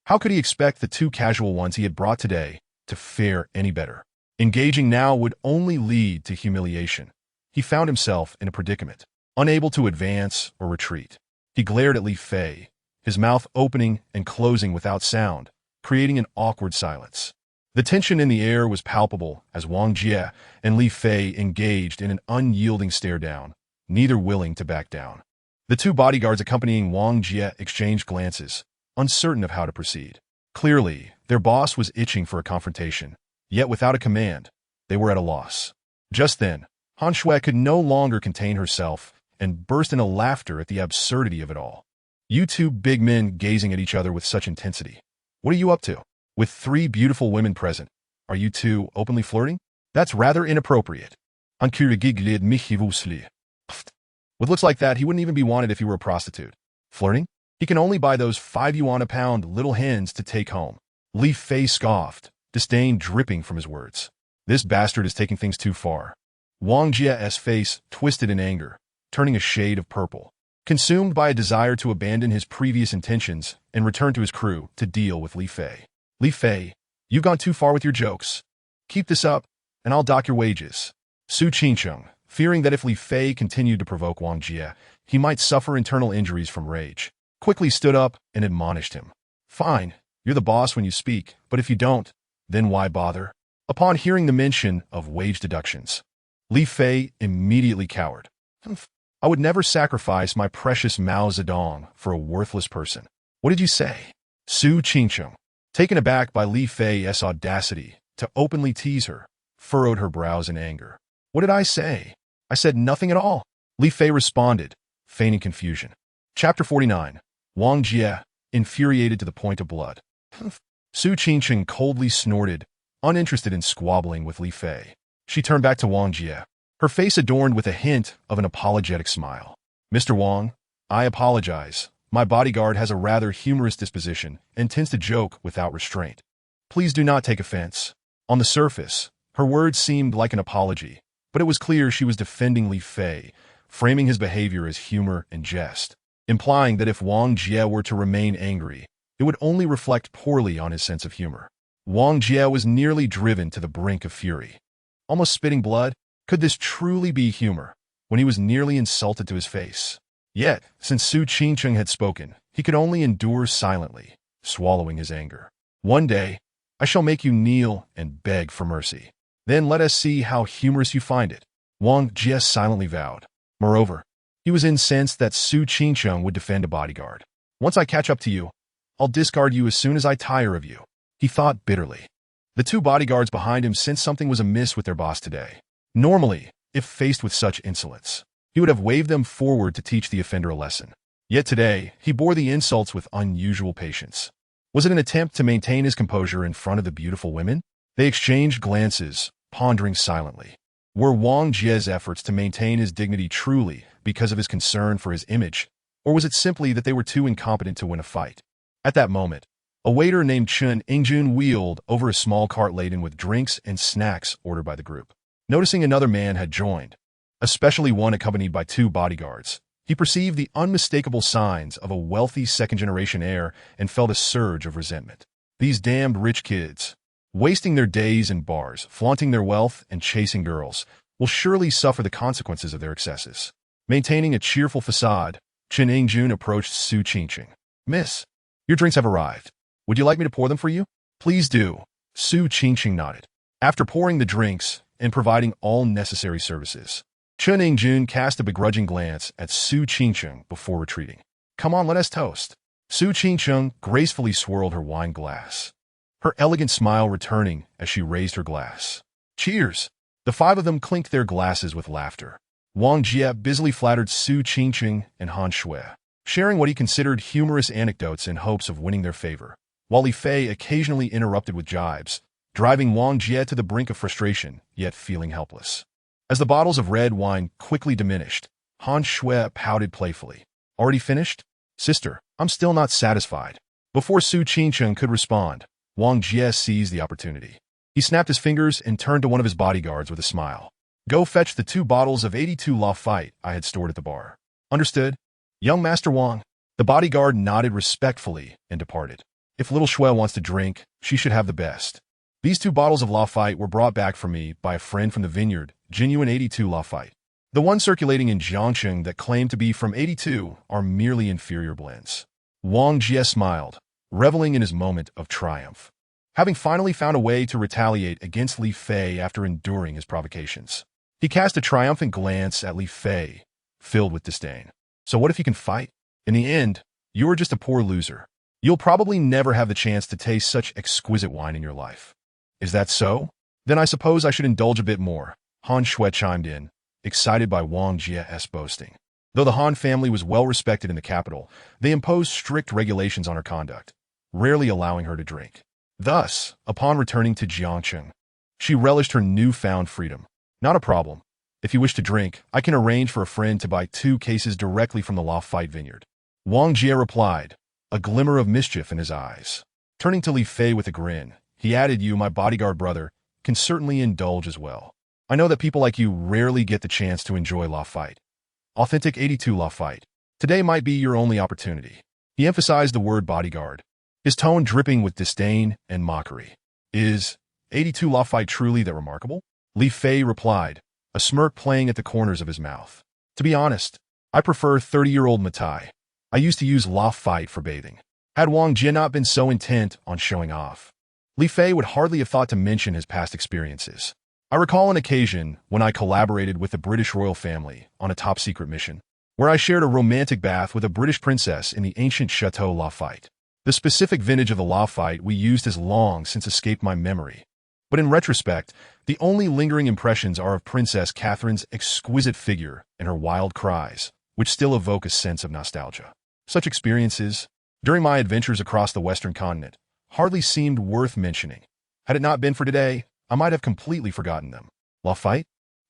[SPEAKER 1] How could he expect the two casual ones he had brought today to fare any better? Engaging now would only lead to humiliation. He found himself in a predicament, unable to advance or retreat. He glared at Li Fei, his mouth opening and closing without sound, creating an awkward silence. The tension in the air was palpable as Wang Jie and Li Fei engaged in an unyielding stare-down, neither willing to back down. The two bodyguards accompanying Wang Jie exchanged glances, uncertain of how to proceed. Clearly, their boss was itching for a confrontation, yet without a command, they were at a loss. Just then, Han Shui could no longer contain herself and burst into laughter at the absurdity of it all. You two big men gazing at each other with such intensity. What are you up to? With three beautiful women present, are you two openly flirting? That's rather inappropriate. With looks like that, he wouldn't even be wanted if he were a prostitute. Flirting? He can only buy those 5 yuan a pound little hens to take home. Li Fei scoffed, disdain dripping from his words. This bastard is taking things too far. Wang Jie's face twisted in anger, turning a shade of purple. Consumed by a desire to abandon his previous intentions and return to his crew to deal with Li Fei. Li Fei, you've gone too far with your jokes. Keep this up, and I'll dock your wages. Su Qingcheng, fearing that if Li Fei continued to provoke Wang Jie, he might suffer internal injuries from rage, quickly stood up and admonished him. Fine, you're the boss when you speak, but if you don't, then why bother? Upon hearing the mention of wage deductions, Li Fei immediately cowered. I would never sacrifice my precious Mao Zedong for a worthless person. What did you say? Su Qingcheng, taken aback by Li Fei's audacity to openly tease her, furrowed her brows in anger. What did I say? I said nothing at all. Li Fei responded, feigning confusion. Chapter 49. Wang Jie, infuriated to the point of blood. Su Qingcheng coldly snorted, uninterested in squabbling with Li Fei. She turned back to Wang Jie, her face adorned with a hint of an apologetic smile. Mr. Wang, I apologize. My bodyguard has a rather humorous disposition and tends to joke without restraint. Please do not take offense. On the surface, her words seemed like an apology, but it was clear she was defending Li Fei, framing his behavior as humor and jest, implying that if Wang Jie were to remain angry, it would only reflect poorly on his sense of humor. Wang Jie was nearly driven to the brink of fury. Almost spitting blood, could this truly be humor, when he was nearly insulted to his face? Yet, since Su Qingcheng had spoken, he could only endure silently, swallowing his anger. One day, I shall make you kneel and beg for mercy. Then let us see how humorous you find it. Wang Jie silently vowed. Moreover, he was incensed that Su Qingcheng would defend a bodyguard. Once I catch up to you, I'll discard you as soon as I tire of you, he thought bitterly. The two bodyguards behind him sensed something was amiss with their boss today. Normally, if faced with such insolence, he would have waved them forward to teach the offender a lesson. Yet today, he bore the insults with unusual patience. Was it an attempt to maintain his composure in front of the beautiful women? They exchanged glances, pondering silently. Were Wang Jie's efforts to maintain his dignity truly because of his concern for his image, or was it simply that they were too incompetent to win a fight? At that moment, a waiter named Chen Ingjun wheeled over a small cart laden with drinks and snacks ordered by the group. Noticing another man had joined, especially one accompanied by two bodyguards, he perceived the unmistakable signs of a wealthy second-generation heir and felt a surge of resentment. These damned rich kids, wasting their days in bars, flaunting their wealth and chasing girls, will surely suffer the consequences of their excesses. Maintaining a cheerful facade, Chen Ingjun approached Su Qingcheng. Miss, your drinks have arrived. Would you like me to pour them for you? Please do. Su Qingcheng nodded. After pouring the drinks and providing all necessary services, Chen Ingjun cast a begrudging glance at Su Qingcheng before retreating. Come on, let us toast. Su Qingcheng gracefully swirled her wine glass, her elegant smile returning as she raised her glass. Cheers! The five of them clinked their glasses with laughter. Wang Jie busily flattered Su Qingcheng and Han Shui, sharing what he considered humorous anecdotes in hopes of winning their favor, while Li Fei occasionally interrupted with jibes, driving Wang Jie to the brink of frustration, yet feeling helpless. As the bottles of red wine quickly diminished, Han Shui pouted playfully. Already finished? Sister, I'm still not satisfied. Before Su Qingcheng could respond, Wang Jie seized the opportunity. He snapped his fingers and turned to one of his bodyguards with a smile. Go fetch the 2 bottles of 82 Lafite I had stored at the bar. Understood? Young Master Wang. The bodyguard nodded respectfully and departed. If little Shui wants to drink, she should have the best. These 2 bottles of Lafite were brought back for me by a friend from the vineyard, genuine 82 Lafite. The ones circulating in Jiangcheng that claim to be from 82 are merely inferior blends. Wang Jie smiled, reveling in his moment of triumph, having finally found a way to retaliate against Li Fei after enduring his provocations. He cast a triumphant glance at Li Fei, filled with disdain. So what if you can fight? In the end, you are just a poor loser. You'll probably never have the chance to taste such exquisite wine in your life. Is that so? Then I suppose I should indulge a bit more, Han Shui chimed in, excited by Wang Jie's boasting. Though the Han family was well respected in the capital, they imposed strict regulations on her conduct, rarely allowing her to drink. Thus, upon returning to Jiangcheng, she relished her newfound freedom. Not a problem. If you wish to drink, I can arrange for a friend to buy 2 cases directly from the Lafite vineyard. Wang Jie replied, a glimmer of mischief in his eyes. Turning to Li Fei with a grin, he added, you, my bodyguard brother, can certainly indulge as well. I know that people like you rarely get the chance to enjoy Lafite. Authentic 82 Lafite. Today might be your only opportunity. He emphasized the word bodyguard, his tone dripping with disdain and mockery. Is 82 Lafite truly that remarkable? Li Fei replied, a smirk playing at the corners of his mouth. To be honest, I prefer 30-year-old Matai. I used to use Lafite for bathing. Had Wang Jie not been so intent on showing off, Li Fei would hardly have thought to mention his past experiences. I recall an occasion when I collaborated with the British royal family on a top-secret mission, where I shared a romantic bath with a British princess in the ancient Chateau Lafite. The specific vintage of the Lafite we used has long since escaped my memory. But in retrospect, the only lingering impressions are of Princess Catherine's exquisite figure and her wild cries, which still evoke a sense of nostalgia. Such experiences, during my adventures across the Western continent, hardly seemed worth mentioning. Had it not been for today, I might have completely forgotten them. Lafite?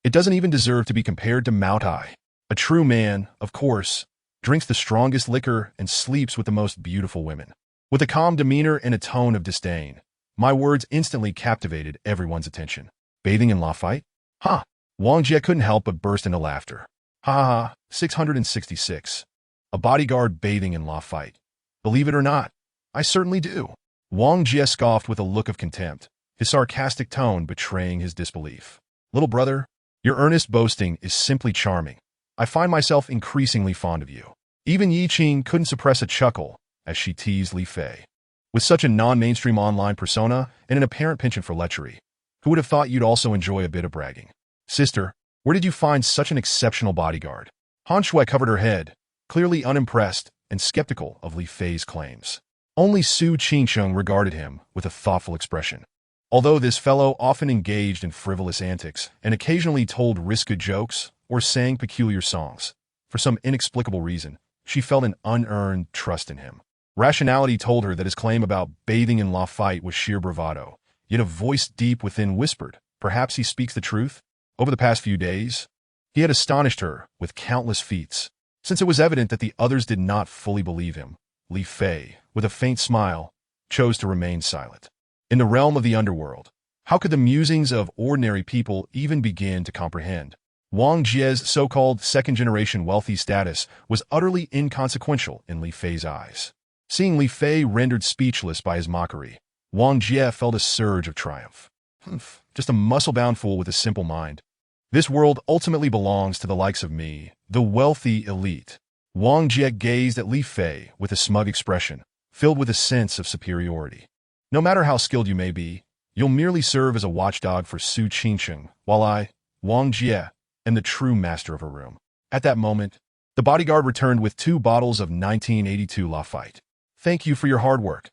[SPEAKER 1] It doesn't even deserve to be compared to Maotai. A true man, of course, drinks the strongest liquor and sleeps with the most beautiful women. With a calm demeanor and a tone of disdain, my words instantly captivated everyone's attention. Bathing in Lafite? Ha! Wang Jie couldn't help but burst into laughter. Ha ha ha, 666. A bodyguard bathing in Lafite. Believe it or not, I certainly do. Wang Jie scoffed with a look of contempt, his sarcastic tone betraying his disbelief. Little brother, your earnest boasting is simply charming. I find myself increasingly fond of you. Even Yi Qing couldn't suppress a chuckle as she teased Li Fei. With such a non-mainstream online persona and an apparent penchant for lechery, who would have thought you'd also enjoy a bit of bragging? Sister, where did you find such an exceptional bodyguard? Han Shui covered her head, clearly unimpressed and skeptical of Li Fei's claims. Only Su Qingcheng regarded him with a thoughtful expression. Although this fellow often engaged in frivolous antics and occasionally told risque jokes or sang peculiar songs, for some inexplicable reason, she felt an unearned trust in him. Rationality told her that his claim about bathing in Lafite was sheer bravado, yet a voice deep within whispered, perhaps he speaks the truth? Over the past few days, he had astonished her with countless feats. Since it was evident that the others did not fully believe him, Li Fei, with a faint smile, chose to remain silent. In the realm of the underworld, how could the musings of ordinary people even begin to comprehend? Wang Jie's so-called second-generation wealthy status was utterly inconsequential in Li Fei's eyes. Seeing Li Fei rendered speechless by his mockery, Wang Jie felt a surge of triumph. Just a muscle-bound fool with a simple mind. This world ultimately belongs to the likes of me, the wealthy elite. Wang Jie gazed at Li Fei with a smug expression, filled with a sense of superiority. No matter how skilled you may be, you'll merely serve as a watchdog for Su Qingcheng, while I, Wang Jie, am the true master of her room. At that moment, the bodyguard returned with 2 bottles of 1982 Lafite. Thank you for your hard work.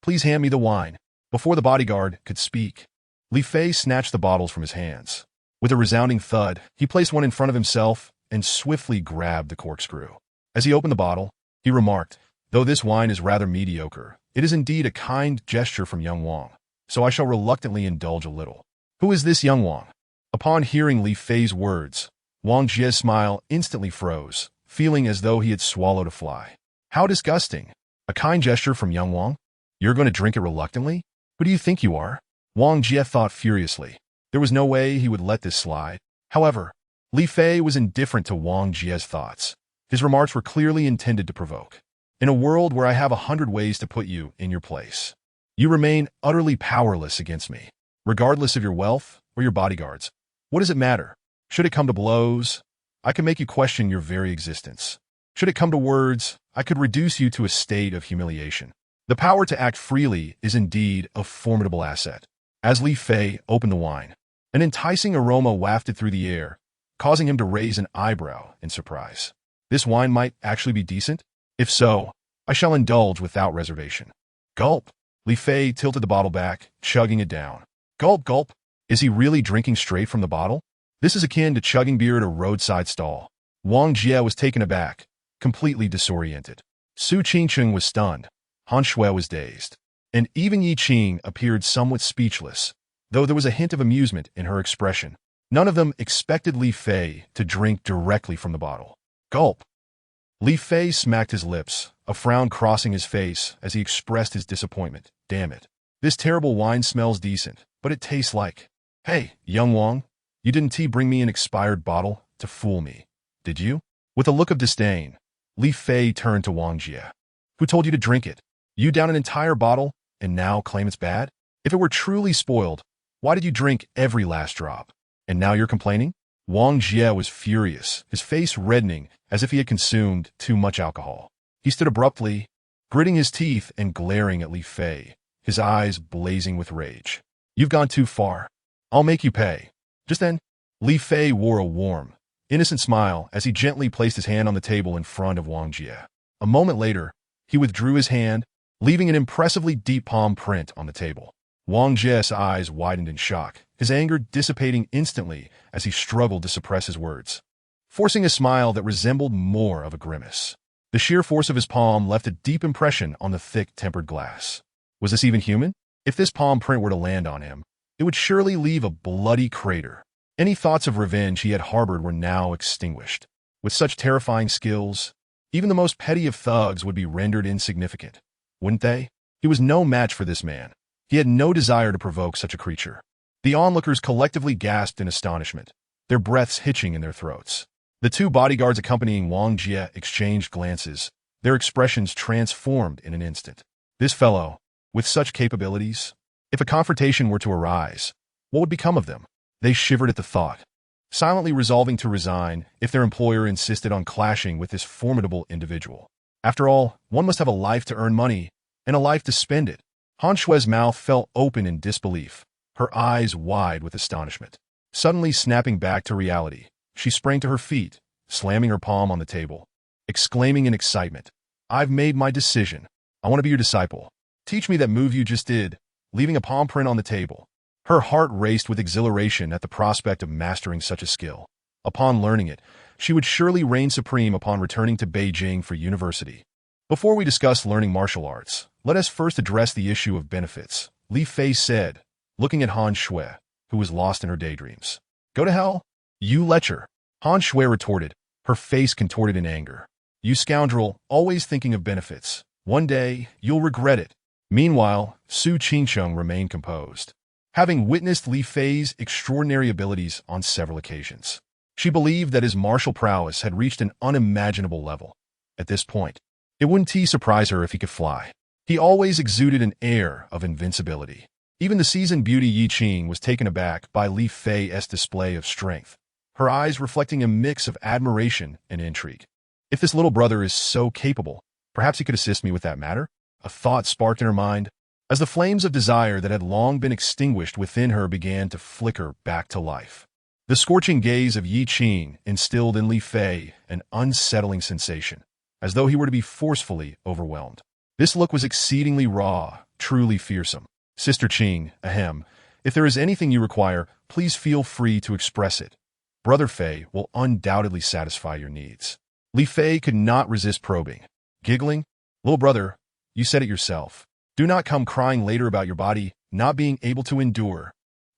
[SPEAKER 1] Please hand me the wine. Before the bodyguard could speak, Li Fei snatched the bottles from his hands. With a resounding thud, he placed one in front of himself and swiftly grabbed the corkscrew. As he opened the bottle, he remarked, though this wine is rather mediocre, it is indeed a kind gesture from young Wang, so I shall reluctantly indulge a little. Who is this young Wang? Upon hearing Li Fei's words, Wang Jie's smile instantly froze, feeling as though he had swallowed a fly. How disgusting! A kind gesture from young Wang? You're going to drink it reluctantly? Who do you think you are? Wang Jie thought furiously. There was no way he would let this slide. However, Li Fei was indifferent to Wang Jie's thoughts. His remarks were clearly intended to provoke. In a world where I have 100 ways to put you in your place, you remain utterly powerless against me. Regardless of your wealth or your bodyguards, what does it matter? Should it come to blows, I can make you question your very existence. Should it come to words, I could reduce you to a state of humiliation. The power to act freely is indeed a formidable asset. As Li Fei opened the wine, an enticing aroma wafted through the air, causing him to raise an eyebrow in surprise. This wine might actually be decent? If so, I shall indulge without reservation. Gulp. Li Fei tilted the bottle back, chugging it down. Gulp, gulp. Is he really drinking straight from the bottle? This is akin to chugging beer at a roadside stall. Wang Jie was taken aback, completely disoriented. Su Qingcheng was stunned. Han Shui was dazed. And even Yi Qing appeared somewhat speechless, though there was a hint of amusement in her expression. None of them expected Li Fei to drink directly from the bottle. Gulp. Li Fei smacked his lips, a frown crossing his face as he expressed his disappointment. Damn it. This terrible wine smells decent, but it tastes like... Hey, young Wang, you didn't bring me an expired bottle to fool me, did you? With a look of disdain, Li Fei turned to Wang Jie. Who told you to drink it? You down an entire bottle and now claim it's bad? If it were truly spoiled, why did you drink every last drop? And now you're complaining? Wang Jie was furious, his face reddening as if he had consumed too much alcohol. He stood abruptly, gritting his teeth and glaring at Li Fei, his eyes blazing with rage. You've gone too far. I'll make you pay. Just then, Li Fei wore a warm, innocent smile as he gently placed his hand on the table in front of Wang Jie. A moment later, he withdrew his hand, leaving an impressively deep palm print on the table. Wang Jie's eyes widened in shock, his anger dissipating instantly as he struggled to suppress his words, forcing a smile that resembled more of a grimace. The sheer force of his palm left a deep impression on the thick, tempered glass. Was this even human? If this palm print were to land on him, it would surely leave a bloody crater. Any thoughts of revenge he had harbored were now extinguished. With such terrifying skills, even the most petty of thugs would be rendered insignificant, wouldn't they? He was no match for this man. He had no desire to provoke such a creature. The onlookers collectively gasped in astonishment, their breaths hitching in their throats. The two bodyguards accompanying Wang Jie exchanged glances, their expressions transformed in an instant. This fellow, with such capabilities, if a confrontation were to arise, what would become of them? They shivered at the thought, silently resolving to resign if their employer insisted on clashing with this formidable individual. After all, one must have a life to earn money and a life to spend it. Han Shui's mouth fell open in disbelief, her eyes wide with astonishment. Suddenly snapping back to reality, she sprang to her feet, slamming her palm on the table, exclaiming in excitement, I've made my decision. I want to be your disciple. Teach me that move you just did, leaving a palm print on the table. Her heart raced with exhilaration at the prospect of mastering such a skill. Upon learning it, she would surely reign supreme upon returning to Beijing for university. Before we discuss learning martial arts, let us first address the issue of benefits, Li Fei said, looking at Han Shui, who was lost in her daydreams. Go to hell? You lecher. Han Shui retorted, her face contorted in anger. You scoundrel, always thinking of benefits. One day, you'll regret it. Meanwhile, Su Qingcheng remained composed, having witnessed Li Fei's extraordinary abilities on several occasions. She believed that his martial prowess had reached an unimaginable level. At this point, it wouldn't surprise her if he could fly. He always exuded an air of invincibility. Even the seasoned beauty Yi Qing was taken aback by Li Fei's display of strength, her eyes reflecting a mix of admiration and intrigue. If this little brother is so capable, perhaps he could assist me with that matter? A thought sparked in her mind, as the flames of desire that had long been extinguished within her began to flicker back to life. The scorching gaze of Yi Qing instilled in Li Fei an unsettling sensation, as though he were to be forcefully overwhelmed. This look was exceedingly raw, truly fearsome. Sister Qing, ahem, if there is anything you require, please feel free to express it. Brother Fei will undoubtedly satisfy your needs. Li Fei could not resist probing. Giggling, little brother, you said it yourself. Do not come crying later about your body not being able to endure.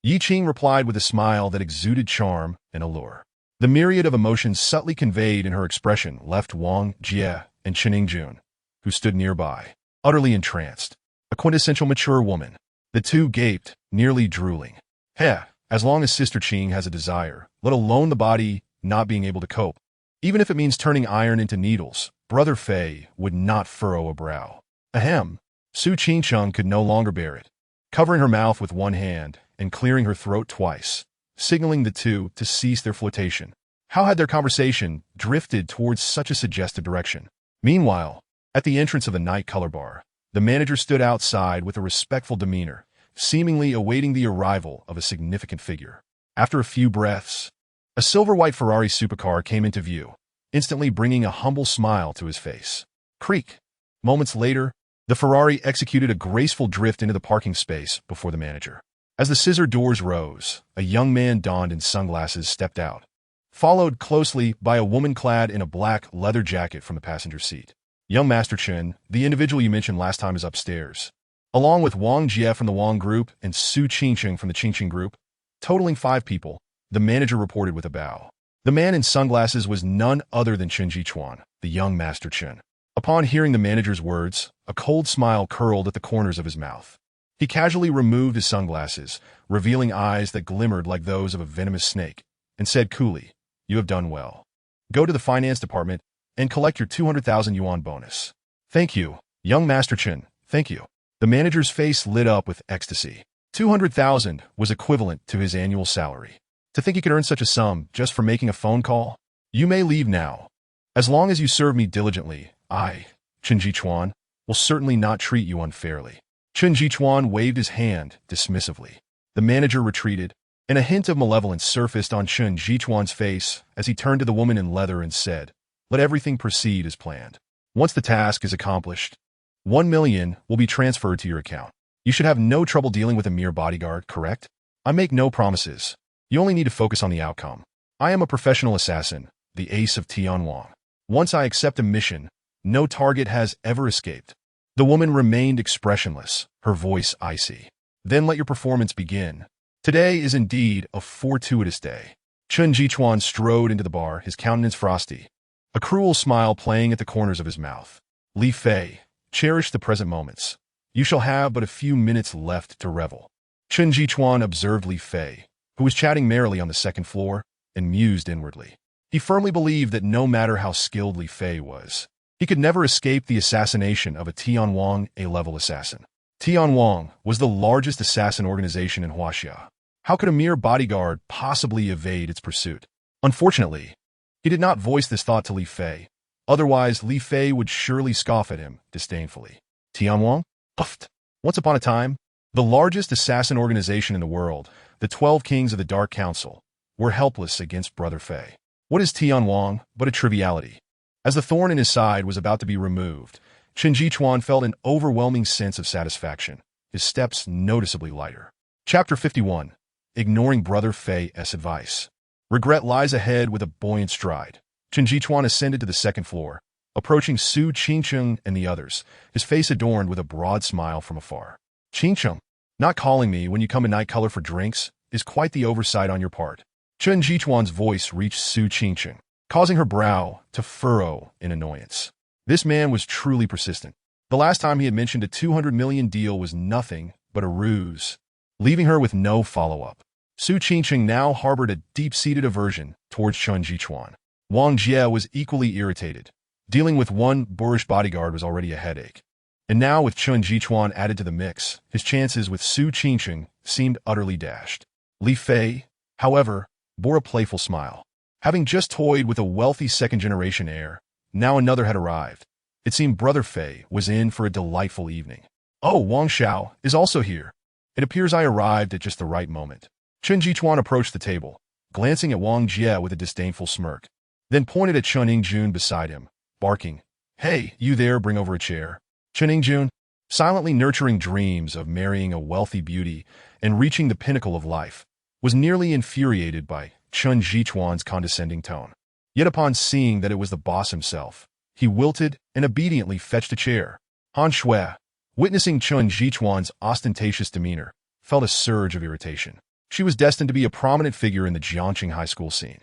[SPEAKER 1] Yi Qing replied with a smile that exuded charm and allure. The myriad of emotions subtly conveyed in her expression left Wang Jie and Chen Jun, who stood nearby, utterly entranced. A quintessential mature woman. The two gaped, nearly drooling. Heh, as long as Sister Qing has a desire, let alone the body not being able to cope, Even if it means turning iron into needles, Brother Fei would not furrow a brow. Ahem. Su Qingcheng could no longer bear it. Covering her mouth with one hand and clearing her throat twice, signaling the two to cease their flirtation. How had their conversation drifted towards such a suggestive direction? Meanwhile, at the entrance of the night color bar, the manager stood outside with a respectful demeanor, seemingly awaiting the arrival of a significant figure. After a few breaths, a silver-white Ferrari supercar came into view, instantly bringing a humble smile to his face. Creak. Moments later, the Ferrari executed a graceful drift into the parking space before the manager. As the scissor doors rose, a young man donned in sunglasses stepped out, followed closely by a woman clad in a black leather jacket from the passenger seat. Young Master Chen, the individual you mentioned last time, is upstairs, along with Wang Jie from the Wang Group and Su Qingcheng from the Qingcheng Group, totaling 5 people, the manager reported with a bow. The man in sunglasses was none other than Chen Jichuan, the young Master Chen. Upon hearing the manager's words, a cold smile curled at the corners of his mouth. He casually removed his sunglasses, revealing eyes that glimmered like those of a venomous snake, and said coolly, "You have done well. Go to the finance department and collect your 200,000 yuan bonus." "Thank you, young Master Chen, thank you." The manager's face lit up with ecstasy. 200,000 was equivalent to his annual salary. To think he could earn such a sum just for making a phone call? "You may leave now. As long as you serve me diligently, I, Chen Jichuan, will certainly not treat you unfairly." Chen Jichuan waved his hand dismissively. The manager retreated, and a hint of malevolence surfaced on Chen Jichuan's face as he turned to the woman in leather and said, "Let everything proceed as planned. Once the task is accomplished, 1 million will be transferred to your account. You should have no trouble dealing with a mere bodyguard, correct? I make no promises. You only need to focus on the outcome. I am a professional assassin, the ace of Tianwang. Once I accept a mission, no target has ever escaped." The woman remained expressionless, her voice icy. "Then let your performance begin. Today is indeed a fortuitous day." Chen Jichuan strode into the bar, his countenance frosty, a cruel smile playing at the corners of his mouth. "Li Fei, cherish the present moments. You shall have but a few minutes left to revel." Chen Jichuan observed Li Fei, who was chatting merrily on the second floor, and mused inwardly. He firmly believed that no matter how skilled Li Fei was, he could never escape the assassination of a Tianwang A-level assassin. Tianwang was the largest assassin organization in Huaxia. How could a mere bodyguard possibly evade its pursuit? Unfortunately, he did not voice this thought to Li Fei. Otherwise, Li Fei would surely scoff at him disdainfully. Tianwang? Puffed. Once upon a time, the largest assassin organization in the world, the 12 kings of the Dark Council, were helpless against Brother Fei. What is Tianwang but a triviality? As the thorn in his side was about to be removed, Chen Jichuan felt an overwhelming sense of satisfaction, his steps noticeably lighter. Chapter 51. Ignoring Brother Fei's advice. Regret lies ahead with a buoyant stride. Chen Jichuan ascended to the second floor, approaching Su Qingcheng and the others, his face adorned with a broad smile from afar. "Qingcheng, not calling me when you come in night color for drinks is quite the oversight on your part." Chen Jichuan's voice reached Su Qingcheng, causing her brow to furrow in annoyance. This man was truly persistent. The last time he had mentioned a 200 million deal was nothing but a ruse, leaving her with no follow-up. Su Qingcheng now harbored a deep-seated aversion towards Chen Jichuan. Wang Jie was equally irritated. Dealing with one boorish bodyguard was already a headache. And now with Chen Jichuan added to the mix, his chances with Su Qingcheng seemed utterly dashed. Li Fei, however, bore a playful smile. Having just toyed with a wealthy second-generation heir, now another had arrived. It seemed Brother Fei was in for a delightful evening. "Oh, Wang Xiao is also here. It appears I arrived at just the right moment." Chen Jichuan approached the table, glancing at Wang Jie with a disdainful smirk, then pointed at Chen Yingjun beside him, barking, "Hey, you there, bring over a chair." Chen Yingjun, silently nurturing dreams of marrying a wealthy beauty and reaching the pinnacle of life, was nearly infuriated by Chen Jichuan's condescending tone. Yet upon seeing that it was the boss himself, he wilted and obediently fetched a chair. Han Shui, witnessing Chen Jichuan's ostentatious demeanor, felt a surge of irritation. She was destined to be a prominent figure in the Jiangqing high school scene.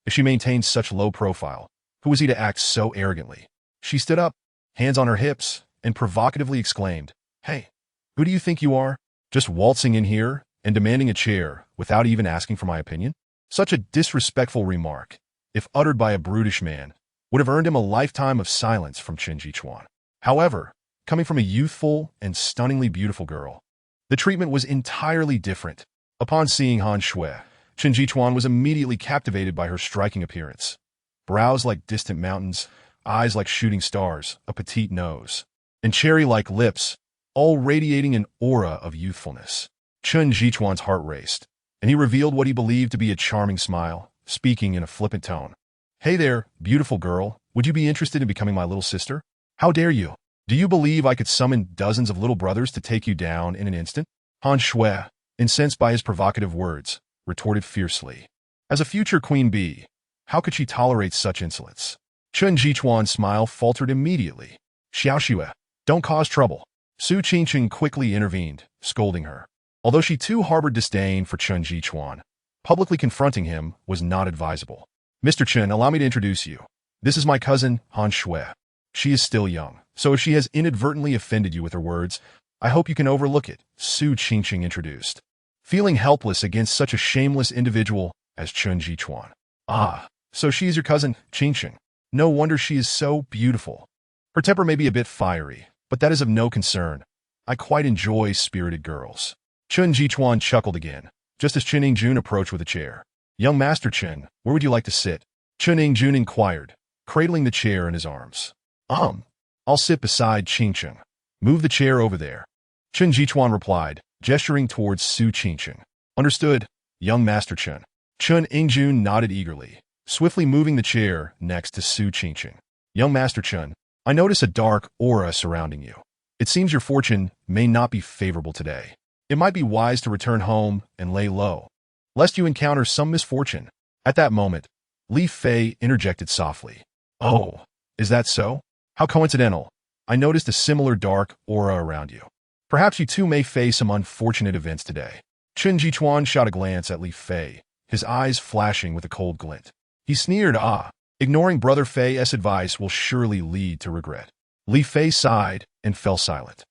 [SPEAKER 1] If she maintained such low profile, who was he to act so arrogantly? She stood up, hands on her hips, and provocatively exclaimed, "Hey, who do you think you are? Just waltzing in here and demanding a chair without even asking for my opinion?" Such a disrespectful remark if uttered by a brutish man, would have earned him a lifetime of silence from Chen Jichuan. However, coming from a youthful and stunningly beautiful girl, the treatment was entirely different. Upon seeing Han Shui, Chen Jichuan was immediately captivated by her striking appearance. Brows like distant mountains, eyes like shooting stars, a petite nose, and cherry-like lips, all radiating an aura of youthfulness. Chen Jichuan's heart raced, and he revealed what he believed to be a charming smile, speaking in a flippant tone. "Hey there, beautiful girl, would you be interested in becoming my little sister? How dare you? Do you believe I could summon dozens of little brothers to take you down in an instant?" Han Shui, incensed by his provocative words, retorted fiercely. As a future queen bee, how could she tolerate such insolence? Chen Jichuan's smile faltered immediately. "Xiao Xue, don't cause trouble." Su Qingqing quickly intervened, scolding her. Although she too harbored disdain for Chen Jichuan, publicly confronting him was not advisable. "Mr. Chen, allow me to introduce you. This is my cousin, Han Shui. She is still young, so if she has inadvertently offended you with her words, I hope you can overlook it," Su Qingqing introduced, feeling helpless against such a shameless individual as Chen Jichuan. "Ah, so she is your cousin, Qingqing. No wonder she is so beautiful. Her temper may be a bit fiery, but that is of no concern. I quite enjoy spirited girls." Chen Jichuan chuckled again, just as Chen Yingjun approached with a chair. "Young Master Chen, where would you like to sit?" Chen Yingjun inquired, cradling the chair in his arms. I'll sit beside Qingqing. Move the chair over there." Chen Jichuan replied, gesturing towards Su Qingqing. "Understood, young Master Chen." Chen Yingjun nodded eagerly, swiftly moving the chair next to Su Qingqing. "Young Master Chen, I notice a dark aura surrounding you. It seems your fortune may not be favorable today. It might be wise to return home and lay low, lest you encounter some misfortune." At that moment, Li Fei interjected softly. "Oh, is that so? How coincidental. I noticed a similar dark aura around you. Perhaps you too may face some unfortunate events today." Chen Jichuan shot a glance at Li Fei, his eyes flashing with a cold glint. He sneered, ignoring Brother Fei's advice will surely lead to regret. Li Fei sighed and fell silent.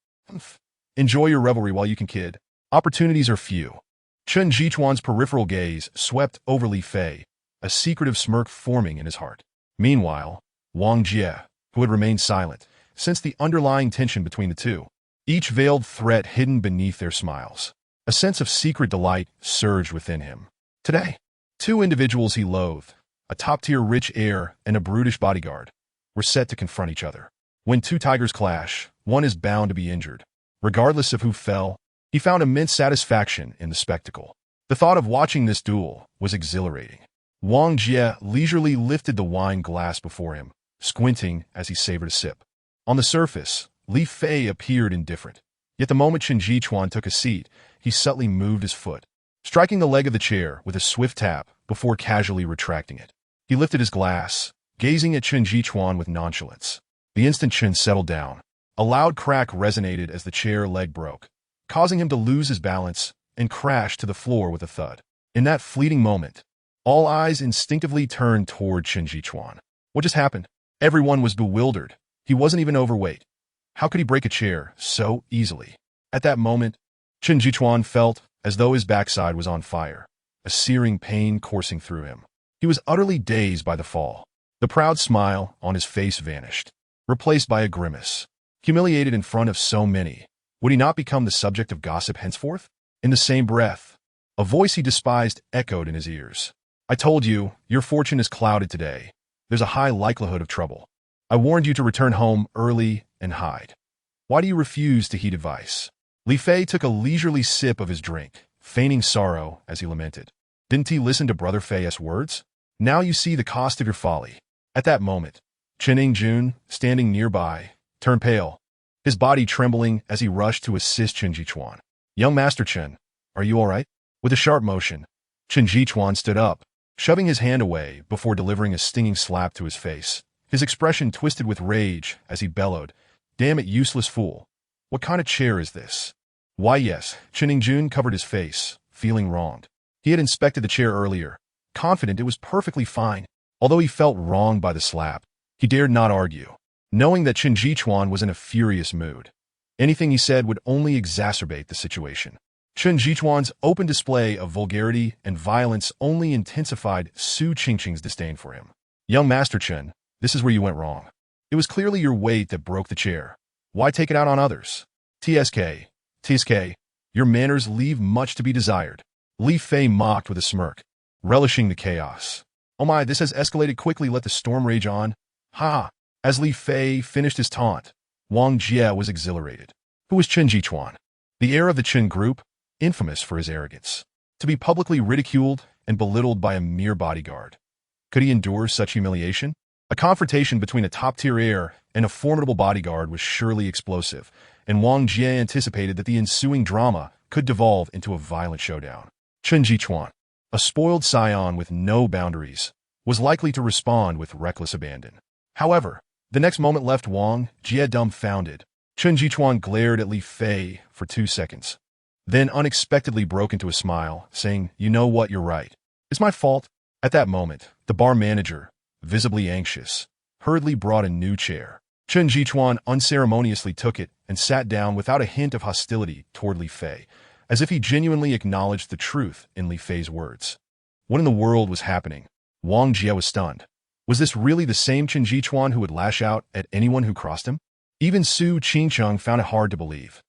[SPEAKER 1] "Enjoy your revelry while you can, kid. Opportunities are few." Chen Jichuan's peripheral gaze swept over Li Fei, a secretive smirk forming in his heart. Meanwhile, Wang Jie, who had remained silent, sensed the underlying tension between the two, each veiled threat hidden beneath their smiles. A sense of secret delight surged within him. Today, two individuals he loathed, a top-tier rich heir and a brutish bodyguard, were set to confront each other. When two tigers clash, one is bound to be injured. Regardless of who fell, he found immense satisfaction in the spectacle. The thought of watching this duel was exhilarating. Wang Jie leisurely lifted the wine glass before him, squinting as he savored a sip. On the surface, Li Fei appeared indifferent. Yet the moment Chen Jichuan took a seat, he subtly moved his foot, striking the leg of the chair with a swift tap before casually retracting it. He lifted his glass, gazing at Chen Jichuan with nonchalance. The instant Chen settled down, a loud crack resonated as the chair leg broke, causing him to lose his balance and crash to the floor with a thud. In that fleeting moment, all eyes instinctively turned toward Chen Jichuan. What just happened? Everyone was bewildered. He wasn't even overweight. How could he break a chair so easily? At that moment, Chen Jichuan felt as though his backside was on fire, a searing pain coursing through him. He was utterly dazed by the fall. The proud smile on his face vanished, replaced by a grimace. Humiliated in front of so many, would he not become the subject of gossip henceforth? In the same breath, a voice he despised echoed in his ears. "I told you, your fortune is clouded today. There's a high likelihood of trouble. I warned you to return home early and hide. Why do you refuse to heed advice?" Li Fei took a leisurely sip of his drink, feigning sorrow as he lamented. "Didn't he listen to Brother Fei's words? Now you see the cost of your folly." At that moment, Chen Yingjun, standing nearby, turned pale, his body trembling as he rushed to assist Chen Jichuan. "Young Master Chen, are you all right?" With a sharp motion, Chen Jichuan stood up, shoving his hand away before delivering a stinging slap to his face. His expression twisted with rage as he bellowed, "Damn it, useless fool. What kind of chair is this?" "Why, yes." Chen Yingjun covered his face, feeling wronged. He had inspected the chair earlier, confident it was perfectly fine. Although he felt wronged by the slap, he dared not argue, knowing that Chen Jichuan was in a furious mood. Anything he said would only exacerbate the situation. Chen Jichuan's open display of vulgarity and violence only intensified Su Qingqing's disdain for him. Young Master Chen, this is where you went wrong. It was clearly your weight that broke the chair. Why take it out on others? TSK, your manners leave much to be desired. Li Fei mocked with a smirk, relishing the chaos. Oh my, this has escalated quickly, let the storm rage on. Ha! As Li Fei finished his taunt, Wang Jie was exhilarated. Who was Chen Jichuan? The heir of the Chen group, infamous for his arrogance. To be publicly ridiculed and belittled by a mere bodyguard. Could he endure such humiliation? A confrontation between a top-tier heir and a formidable bodyguard was surely explosive, and Wang Jie anticipated that the ensuing drama could devolve into a violent showdown. Chen Jichuan, a spoiled scion with no boundaries, was likely to respond with reckless abandon. However, the next moment left Wang Jie dumbfounded. Chen Jichuan glared at Li Fei for 2 seconds, then unexpectedly broke into a smile, saying, "You know what, you're right. It's my fault." At that moment, the bar manager, visibly anxious, hurriedly brought a new chair. Chen Jichuan unceremoniously took it and sat down without a hint of hostility toward Li Fei, as if he genuinely acknowledged the truth in Li Fei's words. What in the world was happening? Wang Jie was stunned. Was this really the same Chen Jichuan who would lash out at anyone who crossed him? Even Su Qingqing found it hard to believe.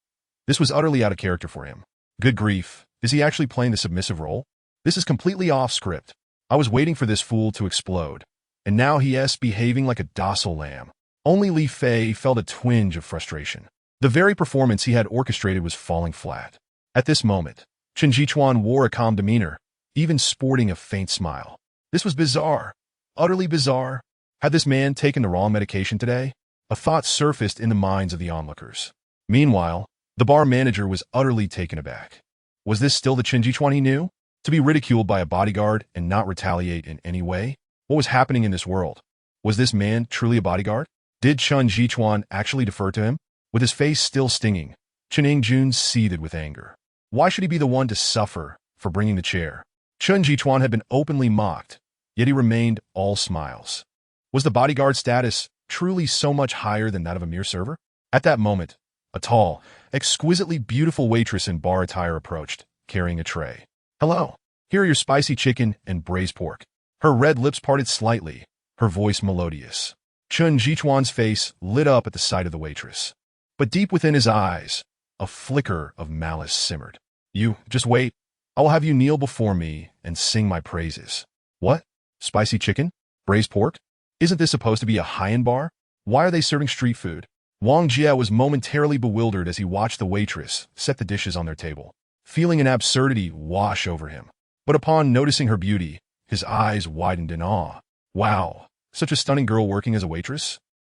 [SPEAKER 1] This was utterly out of character for him. Good grief, is he actually playing the submissive role? This is completely off script. I was waiting for this fool to explode, and now he is behaving like a docile lamb. Only Li Fei felt a twinge of frustration. The very performance he had orchestrated was falling flat. At this moment, Chen Jichuan wore a calm demeanor, even sporting a faint smile. This was bizarre. Utterly bizarre. Had this man taken the wrong medication today? A thought surfaced in the minds of the onlookers. Meanwhile, the bar manager was utterly taken aback. Was this still the Chen Jichuan he knew? To be ridiculed by a bodyguard and not retaliate in any way? What was happening in this world? Was this man truly a bodyguard? Did Chen Jichuan actually defer to him? With his face still stinging, Chen Yingjun seethed with anger. Why should he be the one to suffer for bringing the chair? Chen Jichuan had been openly mocked, yet he remained all smiles. Was the bodyguard status truly so much higher than that of a mere server? At that moment, a tall, exquisitely beautiful waitress in bar attire approached, carrying a tray. "Hello, here are your spicy chicken and braised pork." Her red lips parted slightly, her voice melodious. Chen Jichuan's face lit up at the sight of the waitress. But deep within his eyes, a flicker of malice simmered. "You, just wait. I will have you kneel before me and sing my praises." "What? Spicy chicken? Braised pork? Isn't this supposed to be a high-end bar? Why are they serving street food?" Wang Jie was momentarily bewildered as he watched the waitress set the dishes on their table, feeling an absurdity wash over him. But upon noticing her beauty, his eyes widened in awe. Wow, such a stunning girl working as a waitress?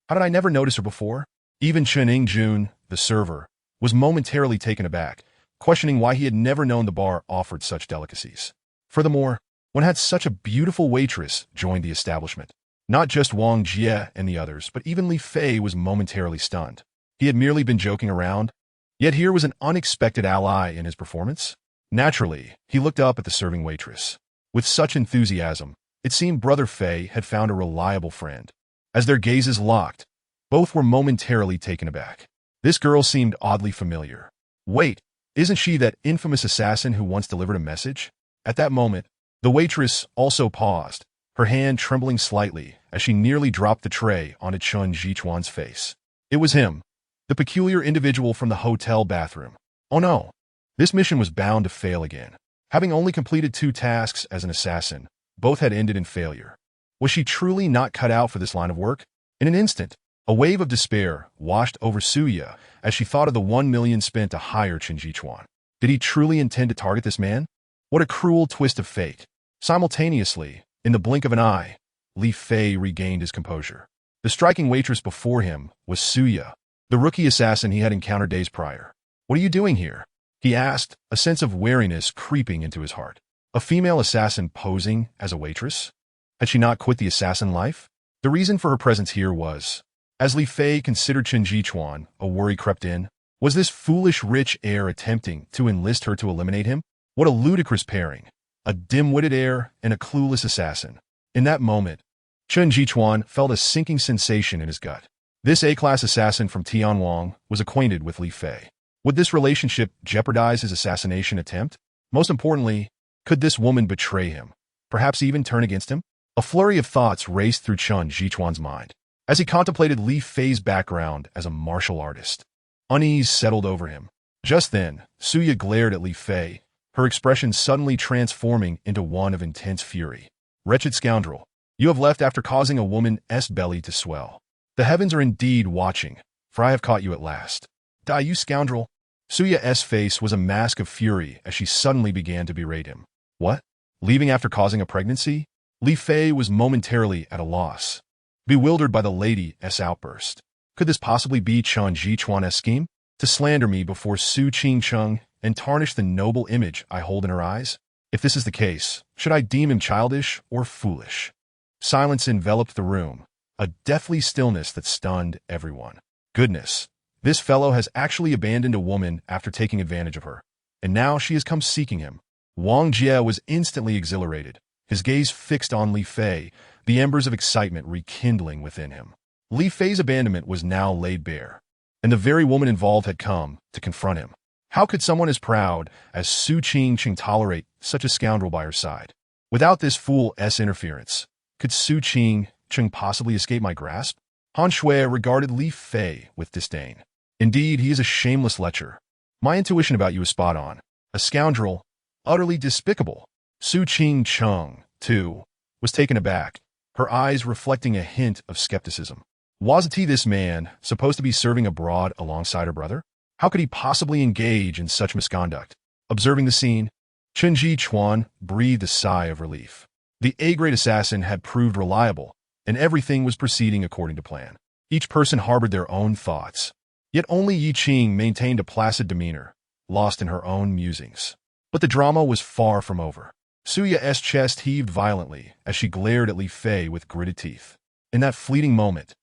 [SPEAKER 1] How did I never notice her before? Even Chen Yingjun, the server, was momentarily taken aback, questioning why he had never known the bar offered such delicacies. Furthermore, one had such a beautiful waitress join the establishment. Not just Wang Jie and the others, but even Li Fei was momentarily stunned. He had merely been joking around, yet here was an unexpected ally in his performance. Naturally, he looked up at the serving waitress. With such enthusiasm, it seemed Brother Fei had found a reliable friend. As their gazes locked, both were momentarily taken aback. This girl seemed oddly familiar. Wait, isn't she that infamous assassin who once delivered a message? At that moment, the waitress also paused, her hand trembling slightly as she nearly dropped the tray onto Chen Jichuan's face. It was him, the peculiar individual from the hotel bathroom. Oh no, this mission was bound to fail again. Having only completed 2 tasks as an assassin, both had ended in failure. Was she truly not cut out for this line of work? In an instant, a wave of despair washed over Suya as she thought of the 1 million spent to hire Chen Jichuan. Did he truly intend to target this man? What a cruel twist of fate. Simultaneously, in the blink of an eye, Li Fei regained his composure. The striking waitress before him was Suya, the rookie assassin he had encountered days prior. "What are you doing here?" he asked, a sense of wariness creeping into his heart. A female assassin posing as a waitress? Had she not quit the assassin life? The reason for her presence here was, as Li Fei considered Chen Jichuan, a worry crept in. Was this foolish rich heir attempting to enlist her to eliminate him? What a ludicrous pairing. A dim-witted heir and a clueless assassin. In that moment, Chen Jichuan felt a sinking sensation in his gut. This A-class assassin from Tianwang was acquainted with Li Fei. Would this relationship jeopardize his assassination attempt? Most importantly, could this woman betray him, perhaps even turn against him? A flurry of thoughts raced through Chun Jichuan's mind as he contemplated Li Fei's background as a martial artist. Unease settled over him. Just then, Suya glared at Li Fei, her expression suddenly transforming into one of intense fury. Wretched scoundrel, you have left after causing a woman's belly to swell. The heavens are indeed watching, for I have caught you at last. Die, you scoundrel! Suya's face was a mask of fury as she suddenly began to berate him. What? Leaving after causing a pregnancy? Li Fei was momentarily at a loss, bewildered by the lady's outburst. Could this possibly be Chun Jichuan's scheme? To slander me before Su Qingcheng and tarnish the noble image I hold in her eyes? If this is the case, should I deem him childish or foolish? Silence enveloped the room, a deathly stillness that stunned everyone. Goodness, this fellow has actually abandoned a woman after taking advantage of her, and now she has come seeking him. Wang Jie was instantly exhilarated, his gaze fixed on Li Fei, the embers of excitement rekindling within him. Li Fei's abandonment was now laid bare, and the very woman involved had come to confront him. How could someone as proud as Su Qingcheng tolerate such a scoundrel by her side? Without this fool's interference, could Su Qingcheng possibly escape my grasp? Han Shui regarded Li Fei with disdain. Indeed, he is a shameless lecher. My intuition about you is spot on. A scoundrel, utterly despicable. Su Qingcheng, too, was taken aback, her eyes reflecting a hint of skepticism. Wasn't he, this man, supposed to be serving abroad alongside her brother? How could he possibly engage in such misconduct? Observing the scene, Chun Jichuan breathed a sigh of relief. The A-grade assassin had proved reliable, and everything was proceeding according to plan. Each person harbored their own thoughts. Yet only Yi Qing maintained a placid demeanor, lost in her own musings. But the drama was far from over. Suya's chest heaved violently as she glared at Li Fei with gritted teeth. In that fleeting moment,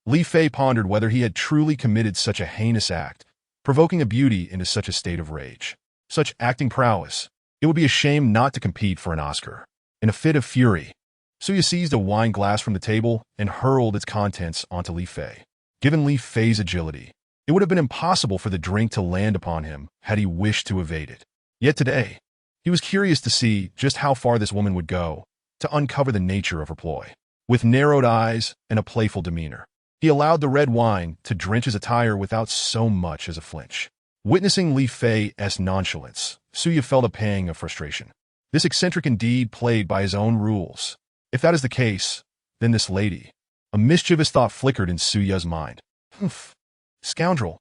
[SPEAKER 1] Li Fei pondered whether he had truly committed such a heinous act, provoking a beauty into such a state of rage. Such acting prowess, it would be a shame not to compete for an Oscar. In a fit of fury, Suya seized a wine glass from the table and hurled its contents onto Li Fei. Given Li Fei's agility, it would have been impossible for the drink to land upon him had he wished to evade it. Yet today, he was curious to see just how far this woman would go to uncover the nature of her ploy. With narrowed eyes and a playful demeanor, he allowed the red wine to drench his attire without so much as a flinch. Witnessing Li Fei's nonchalance, Suya felt a pang of frustration. This eccentric indeed played by his own rules. If that is the case, then this lady... A mischievous thought flickered in Suya's mind. Humph. Scoundrel.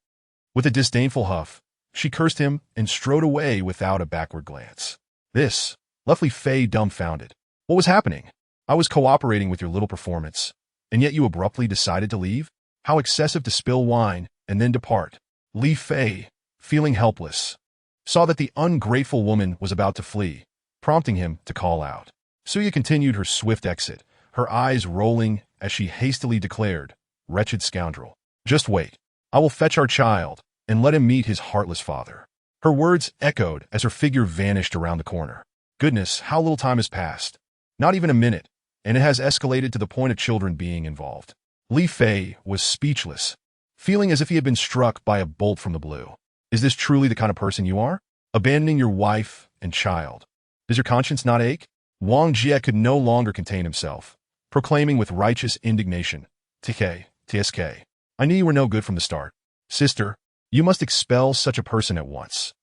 [SPEAKER 1] With a disdainful huff, she cursed him and strode away without a backward glance. This left Li Fei dumbfounded. What was happening? I was cooperating with your little performance, and yet you abruptly decided to leave? How excessive to spill wine and then depart. Li Fei, feeling helpless, saw that the ungrateful woman was about to flee, prompting him to call out. Suya continued her swift exit, her eyes rolling as she hastily declared, Wretched scoundrel. Just wait. I will fetch our child and let him meet his heartless father. Her words echoed as her figure vanished around the corner. Goodness, how little time has passed. Not even a minute, and it has escalated to the point of children being involved. Li Fei was speechless, feeling as if he had been struck by a bolt from the blue. Is this truly the kind of person you are? Abandoning your wife and child. Does your conscience not ache? Wang Jie could no longer contain himself, proclaiming with righteous indignation, TSK. I knew you were no good from the start. Sister, you must expel such a person at once.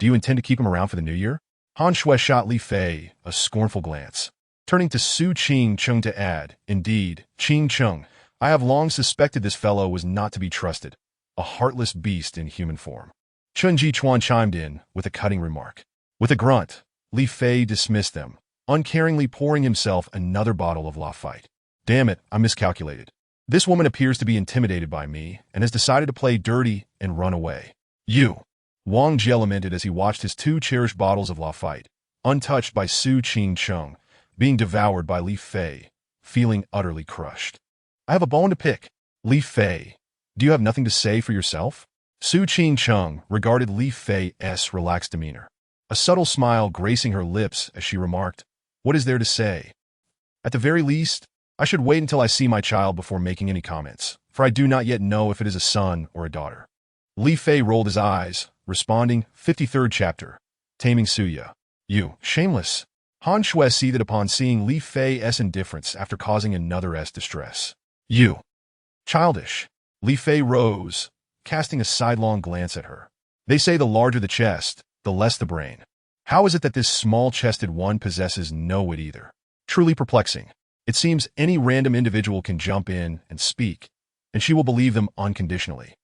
[SPEAKER 1] Do you intend to keep him around for the new year? Han Shui shot Li Fei a scornful glance, turning to Su Qingcheng to add, Indeed, Qingcheng, I have long suspected this fellow was not to be trusted, a heartless beast in human form. Chun Jichuan chimed in with a cutting remark. With a grunt, Li Fei dismissed them, uncaringly pouring himself another bottle of Lafite. Damn it, I miscalculated. This woman appears to be intimidated by me and has decided to play dirty and run away. You! Wang Jie lamented as he watched his two cherished bottles of Lafite, untouched by Su Qingcheng, being devoured by Li Fei, feeling utterly crushed. I have a bone to pick. Li Fei, do you have nothing to say for yourself? Su Qingcheng regarded Li Fei's relaxed demeanor, a subtle smile gracing her lips as she remarked, What is there to say? At the very least, I should wait until I see my child before making any comments, for I do not yet know if it is a son or a daughter. Li Fei rolled his eyes, responding, 53rd chapter. Taming Suya. You, shameless. Han Shui seethed upon seeing Li Fei's indifference after causing another's distress. You. Childish. Li Fei rose, casting a sidelong glance at her. They say the larger the chest, the less the brain. How is it that this small-chested one possesses no wit either? Truly perplexing. It seems any random individual can jump in and speak, and she will believe them unconditionally.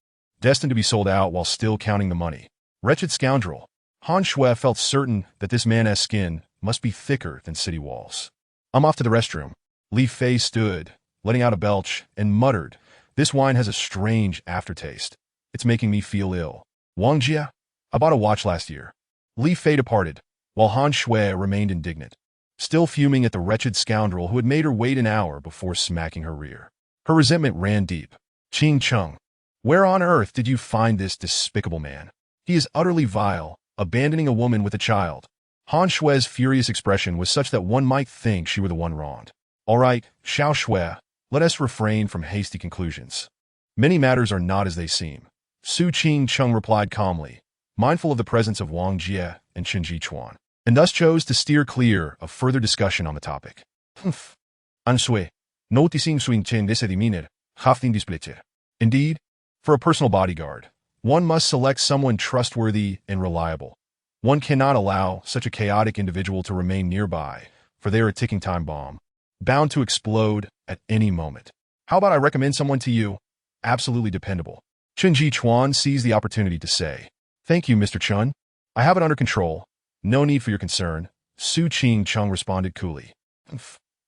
[SPEAKER 1] Destined to be sold out while still counting the money. Wretched scoundrel. Han Shui felt certain that this man's skin must be thicker than city walls. I'm off to the restroom. Li Fei stood, letting out a belch, and muttered, this wine has a strange aftertaste. It's making me feel ill. Wang Jia? I bought a watch last year. Li Fei departed, while Han Shui remained indignant, still fuming at the wretched scoundrel who had made her wait an hour before smacking her rear. Her resentment ran deep. Qing Chung. Where on earth did you find this despicable man? He is utterly vile, abandoning a woman with a child. Han Shui's furious expression was such that one might think she were the one wronged. All right, Xiao Shui, let us refrain from hasty conclusions. Many matters are not as they seem. Su Qing Chung replied calmly, mindful of the presence of Wang Jie and Chen Jichuan, and thus chose to steer clear of further discussion on the topic. Humph. An Sui, noticing swing chen desediminer, hafting displeasure. Indeed, for a personal bodyguard, one must select someone trustworthy and reliable. One cannot allow such a chaotic individual to remain nearby, for they are a ticking time bomb, bound to explode at any moment. How about I recommend someone to you? Absolutely dependable. Chen Jichuan seized the opportunity to say, Thank you, Mr. Chun. I have it under control. No need for your concern. Su Qing Chung responded coolly.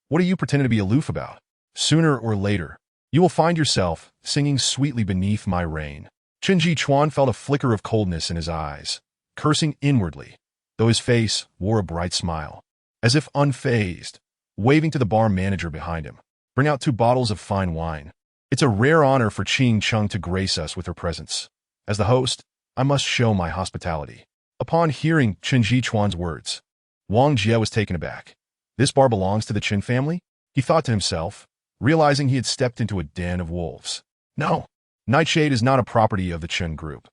[SPEAKER 1] What are you pretending to be aloof about? Sooner or later, you will find yourself singing sweetly beneath my reign. Chen Jichuan felt a flicker of coldness in his eyes, cursing inwardly, though his face wore a bright smile. As if unfazed, waving to the bar manager behind him. Bring out 2 bottles of fine wine. It's a rare honor for Qing Chung to grace us with her presence. As the host, I must show my hospitality. Upon hearing Chen Jichuan's words, Wang Jie was taken aback. This bar belongs to the Chen family? He thought to himself, realizing he had stepped into a den of wolves. No, Nightshade is not a property of the Chen group.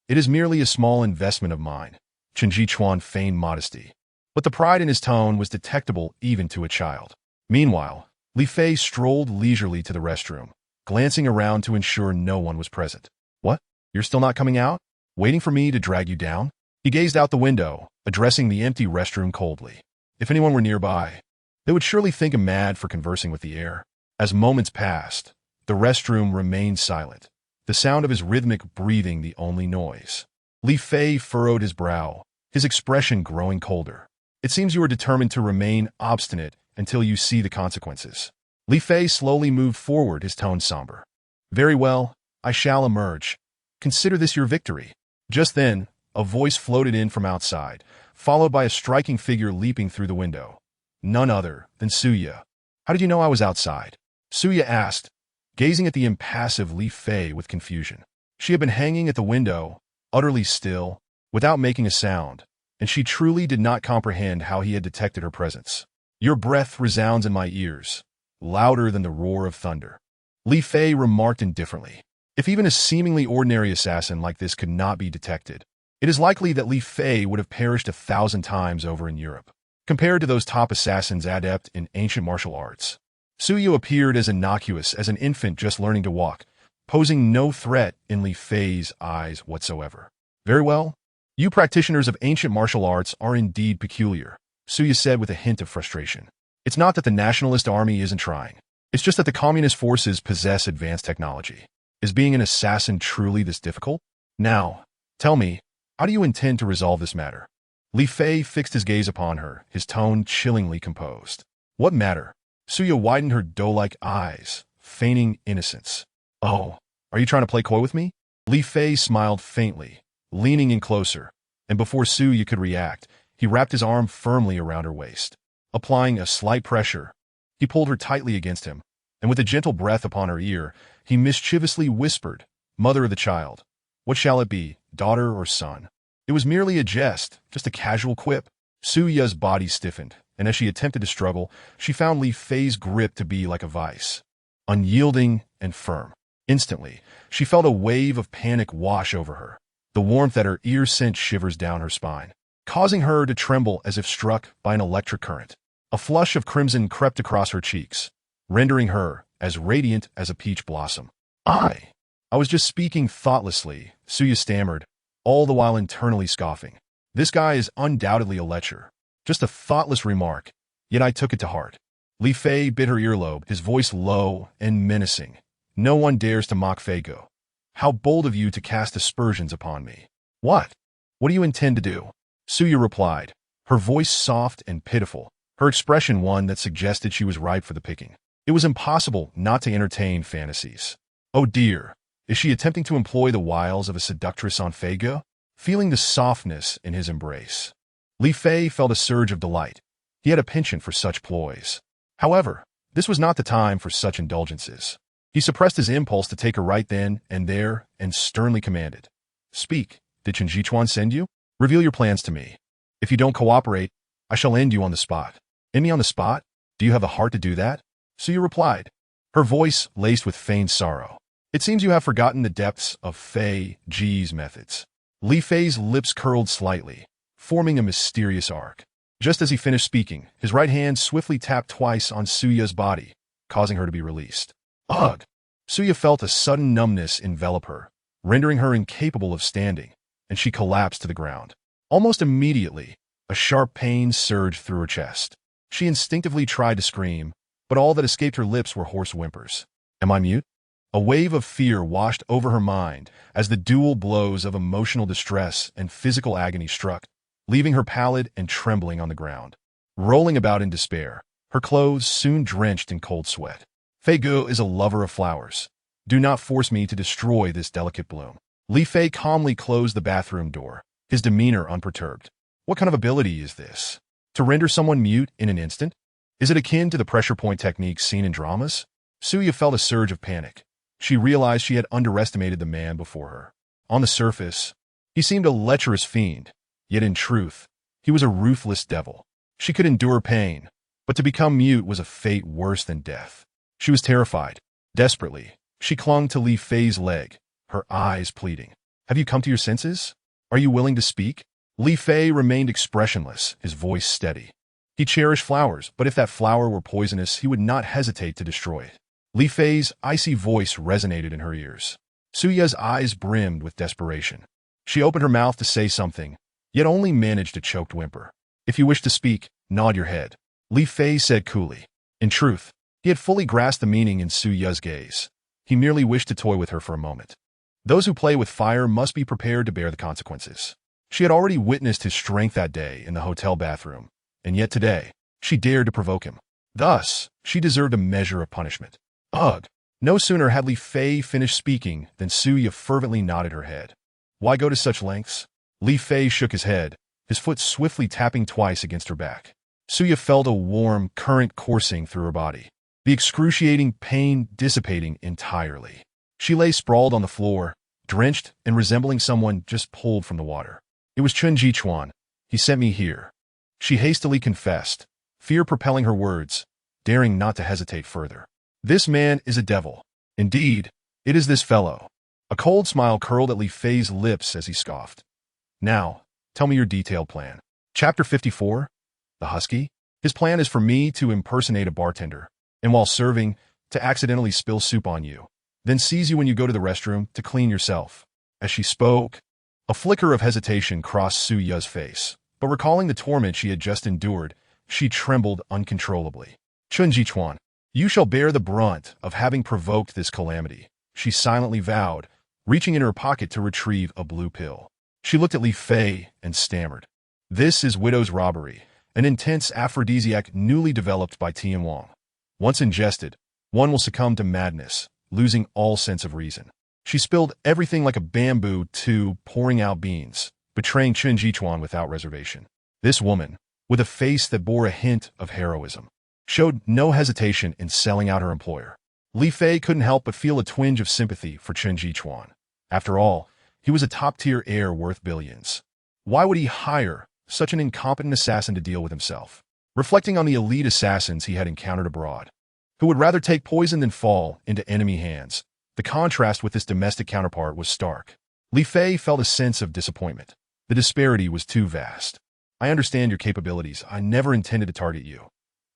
[SPEAKER 1] It is merely a small investment of mine. Chen Jichuan feigned modesty, but the pride in his tone was detectable even to a child. Meanwhile, Li Fei strolled leisurely to the restroom, glancing around to ensure no one was present. What? You're still not coming out? Waiting for me to drag you down? He gazed out the window, addressing the empty restroom coldly. If anyone were nearby, they would surely think him mad for conversing with the air. As moments passed, the restroom remained silent, the sound of his rhythmic breathing the only noise. Li Fei furrowed his brow, his expression growing colder. It seems you are determined to remain obstinate until you see the consequences. Li Fei slowly moved forward, his tone somber. Very well, I shall emerge. Consider this your victory. Just then, a voice floated in from outside, followed by a striking figure leaping through the window. None other than Suya. How did you know I was outside? Suya asked, gazing at the impassive Li Fei with confusion. She had been hanging at the window, utterly still, without making a sound, and she truly did not comprehend how he had detected her presence. Your breath resounds in my ears, louder than the roar of thunder. Li Fei remarked indifferently. If even a seemingly ordinary assassin like this could not be detected, it is likely that Li Fei would have perished 1,000 times over in Europe, compared to those top assassins adept in ancient martial arts. Suyu appeared as innocuous as an infant just learning to walk, posing no threat in Li Fei's eyes whatsoever. Very well. You practitioners of ancient martial arts are indeed peculiar, Suya said with a hint of frustration. It's not that the nationalist army isn't trying. It's just that the communist forces possess advanced technology. Is being an assassin truly this difficult? Now, tell me, how do you intend to resolve this matter? Li Fei fixed his gaze upon her, his tone chillingly composed. What matter? Suya widened her doe-like eyes, feigning innocence. Oh, are you trying to play coy with me? Li Fei smiled faintly, leaning in closer, and before Suya could react, he wrapped his arm firmly around her waist. Applying a slight pressure, he pulled her tightly against him, and with a gentle breath upon her ear, he mischievously whispered, Mother of the child, what shall it be, daughter or son? It was merely a jest, just a casual quip. Suya's body stiffened, and as she attempted to struggle, she found Li Fei's grip to be like a vice, unyielding and firm. Instantly, she felt a wave of panic wash over her. The warmth at her ears sent shivers down her spine, causing her to tremble as if struck by an electric current. A flush of crimson crept across her cheeks, rendering her as radiant as a peach blossom. I was just speaking thoughtlessly, Suya stammered, all the while internally scoffing. This guy is undoubtedly a lecher. Just a thoughtless remark, yet I took it to heart. Li Fei bit her earlobe, his voice low and menacing. No one dares to mock Feigo. How bold of you to cast aspersions upon me. What? What do you intend to do? Suya replied, her voice soft and pitiful, her expression one that suggested she was ripe for the picking. It was impossible not to entertain fantasies. Oh dear, is she attempting to employ the wiles of a seductress on Feigo? Feeling the softness in his embrace, Li Fei felt a surge of delight. He had a penchant for such ploys. However, this was not the time for such indulgences. He suppressed his impulse to take her right then and there and sternly commanded. Speak, did Chen Jichuan send you? Reveal your plans to me. If you don't cooperate, I shall end you on the spot. End me on the spot? Do you have a heart to do that? Suya replied, her voice laced with feigned sorrow. It seems you have forgotten the depths of Fei Ji's methods. Li Fei's lips curled slightly, forming a mysterious arc. Just as he finished speaking, his right hand swiftly tapped twice on Suya's body, causing her to be released. Ugh! Suya felt a sudden numbness envelop her, rendering her incapable of standing, and she collapsed to the ground. Almost immediately, a sharp pain surged through her chest. She instinctively tried to scream, but all that escaped her lips were hoarse whimpers. Am I mute? A wave of fear washed over her mind as the dual blows of emotional distress and physical agony struck, leaving her pallid and trembling on the ground. Rolling about in despair, her clothes soon drenched in cold sweat. Feigo is a lover of flowers. Do not force me to destroy this delicate bloom. Li Fei calmly closed the bathroom door, his demeanor unperturbed. What kind of ability is this? To render someone mute in an instant? Is it akin to the pressure point technique seen in dramas? Suya felt a surge of panic. She realized she had underestimated the man before her. On the surface, he seemed a lecherous fiend, yet in truth, he was a ruthless devil. She could endure pain, but to become mute was a fate worse than death. She was terrified. Desperately, she clung to Li Fei's leg, her eyes pleading. Have you come to your senses? Are you willing to speak? Li Fei remained expressionless, his voice steady. He cherished flowers, but if that flower were poisonous, he would not hesitate to destroy it. Li Fei's icy voice resonated in her ears. Suya's eyes brimmed with desperation. She opened her mouth to say something, yet only managed a choked whimper. If you wish to speak, nod your head. Li Fei said coolly. In truth, he had fully grasped the meaning in Suya's gaze. He merely wished to toy with her for a moment. Those who play with fire must be prepared to bear the consequences. She had already witnessed his strength that day in the hotel bathroom, and yet today, she dared to provoke him. Thus, she deserved a measure of punishment. Ugh! No sooner had Li Fei finished speaking than Suya fervently nodded her head. Why go to such lengths? Li Fei shook his head, his foot swiftly tapping twice against her back. Suya felt a warm current coursing through her body, the excruciating pain dissipating entirely. She lay sprawled on the floor, drenched and resembling someone just pulled from the water. It was Chen Jichuan. He sent me here. She hastily confessed, fear propelling her words, daring not to hesitate further. This man is a devil. Indeed, it is this fellow. A cold smile curled at Li Fei's lips as he scoffed. Now, tell me your detailed plan. Chapter 54? The Husky? His plan is for me to impersonate a bartender, and while serving, to accidentally spill soup on you, then seize you when you go to the restroom to clean yourself. As she spoke, a flicker of hesitation crossed Suya's face, but recalling the torment she had just endured, she trembled uncontrollably. Chen Jichuan, you shall bear the brunt of having provoked this calamity, she silently vowed, reaching in her pocket to retrieve a blue pill. She looked at Li Fei and stammered. This is widow's robbery, an intense aphrodisiac newly developed by Tian Wang. Once ingested, one will succumb to madness, losing all sense of reason. She spilled everything like a bamboo tube pouring out beans, betraying Chen Jichuan without reservation. This woman, with a face that bore a hint of heroism, showed no hesitation in selling out her employer. Li Fei couldn't help but feel a twinge of sympathy for Chen Jichuan. After all, he was a top-tier heir worth billions. Why would he hire such an incompetent assassin to deal with himself? Reflecting on the elite assassins he had encountered abroad, who would rather take poison than fall into enemy hands, The contrast with this domestic counterpart was stark. Li Fei felt a sense of disappointment. The disparity was too vast. I understand your capabilities. I never intended to target you.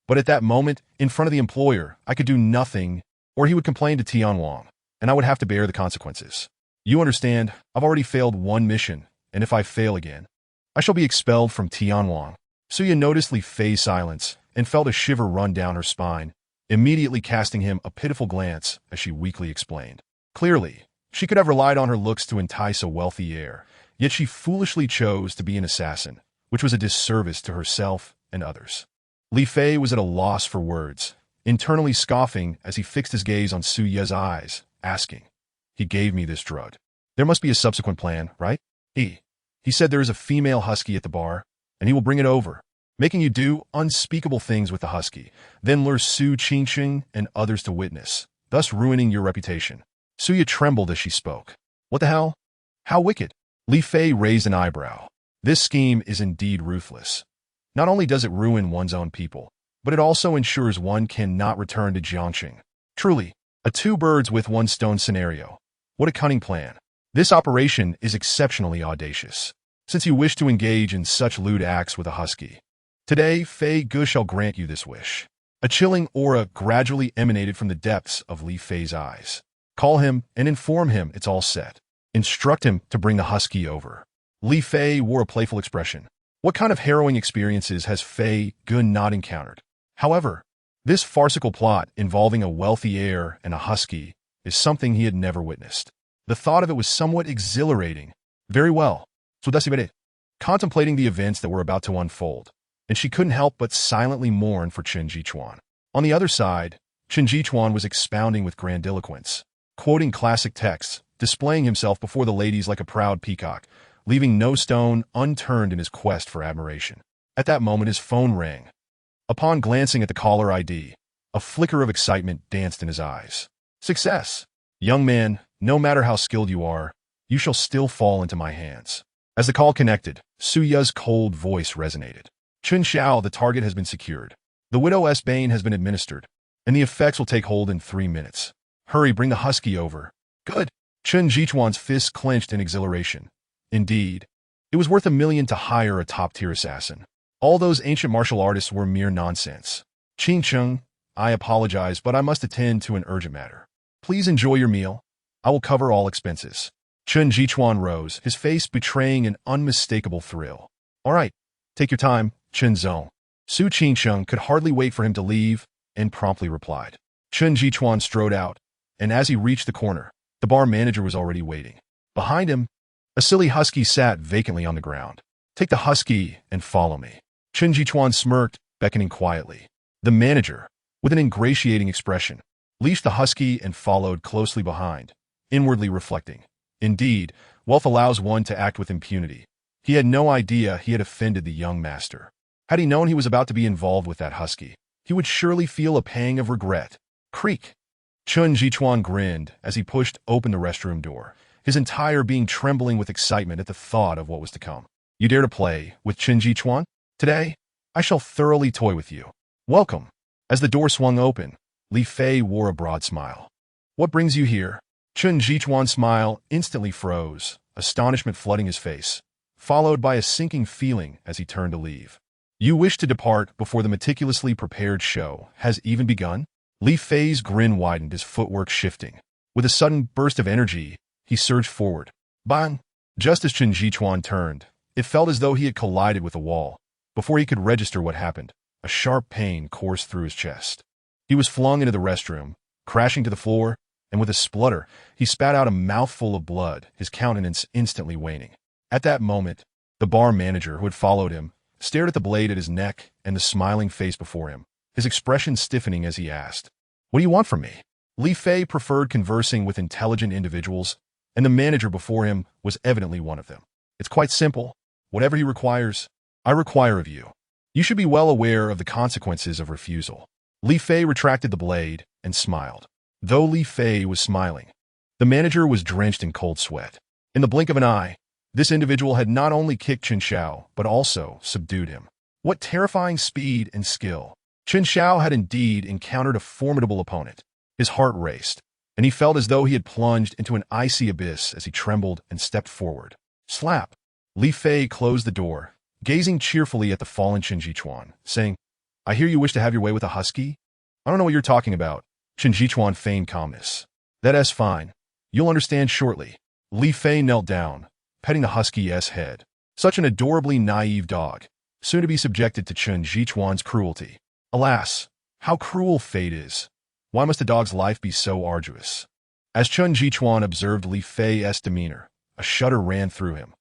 [SPEAKER 1] But at that moment, in front of the employer, I could do nothing, or he would complain to Tian Wang, and I would have to bear the consequences. You understand, I've already failed one mission, and if I fail again, I shall be expelled from Tian Wang. Suya noticed Li Fei's silence and felt a shiver run down her spine, immediately casting him a pitiful glance as she weakly explained. Clearly, she could have relied on her looks to entice a wealthy heir, yet she foolishly chose to be an assassin, which was a disservice to herself and others. Li Fei was at a loss for words, internally scoffing as he fixed his gaze on Suya's eyes, asking, "He gave me this drug. There must be a subsequent plan, right? He said there is a female husky at the bar, and he will bring it over, making you do unspeakable things with the husky, then lure Su Qingqing and others to witness, thus ruining your reputation." Suya trembled as she spoke. What the hell? How wicked? Li Fei raised an eyebrow. This scheme is indeed ruthless. Not only does it ruin one's own people, but it also ensures one cannot return to Jiangxing. Truly, a two birds with one stone scenario. What a cunning plan. This operation is exceptionally audacious, since you wish to engage in such lewd acts with a husky. Today, Fei Gu shall grant you this wish. A chilling aura gradually emanated from the depths of Li Fei's eyes. Call him and inform him it's all set. Instruct him to bring the husky over. Li Fei wore a playful expression. What kind of harrowing experiences has Fei Gun not encountered? However, this farcical plot involving a wealthy heir and a husky is something he had never witnessed. The thought of it was somewhat exhilarating. Very well. Contemplating the events that were about to unfold, and she couldn't help but silently mourn for Chen Jichuan. On the other side, Chen Jichuan was expounding with grandiloquence, quoting classic texts, displaying himself before the ladies like a proud peacock, leaving no stone unturned in his quest for admiration. At that moment his phone rang. Upon glancing at the caller ID, a flicker of excitement danced in his eyes. Success! Young man, no matter how skilled you are, you shall still fall into my hands. As the call connected, Suya's cold voice resonated. Chun Xiao, the target has been secured. The Widow's Bane has been administered, and the effects will take hold in 3 minutes. Hurry, bring the husky over. Good. Chun Jichuan's fists clenched in exhilaration. Indeed, it was worth $1 million to hire a top-tier assassin. All those ancient martial artists were mere nonsense. Qingcheng, I apologize, but I must attend to an urgent matter. Please enjoy your meal. I will cover all expenses. Chun Jichuan rose, his face betraying an unmistakable thrill. All right, take your time, Chen Zong. Su Qingcheng could hardly wait for him to leave and promptly replied. Chun Jichuan strode out, and as he reached the corner, the bar manager was already waiting. Behind him, a silly husky sat vacantly on the ground. Take the husky and follow me. Chen Jichuan smirked, beckoning quietly. The manager, with an ingratiating expression, leashed the husky and followed closely behind, inwardly reflecting. Indeed, wealth allows one to act with impunity. He had no idea he had offended the young master. Had he known he was about to be involved with that husky, he would surely feel a pang of regret. Creak! Chun Jichuan grinned as he pushed open the restroom door, his entire being trembling with excitement at the thought of what was to come. You dare to play with Chen Jichuan? Today, I shall thoroughly toy with you. Welcome. As the door swung open, Li Fei wore a broad smile. What brings you here? Chun Jichuan's smile instantly froze, astonishment flooding his face, followed by a sinking feeling as he turned to leave. You wish to depart before the meticulously prepared show has even begun? Li Fei's grin widened, his footwork shifting. With a sudden burst of energy, he surged forward. Bang! Just as Chen Jichuan turned, it felt as though he had collided with a wall. Before he could register what happened, a sharp pain coursed through his chest. He was flung into the restroom, crashing to the floor, and with a splutter, he spat out a mouthful of blood, his countenance instantly waning. At that moment, the bar manager, who had followed him, stared at the blade at his neck and the smiling face before him, his expression stiffening as he asked, What do you want from me? Li Fei preferred conversing with intelligent individuals, and the manager before him was evidently one of them. It's quite simple. Whatever he requires, I require of you. You should be well aware of the consequences of refusal. Li Fei retracted the blade and smiled. Though Li Fei was smiling, the manager was drenched in cold sweat. In the blink of an eye, this individual had not only kicked Chen Xiao, but also subdued him. What terrifying speed and skill! Chen Xiao had indeed encountered a formidable opponent. His heart raced, and he felt as though he had plunged into an icy abyss as he trembled and stepped forward. Slap! Li Fei closed the door, gazing cheerfully at the fallen Chen Jichuan, saying, "I hear you wish to have your way with a husky? I don't know what you're talking about." Chen Jichuan feigned calmness. "That's fine. You'll understand shortly." Li Fei knelt down, petting the husky's head. Such an adorably naive dog, soon to be subjected to Chen Jichuan's cruelty. Alas, how cruel fate is. Why must a dog's life be so arduous? As Chen Jichuan observed Li Fei's demeanor, a shudder ran through him.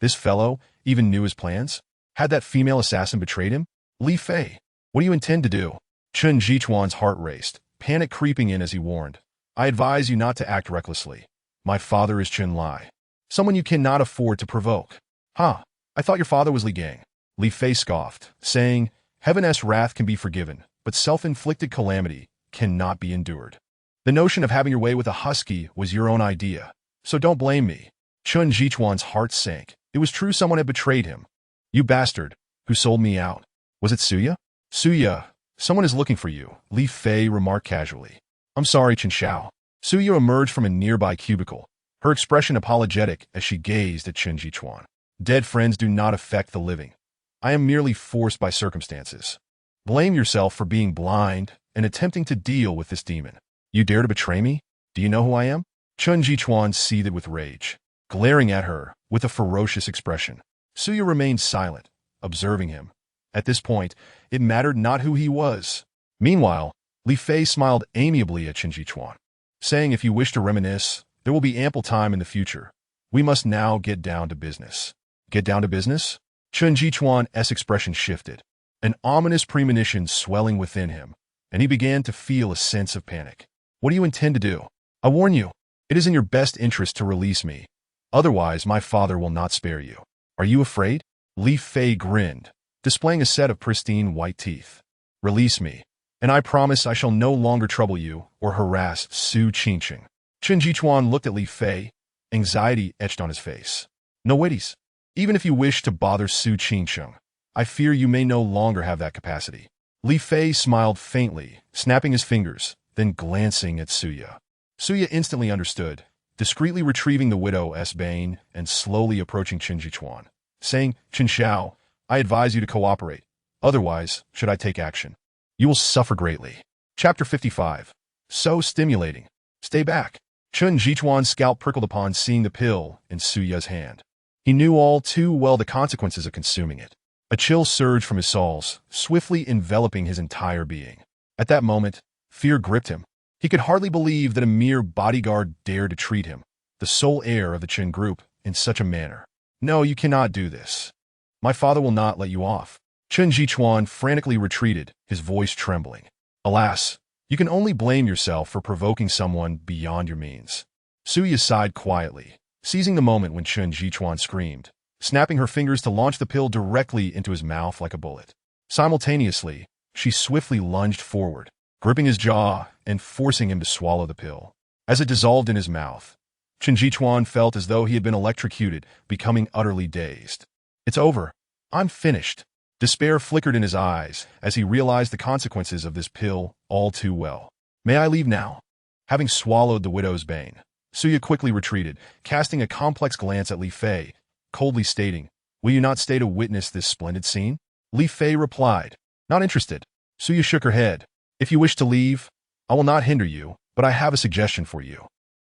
[SPEAKER 1] This fellow even knew his plans? Had that female assassin betrayed him? Li Fei, what do you intend to do? Chen Jichuan's heart raced, panic creeping in as he warned. "I advise you not to act recklessly. My father is Chen Lai, someone you cannot afford to provoke." "Huh, I thought your father was Li Gang." Li Fei scoffed, saying, "Heaven's wrath can be forgiven, but self-inflicted calamity cannot be endured. The notion of having your way with a husky was your own idea, so don't blame me." Chen Jichuan's heart sank. It was true someone had betrayed him. "You bastard, who sold me out? Was it Suya?" "Suya, someone is looking for you," Li Fei remarked casually. "I'm sorry, Chen Xiao." Suya emerged from a nearby cubicle, her expression apologetic as she gazed at Chen Jichuan. "Dead friends do not affect the living. I am merely forced by circumstances. Blame yourself for being blind and attempting to deal with this demon. You dare to betray me? Do you know who I am?" Chen Jichuan seethed with rage, glaring at her with a ferocious expression. Suya remained silent, observing him. At this point, it mattered not who he was. Meanwhile, Li Fei smiled amiably at Chen Jichuan, saying, "If you wish to reminisce, there will be ample time in the future. We must now get down to business." "Get down to business?" Chen Jichuan's expression shifted, an ominous premonition swelling within him, and he began to feel a sense of panic. "What do you intend to do? I warn you, it is in your best interest to release me. Otherwise, my father will not spare you." "Are you afraid?" Li Fei grinned, displaying a set of pristine white teeth. "Release me, and I promise I shall no longer trouble you or harass Su Qingqing." Chen Jichuan looked at Li Fei, anxiety etched on his face. "No waities. Even if you wish to bother Su Qingqing, I fear you may no longer have that capacity." Li Fei smiled faintly, snapping his fingers, then glancing at Suya. Suya instantly understood, discreetly retrieving the widow's bane and slowly approaching Chen Jichuan, saying, "Chen Xiao, I advise you to cooperate. Otherwise, should I take action, you will suffer greatly." Chapter 55. So stimulating. Stay back. Chen Jichuan's scalp prickled upon seeing the pill in Suya's hand. He knew all too well the consequences of consuming it. A chill surged from his soles, swiftly enveloping his entire being. At that moment, fear gripped him. He could hardly believe that a mere bodyguard dared to treat him, the sole heir of the Chen group, in such a manner. "No, you cannot do this. My father will not let you off." Chen Jichuan frantically retreated, his voice trembling. "Alas, you can only blame yourself for provoking someone beyond your means." Suya sighed quietly, seizing the moment when Chen Jichuan screamed, snapping her fingers to launch the pill directly into his mouth like a bullet. Simultaneously, she swiftly lunged forward, gripping his jaw and forcing him to swallow the pill. As it dissolved in his mouth, Chen Jichuan felt as though he had been electrocuted, becoming utterly dazed. "It's over. I'm finished." Despair flickered in his eyes as he realized the consequences of this pill all too well. "May I leave now?" Having swallowed the widow's bane, Suya quickly retreated, casting a complex glance at Li Fei, coldly stating, "Will you not stay to witness this splendid scene?" Li Fei replied, "Not interested." Suya shook her head. "If you wish to leave, I will not hinder you, but I have a suggestion for you,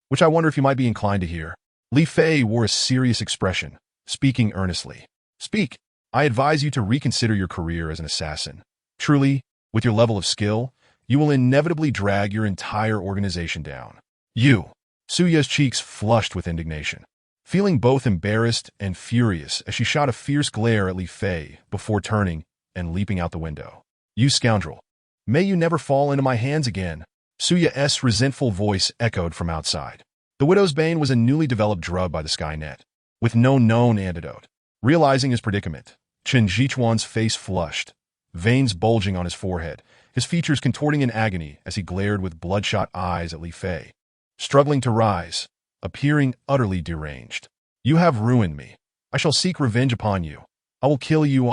[SPEAKER 1] which I wonder if you might be inclined to hear." Li Fei wore a serious expression, speaking earnestly. "Speak. I advise you to reconsider your career as an assassin. Truly, with your level of skill, you will inevitably drag your entire organization down." "You!" Suya's cheeks flushed with indignation, feeling both embarrassed and furious as she shot a fierce glare at Li Fei before turning and leaping out the window. "You scoundrel! May you never fall into my hands again." Suya's resentful voice echoed from outside. The widow's bane was a newly developed drug by the Skynet, with no known antidote. Realizing his predicament, Chen Jichuan's face flushed, veins bulging on his forehead, his features contorting in agony as he glared with bloodshot eyes at Li Fei. Struggling to rise, appearing utterly deranged. "You have ruined me. I shall seek revenge upon you. I will kill you."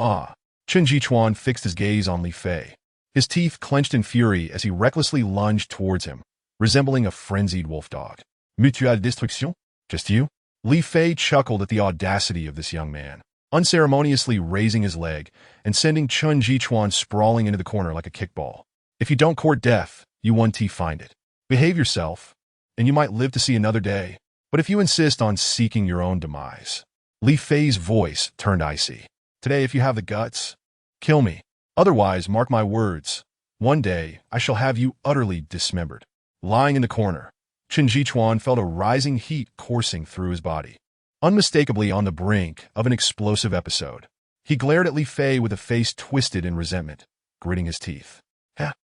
[SPEAKER 1] Chen Jichuan fixed his gaze on Li Fei, his teeth clenched in fury as he recklessly lunged towards him, resembling a frenzied wolf dog. Mutuelle destruction? Just you? Li Fei chuckled at the audacity of this young man, unceremoniously raising his leg and sending Chun Jichuan sprawling into the corner like a kickball. If you don't court death, you 1T find it. Behave yourself, and you might live to see another day. But if you insist on seeking your own demise. Li Fei's voice turned icy. Today, if you have the guts, kill me. Otherwise, mark my words, one day I shall have you utterly dismembered. Lying in the corner, Chun Jichuan felt a rising heat coursing through his body. Unmistakably on the brink of an explosive episode, he glared at Li Fei with a face twisted in resentment, gritting his teeth.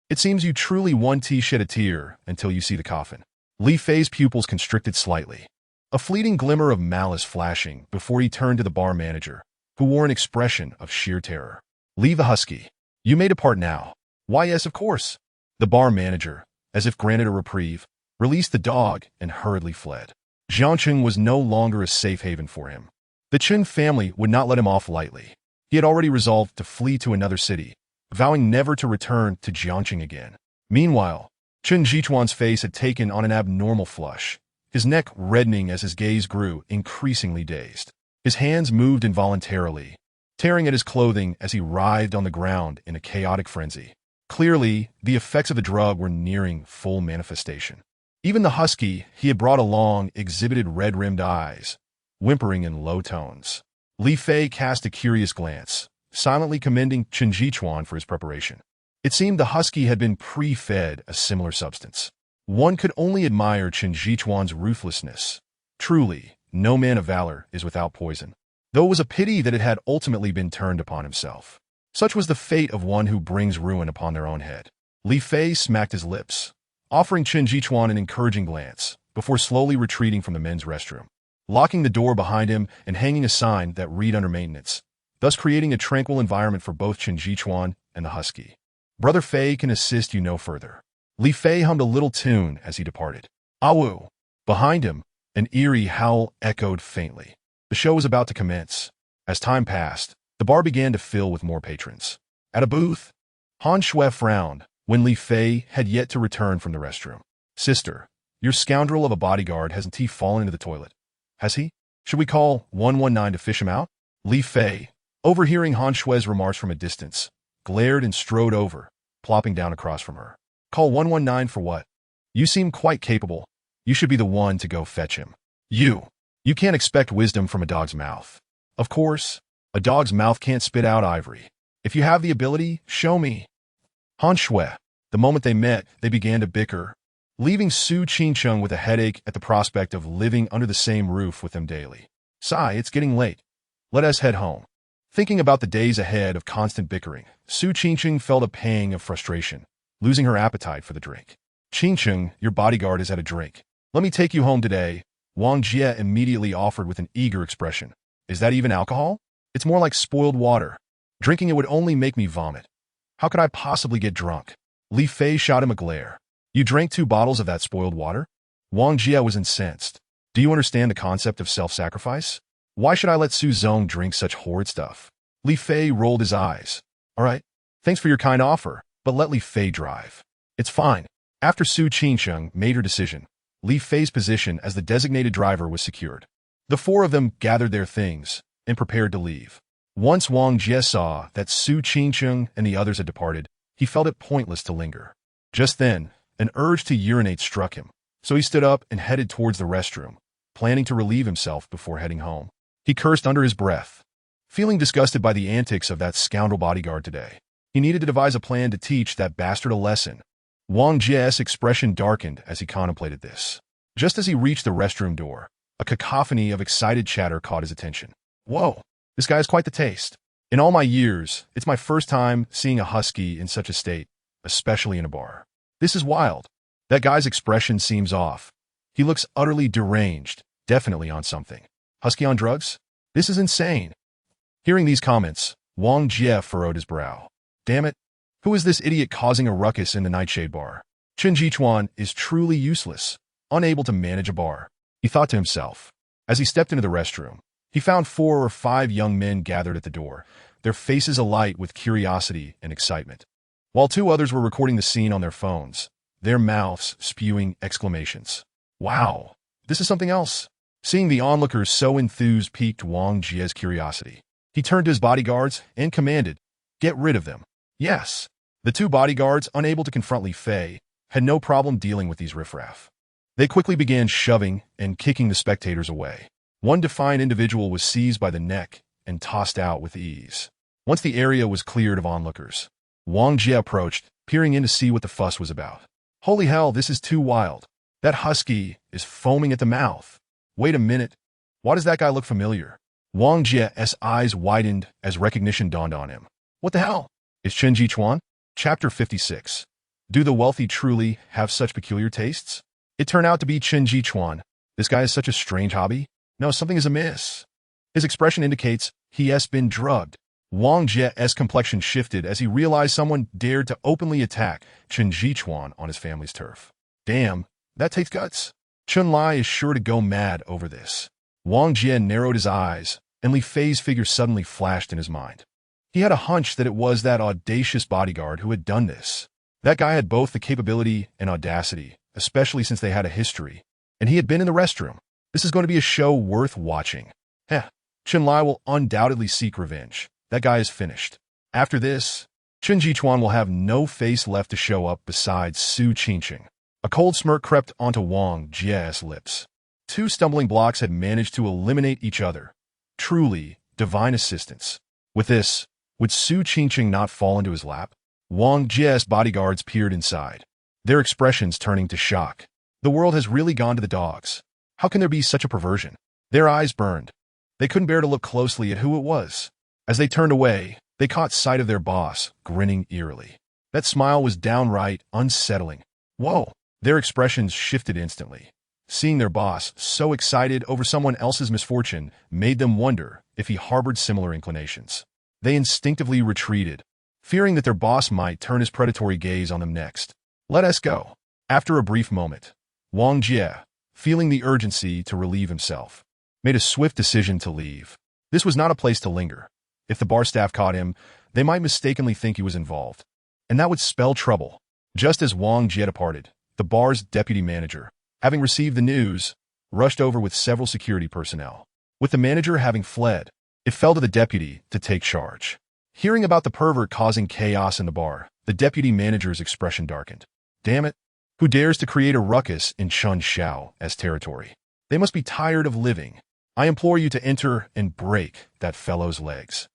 [SPEAKER 1] It seems you truly 1T shed a tear until you see the coffin. Li Fei's pupils constricted slightly, a fleeting glimmer of malice flashing before he turned to the bar manager, who wore an expression of sheer terror. Leave the husky. You may depart now. Why, yes, of course. The bar manager, as if granted a reprieve, released the dog and hurriedly fled. Jiangcheng was no longer a safe haven for him. The Chen family would not let him off lightly. He had already resolved to flee to another city, vowing never to return to Jiangcheng again. Meanwhile, Chun Jichuan's face had taken on an abnormal flush, his neck reddening as his gaze grew increasingly dazed. His hands moved involuntarily, tearing at his clothing as he writhed on the ground in a chaotic frenzy. Clearly, the effects of the drug were nearing full manifestation. Even the husky he had brought along exhibited red-rimmed eyes, whimpering in low tones. Li Fei cast a curious glance, silently commending Chun Jichuan for his preparation. It seemed the husky had been pre-fed a similar substance. One could only admire Chun Jichuan's ruthlessness. Truly, no man of valor is without poison. Though it was a pity that it had ultimately been turned upon himself. Such was the fate of one who brings ruin upon their own head. Li Fei smacked his lips, offering Chun Jichuan an encouraging glance, before slowly retreating from the men's restroom, locking the door behind him and hanging a sign that read under maintenance, thus creating a tranquil environment for both Chun Jichuan and the husky. Brother Fei can assist you no further. Li Fei hummed a little tune as he departed. Awu! Behind him, an eerie howl echoed faintly. The show was about to commence. As time passed, the bar began to fill with more patrons. At a booth, Han Shui frowned when Li Fei had yet to return from the restroom. Sister, your scoundrel of a bodyguard hasn't he fallen into the toilet? Has he? Should we call 119 to fish him out? Li Fei, overhearing Han Shui's remarks from a distance, glared and strode over, plopping down across from her. Call 119 for what? You seem quite capable. You should be the one to go fetch him. You can't expect wisdom from a dog's mouth. Of course, a dog's mouth can't spit out ivory. If you have the ability, show me. Han Shui. The moment they met, they began to bicker, leaving Su Qingcheng with a headache at the prospect of living under the same roof with them daily. Sigh, it's getting late. Let us head home. Thinking about the days ahead of constant bickering, Su Qingcheng felt a pang of frustration, losing her appetite for the drink. Qingcheng, your bodyguard has had a drink. Let me take you home today. Wang Jie immediately offered with an eager expression. Is that even alcohol? It's more like spoiled water. Drinking it would only make me vomit. How could I possibly get drunk? Li Fei shot him a glare. You drank 2 bottles of that spoiled water? Wang Jie was incensed. Do you understand the concept of self-sacrifice? Why should I let Su Zong drink such horrid stuff? Li Fei rolled his eyes. All right, thanks for your kind offer, but let Li Fei drive. It's fine. After Su Qingcheng made her decision, Li Fei's position as the designated driver was secured. The 4 of them gathered their things and prepared to leave. Once Wang Jie saw that Su Qingcheng and the others had departed, he felt it pointless to linger. Just then, an urge to urinate struck him, so he stood up and headed towards the restroom, planning to relieve himself before heading home. He cursed under his breath, feeling disgusted by the antics of that scoundrel bodyguard today. He needed to devise a plan to teach that bastard a lesson. Wang Jie's expression darkened as he contemplated this. Just as he reached the restroom door, a cacophony of excited chatter caught his attention. Whoa, this guy has quite the taste. In all my years, it's my first time seeing a husky in such a state, especially in a bar. This is wild. That guy's expression seems off. He looks utterly deranged, definitely on something. Husky on drugs? This is insane. Hearing these comments, Wang Jie furrowed his brow. Damn it. Who is this idiot causing a ruckus in the Nightshade Bar? Chun Jichuan is truly useless, unable to manage a bar, he thought to himself. As he stepped into the restroom, he found 4 or 5 young men gathered at the door, their faces alight with curiosity and excitement. While 2 others were recording the scene on their phones, their mouths spewing exclamations. Wow, this is something else. Seeing the onlookers so enthused piqued Wang Jie's curiosity. He turned to his bodyguards and commanded, "Get rid of them." Yes. The two bodyguards, unable to confront Li Fei, had no problem dealing with these riffraff. They quickly began shoving and kicking the spectators away. One defiant individual was seized by the neck and tossed out with ease. Once the area was cleared of onlookers, Wang Jie approached, peering in to see what the fuss was about. Holy hell, this is too wild. That husky is foaming at the mouth. Wait a minute. Why does that guy look familiar? Wang Jie's eyes widened as recognition dawned on him. What the hell? It's Chen Jichuan? Chapter 56. Do the wealthy truly have such peculiar tastes? It turned out to be Chen Jichuan. This guy has such a strange hobby. No, something is amiss. His expression indicates he has been drugged. Wang Jie's complexion shifted as he realized someone dared to openly attack Chen Jichuan on his family's turf. Damn, that takes guts. Chun Lai is sure to go mad over this. Wang Jie narrowed his eyes, and Li Fei's figure suddenly flashed in his mind. He had a hunch that it was that audacious bodyguard who had done this. That guy had both the capability and audacity, especially since they had a history, and he had been in the restroom. This is going to be a show worth watching. Heh, Chun Lai will undoubtedly seek revenge. That guy is finished. After this, Chen Jichuan will have no face left to show up besides Su Qingqing. A cold smirk crept onto Wang Jie's lips. Two stumbling blocks had managed to eliminate each other. Truly, divine assistance. With this, would Su Qingqing not fall into his lap? Wang Jie's bodyguards peered inside, their expressions turning to shock. The world has really gone to the dogs. How can there be such a perversion? Their eyes burned. They couldn't bear to look closely at who it was. As they turned away, they caught sight of their boss, grinning eerily. That smile was downright unsettling. Whoa! Their expressions shifted instantly. Seeing their boss so excited over someone else's misfortune made them wonder if he harbored similar inclinations. They instinctively retreated, fearing that their boss might turn his predatory gaze on them next. Let us go. After a brief moment, Wang Jie, feeling the urgency to relieve himself, made a swift decision to leave. This was not a place to linger. If the bar staff caught him, they might mistakenly think he was involved, and that would spell trouble. Just as Wang Jie departed, the bar's deputy manager, having received the news, rushed over with several security personnel. With the manager having fled, it fell to the deputy to take charge. Hearing about the pervert causing chaos in the bar, the deputy manager's expression darkened. Damn it! Who dares to create a ruckus in Chun Shao's territory? They must be tired of living. I implore you to enter and break that fellow's legs.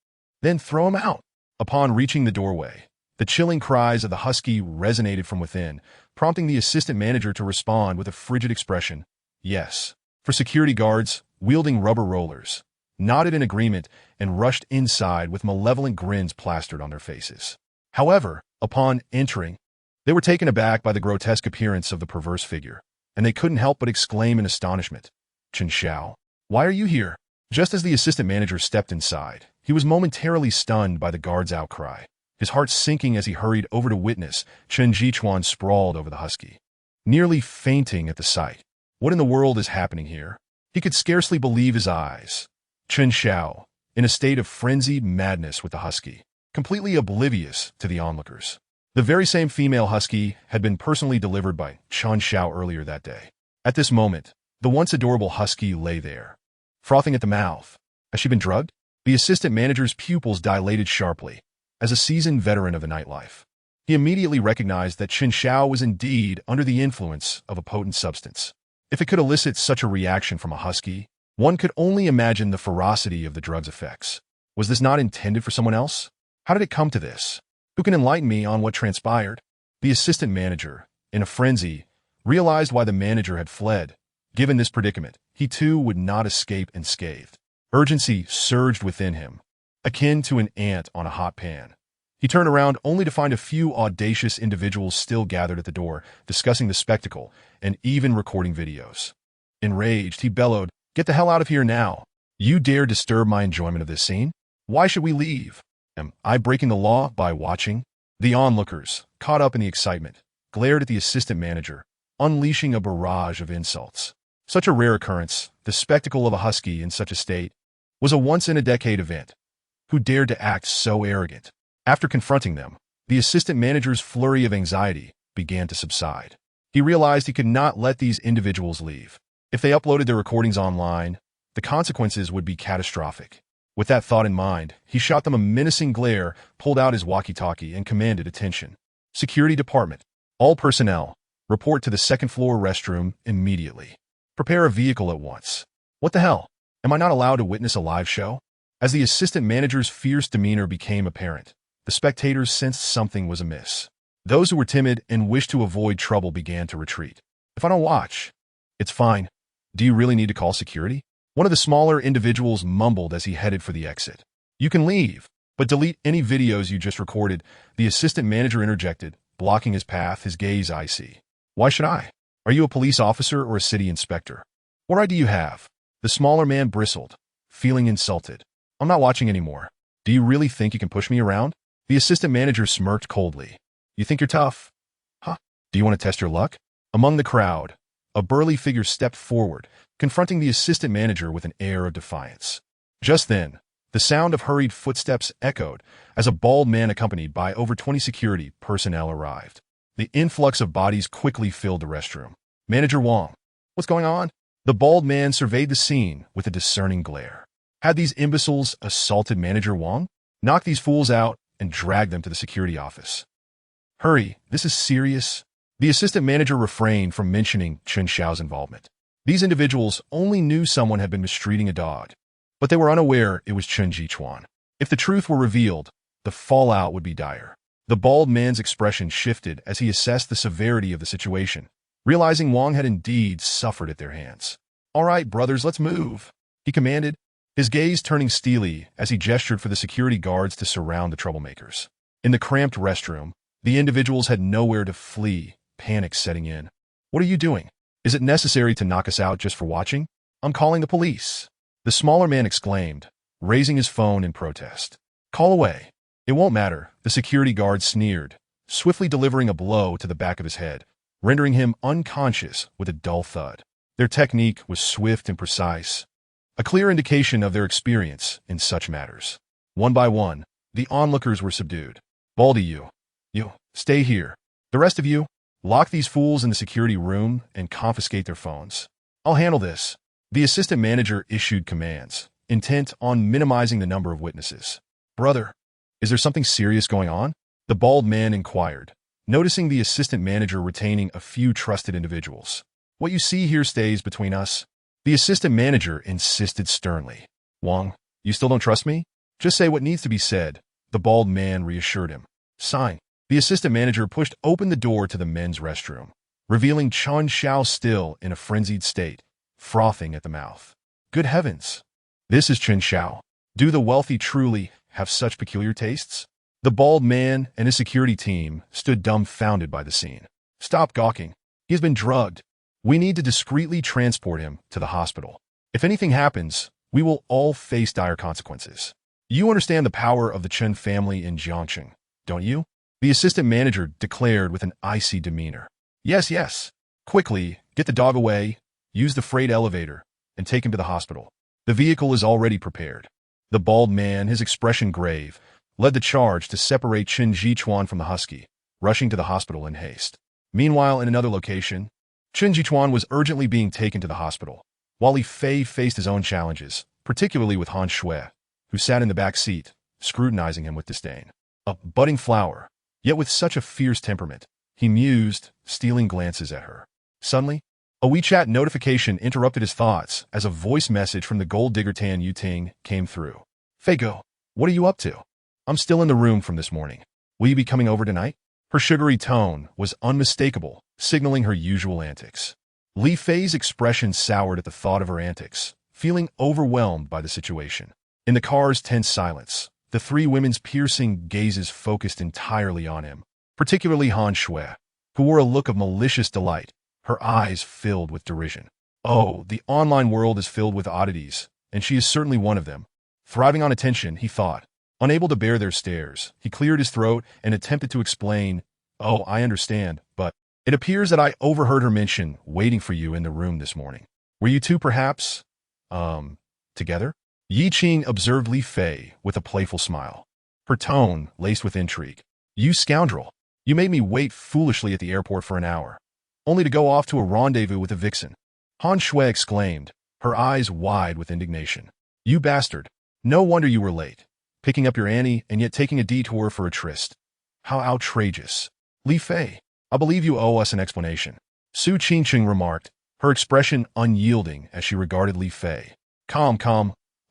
[SPEAKER 1] Then throw him out. Upon reaching the doorway, the chilling cries of the husky resonated from within, prompting the assistant manager to respond with a frigid expression. Yes. For security guards, wielding rubber rollers, nodded in agreement and rushed inside with malevolent grins plastered on their faces. However, upon entering, they were taken aback by the grotesque appearance of the perverse figure, and they couldn't help but exclaim in astonishment. Chen Xiao, why are you here? Just as the assistant manager stepped inside, he was momentarily stunned by the guard's outcry, his heart sinking as he hurried over to witness Chen Jichuan sprawled over the husky, nearly fainting at the sight. What in the world is happening here? He could scarcely believe his eyes. Chen Xiao, in a state of frenzied madness with the husky, completely oblivious to the onlookers. The very same female husky had been personally delivered by Chen Xiao earlier that day. At this moment, the once adorable husky lay there, frothing at the mouth. Has she been drugged? The assistant manager's pupils dilated sharply. As a seasoned veteran of the nightlife, he immediately recognized that Chen Xiao was indeed under the influence of a potent substance. If it could elicit such a reaction from a husky, one could only imagine the ferocity of the drug's effects. Was this not intended for someone else? How did it come to this? Who can enlighten me on what transpired? The assistant manager, in a frenzy, realized why the manager had fled. Given this predicament, he too would not escape unscathed. Urgency surged within him, akin to an ant on a hot pan. He turned around only to find a few audacious individuals still gathered at the door, discussing the spectacle and even recording videos. Enraged, he bellowed, "Get the hell out of here now! You dare disturb my enjoyment of this scene? Why should we leave? Am I breaking the law by watching?" The onlookers, caught up in the excitement, glared at the assistant manager, unleashing a barrage of insults. Such a rare occurrence, the spectacle of a husky in such a state, was a once-in-a-decade event. Who dared to act so arrogant? After confronting them, the assistant manager's flurry of anxiety began to subside. He realized he could not let these individuals leave. If they uploaded their recordings online, the consequences would be catastrophic. With that thought in mind, he shot them a menacing glare, pulled out his walkie-talkie, and commanded attention. Security department. All personnel, report to the second-floor restroom immediately. Prepare a vehicle at once. What the hell? Am I not allowed to witness a live show? As the assistant manager's fierce demeanor became apparent, the spectators sensed something was amiss. Those who were timid and wished to avoid trouble began to retreat. If I don't watch, it's fine. Do you really need to call security? One of the smaller individuals mumbled as he headed for the exit. You can leave, but delete any videos you just recorded, the assistant manager interjected, blocking his path, his gaze icy. Why should I? Are you a police officer or a city inspector? What right do you have? The smaller man bristled, feeling insulted. I'm not watching anymore. Do you really think you can push me around? The assistant manager smirked coldly. You think you're tough? Huh? Do you want to test your luck? Among the crowd, a burly figure stepped forward, confronting the assistant manager with an air of defiance. Just then, the sound of hurried footsteps echoed as a bald man accompanied by over 20 security personnel arrived. The influx of bodies quickly filled the restroom. Manager Wong, what's going on? The bald man surveyed the scene with a discerning glare. Had these imbeciles assaulted Manager Wong? Knock these fools out and drag them to the security office. Hurry, this is serious. The assistant manager refrained from mentioning Chen Xiao's involvement. These individuals only knew someone had been mistreating a dog, but they were unaware it was Chen Jichuan. If the truth were revealed, the fallout would be dire. The bald man's expression shifted as he assessed the severity of the situation, realizing Wong had indeed suffered at their hands. All right, brothers, let's move, he commanded, his gaze turning steely as he gestured for the security guards to surround the troublemakers. In the cramped restroom, the individuals had nowhere to flee, panic setting in. What are you doing? Is it necessary to knock us out just for watching? I'm calling the police. The smaller man exclaimed, raising his phone in protest. Call away. It won't matter, the security guard sneered, swiftly delivering a blow to the back of his head, rendering him unconscious with a dull thud. Their technique was swift and precise, a clear indication of their experience in such matters. One by one, the onlookers were subdued. Baldy, you, stay here. The rest of you, lock these fools in the security room and confiscate their phones. I'll handle this. The assistant manager issued commands, intent on minimizing the number of witnesses. Brother, is there something serious going on? The bald man inquired, noticing the assistant manager retaining a few trusted individuals. What you see here stays between us. The assistant manager insisted sternly. Wong, you still don't trust me? Just say what needs to be said, the bald man reassured him. Sign. The assistant manager pushed open the door to the men's restroom, revealing Chen Xiao still in a frenzied state, frothing at the mouth. Good heavens! This is Chen Xiao. Do the wealthy truly have such peculiar tastes? The bald man and his security team stood dumbfounded by the scene. Stop gawking. He has been drugged. We need to discreetly transport him to the hospital. If anything happens, we will all face dire consequences. You understand the power of the Chen family in Jiangcheng, don't you? The assistant manager declared with an icy demeanor. Yes. Quickly, get the dog away, use the freight elevator, and take him to the hospital. The vehicle is already prepared. The bald man, his expression grave, led the charge to separate Chen Jichuan from the husky, rushing to the hospital in haste. Meanwhile, in another location, Chen Jichuan was urgently being taken to the hospital, while Li Fei faced his own challenges, particularly with Han Shui, who sat in the back seat, scrutinizing him with disdain. A budding flower, yet with such a fierce temperament, he mused, stealing glances at her. Suddenly, a WeChat notification interrupted his thoughts as a voice message from the gold digger Tan Yuting came through. Feigo, what are you up to? I'm still in the room from this morning. Will you be coming over tonight? Her sugary tone was unmistakable, signaling her usual antics. Li Fei's expression soured at the thought of her antics, feeling overwhelmed by the situation. In the car's tense silence, the three women's piercing gazes focused entirely on him, particularly Han Shui, who wore a look of malicious delight, her eyes filled with derision. Oh, the online world is filled with oddities, and she is certainly one of them. Thriving on attention, he thought. Unable to bear their stares, he cleared his throat and attempted to explain, Oh, I understand, but it appears that I overheard her mention waiting for you in the room this morning. Were you two perhaps, together? Yi Qing observed Li Fei with a playful smile, her tone laced with intrigue. You scoundrel! You made me wait foolishly at the airport for an hour, only to go off to a rendezvous with a vixen. Han Shui exclaimed, her eyes wide with indignation. You bastard. No wonder you were late, picking up your Annie and yet taking a detour for a tryst. How outrageous. Li Fei, I believe you owe us an explanation. Su Qingqing remarked, her expression unyielding as she regarded Li Fei. Calm.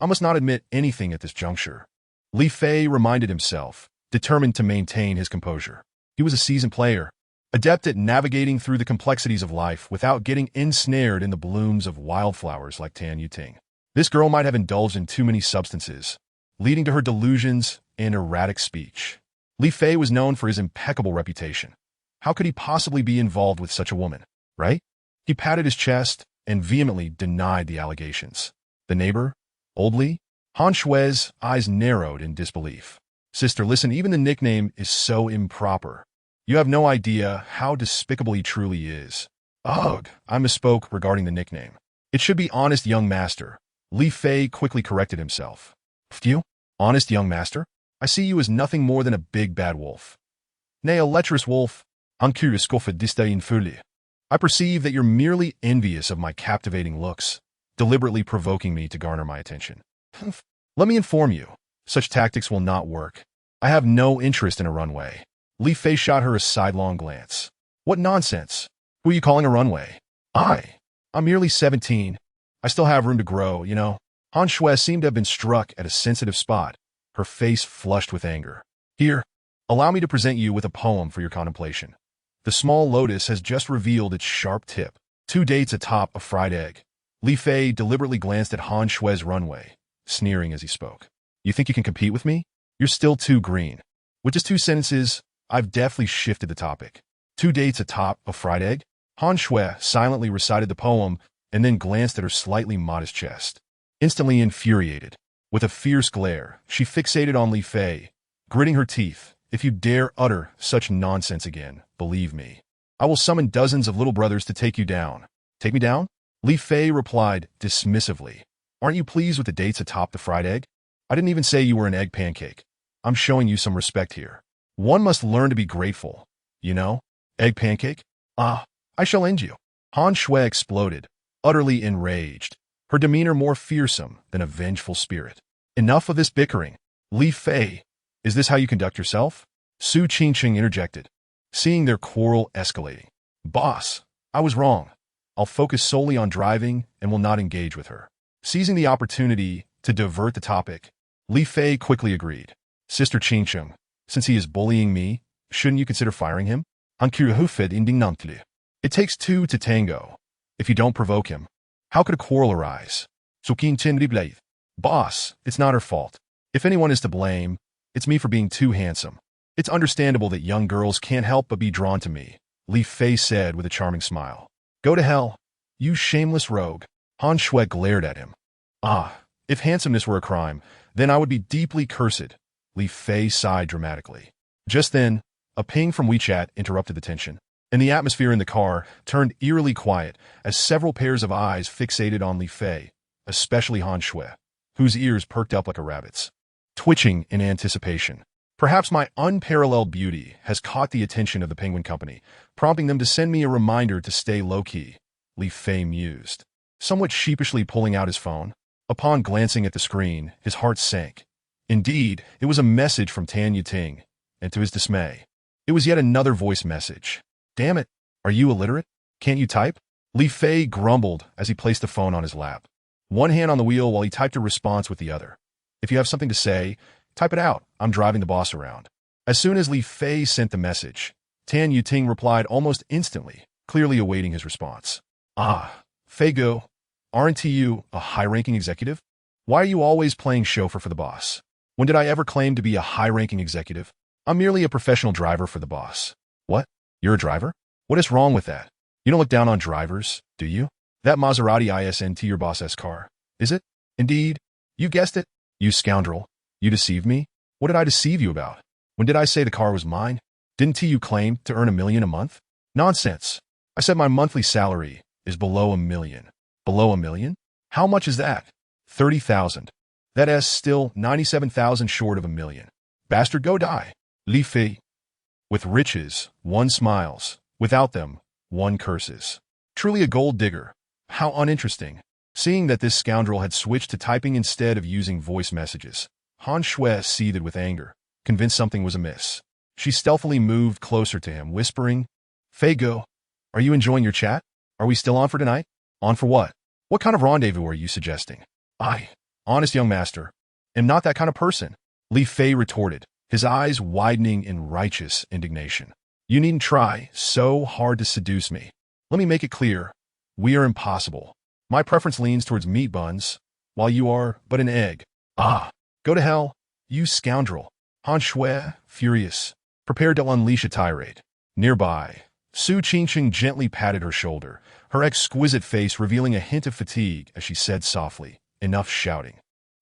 [SPEAKER 1] I must not admit anything at this juncture. Li Fei reminded himself, determined to maintain his composure. He was a seasoned player, adept at navigating through the complexities of life without getting ensnared in the blooms of wildflowers like Tan Yuting. This girl might have indulged in too many substances, leading to her delusions and erratic speech. Li Fei was known for his impeccable reputation. How could he possibly be involved with such a woman, right? He patted his chest and vehemently denied the allegations. The neighbor? Old Li? Han Shui's eyes narrowed in disbelief. Sister, listen, even the nickname is so improper. You have no idea how despicable he truly is. Ugh, I misspoke regarding the nickname. It should be honest young master. Li Fei quickly corrected himself. Phew? Honest young master? I see you as nothing more than a big bad wolf. Nay, a lecherous wolf. Un curieux scoffre disdain folie. I perceive that you're merely envious of my captivating looks, deliberately provoking me to garner my attention. Let me inform you, such tactics will not work. I have no interest in a runway. Li Fei shot her a sidelong glance. What nonsense. Who are you calling a runway? I'm merely 17. I still have room to grow, you know. Han Shui seemed to have been struck at a sensitive spot, her face flushed with anger. Here, allow me to present you with a poem for your contemplation. The small lotus has just revealed its sharp tip. 2 dates atop a fried egg. Li Fei deliberately glanced at Han Shui's runway, sneering as he spoke. You think you can compete with me? You're still too green. With just 2 sentences, I've deftly shifted the topic. 2 dates atop a fried egg? Han Shui silently recited the poem and then glanced at her slightly modest chest. Instantly infuriated, with a fierce glare, she fixated on Li Fei, gritting her teeth. If you dare utter such nonsense again, believe me, I will summon dozens of little brothers to take you down. Take me down? Li Fei replied dismissively. Aren't you pleased with the dates atop the fried egg? I didn't even say you were an egg pancake. I'm showing you some respect here. One must learn to be grateful. You know? Egg pancake? I shall end you. Han Shui exploded, utterly enraged, her demeanor more fearsome than a vengeful spirit. Enough of this bickering. Li Fei, is this how you conduct yourself? Su Qingqing interjected, seeing their quarrel escalating. Boss, I was wrong. I'll focus solely on driving and will not engage with her. Seizing the opportunity to divert the topic, Li Fei quickly agreed. Sister Qingqing, since he is bullying me, shouldn't you consider firing him? It takes 2 to tango. If you don't provoke him, how could a quarrel arise? Boss, it's not her fault. If anyone is to blame, it's me for being too handsome. It's understandable that young girls can't help but be drawn to me, Li Fei said with a charming smile. Go to hell, you shameless rogue. Han Shui glared at him. If handsomeness were a crime, then I would be deeply cursed. Li Fei sighed dramatically. Just then, a ping from WeChat interrupted the tension, and the atmosphere in the car turned eerily quiet as several pairs of eyes fixated on Li Fei, especially Han Shui, whose ears perked up like a rabbit's, twitching in anticipation. Perhaps my unparalleled beauty has caught the attention of the Penguin Company, prompting them to send me a reminder to stay low-key, Li Fei mused, somewhat sheepishly pulling out his phone. Upon glancing at the screen, his heart sank. Indeed, it was a message from Tan Yuting, and to his dismay, it was yet another voice message. Damn it, are you illiterate? Can't you type? Li Fei grumbled as he placed the phone on his lap, one hand on the wheel while he typed a response with the other. If you have something to say, type it out. I'm driving the boss around. As soon as Li Fei sent the message, Tan Yuting replied almost instantly, clearly awaiting his response. Feigo, aren't you a high-ranking executive? Why are you always playing chauffeur for the boss? When did I ever claim to be a high-ranking executive? I'm merely a professional driver for the boss. What? You're a driver? What is wrong with that? You don't look down on drivers, do you? That Maserati isn't your boss's car, is it? Indeed. You guessed it. You scoundrel. You deceived me? What did I deceive you about? When did I say the car was mine? Didn't you claim to earn $1 million a month? Nonsense. I said my monthly salary is below $1 million. Below $1 million? How much is that? 30,000. That is still 97,000 short of $1 million. Bastard, go die. Li Fei. With riches, one smiles. Without them, one curses. Truly a gold digger. How uninteresting. Seeing that this scoundrel had switched to typing instead of using voice messages, Han Shui seethed with anger, convinced something was amiss. She stealthily moved closer to him, whispering, "Fei Go, are you enjoying your chat? Are we still on for tonight? On for what? What kind of rendezvous are you suggesting?" "I, honest young master, am not that kind of person," Li Fei retorted, his eyes widening in righteous indignation. "You needn't try so hard to seduce me. Let me make it clear. We are impossible. My preference leans towards meat buns, while you are but an egg." "Ah, go to hell, you scoundrel." Han Shui, furious, prepared to unleash a tirade. Nearby, Su Qingqing gently patted her shoulder, her exquisite face revealing a hint of fatigue as she said softly, "Enough shouting.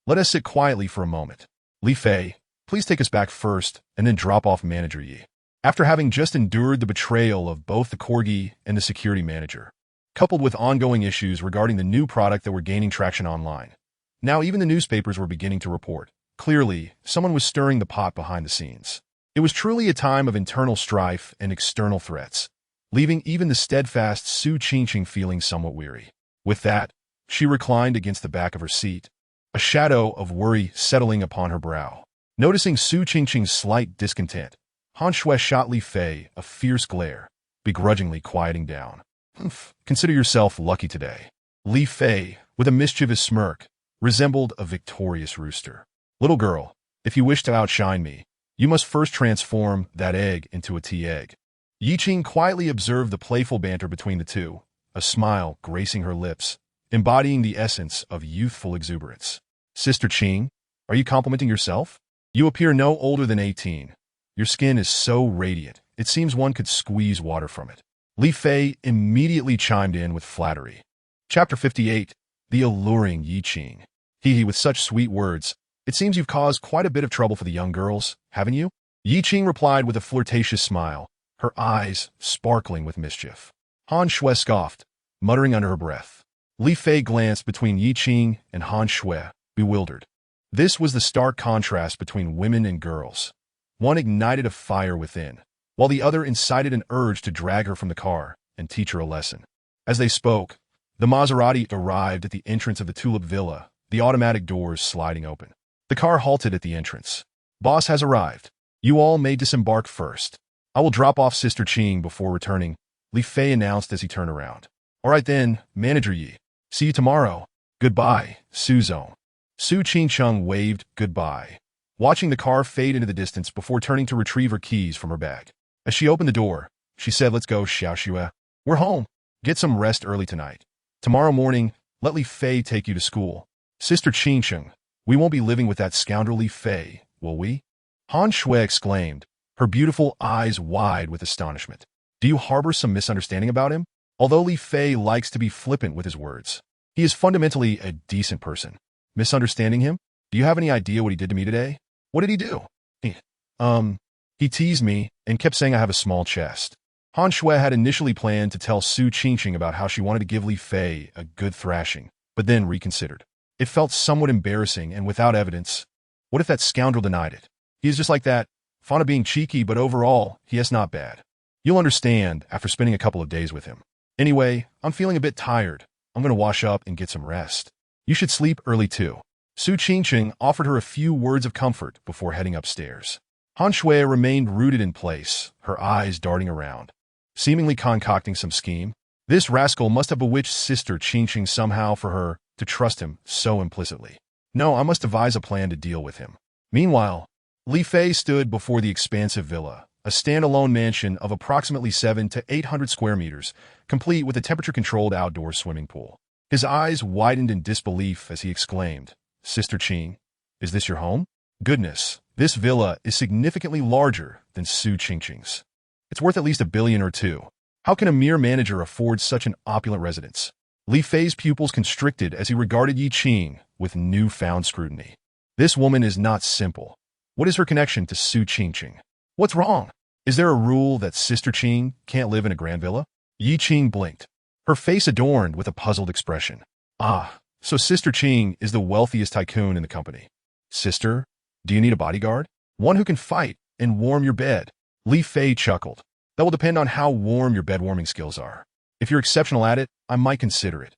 [SPEAKER 1] Let us sit quietly for a moment. Li Fei, please take us back first, and then drop off Manager Yi." After having just endured the betrayal of both the corgi and the security manager, coupled with ongoing issues regarding the new product that were gaining traction online, now even the newspapers were beginning to report. Clearly, someone was stirring the pot behind the scenes. It was truly a time of internal strife and external threats, leaving even the steadfast Su Qingqing feeling somewhat weary. With that, she reclined against the back of her seat, a shadow of worry settling upon her brow. Noticing Su Qingqing's slight discontent, Han Shui shot Li Fei a fierce glare, begrudgingly quieting down. "Humph, consider yourself lucky today." Li Fei, with a mischievous smirk, resembled a victorious rooster. "Little girl, if you wish to outshine me, you must first transform that egg into a tea egg." Yi Qing quietly observed the playful banter between the two, a smile gracing her lips, embodying the essence of youthful exuberance. "Sister Qing, are you complimenting yourself? You appear no older than 18. Your skin is so radiant, it seems one could squeeze water from it." Li Fei immediately chimed in with flattery. Chapter 58, The Alluring Yi Qing. "Hee, with such sweet words, it seems you've caused quite a bit of trouble for the young girls, haven't you?" Yi Qing replied with a flirtatious smile, her eyes sparkling with mischief. Han Shui scoffed, muttering under her breath. Li Fei glanced between Yi Qing and Han Shui, bewildered. This was the stark contrast between women and girls. One ignited a fire within, while the other incited an urge to drag her from the car and teach her a lesson. As they spoke, the Maserati arrived at the entrance of the Tulip Villa, the automatic doors sliding open. The car halted at the entrance. "Boss has arrived. You all may disembark first. I will drop off Sister Qing before returning," Li Fei announced as he turned around. "All right then, Manager Yi. See you tomorrow. Goodbye, Suzone." Su Qingqing waved goodbye, watching the car fade into the distance before turning to retrieve her keys from her bag. As she opened the door, she said, "Let's go, Xiao Xue. We're home. Get some rest early tonight. Tomorrow morning, let Li Fei take you to school. Sister Qingqing, we won't be living with that scoundrel Li Fei, will we?" Han Shui exclaimed, her beautiful eyes wide with astonishment. "Do you harbor some misunderstanding about him?" Although Li Fei likes to be flippant with his words, he is fundamentally a decent person. "Misunderstanding him? Do you have any idea what he did to me today?" "What did he do?" He teased me and kept saying I have a small chest." Han Shui had initially planned to tell Su Qingqing about how she wanted to give Li Fei a good thrashing, but then reconsidered. It felt somewhat embarrassing and without evidence. What if that scoundrel denied it? He is just like that, fond of being cheeky, but overall, he is not bad. You'll understand after spending a couple of days with him. Anyway, I'm feeling a bit tired. I'm going to wash up and get some rest. You should sleep early too. Su Qingqing offered her a few words of comfort before heading upstairs. Han Shui remained rooted in place, her eyes darting around, seemingly concocting some scheme. This rascal must have bewitched Sister Qingqing somehow for her to trust him so implicitly. No, I must devise a plan to deal with him. Meanwhile, Li Fei stood before the expansive villa, a standalone mansion of approximately 700 to 800 square meters, complete with a temperature-controlled outdoor swimming pool. His eyes widened in disbelief as he exclaimed, "Sister Qing, is this your home?" Goodness, this villa is significantly larger than Su Qingqing's. It's worth at least $1 billion or $2. How can a mere manager afford such an opulent residence? Li Fei's pupils constricted as he regarded Yi Qing with newfound scrutiny. This woman is not simple. What is her connection to Su Qingqing? What's wrong? Is there a rule that Sister Qing can't live in a grand villa? Yi Qing blinked, her face adorned with a puzzled expression. Ah, so Sister Qing is the wealthiest tycoon in the company. Sister, do you need a bodyguard? One who can fight and warm your bed. Li Fei chuckled. That will depend on how warm your bed-warming skills are. If you're exceptional at it, I might consider it.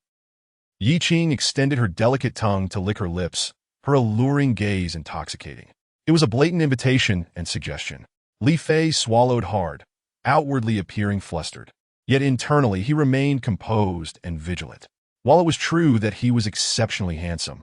[SPEAKER 1] Yi Qing extended her delicate tongue to lick her lips, her alluring gaze intoxicating. It was a blatant invitation and suggestion. Li Fei swallowed hard, outwardly appearing flustered. Yet internally he remained composed and vigilant. While it was true that he was exceptionally handsome,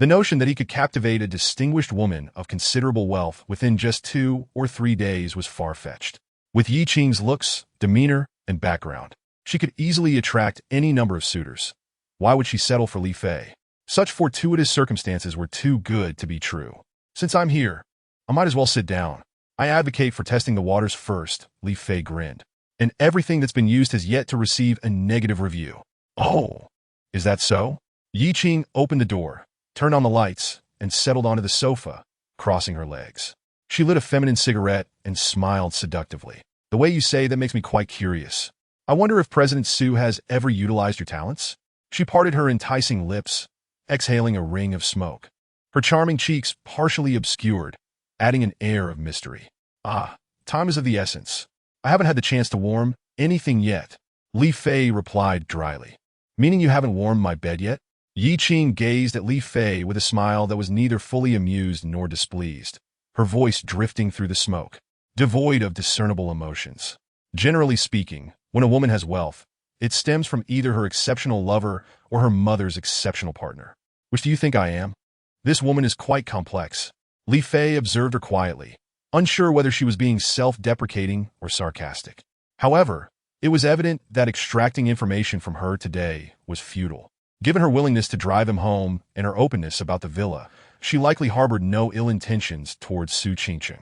[SPEAKER 1] the notion that he could captivate a distinguished woman of considerable wealth within just 2 or 3 days was far-fetched. With Yi Qing's looks, demeanor, and background, she could easily attract any number of suitors. Why would she settle for Li Fei? Such fortuitous circumstances were too good to be true. Since I'm here, I might as well sit down. I advocate for testing the waters first, Li Fei grinned. And everything that's been used has yet to receive a negative review. Oh, is that so? Yi Qing opened the door, turned on the lights, and settled onto the sofa, crossing her legs. She lit a feminine cigarette and smiled seductively. The way you say that makes me quite curious. I wonder if President Su has ever utilized your talents? She parted her enticing lips, exhaling a ring of smoke. Her charming cheeks partially obscured, adding an air of mystery. Ah, time is of the essence. I haven't had the chance to warm anything yet, Li Fei replied dryly. Meaning you haven't warmed my bed yet? Yi Qing gazed at Li Fei with a smile that was neither fully amused nor displeased, her voice drifting through the smoke, devoid of discernible emotions. Generally speaking, when a woman has wealth, it stems from either her exceptional lover or her mother's exceptional partner. Which do you think I am? This woman is quite complex. Li Fei observed her quietly, unsure whether she was being self-deprecating or sarcastic. However, it was evident that extracting information from her today was futile. Given her willingness to drive him home and her openness about the villa, she likely harbored no ill intentions towards Su Qingqing.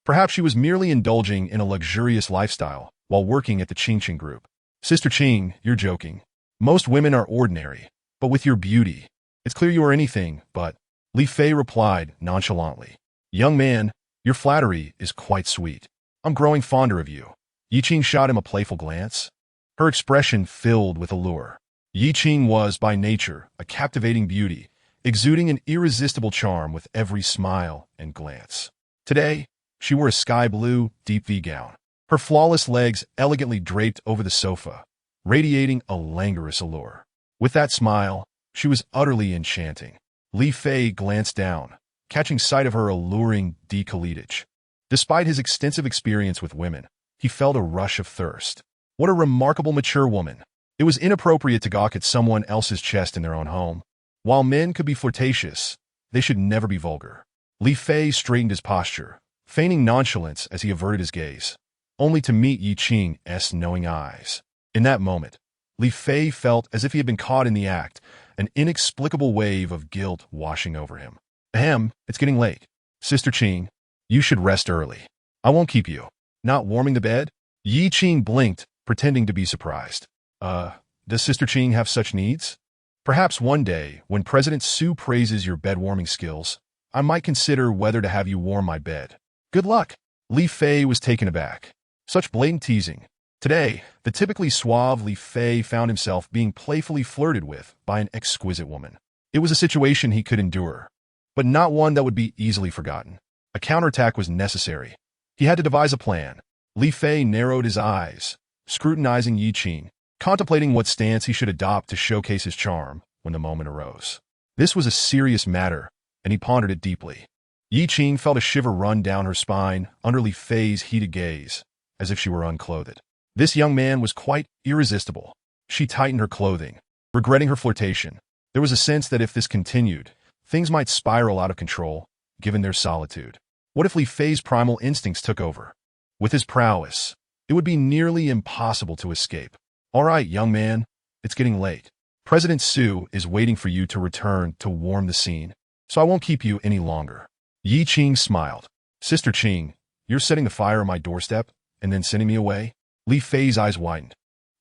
[SPEAKER 1] Perhaps she was merely indulging in a luxurious lifestyle while working at the Qingqing Group. Sister Qing, you're joking. Most women are ordinary, but with your beauty, it's clear you are anything but, Li Fei replied nonchalantly. Young man, your flattery is quite sweet. I'm growing fonder of you. Yi Qing shot him a playful glance, her expression filled with allure. Yi Qing was, by nature, a captivating beauty, exuding an irresistible charm with every smile and glance. Today, she wore a sky-blue, deep V gown, her flawless legs elegantly draped over the sofa, radiating a languorous allure. With that smile, she was utterly enchanting. Li Fei glanced down, catching sight of her alluring décolletage. Despite his extensive experience with women, he felt a rush of thirst. What a remarkable mature woman. It was inappropriate to gawk at someone else's chest in their own home. While men could be flirtatious, they should never be vulgar. Li Fei straightened his posture, feigning nonchalance as he averted his gaze, only to meet Yi Qing's knowing eyes. In that moment, Li Fei felt as if he had been caught in the act, an inexplicable wave of guilt washing over him. Ahem, it's getting late. Sister Qing, you should rest early. I won't keep you. Not warming the bed? Yi Qing blinked, pretending to be surprised. Does Sister Qing have such needs? Perhaps one day, when President Su praises your bed-warming skills, I might consider whether to have you warm my bed. Good luck. Li Fei was taken aback. Such blatant teasing. Today, the typically suave Li Fei found himself being playfully flirted with by an exquisite woman. It was a situation he could endure, but not one that would be easily forgotten. A counterattack was necessary. He had to devise a plan. Li Fei narrowed his eyes, scrutinizing Yi Qing, contemplating what stance he should adopt to showcase his charm when the moment arose. This was a serious matter, and he pondered it deeply. Yi Qing felt a shiver run down her spine under Li Fei's heated gaze, as if she were unclothed. This young man was quite irresistible. She tightened her clothing, regretting her flirtation. There was a sense that if this continued, things might spiral out of control, given their solitude. What if Li Fei's primal instincts took over? With his prowess, it would be nearly impossible to escape. All right, young man, it's getting late. President Su is waiting for you to return to warm the scene, so I won't keep you any longer. Yi Qing smiled. Sister Qing, you're setting the fire on my doorstep and then sending me away? Li Fei's eyes widened.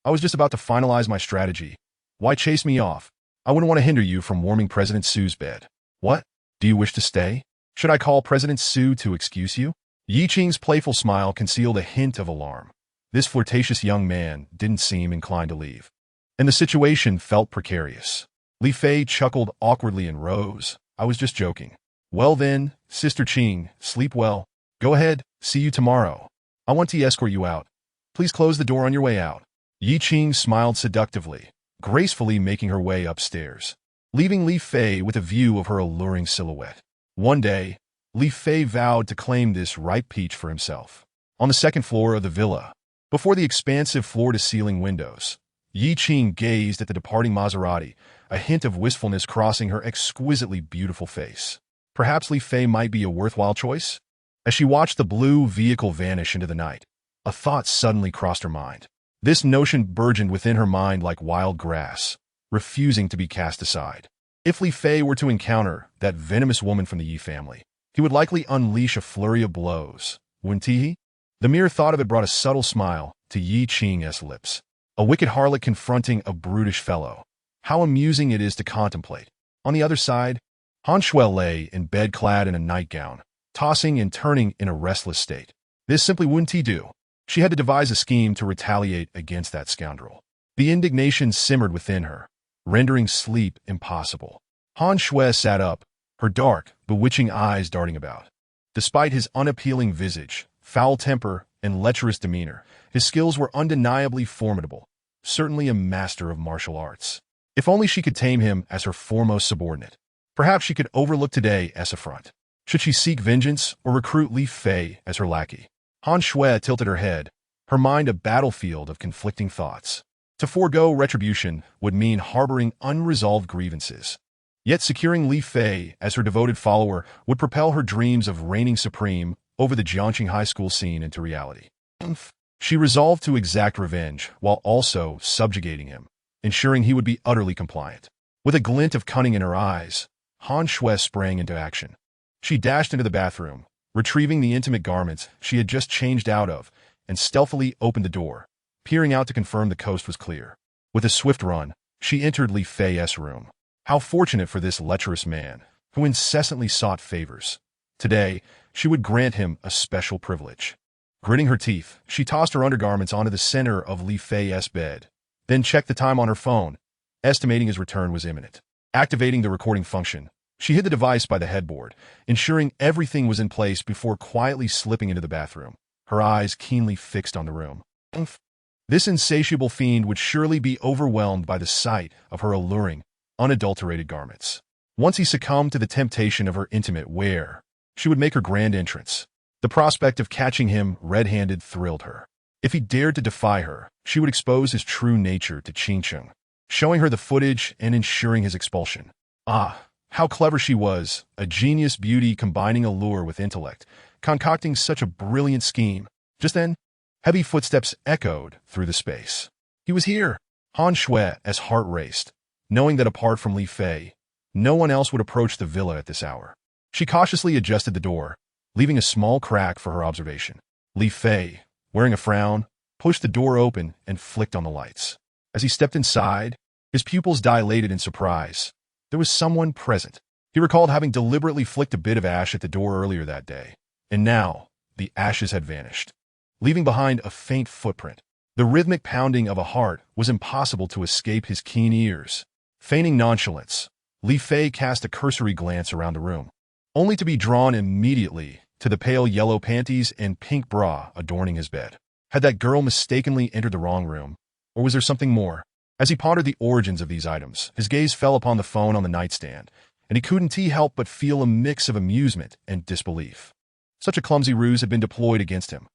[SPEAKER 1] I was just about to finalize my strategy. Why chase me off? I wouldn't want to hinder you from warming President Su's bed. What? Do you wish to stay? Should I call President Su to excuse you? Yi Qing's playful smile concealed a hint of alarm. This flirtatious young man didn't seem inclined to leave, and the situation felt precarious. Li Fei chuckled awkwardly and rose. I was just joking. Well then, Sister Qing, sleep well. Go ahead, see you tomorrow. I want to escort you out. Please close the door on your way out. Yi Qing smiled seductively, gracefully making her way upstairs, leaving Li Fei with a view of her alluring silhouette. One day, Li Fei vowed to claim this ripe peach for himself. On the second floor of the villa, before the expansive floor-to-ceiling windows, Yi Qing gazed at the departing Maserati, a hint of wistfulness crossing her exquisitely beautiful face. Perhaps Li Fei might be a worthwhile choice? As she watched the blue vehicle vanish into the night, a thought suddenly crossed her mind. This notion burgeoned within her mind like wild grass, refusing to be cast aside. If Li Fei were to encounter that venomous woman from the Yi family, he would likely unleash a flurry of blows, wouldn't he? The mere thought of it brought a subtle smile to Yi Qing's lips. A wicked harlot confronting a brutish fellow. How amusing it is to contemplate. On the other side, Han Shui lay in bed clad in a nightgown, tossing and turning in a restless state. This simply wouldn't he do. She had to devise a scheme to retaliate against that scoundrel. The indignation simmered within her, rendering sleep impossible. Han Shui sat up, her dark, bewitching eyes darting about. Despite his unappealing visage, foul temper, and lecherous demeanor, his skills were undeniably formidable, certainly a master of martial arts. If only she could tame him as her foremost subordinate. Perhaps she could overlook today as a front. Should she seek vengeance or recruit Li Fei as her lackey? Han Shui tilted her head, her mind a battlefield of conflicting thoughts. To forego retribution would mean harboring unresolved grievances. Yet securing Li Fei as her devoted follower would propel her dreams of reigning supreme over the Jiangxing high school scene into reality. She resolved to exact revenge while also subjugating him, ensuring he would be utterly compliant. With a glint of cunning in her eyes, Han Shui sprang into action. She dashed into the bathroom, retrieving the intimate garments she had just changed out of, and stealthily opened the door, peering out to confirm the coast was clear. With a swift run, she entered Li Fei's room. How fortunate for this lecherous man, who incessantly sought favors. Today, she would grant him a special privilege. Gritting her teeth, she tossed her undergarments onto the center of Li Fei's bed, then checked the time on her phone, estimating his return was imminent. Activating the recording function, she hid the device by the headboard, ensuring everything was in place before quietly slipping into the bathroom, her eyes keenly fixed on the room. This insatiable fiend would surely be overwhelmed by the sight of her alluring, unadulterated garments. Once he succumbed to the temptation of her intimate wear, she would make her grand entrance. The prospect of catching him red-handed thrilled her. If he dared to defy her, she would expose his true nature to Qingcheng, showing her the footage and ensuring his expulsion. Ah, how clever she was, a genius beauty combining allure with intellect, concocting such a brilliant scheme. Just then, heavy footsteps echoed through the space. He was here. Han Shui's heart raced, knowing that apart from Li Fei, no one else would approach the villa at this hour. She cautiously adjusted the door, leaving a small crack for her observation. Li Fei, wearing a frown, pushed the door open and flicked on the lights. As he stepped inside, his pupils dilated in surprise. There was someone present. He recalled having deliberately flicked a bit of ash at the door earlier that day, and now the ashes had vanished, leaving behind a faint footprint. The rhythmic pounding of a heart was impossible to escape his keen ears. Feigning nonchalance, Li Fei cast a cursory glance around the room, only to be drawn immediately to the pale yellow panties and pink bra adorning his bed. Had that girl mistakenly entered the wrong room, or was there something more? As he pondered the origins of these items, his gaze fell upon the phone on the nightstand, and he couldn't help but feel a mix of amusement and disbelief. Such a clumsy ruse had been deployed against him.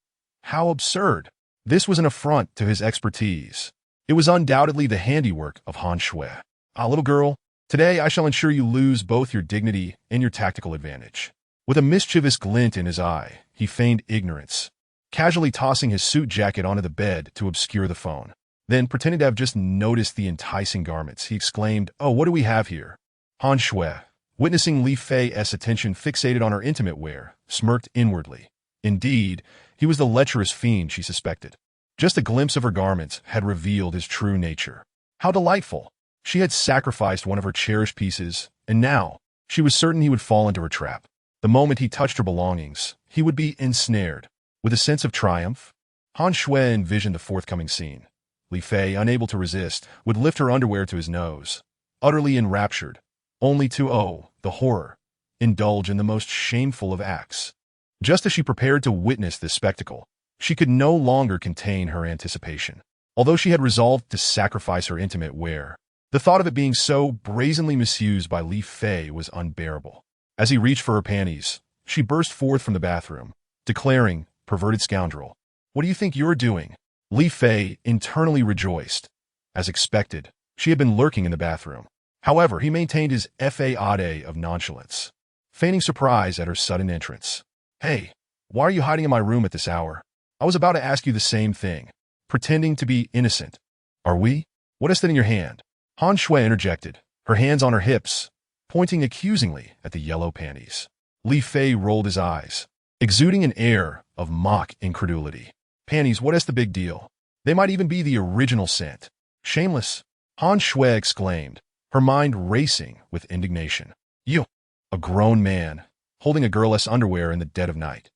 [SPEAKER 1] How absurd! This was an affront to his expertise. It was undoubtedly the handiwork of Han Shui. Ah, little girl, today I shall ensure you lose both your dignity and your tactical advantage. With a mischievous glint in his eye, he feigned ignorance, casually tossing his suit jacket onto the bed to obscure the phone. Then, pretending to have just noticed the enticing garments, he exclaimed, "Oh, what do we have here?" Han Shui, witnessing Li Fei's attention fixated on her intimate wear, smirked inwardly. Indeed, he was the lecherous fiend she suspected. Just a glimpse of her garments had revealed his true nature. How delightful! She had sacrificed one of her cherished pieces, and now she was certain he would fall into her trap. The moment he touched her belongings, he would be ensnared. With a sense of triumph, Han Shui envisioned the forthcoming scene. Li Fei, unable to resist, would lift her underwear to his nose, utterly enraptured, only to, oh, the horror, indulge in the most shameful of acts. Just as she prepared to witness this spectacle, She could no longer contain her anticipation. Although she had resolved to sacrifice her intimate wear, the thought of it being so brazenly misused by Li Fei was unbearable. As he reached for her panties, she burst forth from the bathroom, declaring, "Perverted scoundrel, what do you think you're doing?" Li Fei internally rejoiced. As expected, she had been lurking in the bathroom. However, he maintained his faade of nonchalance, feigning surprise at her sudden entrance. "Hey, why are you hiding in my room at this hour? I was about to ask you the same thing." Pretending to be innocent. "Are we? What is that in your hand?" Han Shui interjected, her hands on her hips, pointing accusingly at the yellow panties. Li Fei rolled his eyes, exuding an air of mock incredulity. "Panties, what is the big deal? They might even be the original scent." "Shameless!" Han Shui exclaimed, her mind racing with indignation. "You, a grown man, holding a girl's underwear in the dead of night.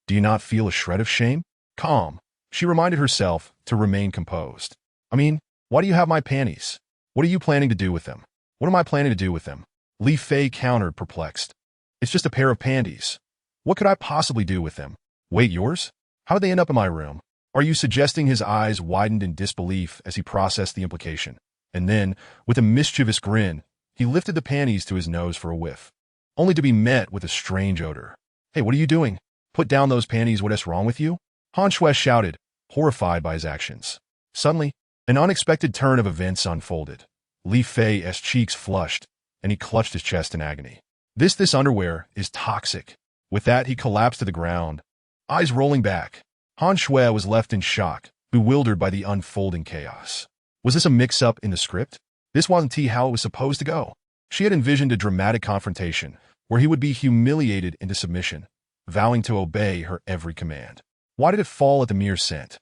[SPEAKER 1] Do you not feel a shred of shame?" "Calm," she reminded herself to remain composed. "I mean, why do you have my panties? What are you planning to do with them?" "What am I planning to do with them?" Li Fei countered, perplexed. "It's just a pair of panties. What could I possibly do with them?" "Wait, yours? How did they end up in my room?" "Are you suggesting?" His eyes widened in disbelief as he processed the implication. And then, with a mischievous grin, he lifted the panties to his nose for a whiff, only to be met with a strange odor. "Hey, what are you doing? Put down those panties, what is wrong with you?" Han Shui shouted, horrified by his actions. Suddenly, an unexpected turn of events unfolded. Li Fei's cheeks flushed, and he clutched his chest in agony. This underwear is toxic." With that, he collapsed to the ground, eyes rolling back. Han Shui was left in shock, bewildered by the unfolding chaos. Was this a mix-up in the script? This wasn't how it was supposed to go. She had envisioned a dramatic confrontation, where he would be humiliated into submission, vowing to obey her every command. Why did it fall at the mere scent?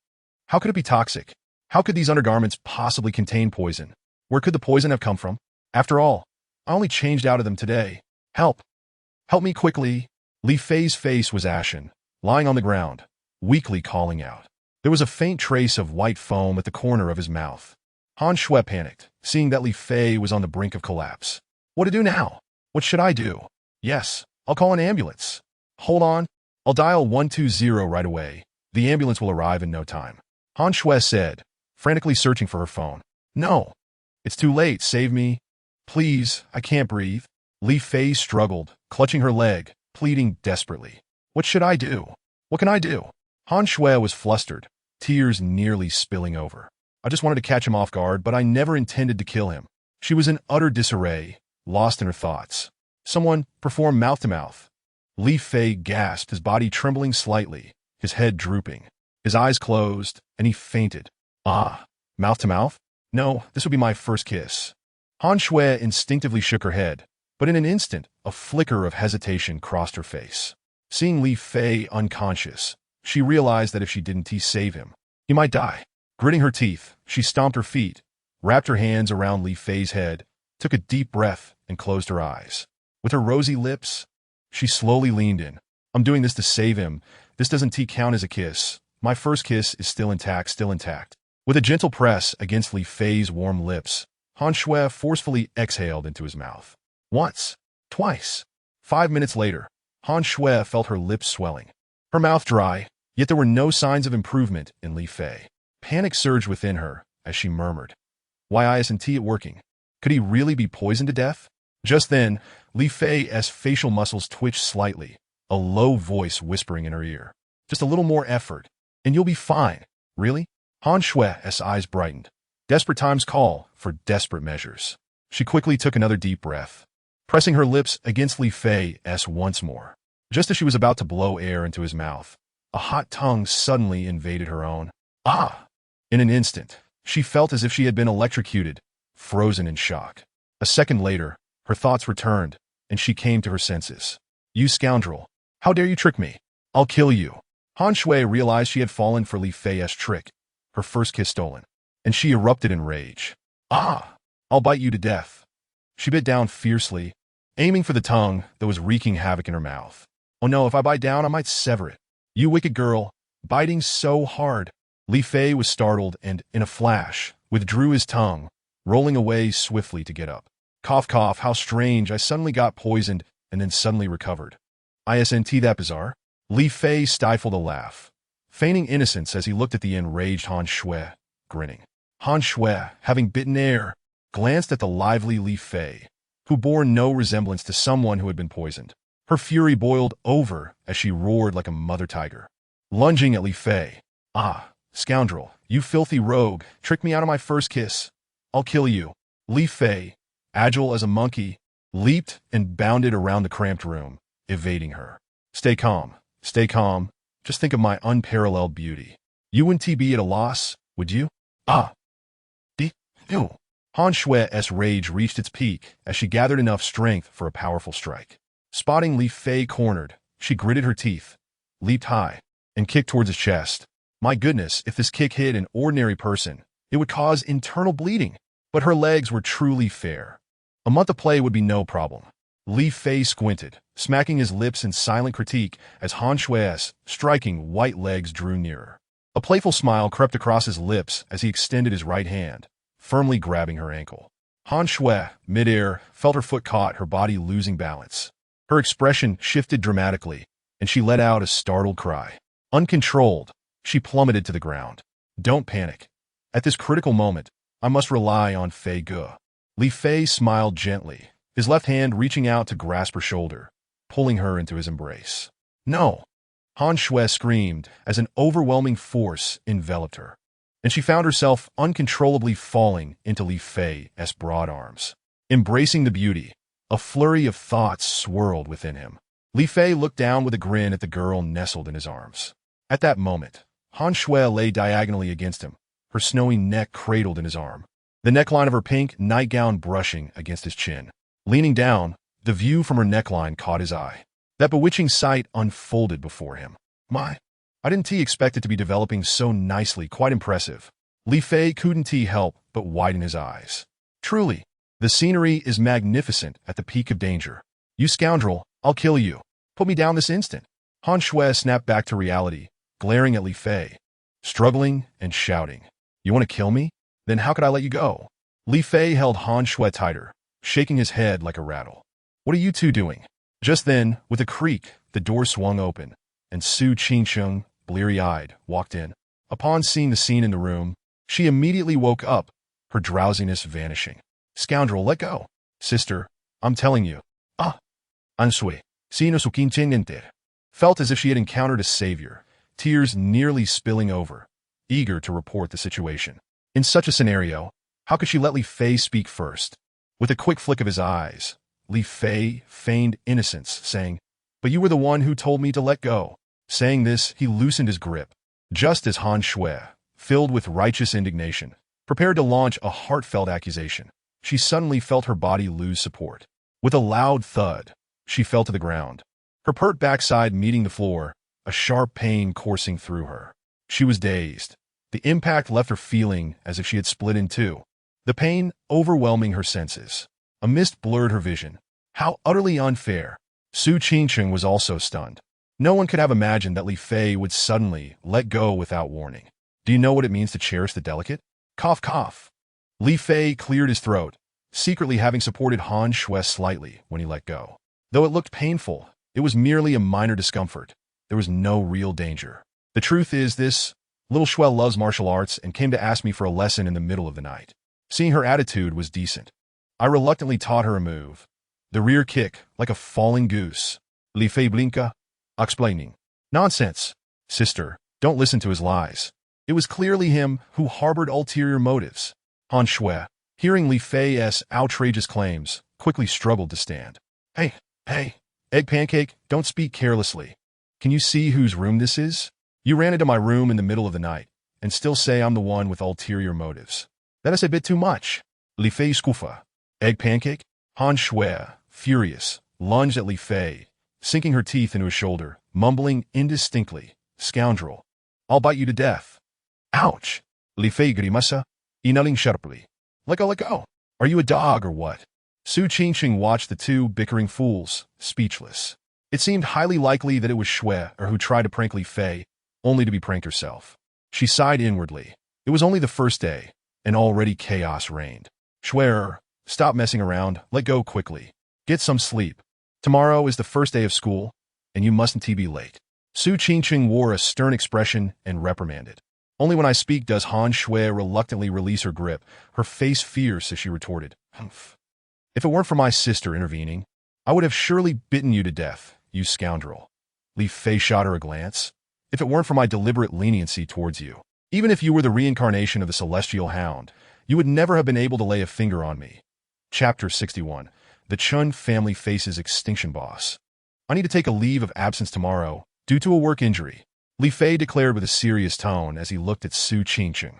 [SPEAKER 1] How could it be toxic? How could these undergarments possibly contain poison? Where could the poison have come from? After all, I only changed out of them today. "Help! Help me quickly!" Li Fei's face was ashen, lying on the ground, weakly calling out. There was a faint trace of white foam at the corner of his mouth. Han Shui panicked, seeing that Li Fei was on the brink of collapse. "What to do now? What should I do?" "Yes, I'll call an ambulance." "Hold on. I'll dial 120 right away. The ambulance will arrive in no time," Han Shui said, frantically searching for her phone. "No. It's too late. Save me. Please, I can't breathe." Li Fei struggled, clutching her leg, pleading desperately. "What should I do? What can I do?" Han Shui was flustered, tears nearly spilling over. "I just wanted to catch him off guard, but I never intended to kill him." She was in utter disarray, lost in her thoughts. "Someone perform mouth-to-mouth." Li Fei gasped, his body trembling slightly, his head drooping. His eyes closed, and he fainted. "Ah, mouth-to-mouth? No, this would be my first kiss." Han Shui instinctively shook her head, but in an instant, a flicker of hesitation crossed her face. Seeing Li Fei unconscious, she realized that if she didn't save him, he might die. Gritting her teeth, she stomped her feet, wrapped her hands around Li Fei's head, took a deep breath, and closed her eyes. With her rosy lips, she slowly leaned in. "I'm doing this to save him. This doesn't count as a kiss. My first kiss is still intact. With a gentle press against Li Fei's warm lips, Han Shui forcefully exhaled into his mouth. Once, twice. 5 minutes later, Han Shui felt her lips swelling, her mouth dry, yet there were no signs of improvement in Li Fei. Panic surged within her as she murmured, "Why isn't it working? Could he really be poisoned to death?" Just then, Li Fei's facial muscles twitched slightly, a low voice whispering in her ear, "Just a little more effort, and you'll be fine." "Really?" Han Shui's eyes brightened. Desperate times call for desperate measures. She quickly took another deep breath, pressing her lips against Li Fei's once more. Just as she was about to blow air into his mouth, a hot tongue suddenly invaded her own. "Ah!" In an instant, she felt as if she had been electrocuted, frozen in shock. A second later, her thoughts returned, and she came to her senses. "You scoundrel! How dare you trick me? I'll kill you!" Han Shui realized she had fallen for Li Fei's trick, her first kiss stolen, and she erupted in rage. "Ah! I'll bite you to death." She bit down fiercely, aiming for the tongue that was wreaking havoc in her mouth. "Oh no, if I bite down, I might sever it." "You wicked girl, biting so hard." Li Fei was startled and, in a flash, withdrew his tongue, rolling away swiftly to get up. "Cough, cough, how strange, I suddenly got poisoned and then suddenly recovered." "Isn't that bizarre?" Li Fei stifled a laugh, feigning innocence as he looked at the enraged Han Shui, grinning. Han Shui, having bitten air, glanced at the lively Li Fei, who bore no resemblance to someone who had been poisoned. Her fury boiled over as she roared like a mother tiger, lunging at Li Fei. "Ah, scoundrel, you filthy rogue, tricked me out of my first kiss. I'll kill you." Li Fei, agile as a monkey, leaped and bounded around the cramped room, evading her. Stay calm. Just think of my unparalleled beauty. You wouldn't be at a loss, would you? Ah. Ew. Han Shui's rage reached its peak as she gathered enough strength for a powerful strike. Spotting Li Fei cornered, she gritted her teeth, leaped high, and kicked towards his chest. My goodness, if this kick hit an ordinary person, it would cause internal bleeding. But her legs were truly fair. A month of play would be no problem. Li Fei squinted, smacking his lips in silent critique as Han Shui's striking white legs drew nearer. A playful smile crept across his lips as he extended his right hand, firmly grabbing her ankle. Han Shui, midair, felt her foot caught, her body losing balance. Her expression shifted dramatically, and she let out a startled cry. Uncontrolled, she plummeted to the ground. Don't panic. At this critical moment, I must rely on Fei Ge. Li Fei smiled gently, his left hand reaching out to grasp her shoulder, pulling her into his embrace. No! Han Shui screamed as an overwhelming force enveloped her, and she found herself uncontrollably falling into Li Fei's broad arms. Embracing the beauty, a flurry of thoughts swirled within him. Li Fei looked down with a grin at the girl nestled in his arms. At that moment, Han Shui lay diagonally against him, her snowy neck cradled in his arm, the neckline of her pink nightgown brushing against his chin. Leaning down, the view from her neckline caught his eye. That bewitching sight unfolded before him. I didn't expect it to be developing so nicely, quite impressive. Li Fei couldn't help but widen his eyes. Truly, the scenery is magnificent at the peak of danger. You scoundrel, I'll kill you. Put me down this instant. Han Shui snapped back to reality, glaring at Li Fei, struggling and shouting. You want to kill me? Then how could I let you go? Li Fei held Han Shui tighter, shaking his head like a rattle. What are you two doing? Just then, with a creak, the door swung open, and Su Qingsheng, bleary-eyed, walked in. Upon seeing the scene in the room, she immediately woke up, her drowsiness vanishing. Scoundrel, let go. Sister, I'm telling you. Ansui, sino su quinchengenter. Felt as if she had encountered a savior, tears nearly spilling over, eager to report the situation. In such a scenario, how could she let Li Fei speak first? With a quick flick of his eyes, Li Fei feigned innocence, saying, But you were the one who told me to let go. Saying this, he loosened his grip, just as Han Shui, filled with righteous indignation, prepared to launch a heartfelt accusation. She suddenly felt her body lose support. With a loud thud, she fell to the ground, her pert backside meeting the floor, a sharp pain coursing through her. She was dazed. The impact left her feeling as if she had split in two, the pain overwhelming her senses. A mist blurred her vision. How utterly unfair. Su Qingsheng was also stunned. No one could have imagined that Li Fei would suddenly let go without warning. Do you know what it means to cherish the delicate? Cough, cough. Li Fei cleared his throat, secretly having supported Han Shui slightly when he let go. Though it looked painful, it was merely a minor discomfort. There was no real danger. The truth is this, little Shui loves martial arts and came to ask me for a lesson in the middle of the night. Seeing her attitude was decent, I reluctantly taught her a move. The rear kick, like a falling goose. Li Fei blinka, explaining. Nonsense. Sister, don't listen to his lies. It was clearly him who harbored ulterior motives. Han Shui, hearing Li Fei's outrageous claims, quickly struggled to stand. Hey, egg pancake, don't speak carelessly. Can you see whose room this is? You ran into my room in the middle of the night, and still say I'm the one with ulterior motives. That is a bit too much. Li Fei skufa. Egg pancake? Han Shui, furious, lunged at Li Fei, sinking her teeth into his shoulder, mumbling indistinctly, Scoundrel, I'll bite you to death. Ouch! Li Fei grimasa, inaling sharply. Let go. Are you a dog or what? Su Qingsheng watched the two bickering fools, speechless. It seemed highly likely that it was Shui who tried to prank Li Fei, only to be pranked herself. She sighed inwardly. It was only the first day, and already chaos reigned. Shui, stop messing around, let go quickly. Get some sleep. Tomorrow is the first day of school, and you mustn't be late. Su Qingqing wore a stern expression and reprimanded. Only when I speak does Han Shui reluctantly release her grip, her face fierce as she retorted, "Humph. If it weren't for my sister intervening, I would have surely bitten you to death, you scoundrel." Li Fei shot her a glance. "If it weren't for my deliberate leniency towards you, even if you were the reincarnation of the celestial hound, you would never have been able to lay a finger on me." Chapter 61. The Chun family faces extinction boss. "I need to take a leave of absence tomorrow, due to a work injury," Li Fei declared with a serious tone as he looked at Su Qingqing.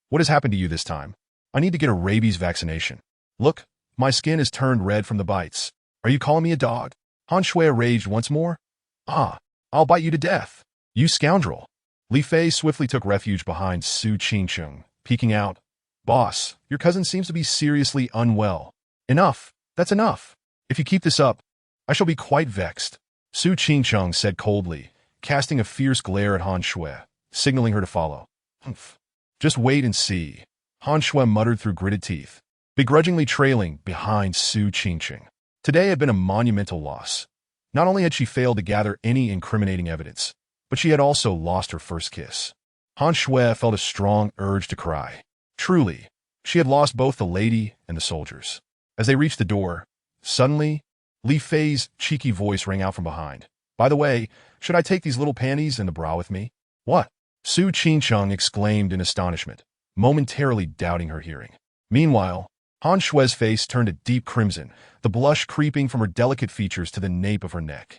[SPEAKER 1] "What has happened to you this time?" "I need to get a rabies vaccination. Look, my skin has turned red from the bites. Are you calling me a dog?" Han Shui raged once more. "Ah, I'll bite you to death, you scoundrel." Li Fei swiftly took refuge behind Su Qingqing, peeking out. "Boss, your cousin seems to be seriously unwell." "Enough, that's enough. If you keep this up, I shall be quite vexed," Su Qingqing said coldly, casting a fierce glare at Han Shui, signaling her to follow. "Humph. Just wait and see," Han Shui muttered through gritted teeth, begrudgingly trailing behind Su Qingqing. Today had been a monumental loss. Not only had she failed to gather any incriminating evidence, but she had also lost her first kiss. Han Shui felt a strong urge to cry. Truly, she had lost both the lady and the soldiers. As they reached the door, suddenly, Li Fei's cheeky voice rang out from behind. "By the way, should I take these little panties and the bra with me?" "What?" Su Qingqing exclaimed in astonishment, momentarily doubting her hearing. Meanwhile, Han Shui's face turned a deep crimson, the blush creeping from her delicate features to the nape of her neck.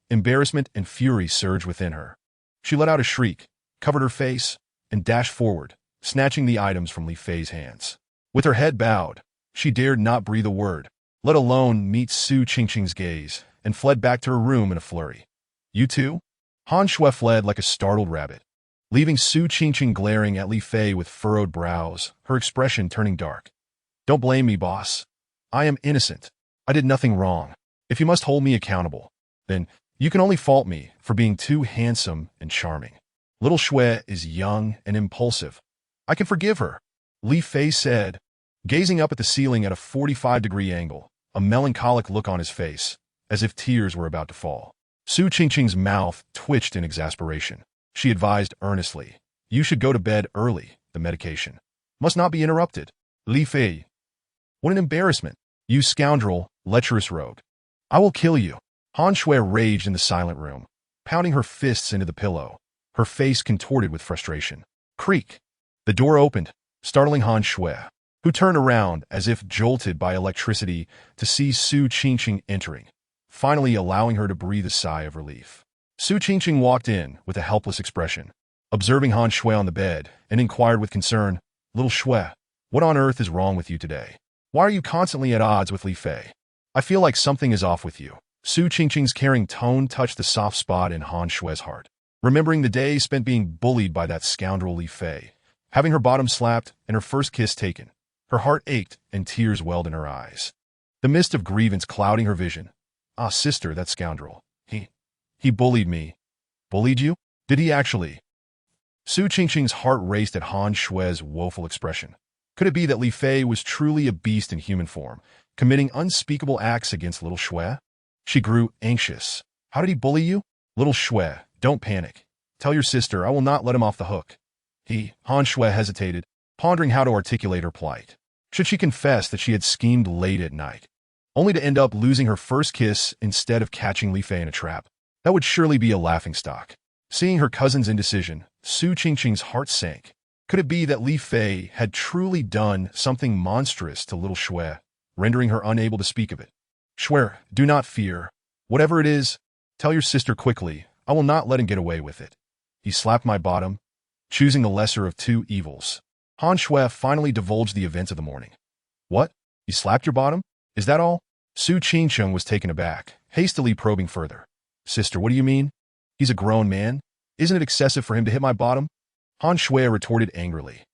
[SPEAKER 1] Embarrassment and fury surged within her. She let out a shriek, covered her face, and dashed forward, snatching the items from Li Fei's hands. With her head bowed, she dared not breathe a word, let alone meet Su Qingqing's gaze, and fled back to her room in a flurry. "You too?" Han Shui fled like a startled rabbit, leaving Su Qingqing glaring at Li Fei with furrowed brows, her expression turning dark. "Don't blame me, boss. I am innocent. I did nothing wrong. If you must hold me accountable, then you can only fault me for being too handsome and charming. Little Shui is young and impulsive. I can forgive her," Li Fei said, gazing up at the ceiling at a 45-degree angle, a melancholic look on his face, as if tears were about to fall. Su Qingqing's mouth twitched in exasperation. She advised earnestly, "You should go to bed early. The medication must not be interrupted." Li Fei. "What an embarrassment. You scoundrel, lecherous rogue. I will kill you." Han Shui raged in the silent room, pounding her fists into the pillow, her face contorted with frustration. Creak. The door opened, startling Han Shui, who turned around as if jolted by electricity to see Su Qingqing entering, finally allowing her to breathe a sigh of relief. Su Qingqing walked in with a helpless expression, observing Han Shui on the bed, and inquired with concern, "Little Shui, what on earth is wrong with you today? Why are you constantly at odds with Li Fei? I feel like something is off with you." Su Qingqing's caring tone touched the soft spot in Han Shui's heart. Remembering the day spent being bullied by that scoundrel Li Fei, having her bottom slapped and her first kiss taken, her heart ached and tears welled in her eyes. The mist of grievance clouding her vision. "Ah, sister, that scoundrel. He bullied me." "Bullied you? Did he actually?" Su Qingqing's heart raced at Han Shui's woeful expression. Could it be that Li Fei was truly a beast in human form, committing unspeakable acts against little Shui? She grew anxious. "How did he bully you?" "Little Shui, don't panic. Tell your sister I will not let him off the hook." Han Shui hesitated, pondering how to articulate her plight. Should she confess that she had schemed late at night, only to end up losing her first kiss instead of catching Li Fei in a trap? That would surely be a laughingstock. Seeing her cousin's indecision, Su Qingqing's heart sank. Could it be that Li Fei had truly done something monstrous to little Shui, rendering her unable to speak of it? "Shui, do not fear. Whatever it is, tell your sister quickly. I will not let him get away with it." He slapped my bottom, choosing the lesser of two evils. Han Shui finally divulged the events of the morning. "What? He slapped your bottom? Is that all?" Su Qingqing was taken aback, hastily probing further. "Sister, what do you mean? He's a grown man. Isn't it excessive for him to hit my bottom?" Han Shui retorted angrily.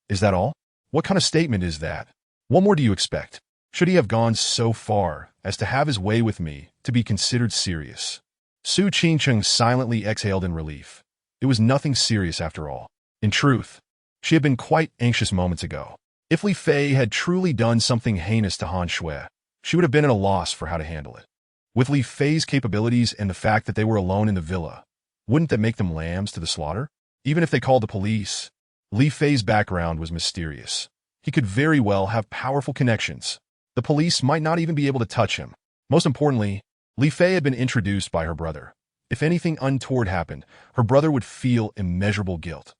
[SPEAKER 1] "Is that all? What kind of statement is that? What more do you expect? Should he have gone so far as to have his way with me to be considered serious?" Su Qingqing silently exhaled in relief. It was nothing serious after all. In truth, she had been quite anxious moments ago. If Li Fei had truly done something heinous to Han Shui, she would have been at a loss for how to handle it. With Li Fei's capabilities and the fact that they were alone in the villa, Wouldn't that make them lambs to the slaughter? Even if they called the police? Li Fei's background was mysterious. He could very well have powerful connections. The police might not even be able to touch him. Most importantly, Li Fei had been introduced by her brother. If anything untoward happened, her brother would feel immeasurable guilt.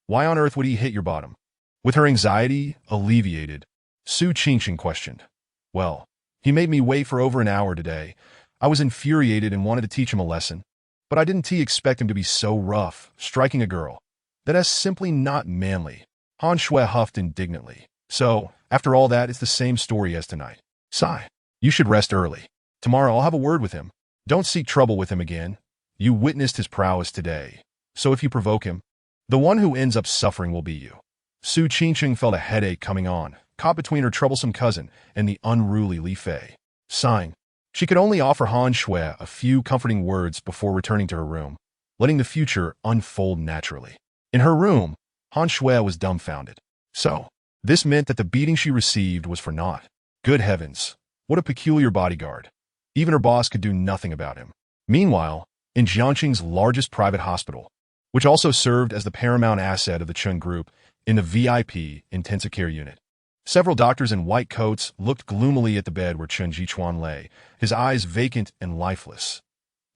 [SPEAKER 1] Why on earth would he hit your bottom? With her anxiety alleviated, Su Qingqing questioned. Well, he made me wait for over an hour today. I was infuriated and wanted to teach him a lesson. But I didn't expect him to be so rough, striking a girl. That's simply not manly. Han Shui huffed indignantly. So, after all that, it's the same story as tonight. Sigh. You should rest early. Tomorrow I'll have a word with him. Don't seek trouble with him again. You witnessed his prowess today. So if you provoke him, the one who ends up suffering will be you. Su Qingqing felt a headache coming on, caught between her troublesome cousin and the unruly Li Fei. Sighing, she could only offer Han Shui a few comforting words before returning to her room, letting the future unfold naturally. In her room, Han Shui was dumbfounded. So, this meant that the beating she received was for naught. Good heavens, what a peculiar bodyguard. Even her boss could do nothing about him. Meanwhile, in Jiangqing's largest private hospital, which also served as the paramount asset of the Chun Group in the VIP intensive care unit, several doctors in white coats looked gloomily at the bed where Chen Jichuan lay, his eyes vacant and lifeless.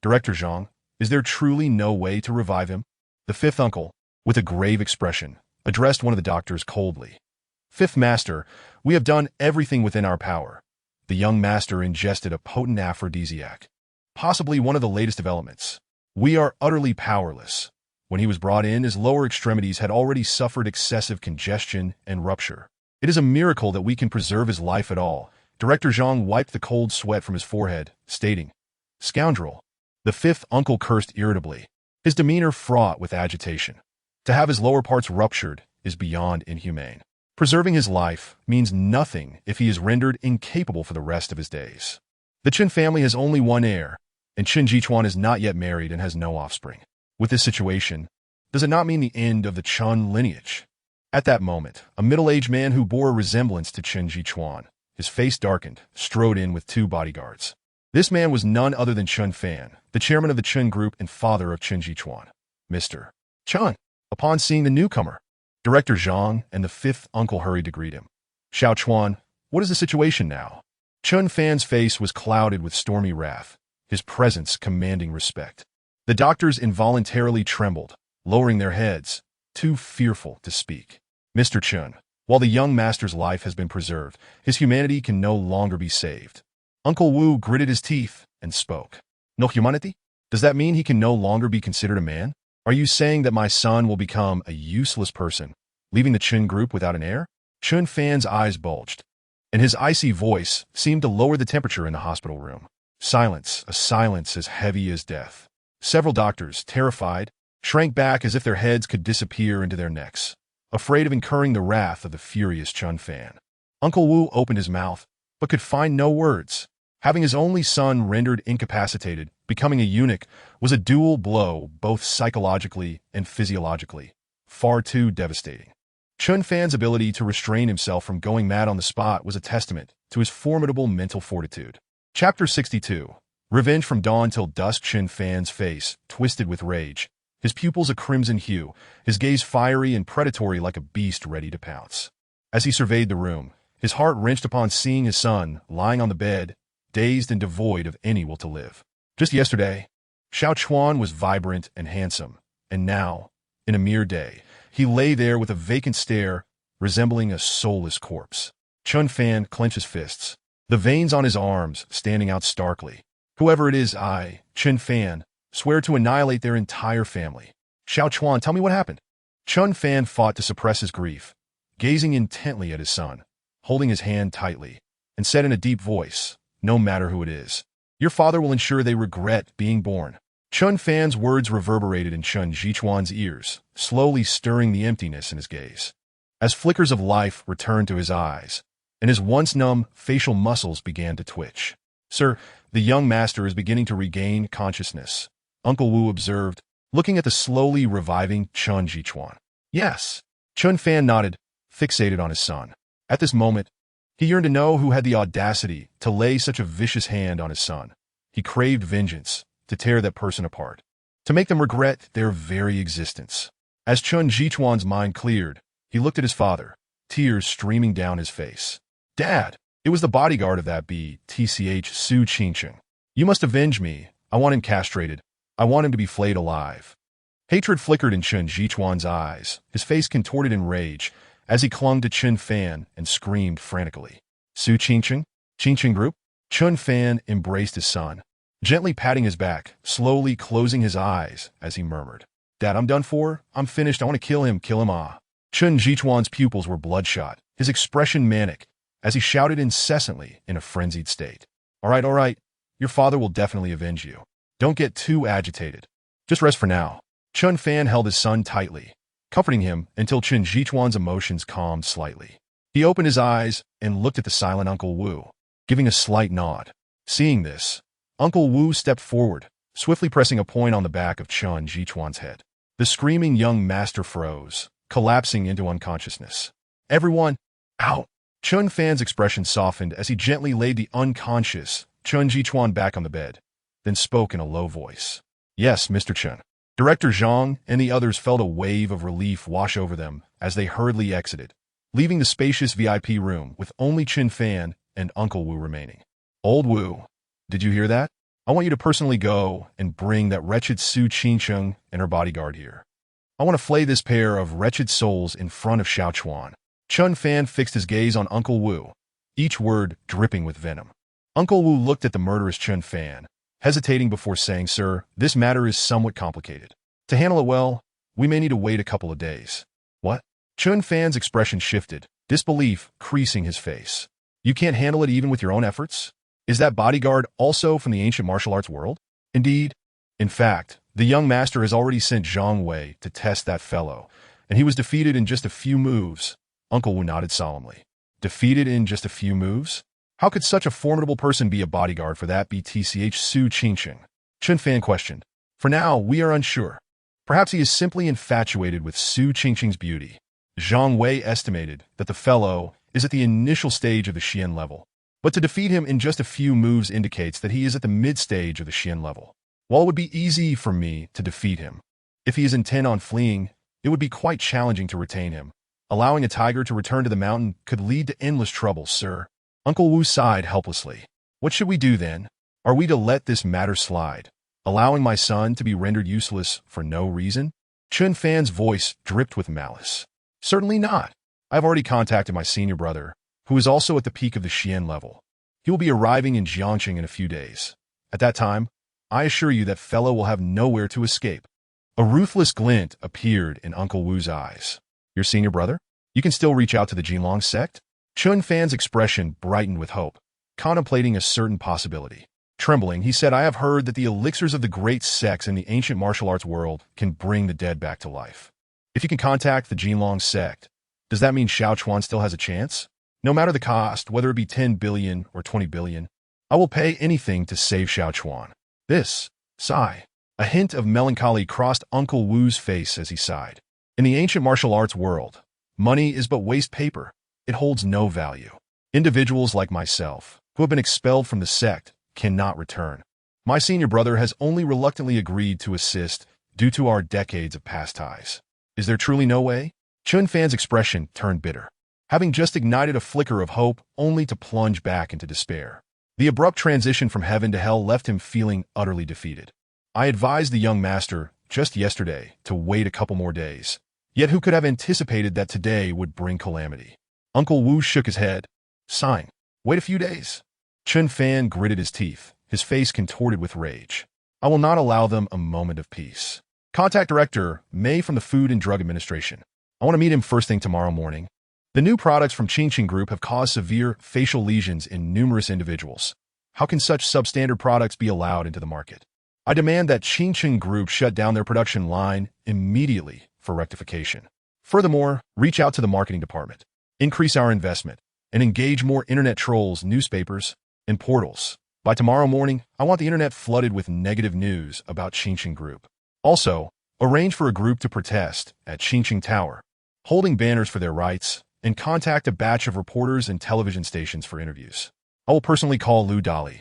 [SPEAKER 1] Director Zhang, is there truly no way to revive him? The fifth uncle, with a grave expression, addressed one of the doctors coldly. Fifth master, we have done everything within our power. The young master ingested a potent aphrodisiac, possibly one of the latest developments. We are utterly powerless. When he was brought in, his lower extremities had already suffered excessive congestion and rupture. It is a miracle that we can preserve his life at all. Director Zhang wiped the cold sweat from his forehead, stating, Scoundrel. The fifth uncle cursed irritably, his demeanor fraught with agitation. To have his lower parts ruptured is beyond inhumane. Preserving his life means nothing if he is rendered incapable for the rest of his days. The Chen family has only one heir, and Chen Jichuan is not yet married and has no offspring. With this situation, does it not mean the end of the Chun lineage? At that moment, a middle-aged man who bore a resemblance to Chen Jichuan, his face darkened, strode in with two bodyguards. This man was none other than Chun Fan, the chairman of the Chun Group and father of Chen Jichuan. Mr. Chun. Upon seeing the newcomer, Director Zhang and the fifth uncle hurried to greet him. Xiao Chuan, what is the situation now? Chun Fan's face was clouded with stormy wrath, his presence commanding respect. The doctors involuntarily trembled, lowering their heads, too fearful to speak. Mr. Chun, while the young master's life has been preserved, his humanity can no longer be saved. Uncle Wu gritted his teeth and spoke. No humanity? Does that mean he can no longer be considered a man? Are you saying that my son will become a useless person, leaving the Chun Group without an heir? Chun Fan's eyes bulged, and his icy voice seemed to lower the temperature in the hospital room. Silence, a silence as heavy as death. Several doctors, terrified, shrank back as if their heads could disappear into their necks, afraid of incurring the wrath of the furious Chun Fan. Uncle Wu opened his mouth, but could find no words. Having his only son rendered incapacitated, becoming a eunuch, was a dual blow both psychologically and physiologically, far too devastating. Chun Fan's ability to restrain himself from going mad on the spot was a testament to his formidable mental fortitude. Chapter 62. Revenge from dawn till dusk. Chun Fan's face twisted with rage, his pupils a crimson hue, his gaze fiery and predatory like a beast ready to pounce. As he surveyed the room, his heart wrenched upon seeing his son lying on the bed, dazed and devoid of any will to live. Just yesterday, Xiao Chuan was vibrant and handsome, and now, in a mere day, he lay there with a vacant stare, resembling a soulless corpse. Chun Fan clenched his fists, the veins on his arms standing out starkly. Whoever it is, I, Chun Fan, swear to annihilate their entire family. Xiao Chuan, tell me what happened. Chun Fan fought to suppress his grief, gazing intently at his son, holding his hand tightly, and said in a deep voice, no matter who it is, your father will ensure they regret being born. Chun Fan's words reverberated in Chen Jichuan's ears, slowly stirring the emptiness in his gaze. As flickers of life returned to his eyes, and his once numb facial muscles began to twitch. Sir, the young master is beginning to regain consciousness, Uncle Wu observed, looking at the slowly reviving Chen Jichuan. Yes. Chun Fan nodded, fixated on his son. At this moment, he yearned to know who had the audacity to lay such a vicious hand on his son. He craved vengeance, to tear that person apart. to make them regret their very existence. As Chun Jichuan's mind cleared, he looked at his father, tears streaming down his face. Dad, it was the bodyguard of that BTCH Su Qingcheng. You must avenge me. I want him castrated. I want him to be flayed alive. Hatred flickered in Chun Jichuan's eyes, his face contorted in rage, as he clung to Chun Fan and screamed frantically. Su Qingcheng? Qingcheng Group? Chun Fan embraced his son, gently patting his back, slowly closing his eyes as he murmured, Dad, I'm done for. I'm finished. I want to kill him ah. Chun Jichuan's pupils were bloodshot, his expression manic, as he shouted incessantly in a frenzied state. All right. Your father will definitely avenge you. Don't get too agitated. Just rest for now. Chun Fan held his son tightly, comforting him until Chun Jichuan's emotions calmed slightly. He opened his eyes and looked at the silent Uncle Wu, giving a slight nod. Seeing this, Uncle Wu stepped forward, swiftly pressing a point on the back of Chun Jichuan's head. The screaming young master froze, collapsing into unconsciousness. Everyone, out! Chun Fan's expression softened as he gently laid the unconscious Chun Jichuan back on the bed, then spoke in a low voice. Yes, Mr. Chun. Director Zhang and the others felt a wave of relief wash over them as they hurriedly exited, leaving the spacious VIP room with only Chun Fan and Uncle Wu remaining. Old Wu, did you hear that? I want you to personally go and bring that wretched Su Qingcheng and her bodyguard here. I want to flay this pair of wretched souls in front of Xiaochuan. Chun Fan fixed his gaze on Uncle Wu, each word dripping with venom. Uncle Wu looked at the murderous Chun Fan, hesitating before saying, Sir, this matter is somewhat complicated. To handle it well, we may need to wait a couple of days. What? Chun Fan's expression shifted, disbelief creasing his face. You can't handle it even with your own efforts? Is that bodyguard also from the ancient martial arts world? Indeed. In fact, the young master has already sent Zhang Wei to test that fellow, and he was defeated in just a few moves. Uncle Wu nodded solemnly. Defeated in just a few moves? How could such a formidable person be a bodyguard for that BTCH Su Qingcheng? Chun Fan questioned. For now, we are unsure. Perhaps he is simply infatuated with Su Qingcheng's beauty. Zhang Wei estimated that the fellow is at the initial stage of the Xian level, but to defeat him in just a few moves indicates that he is at the mid-stage of the Xian level. While it would be easy for me to defeat him, if he is intent on fleeing, it would be quite challenging to retain him. Allowing a tiger to return to the mountain could lead to endless trouble, sir. Uncle Wu sighed helplessly. What should we do then? Are we to let this matter slide, allowing my son to be rendered useless for no reason? Chun Fan's voice dripped with malice. Certainly not. I've already contacted my senior brother, who is also at the peak of the Xian level. He will be arriving in Jiangqing in a few days. At that time, I assure you that fellow will have nowhere to escape. A ruthless glint appeared in Uncle Wu's eyes. Your senior brother? You can still reach out to the Jinlong sect? Chun Fan's expression brightened with hope, contemplating a certain possibility. Trembling, he said, I have heard that the elixirs of the great sects in the ancient martial arts world can bring the dead back to life. If you can contact the Jinlong sect, does that mean Xiaochuan still has a chance? No matter the cost, whether it be 10 billion or 20 billion, I will pay anything to save Xiaochuan. This, sigh. A hint of melancholy crossed Uncle Wu's face as he sighed. In the ancient martial arts world, money is but waste paper. It holds no value. Individuals like myself, who have been expelled from the sect, cannot return. My senior brother has only reluctantly agreed to assist due to our decades of past ties. Is there truly no way? Chun Fan's expression turned bitter, having just ignited a flicker of hope only to plunge back into despair. The abrupt transition from heaven to hell left him feeling utterly defeated. I advised the young master just yesterday to wait a couple more days. Yet who could have anticipated that today would bring calamity? Uncle Wu shook his head, sighing. Wait a few days. Chun Fan gritted his teeth, his face contorted with rage. I will not allow them a moment of peace. Contact Director May from the Food and Drug Administration. I want to meet him first thing tomorrow morning. The new products from Qingqing Group have caused severe facial lesions in numerous individuals. How can such substandard products be allowed into the market? I demand that Qingqing Group shut down their production line immediately for rectification. Furthermore, reach out to the marketing department, increase our investment, and engage more internet trolls, newspapers, and portals. By tomorrow morning, I want the internet flooded with negative news about Qingqing Group. Also, arrange for a group to protest at Qingqing Tower, holding banners for their rights, and contact a batch of reporters and television stations for interviews. I will personally call Lu Dali.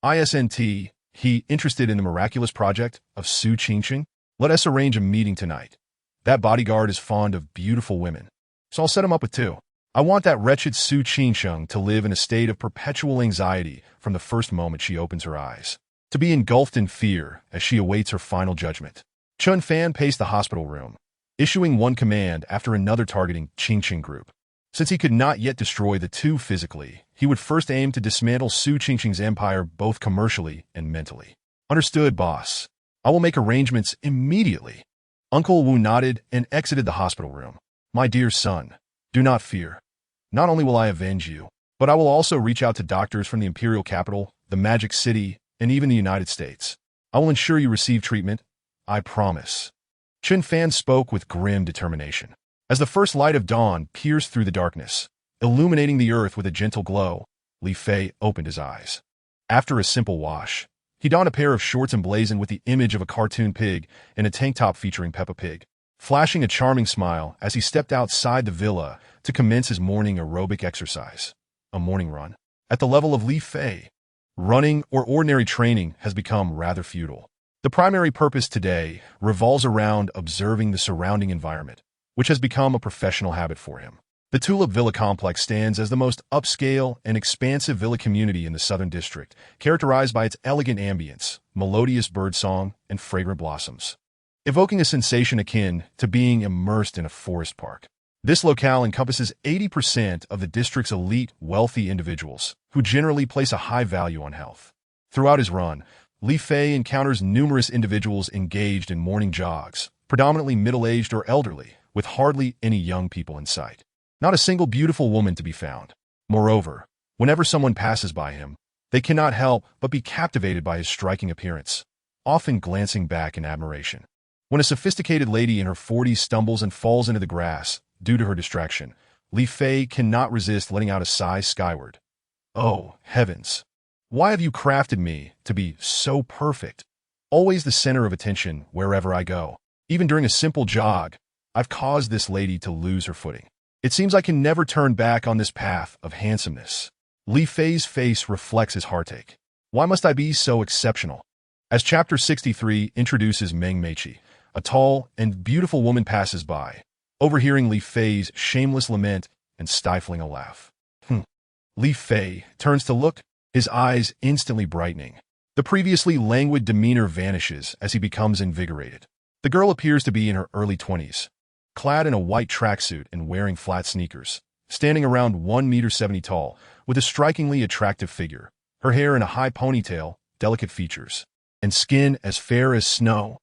[SPEAKER 1] ISNT, he interested in the miraculous project of Su Qingcheng? Let us arrange a meeting tonight. That bodyguard is fond of beautiful women, so I'll set him up with two. I want that wretched Su Qingsheng to live in a state of perpetual anxiety from the first moment she opens her eyes, to be engulfed in fear as she awaits her final judgment. Chun Fan paced the hospital room, issuing one command after another targeting Qingqing Group. Since he could not yet destroy the two physically, he would first aim to dismantle Su Qingqing's empire both commercially and mentally. Understood, boss. I will make arrangements immediately. Uncle Wu nodded and exited the hospital room. My dear son, do not fear. Not only will I avenge you, but I will also reach out to doctors from the imperial capital, the Magic City, and even the United States. I will ensure you receive treatment. I promise. Chun Fan spoke with grim determination. As the first light of dawn pierced through the darkness, illuminating the earth with a gentle glow, Li Fei opened his eyes. After a simple wash, he donned a pair of shorts emblazoned with the image of a cartoon pig and a tank top featuring Peppa Pig, flashing a charming smile as he stepped outside the villa to commence his morning aerobic exercise, a morning run. At the level of Li Fei, running or ordinary training has become rather futile. The primary purpose today revolves around observing the surrounding environment, which has become a professional habit for him. The Tulip Villa complex stands as the most upscale and expansive villa community in the Southern District, characterized by its elegant ambience, melodious birdsong, and fragrant blossoms, evoking a sensation akin to being immersed in a forest park. This locale encompasses 80% of the district's elite, wealthy individuals, who generally place a high value on health. Throughout his run, Li Fei encounters numerous individuals engaged in morning jogs, predominantly middle-aged or elderly, with hardly any young people in sight. Not a single beautiful woman to be found. Moreover, whenever someone passes by him, they cannot help but be captivated by his striking appearance, often glancing back in admiration. When a sophisticated lady in her 40s stumbles and falls into the grass due to her distraction, Li Fei cannot resist letting out a sigh skyward. Oh, heavens! Why have you crafted me to be so perfect? Always the center of attention wherever I go. Even during a simple jog, I've caused this lady to lose her footing. It seems I can never turn back on this path of handsomeness. Li Fei's face reflects his heartache. Why must I be so exceptional? As Chapter 63 introduces Meng Meiqi, a tall and beautiful woman passes by, overhearing Li Fei's shameless lament and stifling a laugh. Li Fei turns to look, his eyes instantly brightening. The previously languid demeanor vanishes as he becomes invigorated. The girl appears to be in her early 20s, clad in a white tracksuit and wearing flat sneakers, standing around 1.70 meters tall, with a strikingly attractive figure, her hair in a high ponytail, delicate features, and skin as fair as snow.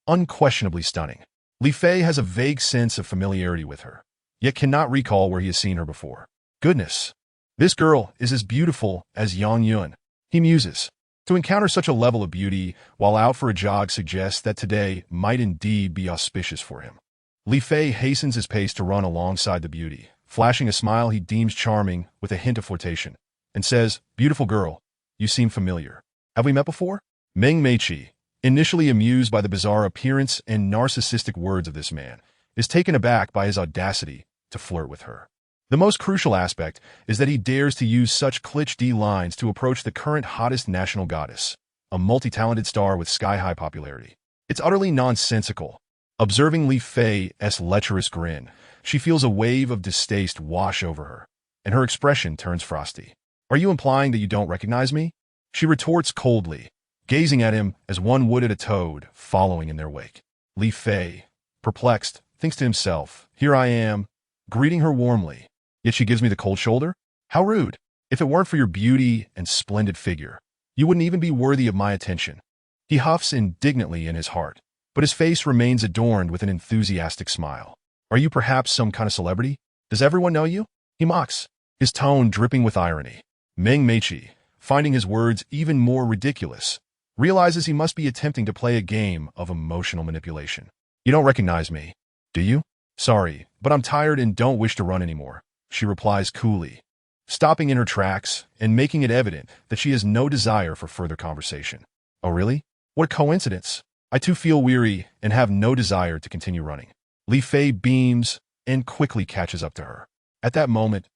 [SPEAKER 1] Unquestionably stunning. Li Fei has a vague sense of familiarity with her, yet cannot recall where he has seen her before. Goodness! This girl is as beautiful as Yang Yun, he muses. To encounter such a level of beauty while out for a jog suggests that today might indeed be auspicious for him. Li Fei hastens his pace to run alongside the beauty, flashing a smile he deems charming with a hint of flirtation, and says, "Beautiful girl, you seem familiar. Have we met before?" Meng Meiqi, initially amused by the bizarre appearance and narcissistic words of this man, is taken aback by his audacity to flirt with her. The most crucial aspect is that he dares to use such cliché lines to approach the current hottest national goddess, a multi-talented star with sky-high popularity. It's utterly nonsensical. Observing Li Fei's lecherous grin, she feels a wave of distaste wash over her, and her expression turns frosty. "Are you implying that you don't recognize me?" She retorts coldly, gazing at him as one would at a toad following in their wake. Li Fei, perplexed, thinks to himself, "Here I am, greeting her warmly. Yet she gives me the cold shoulder? How rude! If it weren't for your beauty and splendid figure, you wouldn't even be worthy of my attention." He huffs indignantly in his heart, but his face remains adorned with an enthusiastic smile. "Are you perhaps some kind of celebrity? Does everyone know you?" He mocks, his tone dripping with irony. Meng Meiqi, finding his words even more ridiculous, realizes he must be attempting to play a game of emotional manipulation. "You don't recognize me, do you? Sorry, but I'm tired and don't wish to run anymore," she replies coolly, stopping in her tracks and making it evident that she has no desire for further conversation. "Oh really? What a coincidence. I too feel weary and have no desire to continue running." Li Fei beams and quickly catches up to her. At that moment,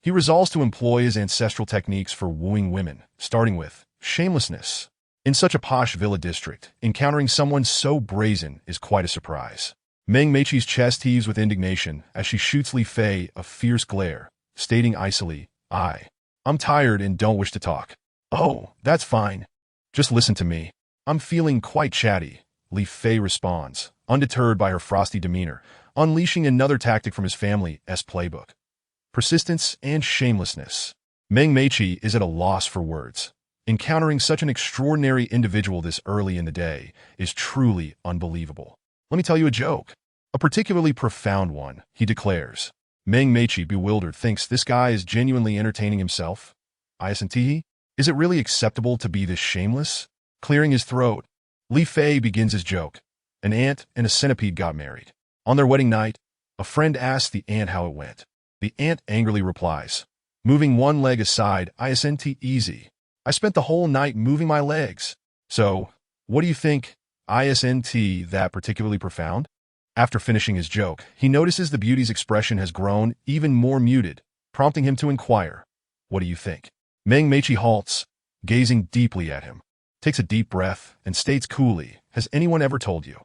[SPEAKER 1] he resolves to employ his ancestral techniques for wooing women, starting with shamelessness. In such a posh villa district, encountering someone so brazen is quite a surprise. Meng Meiqi's chest heaves with indignation as she shoots Li Fei a fierce glare, stating icily, I'm tired and don't wish to talk. Oh, that's fine. Just listen to me. I'm feeling quite chatty, Li Fei responds, undeterred by her frosty demeanor, unleashing another tactic from his family's playbook. Persistence and shamelessness. Meng Meiqi is at a loss for words. Encountering such an extraordinary individual this early in the day is truly unbelievable. Let me tell you a joke. A particularly profound one, he declares. Meng Meiqi, bewildered, thinks this guy is genuinely entertaining himself. Isn't he? Is it really acceptable to be this shameless? Clearing his throat, Li Fei begins his joke. An ant and a centipede got married. On their wedding night, a friend asks the ant how it went. The ant angrily replies, moving one leg aside, isn't easy. I spent the whole night moving my legs. So, what do you think? Isn't that particularly profound? After finishing his joke, he notices the beauty's expression has grown even more muted, prompting him to inquire, what do you think? Meng Meiqi halts, gazing deeply at him, takes a deep breath, and states coolly, has anyone ever told you?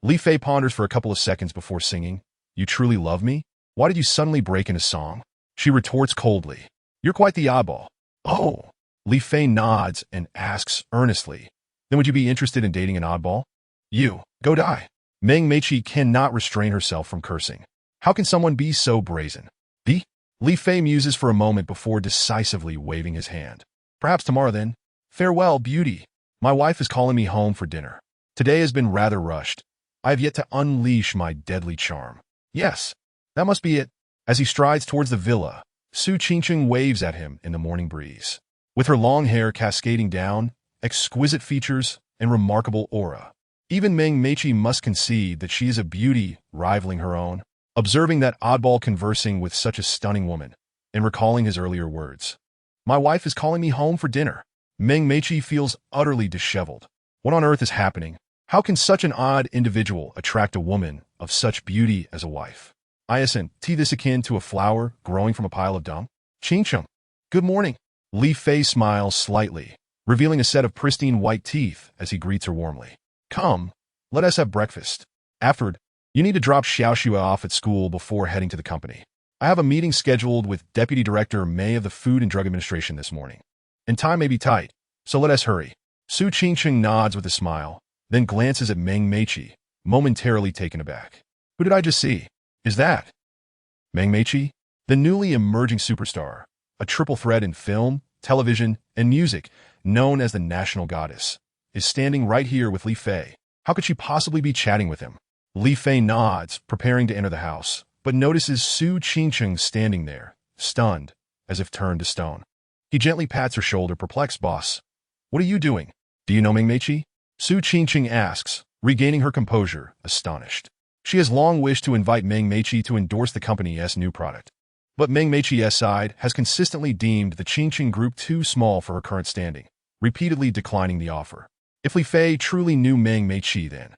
[SPEAKER 1] Li Fei ponders for a couple of seconds before singing, you truly love me? Why did you suddenly break into song? She retorts coldly, you're quite the oddball. Oh. Li Fei nods and asks earnestly, then would you be interested in dating an oddball? You, go die. Meng Meiqi cannot restrain herself from cursing. How can someone be so brazen? Li Fei muses for a moment before decisively waving his hand. Perhaps tomorrow then. Farewell, beauty. My wife is calling me home for dinner. Today has been rather rushed. I have yet to unleash my deadly charm. Yes, that must be it. As he strides towards the villa, Su Qingqing waves at him in the morning breeze. With her long hair cascading down, exquisite features, and remarkable aura, even Meng Meiqi must concede that she is a beauty rivaling her own. Observing that oddball conversing with such a stunning woman, and recalling his earlier words, my wife is calling me home for dinner. Meng Meiqi feels utterly disheveled. What on earth is happening? How can such an odd individual attract a woman of such beauty as a wife? Isn't this akin to a flower growing from a pile of dung? Qingqing. Good morning. Li Fei smiles slightly, revealing a set of pristine white teeth as he greets her warmly. Come, let us have breakfast. Afterward, you need to drop Xiaoxue off at school before heading to the company. I have a meeting scheduled with Deputy Director May of the Food and Drug Administration this morning, and time may be tight, so let us hurry. Su Qingqing nods with a smile, then glances at Meng Meiqi, momentarily taken aback. Who did I just see? Is that Meng Meiqi? The newly emerging superstar, a triple threat in film, television, and music, known as the National Goddess, is standing right here with Li Fei. How could she possibly be chatting with him? Li Fei nods, preparing to enter the house, but notices Su Qingqing standing there, stunned, as if turned to stone. He gently pats her shoulder, perplexed. Boss, what are you doing? Do you know Meng Meiqi? Su Qingqing asks, regaining her composure, astonished. She has long wished to invite Meng Meiqi to endorse the company's new product. But Meng Meiqi's side has consistently deemed the Qingqing group too small for her current standing, repeatedly declining the offer. If Li Fei truly knew Meng Meiqi then,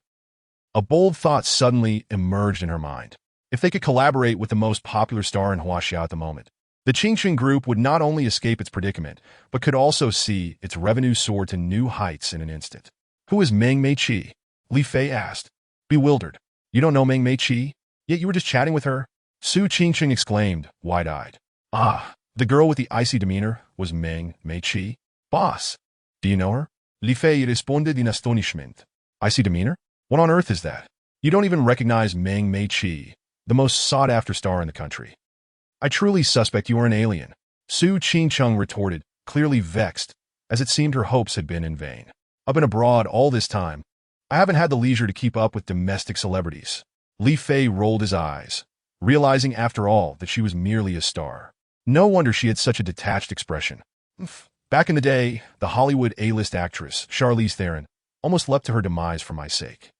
[SPEAKER 1] a bold thought suddenly emerged in her mind. If they could collaborate with the most popular star in Huaxia at the moment, the Qingqing group would not only escape its predicament, but could also see its revenue soar to new heights in an instant. Who is Meng Meiqi? Li Fei asked, bewildered. You don't know Meng Meiqi? Yet you were just chatting with her? Su Qingqing exclaimed, wide-eyed. Ah, the girl with the icy demeanor was Meng Meiqi. Boss, do you know her? Li Fei responded in astonishment. Icy demeanor? What on earth is that? You don't even recognize Meng Meiqi, the most sought-after star in the country. I truly suspect you are an alien. Su Qingqing retorted, clearly vexed, as it seemed her hopes had been in vain. I've been abroad all this time. I haven't had the leisure to keep up with domestic celebrities. Li Fei rolled his eyes, realizing after all that she was merely a star. No wonder she had such a detached expression. Back in the day, the Hollywood A-list actress, Charlize Theron, almost leapt to her demise for my sake.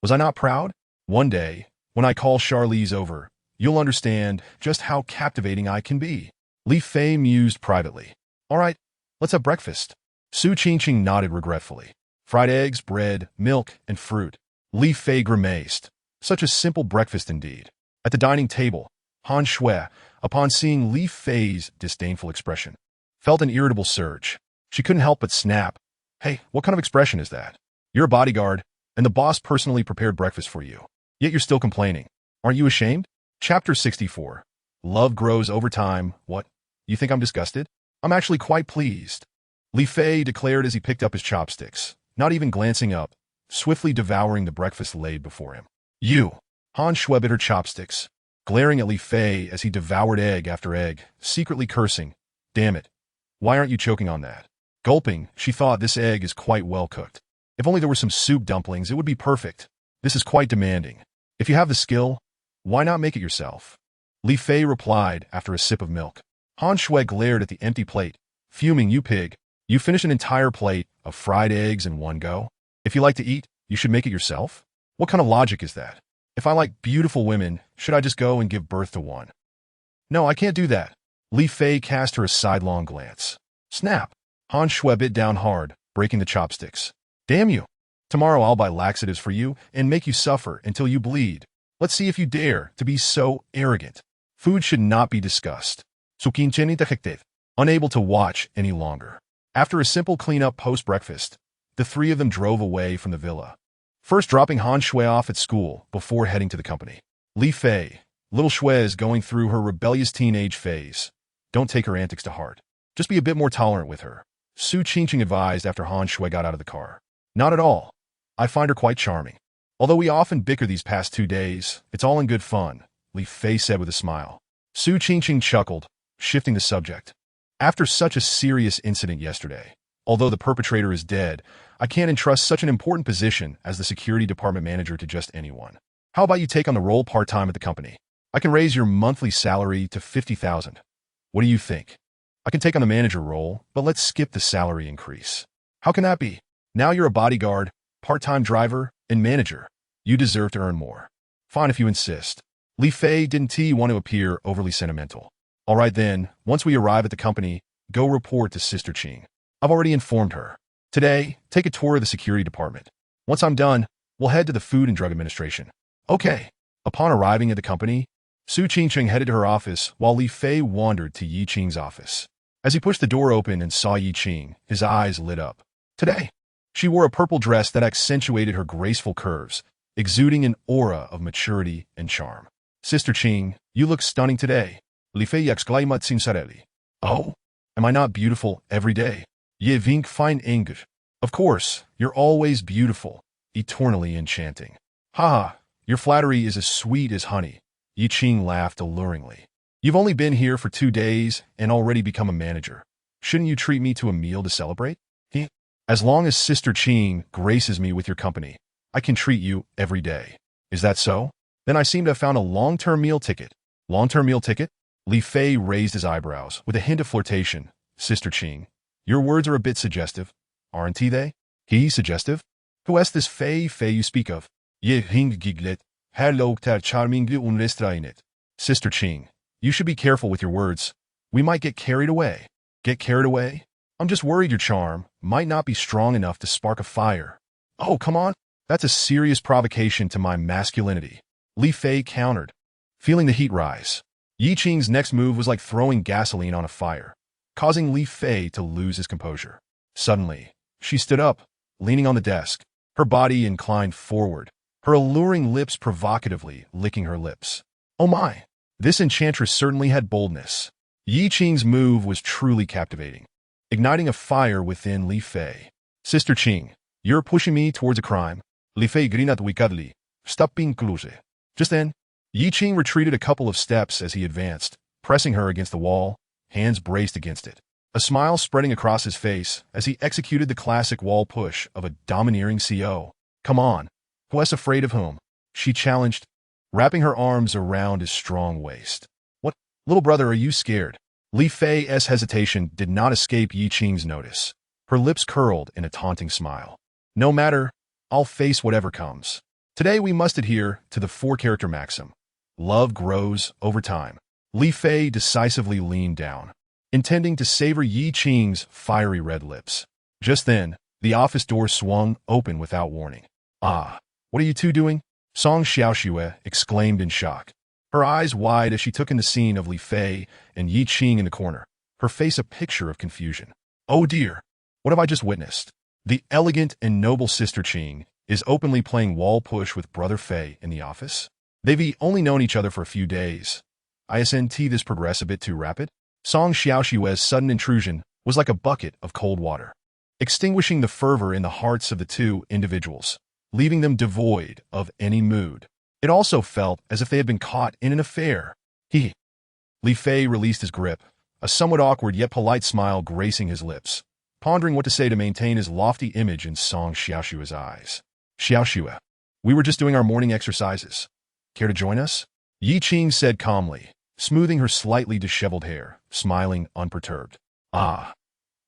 [SPEAKER 1] Was I not proud? One day, when I call Charlize over, you'll understand just how captivating I can be. Li Fei mused privately. All right, let's have breakfast. Su Qingqing nodded regretfully. Fried eggs, bread, milk, and fruit. Li Fei grimaced. Such a simple breakfast indeed. At the dining table, Han Shui, upon seeing Li Fei's disdainful expression, felt an irritable surge. She couldn't help but snap, Hey, what kind of expression is that? You're a bodyguard, and the boss personally prepared breakfast for you. Yet you're still complaining. Aren't you ashamed? Chapter 64. Love grows over time. What? You think I'm disgusted? I'm actually quite pleased. Li Fei declared as he picked up his chopsticks, not even glancing up, swiftly devouring the breakfast laid before him. You! Han Shui bit her chopsticks, glaring at Li Fei as he devoured egg after egg, secretly cursing. Damn it. Why aren't you choking on that? Gulping, she thought this egg is quite well cooked. If only there were some soup dumplings, it would be perfect. This is quite demanding. If you have the skill, why not make it yourself? Li Fei replied after a sip of milk. Han Shui glared at the empty plate, fuming. You pig. You finish an entire plate of fried eggs in one go? If you like to eat, you should make it yourself? What kind of logic is that? If I like beautiful women, should I just go and give birth to one? No, I can't do that. Li Fei cast her a sidelong glance. Snap! Han Shui bit down hard, breaking the chopsticks. Damn you! Tomorrow I'll buy laxatives for you and make you suffer until you bleed. Let's see if you dare to be so arrogant. Food should not be discussed. Unable to watch any longer. After a simple cleanup post-breakfast, the three of them drove away from the villa. First dropping Han Shui off at school before heading to the company. Li Fei, little Shui is going through her rebellious teenage phase. Don't take her antics to heart. Just be a bit more tolerant with her. Su Qingqing advised after Han Shui got out of the car. Not at all. I find her quite charming. Although we often bicker these past 2 days, it's all in good fun, Li Fei said with a smile. Su Qingqing chuckled, shifting the subject. After such a serious incident yesterday, although the perpetrator is dead, I can't entrust such an important position as the security department manager to just anyone. How about you take on the role part-time at the company? I can raise your monthly salary to 50,000. What do you think? I can take on the manager role, but let's skip the salary increase. How can that be? Now you're a bodyguard, part-time driver, and manager. You deserve to earn more. Fine if you insist. Li Fei didn't want to appear overly sentimental. All right then, once we arrive at the company, go report to Sister Qing. I've already informed her. Today, take a tour of the security department. Once I'm done, we'll head to the Food and Drug Administration. Okay. Upon arriving at the company, Su Qingqing headed to her office while Li Fei wandered to Yi Qing's office. As he pushed the door open and saw Yi Qing, his eyes lit up. Today, she wore a purple dress that accentuated her graceful curves, exuding an aura of maturity and charm. Sister Qing, you look stunning today. Li Fei exclaimed sincerely. Oh, am I not beautiful every day? Je vink fine English. Of course, you're always beautiful, eternally enchanting. Ha! Your flattery is as sweet as honey. Yi Qing laughed alluringly. You've only been here for 2 days and already become a manager. Shouldn't you treat me to a meal to celebrate? As long as Sister Qing graces me with your company, I can treat you every day. Is that so? Then I seem to have found a long-term meal ticket. Long-term meal ticket? Li Fei raised his eyebrows with a hint of flirtation. Sister Qing, your words are a bit suggestive, aren't they? He suggestive? Who is this Fei you speak of? Ye hing giglet, hello charming unrestrainet. Sister Qing, you should be careful with your words. We might get carried away. Get carried away? I'm just worried your charm might not be strong enough to spark a fire. Oh, come on. That's a serious provocation to my masculinity. Li Fei countered, feeling the heat rise. Yi Qing's next move was like throwing gasoline on a fire, causing Li Fei to lose his composure. Suddenly, she stood up, leaning on the desk, her body inclined forward, her alluring lips provocatively licking her lips. Oh my! This enchantress certainly had boldness. Yi Qing's move was truly captivating, igniting a fire within Li Fei. Sister Qing, you're pushing me towards a crime. Li Fei grinat wickedly. Stop being close. Just then, Yi Qing retreated a couple of steps as he advanced, pressing her against the wall, hands braced against it. A smile spreading across his face as he executed the classic wall push of a domineering CO. Come on. Who is afraid of whom? She challenged, wrapping her arms around his strong waist. What, little brother, are you scared? Li Fei's hesitation did not escape Yi Qing's notice. Her lips curled in a taunting smile. No matter, I'll face whatever comes. Today we must adhere to the 4-character maxim. Love grows over time. Li Fei decisively leaned down, intending to savor Yi Qing's fiery red lips. Just then, the office door swung open without warning. Ah, what are you two doing? Song Xiaoxue exclaimed in shock, her eyes wide as she took in the scene of Li Fei and Yi Qing in the corner, her face a picture of confusion. Oh dear, what have I just witnessed? The elegant and noble Sister Qing is openly playing wall push with Brother Fei in the office. They've only known each other for a few days. Isn't this progress a bit too rapid? Song Xiaoxue's sudden intrusion was like a bucket of cold water, extinguishing the fervor in the hearts of the two individuals, leaving them devoid of any mood. It also felt as if they had been caught in an affair. Li Fei released his grip, a somewhat awkward yet polite smile gracing his lips, pondering what to say to maintain his lofty image in Song Xiaoxue's eyes. Xiaoxue, we were just doing our morning exercises. Care to join us? Yi Qing said calmly, smoothing her slightly disheveled hair, smiling unperturbed. Ah,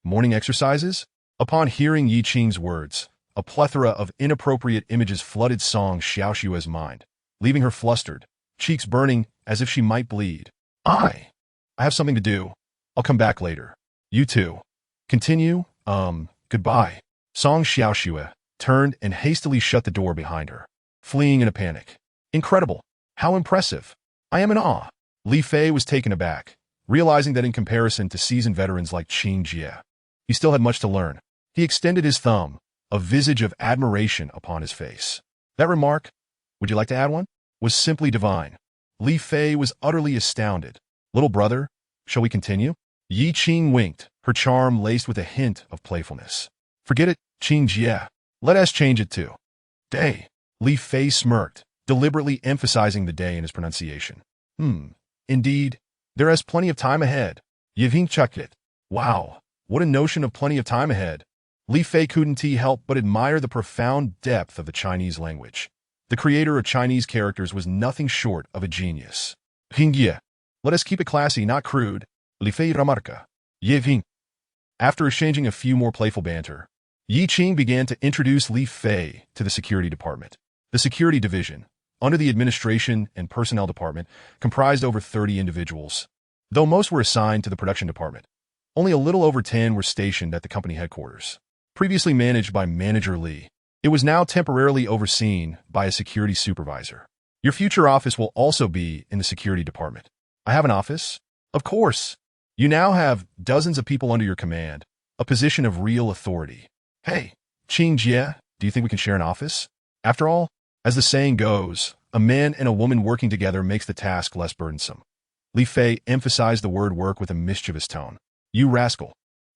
[SPEAKER 1] morning exercises? Upon hearing Yi Qing's words, a plethora of inappropriate images flooded Song Xiaoxue's mind, leaving her flustered, cheeks burning as if she might bleed. I have something to do. I'll come back later. You too. Continue, goodbye. Song Xiaoxue turned and hastily shut the door behind her, fleeing in a panic. Incredible. How impressive. I am in awe. Li Fei was taken aback, realizing that in comparison to seasoned veterans like Qing Jie, he still had much to learn. He extended his thumb, a visage of admiration upon his face. That remark, would you like to add one, was simply divine. Li Fei was utterly astounded. Little brother, shall we continue? Yi Qing winked, her charm laced with a hint of playfulness. Forget it, Qing Jie. Let us change it to day. Li Fei smirked, deliberately emphasizing the day in his pronunciation. Indeed, there is plenty of time ahead. Yiving chucked it. Wow, what a notion of plenty of time ahead. Li Fei couldn't help but admire the profound depth of the Chinese language. The creator of Chinese characters was nothing short of a genius. Hingye. Let us keep it classy, not crude. Li Fei remarca. Yiving. After exchanging a few more playful banter, Yi Qing began to introduce Li Fei to the security department. The security division, under the administration and personnel department, comprised over 30 individuals. Though most were assigned to the production department, only a little over 10 were stationed at the company headquarters. Previously managed by Manager Li, it was now temporarily overseen by a security supervisor. Your future office will also be in the security department. I have an office? Of course. You now have dozens of people under your command, a position of real authority. Hey, Qing Jie, do you think we can share an office? After all, as the saying goes, a man and a woman working together makes the task less burdensome. Li Fei emphasized the word work with a mischievous tone. You rascal.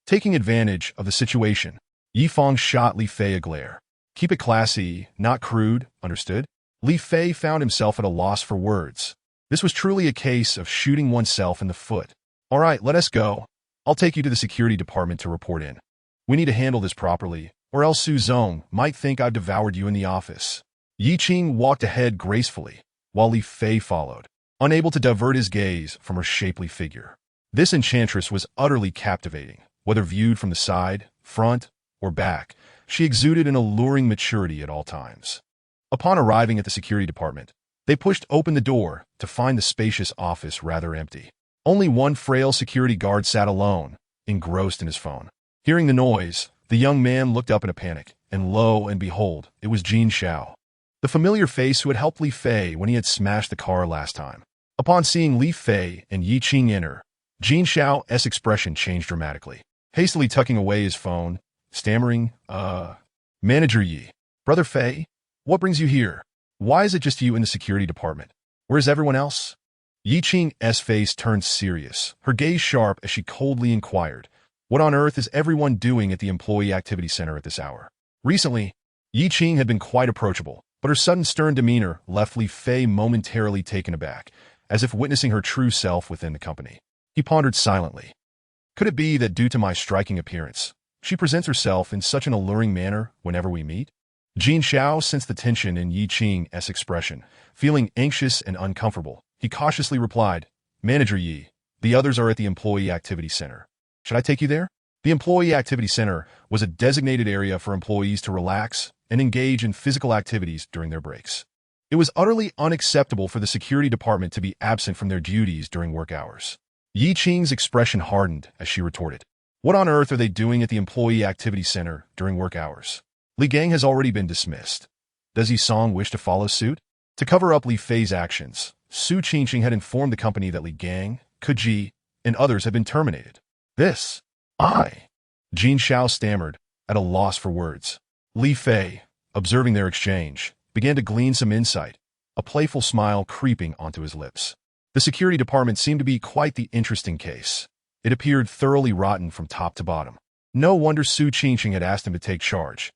[SPEAKER 1] Taking advantage of the situation, Yi Fong shot Li Fei a glare. Keep it classy, not crude, understood? Li Fei found himself at a loss for words. This was truly a case of shooting oneself in the foot. All right, let us go. I'll take you to the security department to report in. We need to handle this properly, or else Su Zong might think I've devoured you in the office. Yi Qing walked ahead gracefully, while Li Fei followed, unable to divert his gaze from her shapely figure. This enchantress was utterly captivating, whether viewed from the side, front, or back. She exuded an alluring maturity at all times. Upon arriving at the security department, they pushed open the door to find the spacious office rather empty. Only one frail security guard sat alone, engrossed in his phone. Hearing the noise, the young man looked up in a panic, and lo and behold, it was Jin Xiao, the familiar face who had helped Li Fei when he had smashed the car last time. Upon seeing Li Fei and Yi Qing enter, Jin Xiao's expression changed dramatically. Hastily tucking away his phone, stammering, Manager Yi, Brother Fei, what brings you here? Why is it just you in the security department? Where's everyone else? Yi Qing's face turned serious, her gaze sharp as she coldly inquired, what on earth is everyone doing at the Employee Activity Center at this hour? Recently, Yi Qing had been quite approachable, but her sudden stern demeanor left Li Fei momentarily taken aback, as if witnessing her true self within the company. He pondered silently. Could it be that due to my striking appearance, she presents herself in such an alluring manner whenever we meet? Jin Xiao sensed the tension in Yi Qing's expression. Feeling anxious and uncomfortable, he cautiously replied, Manager Yi, the others are at the Employee Activity Center. Should I take you there? The Employee Activity Center was a designated area for employees to relax and engage in physical activities during their breaks. It was utterly unacceptable for the security department to be absent from their duties during work hours. Yi Qing's expression hardened as she retorted, what on earth are they doing at the Employee Activity Center during work hours? Li Gang has already been dismissed. Does Yi Song wish to follow suit? To cover up Li Fei's actions, Su Qingqing had informed the company that Li Gang, Keji, and others had been terminated. Jin Xiao stammered, at a loss for words. Li Fei, observing their exchange, began to glean some insight, a playful smile creeping onto his lips. The security department seemed to be quite the interesting case. It appeared thoroughly rotten from top to bottom. No wonder Su Qingqing had asked him to take charge.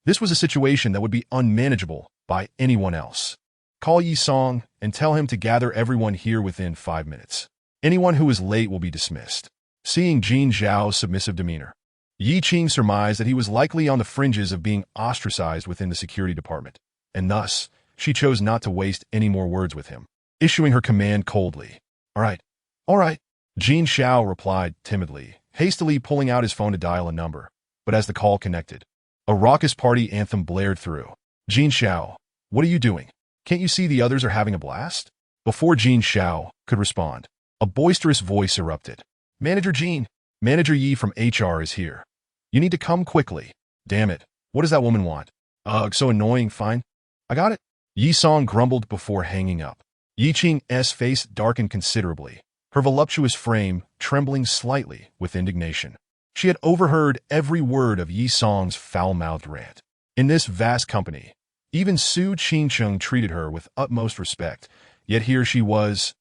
[SPEAKER 1] This was a situation that would be unmanageable by anyone else. Call Yi Song and tell him to gather everyone here within 5 minutes. Anyone who is late will be dismissed. Seeing Jin Zhao's submissive demeanor, Yi Qing surmised that he was likely on the fringes of being ostracized within the security department, and thus, she chose not to waste any more words with him, issuing her command coldly. All right. Jin Zhao replied timidly, hastily pulling out his phone to dial a number, but as the call connected, a raucous party anthem blared through. Jin Zhao, what are you doing? Can't you see the others are having a blast? Before Jin Zhao could respond, a boisterous voice erupted. Manager Jin, Manager Yi from HR is here. You need to come quickly. Damn it, what does that woman want? Ugh, so annoying. Fine. I got it. Yi Song grumbled before hanging up. Yi Qing's face darkened considerably, her voluptuous frame trembling slightly with indignation. She had overheard every word of Yi Song's foul-mouthed rant. In this vast company, even Su Qingqing treated her with utmost respect, yet here she was,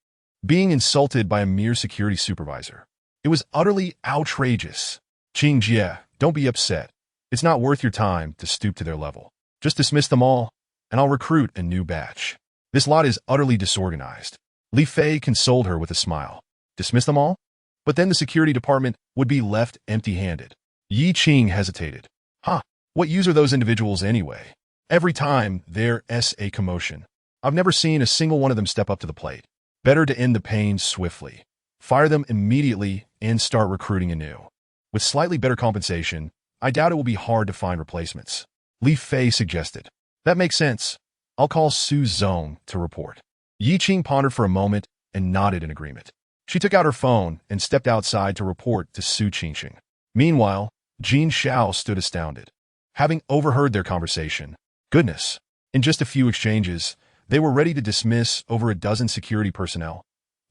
[SPEAKER 1] being insulted by a mere security supervisor. It was utterly outrageous. Qingjie, don't be upset. It's not worth your time to stoop to their level. Just dismiss them all, and I'll recruit a new batch. This lot is utterly disorganized. Li Fei consoled her with a smile. Dismiss them all? But then the security department would be left empty-handed. Yi Qing hesitated. What use are those individuals anyway? Every time there's a commotion, I've never seen a single one of them step up to the plate. Better to end the pain swiftly. Fire them immediately and start recruiting anew. With slightly better compensation, I doubt it will be hard to find replacements. Li Fei suggested. That makes sense. I'll call Su Zong to report. Yi Qing pondered for a moment and nodded in agreement. She took out her phone and stepped outside to report to Su Qingqing. Meanwhile, Jin Zhao stood astounded, having overheard their conversation. Goodness. In just a few exchanges, they were ready to dismiss over a dozen security personnel.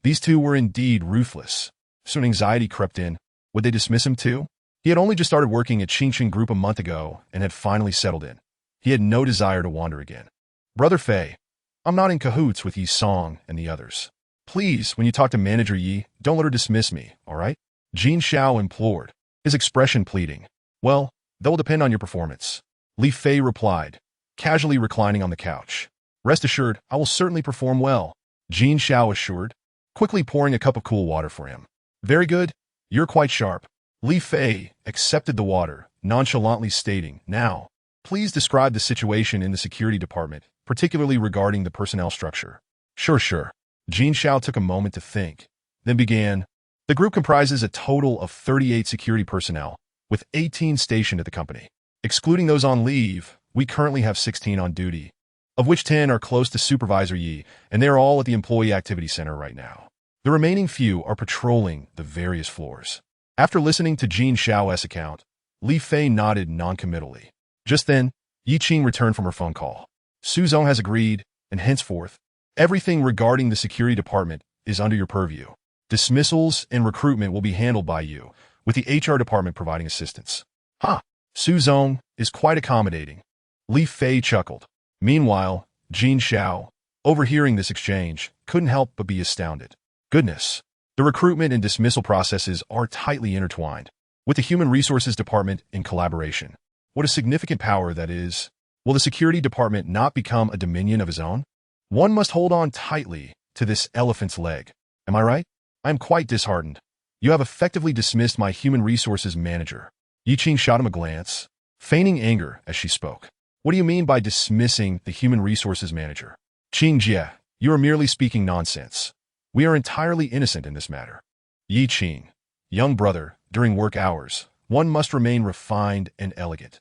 [SPEAKER 1] These two were indeed ruthless. Soon anxiety crept in. Would they dismiss him too? He had only just started working at Qingqing Group a month ago and had finally settled in. He had no desire to wander again. Brother Fei, I'm not in cahoots with Yi Song and the others. Please, when you talk to Manager Yi, don't let her dismiss me, all right? Jin Zhao implored, his expression pleading. Well, that will depend on your performance. Li Fei replied, casually reclining on the couch. Rest assured, I will certainly perform well, Jin Zhao assured, quickly pouring a cup of cool water for him. Very good. You're quite sharp. Li Fei accepted the water, nonchalantly stating, Now, please describe the situation in the security department, particularly regarding the personnel structure. Sure. Jin Zhao took a moment to think, then began. The group comprises a total of 38 security personnel, with 18 stationed at the company. Excluding those on leave, we currently have 16 on duty, of which 10 are close to Supervisor Yi, and they are all at the Employee Activity Center right now. The remaining few are patrolling the various floors. After listening to Jin Zhao's account, Li Fei nodded noncommittally. Just then, Yi Qing returned from her phone call. Su Zong has agreed, and henceforth, everything regarding the security department is under your purview. Dismissals and recruitment will be handled by you, with the HR department providing assistance. Su Zong is quite accommodating. Li Fei chuckled. Meanwhile, Jin Zhao, overhearing this exchange, couldn't help but be astounded. Goodness, the recruitment and dismissal processes are tightly intertwined, with the Human Resources Department in collaboration. What a significant power that is. Will the security department not become a dominion of his own? One must hold on tightly to this elephant's leg. Am I right? I am quite disheartened. You have effectively dismissed my human resources manager. Yi Qing shot him a glance, feigning anger as she spoke. What do you mean by dismissing the human resources manager? Qingjie, you are merely speaking nonsense. We are entirely innocent in this matter. Yi Qing, young brother, during work hours, one must remain refined and elegant.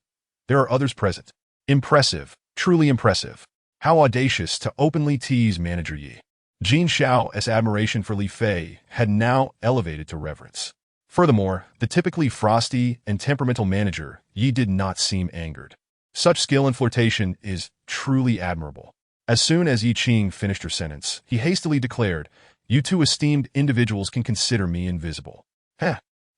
[SPEAKER 1] There are others present. Impressive, truly impressive. How audacious to openly tease Manager Yi. Jin Zhao's admiration for Li Fei had now elevated to reverence. Furthermore, the typically frosty and temperamental manager, Yi did not seem angered. Such skill in flirtation is truly admirable. As soon as Yi Qing finished her sentence, he hastily declared, You two esteemed individuals can consider me invisible.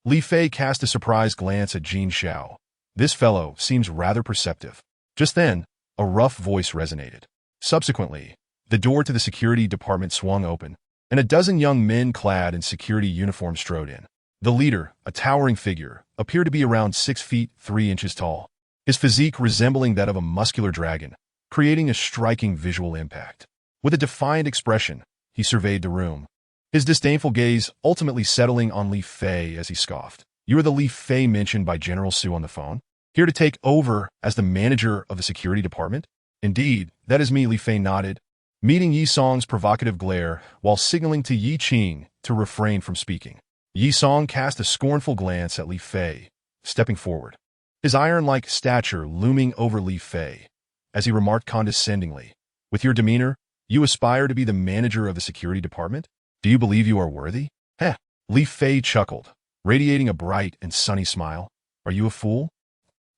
[SPEAKER 1] Li Fei cast a surprised glance at Jin Zhao, This fellow seems rather perceptive. Just then, a rough voice resonated. Subsequently, the door to the security department swung open, and a dozen young men clad in security uniforms strode in. The leader, a towering figure, appeared to be around 6 feet 3 inches tall, his physique resembling that of a muscular dragon, creating a striking visual impact. With a defiant expression, he surveyed the room, his disdainful gaze ultimately settling on Li Fei as he scoffed. "You are the Li Fei mentioned by General Su on the phone? Here to take over as the manager of the security department?" "Indeed, that is me," Li Fei nodded, meeting Yi Song's provocative glare while signaling to Yi Qing to refrain from speaking. Yi Song cast a scornful glance at Li Fei, stepping forward, his iron-like stature looming over Li Fei, as he remarked condescendingly, "With your demeanor, you aspire to be the manager of the security department? Do you believe you are worthy?" "Heh." Li Fei chuckled, radiating a bright and sunny smile. "Are you a fool?"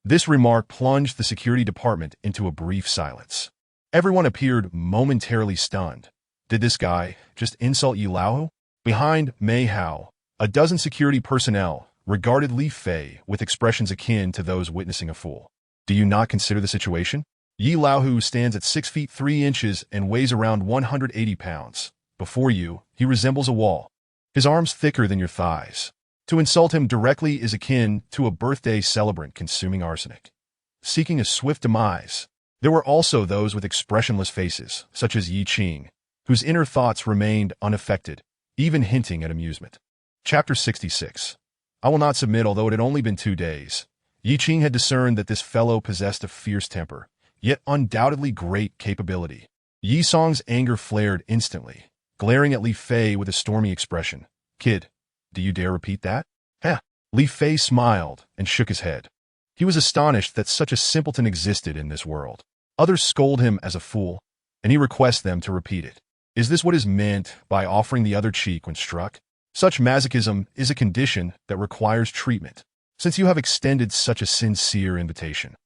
[SPEAKER 1] This remark plunged the security department into a brief silence. Everyone appeared momentarily stunned. Did this guy just insult Yi Lao? Behind Mei Hao, a dozen security personnel regarded Li Fei with expressions akin to those witnessing a fool. "Do you not consider the situation? Yi Lao stands at 6 feet 3 inches and weighs around 180 pounds. Before you, he resembles a wall, his arms thicker than your thighs. To insult him directly is akin to a birthday celebrant consuming arsenic, seeking a swift demise." There were also those with expressionless faces, such as Yi Qing, whose inner thoughts remained unaffected, even hinting at amusement. Chapter 66. I will not submit. Although it had only been 2 days, Yi Qing had discerned that this fellow possessed a fierce temper, yet undoubtedly great capability. Yi Song's anger flared instantly, glaring at Li Fei with a stormy expression. "Kid, do you dare repeat that?" "Heh." Li Fei smiled and shook his head. He was astonished that such a simpleton existed in this world. Others scold him as a fool, and he requests them to repeat it. Is this what is meant by offering the other cheek when struck? Such masochism is a condition that requires treatment. Since you have extended such a sincere invitation,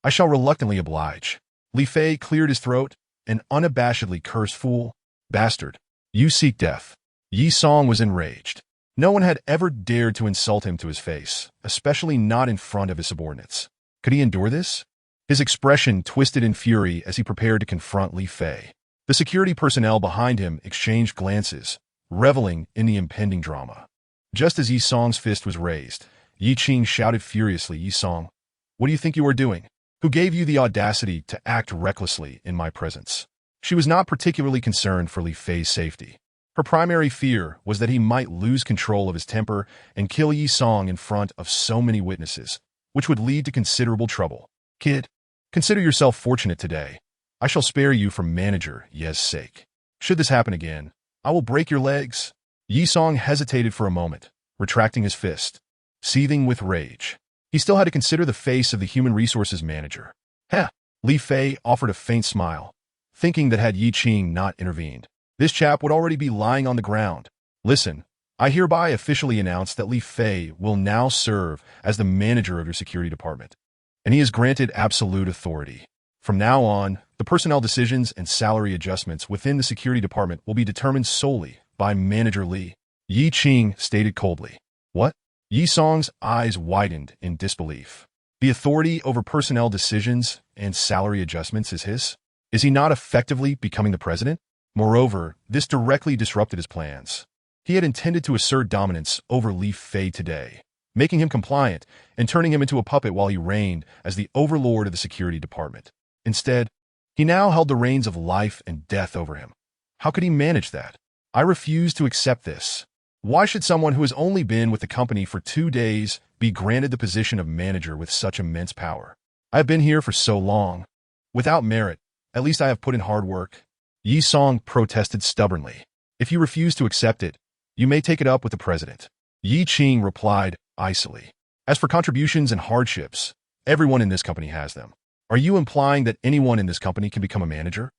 [SPEAKER 1] I shall reluctantly oblige. Li Fei cleared his throat and unabashedly cursed, "Fool, bastard, you seek death." Yi Song was enraged. No one had ever dared to insult him to his face, especially not in front of his subordinates. Could he endure this? His expression twisted in fury as he prepared to confront Li Fei. The security personnel behind him exchanged glances, reveling in the impending drama. Just as Yi Song's fist was raised, Yi Qing shouted furiously, "Yi Song, what do you think you are doing? Who gave you the audacity to act recklessly in my presence?" She was not particularly concerned for Li Fei's safety. Her primary fear was that he might lose control of his temper and kill Yi Song in front of so many witnesses, which would lead to considerable trouble. "Kid, consider yourself fortunate today. I shall spare you for Manager Ye's sake. Should this happen again, I will break your legs." Yi Song hesitated for a moment, retracting his fist, seething with rage. He still had to consider the face of the human resources manager. "Heh." Li Fei offered a faint smile, thinking that had Yi Qing not intervened, this chap would already be lying on the ground. "Listen, I hereby officially announce that Li Fei will now serve as the manager of your security department, and he is granted absolute authority. From now on, the personnel decisions and salary adjustments within the security department will be determined solely by Manager Li," Yi Qing stated coldly. "What?" Yi Song's eyes widened in disbelief. The authority over personnel decisions and salary adjustments is his? Is he not effectively becoming the president? Moreover, this directly disrupted his plans. He had intended to assert dominance over Li Fei today, making him compliant and turning him into a puppet while he reigned as the overlord of the security department. Instead, he now held the reins of life and death over him. How could he manage that? I refuse to accept this. Why should someone who has only been with the company for 2 days be granted the position of manager with such immense power? I have been here for so long. Without merit, at least I have put in hard work." Yi Song protested stubbornly. "If you refuse to accept it, you may take it up with the president." Yi Qing replied icily. "As for contributions and hardships, everyone in this company has them. Are you implying that anyone in this company can become a manager?"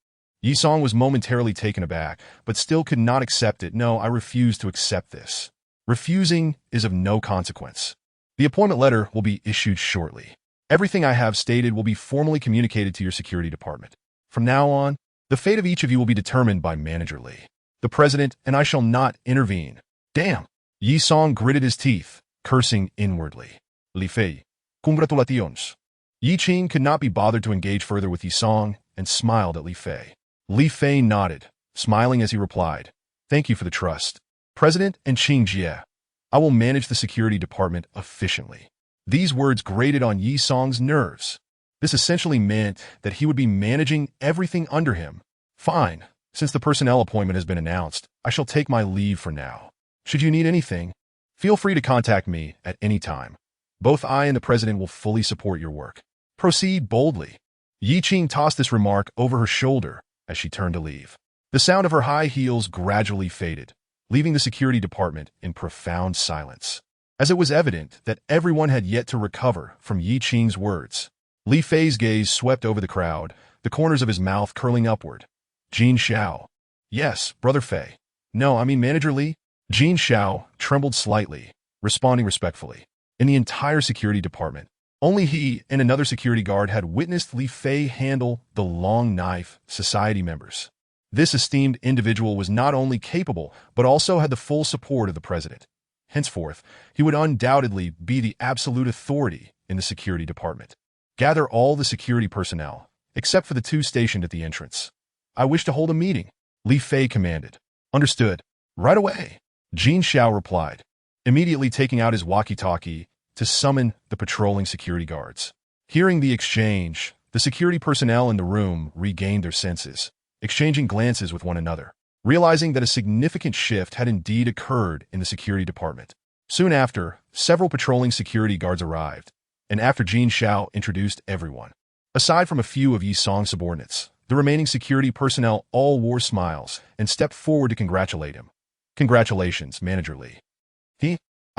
[SPEAKER 1] Yi Song was momentarily taken aback, but still could not accept it. "No, I refuse to accept this." "Refusing is of no consequence. The appointment letter will be issued shortly. Everything I have stated will be formally communicated to your security department. From now on, the fate of each of you will be determined by Manager Li, the president, and I shall not intervene." "Damn!" Yi Song gritted his teeth, cursing inwardly. "Li Fei, Congratulations. Yi Qing could not be bothered to engage further with Yi Song and smiled at Li Fei. Li Fei nodded, smiling as he replied, "Thank you for the trust. President and Qing Jie, I will manage the security department efficiently." These words grated on Yi Song's nerves. This essentially meant that he would be managing everything under him. "Fine. Since the personnel appointment has been announced, I shall take my leave for now. Should you need anything, feel free to contact me at any time. Both I and the president will fully support your work. Proceed boldly." Yi Qing tossed this remark over her shoulder as she turned to leave. The sound of her high heels gradually faded, leaving the security department in profound silence. As it was evident that everyone had yet to recover from Yi Qing's words, Li Fei's gaze swept over the crowd, the corners of his mouth curling upward. "Jin Xiao." "Yes, Brother Fei." "No, I mean Manager Li." Jin Xiao trembled slightly, responding respectfully. In the entire security department, only he and another security guard had witnessed Li Fei handle the Long Knife Society members. This esteemed individual was not only capable, but also had the full support of the president. Henceforth, he would undoubtedly be the absolute authority in the security department. "Gather all the security personnel, except for the two stationed at the entrance. I wish to hold a meeting," Li Fei commanded. "Understood. Right away," Jin Xiao replied, immediately taking out his walkie-talkie to summon the patrolling security guards. Hearing the exchange, the security personnel in the room regained their senses, exchanging glances with one another, realizing that a significant shift had indeed occurred in the security department. Soon after, several patrolling security guards arrived, and after Jin Xiao introduced everyone, aside from a few of Yi Song's subordinates, the remaining security personnel all wore smiles and stepped forward to congratulate him. "Congratulations, Manager Li.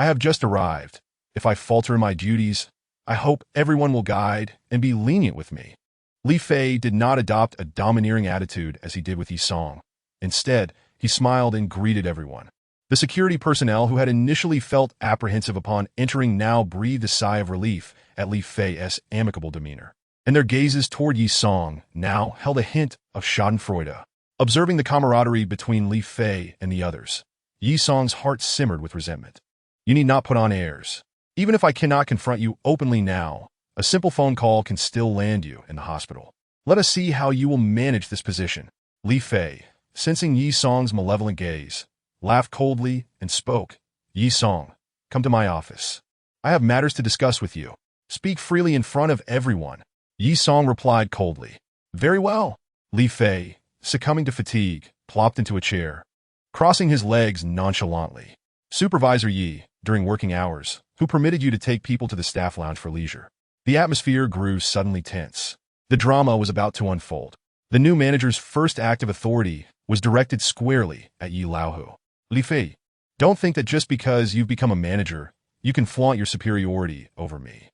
[SPEAKER 1] I have just arrived. If I falter in my duties, I hope everyone will guide and be lenient with me." Li Fei did not adopt a domineering attitude as he did with Yi Song. Instead, he smiled and greeted everyone. The security personnel who had initially felt apprehensive upon entering now breathed a sigh of relief at Li Fei's amicable demeanor, and their gazes toward Yi Song now held a hint of schadenfreude. Observing the camaraderie between Li Fei and the others, Yi Song's heart simmered with resentment. "You need not put on airs. Even if I cannot confront you openly now, a simple phone call can still land you in the hospital. Let us see how you will manage this position." Li Fei, sensing Yi Song's malevolent gaze, laughed coldly and spoke. "Yi Song, come to my office. I have matters to discuss with you. Speak freely in front of everyone." Yi Song replied coldly. "Very well." Li Fei, succumbing to fatigue, plopped into a chair, crossing his legs nonchalantly. "Supervisor Yi, during working hours, who permitted you to take people to the staff lounge for leisure?" The atmosphere grew suddenly tense. The drama was about to unfold. The new manager's first act of authority was directed squarely at Yi Laohu. "Li Fei, don't think that just because you've become a manager, you can flaunt your superiority over me.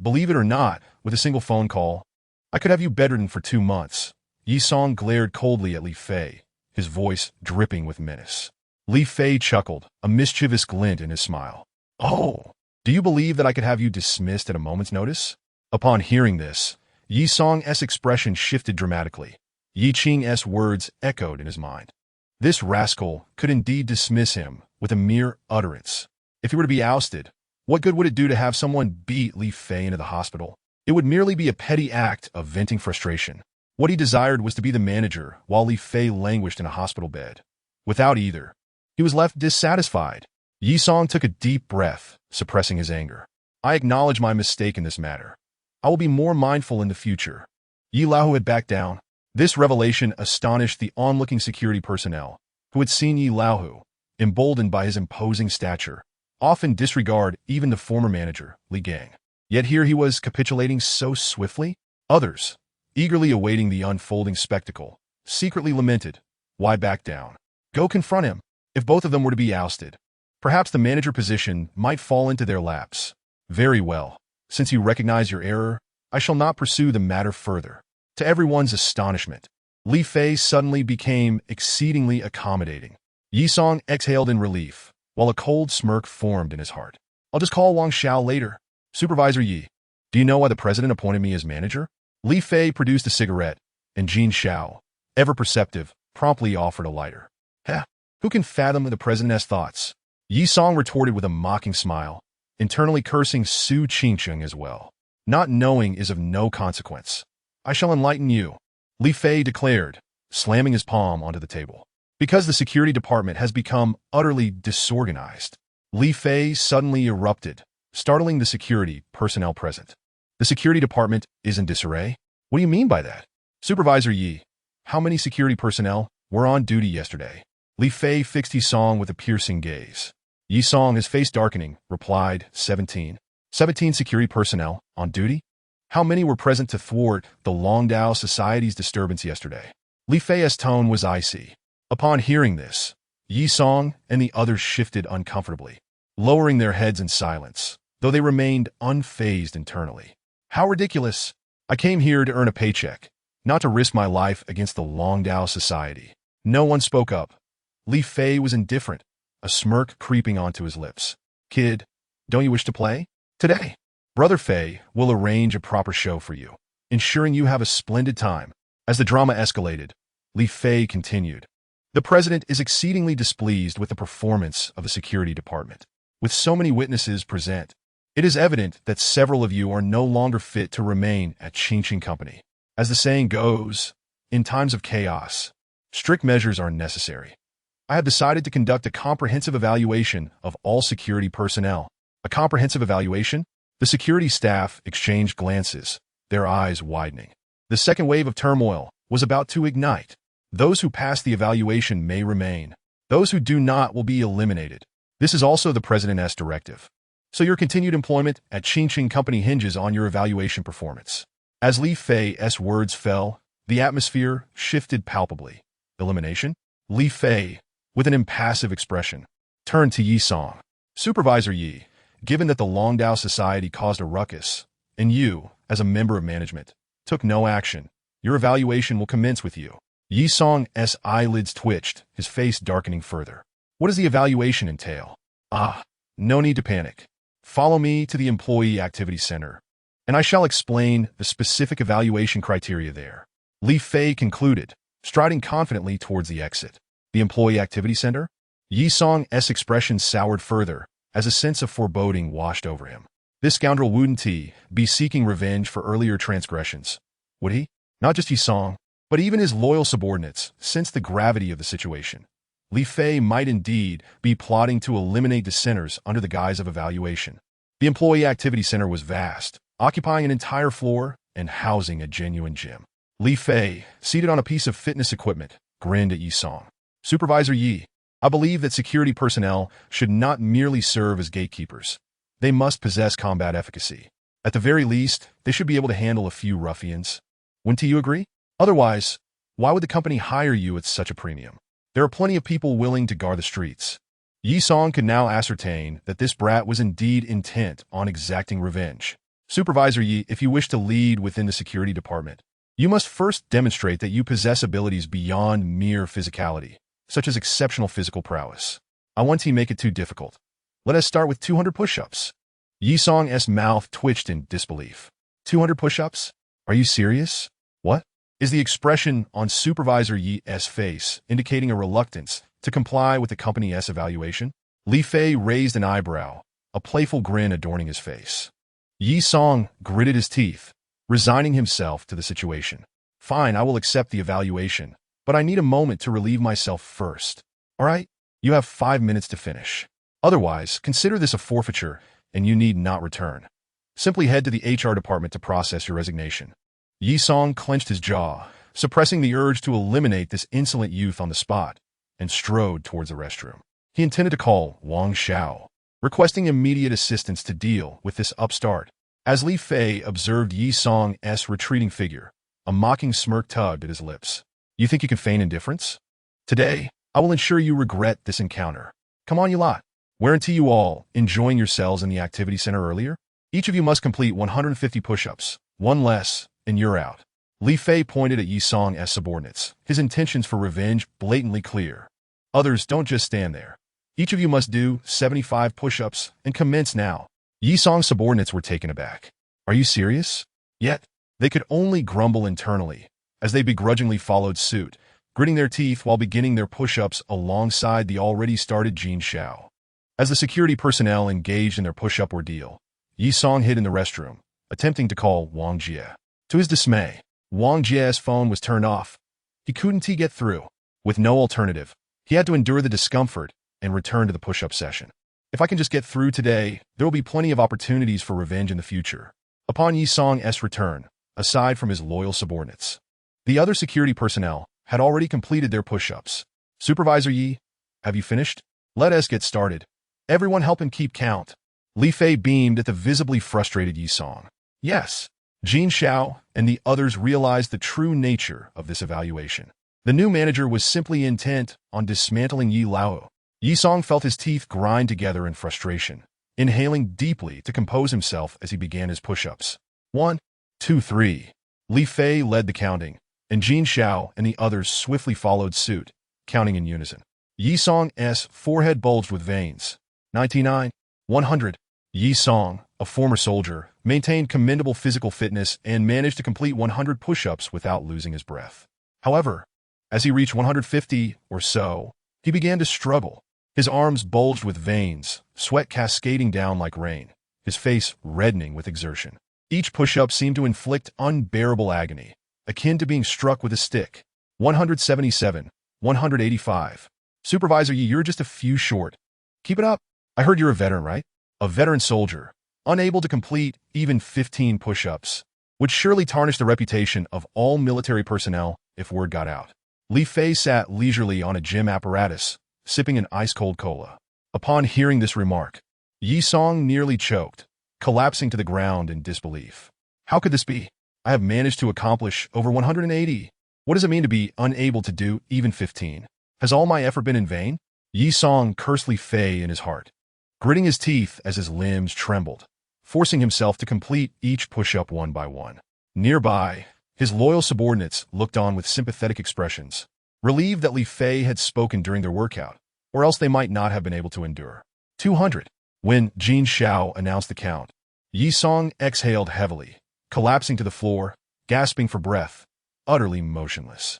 [SPEAKER 1] Believe it or not, with a single phone call, I could have you bedridden for 2 months." Yi Song glared coldly at Li Fei, his voice dripping with menace. Li Fei chuckled, a mischievous glint in his smile. "Oh, do you believe that I could have you dismissed at a moment's notice?" Upon hearing this, Yi Song's expression shifted dramatically. Yi Qing's words echoed in his mind. This rascal could indeed dismiss him with a mere utterance. If he were to be ousted, what good would it do to have someone beat Li Fei into the hospital? It would merely be a petty act of venting frustration. What he desired was to be the manager while Li Fei languished in a hospital bed. Without either, he was left dissatisfied. Yi Song took a deep breath, suppressing his anger. "I acknowledge my mistake in this matter. I will be more mindful in the future." Yi Laohu had backed down. This revelation astonished the onlooking security personnel, who had seen Yi Laohu, emboldened by his imposing stature, often disregard even the former manager, Li Gang. Yet here he was capitulating so swiftly. Others, eagerly awaiting the unfolding spectacle, secretly lamented, "Why back down? Go confront him." If both of them were to be ousted, perhaps the manager position might fall into their laps. "Very well. Since you recognize your error, I shall not pursue the matter further." To everyone's astonishment, Li Fei suddenly became exceedingly accommodating. Yi Song exhaled in relief, while a cold smirk formed in his heart. "I'll just call Wang Xiao later." "Supervisor Yi, do you know why the president appointed me as manager?" Li Fei produced a cigarette, and Jin Xiao, ever perceptive, promptly offered a lighter. "Heh, who can fathom the president's thoughts?" Yi Song retorted with a mocking smile, internally cursing Su Qingcheng as well. Not knowing is of no consequence. I shall enlighten you, Li Fei declared, slamming his palm onto the table. Because the security department has become utterly disorganized, Li Fei suddenly erupted, startling the security personnel present. The security department is in disarray? What do you mean by that? Supervisor Yi, how many security personnel were on duty yesterday? Li Fei fixed Yi Song with a piercing gaze. Yi Song, his face darkening, replied, 17. 17 security personnel on duty? How many were present to thwart the Longdao Society's disturbance yesterday? Li Fei's tone was icy. Upon hearing this, Yi Song and the others shifted uncomfortably, lowering their heads in silence, though they remained unfazed internally. How ridiculous! I came here to earn a paycheck, not to risk my life against the Longdao Society. No one spoke up. Li Fei was indifferent, a smirk creeping onto his lips. Kid, don't you wish to play? Today, Brother Fei will arrange a proper show for you, ensuring you have a splendid time. As the drama escalated, Li Fei continued. The president is exceedingly displeased with the performance of the security department. With so many witnesses present, it is evident that several of you are no longer fit to remain at Qingqing Company. As the saying goes, in times of chaos, strict measures are necessary. I have decided to conduct a comprehensive evaluation of all security personnel. A comprehensive evaluation? The security staff exchanged glances, their eyes widening. The second wave of turmoil was about to ignite. Those who pass the evaluation may remain. Those who do not will be eliminated. This is also the President's directive. So your continued employment at Qingqing Company hinges on your evaluation performance. As Li Fei's words fell, the atmosphere shifted palpably. Elimination? Li Fei, with an impassive expression, turned to Yi Song. Supervisor Yi, given that the Longdao Society caused a ruckus, and you, as a member of management, took no action, your evaluation will commence with you. Yi Song's eyelids twitched, his face darkening further. What does the evaluation entail? No need to panic. Follow me to the Employee Activity Center, and I shall explain the specific evaluation criteria there. Li Fei concluded, striding confidently towards the exit. The Employee Activity Center? Yi Song's expression soured further, as a sense of foreboding washed over him. This scoundrel wouldn't he be seeking revenge for earlier transgressions? Would he? Not just Yi Song, but even his loyal subordinates, sensed the gravity of the situation. Li Fei might indeed be plotting to eliminate dissenters under the guise of evaluation. The Employee Activity Center was vast, occupying an entire floor and housing a genuine gym. Li Fei, seated on a piece of fitness equipment, grinned at Yi Song. Supervisor Yi, I believe that security personnel should not merely serve as gatekeepers. They must possess combat efficacy. At the very least, they should be able to handle a few ruffians. Wouldn't you agree? Otherwise, why would the company hire you at such a premium? There are plenty of people willing to guard the streets. Yi Song could now ascertain that this brat was indeed intent on exacting revenge. Supervisor Yi, if you wish to lead within the security department, you must first demonstrate that you possess abilities beyond mere physicality, such as exceptional physical prowess. I won't make it too difficult. Let us start with 200 push-ups. Yi Song's mouth twitched in disbelief. 200 push-ups? Are you serious? What? Is the expression on Supervisor Yi's face indicating a reluctance to comply with the company's evaluation? Li Fei raised an eyebrow, a playful grin adorning his face. Yi Song gritted his teeth, resigning himself to the situation. Fine, I will accept the evaluation, but I need a moment to relieve myself first. All right? You have 5 minutes to finish. Otherwise, consider this a forfeiture, and you need not return. Simply head to the HR department to process your resignation. Yi Song clenched his jaw, suppressing the urge to eliminate this insolent youth on the spot, and strode towards the restroom. He intended to call Wang Xiao, requesting immediate assistance to deal with this upstart. As Li Fei observed Yi Song's retreating figure, a mocking smirk tugged at his lips. You think you can feign indifference? Today, I will ensure you regret this encounter. Come on, you lot. Weren't you all enjoying yourselves in the activity center earlier? Each of you must complete 150 push-ups, one less, and you're out. Li Fei pointed at Yi Song's subordinates, his intentions for revenge blatantly clear. Others, don't just stand there. Each of you must do 75 push-ups and commence now. Yi Song's subordinates were taken aback. Are you serious? Yet, they could only grumble internally, as they begrudgingly followed suit, gritting their teeth while beginning their push-ups alongside the already started Jin Xiao. As the security personnel engaged in their push-up ordeal, Yi Song hid in the restroom, attempting to call Wang Jie. To his dismay, Wang Jie's phone was turned off. He couldn't get through. With no alternative, he had to endure the discomfort and return to the push-up session. If I can just get through today, there will be plenty of opportunities for revenge in the future. Upon Yi Song's return, aside from his loyal subordinates, the other security personnel had already completed their push-ups. Supervisor Yi, have you finished? Let us get started. Everyone help him keep count. Li Fei beamed at the visibly frustrated Yi Song. Yes. Jin Xiao and the others realized the true nature of this evaluation. The new manager was simply intent on dismantling Yi Lao. Yi Song felt his teeth grind together in frustration, inhaling deeply to compose himself as he began his push-ups. 1, 2, 3. Li Fei led the counting, and Jin Xiao and the others swiftly followed suit, counting in unison. Yi Song's forehead bulged with veins. 99, 100. Yi Song, a former soldier, maintained commendable physical fitness and managed to complete 100 push-ups without losing his breath. However, as he reached 150 or so, he began to struggle. His arms bulged with veins, sweat cascading down like rain, his face reddening with exertion. Each push-up seemed to inflict unbearable agony, akin to being struck with a stick. 177, 185. Supervisor Yi, you're just a few short. Keep it up. I heard you're a veteran, right? A veteran soldier, unable to complete even 15 push-ups, would surely tarnish the reputation of all military personnel if word got out. Li Fei sat leisurely on a gym apparatus, sipping an ice-cold cola. Upon hearing this remark, Yi Song nearly choked, collapsing to the ground in disbelief. How could this be? I have managed to accomplish over 180. What does it mean to be unable to do even 15? Has all my effort been in vain? Yi Song cursed Li Fei in his heart, gritting his teeth as his limbs trembled, forcing himself to complete each push-up one by one. Nearby, his loyal subordinates looked on with sympathetic expressions, relieved that Li Fei had spoken during their workout, or else they might not have been able to endure. 200. When Jin Xiao announced the count, Yi Song exhaled heavily, collapsing to the floor, gasping for breath, utterly motionless.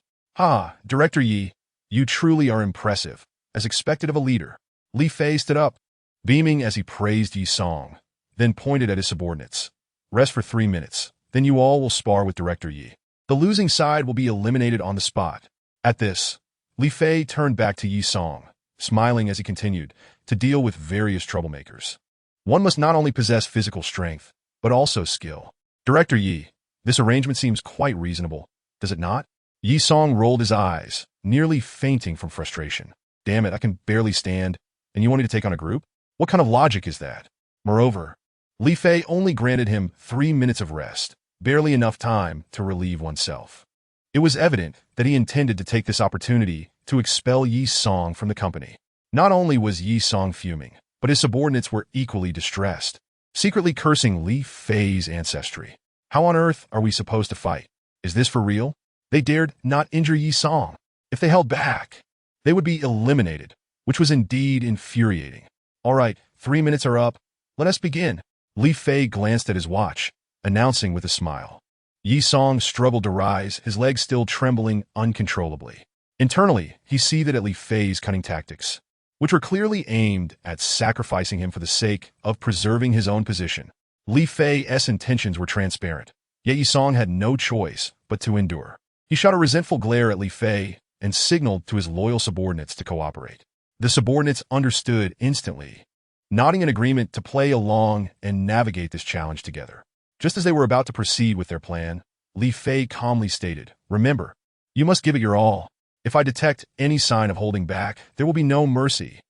[SPEAKER 1] Director Yi, you truly are impressive, as expected of a leader. Li Fei stood up, beaming as he praised Yi Song, then pointed at his subordinates. Rest for 3 minutes, then you all will spar with Director Yi. The losing side will be eliminated on the spot. At this, Li Fei turned back to Yi Song, smiling as he continued to deal with various troublemakers. One must not only possess physical strength, but also skill. Director Yi, this arrangement seems quite reasonable, does it not? Yi Song rolled his eyes, nearly fainting from frustration. Damn it, I can barely stand, and you want me to take on a group? What kind of logic is that? Moreover, Li Fei only granted him 3 minutes of rest, barely enough time to relieve oneself. It was evident that he intended to take this opportunity to expel Yi Song from the company. Not only was Yi Song fuming, but his subordinates were equally distressed, secretly cursing Li Fei's ancestry. How on earth are we supposed to fight? Is this for real? They dared not injure Yi Song. If they held back, they would be eliminated, which was indeed infuriating. All right, 3 minutes are up. Let us begin. Li Fei glanced at his watch, announcing with a smile. Yi Song struggled to rise, his legs still trembling uncontrollably. Internally, he seethed at Li Fei's cunning tactics, which were clearly aimed at sacrificing him for the sake of preserving his own position. Li Fei's intentions were transparent, yet Yi Song had no choice but to endure. He shot a resentful glare at Li Fei and signaled to his loyal subordinates to cooperate. The subordinates understood instantly, nodding in agreement to play along and navigate this challenge together. Just as they were about to proceed with their plan, Li Fei calmly stated, "Remember, you must give it your all. If I detect any sign of holding back, there will be no mercy.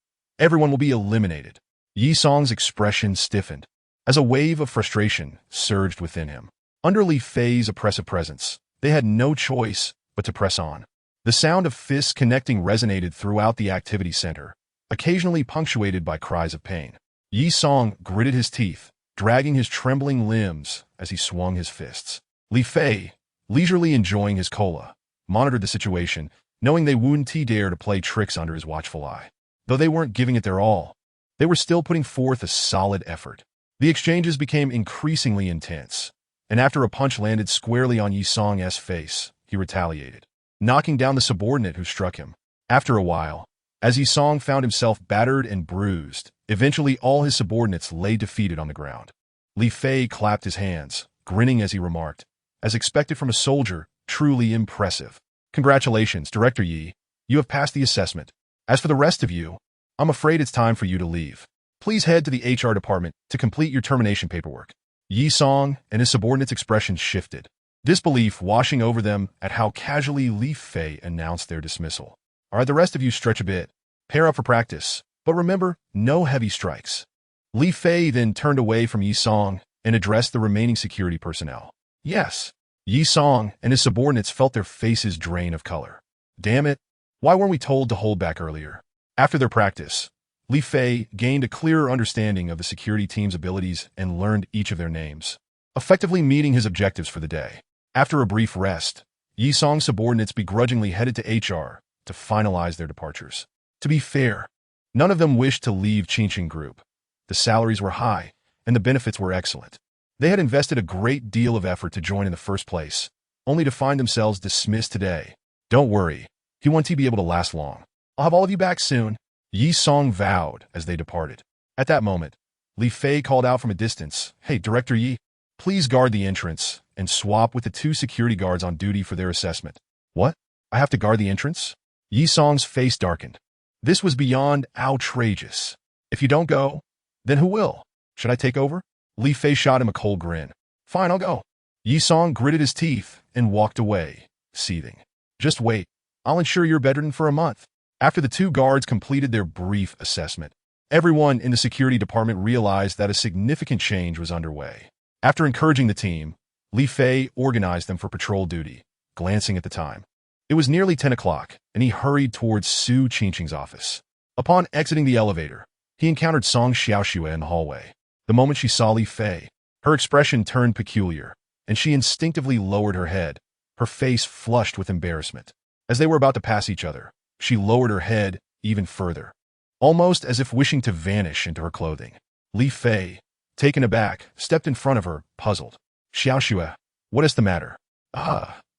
[SPEAKER 1] Everyone will be eliminated." Yi Song's expression stiffened, as a wave of frustration surged within him. Under Li Fei's oppressive presence, they had no choice but to press on. The sound of fists connecting resonated throughout the activity center, occasionally punctuated by cries of pain. Yi Song gritted his teeth, dragging his trembling limbs as he swung his fists. Li Fei, leisurely enjoying his cola, monitored the situation, knowing they wouldn't dare to play tricks under his watchful eye. Though they weren't giving it their all, they were still putting forth a solid effort. The exchanges became increasingly intense, and after a punch landed squarely on Yi Song's face, he retaliated, knocking down the subordinate who struck him. After a while, as Yi Song found himself battered and bruised, Eventually, all his subordinates lay defeated on the ground. Li Fei clapped his hands, grinning as he remarked, as expected from a soldier, truly impressive. Congratulations, Director Yi. You have passed the assessment. As for the rest of you, I'm afraid it's time for you to leave. Please head to the HR department to complete your termination paperwork. Yi Song and his subordinates' expressions shifted, disbelief washing over them at how casually Li Fei announced their dismissal. All right, the rest of you stretch a bit. Pair up for practice. But remember, no heavy strikes. Li Fei then turned away from Yi Song and addressed the remaining security personnel. Yes. Yi Song and his subordinates felt their faces drain of color. Damn it. Why weren't we told to hold back earlier? After their practice, Li Fei gained a clearer understanding of the security team's abilities and learned each of their names, effectively meeting his objectives for the day. After a brief rest, Yi Song's subordinates begrudgingly headed to HR to finalize their departures. To be fair, none of them wished to leave Qingqing Group. The salaries were high, and the benefits were excellent. They had invested a great deal of effort to join in the first place, only to find themselves dismissed today. Don't worry, he won't be able to last long. I'll have all of you back soon, Yi Song vowed as they departed. At that moment, Li Fei called out from a distance, Hey, Director Yi, please guard the entrance and swap with the 2 security guards on duty for their assessment. What? I have to guard the entrance? Yi Song's face darkened. This was beyond outrageous. If you don't go, then who will? Should I take over? Li Fei shot him a cold grin. Fine, I'll go. Yi Song gritted his teeth and walked away, seething. Just wait. I'll ensure you're bedridden for a month. After the 2 guards completed their brief assessment, everyone in the security department realized that a significant change was underway. After encouraging the team, Li Fei organized them for patrol duty, glancing at the time. It was nearly 10 o'clock, and he hurried towards Su Qingqing's office. Upon exiting the elevator, he encountered Song Xiaoxue in the hallway. The moment she saw Li Fei, her expression turned peculiar, and she instinctively lowered her head, her face flushed with embarrassment. As they were about to pass each other, she lowered her head even further, almost as if wishing to vanish into her clothing. Li Fei, taken aback, stepped in front of her, puzzled. Xiaoxue, what is the matter?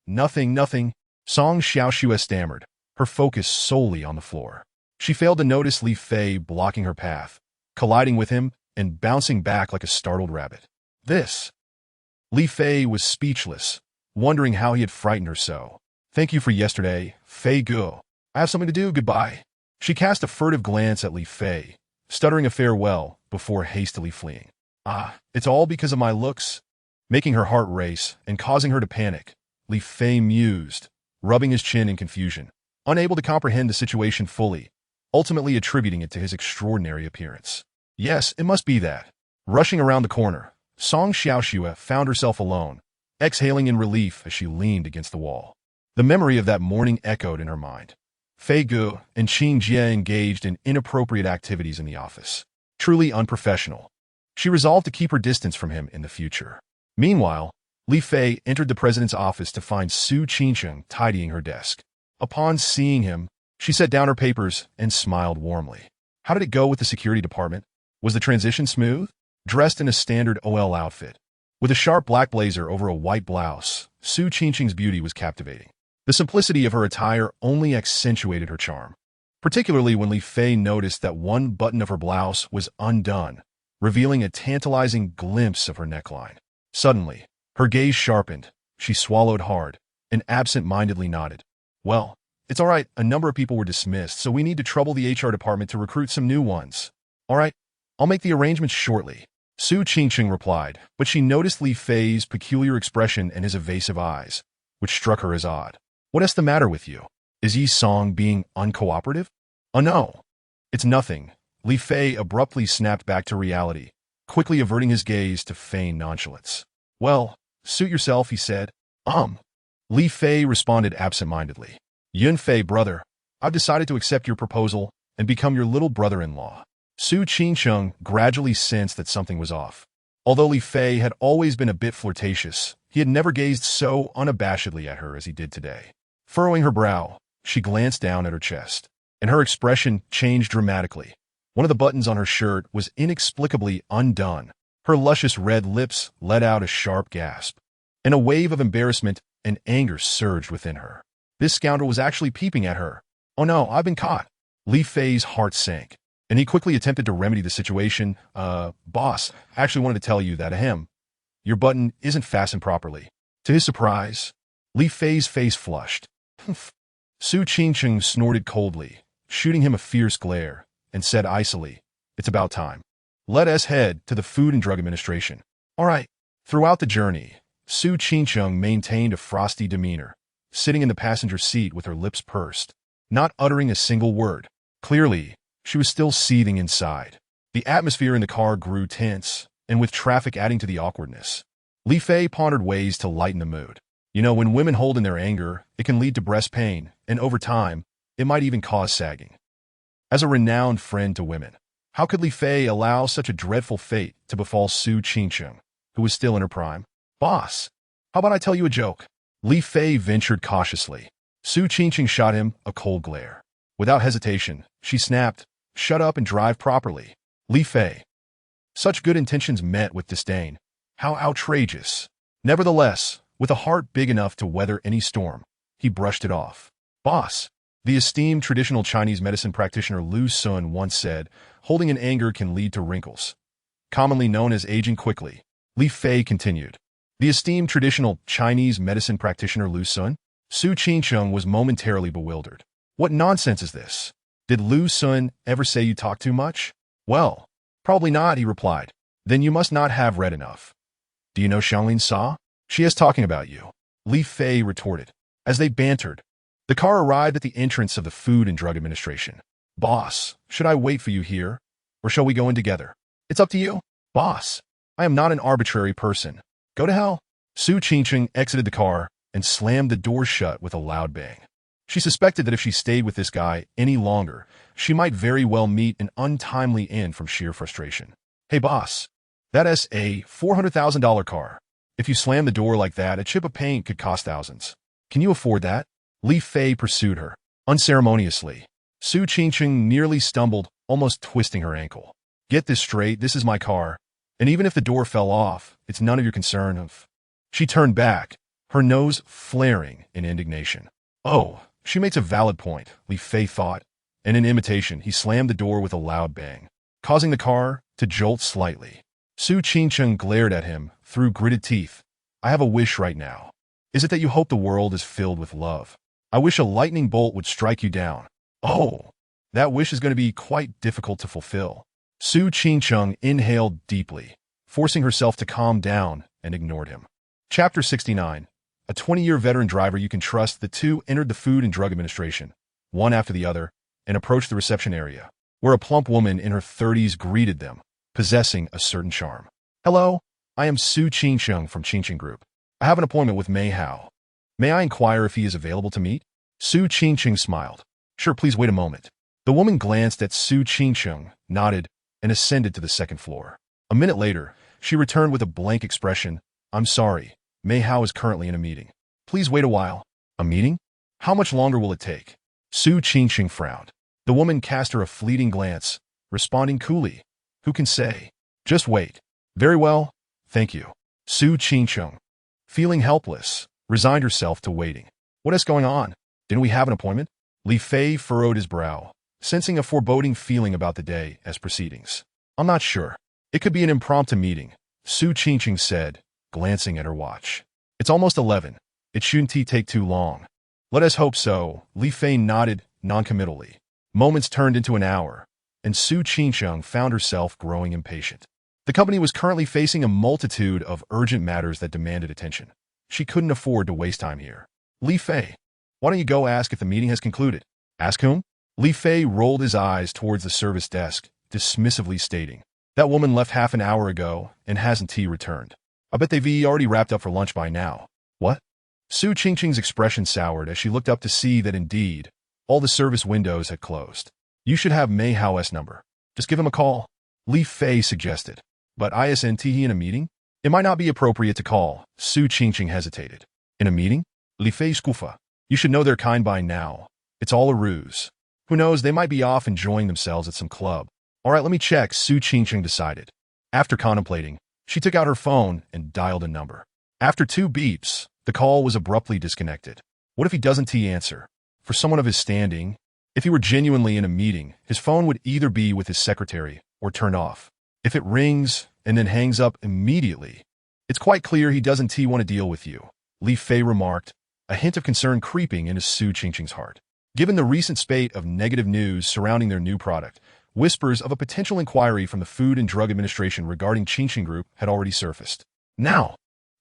[SPEAKER 1] Nothing. Song Xiaoxue stammered, her focus solely on the floor. She failed to notice Li Fei blocking her path, colliding with him and bouncing back like a startled rabbit. Li Fei was speechless, wondering how he had frightened her so. Thank you for yesterday, Fei Gu. I have something to do, goodbye. She cast a furtive glance at Li Fei, stuttering a farewell before hastily fleeing. It's all because of my looks. Making her heart race and causing her to panic, Li Fei mused, rubbing his chin in confusion, unable to comprehend the situation fully, ultimately attributing it to his extraordinary appearance. Yes, it must be that. Rushing around the corner, Song Xiaoxue found herself alone, exhaling in relief as she leaned against the wall. The memory of that morning echoed in her mind. Fei Gu and Qing Jie engaged in inappropriate activities in the office. Truly unprofessional. She resolved to keep her distance from him in the future. Meanwhile, Li Fei entered the president's office to find Su Qingqing tidying her desk. Upon seeing him, she set down her papers and smiled warmly. How did it go with the security department? Was the transition smooth? Dressed in a standard OL outfit, with a sharp black blazer over a white blouse, Su Qingqing's beauty was captivating. The simplicity of her attire only accentuated her charm, particularly when Li Fei noticed that one button of her blouse was undone, revealing a tantalizing glimpse of her neckline. Suddenly, her gaze sharpened, she swallowed hard, and absent-mindedly nodded. Well, it's all right, a number of people were dismissed, so we need to trouble the HR department to recruit some new ones. All right, I'll make the arrangements shortly. Su Qingqing replied, but she noticed Li Fei's peculiar expression and his evasive eyes, which struck her as odd. What is the matter with you? Is Yi Song being uncooperative? Oh no, it's nothing. Li Fei abruptly snapped back to reality, quickly averting his gaze to feign nonchalance. Well, suit yourself, he said. Li Fei responded absent-mindedly. Yun Fei, brother, I've decided to accept your proposal and become your little brother-in-law. Su Qingqing gradually sensed that something was off. Although Li Fei had always been a bit flirtatious, he had never gazed so unabashedly at her as he did today. Furrowing her brow, she glanced down at her chest, and her expression changed dramatically. One of the buttons on her shirt was inexplicably undone. Her luscious red lips let out a sharp gasp, and a wave of embarrassment and anger surged within her. This scoundrel was actually peeping at her. Oh no, I've been caught. Li Fei's heart sank. and he quickly attempted to remedy the situation. Boss, I actually wanted to tell you that, your button isn't fastened properly. To his surprise, Li Fei's face flushed. Su Qingcheng snorted coldly, shooting him a fierce glare, and said icily, "It's about time. Let us head to the Food and Drug Administration." All right. Throughout the journey, Su Qingcheng maintained a frosty demeanor, sitting in the passenger seat with her lips pursed, not uttering a single word. Clearly, she was still seething inside. The atmosphere in the car grew tense, and with traffic adding to the awkwardness, Li Fei pondered ways to lighten the mood. When women hold in their anger, it can lead to breast pain, and over time, it might even cause sagging. As a renowned friend to women, how could Li Fei allow such a dreadful fate to befall Su Qingcheng, who was still in her prime? Boss, how about I tell you a joke? Li Fei ventured cautiously. Su Qingcheng shot him a cold glare. Without hesitation, she snapped, "Shut up and drive properly." Li Fei. Such good intentions met with disdain. How outrageous. Nevertheless, with a heart big enough to weather any storm, he brushed it off. Boss, the esteemed traditional Chinese medicine practitioner Lu Sun once said, holding in anger can lead to wrinkles, commonly known as aging quickly. Li Fei continued. The esteemed traditional Chinese medicine practitioner Lu Sun? Su Qingcheng was momentarily bewildered. What nonsense is this? Did Lu Sun ever say you talk too much? Well, probably not, he replied. Then you must not have read enough. Do you know Xianglin Sa? She is talking about you, Li Fei retorted. As they bantered, the car arrived at the entrance of the Food and Drug Administration. Boss, should I wait for you here, or shall we go in together? It's up to you. Boss, I am not an arbitrary person. Go to hell. Su Qingcheng exited the car and slammed the door shut with a loud bang. She suspected that if she stayed with this guy any longer, she might very well meet an untimely end from sheer frustration. Hey boss, that's a $400,000 car. If you slam the door like that, a chip of paint could cost thousands. Can you afford that? Li Fei pursued her, unceremoniously. Su Qingcheng nearly stumbled, almost twisting her ankle. Get this straight, this is my car, and even if the door fell off, it's none of your concern. She turned back, her nose flaring in indignation. Oh, she makes a valid point, Li Fei thought, and in imitation, he slammed the door with a loud bang, causing the car to jolt slightly. Su Qingcheng glared at him through gritted teeth. I have a wish right now. Is it that you hope the world is filled with love? I wish a lightning bolt would strike you down. Oh, that wish is going to be quite difficult to fulfill. Su Qingcheng inhaled deeply, forcing herself to calm down, and ignored him. Chapter 69. A 20-year veteran driver you can trust, the two entered the Food and Drug Administration, one after the other, and approached the reception area, where a plump woman in her 30s greeted them, possessing a certain charm. Hello, I am Su Qingcheng from Qingcheng Group. I have an appointment with Mei Hao. May I inquire if he is available to meet? Su Qingcheng smiled. Sure, please wait a moment. The woman glanced at Su Qingcheng, nodded, and ascended to the second floor. A minute later, she returned with a blank expression. I'm sorry, Mei Hao is currently in a meeting. Please wait a while. A meeting? How much longer will it take? Su Qingcheng frowned. The woman cast her a fleeting glance, responding coolly. Who can say? Just wait. Very well, thank you. Su Qingcheng, feeling helpless, resigned herself to waiting. What is going on? Didn't we have an appointment? Li Fei furrowed his brow, sensing a foreboding feeling about the day as proceedings. I'm not sure. It could be an impromptu meeting, Su Qingcheng said, glancing at her watch. It's almost 11. It shouldn't take too long. Let us hope so, Li Fei nodded noncommittally. Moments turned into an hour, and Su Qingcheng found herself growing impatient. The company was currently facing a multitude of urgent matters that demanded attention. She couldn't afford to waste time here. Li Fei, why don't you go ask if the meeting has concluded? Ask whom? Li Fei rolled his eyes towards the service desk, dismissively stating, that woman left half an hour ago and hasn't returned. I bet they've already wrapped up for lunch by now. What? Su Qingcheng's expression soured as she looked up to see that indeed, all the service windows had closed. You should have Mei Hao's number. Just give him a call. Li Fei suggested. But isn't he in a meeting? It might not be appropriate to call. Su Qingcheng hesitated. In a meeting? Li Fei scuffa. You should know their kind by now. It's all a ruse. Who knows, they might be off enjoying themselves at some club. All right, let me check, Su Qingcheng decided. After contemplating, she took out her phone and dialed a number. After 2 beeps, the call was abruptly disconnected. What if he doesn't answer? For someone of his standing, If he were genuinely in a meeting, his phone would either be with his secretary or turned off. If it rings and then hangs up immediately, it's quite clear he doesn't want to deal with you, Li Fei remarked, a hint of concern creeping into Su Qingqing's heart. Given the recent spate of negative news surrounding their new product, whispers of a potential inquiry from the Food and Drug Administration regarding Qingqing Group had already surfaced. Now,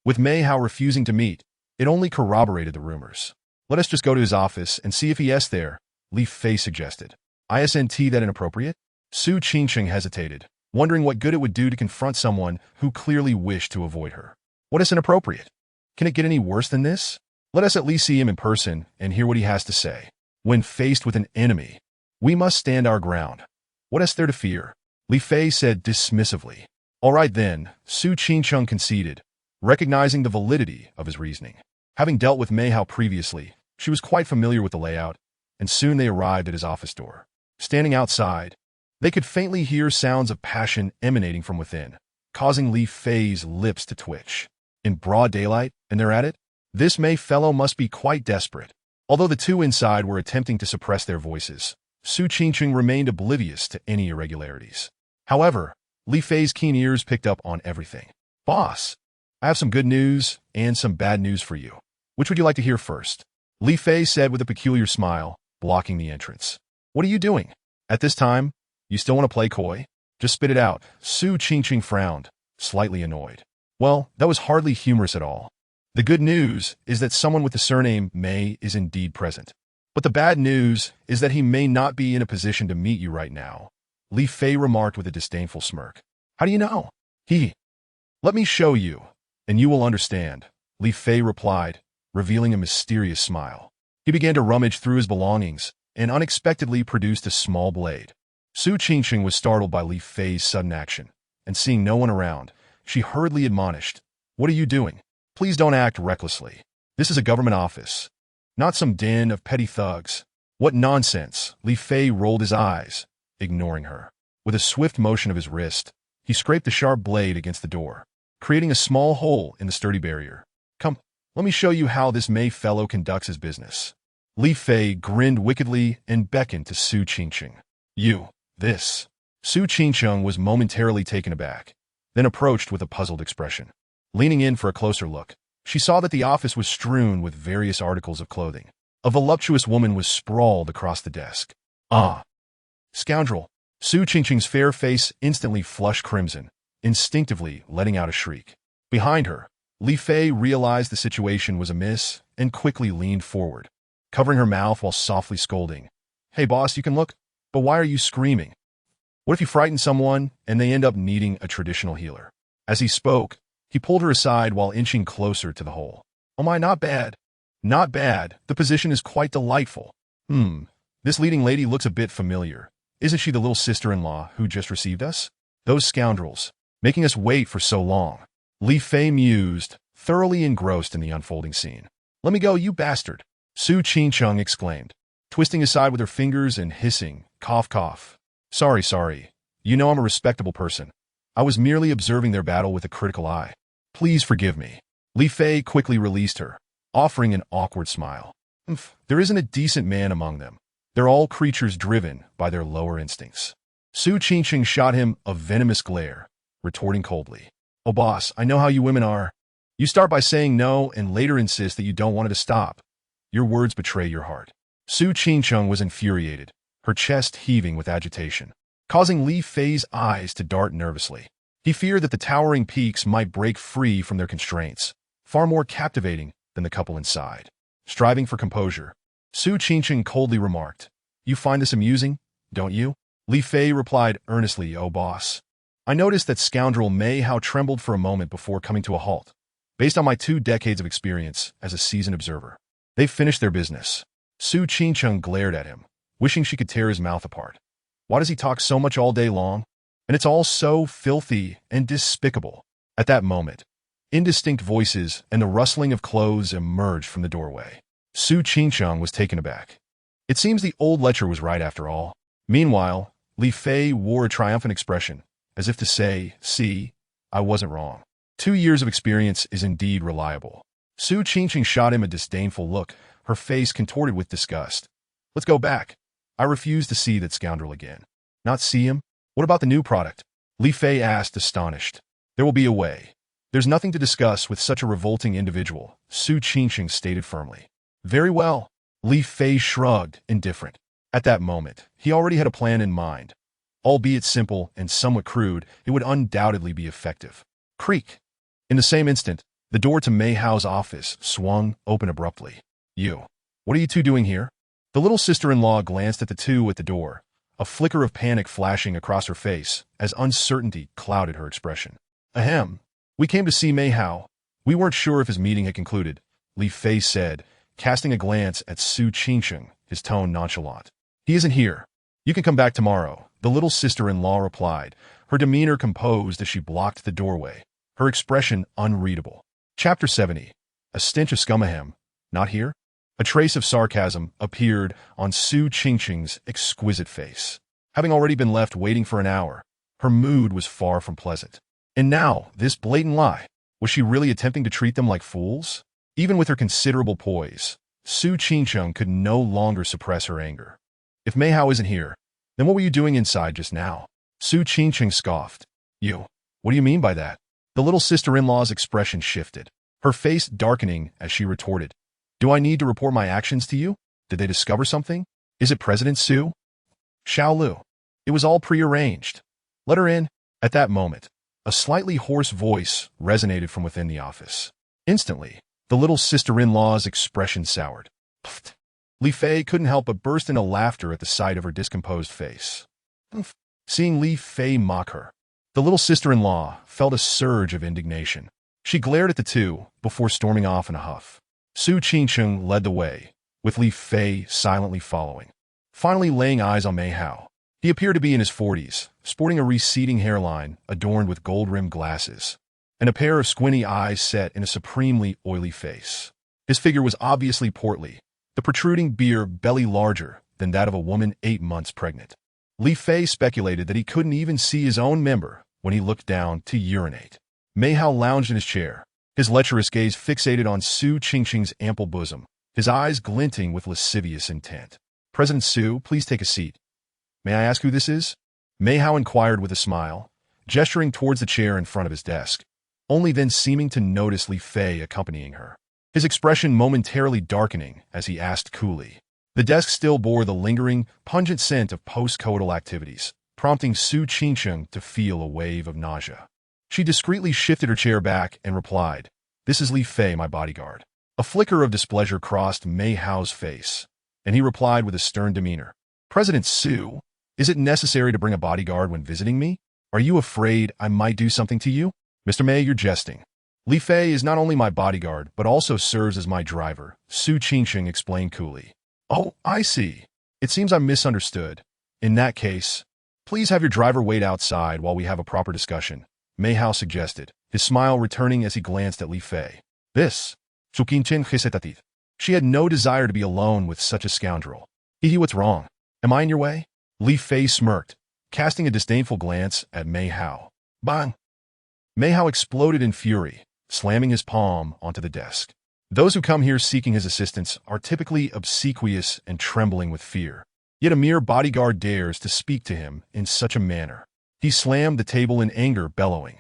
[SPEAKER 1] with Mei Hao refusing to meet, it only corroborated the rumors. Let us just go to his office and see if he is there, Li Fei suggested. Isn't that inappropriate? Su Qingqing hesitated, wondering what good it would do to confront someone who clearly wished to avoid her. What is inappropriate? Can it get any worse than this? Let us at least see him in person and hear what he has to say. When faced with an enemy, we must stand our ground. What is there to fear? Li Fei said dismissively. All right then, Su Qingqing conceded, recognizing the validity of his reasoning. Having dealt with Mei Hao previously, she was quite familiar with the layout, and soon they arrived at his office door. Standing outside, they could faintly hear sounds of passion emanating from within, causing Li Fei's lips to twitch. In broad daylight, and they're at it? This Mei fellow must be quite desperate. Although the two inside were attempting to suppress their voices, Su Qingqing remained oblivious to any irregularities. However, Li Fei's keen ears picked up on everything. Boss, I have some good news and some bad news for you. Which would you like to hear first? Li Fei said with a peculiar smile, blocking the entrance. What are you doing? At this time, you still want to play coy? Just spit it out. Su Qingqing frowned, slightly annoyed. Well, that was hardly humorous at all. The good news is that someone with the surname Mei is indeed present. But the bad news is that he may not be in a position to meet you right now, Li Fei remarked with a disdainful smirk. How do you know? Let me show you, and you will understand, Li Fei replied, revealing a mysterious smile. He began to rummage through his belongings and unexpectedly produced a small blade. Su Qingqing was startled by Li Fei's sudden action, and seeing no one around, she hurriedly admonished, What are you doing? Please don't act recklessly. This is a government office, not some den of petty thugs. What nonsense! Li Fei rolled his eyes, ignoring her. With a swift motion of his wrist, he scraped the sharp blade against the door, creating a small hole in the sturdy barrier. Come, let me show you how this Mei fellow conducts his business. Li Fei grinned wickedly and beckoned to Su Qingqing. This. Su Qingqing was momentarily taken aback, then approached with a puzzled expression. Leaning in for a closer look, she saw that the office was strewn with various articles of clothing. A voluptuous woman was sprawled across the desk. Ah! Scoundrel! Su Qingqing's fair face instantly flushed crimson, instinctively letting out a shriek. Behind her, Li Fei realized the situation was amiss and quickly leaned forward, covering her mouth while softly scolding. Hey boss, you can look, but why are you screaming? What if you frighten someone and they end up needing a traditional healer? As he spoke, he pulled her aside while inching closer to the hole. Oh my, not bad. Not bad. The position is quite delightful. This leading lady looks a bit familiar. Isn't she the little sister-in-law who just received us? Those scoundrels, making us wait for so long. Li Fei mused, thoroughly engrossed in the unfolding scene. Let me go, you bastard! Su Qingqing exclaimed, twisting aside with her fingers and hissing, cough cough. Sorry. You know I'm a respectable person. I was merely observing their battle with a critical eye. Please forgive me. Li Fei quickly released her, offering an awkward smile. There isn't a decent man among them. They're all creatures driven by their lower instincts. Su Qingqing shot him a venomous glare, retorting coldly. Oh boss, I know how you women are. You start by saying no and later insist that you don't want it to stop. Your words betray your heart. Su Qingqing was infuriated, her chest heaving with agitation, causing Li Fei's eyes to dart nervously. He feared that the towering peaks might break free from their constraints, far more captivating than the couple inside. Striving for composure, Su Qingqing coldly remarked, You find this amusing, don't you? Li Fei replied earnestly, Oh boss. I noticed that scoundrel Mei Hao trembled for a moment before coming to a halt, based on my 2 decades of experience as a seasoned observer. They've finished their business. Su Qingqing glared at him, wishing she could tear his mouth apart. Why does he talk so much all day long? And it's all so filthy and despicable. At that moment, indistinct voices and the rustling of clothes emerged from the doorway. Su Qingqing was taken aback. It seems the old lecher was right after all. Meanwhile, Li Fei wore a triumphant expression, as if to say, See, I wasn't wrong. 2 years of experience is indeed reliable. Su Qingqing shot him a disdainful look, her face contorted with disgust. Let's go back. I refuse to see that scoundrel again. Not see him? What about the new product? Li Fei asked, astonished. There will be a way. There's nothing to discuss with such a revolting individual, Su Qingqing stated firmly. Very well. Li Fei shrugged, indifferent. At that moment, he already had a plan in mind. Albeit simple and somewhat crude, it would undoubtedly be effective. Creak. In the same instant, the door to Mei Hao's office swung open abruptly. You. What are you two doing here? The little sister-in-law glanced at the two at the door, a flicker of panic flashing across her face as uncertainty clouded her expression. Ahem. We came to see Mei Hao. We weren't sure if his meeting had concluded, Li Fei said, casting a glance at Su Qingqing, his tone nonchalant. He isn't here. You can come back tomorrow, the little sister-in-law replied, her demeanor composed as she blocked the doorway, her expression unreadable. Chapter 70. A stench of scumahem. Not here? A trace of sarcasm appeared on Su Qingqing's exquisite face. Having already been left waiting for an hour, her mood was far from pleasant. And now, this blatant lie. Was she really attempting to treat them like fools? Even with her considerable poise, Su Qingqing could no longer suppress her anger. If Mei Hao isn't here, then what were you doing inside just now? Su Qingqing scoffed. You. What do you mean by that? The little sister-in-law's expression shifted, her face darkening as she retorted. Do I need to report my actions to you? Did they discover something? Is it President Su? Xiaolu. It was all prearranged. Let her in. At that moment, a slightly hoarse voice resonated from within the office. Instantly, the little sister-in-law's expression soured. Pfft. Li Fei couldn't help but burst into laughter at the sight of her discomposed face. Seeing Li Fei mock her, the little sister-in-law felt a surge of indignation. She glared at the two before storming off in a huff. Su Qingqing led the way, with Li Fei silently following. Finally laying eyes on Mei Hao. He appeared to be in his 40s, sporting a receding hairline adorned with gold-rimmed glasses, and a pair of squinty eyes set in a supremely oily face. His figure was obviously portly, the protruding beard belly larger than that of a woman 8 months pregnant. Li Fei speculated that he couldn't even see his own member when he looked down to urinate. Mei Hao lounged in his chair, his lecherous gaze fixated on Su Qingqing's ample bosom, his eyes glinting with lascivious intent. President Su, please take a seat. May I ask who this is? Mei Hao inquired with a smile, gesturing towards the chair in front of his desk, only then seeming to notice Li Fei accompanying her. His expression momentarily darkening as he asked coolly. The desk still bore the lingering, pungent scent of post-coital activities, prompting Su Qingqing to feel a wave of nausea. She discreetly shifted her chair back and replied, This is Li Fei, my bodyguard. A flicker of displeasure crossed Mei Hao's face, and he replied with a stern demeanor. President Su, is it necessary to bring a bodyguard when visiting me? Are you afraid I might do something to you? Mr. Mei, you're jesting. Li Fei is not only my bodyguard, but also serves as my driver, Su Qingqing explained coolly. Oh, I see. It seems I'm misunderstood. In that case, please have your driver wait outside while we have a proper discussion, Mei Hao suggested, his smile returning as he glanced at Li Fei. This, Su Qingqing hesitated. She had no desire to be alone with such a scoundrel. Hihi, what's wrong? Am I in your way? Li Fei smirked, casting a disdainful glance at Mei Hao. Bang! Mei Hao exploded in fury, slamming his palm onto the desk. Those who come here seeking his assistance are typically obsequious and trembling with fear. Yet a mere bodyguard dares to speak to him in such a manner. He slammed the table in anger, bellowing.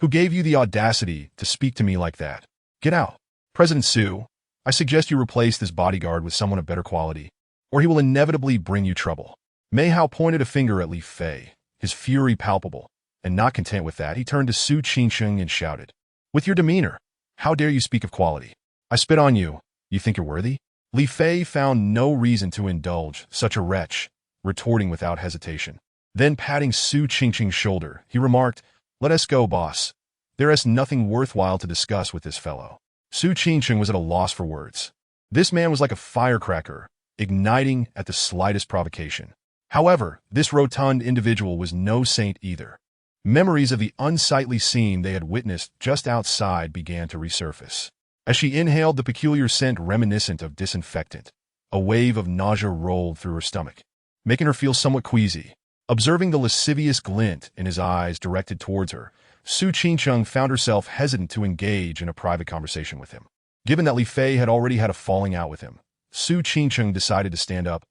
[SPEAKER 1] Who gave you the audacity to speak to me like that? Get out. President Su, I suggest you replace this bodyguard with someone of better quality, or he will inevitably bring you trouble. Mei Hao pointed a finger at Li Fei, his fury palpable, and not content with that, he turned to Su Qingqing and shouted, With your demeanor, how dare you speak of quality? I spit on you. You think you're worthy? Li Fei found no reason to indulge such a wretch, retorting without hesitation. Then patting Su Qingqing's shoulder, he remarked, Let us go, boss. There is nothing worthwhile to discuss with this fellow. Su Qingqing was at a loss for words. This man was like a firecracker, igniting at the slightest provocation. However, this rotund individual was no saint either. Memories of the unsightly scene they had witnessed just outside began to resurface. As she inhaled the peculiar scent reminiscent of disinfectant, a wave of nausea rolled through her stomach, making her feel somewhat queasy. Observing the lascivious glint in his eyes directed towards her, Su Qingqing found herself hesitant to engage in a private conversation with him. Given that Li Fei had already had a falling out with him, Su Qingqing decided to stand up.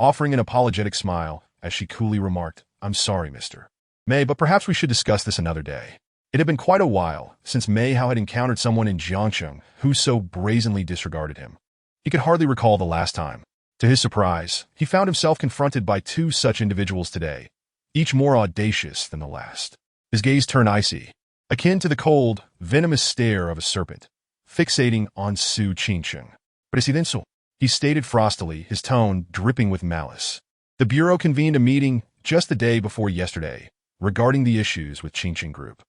[SPEAKER 1] offering an apologetic smile as she coolly remarked, "I'm sorry, Mr. May, but perhaps we should discuss this another day." It had been quite a while since Mei Hao had encountered someone in Jiangcheng who so brazenly disregarded him. He could hardly recall the last time. To his surprise, he found himself confronted by two such individuals today, each more audacious than the last. His gaze turned icy, akin to the cold, venomous stare of a serpent, fixating on Su Qingcheng. "Presidenso," he stated frostily, his tone dripping with malice. The Bureau convened a meeting just the day before yesterday regarding the issues with Qingcheng Group.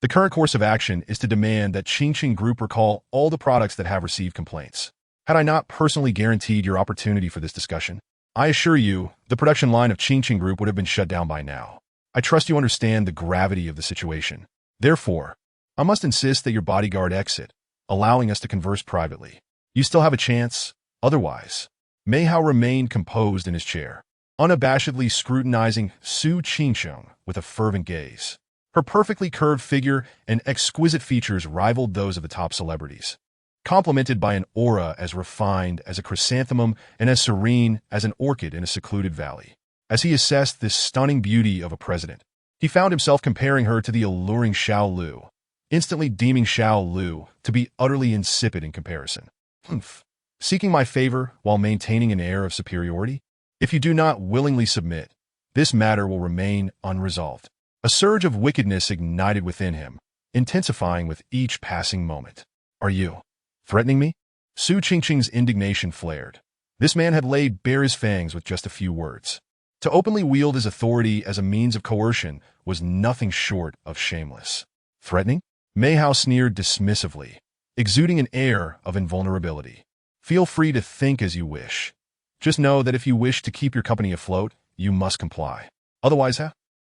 [SPEAKER 1] The current course of action is to demand that Qingcheng Group recall all the products that have received complaints. Had I not personally guaranteed your opportunity for this discussion, I assure you the production line of Qingcheng Group would have been shut down by now. I trust you understand the gravity of the situation. Therefore, I must insist that your bodyguard exit, allowing us to converse privately. You still have a chance, otherwise. Mei Hao remained composed in his chair, unabashedly scrutinizing Su Qingcheng with a fervent gaze. Her perfectly curved figure and exquisite features rivaled those of the top celebrities, complemented by an aura as refined as a chrysanthemum and as serene as an orchid in a secluded valley. As he assessed this stunning beauty of a president, he found himself comparing her to the alluring Xiao Lu, instantly deeming Xiao Lu to be utterly insipid in comparison. Humph. Seeking my favor while maintaining an air of superiority? If you do not willingly submit, this matter will remain unresolved. A surge of wickedness ignited within him, intensifying with each passing moment. "Are you threatening me?" Su Qingcheng's indignation flared. This man had laid bare his fangs with just a few words. To openly wield his authority as a means of coercion was nothing short of shameless. "Threatening?" Mei Hao sneered dismissively, exuding an air of invulnerability. "Feel free to think as you wish. Just know that if you wish to keep your company afloat, you must comply. Otherwise,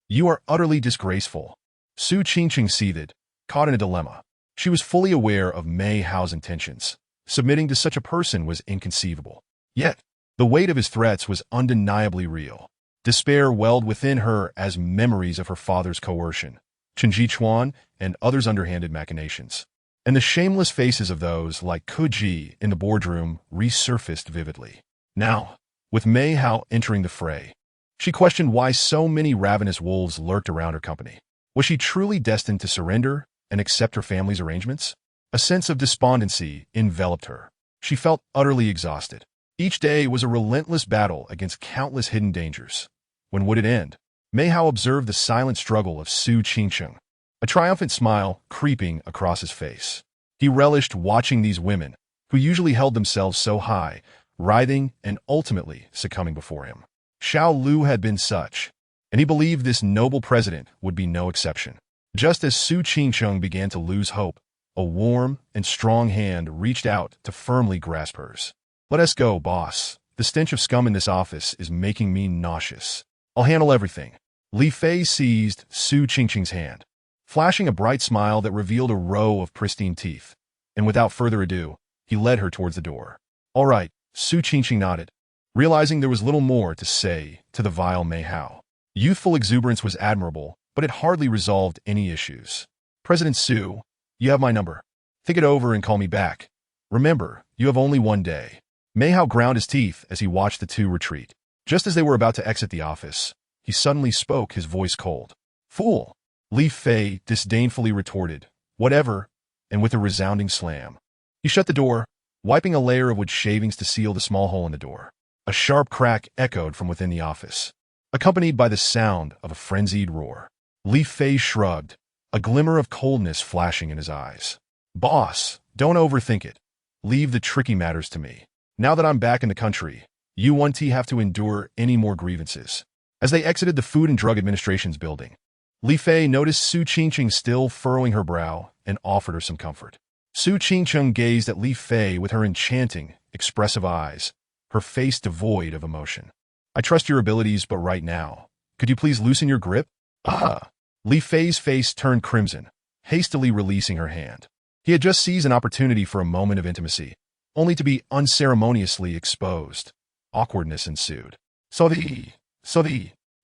[SPEAKER 1] you are utterly disgraceful." Su Qingcheng seethed, caught in a dilemma. She was fully aware of Mei Hao's intentions. Submitting to such a person was inconceivable. Yet, the weight of his threats was undeniably real. Despair welled within her as memories of her father's coercion, Chen Jichuan, and others' underhanded machinations. And the shameless faces of those like Ku Ji in the boardroom resurfaced vividly. Now, with Mei Hao entering the fray, she questioned why so many ravenous wolves lurked around her company. Was she truly destined to surrender and accept her family's arrangements? A sense of despondency enveloped her. She felt utterly exhausted. Each day was a relentless battle against countless hidden dangers. When would it end? Mei Hao observed the silent struggle of Su Qingcheng, a triumphant smile creeping across his face. He relished watching these women, who usually held themselves so high, writhing and ultimately succumbing before him. Xiao Lu had been such, and he believed this noble president would be no exception. Just as Su Qingcheng began to lose hope, a warm and strong hand reached out to firmly grasp hers. "Let us go, boss. The stench of scum in this office is making me nauseous. I'll handle everything." Li Fei seized Su Qingcheng's hand, flashing a bright smile that revealed a row of pristine teeth, and without further ado, he led her towards the door. "All right," Su Qingcheng nodded, realizing there was little more to say to the vile Mei Hao. Youthful exuberance was admirable, but it hardly resolved any issues. "President Su, you have my number. Think it over and call me back. Remember, you have only one day." Mei Hao ground his teeth as he watched the two retreat. Just as they were about to exit the office, he suddenly spoke, his voice cold. "Fool!" Li Fei disdainfully retorted, "Whatever," and with a resounding slam, he shut the door, wiping a layer of wood shavings to seal the small hole in the door. A sharp crack echoed from within the office, accompanied by the sound of a frenzied roar. Li Fei shrugged, a glimmer of coldness flashing in his eyes. "Boss, don't overthink it. Leave the tricky matters to me. Now that I'm back in the country, you won't have to endure any more grievances." As they exited the Food and Drug Administration's building, Li Fei noticed Su Qingcheng still furrowing her brow and offered her some comfort. Su Qingcheng gazed at Li Fei with her enchanting, expressive eyes, her face devoid of emotion. "I trust your abilities, but right now, could you please loosen your grip?" "Ah!" Li Fei's face turned crimson, hastily releasing her hand. He had just seized an opportunity for a moment of intimacy, only to be unceremoniously exposed. Awkwardness ensued. Sorry.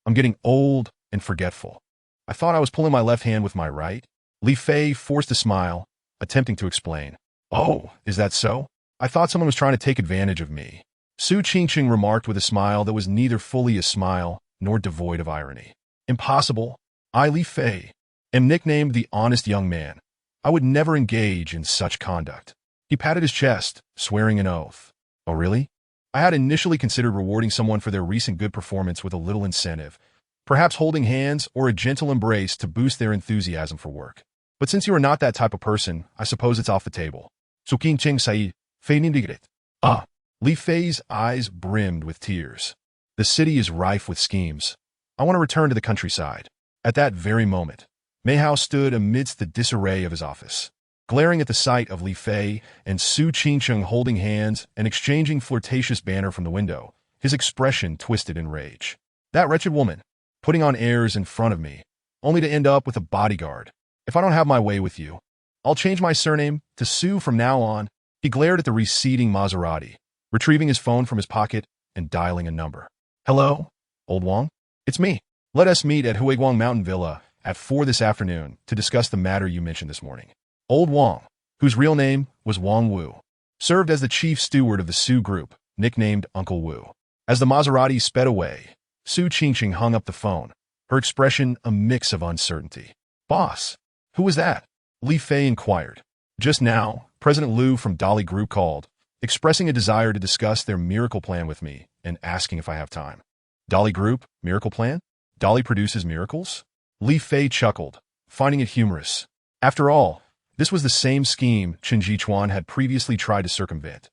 [SPEAKER 1] I'm getting old and forgetful. I thought I was pulling my left hand with my right." Li Fei forced a smile, attempting to explain. "Oh, is that so? I thought someone was trying to take advantage of me." Su Qingqing remarked with a smile that was neither fully a smile nor devoid of irony. Impossible. I, Li Fei, am nicknamed the honest young man. I would never engage in such conduct. He patted his chest, swearing an oath. Oh, really? I had initially considered rewarding someone for their recent good performance with a little incentive, perhaps holding hands or a gentle embrace to boost their enthusiasm for work. But since you are not that type of person, I suppose it's off the table. Su Qingqing sai, Fei nindigret. Ah. Li Fei's eyes brimmed with tears. The city is rife with schemes. I want to return to the countryside. At that very moment, Mei Hao stood amidst the disarray of his office. Glaring at the sight of Li Fei and Su Qingqing holding hands and exchanging flirtatious banter from the window, his expression twisted in rage. That wretched woman, putting on airs in front of me, only to end up with a bodyguard. If I don't have my way with you, I'll change my surname to Su from now on. He glared at the receding Maserati, retrieving his phone from his pocket and dialing a number. Hello, Old Wang? It's me. Let us meet at Huiguang Mountain Villa at 4 this afternoon to discuss the matter you mentioned this morning. Old Wang, whose real name was Wang Wu, served as the chief steward of the Su Group, nicknamed Uncle Wu. As the Maserati sped away, Su Qingqing hung up the phone, her expression a mix of uncertainty. Boss, who was that? Li Fei inquired. Just now, President Liu from Dali Group called, expressing a desire to discuss their miracle plan with me and asking if I have time. Dali Group? Miracle plan? Dali produces miracles? Li Fei chuckled, finding it humorous. After all, this was the same scheme Chen Jichuan had previously tried to circumvent.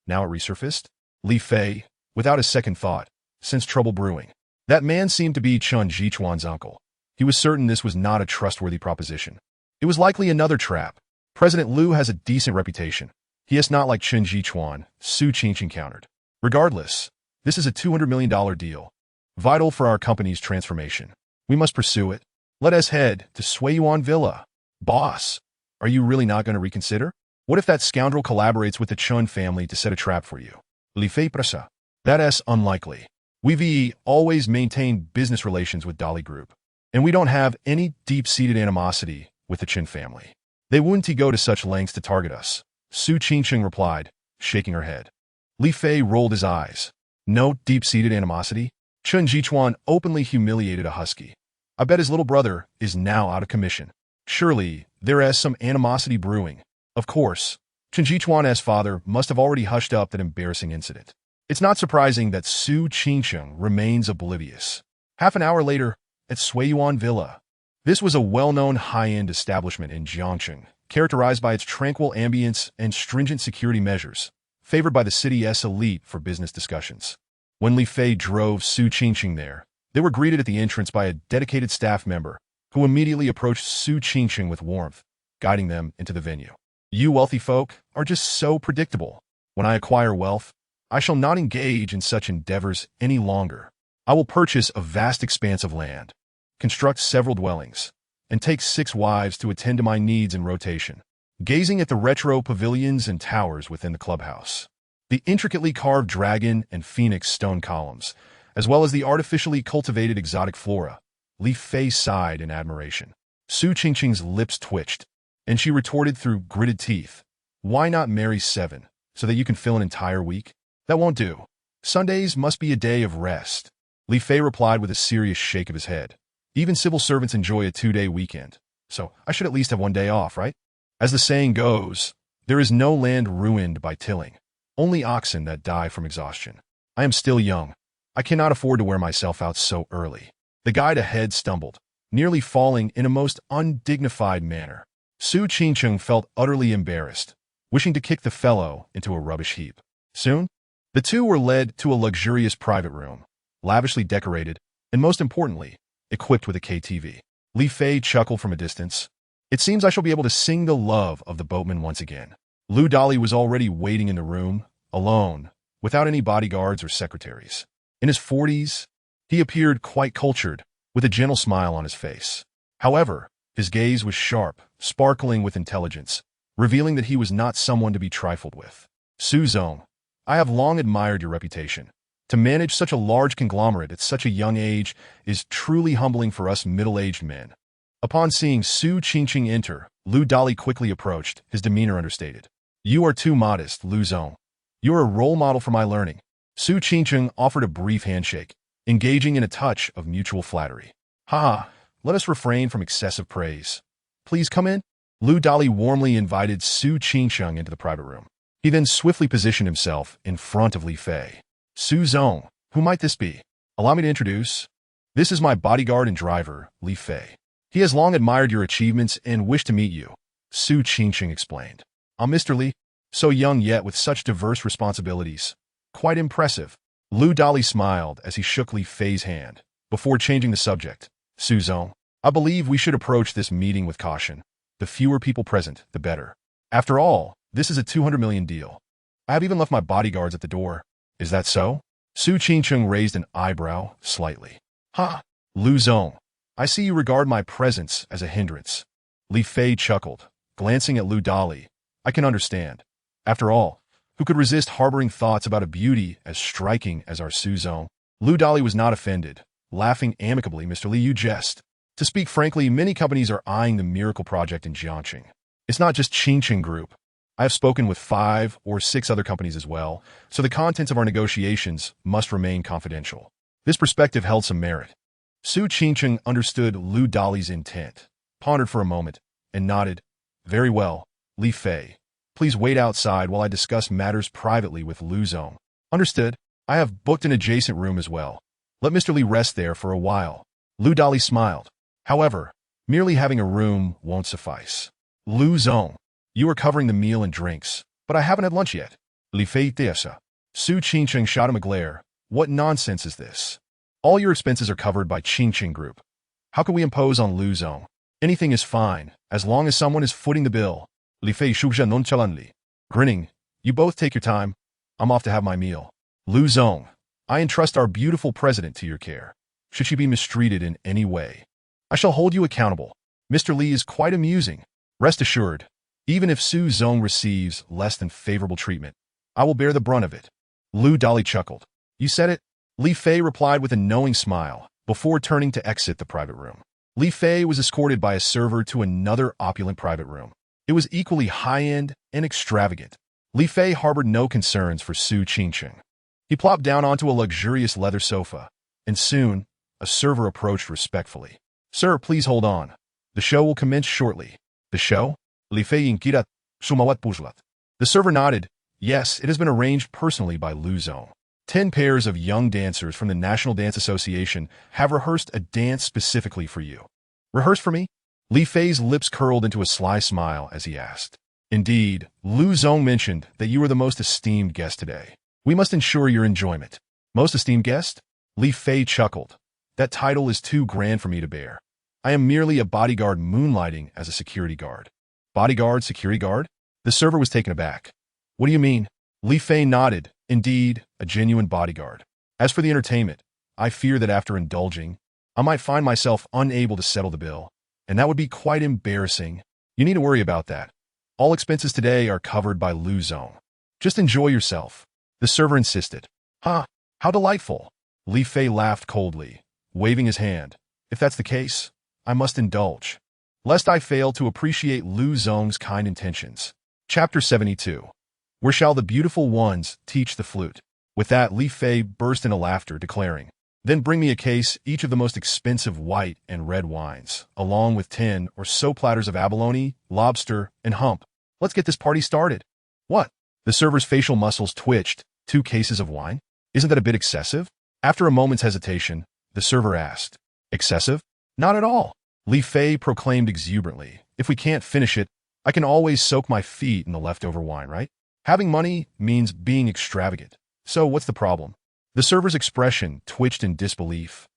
[SPEAKER 1] Now it resurfaced? Li Fei, without a second thought, sensed trouble brewing. That man seemed to be Chen Jichuan's uncle. He was certain this was not a trustworthy proposition. It was likely another trap. President Liu has a decent reputation. He is not like Chen Jichuan, Su Qingqing countered. Regardless, this is a $200 million deal, vital for our company's transformation. We must pursue it. Let us head to Suiyuan Villa. Boss, are you really not going to reconsider? What if that scoundrel collaborates with the Chun family to set a trap for you? Li Fei pressa. That is unlikely. We've always maintained business relations with Dali Group, and we don't have any deep-seated animosity with the Chen family. They wouldn't go to such lengths to target us. Su Qingqing replied, shaking her head. Li Fei rolled his eyes. No deep-seated animosity? Chen Jichuan openly humiliated a husky. I bet his little brother is now out of commission. Surely, there is some animosity brewing. Of course, Chen Jichuan's father must have already hushed up that embarrassing incident. It's not surprising that Su Qingqing remains oblivious. Half an hour later, at Suiyuan Villa. This was a well-known high-end establishment in Jiangcheng, characterized by its tranquil ambience and stringent security measures, favored by the city's elite for business discussions. When Li Fei drove Su Qingqing there, they were greeted at the entrance by a dedicated staff member, who immediately approached Su Qingqing with warmth, guiding them into the venue. You wealthy folk are just so predictable. When I acquire wealth, I shall not engage in such endeavors any longer. I will purchase a vast expanse of land, construct several dwellings, and take 6 wives to attend to my needs in rotation, gazing at the retro pavilions and towers within the clubhouse. The intricately carved dragon and phoenix stone columns, as well as the artificially cultivated exotic flora, Li Fei sighed in admiration. Su Qingqing's lips twitched, and she retorted through gritted teeth, why not marry 7, so that you can fill an entire week? That won't do. Sundays must be a day of rest. Li Fei replied with a serious shake of his head. Even civil servants enjoy a 2-day weekend, so I should at least have 1 day off, right? As the saying goes, there is no land ruined by tilling, only oxen that die from exhaustion. I am still young. I cannot afford to wear myself out so early. The guide ahead stumbled, nearly falling in a most undignified manner. Su Qingqing felt utterly embarrassed, wishing to kick the fellow into a rubbish heap. Soon, the two were led to a luxurious private room, lavishly decorated, and most importantly, equipped with a KTV. Li Fei chuckled from a distance. It seems I shall be able to sing the love of the boatman once again. Lu Dali was already waiting in the room, alone, without any bodyguards or secretaries. In his 40s, he appeared quite cultured, with a gentle smile on his face. However, his gaze was sharp, sparkling with intelligence, revealing that he was not someone to be trifled with. Su Zong, I have long admired your reputation. To manage such a large conglomerate at such a young age is truly humbling for us middle-aged men. Upon seeing Su Qingqing enter, Lu Dali quickly approached, his demeanor understated. You are too modest, Lu Zong. You are a role model for my learning. Su Qingcheng offered a brief handshake, engaging in a touch of mutual flattery. Ha! Let us refrain from excessive praise. Please come in. Lu Dali warmly invited Su Qingcheng into the private room. He then swiftly positioned himself in front of Li Fei. Su Zong, who might this be? Allow me to introduce. This is my bodyguard and driver, Li Fei. He has long admired your achievements and wished to meet you, Su Qingcheng explained. I'm Mr. Li, so young yet with such diverse responsibilities. Quite impressive. Lu Dali smiled as he shook Li Fei's hand, before changing the subject. Su Zong, I believe we should approach this meeting with caution. The fewer people present, the better. After all, this is a 200 million deal. I have even left my bodyguards at the door. Is that so? Su Qingcheng raised an eyebrow slightly. Ha! Lu Zong, I see you regard my presence as a hindrance. Li Fei chuckled, glancing at Lu Dali. I can understand. After all, who could resist harboring thoughts about a beauty as striking as our Su Zong? Lu Dali was not offended, laughing amicably. Mr. Li, you jest. To speak frankly, many companies are eyeing the miracle project in Jiangqing. It's not just Qingcheng Group. I have spoken with 5 or 6 other companies as well, so the contents of our negotiations must remain confidential. This perspective held some merit. Su Qingcheng understood Lu Dali's intent, pondered for a moment, and nodded. Very well, Li Fei. Please wait outside while I discuss matters privately with Lu Zong. Understood. I have booked an adjacent room as well. Let Mr. Li rest there for a while. Lu Dali smiled. However, merely having a room won't suffice. Lu Zong, you are covering the meal and drinks, but I haven't had lunch yet. Li Fei Tiesa. Su Qingcheng shot him a glare. What nonsense is this? All your expenses are covered by Qingcheng Group. How can we impose on Lu Zong? Anything is fine, as long as someone is footing the bill. Li Fei shuzha nonchalantly. Grinning, you both take your time. I'm off to have my meal. Lu Zong, I entrust our beautiful president to your care. Should she be mistreated in any way, I shall hold you accountable. Mr. Li is quite amusing. Rest assured, even if Su Zong receives less than favorable treatment, I will bear the brunt of it. Lu Dali chuckled. You said it? Li Fei replied with a knowing smile, before turning to exit the private room. Li Fei was escorted by a server to another opulent private room. It was equally high-end and extravagant. Li Fei harbored no concerns for Su Qingcheng. He plopped down onto a luxurious leather sofa, and soon, a server approached respectfully. Sir, please hold on. The show will commence shortly. The show? Li Fei inquirat, sumawat puzlat. The server nodded. Yes, it has been arranged personally by Lu Zong. 10 pairs of young dancers from the National Dance Association have rehearsed a dance specifically for you. Rehearsed for me? Li Fei's lips curled into a sly smile as he asked. Indeed, Lu Zong mentioned that you are the most esteemed guest today. We must ensure your enjoyment. Most esteemed guest? Li Fei chuckled. That title is too grand for me to bear. I am merely a bodyguard moonlighting as a security guard. Bodyguard, security guard? The server was taken aback. What do you mean? Li Fei nodded. Indeed, a genuine bodyguard. As for the entertainment, I fear that after indulging, I might find myself unable to settle the bill, and that would be quite embarrassing. You need to worry about that. All expenses today are covered by Lu Zong. Just enjoy yourself. The server insisted. Huh, how delightful. Li Fei laughed coldly, waving his hand. If that's the case, I must indulge, lest I fail to appreciate Lu Zong's kind intentions. Chapter 72. Where shall the beautiful ones teach the flute? With that, Li Fei burst into laughter, declaring, Then bring me a case each of the most expensive white and red wines, along with 10 or so platters of abalone, lobster, and hump. Let's get this party started. What? The server's facial muscles twitched. 2 cases of wine? Isn't that a bit excessive? After a moment's hesitation, the server asked. Excessive? Not at all. Li Fei proclaimed exuberantly. If we can't finish it, I can always soak my feet in the leftover wine, right? Having money means being extravagant. So what's the problem? The server's expression twitched in disbelief.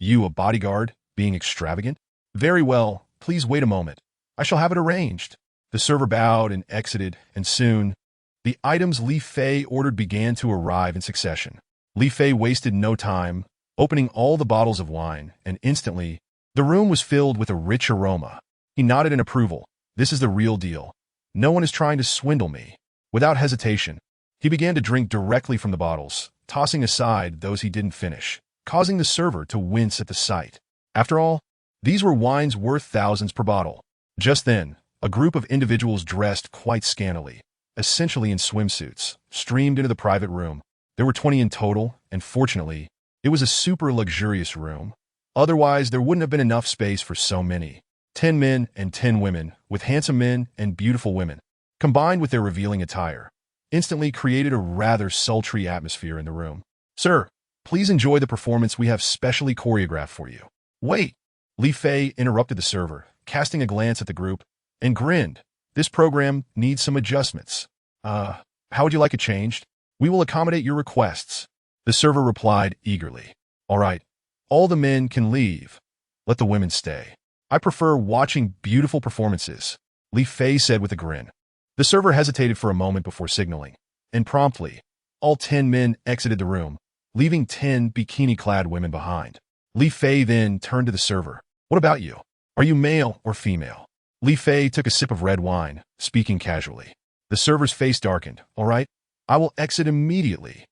[SPEAKER 1] You, a bodyguard, being extravagant? Very well, please wait a moment. I shall have it arranged. The server bowed and exited, and soon, the items Li Fei ordered began to arrive in succession. Li Fei wasted no time, opening all the bottles of wine, and instantly, the room was filled with a rich aroma. He nodded in approval. This is the real deal. No one is trying to swindle me. Without hesitation, he began to drink directly from the bottles, tossing aside those he didn't finish, causing the server to wince at the sight. After all, these were wines worth thousands per bottle. Just then, a group of individuals dressed quite scantily, essentially in swimsuits, streamed into the private room. There were 20 in total, and fortunately, it was a super luxurious room. Otherwise, there wouldn't have been enough space for so many. 10 men and 10 women, with handsome men and beautiful women, combined with their revealing attire, instantly created a rather sultry atmosphere in the room. Sir, please enjoy the performance we have specially choreographed for you. Wait! Li Fei interrupted the server, casting a glance at the group, and grinned. This program needs some adjustments. How would you like it changed? We will accommodate your requests. The server replied eagerly. All right, all the men can leave. Let the women stay. I prefer watching beautiful performances, Li Fei said with a grin. The server hesitated for a moment before signaling, and promptly, all 10 men exited the room, leaving 10 bikini-clad women behind. Li Fei then turned to the server. What about you? Are you male or female? Li Fei took a sip of red wine, speaking casually. The server's face darkened. All right, I will exit immediately.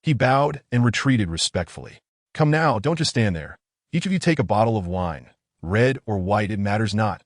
[SPEAKER 1] He bowed and retreated respectfully. Come now, don't just stand there. Each of you take a bottle of wine. Red or white, it matters not.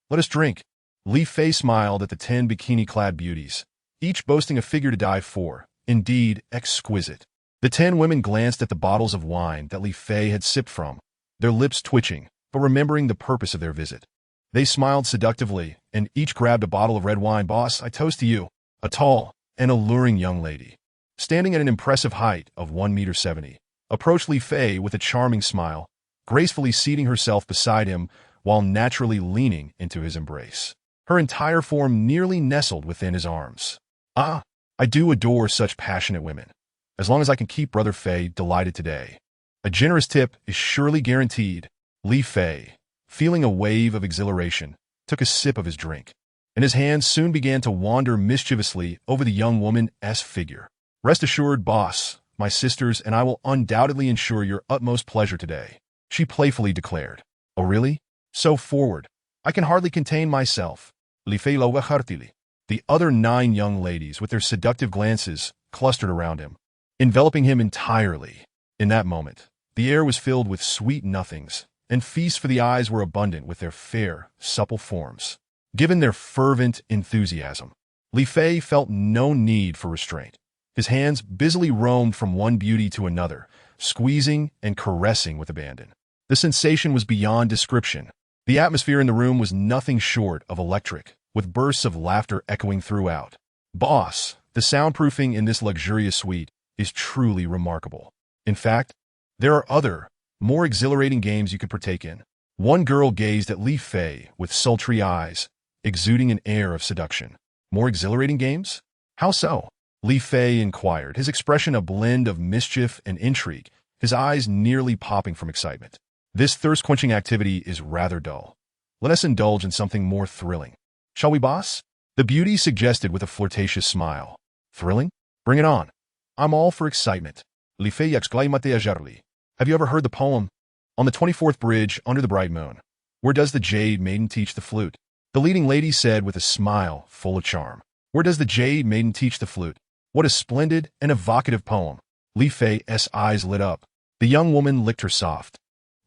[SPEAKER 1] Let us drink. Li Fei smiled at the 10 bikini-clad beauties, each boasting a figure to die for. Indeed, exquisite. The 10 women glanced at the bottles of wine that Li Fei had sipped from, their lips twitching, but remembering the purpose of their visit. They smiled seductively, and each grabbed a bottle of red wine. Boss, I toast to you, a tall and alluring young lady, standing at an impressive height of 1.70 meters, approached Li Fei with a charming smile, gracefully seating herself beside him while naturally leaning into his embrace. Her entire form nearly nestled within his arms. Ah, I do adore such passionate women. As long as I can keep Brother Fei delighted today. A generous tip is surely guaranteed. Li Fei, feeling a wave of exhilaration, took a sip of his drink, and his hands soon began to wander mischievously over the young woman's figure. Rest assured, boss, my sisters and I will undoubtedly ensure your utmost pleasure today, she playfully declared. Oh really? So forward. I can hardly contain myself. Li Fei lo hartili. The other 9 young ladies, with their seductive glances, clustered around him, enveloping him entirely. In that moment, the air was filled with sweet nothings, and feasts for the eyes were abundant with their fair, supple forms. Given their fervent enthusiasm, Li Fei felt no need for restraint. His hands busily roamed from one beauty to another, squeezing and caressing with abandon. The sensation was beyond description. The atmosphere in the room was nothing short of electric, with bursts of laughter echoing throughout. Boss, the soundproofing in this luxurious suite is truly remarkable. In fact, there are other, more exhilarating games you could partake in. One girl gazed at Li Fei with sultry eyes, exuding an air of seduction. More exhilarating games? How so? Li Fei inquired, his expression a blend of mischief and intrigue, his eyes nearly popping from excitement. This thirst-quenching activity is rather dull. Let us indulge in something more thrilling. Shall we, boss? The beauty suggested with a flirtatious smile. Thrilling? Bring it on. I'm all for excitement. Li Fei exclaimed ajarli. Have you ever heard the poem? On the 24th bridge under the bright moon, where does the jade maiden teach the flute? The leading lady said with a smile full of charm. Where does the jade maiden teach the flute? What a splendid and evocative poem. Li Fei's eyes lit up. The young woman licked her soft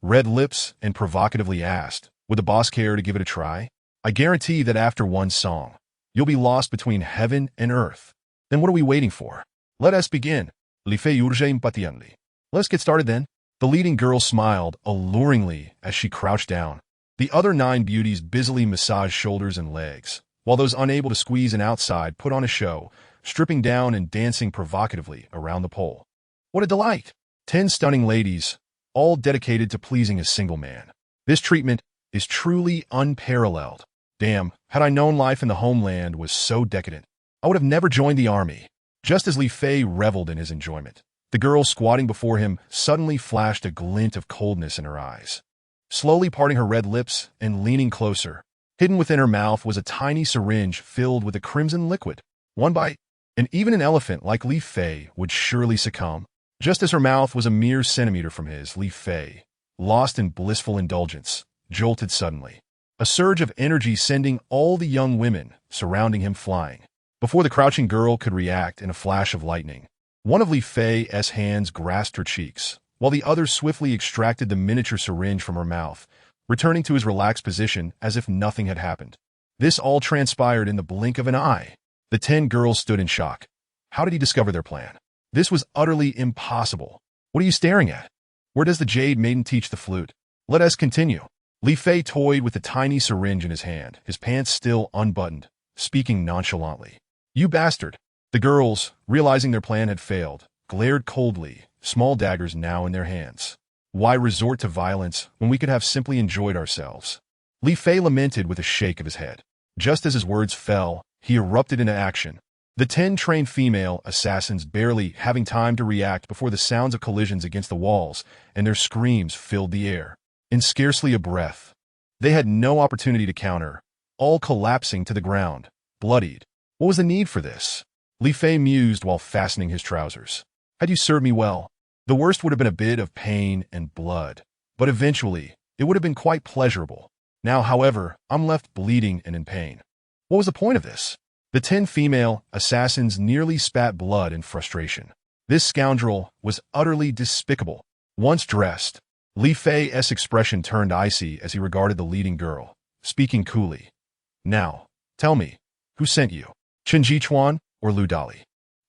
[SPEAKER 1] red lips and provocatively asked, would the boss care to give it a try? I guarantee that after one song, you'll be lost between heaven and earth. Then what are we waiting for? Let us begin. Li Fei urge impatiently. Let's get started then. The leading girl smiled alluringly as she crouched down. The other 9 beauties busily massaged shoulders and legs, while those unable to squeeze in outside put on a show, stripping down and dancing provocatively around the pole. What a delight! 10 stunning ladies, all dedicated to pleasing a single man. This treatment is truly unparalleled. Damn, had I known life in the homeland was so decadent, I would have never joined the army. Just as Li Fei reveled in his enjoyment, the girl squatting before him suddenly flashed a glint of coldness in her eyes. Slowly parting her red lips and leaning closer, hidden within her mouth was a tiny syringe filled with a crimson liquid. One bite, and even an elephant like Li Fei would surely succumb. Just as her mouth was a mere centimeter from his, Li Fei, lost in blissful indulgence, jolted suddenly. A surge of energy sending all the young women surrounding him flying. Before the crouching girl could react in a flash of lightning, one of Li Fei's hands grasped her cheeks, while the other swiftly extracted the miniature syringe from her mouth, returning to his relaxed position as if nothing had happened. This all transpired in the blink of an eye. The 10 girls stood in shock. How did he discover their plan? This was utterly impossible. What are you staring at? Where does the Jade Maiden teach the flute? Let us continue. Li Fei toyed with the tiny syringe in his hand, his pants still unbuttoned, speaking nonchalantly. You bastard! The girls, realizing their plan had failed, glared coldly, small daggers now in their hands. Why resort to violence when we could have simply enjoyed ourselves? Li Fei lamented with a shake of his head. Just as his words fell, he erupted into action. The 10 trained female assassins barely having time to react before the sounds of collisions against the walls and their screams filled the air. In scarcely a breath, they had no opportunity to counter, all collapsing to the ground, bloodied. What was the need for this? Li Fei mused while fastening his trousers. Had you served me well, the worst would have been a bit of pain and blood, but eventually, it would have been quite pleasurable. Now, however, I'm left bleeding and in pain. What was the point of this? The 10 female assassins nearly spat blood in frustration. This scoundrel was utterly despicable. Once dressed, Li Fei's expression turned icy as he regarded the leading girl, speaking coolly. Now, tell me, who sent you? Chen Jichuan or Lu Dali?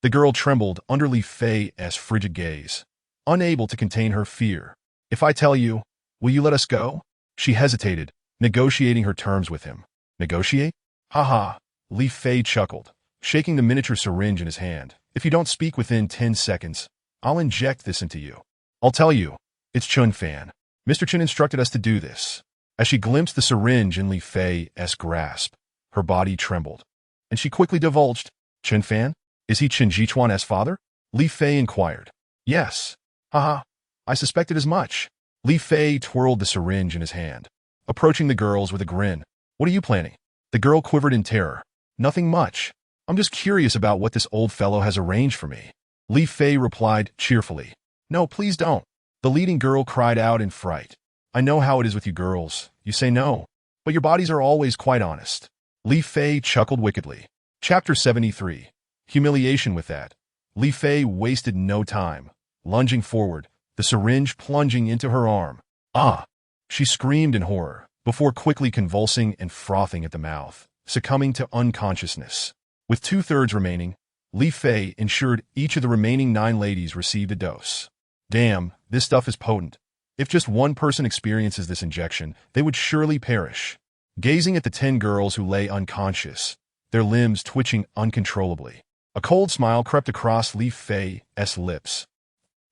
[SPEAKER 1] The girl trembled under Li Fei's frigid gaze, unable to contain her fear. If I tell you, will you let us go? She hesitated, negotiating her terms with him. Negotiate? Ha! Li Fei chuckled, shaking the miniature syringe in his hand. If you don't speak within 10 seconds, I'll inject this into you. I'll tell you, it's Chun Fan. Mr. Chen instructed us to do this. As she glimpsed the syringe in Li Fei's grasp, her body trembled, and she quickly divulged, Chun Fan? Is he Chen Jichuan's father? Li Fei inquired. Yes. Haha, I suspected as much. Li Fei twirled the syringe in his hand, approaching the girls with a grin. What are you planning? The girl quivered in terror. Nothing much. I'm just curious about what this old fellow has arranged for me. Li Fei replied cheerfully. No, please don't. The leading girl cried out in fright. I know how it is with you girls. You say no, but your bodies are always quite honest. Li Fei chuckled wickedly. Chapter 73. Humiliation with that. Li Fei wasted no time, lunging forward, the syringe plunging into her arm. Ah! She screamed in horror, before quickly convulsing and frothing at the mouth, succumbing to unconsciousness. With 2/3 remaining, Li Fei ensured each of the remaining 9 ladies received a dose. Damn, this stuff is potent. If just one person experiences this injection, they would surely perish. Gazing at the 10 girls who lay unconscious, their limbs twitching uncontrollably, a cold smile crept across Li Fei's lips.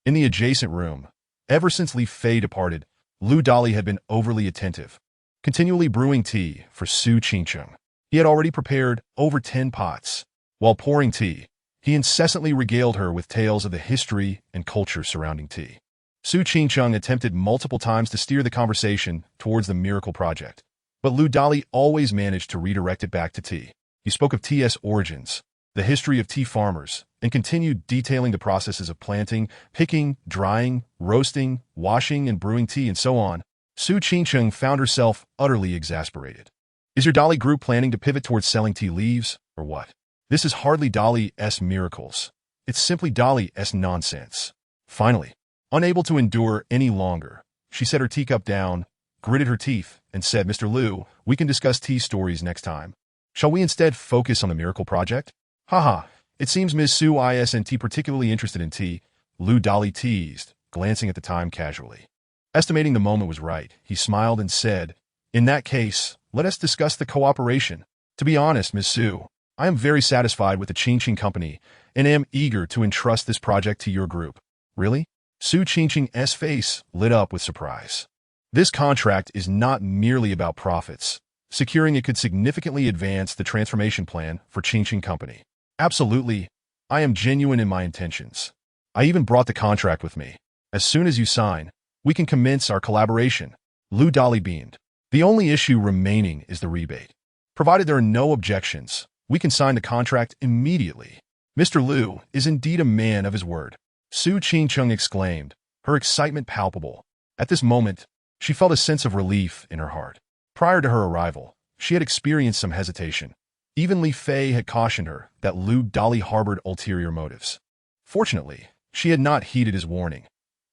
[SPEAKER 1] In the adjacent room, ever since Li Fei departed, Lu Dali had been overly attentive, continually brewing tea for Su Qingcheng. He had already prepared over 10 pots. While pouring tea, he incessantly regaled her with tales of the history and culture surrounding tea. Su Qingcheng attempted multiple times to steer the conversation towards the miracle project, but Lu Dali always managed to redirect it back to tea. He spoke of tea's origins, the history of tea farmers, and continued detailing the processes of planting, picking, drying, roasting, washing, and brewing tea, and so on. Su Qingcheng found herself utterly exasperated. Is your Dali group planning to pivot towards selling tea leaves, or what? This is hardly Dali's miracles. It's simply Dali's nonsense. Finally, unable to endure any longer, she set her teacup down, gritted her teeth, and said, Mr. Liu, we can discuss tea stories next time. Shall we instead focus on the miracle project? Haha, it seems Ms. Su isn't particularly interested in tea, Lu Dali teased, glancing at the time casually. Estimating the moment was right, he smiled and said, in that case, let us discuss the cooperation. To be honest, Ms. Su, I am very satisfied with the Qingqing Company and am eager to entrust this project to your group. Really? Su Qingqing's face lit up with surprise. This contract is not merely about profits. Securing it could significantly advance the transformation plan for Qingqing Company. Absolutely, I am genuine in my intentions. I even brought the contract with me. As soon as you sign, we can commence our collaboration. Lu Dali beamed. The only issue remaining is the rebate. Provided there are no objections, we can sign the contract immediately. Mr. Liu is indeed a man of his word. Su Qingcheng exclaimed, her excitement palpable. At this moment, she felt a sense of relief in her heart. Prior to her arrival, she had experienced some hesitation. Even Li Fei had cautioned her that Lu Dali harbored ulterior motives. Fortunately, she had not heeded his warning.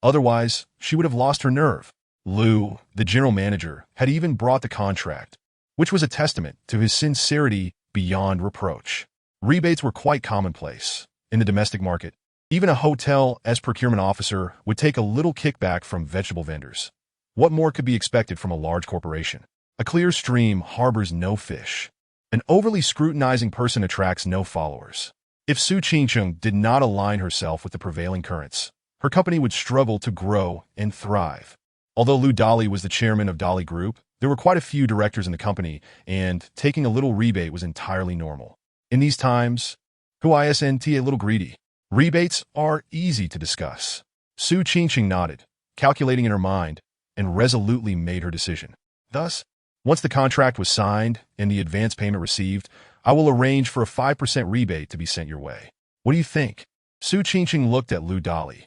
[SPEAKER 1] Otherwise, she would have lost her nerve. Lu, the general manager, had even brought the contract, which was a testament to his sincerity beyond reproach. Rebates were quite commonplace in the domestic market, Even a hotel as procurement officer would take a little kickback from vegetable vendors. What more could be expected from a large corporation? A clear stream harbors no fish. An overly scrutinizing person attracts no followers. If Su Qingcheng did not align herself with the prevailing currents, her company would struggle to grow and thrive. Although Lu Dali was the chairman of Dali Group, there were quite a few directors in the company, and taking a little rebate was entirely normal. In these times, who isn't a little greedy? Rebates are easy to discuss. Su Qingcheng nodded, calculating in her mind, and resolutely made her decision. Thus, once the contract was signed and the advance payment received, I will arrange for a 5% rebate to be sent your way. What do you think? Su Qingcheng looked at Lu Dali.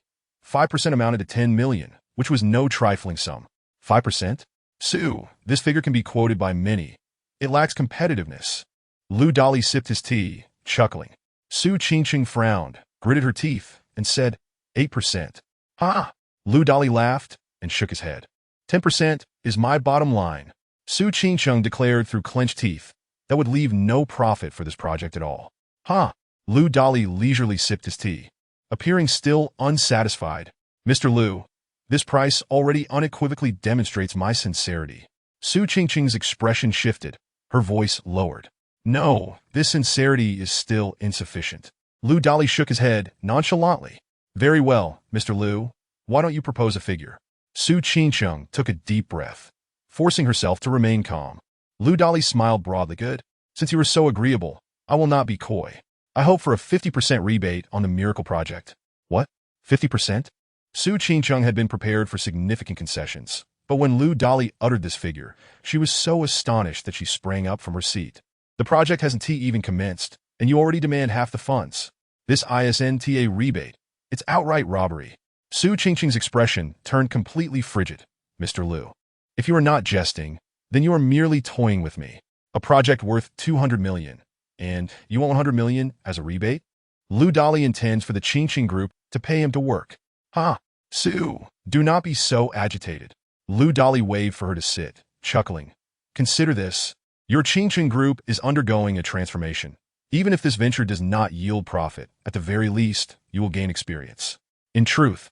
[SPEAKER 1] 5% amounted to 10 million, which was no trifling sum. 5%? Su, this figure can be quoted by many. It lacks competitiveness. Lu Dali sipped his tea, chuckling. Su Qingcheng frowned, gritted her teeth, and said, 8%. Ha! Lu Dali laughed and shook his head. 10% is my bottom line. Su Qingcheng declared through clenched teeth. That would leave no profit for this project at all. Ha! Lu Dali leisurely sipped his tea, appearing still unsatisfied. Mr. Lu, this price already unequivocally demonstrates my sincerity. Su Qingcheng's expression shifted, her voice lowered. No, this sincerity is still insufficient. Lu Dali shook his head nonchalantly. Very well, Mr. Lu, why don't you propose a figure? Su Qingcheng took a deep breath, forcing herself to remain calm. Lu Dali smiled broadly. Good. Since you are so agreeable, I will not be coy. I hope for a 50% rebate on the miracle project. What? 50%? Su Qingcheng had been prepared for significant concessions, but when Lu Dali uttered this figure, she was so astonished that she sprang up from her seat. The project hasn't even commenced, and you already demand half the funds. This isn't a rebate. It's outright robbery. Su Qingcheng's expression turned completely frigid. Mr. Lu, if you are not jesting, then you are merely toying with me. A project worth 200 million, and you want 100 million as a rebate? Lu Dali intends for the Qingcheng Group to pay him to work. Ha! Su, do not be so agitated. Lu Dali waved for her to sit, chuckling. Consider this. Your Qingcheng Group is undergoing a transformation. Even if this venture does not yield profit, at the very least, you will gain experience. In truth,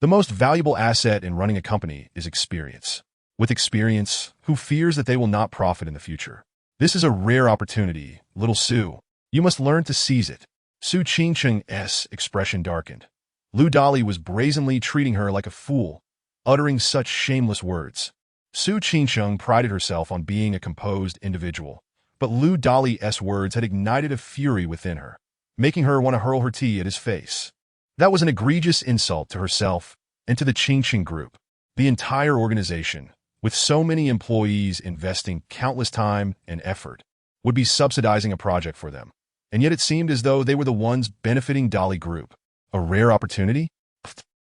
[SPEAKER 1] the most valuable asset in running a company is experience. With experience, who fears that they will not profit in the future? This is a rare opportunity, little Su. You must learn to seize it. Su Qingcheng's expression darkened. Lu Dali was brazenly treating her like a fool, uttering such shameless words. Su Qingcheng prided herself on being a composed individual, but Lu Dali's words had ignited a fury within her, making her want to hurl her tea at his face. That was an egregious insult to herself and to the Qingcheng Group. The entire organization, with so many employees investing countless time and effort, would be subsidizing a project for them, and yet it seemed as though they were the ones benefiting Dali Group. A rare opportunity?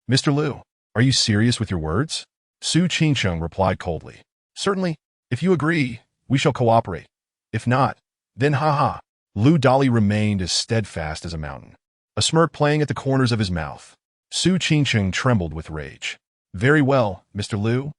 [SPEAKER 1] Mr. Lu, are you serious with your words? Su Qingcheng replied coldly. Certainly, if you agree, we shall cooperate. If not, then ha-ha. Lu Dali remained as steadfast as a mountain, a smirk playing at the corners of his mouth. Su Qingcheng trembled with rage. Very well, Mr. Lu.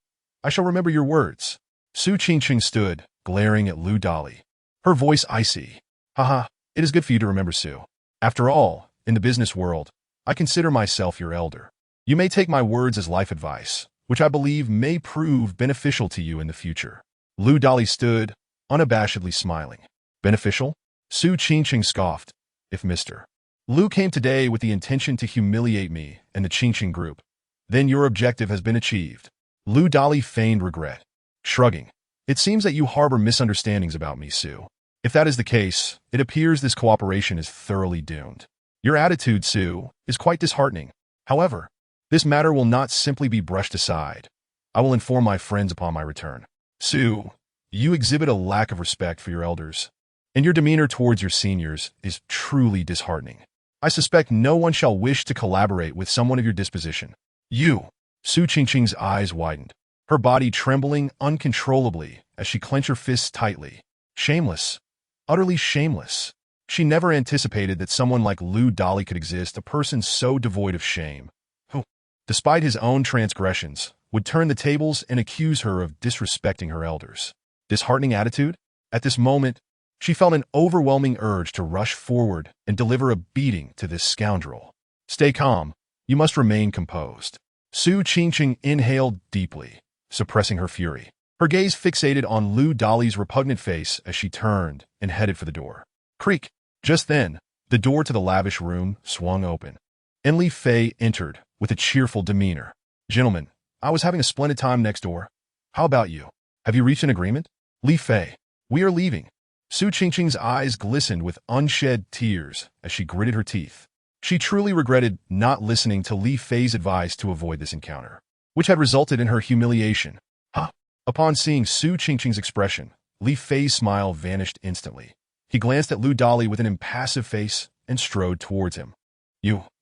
[SPEAKER 1] I shall remember your words. Su Qingcheng stood, glaring at Lu Dali, her voice icy. Haha, it is good for you to remember, Su. After all, in the business world, I consider myself your elder. You may take my words as life advice, which I believe may prove beneficial to you in the future. Lu Dali stood, unabashedly smiling. Beneficial? Su Qingcheng scoffed. If Mr. Lu came today with the intention to humiliate me and the Qingcheng Group, then your objective has been achieved. Lu Dali feigned regret, shrugging. It seems that you harbor misunderstandings about me, Su. If that is the case, it appears this cooperation is thoroughly doomed. Your attitude, Su, is quite disheartening. However, this matter will not simply be brushed aside. I will inform my friends upon my return. Su, you exhibit a lack of respect for your elders, and your demeanor towards your seniors is truly disheartening. I suspect no one shall wish to collaborate with someone of your disposition. You. Su Qingcheng's eyes widened, her body trembling uncontrollably as she clenched her fists tightly. Shameless. Utterly shameless. She never anticipated that someone like Lu Dali could exist, a person so devoid of shame, who, despite his own transgressions, would turn the tables and accuse her of disrespecting her elders. Disheartening attitude? At this moment, she felt an overwhelming urge to rush forward and deliver a beating to this scoundrel. Stay calm. You must remain composed. Su Qingqing inhaled deeply, suppressing her fury. Her gaze fixated on Lu Dali's repugnant face as she turned and headed for the door. Creak! Just then, the door to the lavish room swung open, and Li Fei entered with a cheerful demeanor. Gentlemen, I was having a splendid time next door. How about you? Have you reached an agreement? Li Fei, we are leaving. Su Qingqing's eyes glistened with unshed tears as she gritted her teeth. She truly regretted not listening to Li Fei's advice to avoid this encounter, which had resulted in her humiliation. Huh? Upon seeing Su Qingqing's expression, Li Fei's smile vanished instantly. He glanced at Lu Dali with an impassive face and strode towards him.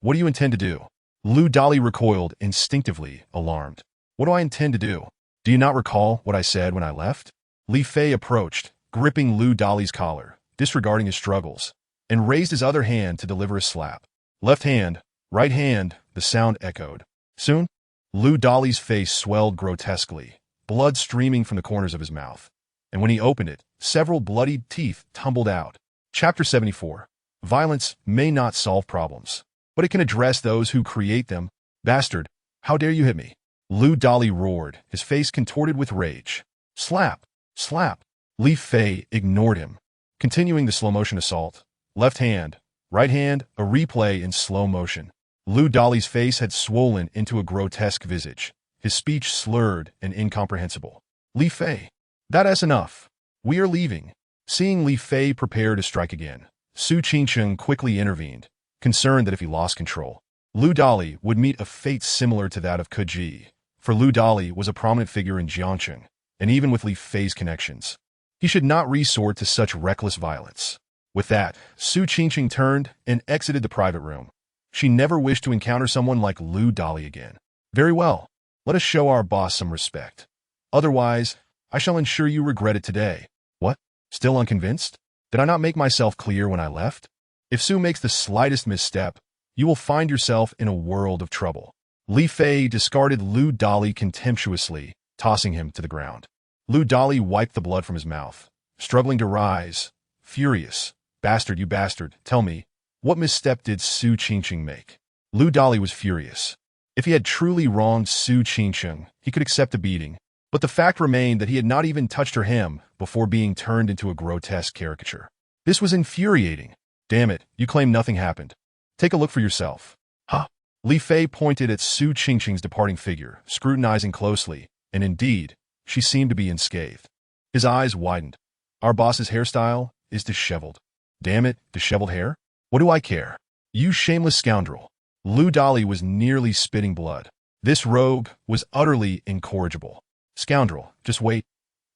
[SPEAKER 1] What do you intend to do? Lu Dali recoiled, instinctively alarmed. What do I intend to do? Do you not recall what I said when I left? Li Fei approached, gripping Lu Dali's collar, disregarding his struggles, and raised his other hand to deliver a slap. Left hand, right hand, the sound echoed. Soon, Lu Dali's face swelled grotesquely, blood streaming from the corners of his mouth, and when he opened it, several bloodied teeth tumbled out. Chapter 74. Violence may not solve problems, but it can address those who create them. Bastard, how dare you hit me? Lu Dali roared, his face contorted with rage. Slap! Slap! Li Fei ignored him, continuing the slow-motion assault. Left hand, right hand, a replay in slow motion. Lu Dali's face had swollen into a grotesque visage, his speech slurred and incomprehensible. Li Fei, that's enough. We are leaving. Seeing Li Fei prepare to strike again, Su Qingqing quickly intervened, concerned that if he lost control, Lu Dali would meet a fate similar to that of Ke Ji, for Lu Dali was a prominent figure in Jiangcheng, and even with Li Fei's connections, he should not resort to such reckless violence. With that, Su Qingqing turned and exited the private room. She never wished to encounter someone like Lu Dali again. Very well. Let us show our boss some respect. Otherwise, I shall ensure you regret it today. What? Still unconvinced? Did I not make myself clear when I left? If Su makes the slightest misstep, you will find yourself in a world of trouble. Li Fei discarded Lu Dali contemptuously, tossing him to the ground. Lu Dali wiped the blood from his mouth, struggling to rise, furious. Bastard, you bastard, tell me, what misstep did Su Qingqing make? Lu Dali was furious. If he had truly wronged Su Qingqing, he could accept a beating, but the fact remained that he had not even touched her hem before being turned into a grotesque caricature. This was infuriating. Damn it, you claim nothing happened. Take a look for yourself. Huh? Li Fei pointed at Su Qingqing's departing figure, scrutinizing closely, and indeed, she seemed to be unscathed. His eyes widened. Our boss's hairstyle is disheveled. Damn it, disheveled hair? What do I care? You shameless scoundrel. Lu Dali was nearly spitting blood. This rogue was utterly incorrigible. Scoundrel, just wait.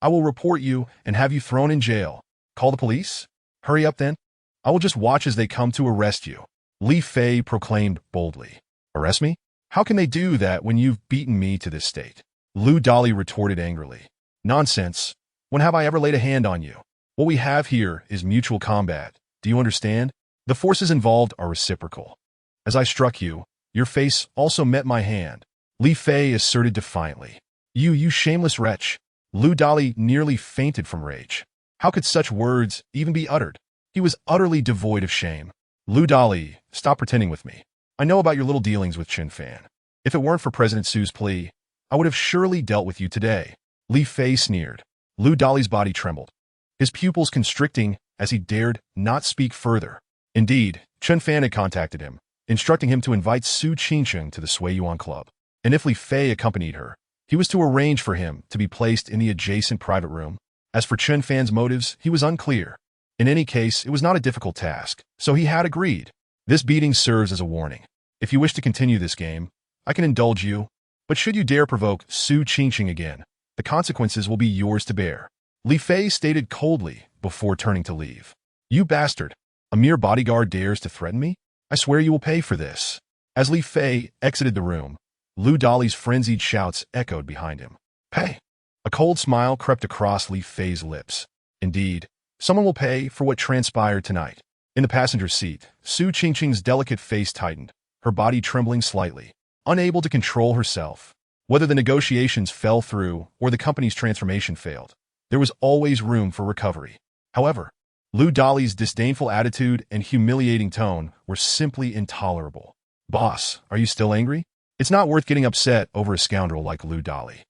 [SPEAKER 1] I will report you and have you thrown in jail. Call the police? Hurry up then. I will just watch as they come to arrest you. Li Fei proclaimed boldly. Arrest me? How can they do that when you've beaten me to this state? Lu Dali retorted angrily. Nonsense. When have I ever laid a hand on you? What we have here is mutual combat. Do you understand? The forces involved are reciprocal. As I struck you, your face also met my hand. Li Fei asserted defiantly. You shameless wretch. Lu Dali nearly fainted from rage. How could such words even be uttered? He was utterly devoid of shame. Lu Dali, stop pretending with me. I know about your little dealings with Chen Fan. If it weren't for President Su's plea, I would have surely dealt with you today. Li Fei sneered. Lu Dali's body trembled, his pupils constricting as he dared not speak further. Indeed, Chen Fan had contacted him, instructing him to invite Su Qingqing to the Sui Yuan Club, and if Li Fei accompanied her, he was to arrange for him to be placed in the adjacent private room. As for Chen Fan's motives, he was unclear. In any case, it was not a difficult task, so he had agreed. This beating serves as a warning. If you wish to continue this game, I can indulge you, but should you dare provoke Su Qingqing again, the consequences will be yours to bear. Li Fei stated coldly before turning to leave. You bastard! A mere bodyguard dares to threaten me? I swear you will pay for this. As Li Fei exited the room, Lu Dali's frenzied shouts echoed behind him. Pay! A cold smile crept across Li Fei's lips. Indeed, someone will pay for what transpired tonight. In the passenger seat, Su Qingqing's delicate face tightened, her body trembling slightly, unable to control herself. Whether the negotiations fell through or the company's transformation failed, there was always room for recovery. However, Lu Dali's disdainful attitude and humiliating tone were simply intolerable. Boss, are you still angry? It's not worth getting upset over a scoundrel like Lu Dali.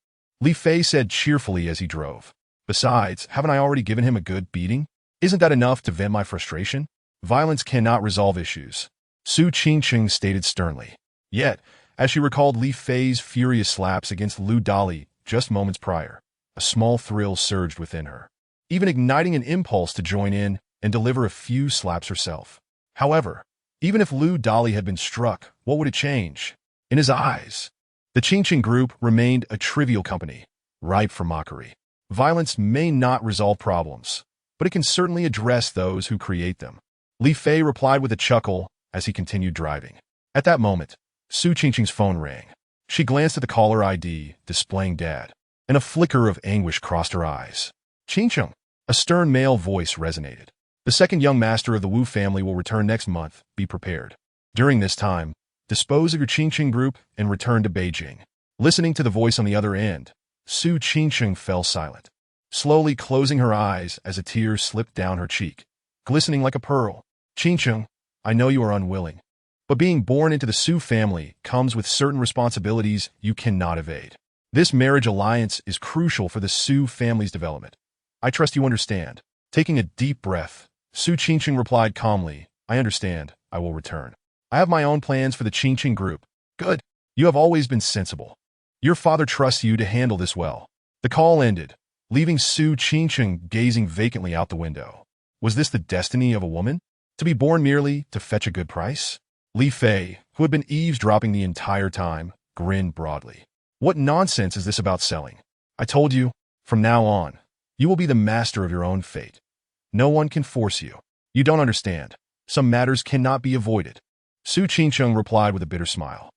[SPEAKER 1] Li Fei said cheerfully as he drove. Besides, haven't I already given him a good beating? Isn't that enough to vent my frustration? Violence cannot resolve issues, Su Qingqing stated sternly. Yet, as she recalled Li Fei's furious slaps against Lu Dali just moments prior, a small thrill surged within her, even igniting an impulse to join in and deliver a few slaps herself. However, even if Lu Dali had been struck, what would it change? In his eyes, the Qingqing group remained a trivial company, ripe for mockery. Violence may not resolve problems, but it can certainly address those who create them. Li Fei replied with a chuckle as he continued driving. At that moment, Su Qingqing's phone rang. She glanced at the caller ID, displaying Dad, and a flicker of anguish crossed her eyes. Qingqing, a stern male voice resonated. The second young master of the Wu family will return next month. Be prepared. During this time, dispose of your Qingqing group and return to Beijing. Listening to the voice on the other end, Su Qingqing fell silent, slowly closing her eyes as a tear slipped down her cheek, glistening like a pearl. Qingqing, I know you are unwilling, but being born into the Su family comes with certain responsibilities you cannot evade. This marriage alliance is crucial for the Su family's development. I trust you understand. Taking a deep breath, Su Qingqing replied calmly, I understand. I will return. I have my own plans for the Qingqing group. Good. You have always been sensible. Your father trusts you to handle this well. The call ended, leaving Su Qingqing gazing vacantly out the window. Was this the destiny of a woman? To be born merely to fetch a good price? Li Fei, who had been eavesdropping the entire time, grinned broadly. What nonsense is this about selling? I told you, from now on, you will be the master of your own fate. No one can force you. You don't understand. Some matters cannot be avoided. Su Qingqing replied with a bitter smile.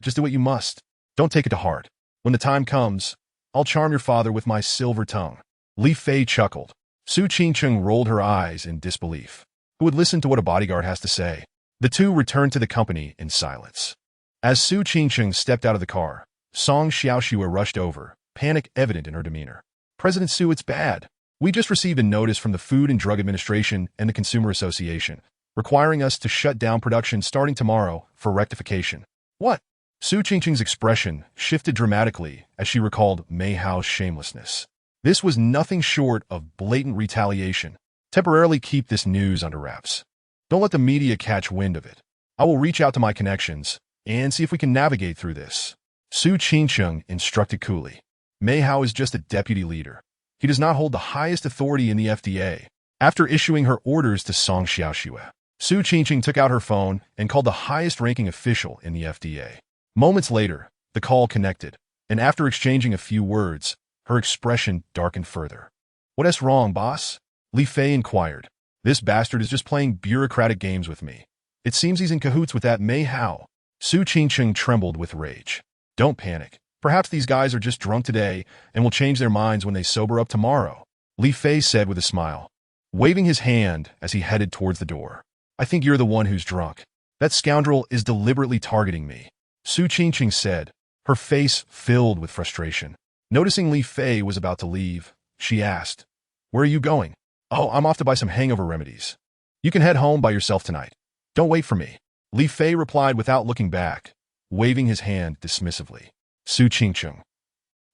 [SPEAKER 1] Just do what you must. Don't take it to heart. When the time comes, I'll charm your father with my silver tongue. Li Fei chuckled. Su Qingqing rolled her eyes in disbelief. Who would listen to what a bodyguard has to say? The two returned to the company in silence. As Su Qingqing stepped out of the car, Song Xiaoxue rushed over, panic evident in her demeanor. President Su, it's bad. We just received a notice from the Food and Drug Administration and the Consumer Association, requiring us to shut down production starting tomorrow for rectification. What? Su Qingqing's expression shifted dramatically as she recalled Mei Hao's shamelessness. This was nothing short of blatant retaliation. Temporarily keep this news under wraps. Don't let the media catch wind of it. I will reach out to my connections and see if we can navigate through this. Su Qingqing instructed coolly. Mei Hao is just a deputy leader. He does not hold the highest authority in the FDA. After issuing her orders to Song Xiaoxue, Su Qingqing took out her phone and called the highest-ranking official in the FDA. Moments later, the call connected, and after exchanging a few words, her expression darkened further. What's wrong, boss? Li Fei inquired. This bastard is just playing bureaucratic games with me. It seems he's in cahoots with that Mei Hao. Su Qingqing trembled with rage. Don't panic. Perhaps these guys are just drunk today and will change their minds when they sober up tomorrow, Li Fei said with a smile, waving his hand as he headed towards the door. I think you're the one who's drunk. That scoundrel is deliberately targeting me, Su Qingqing said, her face filled with frustration. Noticing Li Fei was about to leave, she asked, Where are you going? Oh, I'm off to buy some hangover remedies. You can head home by yourself tonight. Don't wait for me. Li Fei replied without looking back, waving his hand dismissively. Su Qingqing.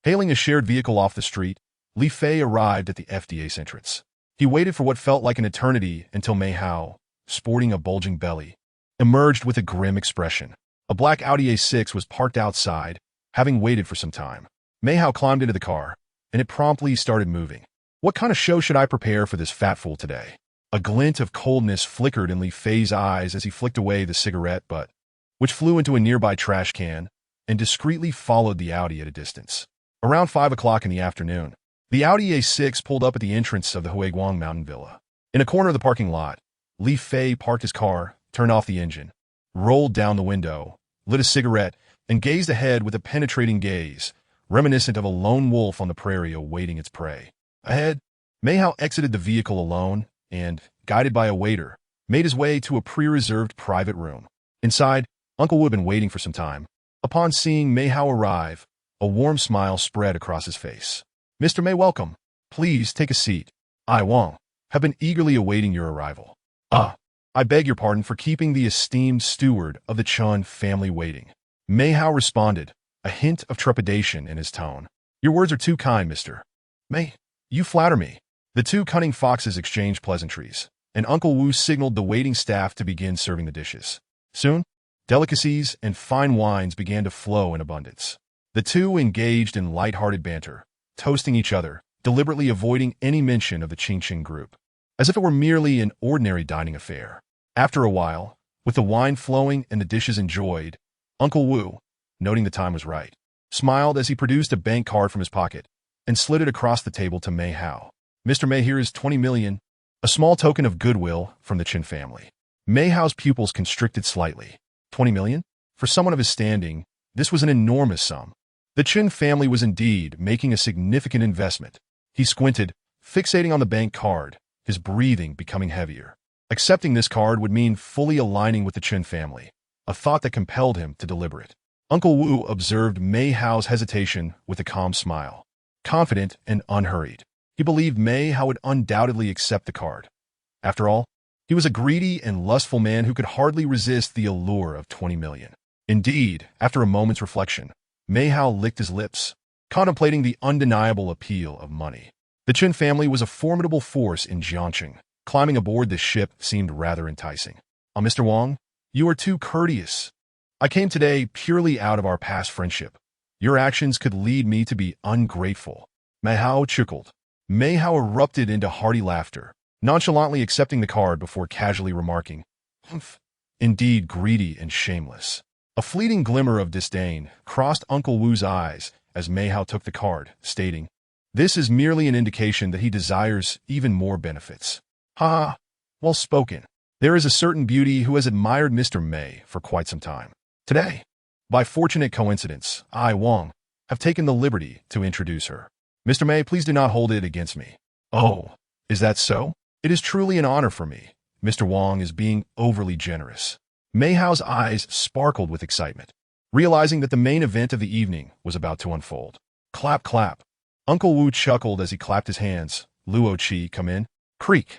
[SPEAKER 1] Hailing a shared vehicle off the street, Li Fei arrived at the FDA's entrance. He waited for what felt like an eternity until Mei Hao, sporting a bulging belly, emerged with a grim expression. A black Audi A6 was parked outside, having waited for some time. Mei Hao climbed into the car, and it promptly started moving. What kind of show should I prepare for this fat fool today? A glint of coldness flickered in Li Fei's eyes as he flicked away the cigarette butt, which flew into a nearby trash can, and discreetly followed the Audi at a distance. Around 5 o'clock in the afternoon, the Audi A6 pulled up at the entrance of the Huiguang Mountain Villa. In a corner of the parking lot, Li Fei parked his car, turned off the engine, rolled down the window, lit a cigarette, and gazed ahead with a penetrating gaze, reminiscent of a lone wolf on the prairie awaiting its prey. Ahead, Mei Hao exited the vehicle alone and, guided by a waiter, made his way to a pre-reserved private room. Inside, Uncle Wu had been waiting for some time. Upon seeing Mei Hao arrive, a warm smile spread across his face. Mr. Mei, welcome. Please take a seat. I, Wang, have been eagerly awaiting your arrival. I I beg your pardon for keeping the esteemed steward of the Chun family waiting. Mei Hao responded, a hint of trepidation in his tone. Your words are too kind, Mr. Mei. You flatter me. The two cunning foxes exchanged pleasantries, and Uncle Wu signaled the waiting staff to begin serving the dishes. Soon, delicacies and fine wines began to flow in abundance. The two engaged in light-hearted banter, toasting each other, deliberately avoiding any mention of the Qingqing group, as if it were merely an ordinary dining affair. After a while, with the wine flowing and the dishes enjoyed, Uncle Wu, noting the time was right, smiled as he produced a bank card from his pocket and slid it across the table to Mei Hao. Mr. Mei, here is 20 million, a small token of goodwill from the Qin family. Mei Hao's pupils constricted slightly. 20 million? For someone of his standing, this was an enormous sum. The Qin family was indeed making a significant investment. He squinted, fixating on the bank card, his breathing becoming heavier. Accepting this card would mean fully aligning with the Qin family, a thought that compelled him to deliberate. Uncle Wu observed Mei Hao's hesitation with a calm smile. Confident and unhurried, he believed Mei Hao would undoubtedly accept the card. After all, he was a greedy and lustful man who could hardly resist the allure of 20 million. Indeed, after a moment's reflection, Mei Hao licked his lips, contemplating the undeniable appeal of money. The Qin family was a formidable force in Jiangqing. Climbing aboard this ship seemed rather enticing. Mr. Wang, you are too courteous. I came today purely out of our past friendship. Your actions could lead me to be ungrateful. Mei Hao chuckled. Mei Hao erupted into hearty laughter, nonchalantly accepting the card before casually remarking, "Humph, indeed greedy and shameless." A fleeting glimmer of disdain crossed Uncle Wu's eyes as Mei Hao took the card, stating, "This is merely an indication that he desires even more benefits." Ha! Well spoken. There is a certain beauty who has admired Mr. Mei for quite some time. Today, by fortunate coincidence, I, Wang, have taken the liberty to introduce her. Mr. Mei, please do not hold it against me. Oh, is that so? It is truly an honor for me. Mr. Wang is being overly generous. Mei Hao's eyes sparkled with excitement, realizing that the main event of the evening was about to unfold. Clap, clap. Uncle Wu chuckled as he clapped his hands. Luo Qi, come in. Creak.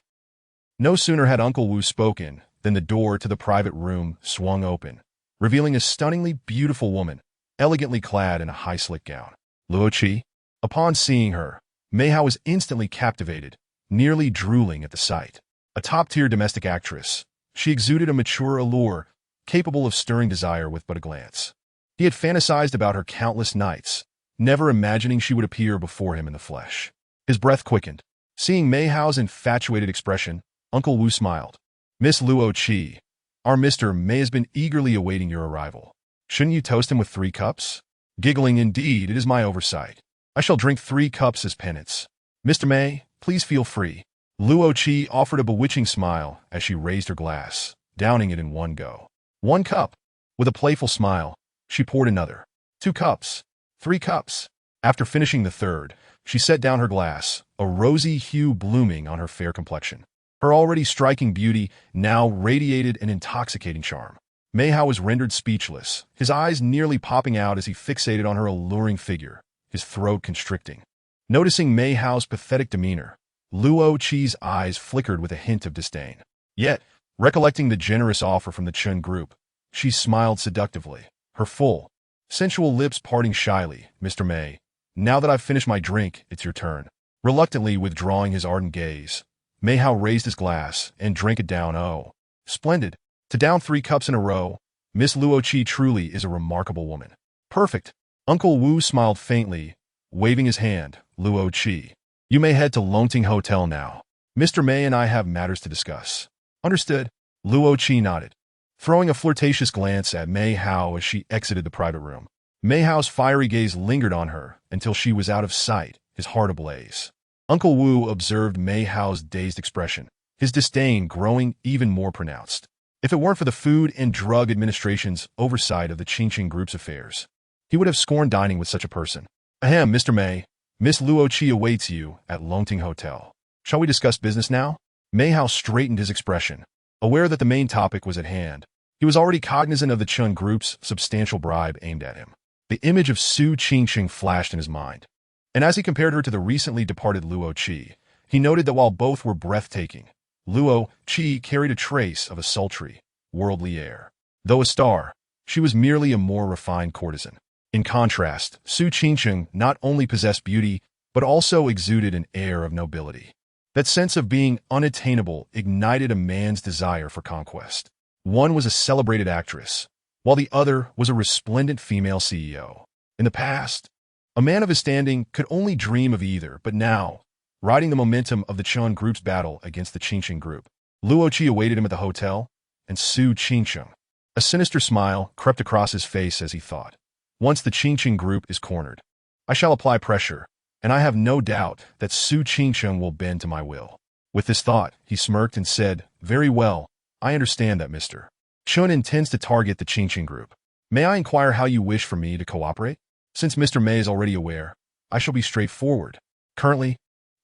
[SPEAKER 1] No sooner had Uncle Wu spoken than the door to the private room swung open, revealing a stunningly beautiful woman, elegantly clad in a high slick gown. Luo Qi. Upon seeing her, Mei Hao was instantly captivated, nearly drooling at the sight. A top-tier domestic actress, she exuded a mature allure, capable of stirring desire with but a glance. He had fantasized about her countless nights, never imagining she would appear before him in the flesh. His breath quickened. Seeing Mei Hao's infatuated expression, Uncle Wu smiled. Miss Luo Qi, our Mr. Mei has been eagerly awaiting your arrival. Shouldn't you toast him with 3 cups? Giggling, indeed, it is my oversight. I shall drink 3 cups as penance. Mr. Mei, please feel free. Luo Qi offered a bewitching smile as she raised her glass, downing it in one go. 1 cup. With a playful smile, she poured another. 2 cups. 3 cups. After finishing the third, she set down her glass, a rosy hue blooming on her fair complexion. Her already striking beauty now radiated an intoxicating charm. Mei Hao was rendered speechless, his eyes nearly popping out as he fixated on her alluring figure, his throat constricting. Noticing Mei Hao's pathetic demeanor, Luo Qi's eyes flickered with a hint of disdain. Yet, recollecting the generous offer from the Chun group, she smiled seductively, her full, sensual lips parting shyly. Mr. Mei, now that I've finished my drink, it's your turn. Reluctantly withdrawing his ardent gaze, Mei Hao raised his glass and drank it down. Oh, splendid. To down 3 cups in a row, Miss Luo Qi truly is a remarkable woman. Perfect. Uncle Wu smiled faintly, waving his hand. Luo Qi, you may head to Longting Hotel now. Mr. Mei and I have matters to discuss. Understood. Luo Qi nodded, throwing a flirtatious glance at Mei Hao as she exited the private room. Mei Hao's fiery gaze lingered on her until she was out of sight, his heart ablaze. Uncle Wu observed Mei Hao's dazed expression, his disdain growing even more pronounced. If it weren't for the Food and Drug Administration's oversight of the Qingqing Group's affairs, he would have scorned dining with such a person. Ahem, Mr. Mei, Miss Luo Qi awaits you at Longting Hotel. Shall we discuss business now? Mei Hao straightened his expression, aware that the main topic was at hand. He was already cognizant of the Chun Group's substantial bribe aimed at him. The image of Su Qingqing flashed in his mind, and as he compared her to the recently departed Luo Qi, he noted that while both were breathtaking, Luo Qi carried a trace of a sultry, worldly air. Though a star, she was merely a more refined courtesan. In contrast, Su Qingsheng not only possessed beauty, but also exuded an air of nobility. That sense of being unattainable ignited a man's desire for conquest. One was a celebrated actress, while the other was a resplendent female CEO. In the past, a man of his standing could only dream of either, but now, riding the momentum of the Chun Group's battle against the Qingsheng Group, Luo Qi awaited him at the hotel, and Su Qingsheng. A sinister smile crept across his face as he thought, once the Qingsheng Group is cornered, I shall apply pressure, and I have no doubt that Su Qingsheng will bend to my will. With this thought, he smirked and said, very well, I understand that Mr. Chun intends to target the Qingsheng Group. May I inquire how you wish for me to cooperate? Since Mr. May is already aware, I shall be straightforward. Currently,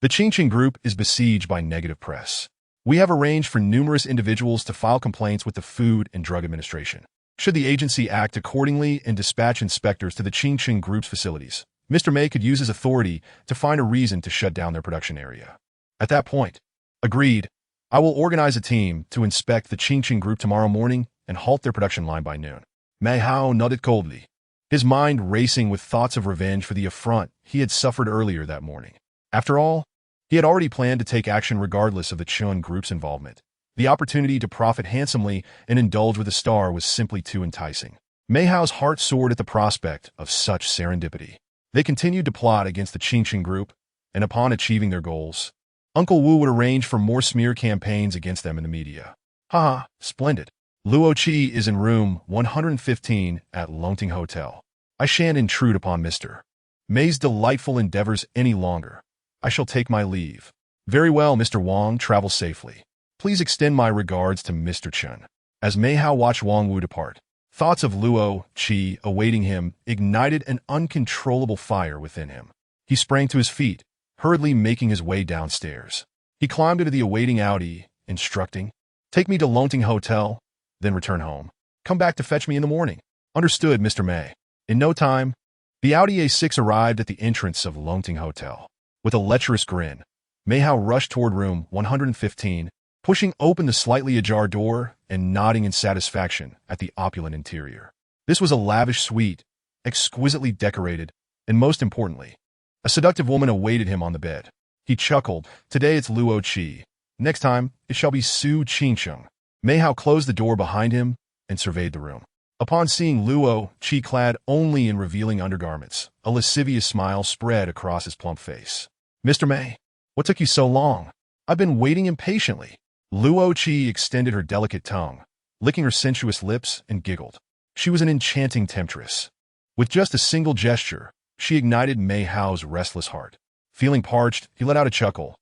[SPEAKER 1] the Qingsheng Group is besieged by negative press. We have arranged for numerous individuals to file complaints with the Food and Drug Administration. Should the agency act accordingly and dispatch inspectors to the Qingsheng Group's facilities, Mr. May could use his authority to find a reason to shut down their production area. At that point, agreed, I will organize a team to inspect the Qingsheng Group tomorrow morning and halt their production line by noon. Mei Hao nodded coldly, his mind racing with thoughts of revenge for the affront he had suffered earlier that morning. After all, he had already planned to take action regardless of the Chun Group's involvement. The opportunity to profit handsomely and indulge with a star was simply too enticing. Mei Hao's heart soared at the prospect of such serendipity. They continued to plot against the Qingsheng Group, and upon achieving their goals, Uncle Wu would arrange for more smear campaigns against them in the media. Haha, splendid. Luo Qi is in room 115 at Longting Hotel. I shan't intrude upon Mr. May's delightful endeavors any longer. I shall take my leave. Very well, Mr. Wang, travel safely. Please extend my regards to Mr. Chen. As Mei Hao watched Wang Wu depart, thoughts of Luo Qi awaiting him ignited an uncontrollable fire within him. He sprang to his feet, hurriedly making his way downstairs. He climbed into the awaiting Audi, instructing, take me to Longting Hotel, then return home. Come back to fetch me in the morning. Understood, Mr. May. In no time, the Audi A6 arrived at the entrance of Longting Hotel. With a lecherous grin, Mei Hao rushed toward room 115, pushing open the slightly ajar door and nodding in satisfaction at the opulent interior. This was a lavish suite, exquisitely decorated, and most importantly, a seductive woman awaited him on the bed. He chuckled, today it's Luo Qi. Next time, it shall be Su Qingsheng. Mei Hao closed the door behind him and surveyed the room. Upon seeing Luo Qi clad only in revealing undergarments, a lascivious smile spread across his plump face. Mr. May, what took you so long? I've been waiting impatiently. Luo Qi extended her delicate tongue, licking her sensuous lips, and giggled. She was an enchanting temptress. With just a single gesture, she ignited Mei Hao's restless heart. Feeling parched, he let out a chuckle.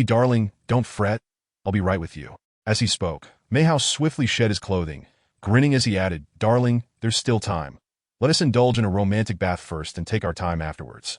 [SPEAKER 1] Darling, don't fret. I'll be right with you. As he spoke, Mei Hao swiftly shed his clothing, grinning as he added, darling, there's still time. Let us indulge in a romantic bath first and take our time afterwards.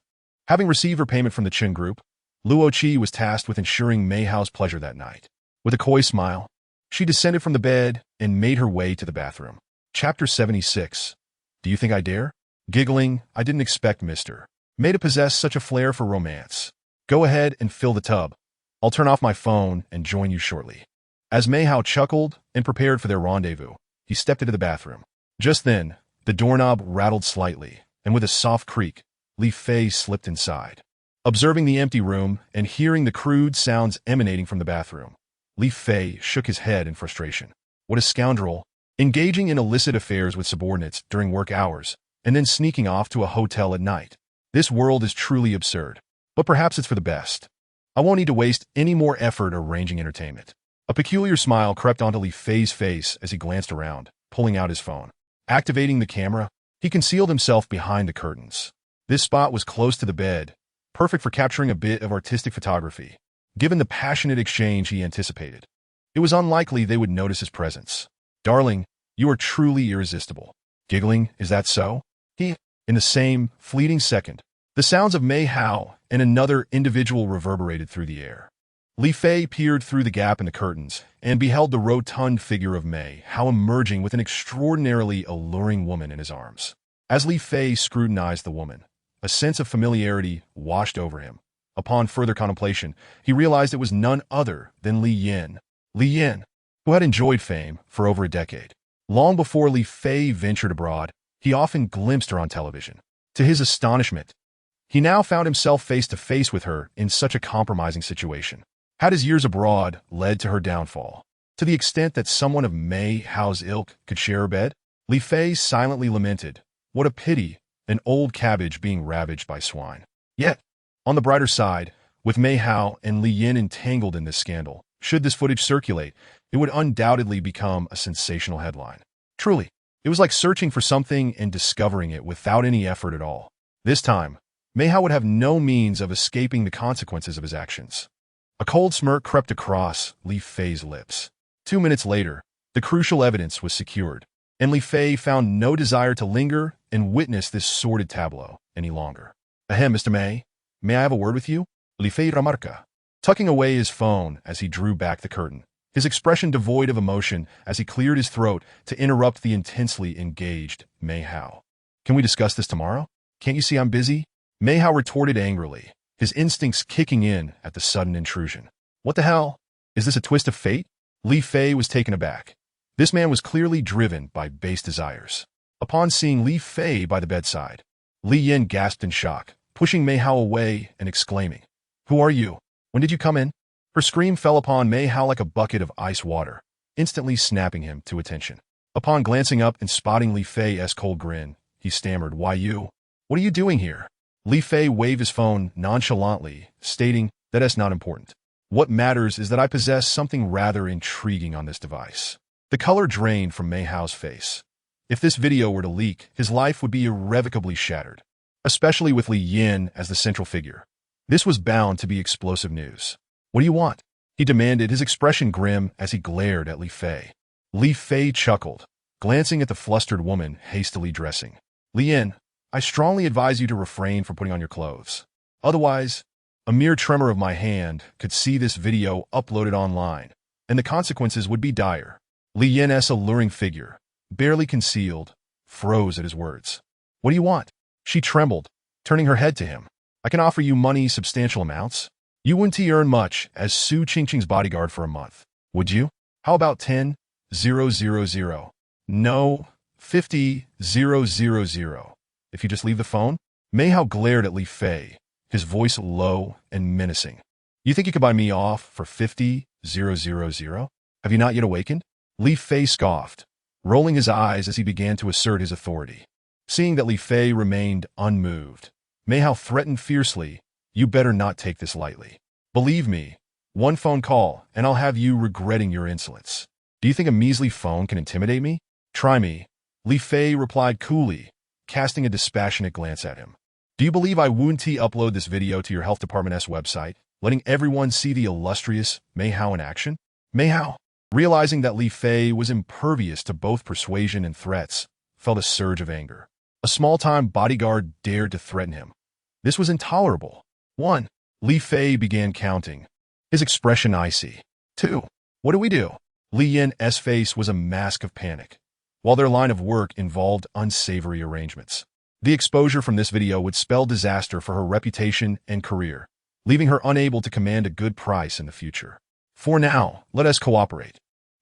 [SPEAKER 1] Having received her payment from the Qin Group, Luo Qi was tasked with ensuring Mei Hao's pleasure that night. With a coy smile, she descended from the bed and made her way to the bathroom. Chapter 76. Do you think I dare? Giggling, I didn't expect Mr. May to possess such a flair for romance. Go ahead and fill the tub. I'll turn off my phone and join you shortly. As Mei Hao chuckled and prepared for their rendezvous, he stepped into the bathroom. Just then, the doorknob rattled slightly, and with a soft creak, Li Fei slipped inside. Observing the empty room and hearing the crude sounds emanating from the bathroom, Li Fei shook his head in frustration. What a scoundrel, engaging in illicit affairs with subordinates during work hours, and then sneaking off to a hotel at night. This world is truly absurd, but perhaps it's for the best. I won't need to waste any more effort arranging entertainment. A peculiar smile crept onto Li Fei's face as he glanced around, pulling out his phone. Activating the camera, he concealed himself behind the curtains. This spot was close to the bed, perfect for capturing a bit of artistic photography. Given the passionate exchange he anticipated, it was unlikely they would notice his presence. Darling, you are truly irresistible. Giggling, is that so? In the same fleeting second, the sounds of Mei Hao and another individual reverberated through the air. Li Fei peered through the gap in the curtains and beheld the rotund figure of Mei Hao emerging with an extraordinarily alluring woman in his arms. As Li Fei scrutinized the woman, a sense of familiarity washed over him. Upon further contemplation, he realized it was none other than Li Yin. Li Yin, who had enjoyed fame for over a decade. Long before Li Fei ventured abroad, he often glimpsed her on television. To his astonishment, he now found himself face to face with her in such a compromising situation. Had his years abroad led to her downfall? To the extent that someone of Mei Hao's ilk could share her bed? Li Fei silently lamented, "What a pity, an old cabbage being ravaged by swine." Yet, on the brighter side, with Mei Hao and Li Yin entangled in this scandal, should this footage circulate, it would undoubtedly become a sensational headline. Truly, it was like searching for something and discovering it without any effort at all. This time, Mei Hao would have no means of escaping the consequences of his actions. A cold smirk crept across Li Fei's lips. 2 minutes later, the crucial evidence was secured, and Li Fei found no desire to linger and witness this sordid tableau any longer. "Ahem, Mr. May I have a word with you?" Li Fei remarca, tucking away his phone as he drew back the curtain, his expression devoid of emotion as he cleared his throat to interrupt the intensely engaged Mei Hao. "Can we discuss this tomorrow? Can't you see I'm busy?" Mei Hao retorted angrily, his instincts kicking in at the sudden intrusion. "What the hell? Is this a twist of fate?" Li Fei was taken aback. This man was clearly driven by base desires. Upon seeing Li Fei by the bedside, Li Yin gasped in shock, pushing Mei Hao away and exclaiming, "Who are you? When did you come in?" Her scream fell upon Mei Hao like a bucket of ice water, instantly snapping him to attention. Upon glancing up and spotting Li Fei's cold grin, he stammered, "Why you? What are you doing here?" Li Fei waved his phone nonchalantly, stating that it's not important. "What matters is that I possess something rather intriguing on this device." The color drained from Mei Hao's face. If this video were to leak, his life would be irrevocably shattered, especially with Li Yin as the central figure. This was bound to be explosive news. "What do you want?" he demanded, his expression grim as he glared at Li Fei. Li Fei chuckled, glancing at the flustered woman hastily dressing. "Li Yin, I strongly advise you to refrain from putting on your clothes. Otherwise, a mere tremor of my hand could see this video uploaded online, and the consequences would be dire." Li Yin's alluring figure, barely concealed, froze at his words. "What do you want?" She trembled, turning her head to him. "I can offer you money, substantial amounts. You wouldn't earn much as Su Qingqing's bodyguard for a month, would you? How about 10,000? No, 50,000. If you just leave the phone?" Mei Hao glared at Li Fei, his voice low and menacing. "You think you could buy me off for 50,000? Have you not yet awakened?" Li Fei scoffed, rolling his eyes as he began to assert his authority. Seeing that Li Fei remained unmoved, Mei Hao threatened fiercely, "You better not take this lightly. Believe me, one phone call and I'll have you regretting your insolence. Do you think a measly phone can intimidate me? Try me." Li Fei replied coolly, casting a dispassionate glance at him. "Do you believe I wouldn't upload this video to your health department's website, letting everyone see the illustrious Mei Hao in action?" Mei Hao, realizing that Li Fei was impervious to both persuasion and threats, felt a surge of anger. A small-time bodyguard dared to threaten him. This was intolerable. 1. Li Fei began counting, his expression icy. 2. What do we do? Li Yin's face was a mask of panic, while their line of work involved unsavory arrangements. The exposure from this video would spell disaster for her reputation and career, leaving her unable to command a good price in the future. "For now, let us cooperate.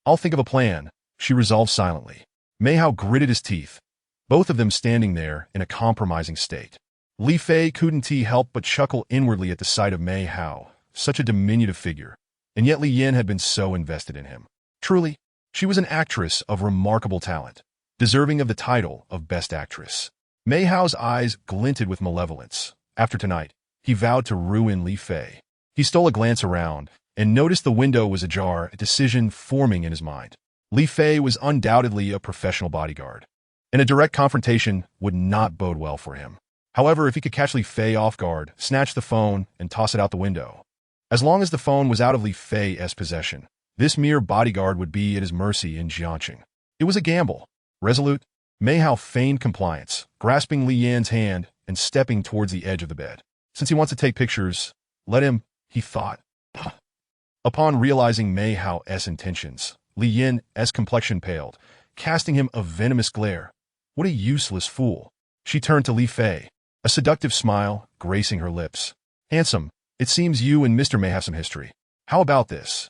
[SPEAKER 1] I'll think of a plan," she resolved silently. Mei Hao gritted his teeth, both of them standing there in a compromising state. Li Fei couldn't help but chuckle inwardly at the sight of Mei Hao, such a diminutive figure, and yet Li Yin had been so invested in him. Truly, she was an actress of remarkable talent, deserving of the title of Best Actress. Mei Hao's eyes glinted with malevolence. After tonight, he vowed to ruin Li Fei. He stole a glance around and noticed the window was ajar, a decision forming in his mind. Li Fei was undoubtedly a professional bodyguard, and a direct confrontation would not bode well for him. However, if he could catch Li Fei off guard, snatch the phone, and toss it out the window. As long as the phone was out of Li Fei's possession, this mere bodyguard would be at his mercy in Jiangqing. It was a gamble. Resolute, Mei Hao feigned compliance, grasping Li Yan's hand and stepping towards the edge of the bed. Since he wants to take pictures, let him, he thought. Upon realizing Mei Hao's intentions, Li Yan's complexion paled, casting him a venomous glare. What a useless fool. She turned to Li Fei, a seductive smile gracing her lips. "Handsome, it seems you and Mr. May have some history. How about this?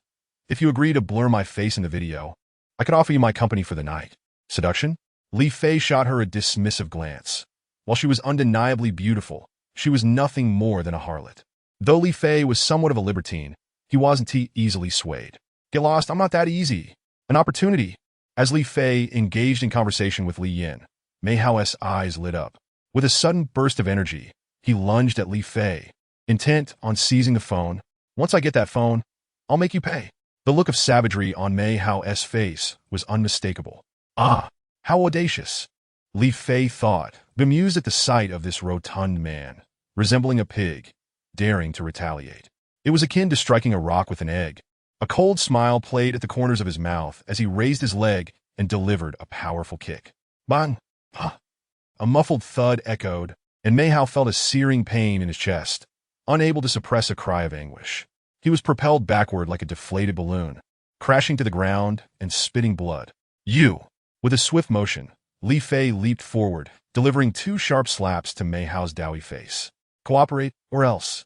[SPEAKER 1] If you agree to blur my face in the video, I could offer you my company for the night. Seduction? Li Fei shot her a dismissive glance. While she was undeniably beautiful, she was nothing more than a harlot. Though Li Fei was somewhat of a libertine, he wasn't easily swayed. Get lost, I'm not that easy. An opportunity. As Li Fei engaged in conversation with Li Yin, Mei Hao's eyes lit up. With a sudden burst of energy, he lunged at Li Fei, intent on seizing the phone. Once I get that phone, I'll make you pay. The look of savagery on Mei Hao's face was unmistakable. Ah, how audacious, Li Fei thought, bemused at the sight of this rotund man, resembling a pig, daring to retaliate. It was akin to striking a rock with an egg. A cold smile played at the corners of his mouth as he raised his leg and delivered a powerful kick. Bang! Ah! A muffled thud echoed, and Mei Hao felt a searing pain in his chest, unable to suppress a cry of anguish. He was propelled backward like a deflated balloon, crashing to the ground and spitting blood. You! With a swift motion, Li Fei leaped forward, delivering 2 sharp slaps to Mei Hao's doughy face. Cooperate, or else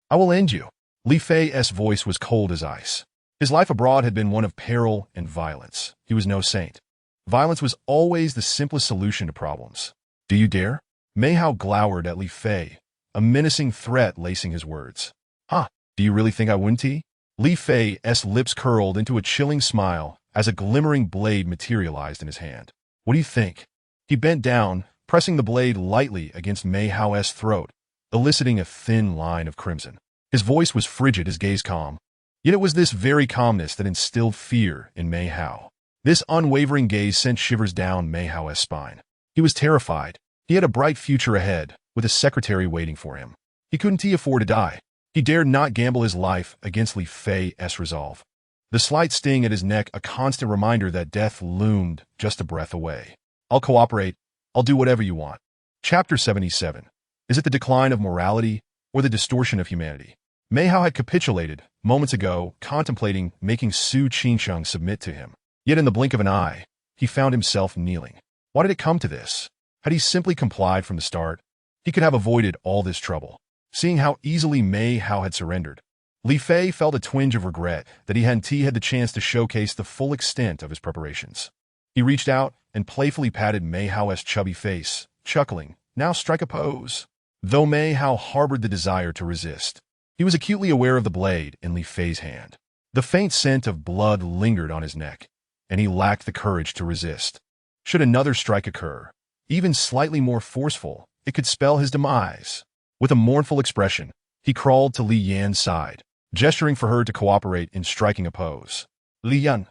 [SPEAKER 1] I will end you. Li Fei's voice was cold as ice. His life abroad had been one of peril and violence. He was no saint. Violence was always the simplest solution to problems. Do you dare? Mei Hao glowered at Li Fei, a menacing threat lacing his words. Huh, do you really think I wouldn't? Li Fei's lips curled into a chilling smile as a glimmering blade materialized in his hand. What do you think? He bent down, pressing the blade lightly against Mei Hao's throat, eliciting a thin line of crimson. His voice was frigid, his gaze calm. Yet it was this very calmness that instilled fear in Mei Hao. This unwavering gaze sent shivers down Mei Hao's spine. He was terrified. He had a bright future ahead, with a secretary waiting for him. He couldn't afford to die. He dared not gamble his life against Li Fei's resolve. The slight sting at his neck a constant reminder that death loomed just a breath away. I'll cooperate. I'll do whatever you want. Chapter 77. Is it the decline of morality or the distortion of humanity? Mei Hao had capitulated, moments ago, contemplating making Su Qingsheng submit to him. Yet in the blink of an eye, he found himself kneeling. Why did it come to this? Had he simply complied from the start, he could have avoided all this trouble. Seeing how easily Mei Hao had surrendered, Li Fei felt a twinge of regret that he hadn't had the chance to showcase the full extent of his preparations. He reached out and playfully patted Mei Hao's chubby face, chuckling, now strike a pose. Though Mei Hao harbored the desire to resist, he was acutely aware of the blade in Li Fei's hand. The faint scent of blood lingered on his neck, and he lacked the courage to resist. Should another strike occur, even slightly more forceful, it could spell his demise. With a mournful expression, he crawled to Li Yan's side, gesturing for her to cooperate in striking a pose. Li Yan.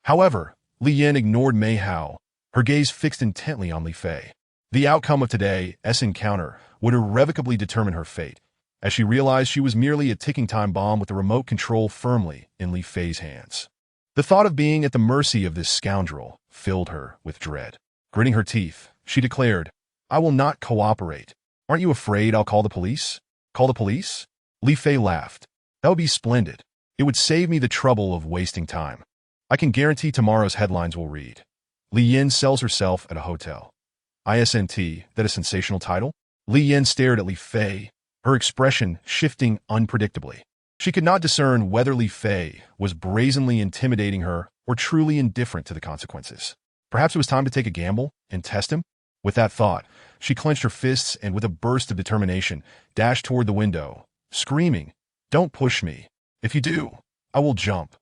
[SPEAKER 1] However, Li Yan ignored Mei Hao, her gaze fixed intently on Li Fei. The outcome of today's encounter would irrevocably determine her fate, as she realized she was merely a ticking time bomb with the remote control firmly in Li Fei's hands. The thought of being at the mercy of this scoundrel filled her with dread. Gritting her teeth, she declared, I will not cooperate. Aren't you afraid I'll call the police? Call the police? Li Fei laughed. That would be splendid. It would save me the trouble of wasting time. I can guarantee tomorrow's headlines will read, Li Yin sells herself at a hotel. Isn't that a sensational title? Li Yin stared at Li Fei, her expression shifting unpredictably. She could not discern whether Li Fei was brazenly intimidating her or truly indifferent to the consequences. Perhaps it was time to take a gamble and test him? With that thought, she clenched her fists and with a burst of determination, dashed toward the window, screaming, Don't push me. If you do, I will jump.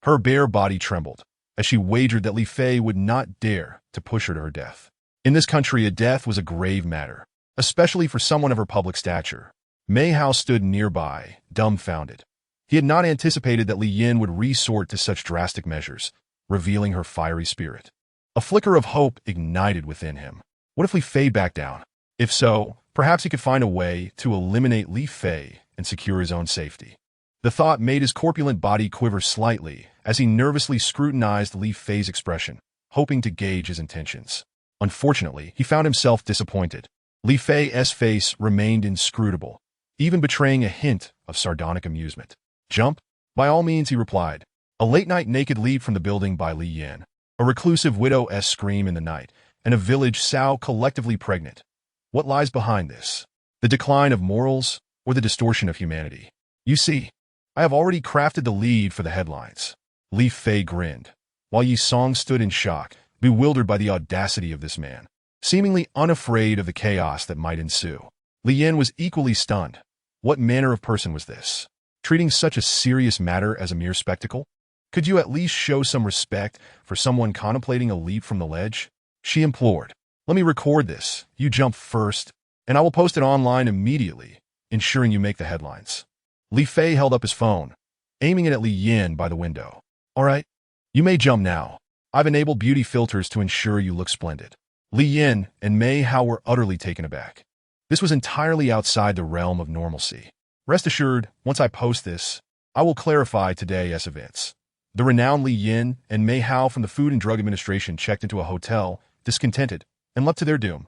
[SPEAKER 1] Her bare body trembled, as she wagered that Li Fei would not dare to push her to her death. In this country, a death was a grave matter, especially for someone of her public stature. Mei Hao stood nearby, dumbfounded. He had not anticipated that Li Yin would resort to such drastic measures, revealing her fiery spirit. A flicker of hope ignited within him. What if Li Fei backed down? If so, perhaps he could find a way to eliminate Li Fei and secure his own safety. The thought made his corpulent body quiver slightly as he nervously scrutinized Li Fei's expression, hoping to gauge his intentions. Unfortunately, he found himself disappointed. Li Fei's face remained inscrutable, even betraying a hint of sardonic amusement. Jump? By all means, he replied. A late-night naked leap from the building by Li Yan, a reclusive widow's scream in the night, and a village sow collectively pregnant. What lies behind this? The decline of morals or the distortion of humanity? You see, I have already crafted the lead for the headlines. Li Fei grinned, while Yi Song stood in shock, bewildered by the audacity of this man, seemingly unafraid of the chaos that might ensue. Li Yin was equally stunned. What manner of person was this? Treating such a serious matter as a mere spectacle? Could you at least show some respect for someone contemplating a leap from the ledge? She implored. Let me record this. You jump first, and I will post it online immediately, ensuring you make the headlines. Li Fei held up his phone, aiming it at Li Yin by the window. All right, you may jump now. I've enabled beauty filters to ensure you look splendid. Li Yin and Mei Hao were utterly taken aback. This was entirely outside the realm of normalcy. Rest assured, once I post this, I will clarify today's events. The renowned Li Yin and Mei Hao from the Food and Drug Administration checked into a hotel, discontented, and left to their doom.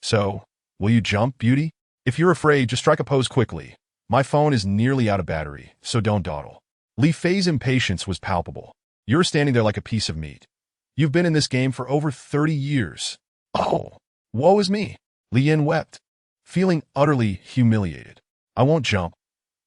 [SPEAKER 1] So, will you jump, beauty? If you're afraid, just strike a pose quickly. My phone is nearly out of battery, so don't dawdle. Li Fei's impatience was palpable. You're standing there like a piece of meat. You've been in this game for over 30 years. Oh, woe is me. Li Yin wept, feeling utterly humiliated. I won't jump.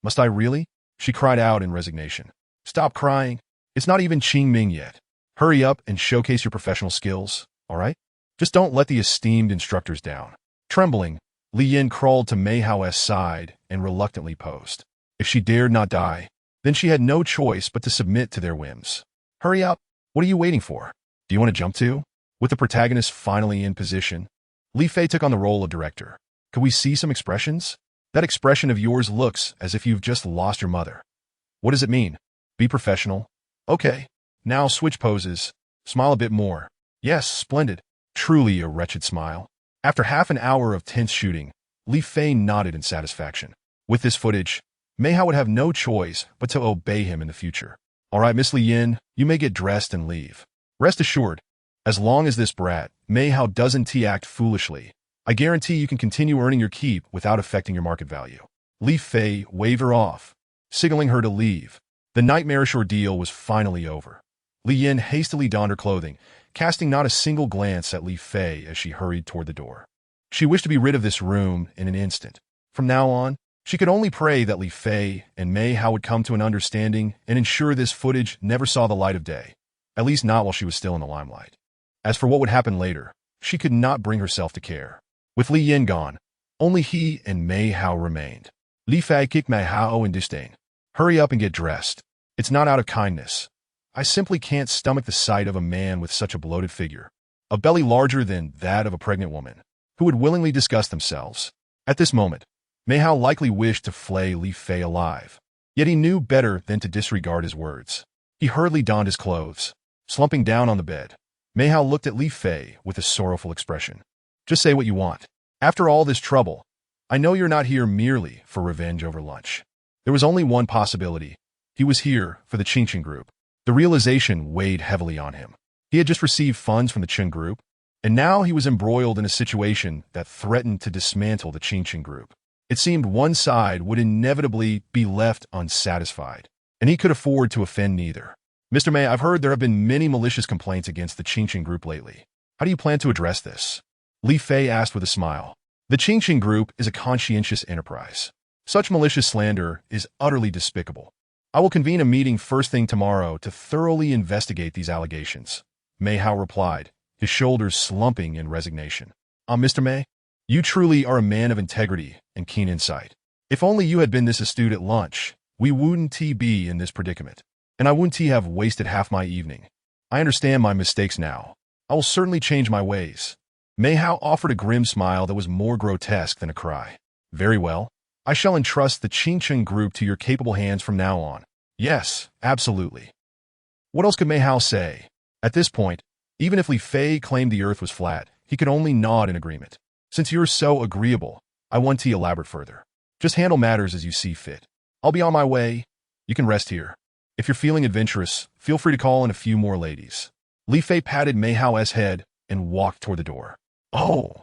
[SPEAKER 1] Must I really? She cried out in resignation. Stop crying. It's not even Qingming yet. Hurry up and showcase your professional skills, all right? Just don't let the esteemed instructors down. Trembling, Li Yin crawled to Mei Hao's side and reluctantly posed. If she dared not die, then she had no choice but to submit to their whims. Hurry up. What are you waiting for? Do you want to jump too? With the protagonist finally in position, Li Fei took on the role of director. Could we see some expressions? That expression of yours looks as if you've just lost your mother. What does it mean? Be professional. Okay. Now switch poses. Smile a bit more. Yes, splendid. Truly a wretched smile. After half an hour of tense shooting, Li Fei nodded in satisfaction. With this footage, Mei Hao would have no choice but to obey him in the future. All right, Miss Li Yin, you may get dressed and leave. Rest assured, as long as this brat, Mei Hao, doesn't act foolishly, I guarantee you can continue earning your keep without affecting your market value. Li Fei waved her off, signaling her to leave. The nightmarish ordeal was finally over. Li Yin hastily donned her clothing, casting not a single glance at Li Fei as she hurried toward the door. She wished to be rid of this room in an instant. From now on, she could only pray that Li Fei and Mei Hao would come to an understanding and ensure this footage never saw the light of day, at least not while she was still in the limelight. As for what would happen later, she could not bring herself to care. With Li Yin gone, only he and Mei Hao remained. Li Fei kicked Mei Hao in disdain. Hurry up and get dressed. It's not out of kindness. I simply can't stomach the sight of a man with such a bloated figure, a belly larger than that of a pregnant woman, who would willingly disgust themselves. At this moment, Mei Hao likely wished to flay Li Fei alive, yet he knew better than to disregard his words. He hurriedly donned his clothes. Slumping down on the bed, Mei Hao looked at Li Fei with a sorrowful expression. Just say what you want. After all this trouble, I know you're not here merely for revenge over lunch. There was only one possibility. He was here for the Qingqing Group. The realization weighed heavily on him. He had just received funds from the Qing Group, and now he was embroiled in a situation that threatened to dismantle the Qingqing Group. It seemed one side would inevitably be left unsatisfied, and he could afford to offend neither. Mr. Mei, I've heard there have been many malicious complaints against the Qingqing Group lately. How do you plan to address this? Li Fei asked with a smile. The Qingqing Group is a conscientious enterprise. Such malicious slander is utterly despicable. I will convene a meeting first thing tomorrow to thoroughly investigate these allegations. Mei Hao replied, his shoulders slumping in resignation. Mr. Mei, you truly are a man of integrity and keen insight. If only you had been this astute at lunch, we wouldn't be in this predicament, and I wouldn't have wasted half my evening. I understand my mistakes now. I will certainly change my ways. Mei Hao offered a grim smile that was more grotesque than a cry. Very well. I shall entrust the Qingqing Group to your capable hands from now on. Yes, absolutely. What else could Mei Hao say? At this point, even if Li Fei claimed the earth was flat, he could only nod in agreement. Since you're so agreeable, I want to elaborate further. Just handle matters as you see fit. I'll be on my way. You can rest here. If you're feeling adventurous, feel free to call in a few more ladies. Li Fei patted Mei Hao's head and walked toward the door. Oh,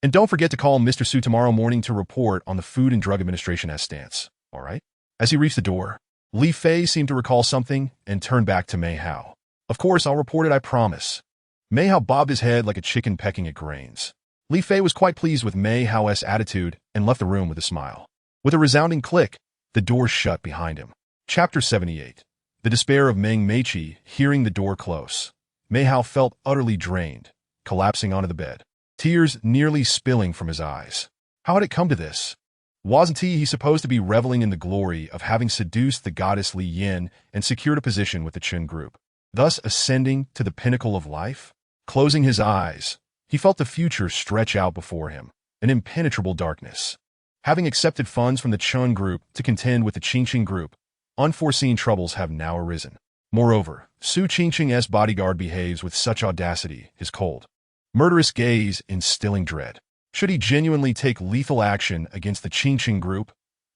[SPEAKER 1] and don't forget to call Mr. Su tomorrow morning to report on the Food and Drug Administration's stance, all right? As he reached the door, Li Fei seemed to recall something and turned back to Mei Hao. Of course, I'll report it, I promise. Mei Hao bobbed his head like a chicken pecking at grains. Li Fei was quite pleased with Mei Hao's attitude and left the room with a smile. With a resounding click, the door shut behind him. Chapter 78. The despair of Meng Meiqi hearing the door close. Mei Hao felt utterly drained, collapsing onto the bed, tears nearly spilling from his eyes. How had it come to this? Wasn't he supposed to be reveling in the glory of having seduced the goddess Li Yin and secured a position with the Qin group, thus ascending to the pinnacle of life? Closing his eyes, he felt the future stretch out before him, an impenetrable darkness. Having accepted funds from the Chun group to contend with the Qingqing group, unforeseen troubles have now arisen. Moreover, Su Qingqing's bodyguard behaves with such audacity, his cold, murderous gaze instilling dread. Should he genuinely take lethal action against the Qingqing group,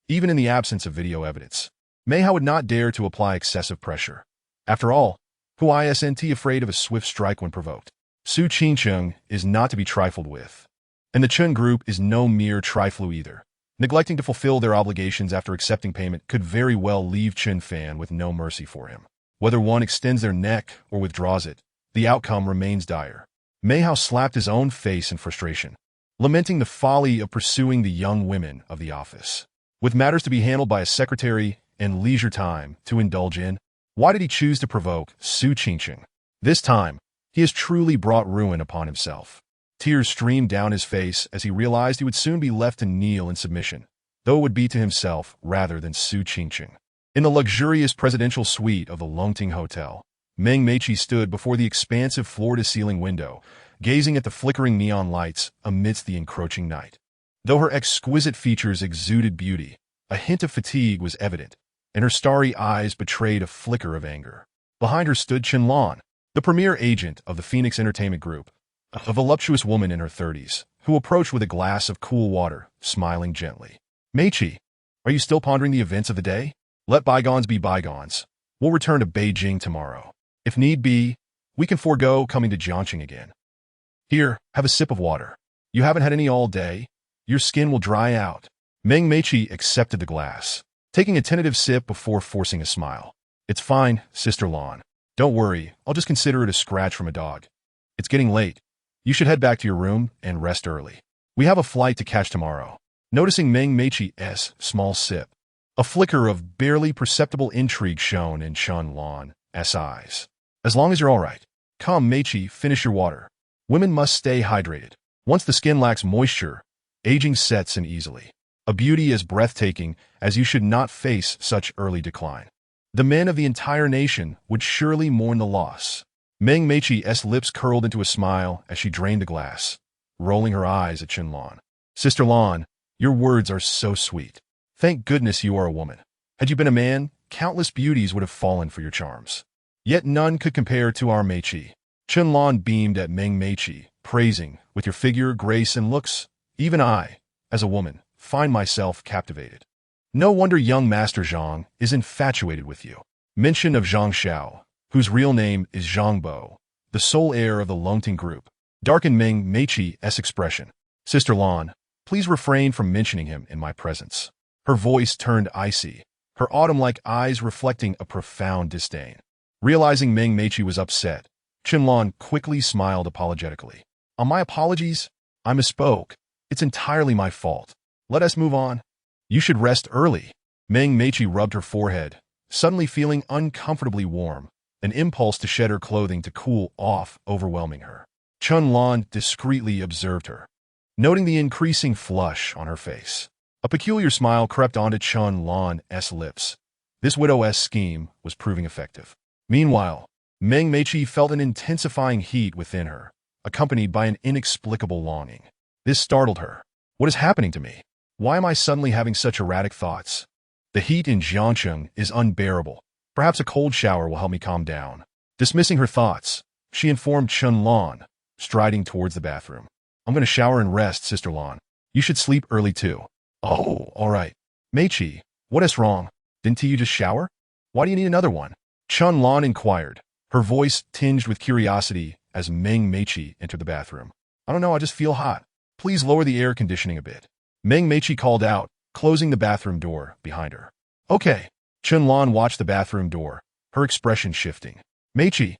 [SPEAKER 1] even in the absence of video evidence? Mei Hao would not dare to apply excessive pressure. After all, who isn't afraid of a swift strike when provoked? Su Qingqing is not to be trifled with, and the Chun group is no mere trifle either. Neglecting to fulfill their obligations after accepting payment could very well leave Qin Fan with no mercy for him. Whether one extends their neck or withdraws it, the outcome remains dire. Mei Hao slapped his own face in frustration, lamenting the folly of pursuing the young women of the office. With matters to be handled by a secretary and leisure time to indulge in, why did he choose to provoke Su Qingqing? This time, he has truly brought ruin upon himself. Tears streamed down his face as he realized he would soon be left to kneel in submission, though it would be to himself rather than Su Qingqing. In the luxurious presidential suite of the Longting Hotel, Meng Meiqi stood before the expansive floor-to-ceiling window, gazing at the flickering neon lights amidst the encroaching night. Though her exquisite features exuded beauty, a hint of fatigue was evident, and her starry eyes betrayed a flicker of anger. Behind her stood Chen Lan, the premier agent of the Phoenix Entertainment Group, a voluptuous woman in her 30s, who approached with a glass of cool water, smiling gently. Meiqi, are you still pondering the events of the day? Let bygones be bygones. We'll return to Beijing tomorrow. If need be, we can forego coming to Jiangxing again. Here, have a sip of water. You haven't had any all day. Your skin will dry out. Meng Meiqi accepted the glass, taking a tentative sip before forcing a smile. It's fine, Sister Lan. Don't worry, I'll just consider it a scratch from a dog. It's getting late. You should head back to your room and rest early. We have a flight to catch tomorrow. Noticing Meng Meiqi's small sip, a flicker of barely perceptible intrigue shone in Chen Lan's eyes. As long as you're all right. Come, Meiqi, finish your water. Women must stay hydrated. Once the skin lacks moisture, aging sets in easily. A beauty as breathtaking as you should not face such early decline. The men of the entire nation would surely mourn the loss. Meng Meiqi's lips curled into a smile as she drained the glass, rolling her eyes at Chen Lan. Sister Lan, your words are so sweet. Thank goodness you are a woman. Had you been a man, countless beauties would have fallen for your charms. Yet none could compare to our Meiqi. Chen Lan beamed at Meng Meiqi, praising, with your figure, grace, and looks, even I, as a woman, find myself captivated. No wonder young Master Zhang is infatuated with you. Mention of Zhang Xiao, whose real name is Zhang Bo, the sole heir of the Longting Group, darkened Meng Meiqi's expression. Sister Lan, please refrain from mentioning him in my presence. Her voice turned icy, her autumn-like eyes reflecting a profound disdain. Realizing Meng Meiqi was upset, Chen Lan quickly smiled apologetically. On my apologies, I misspoke. It's entirely my fault. Let us move on. You should rest early. Meng Meiqi rubbed her forehead, suddenly feeling uncomfortably warm, an impulse to shed her clothing to cool off overwhelming her. Chen Lan discreetly observed her, noting the increasing flush on her face. A peculiar smile crept onto Chen Lan's lips. This widow's scheme was proving effective. Meanwhile, Meng Meiqi felt an intensifying heat within her, accompanied by an inexplicable longing. This startled her. What is happening to me? Why am I suddenly having such erratic thoughts? The heat in Jiangxing is unbearable. Perhaps a cold shower will help me calm down. Dismissing her thoughts, she informed Chen Lan, striding towards the bathroom. I'm going to shower and rest, Sister Lan. You should sleep early too. Oh, all right. Meiqi, what is wrong? Didn't you just shower? Why do you need another one? Chen Lan inquired, her voice tinged with curiosity as Meng Meiqi entered the bathroom. I don't know, I just feel hot. Please lower the air conditioning a bit. Meng Meiqi called out, closing the bathroom door behind her. Okay. Chen Lan watched the bathroom door, her expression shifting. Meiqi,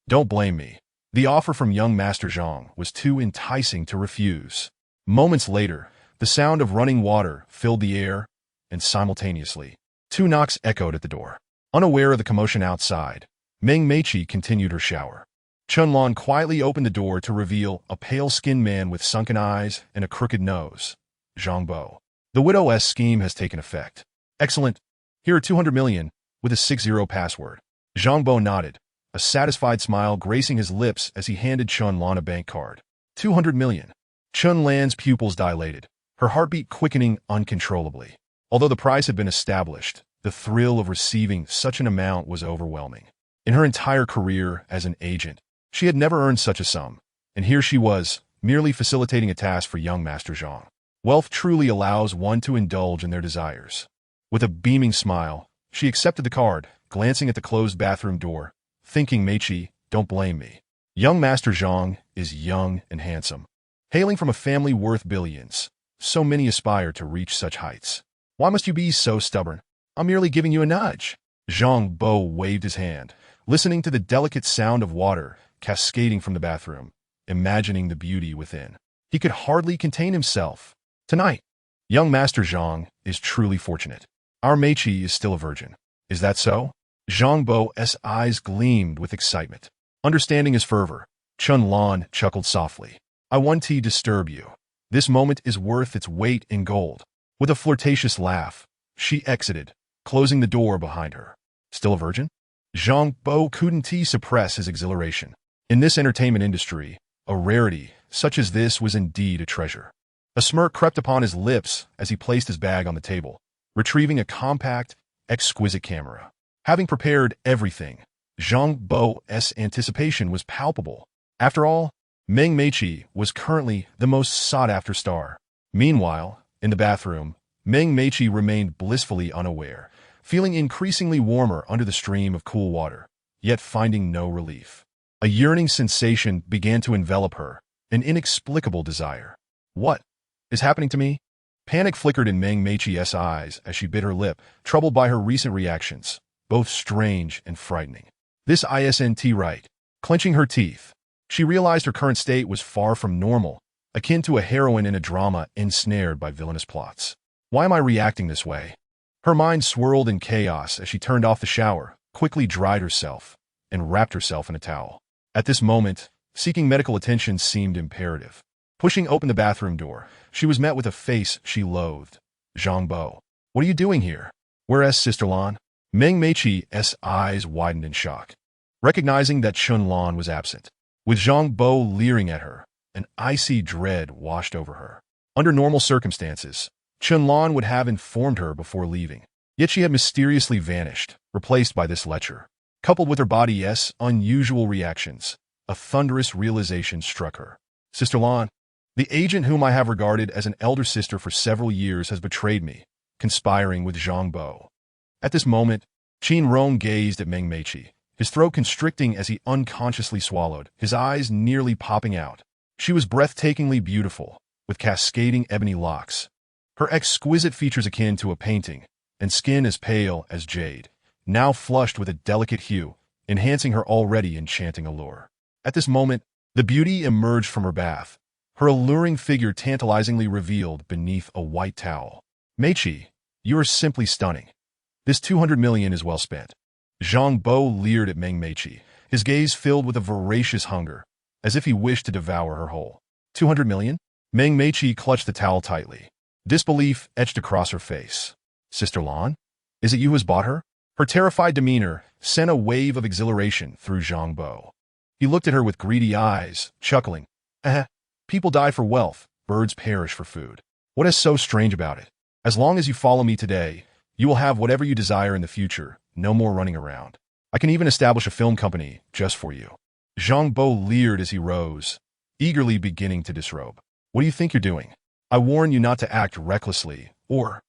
[SPEAKER 1] don't blame me. The offer from young Master Zhang was too enticing to refuse. Moments later, the sound of running water filled the air, and simultaneously, two knocks echoed at the door. Unaware of the commotion outside, Meng Meiqi continued her shower. Chunlan quietly opened the door to reveal a pale-skinned man with sunken eyes and a crooked nose. Zhang Bo. The Widow-S scheme has taken effect. Excellent. Here are 200 million, with a 6-0 password. Zhang Bo nodded, a satisfied smile gracing his lips as he handed Chunlan a bank card. 200 million. Chunlan's pupils dilated, her heartbeat quickening uncontrollably. Although the price had been established, the thrill of receiving such an amount was overwhelming. In her entire career as an agent, she had never earned such a sum, and here she was, merely facilitating a task for young Master Zhang. Wealth truly allows one to indulge in their desires. With a beaming smile, she accepted the card, glancing at the closed bathroom door, thinking, Meiqi, don't blame me. Young Master Zhang is young and handsome. Hailing from a family worth billions, so many aspire to reach such heights. Why must you be so stubborn? I'm merely giving you a nudge. Zhang Bo waved his hand, listening to the delicate sound of water cascading from the bathroom, imagining the beauty within. He could hardly contain himself. Tonight, young Master Zhang is truly fortunate. Our Meiqi is still a virgin. Is that so? Zhang Bo's eyes gleamed with excitement. Understanding his fervor, Chunlan chuckled softly. I won't disturb you. This moment is worth its weight in gold. With a flirtatious laugh, she exited, closing the door behind her. Still a virgin? Zhang Bo couldn't suppress his exhilaration. In this entertainment industry, a rarity such as this was indeed a treasure. A smirk crept upon his lips as he placed his bag on the table, retrieving a compact, exquisite camera. Having prepared everything, Zhang Bo's anticipation was palpable. After all, Meng Meiqi was currently the most sought-after star. Meanwhile, in the bathroom, Meng Meiqi remained blissfully unaware, feeling increasingly warmer under the stream of cool water, yet finding no relief. A yearning sensation began to envelop her, an inexplicable desire. What is happening to me? Panic flickered in Meng Meiqi's eyes as she bit her lip, troubled by her recent reactions, both strange and frightening. This isn't right. Clenching her teeth, she realized her current state was far from normal, akin to a heroine in a drama ensnared by villainous plots. Why am I reacting this way? Her mind swirled in chaos as she turned off the shower, quickly dried herself, and wrapped herself in a towel. At this moment, seeking medical attention seemed imperative. Pushing open the bathroom door, she was met with a face she loathed. Zhang Bo. What are you doing here? Where's Sister Lan? Meng Meiqi's eyes widened in shock, recognizing that Chunlan was absent. With Zhang Bo leering at her, an icy dread washed over her. Under normal circumstances, Chunlan would have informed her before leaving. Yet she had mysteriously vanished, replaced by this lecher. Coupled with her body's unusual reactions, a thunderous realization struck her. Sister Lan, the agent whom I have regarded as an elder sister for several years has betrayed me, conspiring with Zhang Bo. At this moment, Qin Rong gazed at Meng Meiqi, his throat constricting as he unconsciously swallowed, his eyes nearly popping out. She was breathtakingly beautiful, with cascading ebony locks, her exquisite features akin to a painting, and skin as pale as jade, now flushed with a delicate hue, enhancing her already enchanting allure. At this moment, the beauty emerged from her bath, her alluring figure tantalizingly revealed beneath a white towel. Meiqi, you are simply stunning. This 200 million is well spent. Zhang Bo leered at Meng Meiqi, his gaze filled with a voracious hunger, as if he wished to devour her whole. 200 million? Meng Meiqi clutched the towel tightly. Disbelief etched across her face. Sister Lan? Is it you who has bought her? Her terrified demeanor sent a wave of exhilaration through Zhang Bo. He looked at her with greedy eyes, chuckling. People die for wealth, birds perish for food. What is so strange about it? As long as you follow me today, you will have whatever you desire in the future, no more running around. I can even establish a film company just for you. Zhang Bo leered as he rose, eagerly beginning to disrobe. What do you think you're doing? I warn you not to act recklessly, or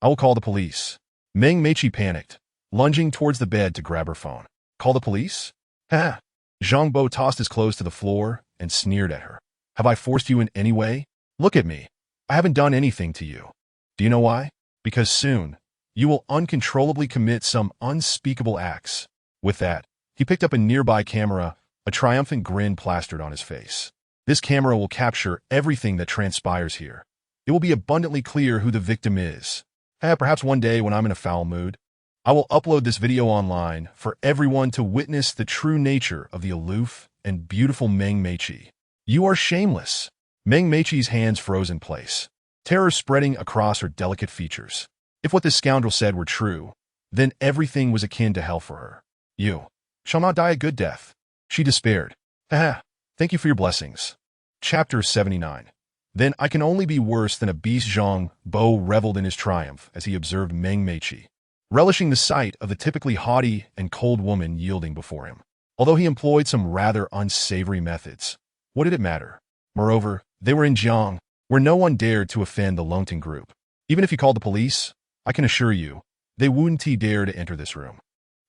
[SPEAKER 1] I will call the police. Meng Meiqi panicked, lunging towards the bed to grab her phone. Call the police? Ha! Zhang Bo tossed his clothes to the floor and sneered at her. Have I forced you in any way? Look at me. I haven't done anything to you. Do you know why? Because soon, you will uncontrollably commit some unspeakable acts. With that, he picked up a nearby camera, a triumphant grin plastered on his face. This camera will capture everything that transpires here. It will be abundantly clear who the victim is. Perhaps one day when I'm in a foul mood, I will upload this video online for everyone to witness the true nature of the aloof and beautiful Meng Meiqi. You are shameless. Meng Meiqi's hands froze in place, terror spreading across her delicate features. If what this scoundrel said were true, then everything was akin to hell for her. You shall not die a good death. She despaired. Haha, thank you for your blessings. Chapter 79. Then I can only be worse than a beast. Zhang Bo reveled in his triumph as he observed Meng Meiqi, relishing the sight of the typically haughty and cold woman yielding before him. Although he employed some rather unsavory methods, what did it matter? Moreover, they were in Jiang, where no one dared to offend the Longting group. Even if he called the police, I can assure you, they wouldn't dare to enter this room.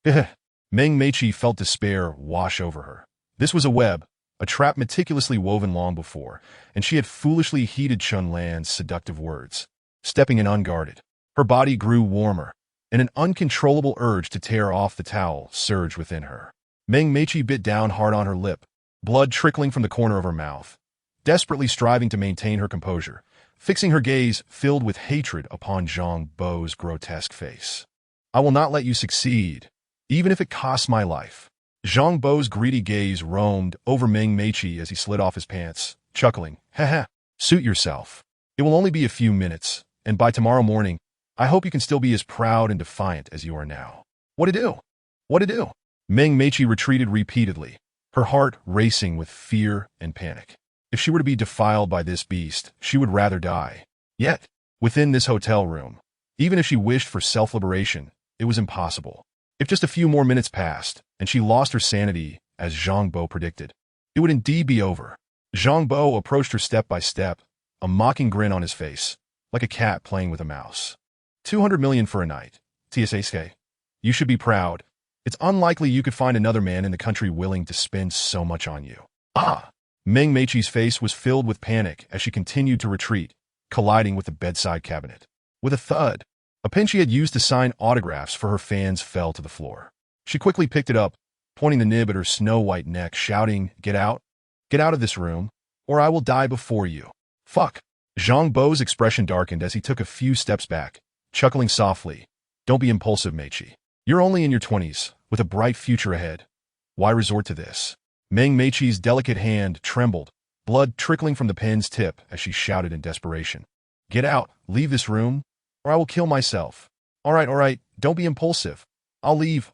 [SPEAKER 1] Meng Meiqi felt despair wash over her. This was a web, a trap meticulously woven long before, and she had foolishly heeded Chun Lan's seductive words. Stepping in unguarded, her body grew warmer, and an uncontrollable urge to tear off the towel surged within her. Meng Meiqi bit down hard on her lip, blood trickling from the corner of her mouth, desperately striving to maintain her composure, fixing her gaze filled with hatred upon Zhang Bo's grotesque face. I will not let you succeed, even if it costs my life. Zhang Bo's greedy gaze roamed over Meng Meiqi as he slid off his pants, chuckling. Haha, suit yourself. It will only be a few minutes, and by tomorrow morning, I hope you can still be as proud and defiant as you are now. What to do? What to do? Meng Meiqi retreated repeatedly, her heart racing with fear and panic. If she were to be defiled by this beast, she would rather die. Yet, within this hotel room, even if she wished for self-liberation, it was impossible. If just a few more minutes passed, and she lost her sanity, as Zhang Bo predicted, it would indeed be over. Zhang Bo approached her step by step, a mocking grin on his face, like a cat playing with a mouse. 200 million for a night. TSASK. You should be proud. It's unlikely you could find another man in the country willing to spend so much on you. Ah! Meng Meiqi's face was filled with panic as she continued to retreat, colliding with the bedside cabinet. With a thud, a pen she had used to sign autographs for her fans fell to the floor. She quickly picked it up, pointing the nib at her snow-white neck, shouting, Get out of this room, or I will die before you. Fuck. Zhang Bo's expression darkened as he took a few steps back, chuckling softly. Don't be impulsive, Meiqi. You're only in your 20s, with a bright future ahead. Why resort to this? Meng Meiqi's delicate hand trembled, blood trickling from the pen's tip as she shouted in desperation. Get out, leave this room, or I will kill myself. All right, don't be impulsive. I'll leave.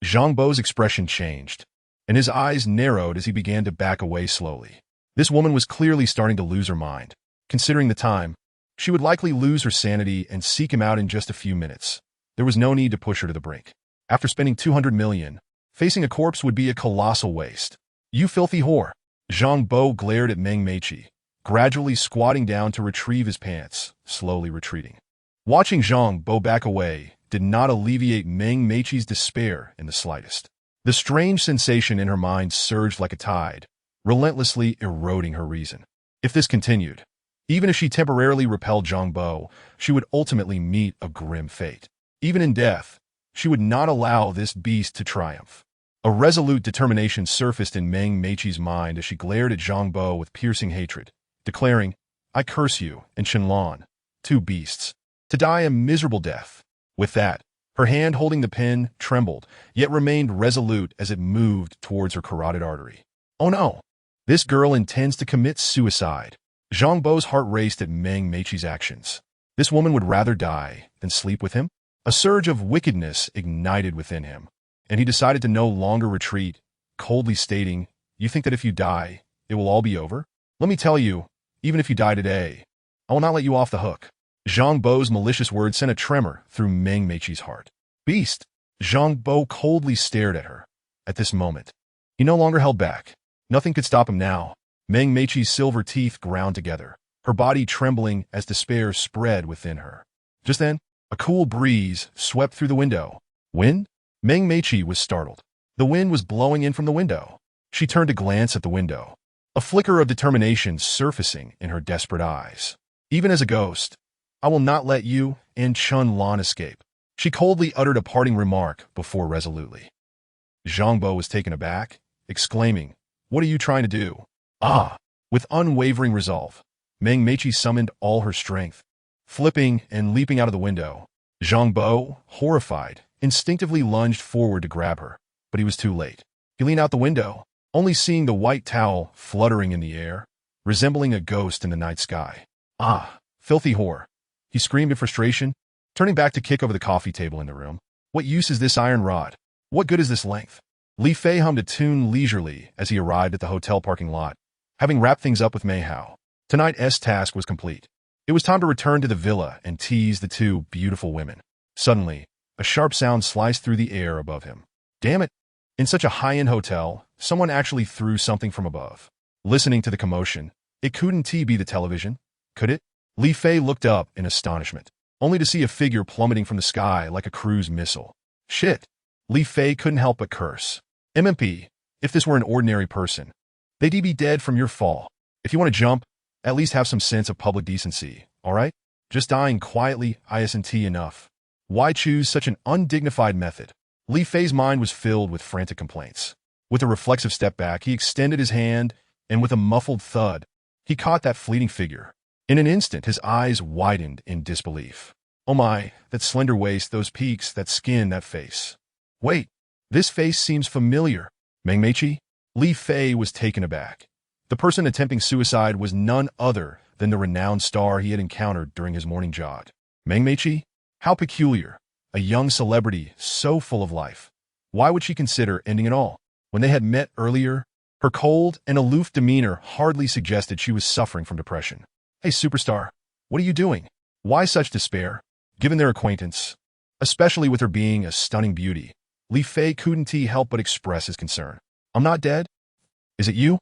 [SPEAKER 1] Zhang Bo's expression changed, and his eyes narrowed as he began to back away slowly. This woman was clearly starting to lose her mind. Considering the time, she would likely lose her sanity and seek him out in just a few minutes. There was no need to push her to the brink. After spending 200 million, facing a corpse would be a colossal waste. You filthy whore. Zhang Bo glared at Meng Meiqi, gradually squatting down to retrieve his pants, slowly retreating. Watching Zhang Bo back away did not alleviate Meng Meiqi's despair in the slightest. The strange sensation in her mind surged like a tide, relentlessly eroding her reason. If this continued, even if she temporarily repelled Zhang Bo, she would ultimately meet a grim fate. Even in death, she would not allow this beast to triumph. A resolute determination surfaced in Meng Meiqi's mind as she glared at Zhang Bo with piercing hatred, declaring, I curse you and Qianlan, two beasts, to die a miserable death. With that, her hand holding the pen trembled, yet remained resolute as it moved towards her carotid artery. Oh no! This girl intends to commit suicide. Zhang Bo's heart raced at Meng Meiqi's actions. This woman would rather die than sleep with him? A surge of wickedness ignited within him, and he decided to no longer retreat, coldly stating, You think that if you die, it will all be over? Let me tell you, even if you die today, I will not let you off the hook. Zhang Bo's malicious words sent a tremor through Meng Meiqi's heart. Beast! Zhang Bo coldly stared at her. At this moment, he no longer held back. Nothing could stop him now. Meng Meiqi's silver teeth ground together, her body trembling as despair spread within her. Just then, a cool breeze swept through the window. Wind? Meng Meiqi was startled. The wind was blowing in from the window. She turned to glance at the window, a flicker of determination surfacing in her desperate eyes. Even as a ghost, I will not let you and Qianlan escape. She coldly uttered a parting remark before resolutely. Zhang Bo was taken aback, exclaiming, What are you trying to do? Ah! With unwavering resolve, Meng Meiqi summoned all her strength. Flipping and leaping out of the window, Zhang Bo, horrified, instinctively lunged forward to grab her, but he was too late. He leaned out the window, only seeing the white towel fluttering in the air, resembling a ghost in the night sky. Ah, filthy whore! He screamed in frustration, turning back to kick over the coffee table in the room. What use is this iron rod? What good is this length? Li Fei hummed a tune leisurely as he arrived at the hotel parking lot, having wrapped things up with Mei Hao. Tonight's task was complete. It was time to return to the villa and tease the two beautiful women. Suddenly, a sharp sound sliced through the air above him. Damn it! In such a high-end hotel, someone actually threw something from above. Listening to the commotion, it couldn't be the television, could it? Li Fei looked up in astonishment, only to see a figure plummeting from the sky like a cruise missile. Shit! Li Fei couldn't help but curse. MMP, if this were an ordinary person, they'd be dead from your fall. If you want to jump, at least have some sense of public decency, alright? Just dying quietly isn't enough. Why choose such an undignified method? Li Fei's mind was filled with frantic complaints. With a reflexive step back, he extended his hand, and with a muffled thud, he caught that fleeting figure. In an instant, his eyes widened in disbelief. Oh my, that slender waist, those peaks, that skin, that face. Wait, this face seems familiar. Meng Meiqi? Li Fei was taken aback. The person attempting suicide was none other than the renowned star he had encountered during his morning jog. Meng Meiqi? How peculiar. A young celebrity so full of life. Why would she consider ending it all? When they had met earlier, her cold and aloof demeanor hardly suggested she was suffering from depression. Hey, superstar, what are you doing? Why such despair? Given their acquaintance, especially with her being a stunning beauty, Li Fei couldn't help but express his concern. I'm not dead? Is it you?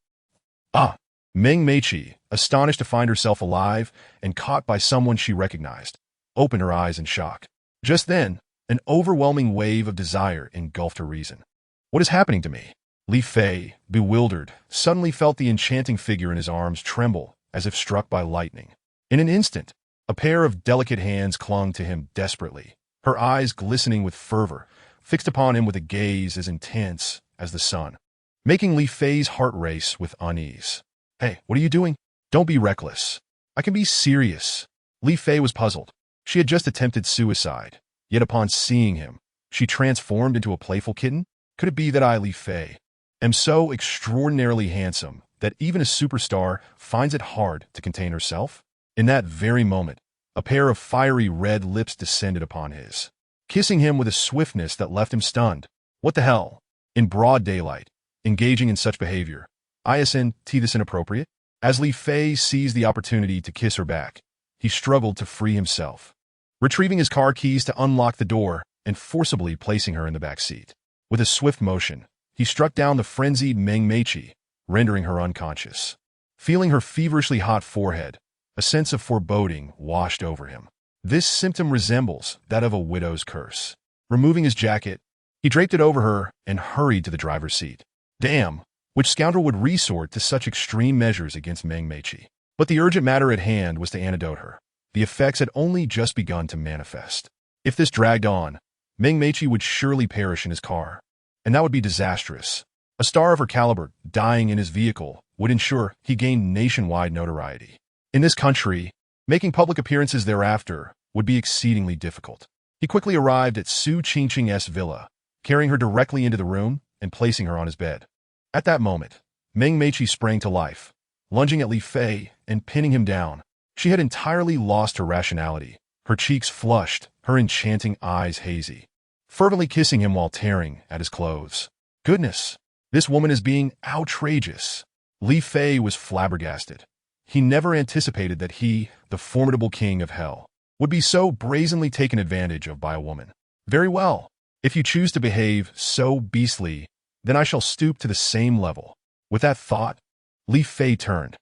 [SPEAKER 1] Ah, Meng Meiqi, astonished to find herself alive and caught by someone she recognized, opened her eyes in shock. Just then, an overwhelming wave of desire engulfed her reason. What is happening to me? Li Fei, bewildered, suddenly felt the enchanting figure in his arms tremble as if struck by lightning. In an instant, a pair of delicate hands clung to him desperately, her eyes glistening with fervor, fixed upon him with a gaze as intense as the sun, making Li Fei's heart race with unease. Hey, what are you doing? Don't be reckless. I can be serious. Li Fei was puzzled. She had just attempted suicide, yet upon seeing him, she transformed into a playful kitten? Could it be that I, Li Fei, am so extraordinarily handsome that even a superstar finds it hard to contain herself? In that very moment, a pair of fiery red lips descended upon his, kissing him with a swiftness that left him stunned. What the hell? In broad daylight, engaging in such behavior. Isn't this inappropriate? As Li Fei seized the opportunity to kiss her back, he struggled to free himself, retrieving his car keys to unlock the door and forcibly placing her in the back seat. With a swift motion, he struck down the frenzied Meng Meiqi, rendering her unconscious. Feeling her feverishly hot forehead, a sense of foreboding washed over him. This symptom resembles that of a widow's curse. Removing his jacket, he draped it over her and hurried to the driver's seat. Damn, which scoundrel would resort to such extreme measures against Meng Meiqi? But the urgent matter at hand was to antidote her. The effects had only just begun to manifest. If this dragged on, Meng Meiqi would surely perish in his car, and that would be disastrous. A star of her caliber dying in his vehicle would ensure he gained nationwide notoriety. In this country, making public appearances thereafter would be exceedingly difficult. He quickly arrived at Su Qingqing's villa, carrying her directly into the room and placing her on his bed. At that moment, Meng Meiqi sprang to life, lunging at Li Fei and pinning him down. She had entirely lost her rationality, her cheeks flushed, her enchanting eyes hazy, fervently kissing him while tearing at his clothes. Goodness, this woman is being outrageous. Li Fei was flabbergasted. He never anticipated that he, the formidable king of hell, would be so brazenly taken advantage of by a woman. Very well. If you choose to behave so beastly, then I shall stoop to the same level. With that thought, Li Fei turned,